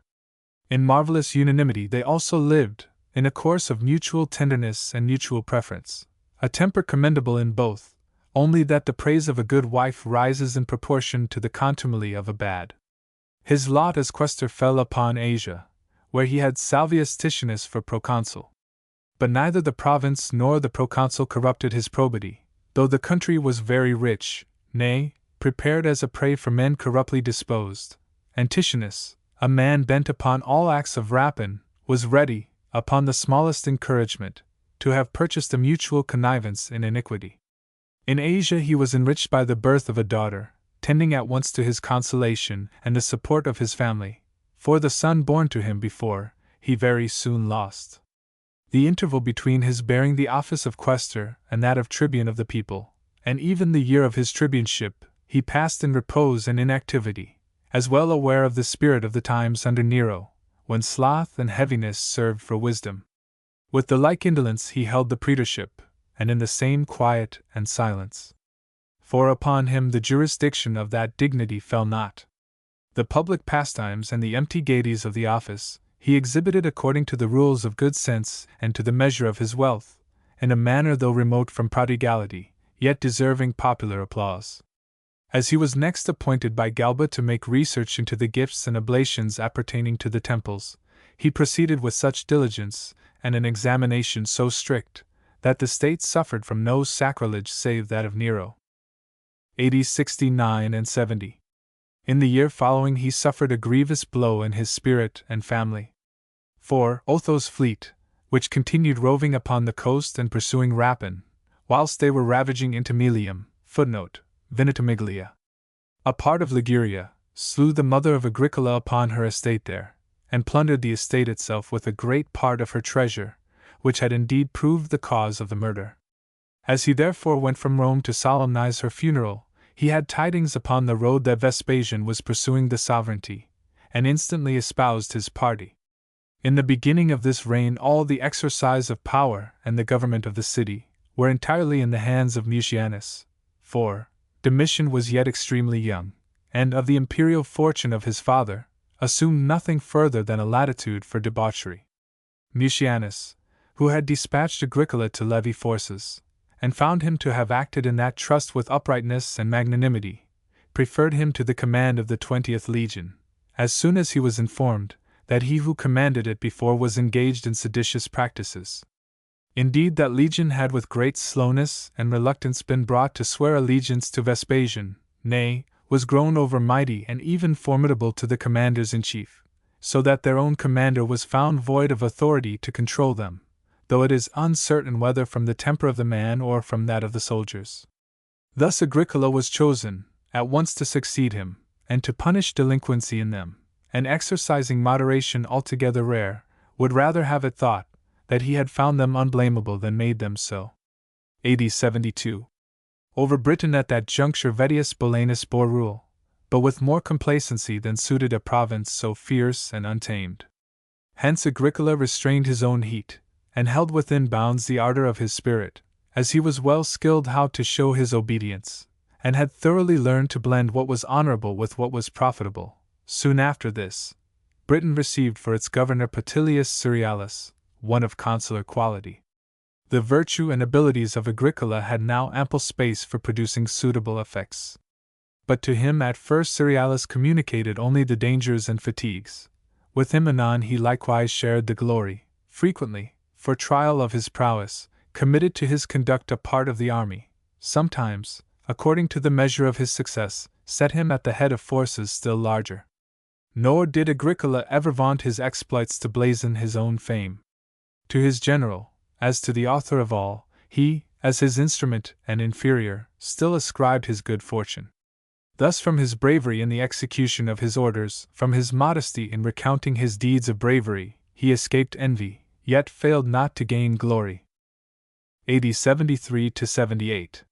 In marvelous unanimity they also lived, in a course of mutual tenderness and mutual preference, a temper commendable in both, only that the praise of a good wife rises in proportion to the contumely of a bad. His lot as quaestor fell upon Asia, where he had Salvius Titianus for proconsul. But neither the province nor the proconsul corrupted his probity, though the country was very rich, nay, prepared as a prey for men corruptly disposed, and Titianus, a man bent upon all acts of rapine, was ready, upon the smallest encouragement, to have purchased a mutual connivance in iniquity. In Asia he was enriched by the birth of a daughter, tending at once to his consolation and the support of his family, for the son born to him before, he very soon lost. The interval between his bearing the office of quaestor and that of tribune of the people, and even the year of his tribuneship, he passed in repose and inactivity, as well aware of the spirit of the times under Nero, when sloth and heaviness served for wisdom. With the like indolence he held the praetorship, and in the same quiet and silence. For upon him the jurisdiction of that dignity fell not. The public pastimes and the empty gaieties of the office he exhibited according to the rules of good sense and to the measure of his wealth, in a manner though remote from prodigality, yet deserving popular applause. As he was next appointed by Galba to make research into the gifts and oblations appertaining to the temples, he proceeded with such diligence, and an examination so strict, that the state suffered from no sacrilege save that of Nero. AD 69 and 70. In the year following he suffered a grievous blow in his spirit and family. For Otho's fleet, which continued roving upon the coast and pursuing rapine, whilst they were ravaging Intimilium, Venetimiglia, a part of Liguria, slew the mother of Agricola upon her estate there, and plundered the estate itself with a great part of her treasure, which had indeed proved the cause of the murder. As he therefore went from Rome to solemnize her funeral, he had tidings upon the road that Vespasian was pursuing the sovereignty, and instantly espoused his party. In the beginning of this reign all the exercise of power and the government of the city were entirely in the hands of Mucianus, for Domitian was yet extremely young, and of the imperial fortune of his father, assumed nothing further than a latitude for debauchery. Mucianus, who had dispatched Agricola to levy forces, and found him to have acted in that trust with uprightness and magnanimity, preferred him to the command of the 20th Legion, as soon as he was informed that he who commanded it before was engaged in seditious practices. Indeed, that legion had with great slowness and reluctance been brought to swear allegiance to Vespasian, nay, was grown overmighty and even formidable to the commanders-in-chief, so that their own commander was found void of authority to control them, though it is uncertain whether from the temper of the man or from that of the soldiers. Thus Agricola was chosen, at once to succeed him, and to punish delinquency in them, and exercising moderation altogether rare, would rather have it thought that he had found them unblameable than made them so. AD 72. Over Britain at that juncture Vettius Bolanus bore rule, but with more complacency than suited a province so fierce and untamed. Hence Agricola restrained his own heat, and held within bounds the ardor of his spirit, as he was well skilled how to show his obedience, and had thoroughly learned to blend what was honorable with what was profitable. Soon after this, Britain received for its governor Patilius Cerealis, one of consular quality. The virtue and abilities of Agricola had now ample space for producing suitable effects. But to him at first Cerealis communicated only the dangers and fatigues. With him anon he likewise shared the glory, frequently, for trial of his prowess, committed to his conduct a part of the army, sometimes, according to the measure of his success, set him at the head of forces still larger. Nor did Agricola ever vaunt his exploits to blazon his own fame. To his general, as to the author of all, he, as his instrument and inferior, still ascribed his good fortune. Thus from his bravery in the execution of his orders, from his modesty in recounting his deeds of bravery, he escaped envy, yet failed not to gain glory. AD 73 to 78.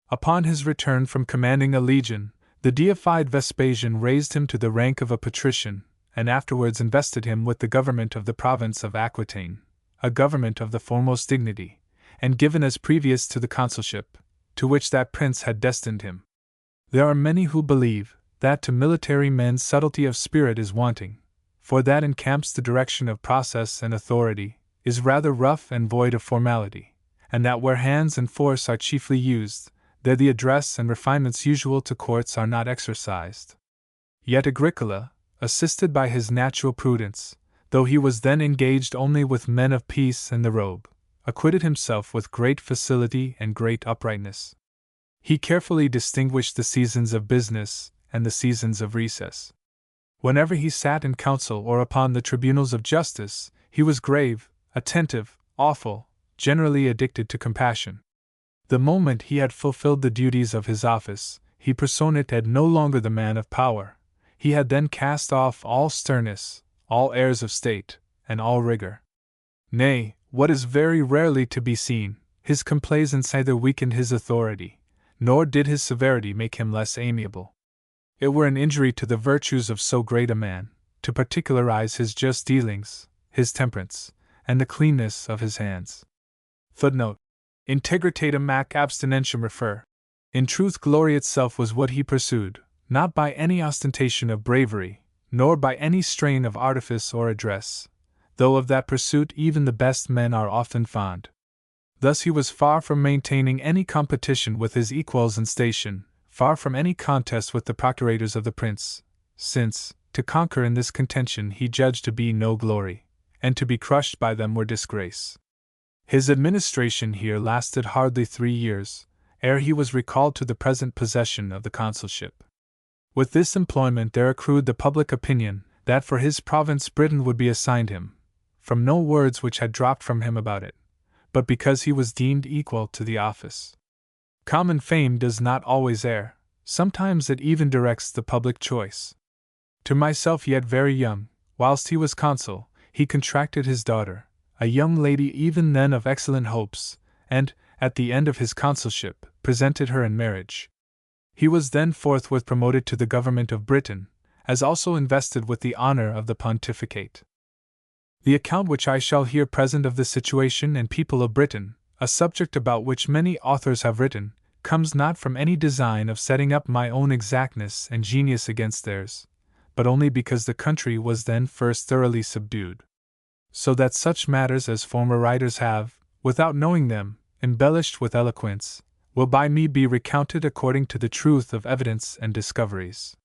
Upon his return from commanding a legion, the deified Vespasian raised him to the rank of a patrician, and afterwards invested him with the government of the province of Aquitaine, a government of the foremost dignity, and given as previous to the consulship, to which that prince had destined him. There are many who believe that to military men subtlety of spirit is wanting, for that in camps the direction of process and authority is rather rough and void of formality, and that where hands and force are chiefly used, there the address and refinements usual to courts are not exercised. Yet Agricola, assisted by his natural prudence, though he was then engaged only with men of peace and the robe, acquitted himself with great facility and great uprightness. He carefully distinguished the seasons of business and the seasons of recess. Whenever he sat in council or upon the tribunals of justice, he was grave, attentive, awful, generally addicted to compassion. The moment he had fulfilled the duties of his office, he personated no longer the man of power. He had then cast off all sternness, all airs of state, and all rigor. Nay, what is very rarely to be seen, his complaisance neither weakened his authority, nor did his severity make him less amiable. It were an injury to the virtues of so great a man, to particularize his just dealings, his temperance, and the cleanness of his hands. Footnote: Integritatem ac abstinentiam refer. In truth, glory itself was what he pursued, not by any ostentation of bravery, nor by any strain of artifice or address, though of that pursuit even the best men are often fond. Thus he was far from maintaining any competition with his equals in station, far from any contest with the procurators of the prince, since, to conquer in this contention he judged to be no glory, and to be crushed by them were disgrace. His administration here lasted hardly 3 years, ere he was recalled to the present possession of the consulship. With this employment there accrued the public opinion that for his province Britain would be assigned him, from no words which had dropped from him about it, but because he was deemed equal to the office. Common fame does not always err, sometimes it even directs the public choice. To myself yet very young, whilst he was consul, he contracted his daughter, a young lady even then of excellent hopes, and, at the end of his consulship, presented her in marriage. He was then forthwith promoted to the government of Britain, as also invested with the honor of the pontificate. The account which I shall here present of the situation and people of Britain, a subject about which many authors have written, comes not from any design of setting up my own exactness and genius against theirs, but only because the country was then first thoroughly subdued. So that such matters as former writers have, without knowing them, embellished with eloquence, will by me be recounted according to the truth of evidence and discoveries.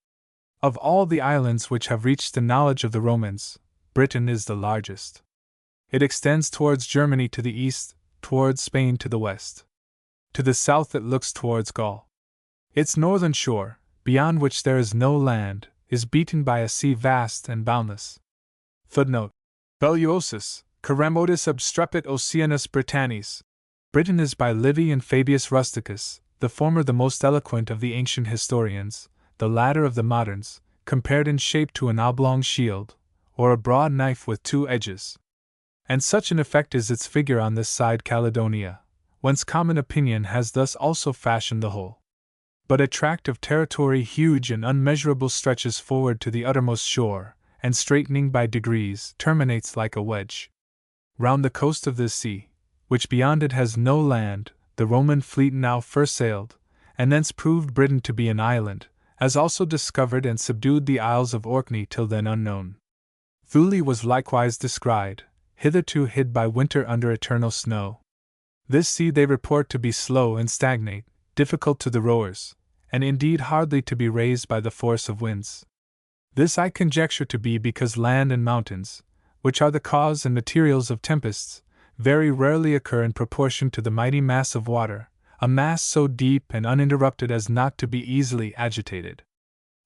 Of all the islands which have reached the knowledge of the Romans, Britain is the largest. It extends towards Germany to the east, towards Spain to the west. To the south it looks towards Gaul. Its northern shore, beyond which there is no land, is beaten by a sea vast and boundless. Footnote: Belluosus, Caramotus obstrepit Oceanus Britannis. Britain is by Livy and Fabius Rusticus, the former the most eloquent of the ancient historians, the latter of the moderns, compared in shape to an oblong shield, or a broad knife with 2 edges. And such an effect is its figure on this side Caledonia, whence common opinion has thus also fashioned the whole. But a tract of territory huge and unmeasurable stretches forward to the uttermost shore, and straightening by degrees, terminates like a wedge. Round the coast of this sea, which beyond it has no land, the Roman fleet now first sailed, and thence proved Britain to be an island, as also discovered and subdued the Isles of Orkney till then unknown. Thule was likewise descried, hitherto hid by winter under eternal snow. This sea they report to be slow and stagnate, difficult to the rowers, and indeed hardly to be raised by the force of winds. This I conjecture to be because land and mountains, which are the cause and materials of tempests, very rarely occur in proportion to the mighty mass of water, a mass so deep and uninterrupted as not to be easily agitated.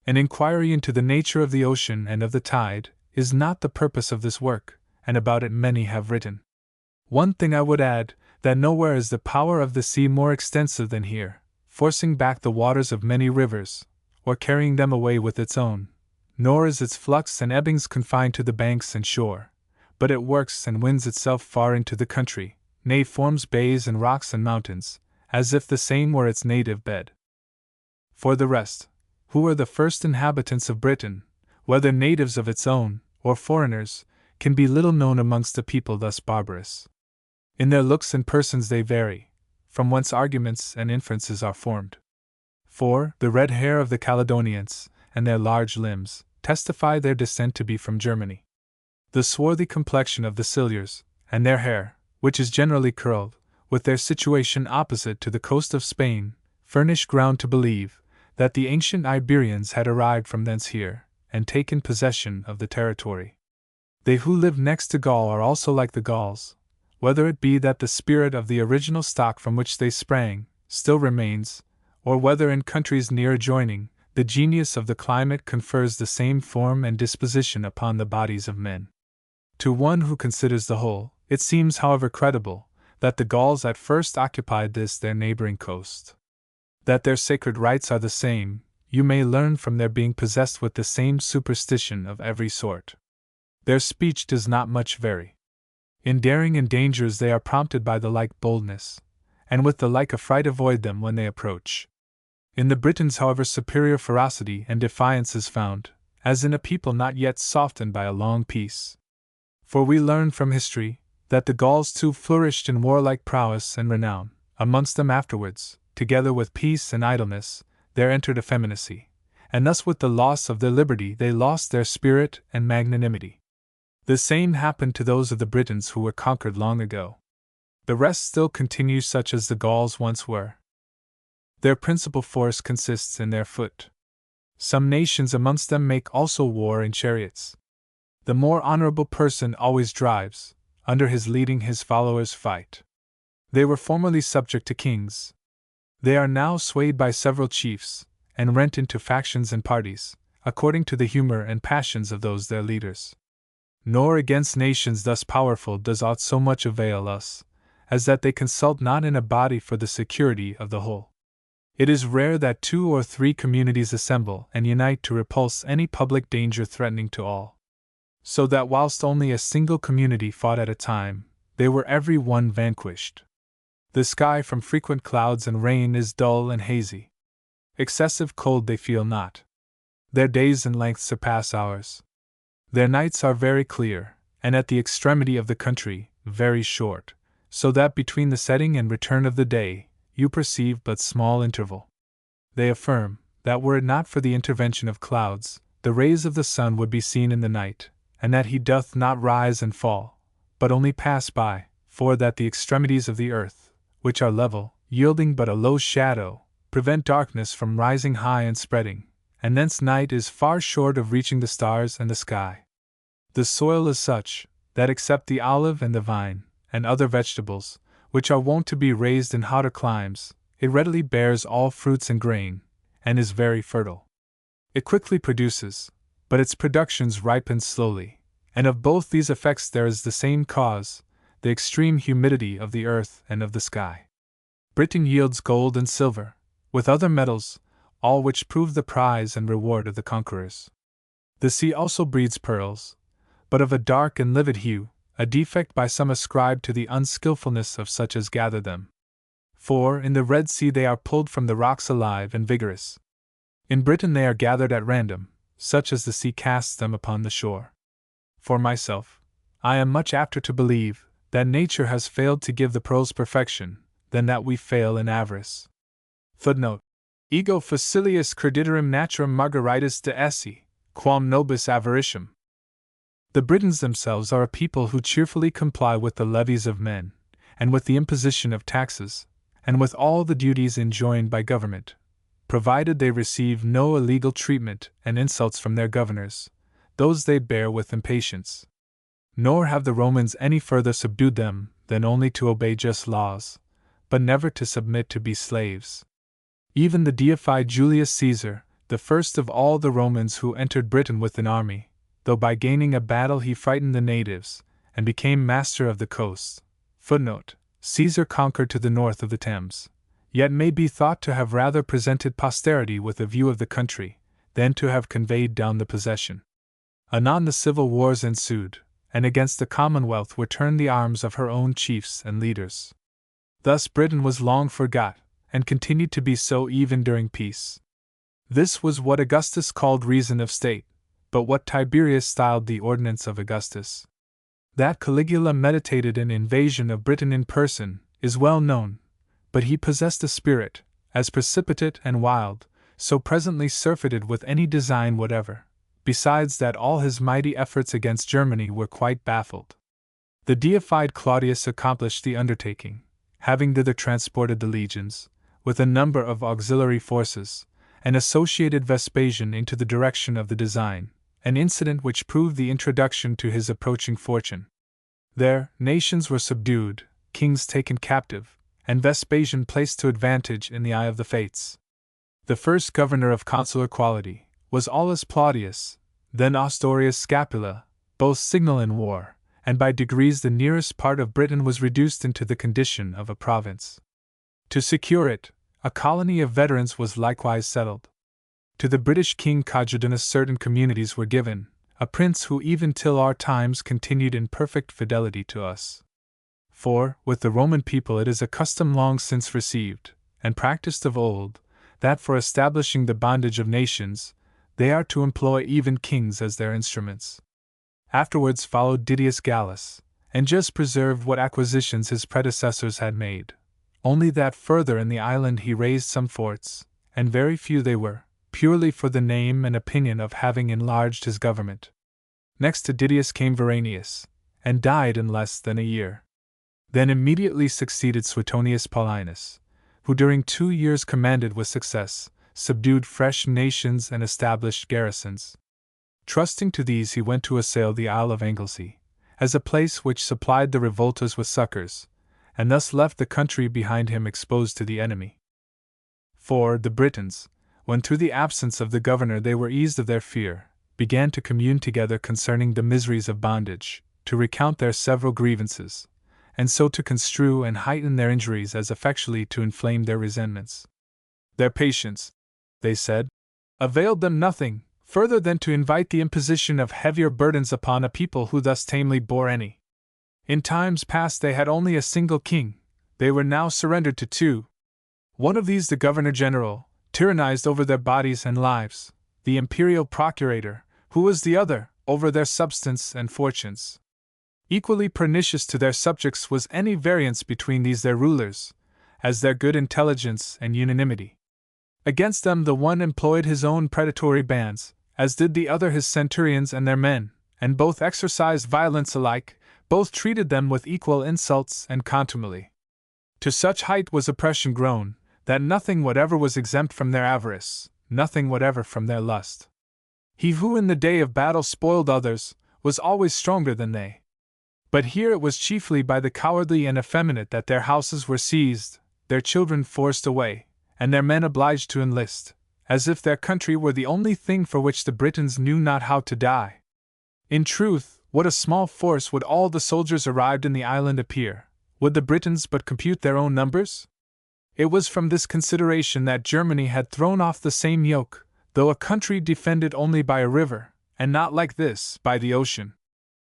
An inquiry into the nature of the ocean and of the tide is not the purpose of this work, and about it many have written. One thing I would add, that nowhere is the power of the sea more extensive than here, forcing back the waters of many rivers, or carrying them away with its own, nor is its flux and ebbings confined to the banks and shore, but it works and winds itself far into the country, nay forms bays and rocks and mountains, as if the same were its native bed. For the rest, who were the first inhabitants of Britain, whether natives of its own, or foreigners, can be little known amongst a people thus barbarous. In their looks and persons they vary, from whence arguments and inferences are formed. For, the red hair of the Caledonians, and their large limbs, testify their descent to be from Germany. The swarthy complexion of the Silures, and their hair, which is generally curled, with their situation opposite to the coast of Spain, furnish ground to believe that the ancient Iberians had arrived from thence here, and taken possession of the territory. They who live next to Gaul are also like the Gauls, whether it be that the spirit of the original stock from which they sprang still remains, or whether in countries near adjoining, the genius of the climate confers the same form and disposition upon the bodies of men. To one who considers the whole, it seems however credible, that the Gauls at first occupied this their neighboring coast. That their sacred rites are the same, you may learn from their being possessed with the same superstition of every sort. Their speech does not much vary. In daring and dangers they are prompted by the like boldness, and with the like affright avoid them when they approach. In the Britons, however, superior ferocity and defiance is found, as in a people not yet softened by a long peace. For we learn from history that the Gauls too flourished in warlike prowess and renown. Amongst them afterwards, together with peace and idleness, there entered effeminacy, and thus with the loss of their liberty they lost their spirit and magnanimity. The same happened to those of the Britons who were conquered long ago. The rest still continue such as the Gauls once were. Their principal force consists in their foot. Some nations amongst them make also war in chariots. The more honorable person always drives, under his leading his followers fight. They were formerly subject to kings. They are now swayed by several chiefs, and rent into factions and parties, according to the humor and passions of those their leaders. Nor against nations thus powerful does aught so much avail us, as that they consult not in a body for the security of the whole. It is rare that 2 or 3 communities assemble and unite to repulse any public danger threatening to all. So that whilst only a single community fought at a time, they were every one vanquished. The sky from frequent clouds and rain is dull and hazy. Excessive cold they feel not. Their days in length surpass ours. Their nights are very clear, and at the extremity of the country, very short, so that between the setting and return of the day, you perceive but small interval. They affirm, that were it not for the intervention of clouds, the rays of the sun would be seen in the night, and that he doth not rise and fall, but only pass by, for that the extremities of the earth, which are level, yielding but a low shadow, prevent darkness from rising high and spreading, and thence night is far short of reaching the stars and the sky. The soil is such, that except the olive and the vine, and other vegetables, which are wont to be raised in hotter climes, it readily bears all fruits and grain, and is very fertile. It quickly produces, but its productions ripen slowly, and of both these effects there is the same cause, the extreme humidity of the earth and of the sky. Britain yields gold and silver, with other metals, all which prove the prize and reward of the conquerors. The sea also breeds pearls, but of a dark and livid hue, a defect by some ascribed to the unskilfulness of such as gather them. For in the Red Sea they are pulled from the rocks alive and vigorous. In Britain they are gathered at random, such as the sea casts them upon the shore. For myself, I am much apter to believe that nature has failed to give the pearls perfection, than that we fail in avarice. Footnote: Ego facilius creditorum naturam margaritis de esse, quam nobis avaricium. The Britons themselves are a people who cheerfully comply with the levies of men, and with the imposition of taxes, and with all the duties enjoined by government, provided they receive no illegal treatment and insults from their governors, those they bear with impatience. Nor have the Romans any further subdued them than only to obey just laws, but never to submit to be slaves. Even the deified Julius Caesar, the first of all the Romans who entered Britain with an army, though by gaining a battle he frightened the natives, and became master of the coast. Footnote: Caesar conquered to the north of the Thames, yet may be thought to have rather presented posterity with a view of the country, than to have conveyed down the possession. Anon the civil wars ensued, and against the Commonwealth were turned the arms of her own chiefs and leaders. Thus Britain was long forgot, and continued to be so even during peace. This was what Augustus called reason of state, but what Tiberius styled the ordinance of Augustus. That Caligula meditated an invasion of Britain in person is well known, but he possessed a spirit, as precipitate and wild, so presently surfeited with any design whatever, besides that all his mighty efforts against Germany were quite baffled. The deified Claudius accomplished the undertaking, having thither transported the legions, with a number of auxiliary forces, and associated Vespasian into the direction of the design, an incident which proved the introduction to his approaching fortune. There, nations were subdued, kings taken captive, and Vespasian placed to advantage in the eye of the fates. The first governor of consular quality was Aulus Plautius, then Ostorius Scapula, both signal in war, and by degrees the nearest part of Britain was reduced into the condition of a province. To secure it, a colony of veterans was likewise settled. To the British King Cogidanus certain communities were given, a prince who even till our times continued in perfect fidelity to us. For, with the Roman people it is a custom long since received, and practiced of old, that for establishing the bondage of nations, they are to employ even kings as their instruments. Afterwards followed Didius Gallus, and just preserved what acquisitions his predecessors had made, only that further in the island he raised some forts, and very few they were, purely for the name and opinion of having enlarged his government. Next to Didius came Veranius, and died in less than a year. Then immediately succeeded Suetonius Paulinus, who during 2 years commanded with success, subdued fresh nations and established garrisons. Trusting to these, he went to assail the Isle of Anglesey, as a place which supplied the revolters with succors, and thus left the country behind him exposed to the enemy. For the Britons, when through the absence of the governor they were eased of their fear, began to commune together concerning the miseries of bondage, to recount their several grievances, and so to construe and heighten their injuries as effectually to inflame their resentments. Their patience, they said, availed them nothing further than to invite the imposition of heavier burdens upon a people who thus tamely bore any. In times past they had only a single king, they were now surrendered to two. One of these, the governor-general, tyrannized over their bodies and lives, the imperial procurator, who was the other, over their substance and fortunes. Equally pernicious to their subjects was any variance between these their rulers, as their good intelligence and unanimity. Against them the one employed his own predatory bands, as did the other his centurions and their men, and both exercised violence alike, both treated them with equal insults and contumely. To such height was oppression grown, that nothing whatever was exempt from their avarice, nothing whatever from their lust. He who in the day of battle spoiled others, was always stronger than they. But here it was chiefly by the cowardly and effeminate that their houses were seized, their children forced away, and their men obliged to enlist, as if their country were the only thing for which the Britons knew not how to die. In truth, what a small force would all the soldiers arrived in the island appear, would the Britons but compute their own numbers? It was from this consideration that Germany had thrown off the same yoke, though a country defended only by a river, and not like this, by the ocean.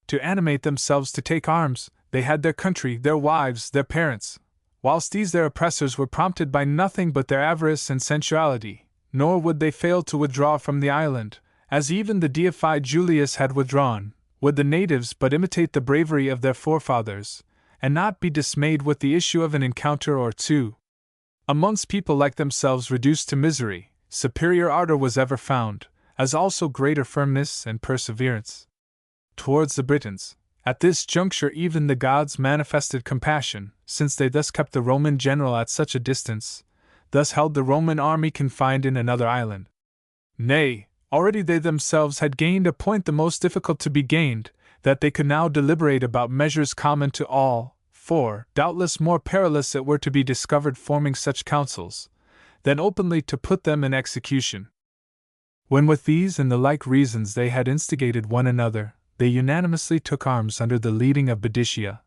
To animate themselves to take arms, they had their country, their wives, their parents, whilst these their oppressors were prompted by nothing but their avarice and sensuality, nor would they fail to withdraw from the island, as even the deified Julius had withdrawn, would the natives but imitate the bravery of their forefathers, and not be dismayed with the issue of an encounter or two. Amongst people like themselves reduced to misery, superior ardor was ever found, as also greater firmness and perseverance. Towards the Britons, at this juncture even the gods manifested compassion, since they thus kept the Roman general at such a distance, thus held the Roman army confined in another island. Nay, already they themselves had gained a point the most difficult to be gained, that they could now deliberate about measures common to all, for, doubtless more perilous it were to be discovered forming such counsels, than openly to put them in execution. When with these and the like reasons they had instigated one another, they unanimously took arms under the leading of Boadicea,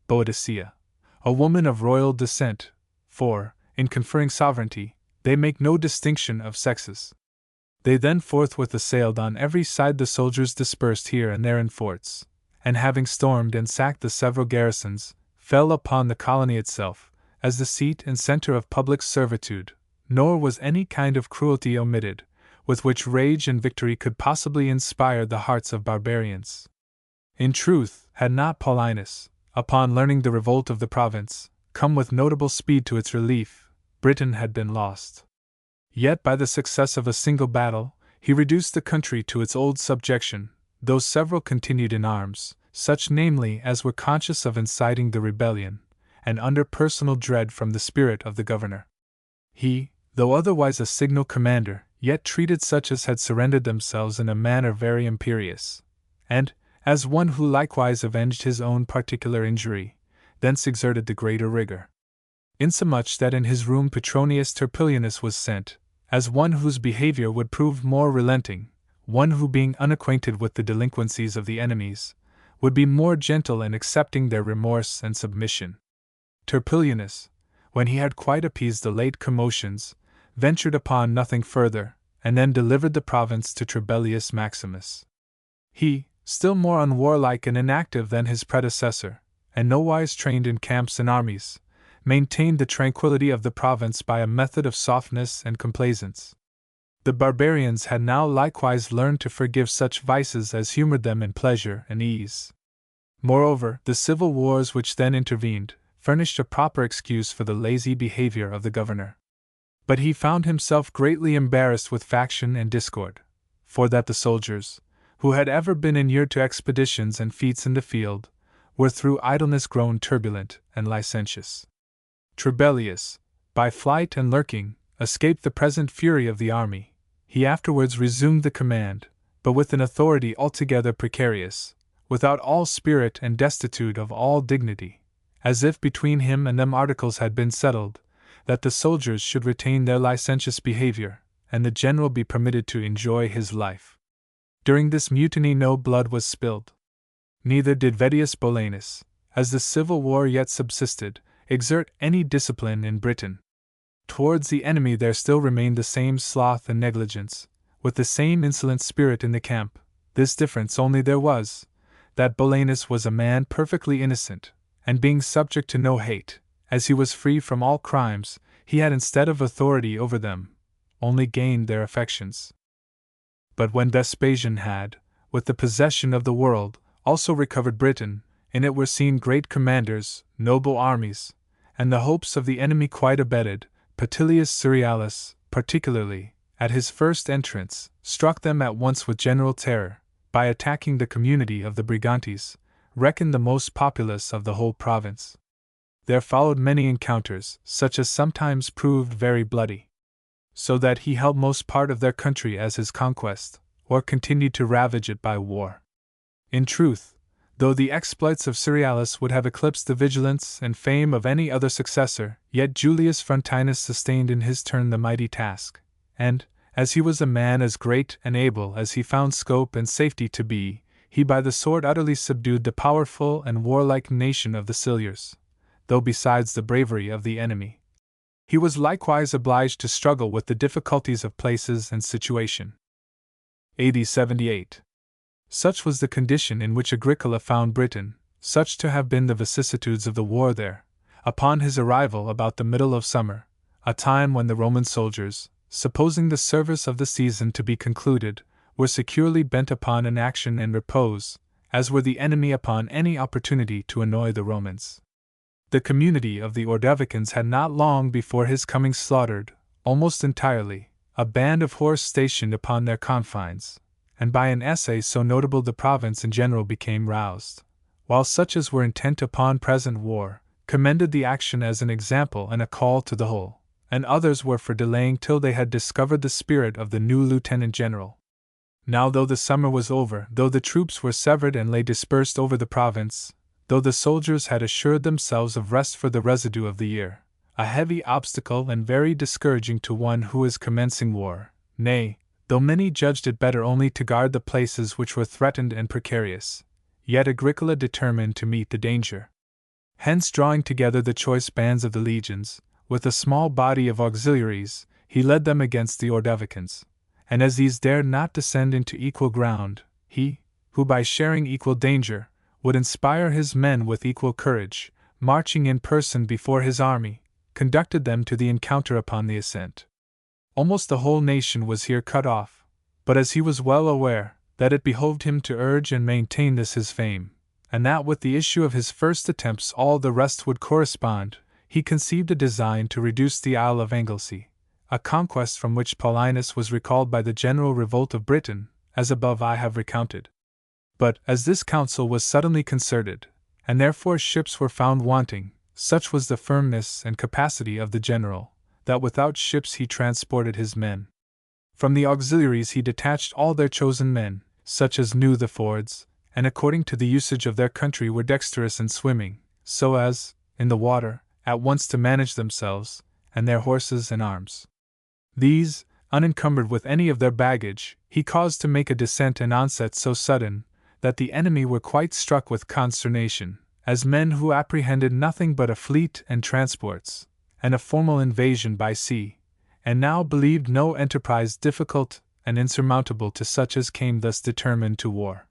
Boadicea, a woman of royal descent, for, in conferring sovereignty, they make no distinction of sexes. They then forthwith assailed on every side the soldiers dispersed here and there in forts, and having stormed and sacked the several garrisons, fell upon the colony itself, as the seat and center of public servitude, nor was any kind of cruelty omitted, with which rage and victory could possibly inspire the hearts of barbarians. In truth, had not Paulinus, upon learning the revolt of the province, come with notable speed to its relief, Britain had been lost. Yet by the success of a single battle, he reduced the country to its old subjection, though several continued in arms, such namely as were conscious of inciting the rebellion, and under personal dread from the spirit of the governor. He, though otherwise a signal commander, yet treated such as had surrendered themselves in a manner very imperious, and, as one who likewise avenged his own particular injury, thence exerted the greater rigor. Insomuch that in his room Petronius Turpilianus was sent, as one whose behavior would prove more relenting, one who being unacquainted with the delinquencies of the enemies, would be more gentle in accepting their remorse and submission. Turpilianus, when he had quite appeased the late commotions, ventured upon nothing further, and then delivered the province to Trebellius Maximus. He, still more unwarlike and inactive than his predecessor, and nowise trained in camps and armies, maintained the tranquillity of the province by a method of softness and complaisance. The barbarians had now likewise learned to forgive such vices as humored them in pleasure and ease. Moreover, the civil wars which then intervened furnished a proper excuse for the lazy behavior of the governor. But he found himself greatly embarrassed with faction and discord, for that the soldiers, who had ever been inured to expeditions and feats in the field, were through idleness grown turbulent and licentious. Trebellius, by flight and lurking, escaped the present fury of the army. He afterwards resumed the command, but with an authority altogether precarious, without all spirit and destitute of all dignity, as if between him and them articles had been settled, that the soldiers should retain their licentious behavior, and the general be permitted to enjoy his life. During this mutiny no blood was spilled. Neither did Vettius Bolanus, as the civil war yet subsisted, exert any discipline in Britain. Towards the enemy there still remained the same sloth and negligence, with the same insolent spirit in the camp. This difference only there was, that Bolanus was a man perfectly innocent, and being subject to no hate, as he was free from all crimes, he had instead of authority over them, only gained their affections. But when Vespasian had, with the possession of the world, also recovered Britain, in it were seen great commanders, noble armies, and the hopes of the enemy quite abetted. Petilius Cerealis, particularly, at his first entrance, struck them at once with general terror, by attacking the community of the Brigantes, reckoned the most populous of the whole province. There followed many encounters, such as sometimes proved very bloody, so that he held most part of their country as his conquest, or continued to ravage it by war. In truth, though the exploits of Cerealis would have eclipsed the vigilance and fame of any other successor, yet Julius Frontinus sustained in his turn the mighty task, and, as he was a man as great and able as he found scope and safety to be, he by the sword utterly subdued the powerful and warlike nation of the Silures, though besides the bravery of the enemy, he was likewise obliged to struggle with the difficulties of places and situation. AD 78. Such was the condition in which Agricola found Britain, such to have been the vicissitudes of the war there, upon his arrival about the middle of summer, a time when the Roman soldiers, supposing the service of the season to be concluded, were securely bent upon inaction and repose, as were the enemy upon any opportunity to annoy the Romans. The community of the Ordovicians had not long before his coming slaughtered, almost entirely, a band of horse stationed upon their confines, and by an essay so notable the province in general became roused, while such as were intent upon present war commended the action as an example and a call to the whole, and others were for delaying till they had discovered the spirit of the new lieutenant general. Now though the summer was over, though the troops were severed and lay dispersed over the province, though the soldiers had assured themselves of rest for the residue of the year, a heavy obstacle and very discouraging to one who is commencing war, nay, though many judged it better only to guard the places which were threatened and precarious, yet Agricola determined to meet the danger. Hence, drawing together the choice bands of the legions, with a small body of auxiliaries, he led them against the Ordovicians, and as these dared not descend into equal ground, he, who by sharing equal danger, would inspire his men with equal courage, marching in person before his army, conducted them to the encounter upon the ascent. Almost the whole nation was here cut off, but as he was well aware that it behoved him to urge and maintain this his fame, and that with the issue of his first attempts all the rest would correspond, he conceived a design to reduce the Isle of Anglesey, a conquest from which Paulinus was recalled by the general revolt of Britain, as above I have recounted. But, as this council was suddenly concerted, and therefore ships were found wanting, such was the firmness and capacity of the general, that without ships he transported his men. From the auxiliaries he detached all their chosen men, such as knew the fords, and according to the usage of their country were dexterous in swimming, so as, in the water, at once to manage themselves, and their horses and arms. These, unencumbered with any of their baggage, he caused to make a descent and onset so sudden, that the enemy were quite struck with consternation, as men who apprehended nothing but a fleet and transports, and a formal invasion by sea, and now believed no enterprise difficult and insurmountable to such as came thus determined to war.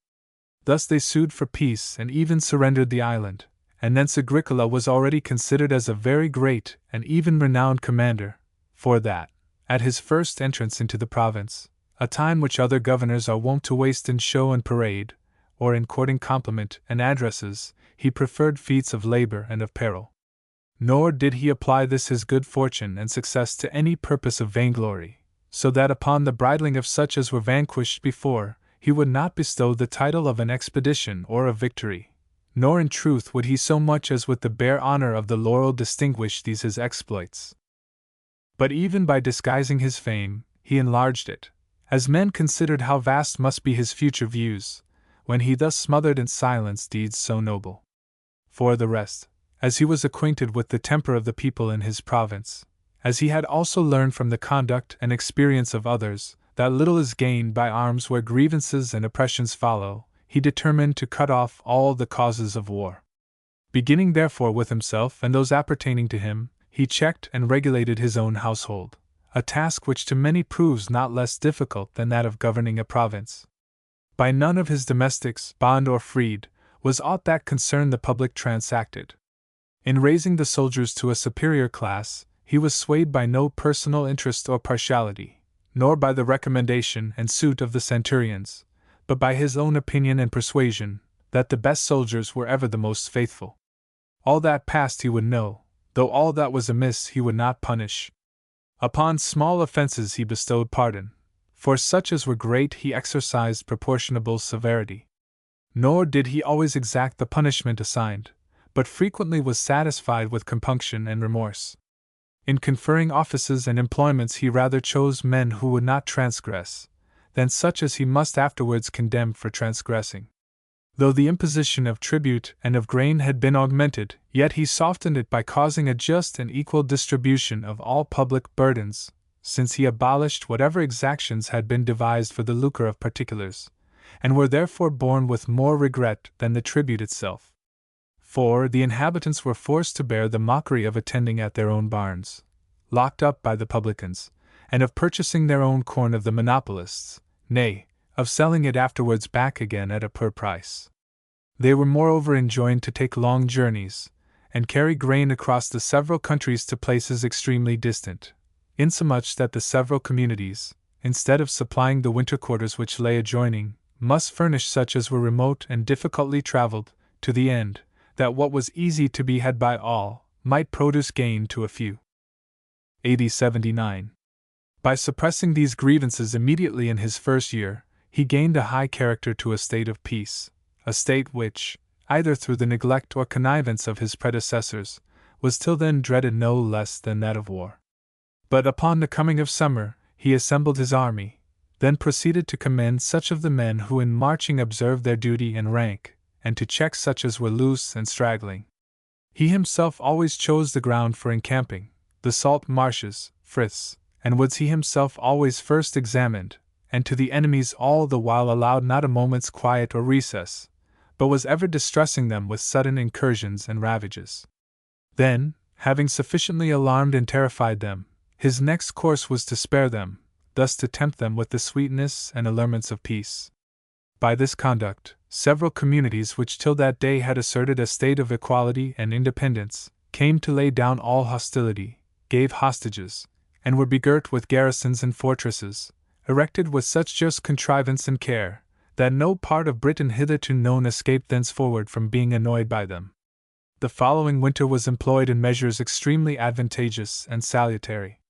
Thus they sued for peace and even surrendered the island, and thence Agricola was already considered as a very great and even renowned commander, for that, at his first entrance into the province, a time which other governors are wont to waste in show and parade, or in courting compliment and addresses, he preferred feats of labor and of peril. Nor did he apply this his good fortune and success to any purpose of vainglory, so that upon the bridling of such as were vanquished before, he would not bestow the title of an expedition or of victory, nor in truth would he so much as with the bare honor of the laurel distinguish these his exploits. But even by disguising his fame, he enlarged it, as men considered how vast must be his future views, when he thus smothered in silence deeds so noble. For the rest, as he was acquainted with the temper of the people in his province, as he had also learned from the conduct and experience of others that little is gained by arms where grievances and oppressions follow, he determined to cut off all the causes of war. Beginning therefore with himself and those appertaining to him, he checked and regulated his own household, a task which to many proves not less difficult than that of governing a province. By none of his domestics, bond or freed, was aught that concerned the public transacted. In raising the soldiers to a superior class, he was swayed by no personal interest or partiality, nor by the recommendation and suit of the centurions, but by his own opinion and persuasion that the best soldiers were ever the most faithful. All that passed he would know, though all that was amiss he would not punish. Upon small offences he bestowed pardon, for such as were great he exercised proportionable severity. Nor did he always exact the punishment assigned, but frequently was satisfied with compunction and remorse. In conferring offices and employments he rather chose men who would not transgress, than such as he must afterwards condemn for transgressing. Though the imposition of tribute and of grain had been augmented, yet he softened it by causing a just and equal distribution of all public burdens, since he abolished whatever exactions had been devised for the lucre of particulars, and were therefore borne with more regret than the tribute itself. For the inhabitants were forced to bear the mockery of attending at their own barns, locked up by the publicans, and of purchasing their own corn of the monopolists, nay, of selling it afterwards back again at a poor price. They were moreover enjoined to take long journeys, and carry grain across the several countries to places extremely distant, insomuch that the several communities, instead of supplying the winter quarters which lay adjoining, must furnish such as were remote and difficultly travelled, to the end that what was easy to be had by all might produce gain to a few. AD 79. By suppressing these grievances immediately in his first year, he gained a high character to a state of peace, a state which, either through the neglect or connivance of his predecessors, was till then dreaded no less than that of war. But upon the coming of summer, he assembled his army, then proceeded to commend such of the men who in marching observed their duty and rank, and to check such as were loose and straggling. He himself always chose the ground for encamping, the salt marshes, friths, and woods he himself always first examined, and to the enemies all the while allowed not a moment's quiet or recess, but was ever distressing them with sudden incursions and ravages. Then, having sufficiently alarmed and terrified them, his next course was to spare them, thus to tempt them with the sweetness and allurements of peace. By this conduct, several communities which till that day had asserted a state of equality and independence, came to lay down all hostility, gave hostages, and were begirt with garrisons and fortresses, erected with such just contrivance and care, that no part of Britain hitherto known escaped thenceforward from being annoyed by them. The following winter was employed in measures extremely advantageous and salutary.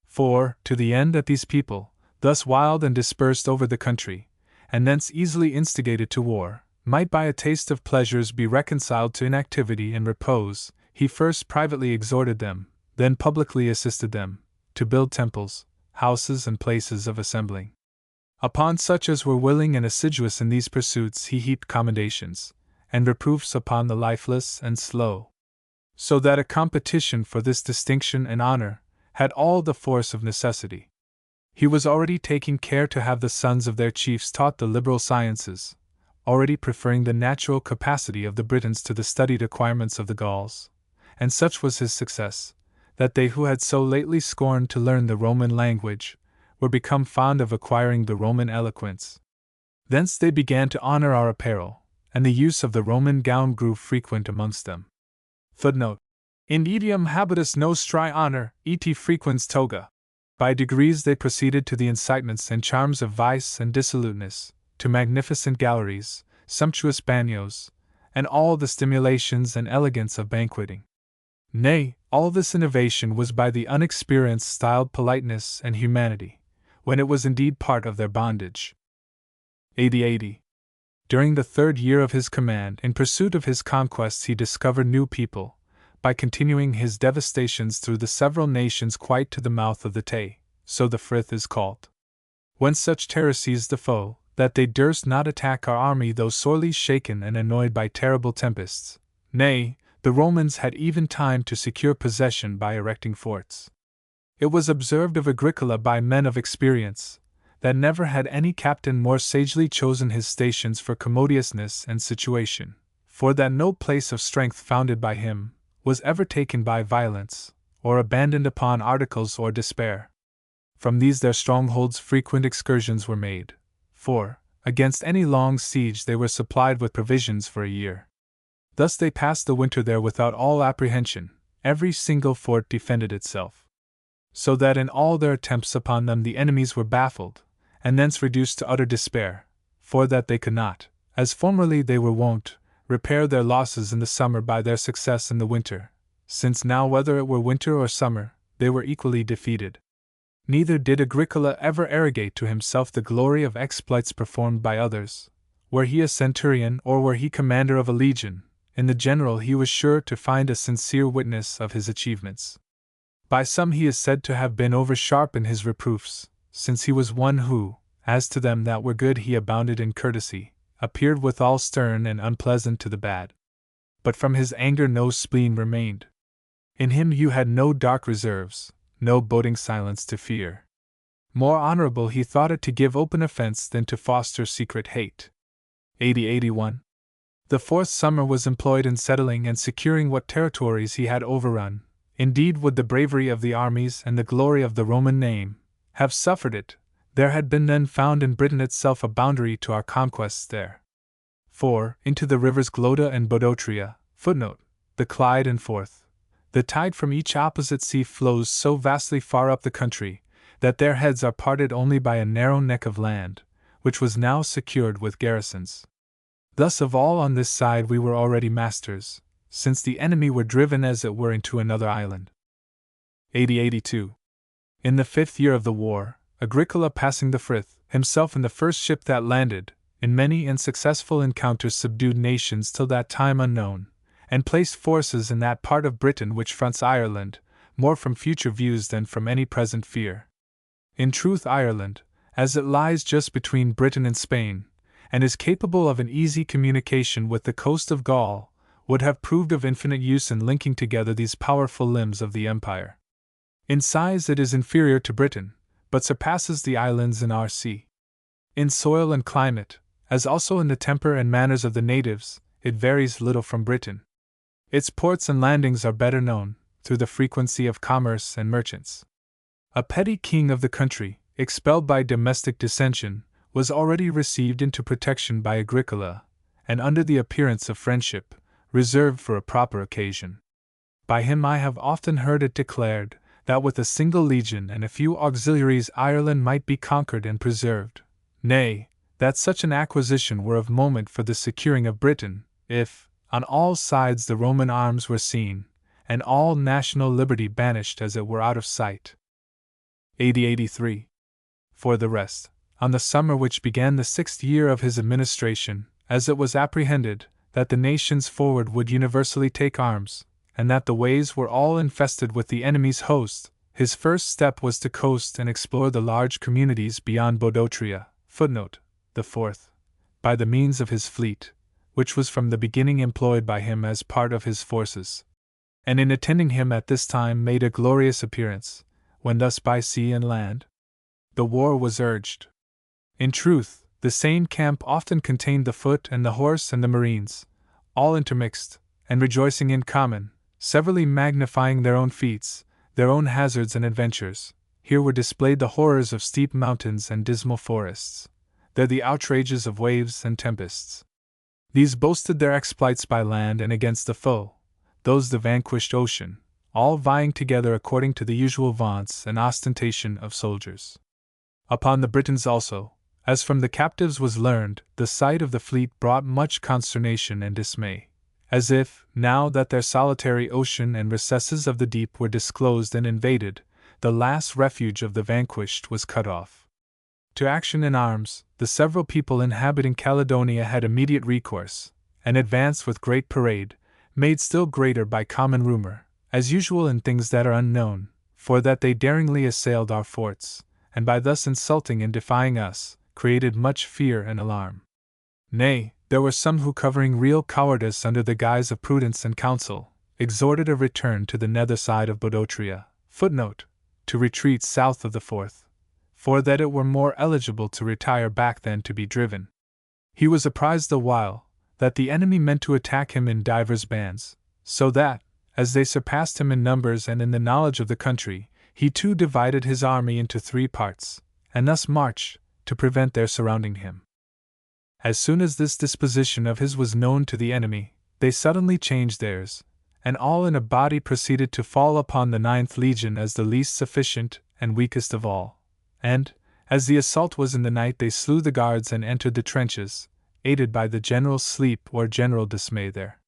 For, to the end that these people, thus wild and dispersed over the country, and thence easily instigated to war, might by a taste of pleasures be reconciled to inactivity and repose, he first privately exhorted them, then publicly assisted them, to build temples, houses and places of assembling. Upon such as were willing and assiduous in these pursuits he heaped commendations, and reproofs upon the lifeless and slow. So that a competition for this distinction and honor had all the force of necessity. He was already taking care to have the sons of their chiefs taught the liberal sciences, already preferring the natural capacity of the Britons to the studied acquirements of the Gauls, and such was his success, that they who had so lately scorned to learn the Roman language, were become fond of acquiring the Roman eloquence. Thence they began to honor our apparel, and the use of the Roman gown grew frequent amongst them. Footnote: In idiom habitus nostri honor, et frequens toga. By degrees they proceeded to the incitements and charms of vice and dissoluteness, to magnificent galleries, sumptuous bagnios, and all the stimulations and elegance of banqueting. Nay, all this innovation was by the unexperienced styled politeness and humanity, when it was indeed part of their bondage. AD 80. During the third year of his command, in pursuit of his conquests he discovered new people, by continuing his devastations through the several nations quite to the mouth of the Tay, so the Frith is called. When such terror seized the foe, that they durst not attack our army though sorely shaken and annoyed by terrible tempests, nay, the Romans had even time to secure possession by erecting forts. It was observed of Agricola by men of experience, that never had any captain more sagely chosen his stations for commodiousness and situation, for that no place of strength founded by him was ever taken by violence, or abandoned upon articles or despair. From these their strongholds frequent excursions were made, for, against any long siege they were supplied with provisions for a year. Thus they passed the winter there without all apprehension, every single fort defended itself. So that in all their attempts upon them the enemies were baffled, and thence reduced to utter despair, for that they could not, as formerly they were wont, repair their losses in the summer by their success in the winter, since now whether it were winter or summer, they were equally defeated. Neither did Agricola ever arrogate to himself the glory of exploits performed by others. Were he a centurion or were he commander of a legion, in the general he was sure to find a sincere witness of his achievements. By some he is said to have been over-sharp in his reproofs, since he was one who, as to them that were good he abounded in courtesy, appeared withal stern and unpleasant to the bad. But from his anger no spleen remained. In him you had no dark reserves, no boding silence to fear. More honorable he thought it to give open offense than to foster secret hate. 80-81. The fourth summer was employed in settling and securing what territories he had overrun. Indeed, would the bravery of the armies and the glory of the Roman name have suffered it, there had been then found in Britain itself a boundary to our conquests there. For, into the rivers Glota and Bodotria, the Clyde and Forth, the tide from each opposite sea flows so vastly far up the country, that their heads are parted only by a narrow neck of land, which was now secured with garrisons. Thus of all on this side we were already masters, since the enemy were driven as it were into another island. 80-82. In the 5th year of the war, Agricola passing the Frith, himself in the first ship that landed, in many and successful encounters subdued nations till that time unknown, and placed forces in that part of Britain which fronts Ireland, more from future views than from any present fear. In truth Ireland, as it lies just between Britain and Spain, and is capable of an easy communication with the coast of Gaul, would have proved of infinite use in linking together these powerful limbs of the empire. In size it is inferior to Britain, but surpasses the islands in our sea. In soil and climate, as also in the temper and manners of the natives, it varies little from Britain. Its ports and landings are better known, through the frequency of commerce and merchants. A petty king of the country, expelled by domestic dissension, was already received into protection by Agricola, and under the appearance of friendship, reserved for a proper occasion. By him I have often heard it declared, that with a single legion and a few auxiliaries Ireland might be conquered and preserved, nay, that such an acquisition were of moment for the securing of Britain, if, on all sides the Roman arms were seen, and all national liberty banished as it were out of sight. 80-83. For the rest, on the summer which began the 6th year of his administration, as it was apprehended, that the nations forward would universally take arms, and that the ways were all infested with the enemy's host, his first step was to coast and explore the large communities beyond Bodotria, the Forth, by the means of his fleet, which was from the beginning employed by him as part of his forces, and in attending him at this time made a glorious appearance, when thus by sea and land the war was urged. In truth, the same camp often contained the foot and the horse and the marines, all intermixed, and rejoicing in common, severally magnifying their own feats, their own hazards and adventures. Here were displayed the horrors of steep mountains and dismal forests, there the outrages of waves and tempests. These boasted their exploits by land and against the foe, those the vanquished ocean, all vying together according to the usual vaunts and ostentation of soldiers. Upon the Britons also, as from the captives was learned, the sight of the fleet brought much consternation and dismay, as if, now that their solitary ocean and recesses of the deep were disclosed and invaded, the last refuge of the vanquished was cut off. To action in arms, the several people inhabiting Caledonia had immediate recourse, and advanced with great parade, made still greater by common rumor, as usual in things that are unknown, for that they daringly assailed our forts, and by thus insulting and defying us, created much fear and alarm. Nay, there were some who, covering real cowardice under the guise of prudence and counsel, exhorted a return to the nether side of Bodotria, to retreat south of the Forth, for that it were more eligible to retire back than to be driven. He was apprised the while that the enemy meant to attack him in divers bands, so that, as they surpassed him in numbers and in the knowledge of the country, he too divided his army into 3 parts, and thus marched, to prevent their surrounding him. As soon as this disposition of his was known to the enemy, they suddenly changed theirs, and all in a body proceeded to fall upon the 9th Legion as the least sufficient and weakest of all, and, as the assault was in the night, they slew the guards and entered the trenches, aided by the general sleep or general dismay there.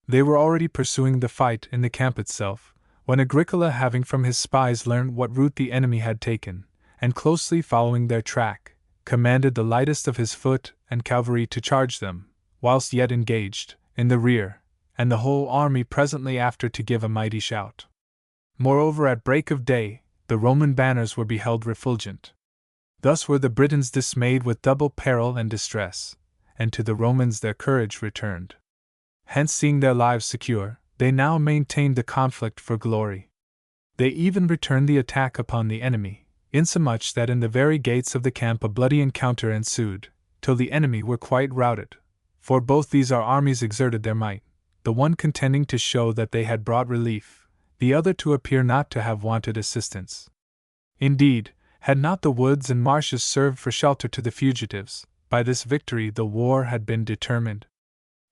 They were already pursuing the fight in the camp itself, when Agricola, having from his spies learned what route the enemy had taken, and closely following their track, commanded the lightest of his foot and cavalry to charge them, whilst yet engaged, in the rear, and the whole army presently after to give a mighty shout. Moreover, at break of day, the Roman banners were beheld refulgent. Thus were the Britons dismayed with double peril and distress, and to the Romans their courage returned. Hence, seeing their lives secure, they now maintained the conflict for glory. They even returned the attack upon the enemy, insomuch that in the very gates of the camp a bloody encounter ensued, till the enemy were quite routed, for both these our armies exerted their might, the one contending to show that they had brought relief, the other to appear not to have wanted assistance. Indeed, had not the woods and marshes served for shelter to the fugitives, by this victory the war had been determined.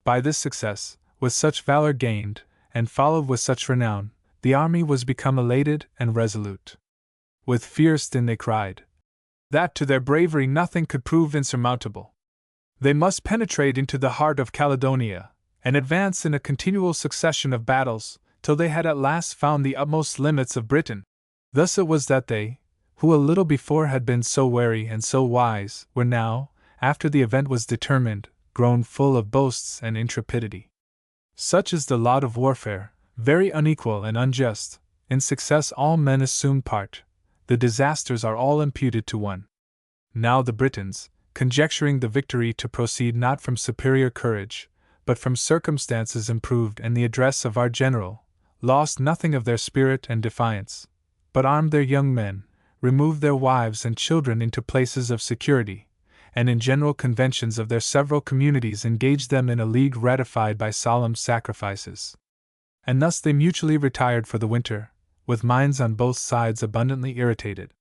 By this success, with such valor gained, and followed with such renown, the army was become elated and resolute. With fierce din they cried that to their bravery nothing could prove insurmountable. They must penetrate into the heart of Caledonia, and advance in a continual succession of battles, till they had at last found the utmost limits of Britain. Thus it was that they, who a little before had been so wary and so wise, were now, after the event was determined, grown full of boasts and intrepidity. Such is the lot of warfare, very unequal and unjust. In success all men assume part, the disasters are all imputed to one. Now the Britons, conjecturing the victory to proceed not from superior courage, but from circumstances improved and the address of our general, lost nothing of their spirit and defiance, but armed their young men, removed their wives and children into places of security, and in general conventions of their several communities engaged them in a league ratified by solemn sacrifices. And thus they mutually retired for the winter, with minds on both sides abundantly irritated.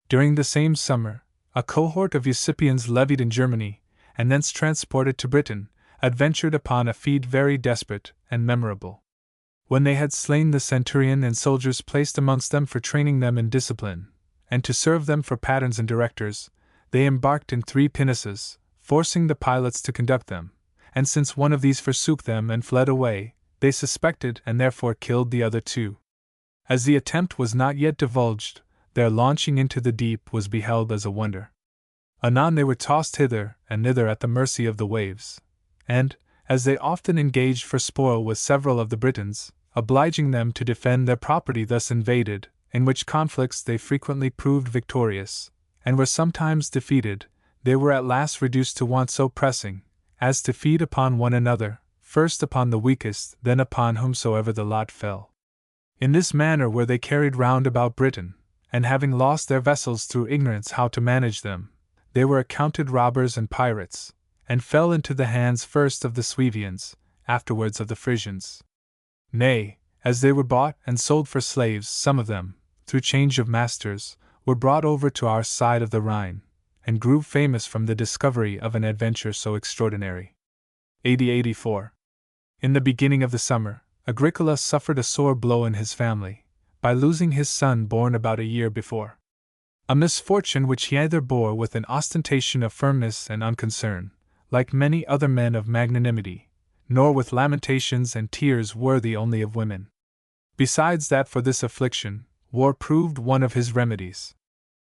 During the same summer, a cohort of Usipians levied in Germany, and thence transported to Britain, adventured upon a feat very desperate and memorable. When they had slain the centurion and soldiers placed amongst them for training them in discipline, and to serve them for patterns and directors, they embarked in 3 pinnaces, forcing the pilots to conduct them, and since one of these forsook them and fled away, they suspected and therefore killed the other 2. As the attempt was not yet divulged, their launching into the deep was beheld as a wonder. Anon they were tossed hither and thither at the mercy of the waves, and, as they often engaged for spoil with several of the Britons, obliging them to defend their property thus invaded, in which conflicts they frequently proved victorious, and were sometimes defeated, they were at last reduced to want so pressing, as to feed upon one another, first upon the weakest, then upon whomsoever the lot fell. In this manner were they carried round about Britain, and having lost their vessels through ignorance how to manage them, they were accounted robbers and pirates, and fell into the hands first of the Suevians, afterwards of the Frisians. Nay, as they were bought and sold for slaves, some of them, through change of masters, were brought over to our side of the Rhine, and grew famous from the discovery of an adventure so extraordinary. AD 84. In the beginning of the summer, Agricola suffered a sore blow in his family, by losing his son born about a year before. A misfortune which he either bore with an ostentation of firmness and unconcern, like many other men of magnanimity, nor with lamentations and tears worthy only of women. Besides that for this affliction, war proved one of his remedies.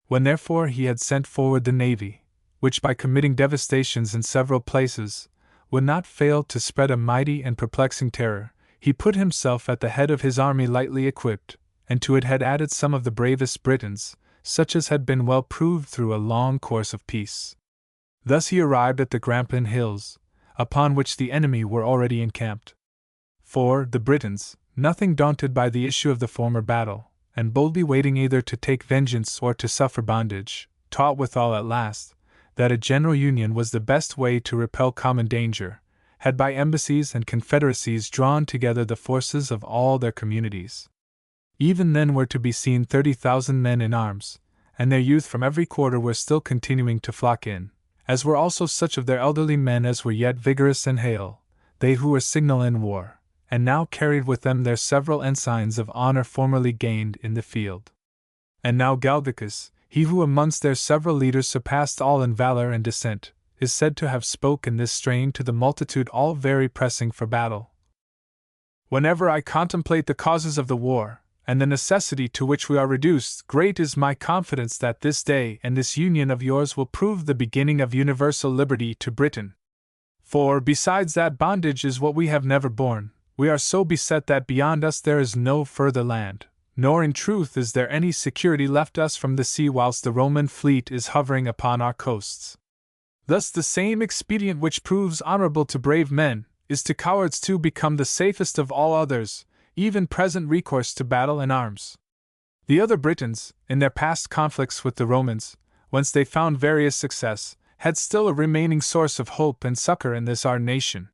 When therefore he had sent forward the navy, which by committing devastations in several places, would not fail to spread a mighty and perplexing terror, he put himself at the head of his army lightly equipped, and to it had added some of the bravest Britons, such as had been well proved through a long course of peace. Thus he arrived at the Grampian Hills, upon which the enemy were already encamped. For the Britons, nothing daunted by the issue of the former battle, and boldly waiting either to take vengeance or to suffer bondage, taught withal at last that a general union was the best way to repel common danger, had by embassies and confederacies drawn together the forces of all their communities. Even then were to be seen 30,000 men in arms, and their youth from every quarter were still continuing to flock in, as were also such of their elderly men as were yet vigorous and hale, they who were signal in war, and now carried with them their several ensigns of honor formerly gained in the field. And now Galgacus, he who amongst their several leaders surpassed all in valor and descent, is said to have spoken this strain to the multitude all very pressing for battle. Whenever I contemplate the causes of the war, and the necessity to which we are reduced, great is my confidence that this day and this union of yours will prove the beginning of universal liberty to Britain. For, besides that bondage is what we have never borne, we are so beset that beyond us there is no further land, nor in truth is there any security left us from the sea whilst the Roman fleet is hovering upon our coasts. Thus the same expedient which proves honorable to brave men, is to cowards too become the safest of all others, even present recourse to battle and arms. The other Britons, in their past conflicts with the Romans, whence they found various success, had still a remaining source of hope and succor in this our nation.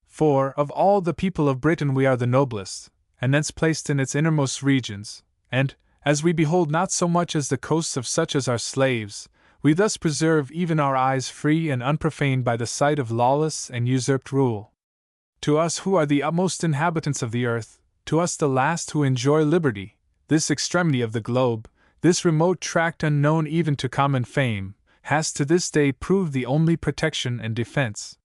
For, of all the people of Britain we are the noblest, and thence placed in its innermost regions, and, as we behold not so much as the coasts of such as are slaves, we thus preserve even our eyes free and unprofaned by the sight of lawless and usurped rule. To us who are the utmost inhabitants of the earth, to us the last who enjoy liberty, this extremity of the globe, this remote tract unknown even to common fame, has to this day proved the only protection and defense.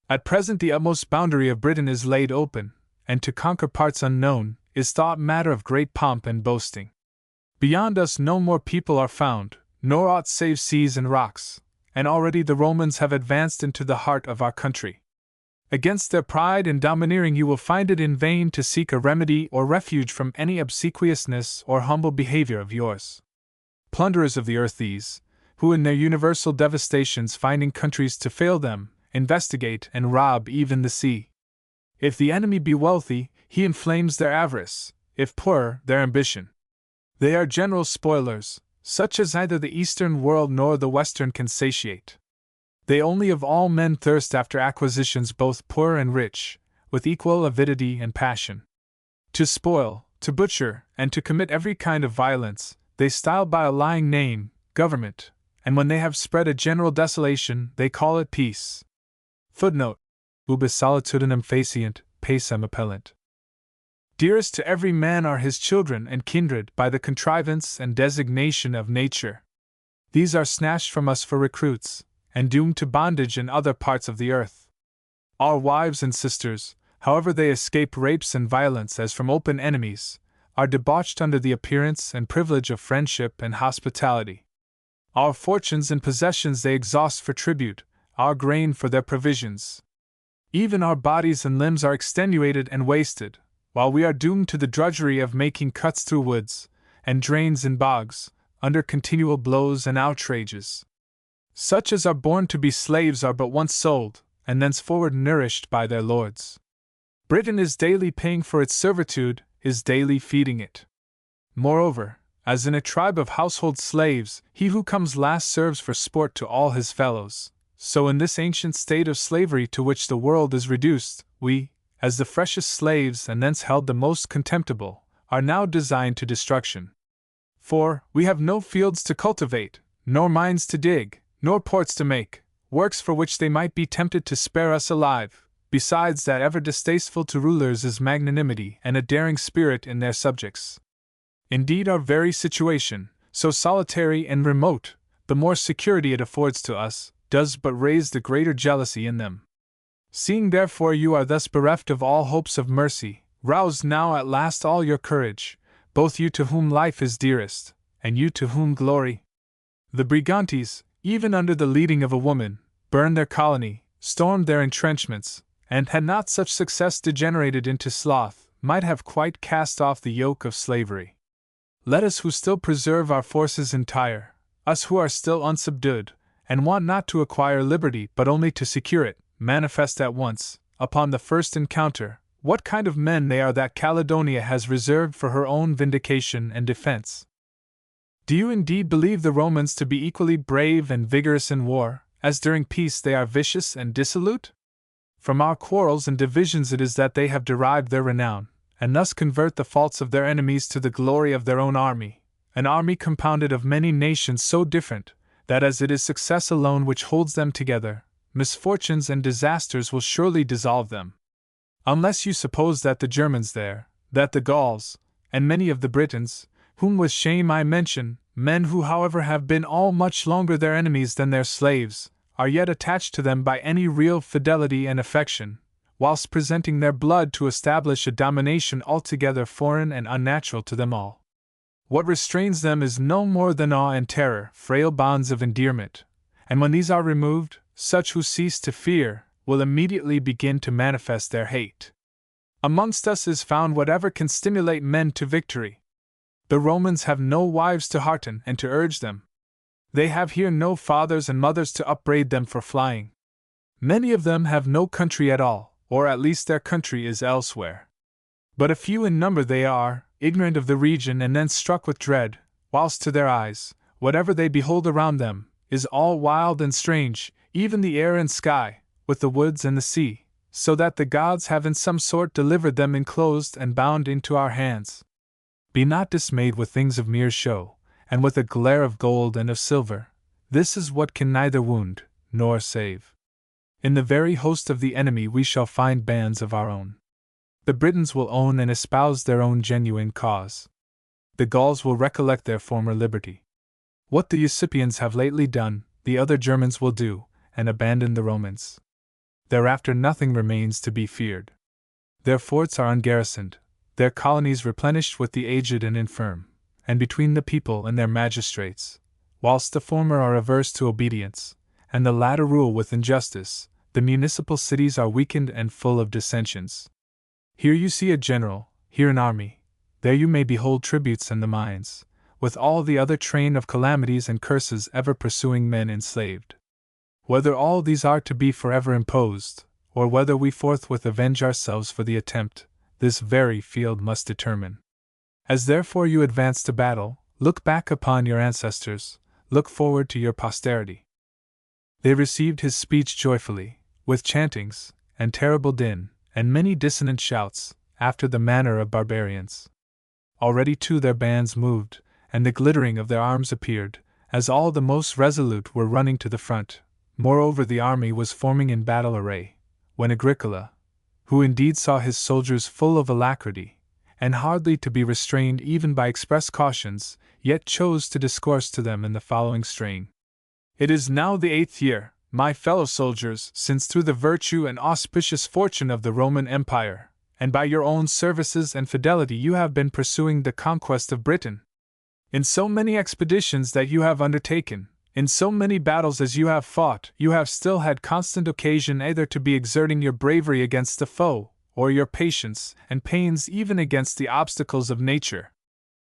At present the utmost boundary of Britain is laid open, and to conquer parts unknown, is thought matter of great pomp and boasting. Beyond us no more people are found, nor aught save seas and rocks, and already the Romans have advanced into the heart of our country. Against their pride and domineering you will find it in vain to seek a remedy or refuge from any obsequiousness or humble behavior of yours. Plunderers of the earth these, who in their universal devastations finding countries to fail them, investigate and rob even the sea. If the enemy be wealthy, he inflames their avarice, if poor, their ambition. They are general spoilers, such as neither the Eastern world nor the Western can satiate. They only of all men thirst after acquisitions both poor and rich, with equal avidity and passion. To spoil, to butcher, and to commit every kind of violence, they style by a lying name, government, and when they have spread a general desolation, they call it peace. Footnote: Ubis solitudinem facient, pacem appellant. Dearest to every man are his children and kindred by the contrivance and designation of nature. These are snatched from us for recruits, and doomed to bondage in other parts of the earth. Our wives and sisters, however they escape rapes and violence as from open enemies, are debauched under the appearance and privilege of friendship and hospitality. Our fortunes and possessions they exhaust for tribute, our grain for their provisions. Even our bodies and limbs are extenuated and wasted, while we are doomed to the drudgery of making cuts through woods, and drains in bogs, under continual blows and outrages. Such as are born to be slaves are but once sold, and thenceforward nourished by their lords. Britain is daily paying for its servitude, is daily feeding it. Moreover, as in a tribe of household slaves, he who comes last serves for sport to all his fellows, so in this ancient state of slavery to which the world is reduced, we, as the freshest slaves and thence held the most contemptible, are now designed to destruction. For, we have no fields to cultivate, nor mines to dig, nor ports to make, works for which they might be tempted to spare us alive, besides that ever distasteful to rulers is magnanimity and a daring spirit in their subjects. Indeed our very situation, so solitary and remote, the more security it affords to us, does but raise the greater jealousy in them. Seeing therefore you are thus bereft of all hopes of mercy, rouse now at last all your courage, both you to whom life is dearest, and you to whom glory. The Brigantes, even under the leading of a woman, burn their colony, stormed their entrenchments, and had not such success degenerated into sloth, might have quite cast off the yoke of slavery. Let us who still preserve our forces entire, us who are still unsubdued, and want not to acquire liberty but only to secure it, manifest at once, upon the first encounter, what kind of men they are that Caledonia has reserved for her own vindication and defense. Do you indeed believe the Romans to be equally brave and vigorous in war, as during peace they are vicious and dissolute? From our quarrels and divisions it is that they have derived their renown, and thus convert the faults of their enemies to the glory of their own army, an army compounded of many nations so different, that as it is success alone which holds them together, misfortunes and disasters will surely dissolve them. Unless you suppose that the Germans there, that the Gauls, and many of the Britons, whom with shame I mention, men who however have been all much longer their enemies than their slaves, are yet attached to them by any real fidelity and affection, whilst presenting their blood to establish a domination altogether foreign and unnatural to them all. What restrains them is no more than awe and terror, frail bonds of endearment, and when these are removed, such who cease to fear will immediately begin to manifest their hate. Amongst us is found whatever can stimulate men to victory. The Romans have no wives to hearten and to urge them. They have here no fathers and mothers to upbraid them for flying. Many of them have no country at all, or at least their country is elsewhere. But a few in number they are, ignorant of the region and then struck with dread, whilst to their eyes, whatever they behold around them, is all wild and strange, even the air and sky, with the woods and the sea, so that the gods have in some sort delivered them enclosed and bound into our hands. Be not dismayed with things of mere show, and with a glare of gold and of silver. This is what can neither wound nor save. In the very host of the enemy we shall find bands of our own. The Britons will own and espouse their own genuine cause. The Gauls will recollect their former liberty. What the Usipians have lately done, the other Germans will do, and abandon the Romans. Thereafter nothing remains to be feared. Their forts are ungarrisoned, their colonies replenished with the aged and infirm, and between the people and their magistrates, whilst the former are averse to obedience, and the latter rule with injustice, the municipal cities are weakened and full of dissensions. Here you see a general, here an army, there you may behold tributes and the mines, with all the other train of calamities and curses ever pursuing men enslaved. Whether all these are to be forever imposed, or whether we forthwith avenge ourselves for the attempt, this very field must determine. As therefore you advance to battle, look back upon your ancestors, look forward to your posterity. They received his speech joyfully, with chantings, and terrible din, and many dissonant shouts, after the manner of barbarians. Already too their bands moved, and the glittering of their arms appeared, as all the most resolute were running to the front. Moreover, the army was forming in battle array, when Agricola, who indeed saw his soldiers full of alacrity, and hardly to be restrained even by express cautions, yet chose to discourse to them in the following strain. It is now the 8th year, my fellow soldiers, since through the virtue and auspicious fortune of the Roman Empire, and by your own services and fidelity you have been pursuing the conquest of Britain. In so many expeditions that you have undertaken, in so many battles as you have fought, you have still had constant occasion either to be exerting your bravery against the foe, or your patience and pains even against the obstacles of nature.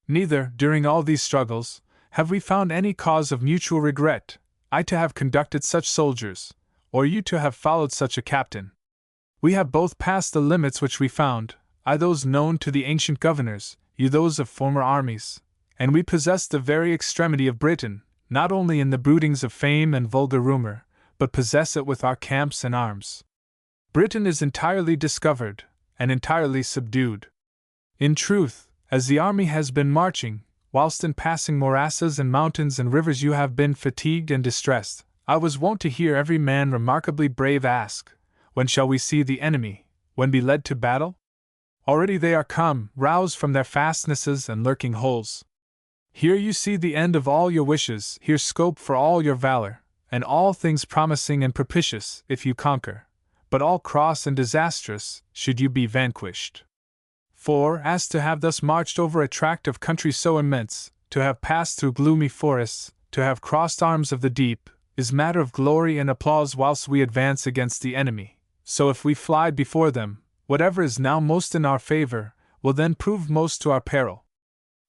Neither, during all these struggles, have we found any cause of mutual regret, I to have conducted such soldiers, or you to have followed such a captain. We have both passed the limits which we found, I those known to the ancient governors, you those of former armies, and we possessed the very extremity of Britain, not only in the broodings of fame and vulgar rumor, but possess it with our camps and arms. Britain is entirely discovered, and entirely subdued. In truth, as the army has been marching, whilst in passing morasses and mountains and rivers you have been fatigued and distressed, I was wont to hear every man remarkably brave ask, when shall we see the enemy, when be led to battle? Already they are come, roused from their fastnesses and lurking holes. Here you see the end of all your wishes, here scope for all your valor, and all things promising and propitious, if you conquer, but all cross and disastrous, should you be vanquished. For, as to have thus marched over a tract of country so immense, to have passed through gloomy forests, to have crossed arms of the deep, is matter of glory and applause whilst we advance against the enemy, so if we fly before them, whatever is now most in our favor will then prove most to our peril.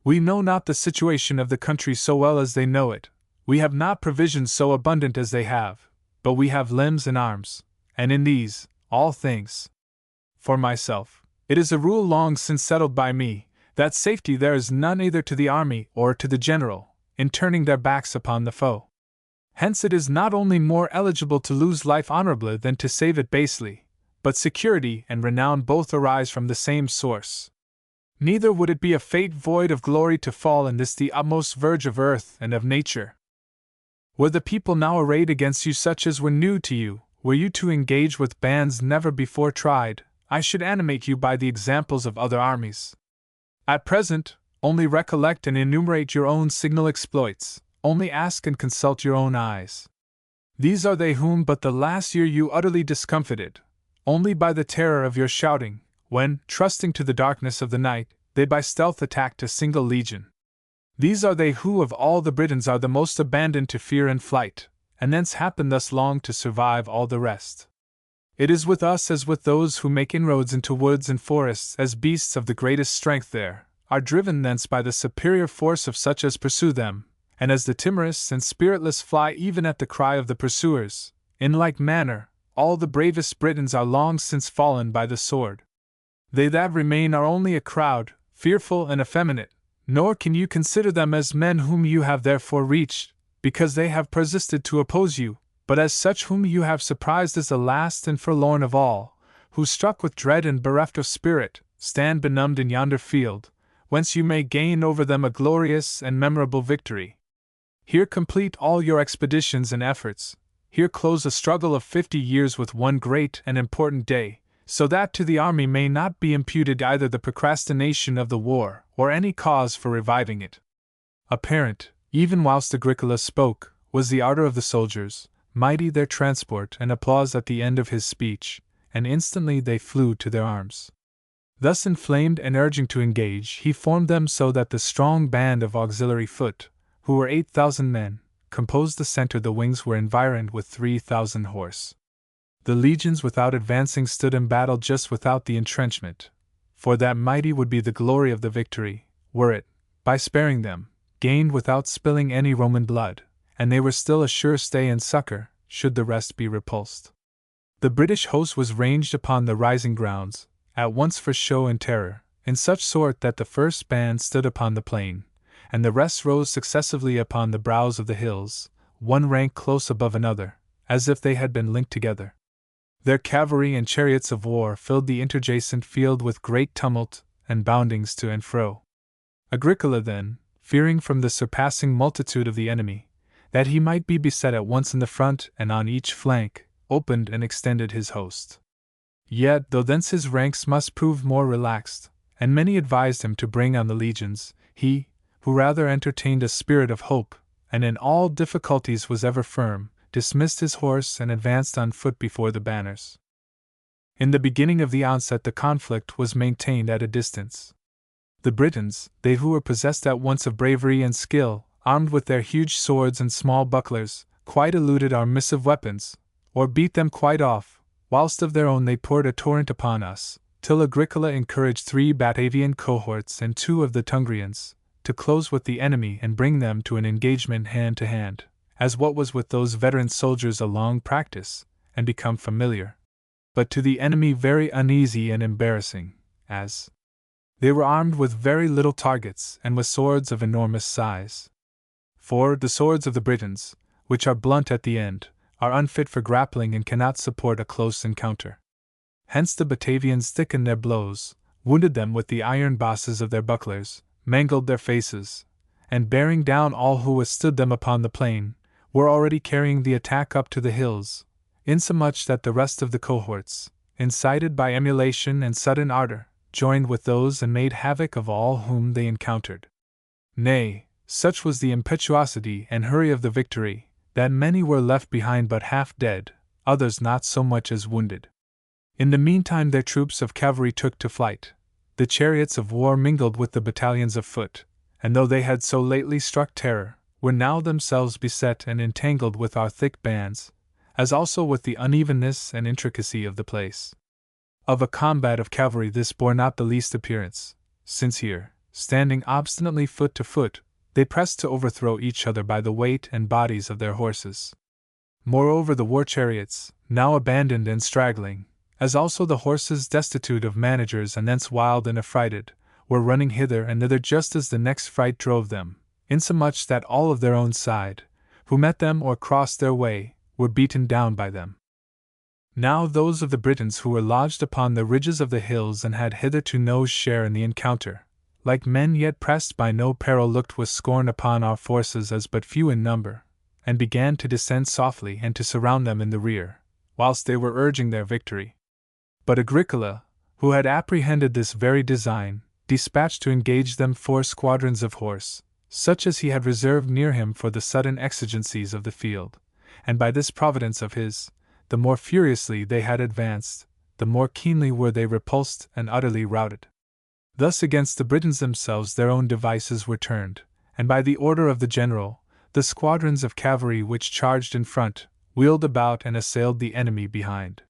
We know not the situation of the country so well as they know it, we have not provisions so abundant as they have, but we have limbs and arms, and in these, all things. For myself, it is a rule long since settled by me, that safety there is none either to the army or to the general, in turning their backs upon the foe. Hence it is not only more eligible to lose life honorably than to save it basely, but security and renown both arise from the same source. Neither would it be a fate void of glory to fall in this the utmost verge of earth and of nature. Were the people now arrayed against you such as were new to you, were you to engage with bands never before tried, I should animate you by the examples of other armies. At present, only recollect and enumerate your own signal exploits, only ask and consult your own eyes. These are they whom but the last year you utterly discomfited, only by the terror of your shouting, when, trusting to the darkness of the night, they by stealth attacked a single legion. These are they who of all the Britons are the most abandoned to fear and flight, and thence happen thus long to survive all the rest. It is with us as with those who make inroads into woods and forests, as beasts of the greatest strength there are driven thence by the superior force of such as pursue them, and as the timorous and spiritless fly even at the cry of the pursuers, in like manner, all the bravest Britons are long since fallen by the sword. They that remain are only a crowd, fearful and effeminate, nor can you consider them as men whom you have therefore reached, because they have persisted to oppose you, but as such whom you have surprised as the last and forlorn of all, who struck with dread and bereft of spirit, stand benumbed in yonder field, whence you may gain over them a glorious and memorable victory. Here complete all your expeditions and efforts, here close a struggle of 50 years with one great and important day, so that to the army may not be imputed either the procrastination of the war or any cause for reviving it. Apparent, even whilst Agricola spoke, was the ardor of the soldiers, mighty their transport and applause at the end of his speech, and instantly they flew to their arms. Thus inflamed and urging to engage, he formed them so that the strong band of auxiliary foot, who were 8,000 men, composed the center. The wings were environed with 3,000 horse. The legions without advancing stood in battle just without the entrenchment, for that mighty would be the glory of the victory, were it, by sparing them, gained without spilling any Roman blood, and they were still a sure stay and succor, should the rest be repulsed. The British host was ranged upon the rising grounds, at once for show and terror, in such sort that the first band stood upon the plain, and the rest rose successively upon the brows of the hills, one rank close above another, as if they had been linked together. Their cavalry and chariots of war filled the interjacent field with great tumult and boundings to and fro. Agricola then, fearing from the surpassing multitude of the enemy, that he might be beset at once in the front and on each flank, opened and extended his host. Yet, though thence his ranks must prove more relaxed, and many advised him to bring on the legions, he, who rather entertained a spirit of hope, and in all difficulties was ever firm, dismissed his horse and advanced on foot before the banners. In the beginning of the onset the conflict was maintained at a distance. The Britons, they who were possessed at once of bravery and skill, armed with their huge swords and small bucklers, quite eluded our missive weapons, or beat them quite off, whilst of their own they poured a torrent upon us, till Agricola encouraged 3 Batavian cohorts and 2 of the Tungrians, to close with the enemy and bring them to an engagement hand to hand, as what was with those veteran soldiers a long practice, and become familiar, but to the enemy very uneasy and embarrassing, as they were armed with very little targets and with swords of enormous size. For the swords of the Britons, which are blunt at the end, are unfit for grappling and cannot support a close encounter. Hence the Batavians thickened their blows, wounded them with the iron bosses of their bucklers, mangled their faces, and bearing down all who withstood them upon the plain, were already carrying the attack up to the hills, insomuch that the rest of the cohorts, incited by emulation and sudden ardor, joined with those and made havoc of all whom they encountered. Nay, such was the impetuosity and hurry of the victory, that many were left behind but half dead, others not so much as wounded. In the meantime their troops of cavalry took to flight. The chariots of war mingled with the battalions of foot, and though they had so lately struck terror, were now themselves beset and entangled with our thick bands, as also with the unevenness and intricacy of the place. Of a combat of cavalry this bore not the least appearance, since here, standing obstinately foot to foot, they pressed to overthrow each other by the weight and bodies of their horses. Moreover, the war chariots, now abandoned and straggling, as also the horses destitute of managers and thence wild and affrighted, were running hither and thither just as the next fright drove them, insomuch that all of their own side, who met them or crossed their way, were beaten down by them. Now those of the Britons who were lodged upon the ridges of the hills and had hitherto no share in the encounter, like men yet pressed by no peril, looked with scorn upon our forces as but few in number, and began to descend softly and to surround them in the rear, whilst they were urging their victory. But Agricola, who had apprehended this very design, dispatched to engage them 4 squadrons of horse, such as he had reserved near him for the sudden exigencies of the field, and by this providence of his, the more furiously they had advanced, the more keenly were they repulsed and utterly routed. Thus against the Britons themselves their own devices were turned, and by the order of the general, the squadrons of cavalry which charged in front, wheeled about and assailed the enemy behind.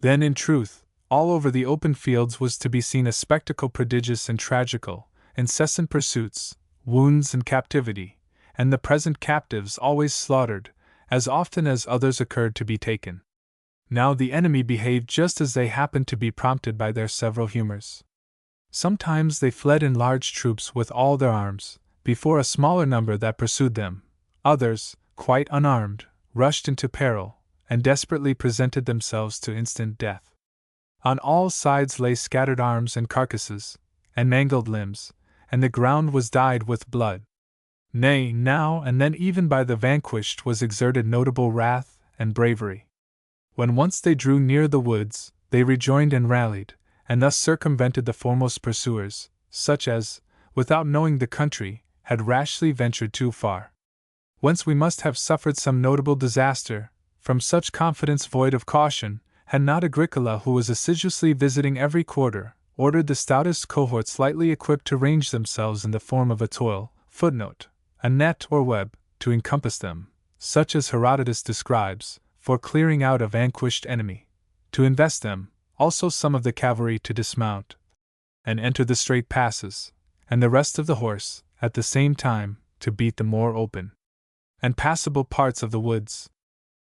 Then in truth, all over the open fields was to be seen a spectacle prodigious and tragical, incessant pursuits, wounds and captivity, and the present captives always slaughtered, as often as others occurred to be taken. Now the enemy behaved just as they happened to be prompted by their several humors. Sometimes they fled in large troops with all their arms, before a smaller number that pursued them. Others, quite unarmed, rushed into peril, and desperately presented themselves to instant death. On all sides lay scattered arms and carcasses, and mangled limbs, and the ground was dyed with blood. Nay, now and then even by the vanquished was exerted notable wrath and bravery. When once they drew near the woods, they rejoined and rallied, and thus circumvented the foremost pursuers, such as, without knowing the country, had rashly ventured too far. Whence we must have suffered some notable disaster, from such confidence void of caution, had not Agricola, who was assiduously visiting every quarter, ordered the stoutest cohorts lightly equipped to range themselves in the form of a toil, a net or web, to encompass them, such as Herodotus describes, for clearing out a vanquished enemy, to invest them, also some of the cavalry to dismount, and enter the straight passes, and the rest of the horse, at the same time, to beat the more open and passable parts of the woods.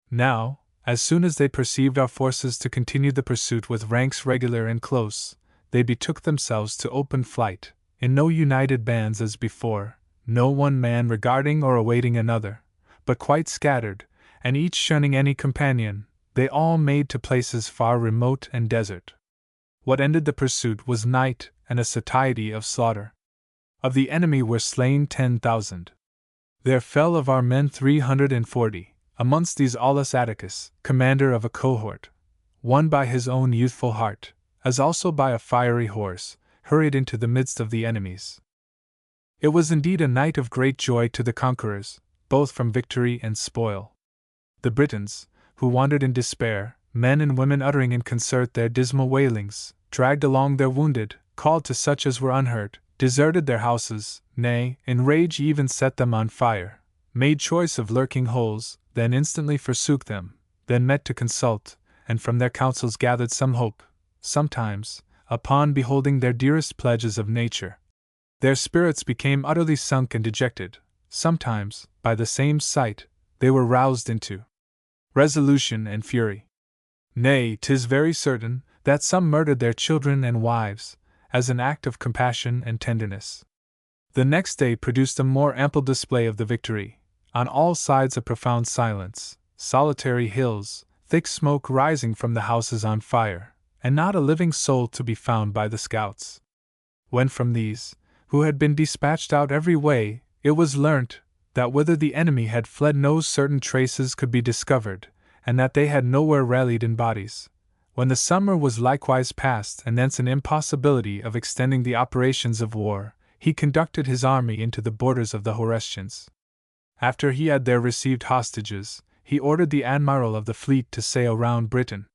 Now, as soon as they perceived our forces to continue the pursuit with ranks regular and close, they betook themselves to open flight, in no united bands as before, no one man regarding or awaiting another, but quite scattered, and each shunning any companion, they all made to places far remote and desert. What ended the pursuit was night and a satiety of slaughter. Of the enemy were slain 10,000. There fell of our men 340, amongst these Aulus Atticus, commander of a cohort, won by his own youthful heart, as also by a fiery horse, hurried into the midst of the enemies. It was indeed a night of great joy to the conquerors, both from victory and spoil. The Britons, who wandered in despair, men and women uttering in concert their dismal wailings, dragged along their wounded, called to such as were unhurt, deserted their houses, nay, in rage even set them on fire, made choice of lurking holes, then instantly forsook them, then met to consult, and from their counsels gathered some hope, sometimes, upon beholding their dearest pledges of nature. Their spirits became utterly sunk and dejected, sometimes, by the same sight, they were roused into resolution and fury. Nay, 'tis very certain, that some murdered their children and wives, as an act of compassion and tenderness. The next day produced a more ample display of the victory, on all sides a profound silence, solitary hills, thick smoke rising from the houses on fire, and not a living soul to be found by the scouts. When from these, who had been dispatched out every way, it was learnt that whither the enemy had fled no certain traces could be discovered, and that they had nowhere rallied in bodies. When the summer was likewise past and thence an impossibility of extending the operations of war, he conducted his army into the borders of the Horestians. After he had there received hostages, he ordered the admiral of the fleet to sail round Britain.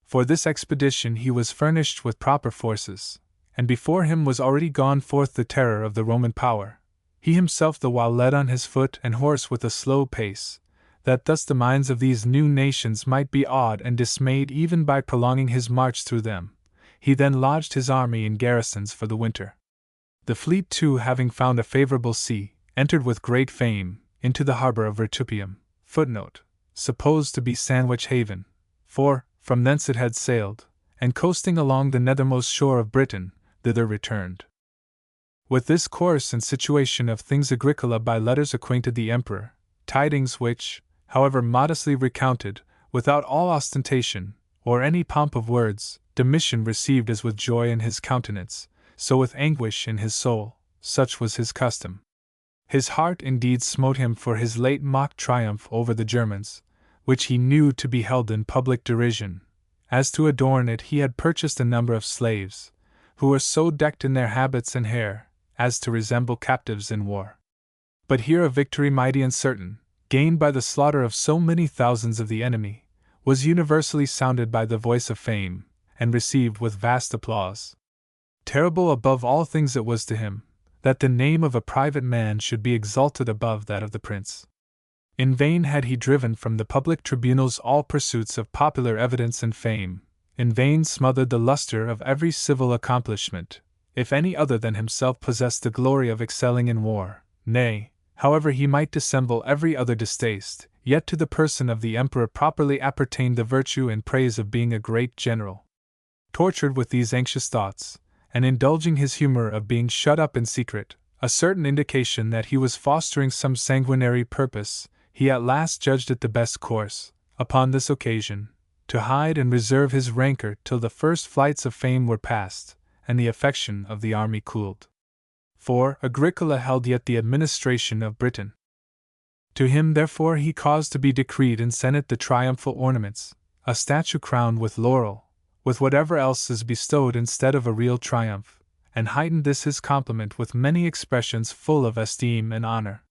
For this expedition he was furnished with proper forces, and before him was already gone forth the terror of the Roman power. he himself the while led on his foot and horse with a slow pace, that thus the minds of these new nations might be awed and dismayed even by prolonging his march through them. He then lodged his army in garrisons for the winter. The fleet too, having found a favorable sea, entered with great fame into the harbor of Vertupium, supposed to be Sandwich Haven, for from thence it had sailed, and coasting along the nethermost shore of Britain, thither returned. With this course and situation of things Agricola by letters acquainted the emperor, tidings which, however modestly recounted, without all ostentation, or any pomp of words, Domitian received as with joy in his countenance, so with anguish in his soul, such was his custom. His heart indeed smote him for his late mock triumph over the Germans, which he knew to be held in public derision. As to adorn it, he had purchased a number of slaves, who were so decked in their habits and hair, as to resemble captives in war. But here a victory mighty and certain, gained by the slaughter of so many thousands of the enemy, was universally sounded by the voice of fame, and received with vast applause. Terrible above all things it was to him, that the name of a private man should be exalted above that of the prince. In vain had he driven from the public tribunals all pursuits of popular evidence and fame, in vain smothered the luster of every civil accomplishment, if any other than himself possessed the glory of excelling in war. Nay, however he might dissemble every other distaste, yet to the person of the emperor properly appertained the virtue and praise of being a great general. Tortured with these anxious thoughts, and indulging his humor of being shut up in secret, a certain indication that he was fostering some sanguinary purpose, he at last judged it the best course, upon this occasion, to hide and reserve his rancor till the first flights of fame were past, and the affection of the army cooled. For Agricola held yet the administration of Britain. To him therefore he caused to be decreed in Senate the triumphal ornaments, a statue crowned with laurel, with whatever else is bestowed instead of a real triumph, and heightened this his compliment with many expressions full of esteem and honor.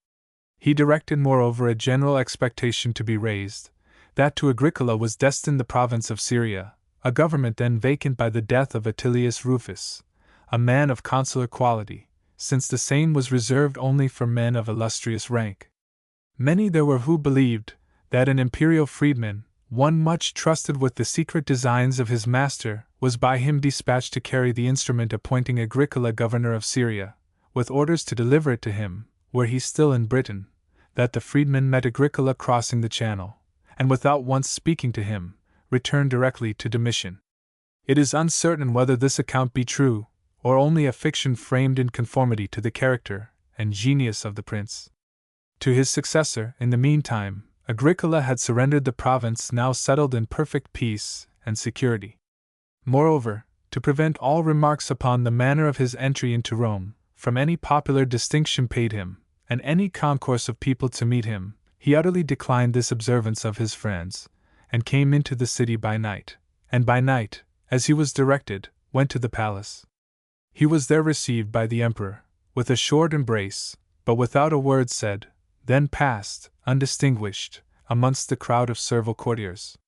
He directed moreover a general expectation to be raised, that to Agricola was destined the province of Syria, a government then vacant by the death of Attilius Rufus, a man of consular quality, since the same was reserved only for men of illustrious rank. Many there were who believed that an imperial freedman, one much trusted with the secret designs of his master, was by him dispatched to carry the instrument appointing Agricola governor of Syria, with orders to deliver it to him, were he still in Britain, that the freedman met Agricola crossing the channel, and without once speaking to him, returned directly to Domitian. It is uncertain whether this account be true, or only a fiction framed in conformity to the character and genius of the prince. To his successor, in the meantime, Agricola had surrendered the province, now settled in perfect peace and security. Moreover, to prevent all remarks upon the manner of his entry into Rome, from any popular distinction paid him, and any concourse of people to meet him, he utterly declined this observance of his friends, and came into the city by night, and by night, as he was directed, went to the palace. He was there received by the emperor, with a short embrace, but without a word said, then passed, undistinguished, amongst the crowd of servile courtiers.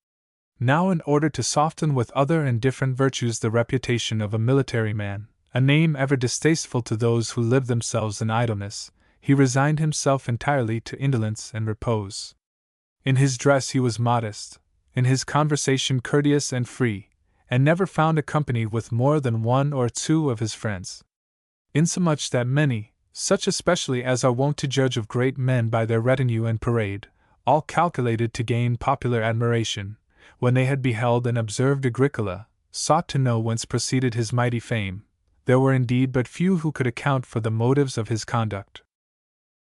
Now, in order to soften with other and different virtues the reputation of a military man, a name ever distasteful to those who live themselves in idleness, he resigned himself entirely to indolence and repose. In his dress he was modest, in his conversation courteous and free, and never found a company with more than one or two of his friends. Insomuch that many, such especially as are wont to judge of great men by their retinue and parade, all calculated to gain popular admiration, when they had beheld and observed Agricola, sought to know whence proceeded his mighty fame. There were indeed but few who could account for the motives of his conduct.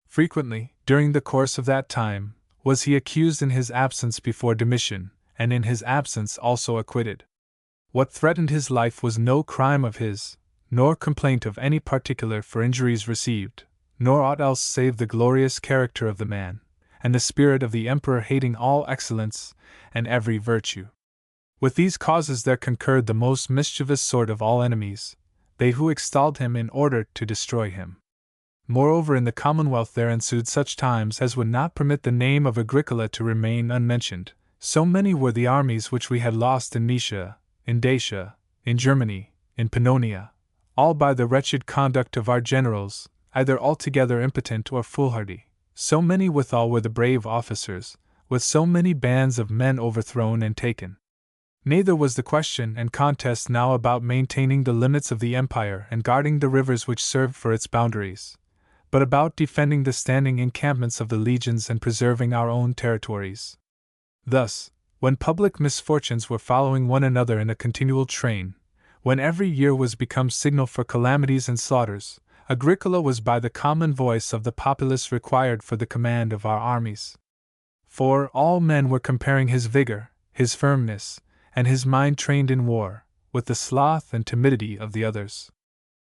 Frequently, during the course of that time, was he accused in his absence before Domitian, and in his absence also acquitted. What threatened his life was no crime of his, nor complaint of any particular for injuries received, nor aught else save the glorious character of the man, and the spirit of the emperor hating all excellence and every virtue. With these causes there concurred the most mischievous sort of all enemies, they who extolled him in order to destroy him. Moreover, in the commonwealth there ensued such times as would not permit the name of Agricola to remain unmentioned, so many were the armies which we had lost in Moesia, in Dacia, in Germany, in Pannonia, all by the wretched conduct of our generals, either altogether impotent or foolhardy. So many withal were the brave officers, with so many bands of men overthrown and taken. Neither was the question and contest now about maintaining the limits of the empire and guarding the rivers which served for its boundaries, but about defending the standing encampments of the legions and preserving our own territories. Thus, when public misfortunes were following one another in a continual train, when every year was become signal for calamities and slaughters, Agricola was by the common voice of the populace required for the command of our armies. For all men were comparing his vigor, his firmness, and his mind trained in war, with the sloth and timidity of the others.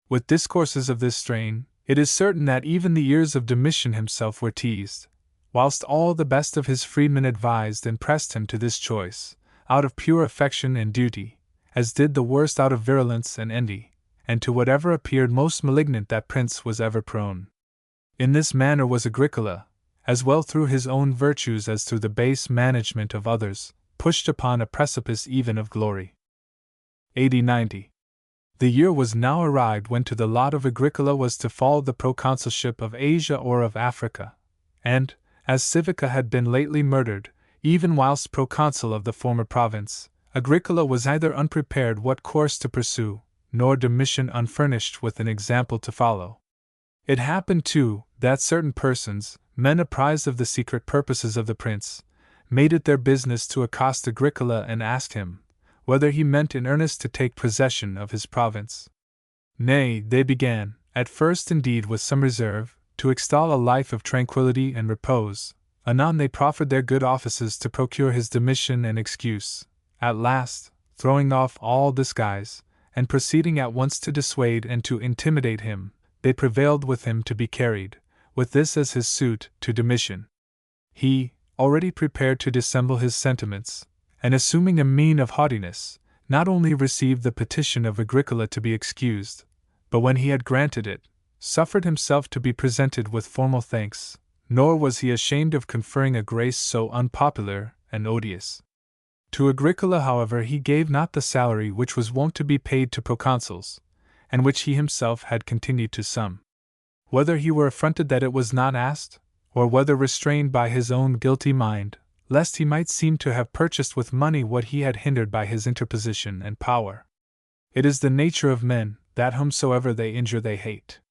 With discourses of this strain, it is certain that even the ears of Domitian himself were teased, whilst all the best of his freedmen advised and pressed him to this choice, out of pure affection and duty, as did the worst out of virulence and envy, and to whatever appeared most malignant that prince was ever prone. In this manner was Agricola, as well through his own virtues as through the base management of others, pushed upon a precipice even of glory. AD 90. The year was now arrived when to the lot of Agricola was to fall the proconsulship of Asia or of Africa, and, as Civica had been lately murdered, even whilst proconsul of the former province, Agricola was either unprepared what course to pursue, nor Domitian unfurnished with an example to follow. It happened, too, that certain persons, men apprised of the secret purposes of the prince, made it their business to accost Agricola and asked him whether he meant in earnest to take possession of his province. Nay, they began, at first indeed with some reserve, to extol a life of tranquillity and repose. Anon they proffered their good offices to procure his demission and excuse. At last, throwing off all disguise, and proceeding at once to dissuade and to intimidate him, they prevailed with him to be carried, with this as his suit, to Domitian. He, already prepared to dissemble his sentiments, and assuming a mien of haughtiness, not only received the petition of Agricola to be excused, but when he had granted it, suffered himself to be presented with formal thanks, nor was he ashamed of conferring a grace so unpopular and odious. To Agricola, however, he gave not the salary which was wont to be paid to proconsuls, and which he himself had continued to some. Whether he were affronted that it was not asked, or whether restrained by his own guilty mind, lest he might seem to have purchased with money what he had hindered by his interposition and power. It is the nature of men, that whomsoever they injure they hate.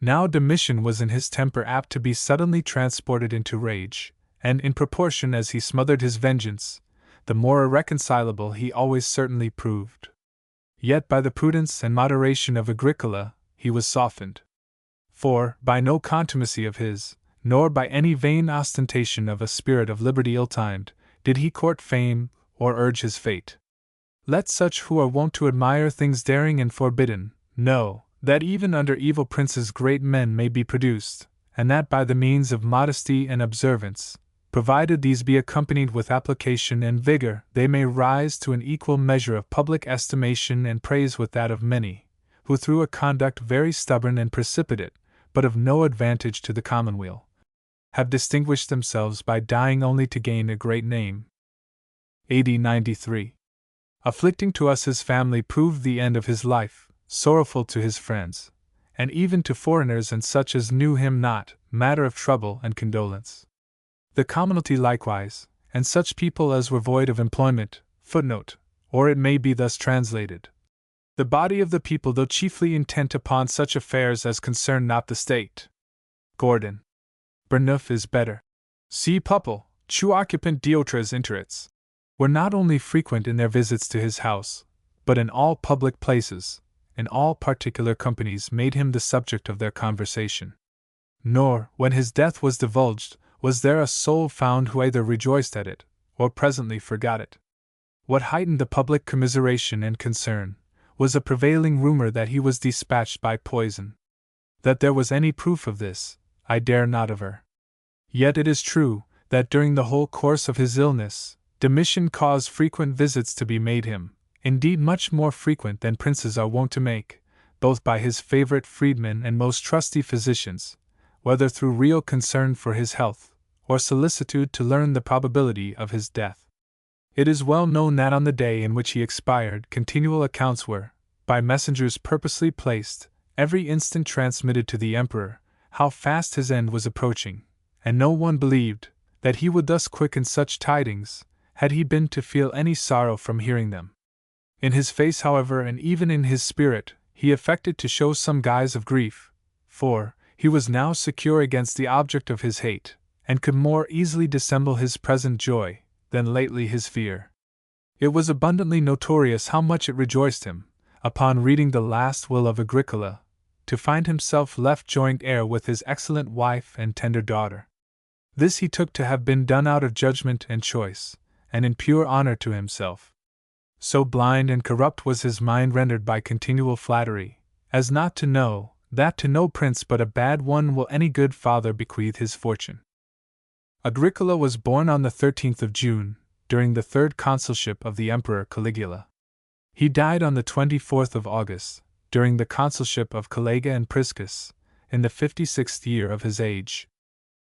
Now Domitian was in his temper apt to be suddenly transported into rage, and in proportion as he smothered his vengeance, the more irreconcilable he always certainly proved. Yet by the prudence and moderation of Agricola, he was softened. For, by no contumacy of his, nor by any vain ostentation of a spirit of liberty ill-timed, did he court fame, or urge his fate. Let such who are wont to admire things daring and forbidden, know, that even under evil princes great men may be produced, and that by the means of modesty and observance, provided these be accompanied with application and vigor, they may rise to an equal measure of public estimation and praise with that of many, who through a conduct very stubborn and precipitate, but of no advantage to the commonweal, have distinguished themselves by dying only to gain a great name. AD 93. Afflicting to us his family proved the end of his life, sorrowful to his friends, and even to foreigners and such as knew him not, matter of trouble and condolence. The commonalty likewise, and such people as were void of employment, or it may be thus translated. The body of the people, though chiefly intent upon such affairs as concern not the state. Gordon. Burnouf is better. See Pupple, Chu occupant Diotres interits. Were not only frequent in their visits to his house, but in all public places, in all particular companies made him the subject of their conversation. Nor, when his death was divulged, was there a soul found who either rejoiced at it, or presently forgot it. What heightened the public commiseration and concern, was a prevailing rumor that he was dispatched by poison. That there was any proof of this, I dare not aver. Yet it is true, that during the whole course of his illness, Domitian caused frequent visits to be made him, indeed much more frequent than princes are wont to make, both by his favorite freedmen and most trusty physicians, whether through real concern for his health, or solicitude to learn the probability of his death. It is well known that on the day in which he expired, continual accounts were, by messengers purposely placed, every instant transmitted to the emperor, how fast his end was approaching, and no one believed that he would thus quicken such tidings, had he been to feel any sorrow from hearing them. In his face, however, and even in his spirit, he affected to show some guise of grief, for he was now secure against the object of his hate, and could more easily dissemble his present joy than lately his fear. It was abundantly notorious how much it rejoiced him, upon reading the last will of Agricola, to find himself left joint heir with his excellent wife and tender daughter. This he took to have been done out of judgment and choice, and in pure honor to himself. So blind and corrupt was his mind rendered by continual flattery, as not to know that to no prince but a bad one will any good father bequeath his fortune. Agricola was born on the 13th of June, during the third consulship of the Emperor Caligula. He died on the 24th of August, during the consulship of Calega and Priscus, in the 56th year of his age.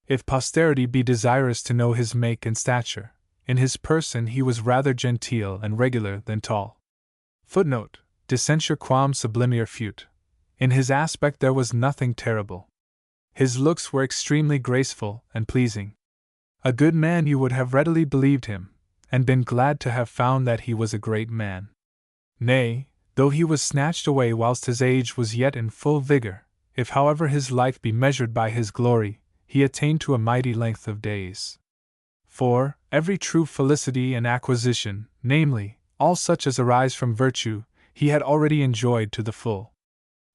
If posterity be desirous to know his make and stature, in his person he was rather genteel and regular than tall. Footnote: Descenture quam sublimior fut. In his aspect there was nothing terrible. His looks were extremely graceful and pleasing. A good man you would have readily believed him, and been glad to have found that he was a great man. Nay, though he was snatched away whilst his age was yet in full vigor, if however his life be measured by his glory, he attained to a mighty length of days. For every true felicity and acquisition, namely, all such as arise from virtue, he had already enjoyed to the full.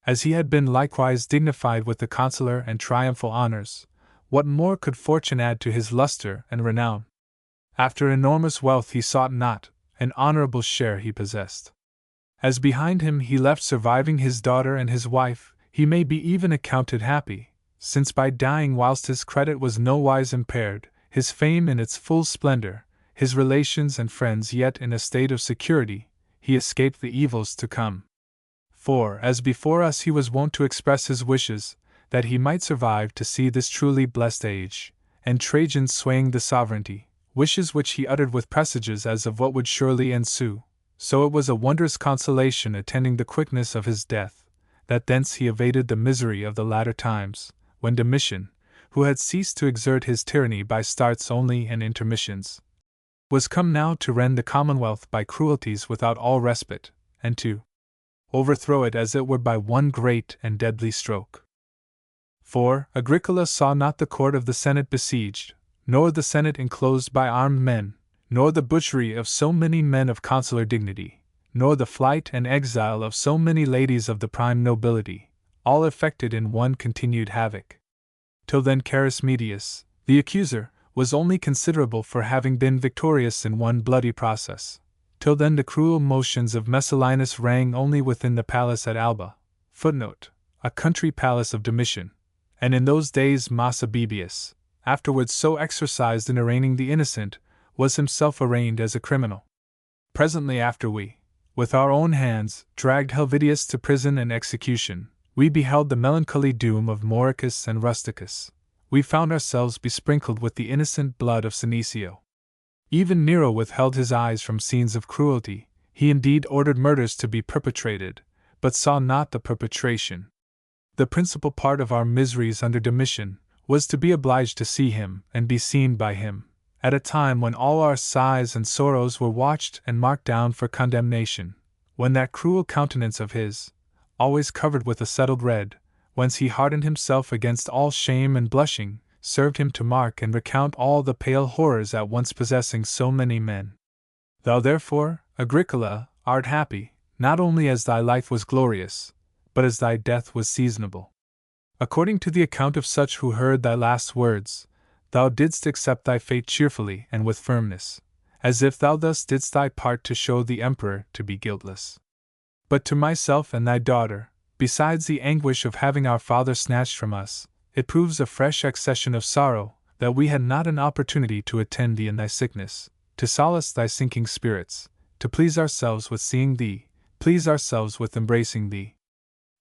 As he had been likewise dignified with the consular and triumphal honors, what more could fortune add to his luster and renown? After enormous wealth he sought not, an honorable share he possessed. As behind him he left surviving his daughter and his wife, he may be even accounted happy, since by dying whilst his credit was nowise impaired, his fame in its full splendor, his relations and friends yet in a state of security, he escaped the evils to come. For, as before us, he was wont to express his wishes, that he might survive to see this truly blessed age, and Trajan swaying the sovereignty, wishes which he uttered with presages as of what would surely ensue. So it was a wondrous consolation attending the quickness of his death, that thence he evaded the misery of the latter times, when Domitian, who had ceased to exert his tyranny by starts only and intermissions, was come now to rend the commonwealth by cruelties without all respite, and to overthrow it as it were by one great and deadly stroke. For Agricola saw not the court of the Senate besieged, nor the Senate enclosed by armed men, nor the butchery of so many men of consular dignity, nor the flight and exile of so many ladies of the prime nobility, all effected in one continued havoc. Till then Carus Medius, the accuser, was only considerable for having been victorious in one bloody process. Till then the cruel motions of Messallinus rang only within the palace at Alba, footnote, a country palace of Domitian, and in those days Massabibius, afterwards so exercised in arraigning the innocent, was himself arraigned as a criminal. Presently after we, with our own hands, dragged Helvidius to prison and execution, we beheld the melancholy doom of Mauricus and Rusticus. We found ourselves besprinkled with the innocent blood of Senecio. Even Nero withheld his eyes from scenes of cruelty. He indeed ordered murders to be perpetrated, but saw not the perpetration. The principal part of our miseries under Domitian was to be obliged to see him and be seen by him, at a time when all our sighs and sorrows were watched and marked down for condemnation, when that cruel countenance of his, always covered with a settled red, whence he hardened himself against all shame and blushing, served him to mark and recount all the pale horrors at once possessing so many men. Thou therefore, Agricola, art happy, not only as thy life was glorious, but as thy death was seasonable. According to the account of such who heard thy last words, thou didst accept thy fate cheerfully and with firmness, as if thou thus didst thy part to show the emperor to be guiltless. But to myself and thy daughter, besides the anguish of having our father snatched from us, it proves a fresh accession of sorrow, that we had not an opportunity to attend thee in thy sickness, to solace thy sinking spirits, to please ourselves with seeing thee, please ourselves with embracing thee.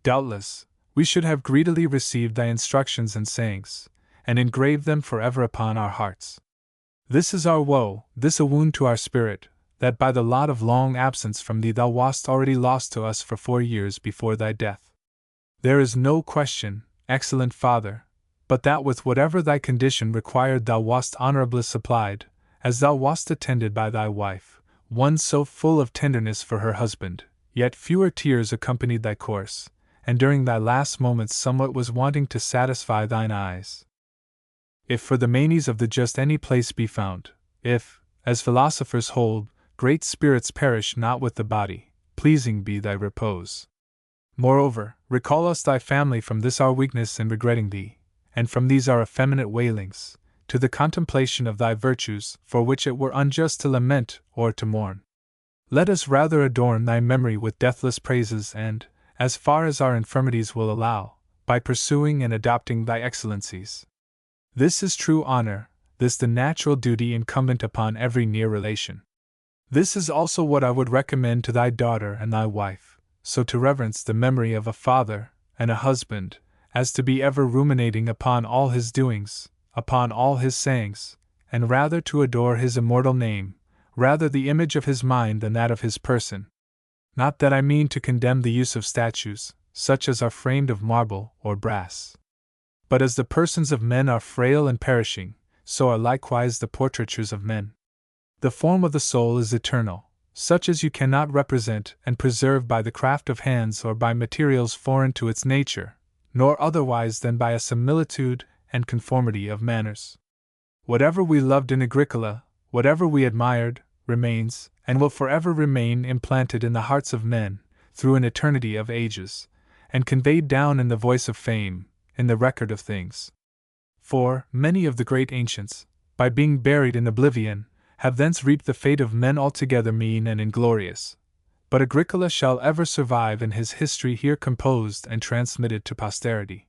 Doubtless, we should have greedily received thy instructions and sayings, and engraved them forever upon our hearts. This is our woe, this a wound to our spirit, that by the lot of long absence from thee thou wast already lost to us for 4 years before thy death. There is no question, excellent father, but that with whatever thy condition required thou wast honorably supplied, as thou wast attended by thy wife, one so full of tenderness for her husband, yet fewer tears accompanied thy course, and during thy last moments somewhat was wanting to satisfy thine eyes. If for the manes of the just any place be found, if, as philosophers hold, great spirits perish not with the body, pleasing be thy repose. Moreover, recall us thy family from this our weakness in regretting thee, and from these our effeminate wailings, to the contemplation of thy virtues, for which it were unjust to lament or to mourn. Let us rather adorn thy memory with deathless praises and, as far as our infirmities will allow, by pursuing and adopting thy excellencies. This is true honor, this the natural duty incumbent upon every near relation. This is also what I would recommend to thy daughter and thy wife, so to reverence the memory of a father and a husband, as to be ever ruminating upon all his doings, upon all his sayings, and rather to adore his immortal name, rather the image of his mind than that of his person. Not that I mean to condemn the use of statues, such as are framed of marble or brass. But as the persons of men are frail and perishing, so are likewise the portraitures of men. The form of the soul is eternal, such as you cannot represent and preserve by the craft of hands or by materials foreign to its nature, nor otherwise than by a similitude and conformity of manners. Whatever we loved in Agricola, whatever we admired, remains, and will forever remain implanted in the hearts of men, through an eternity of ages, and conveyed down in the voice of fame, in the record of things. For, many of the great ancients, by being buried in oblivion, have thence reaped the fate of men altogether mean and inglorious. But Agricola shall ever survive in his history here composed and transmitted to posterity.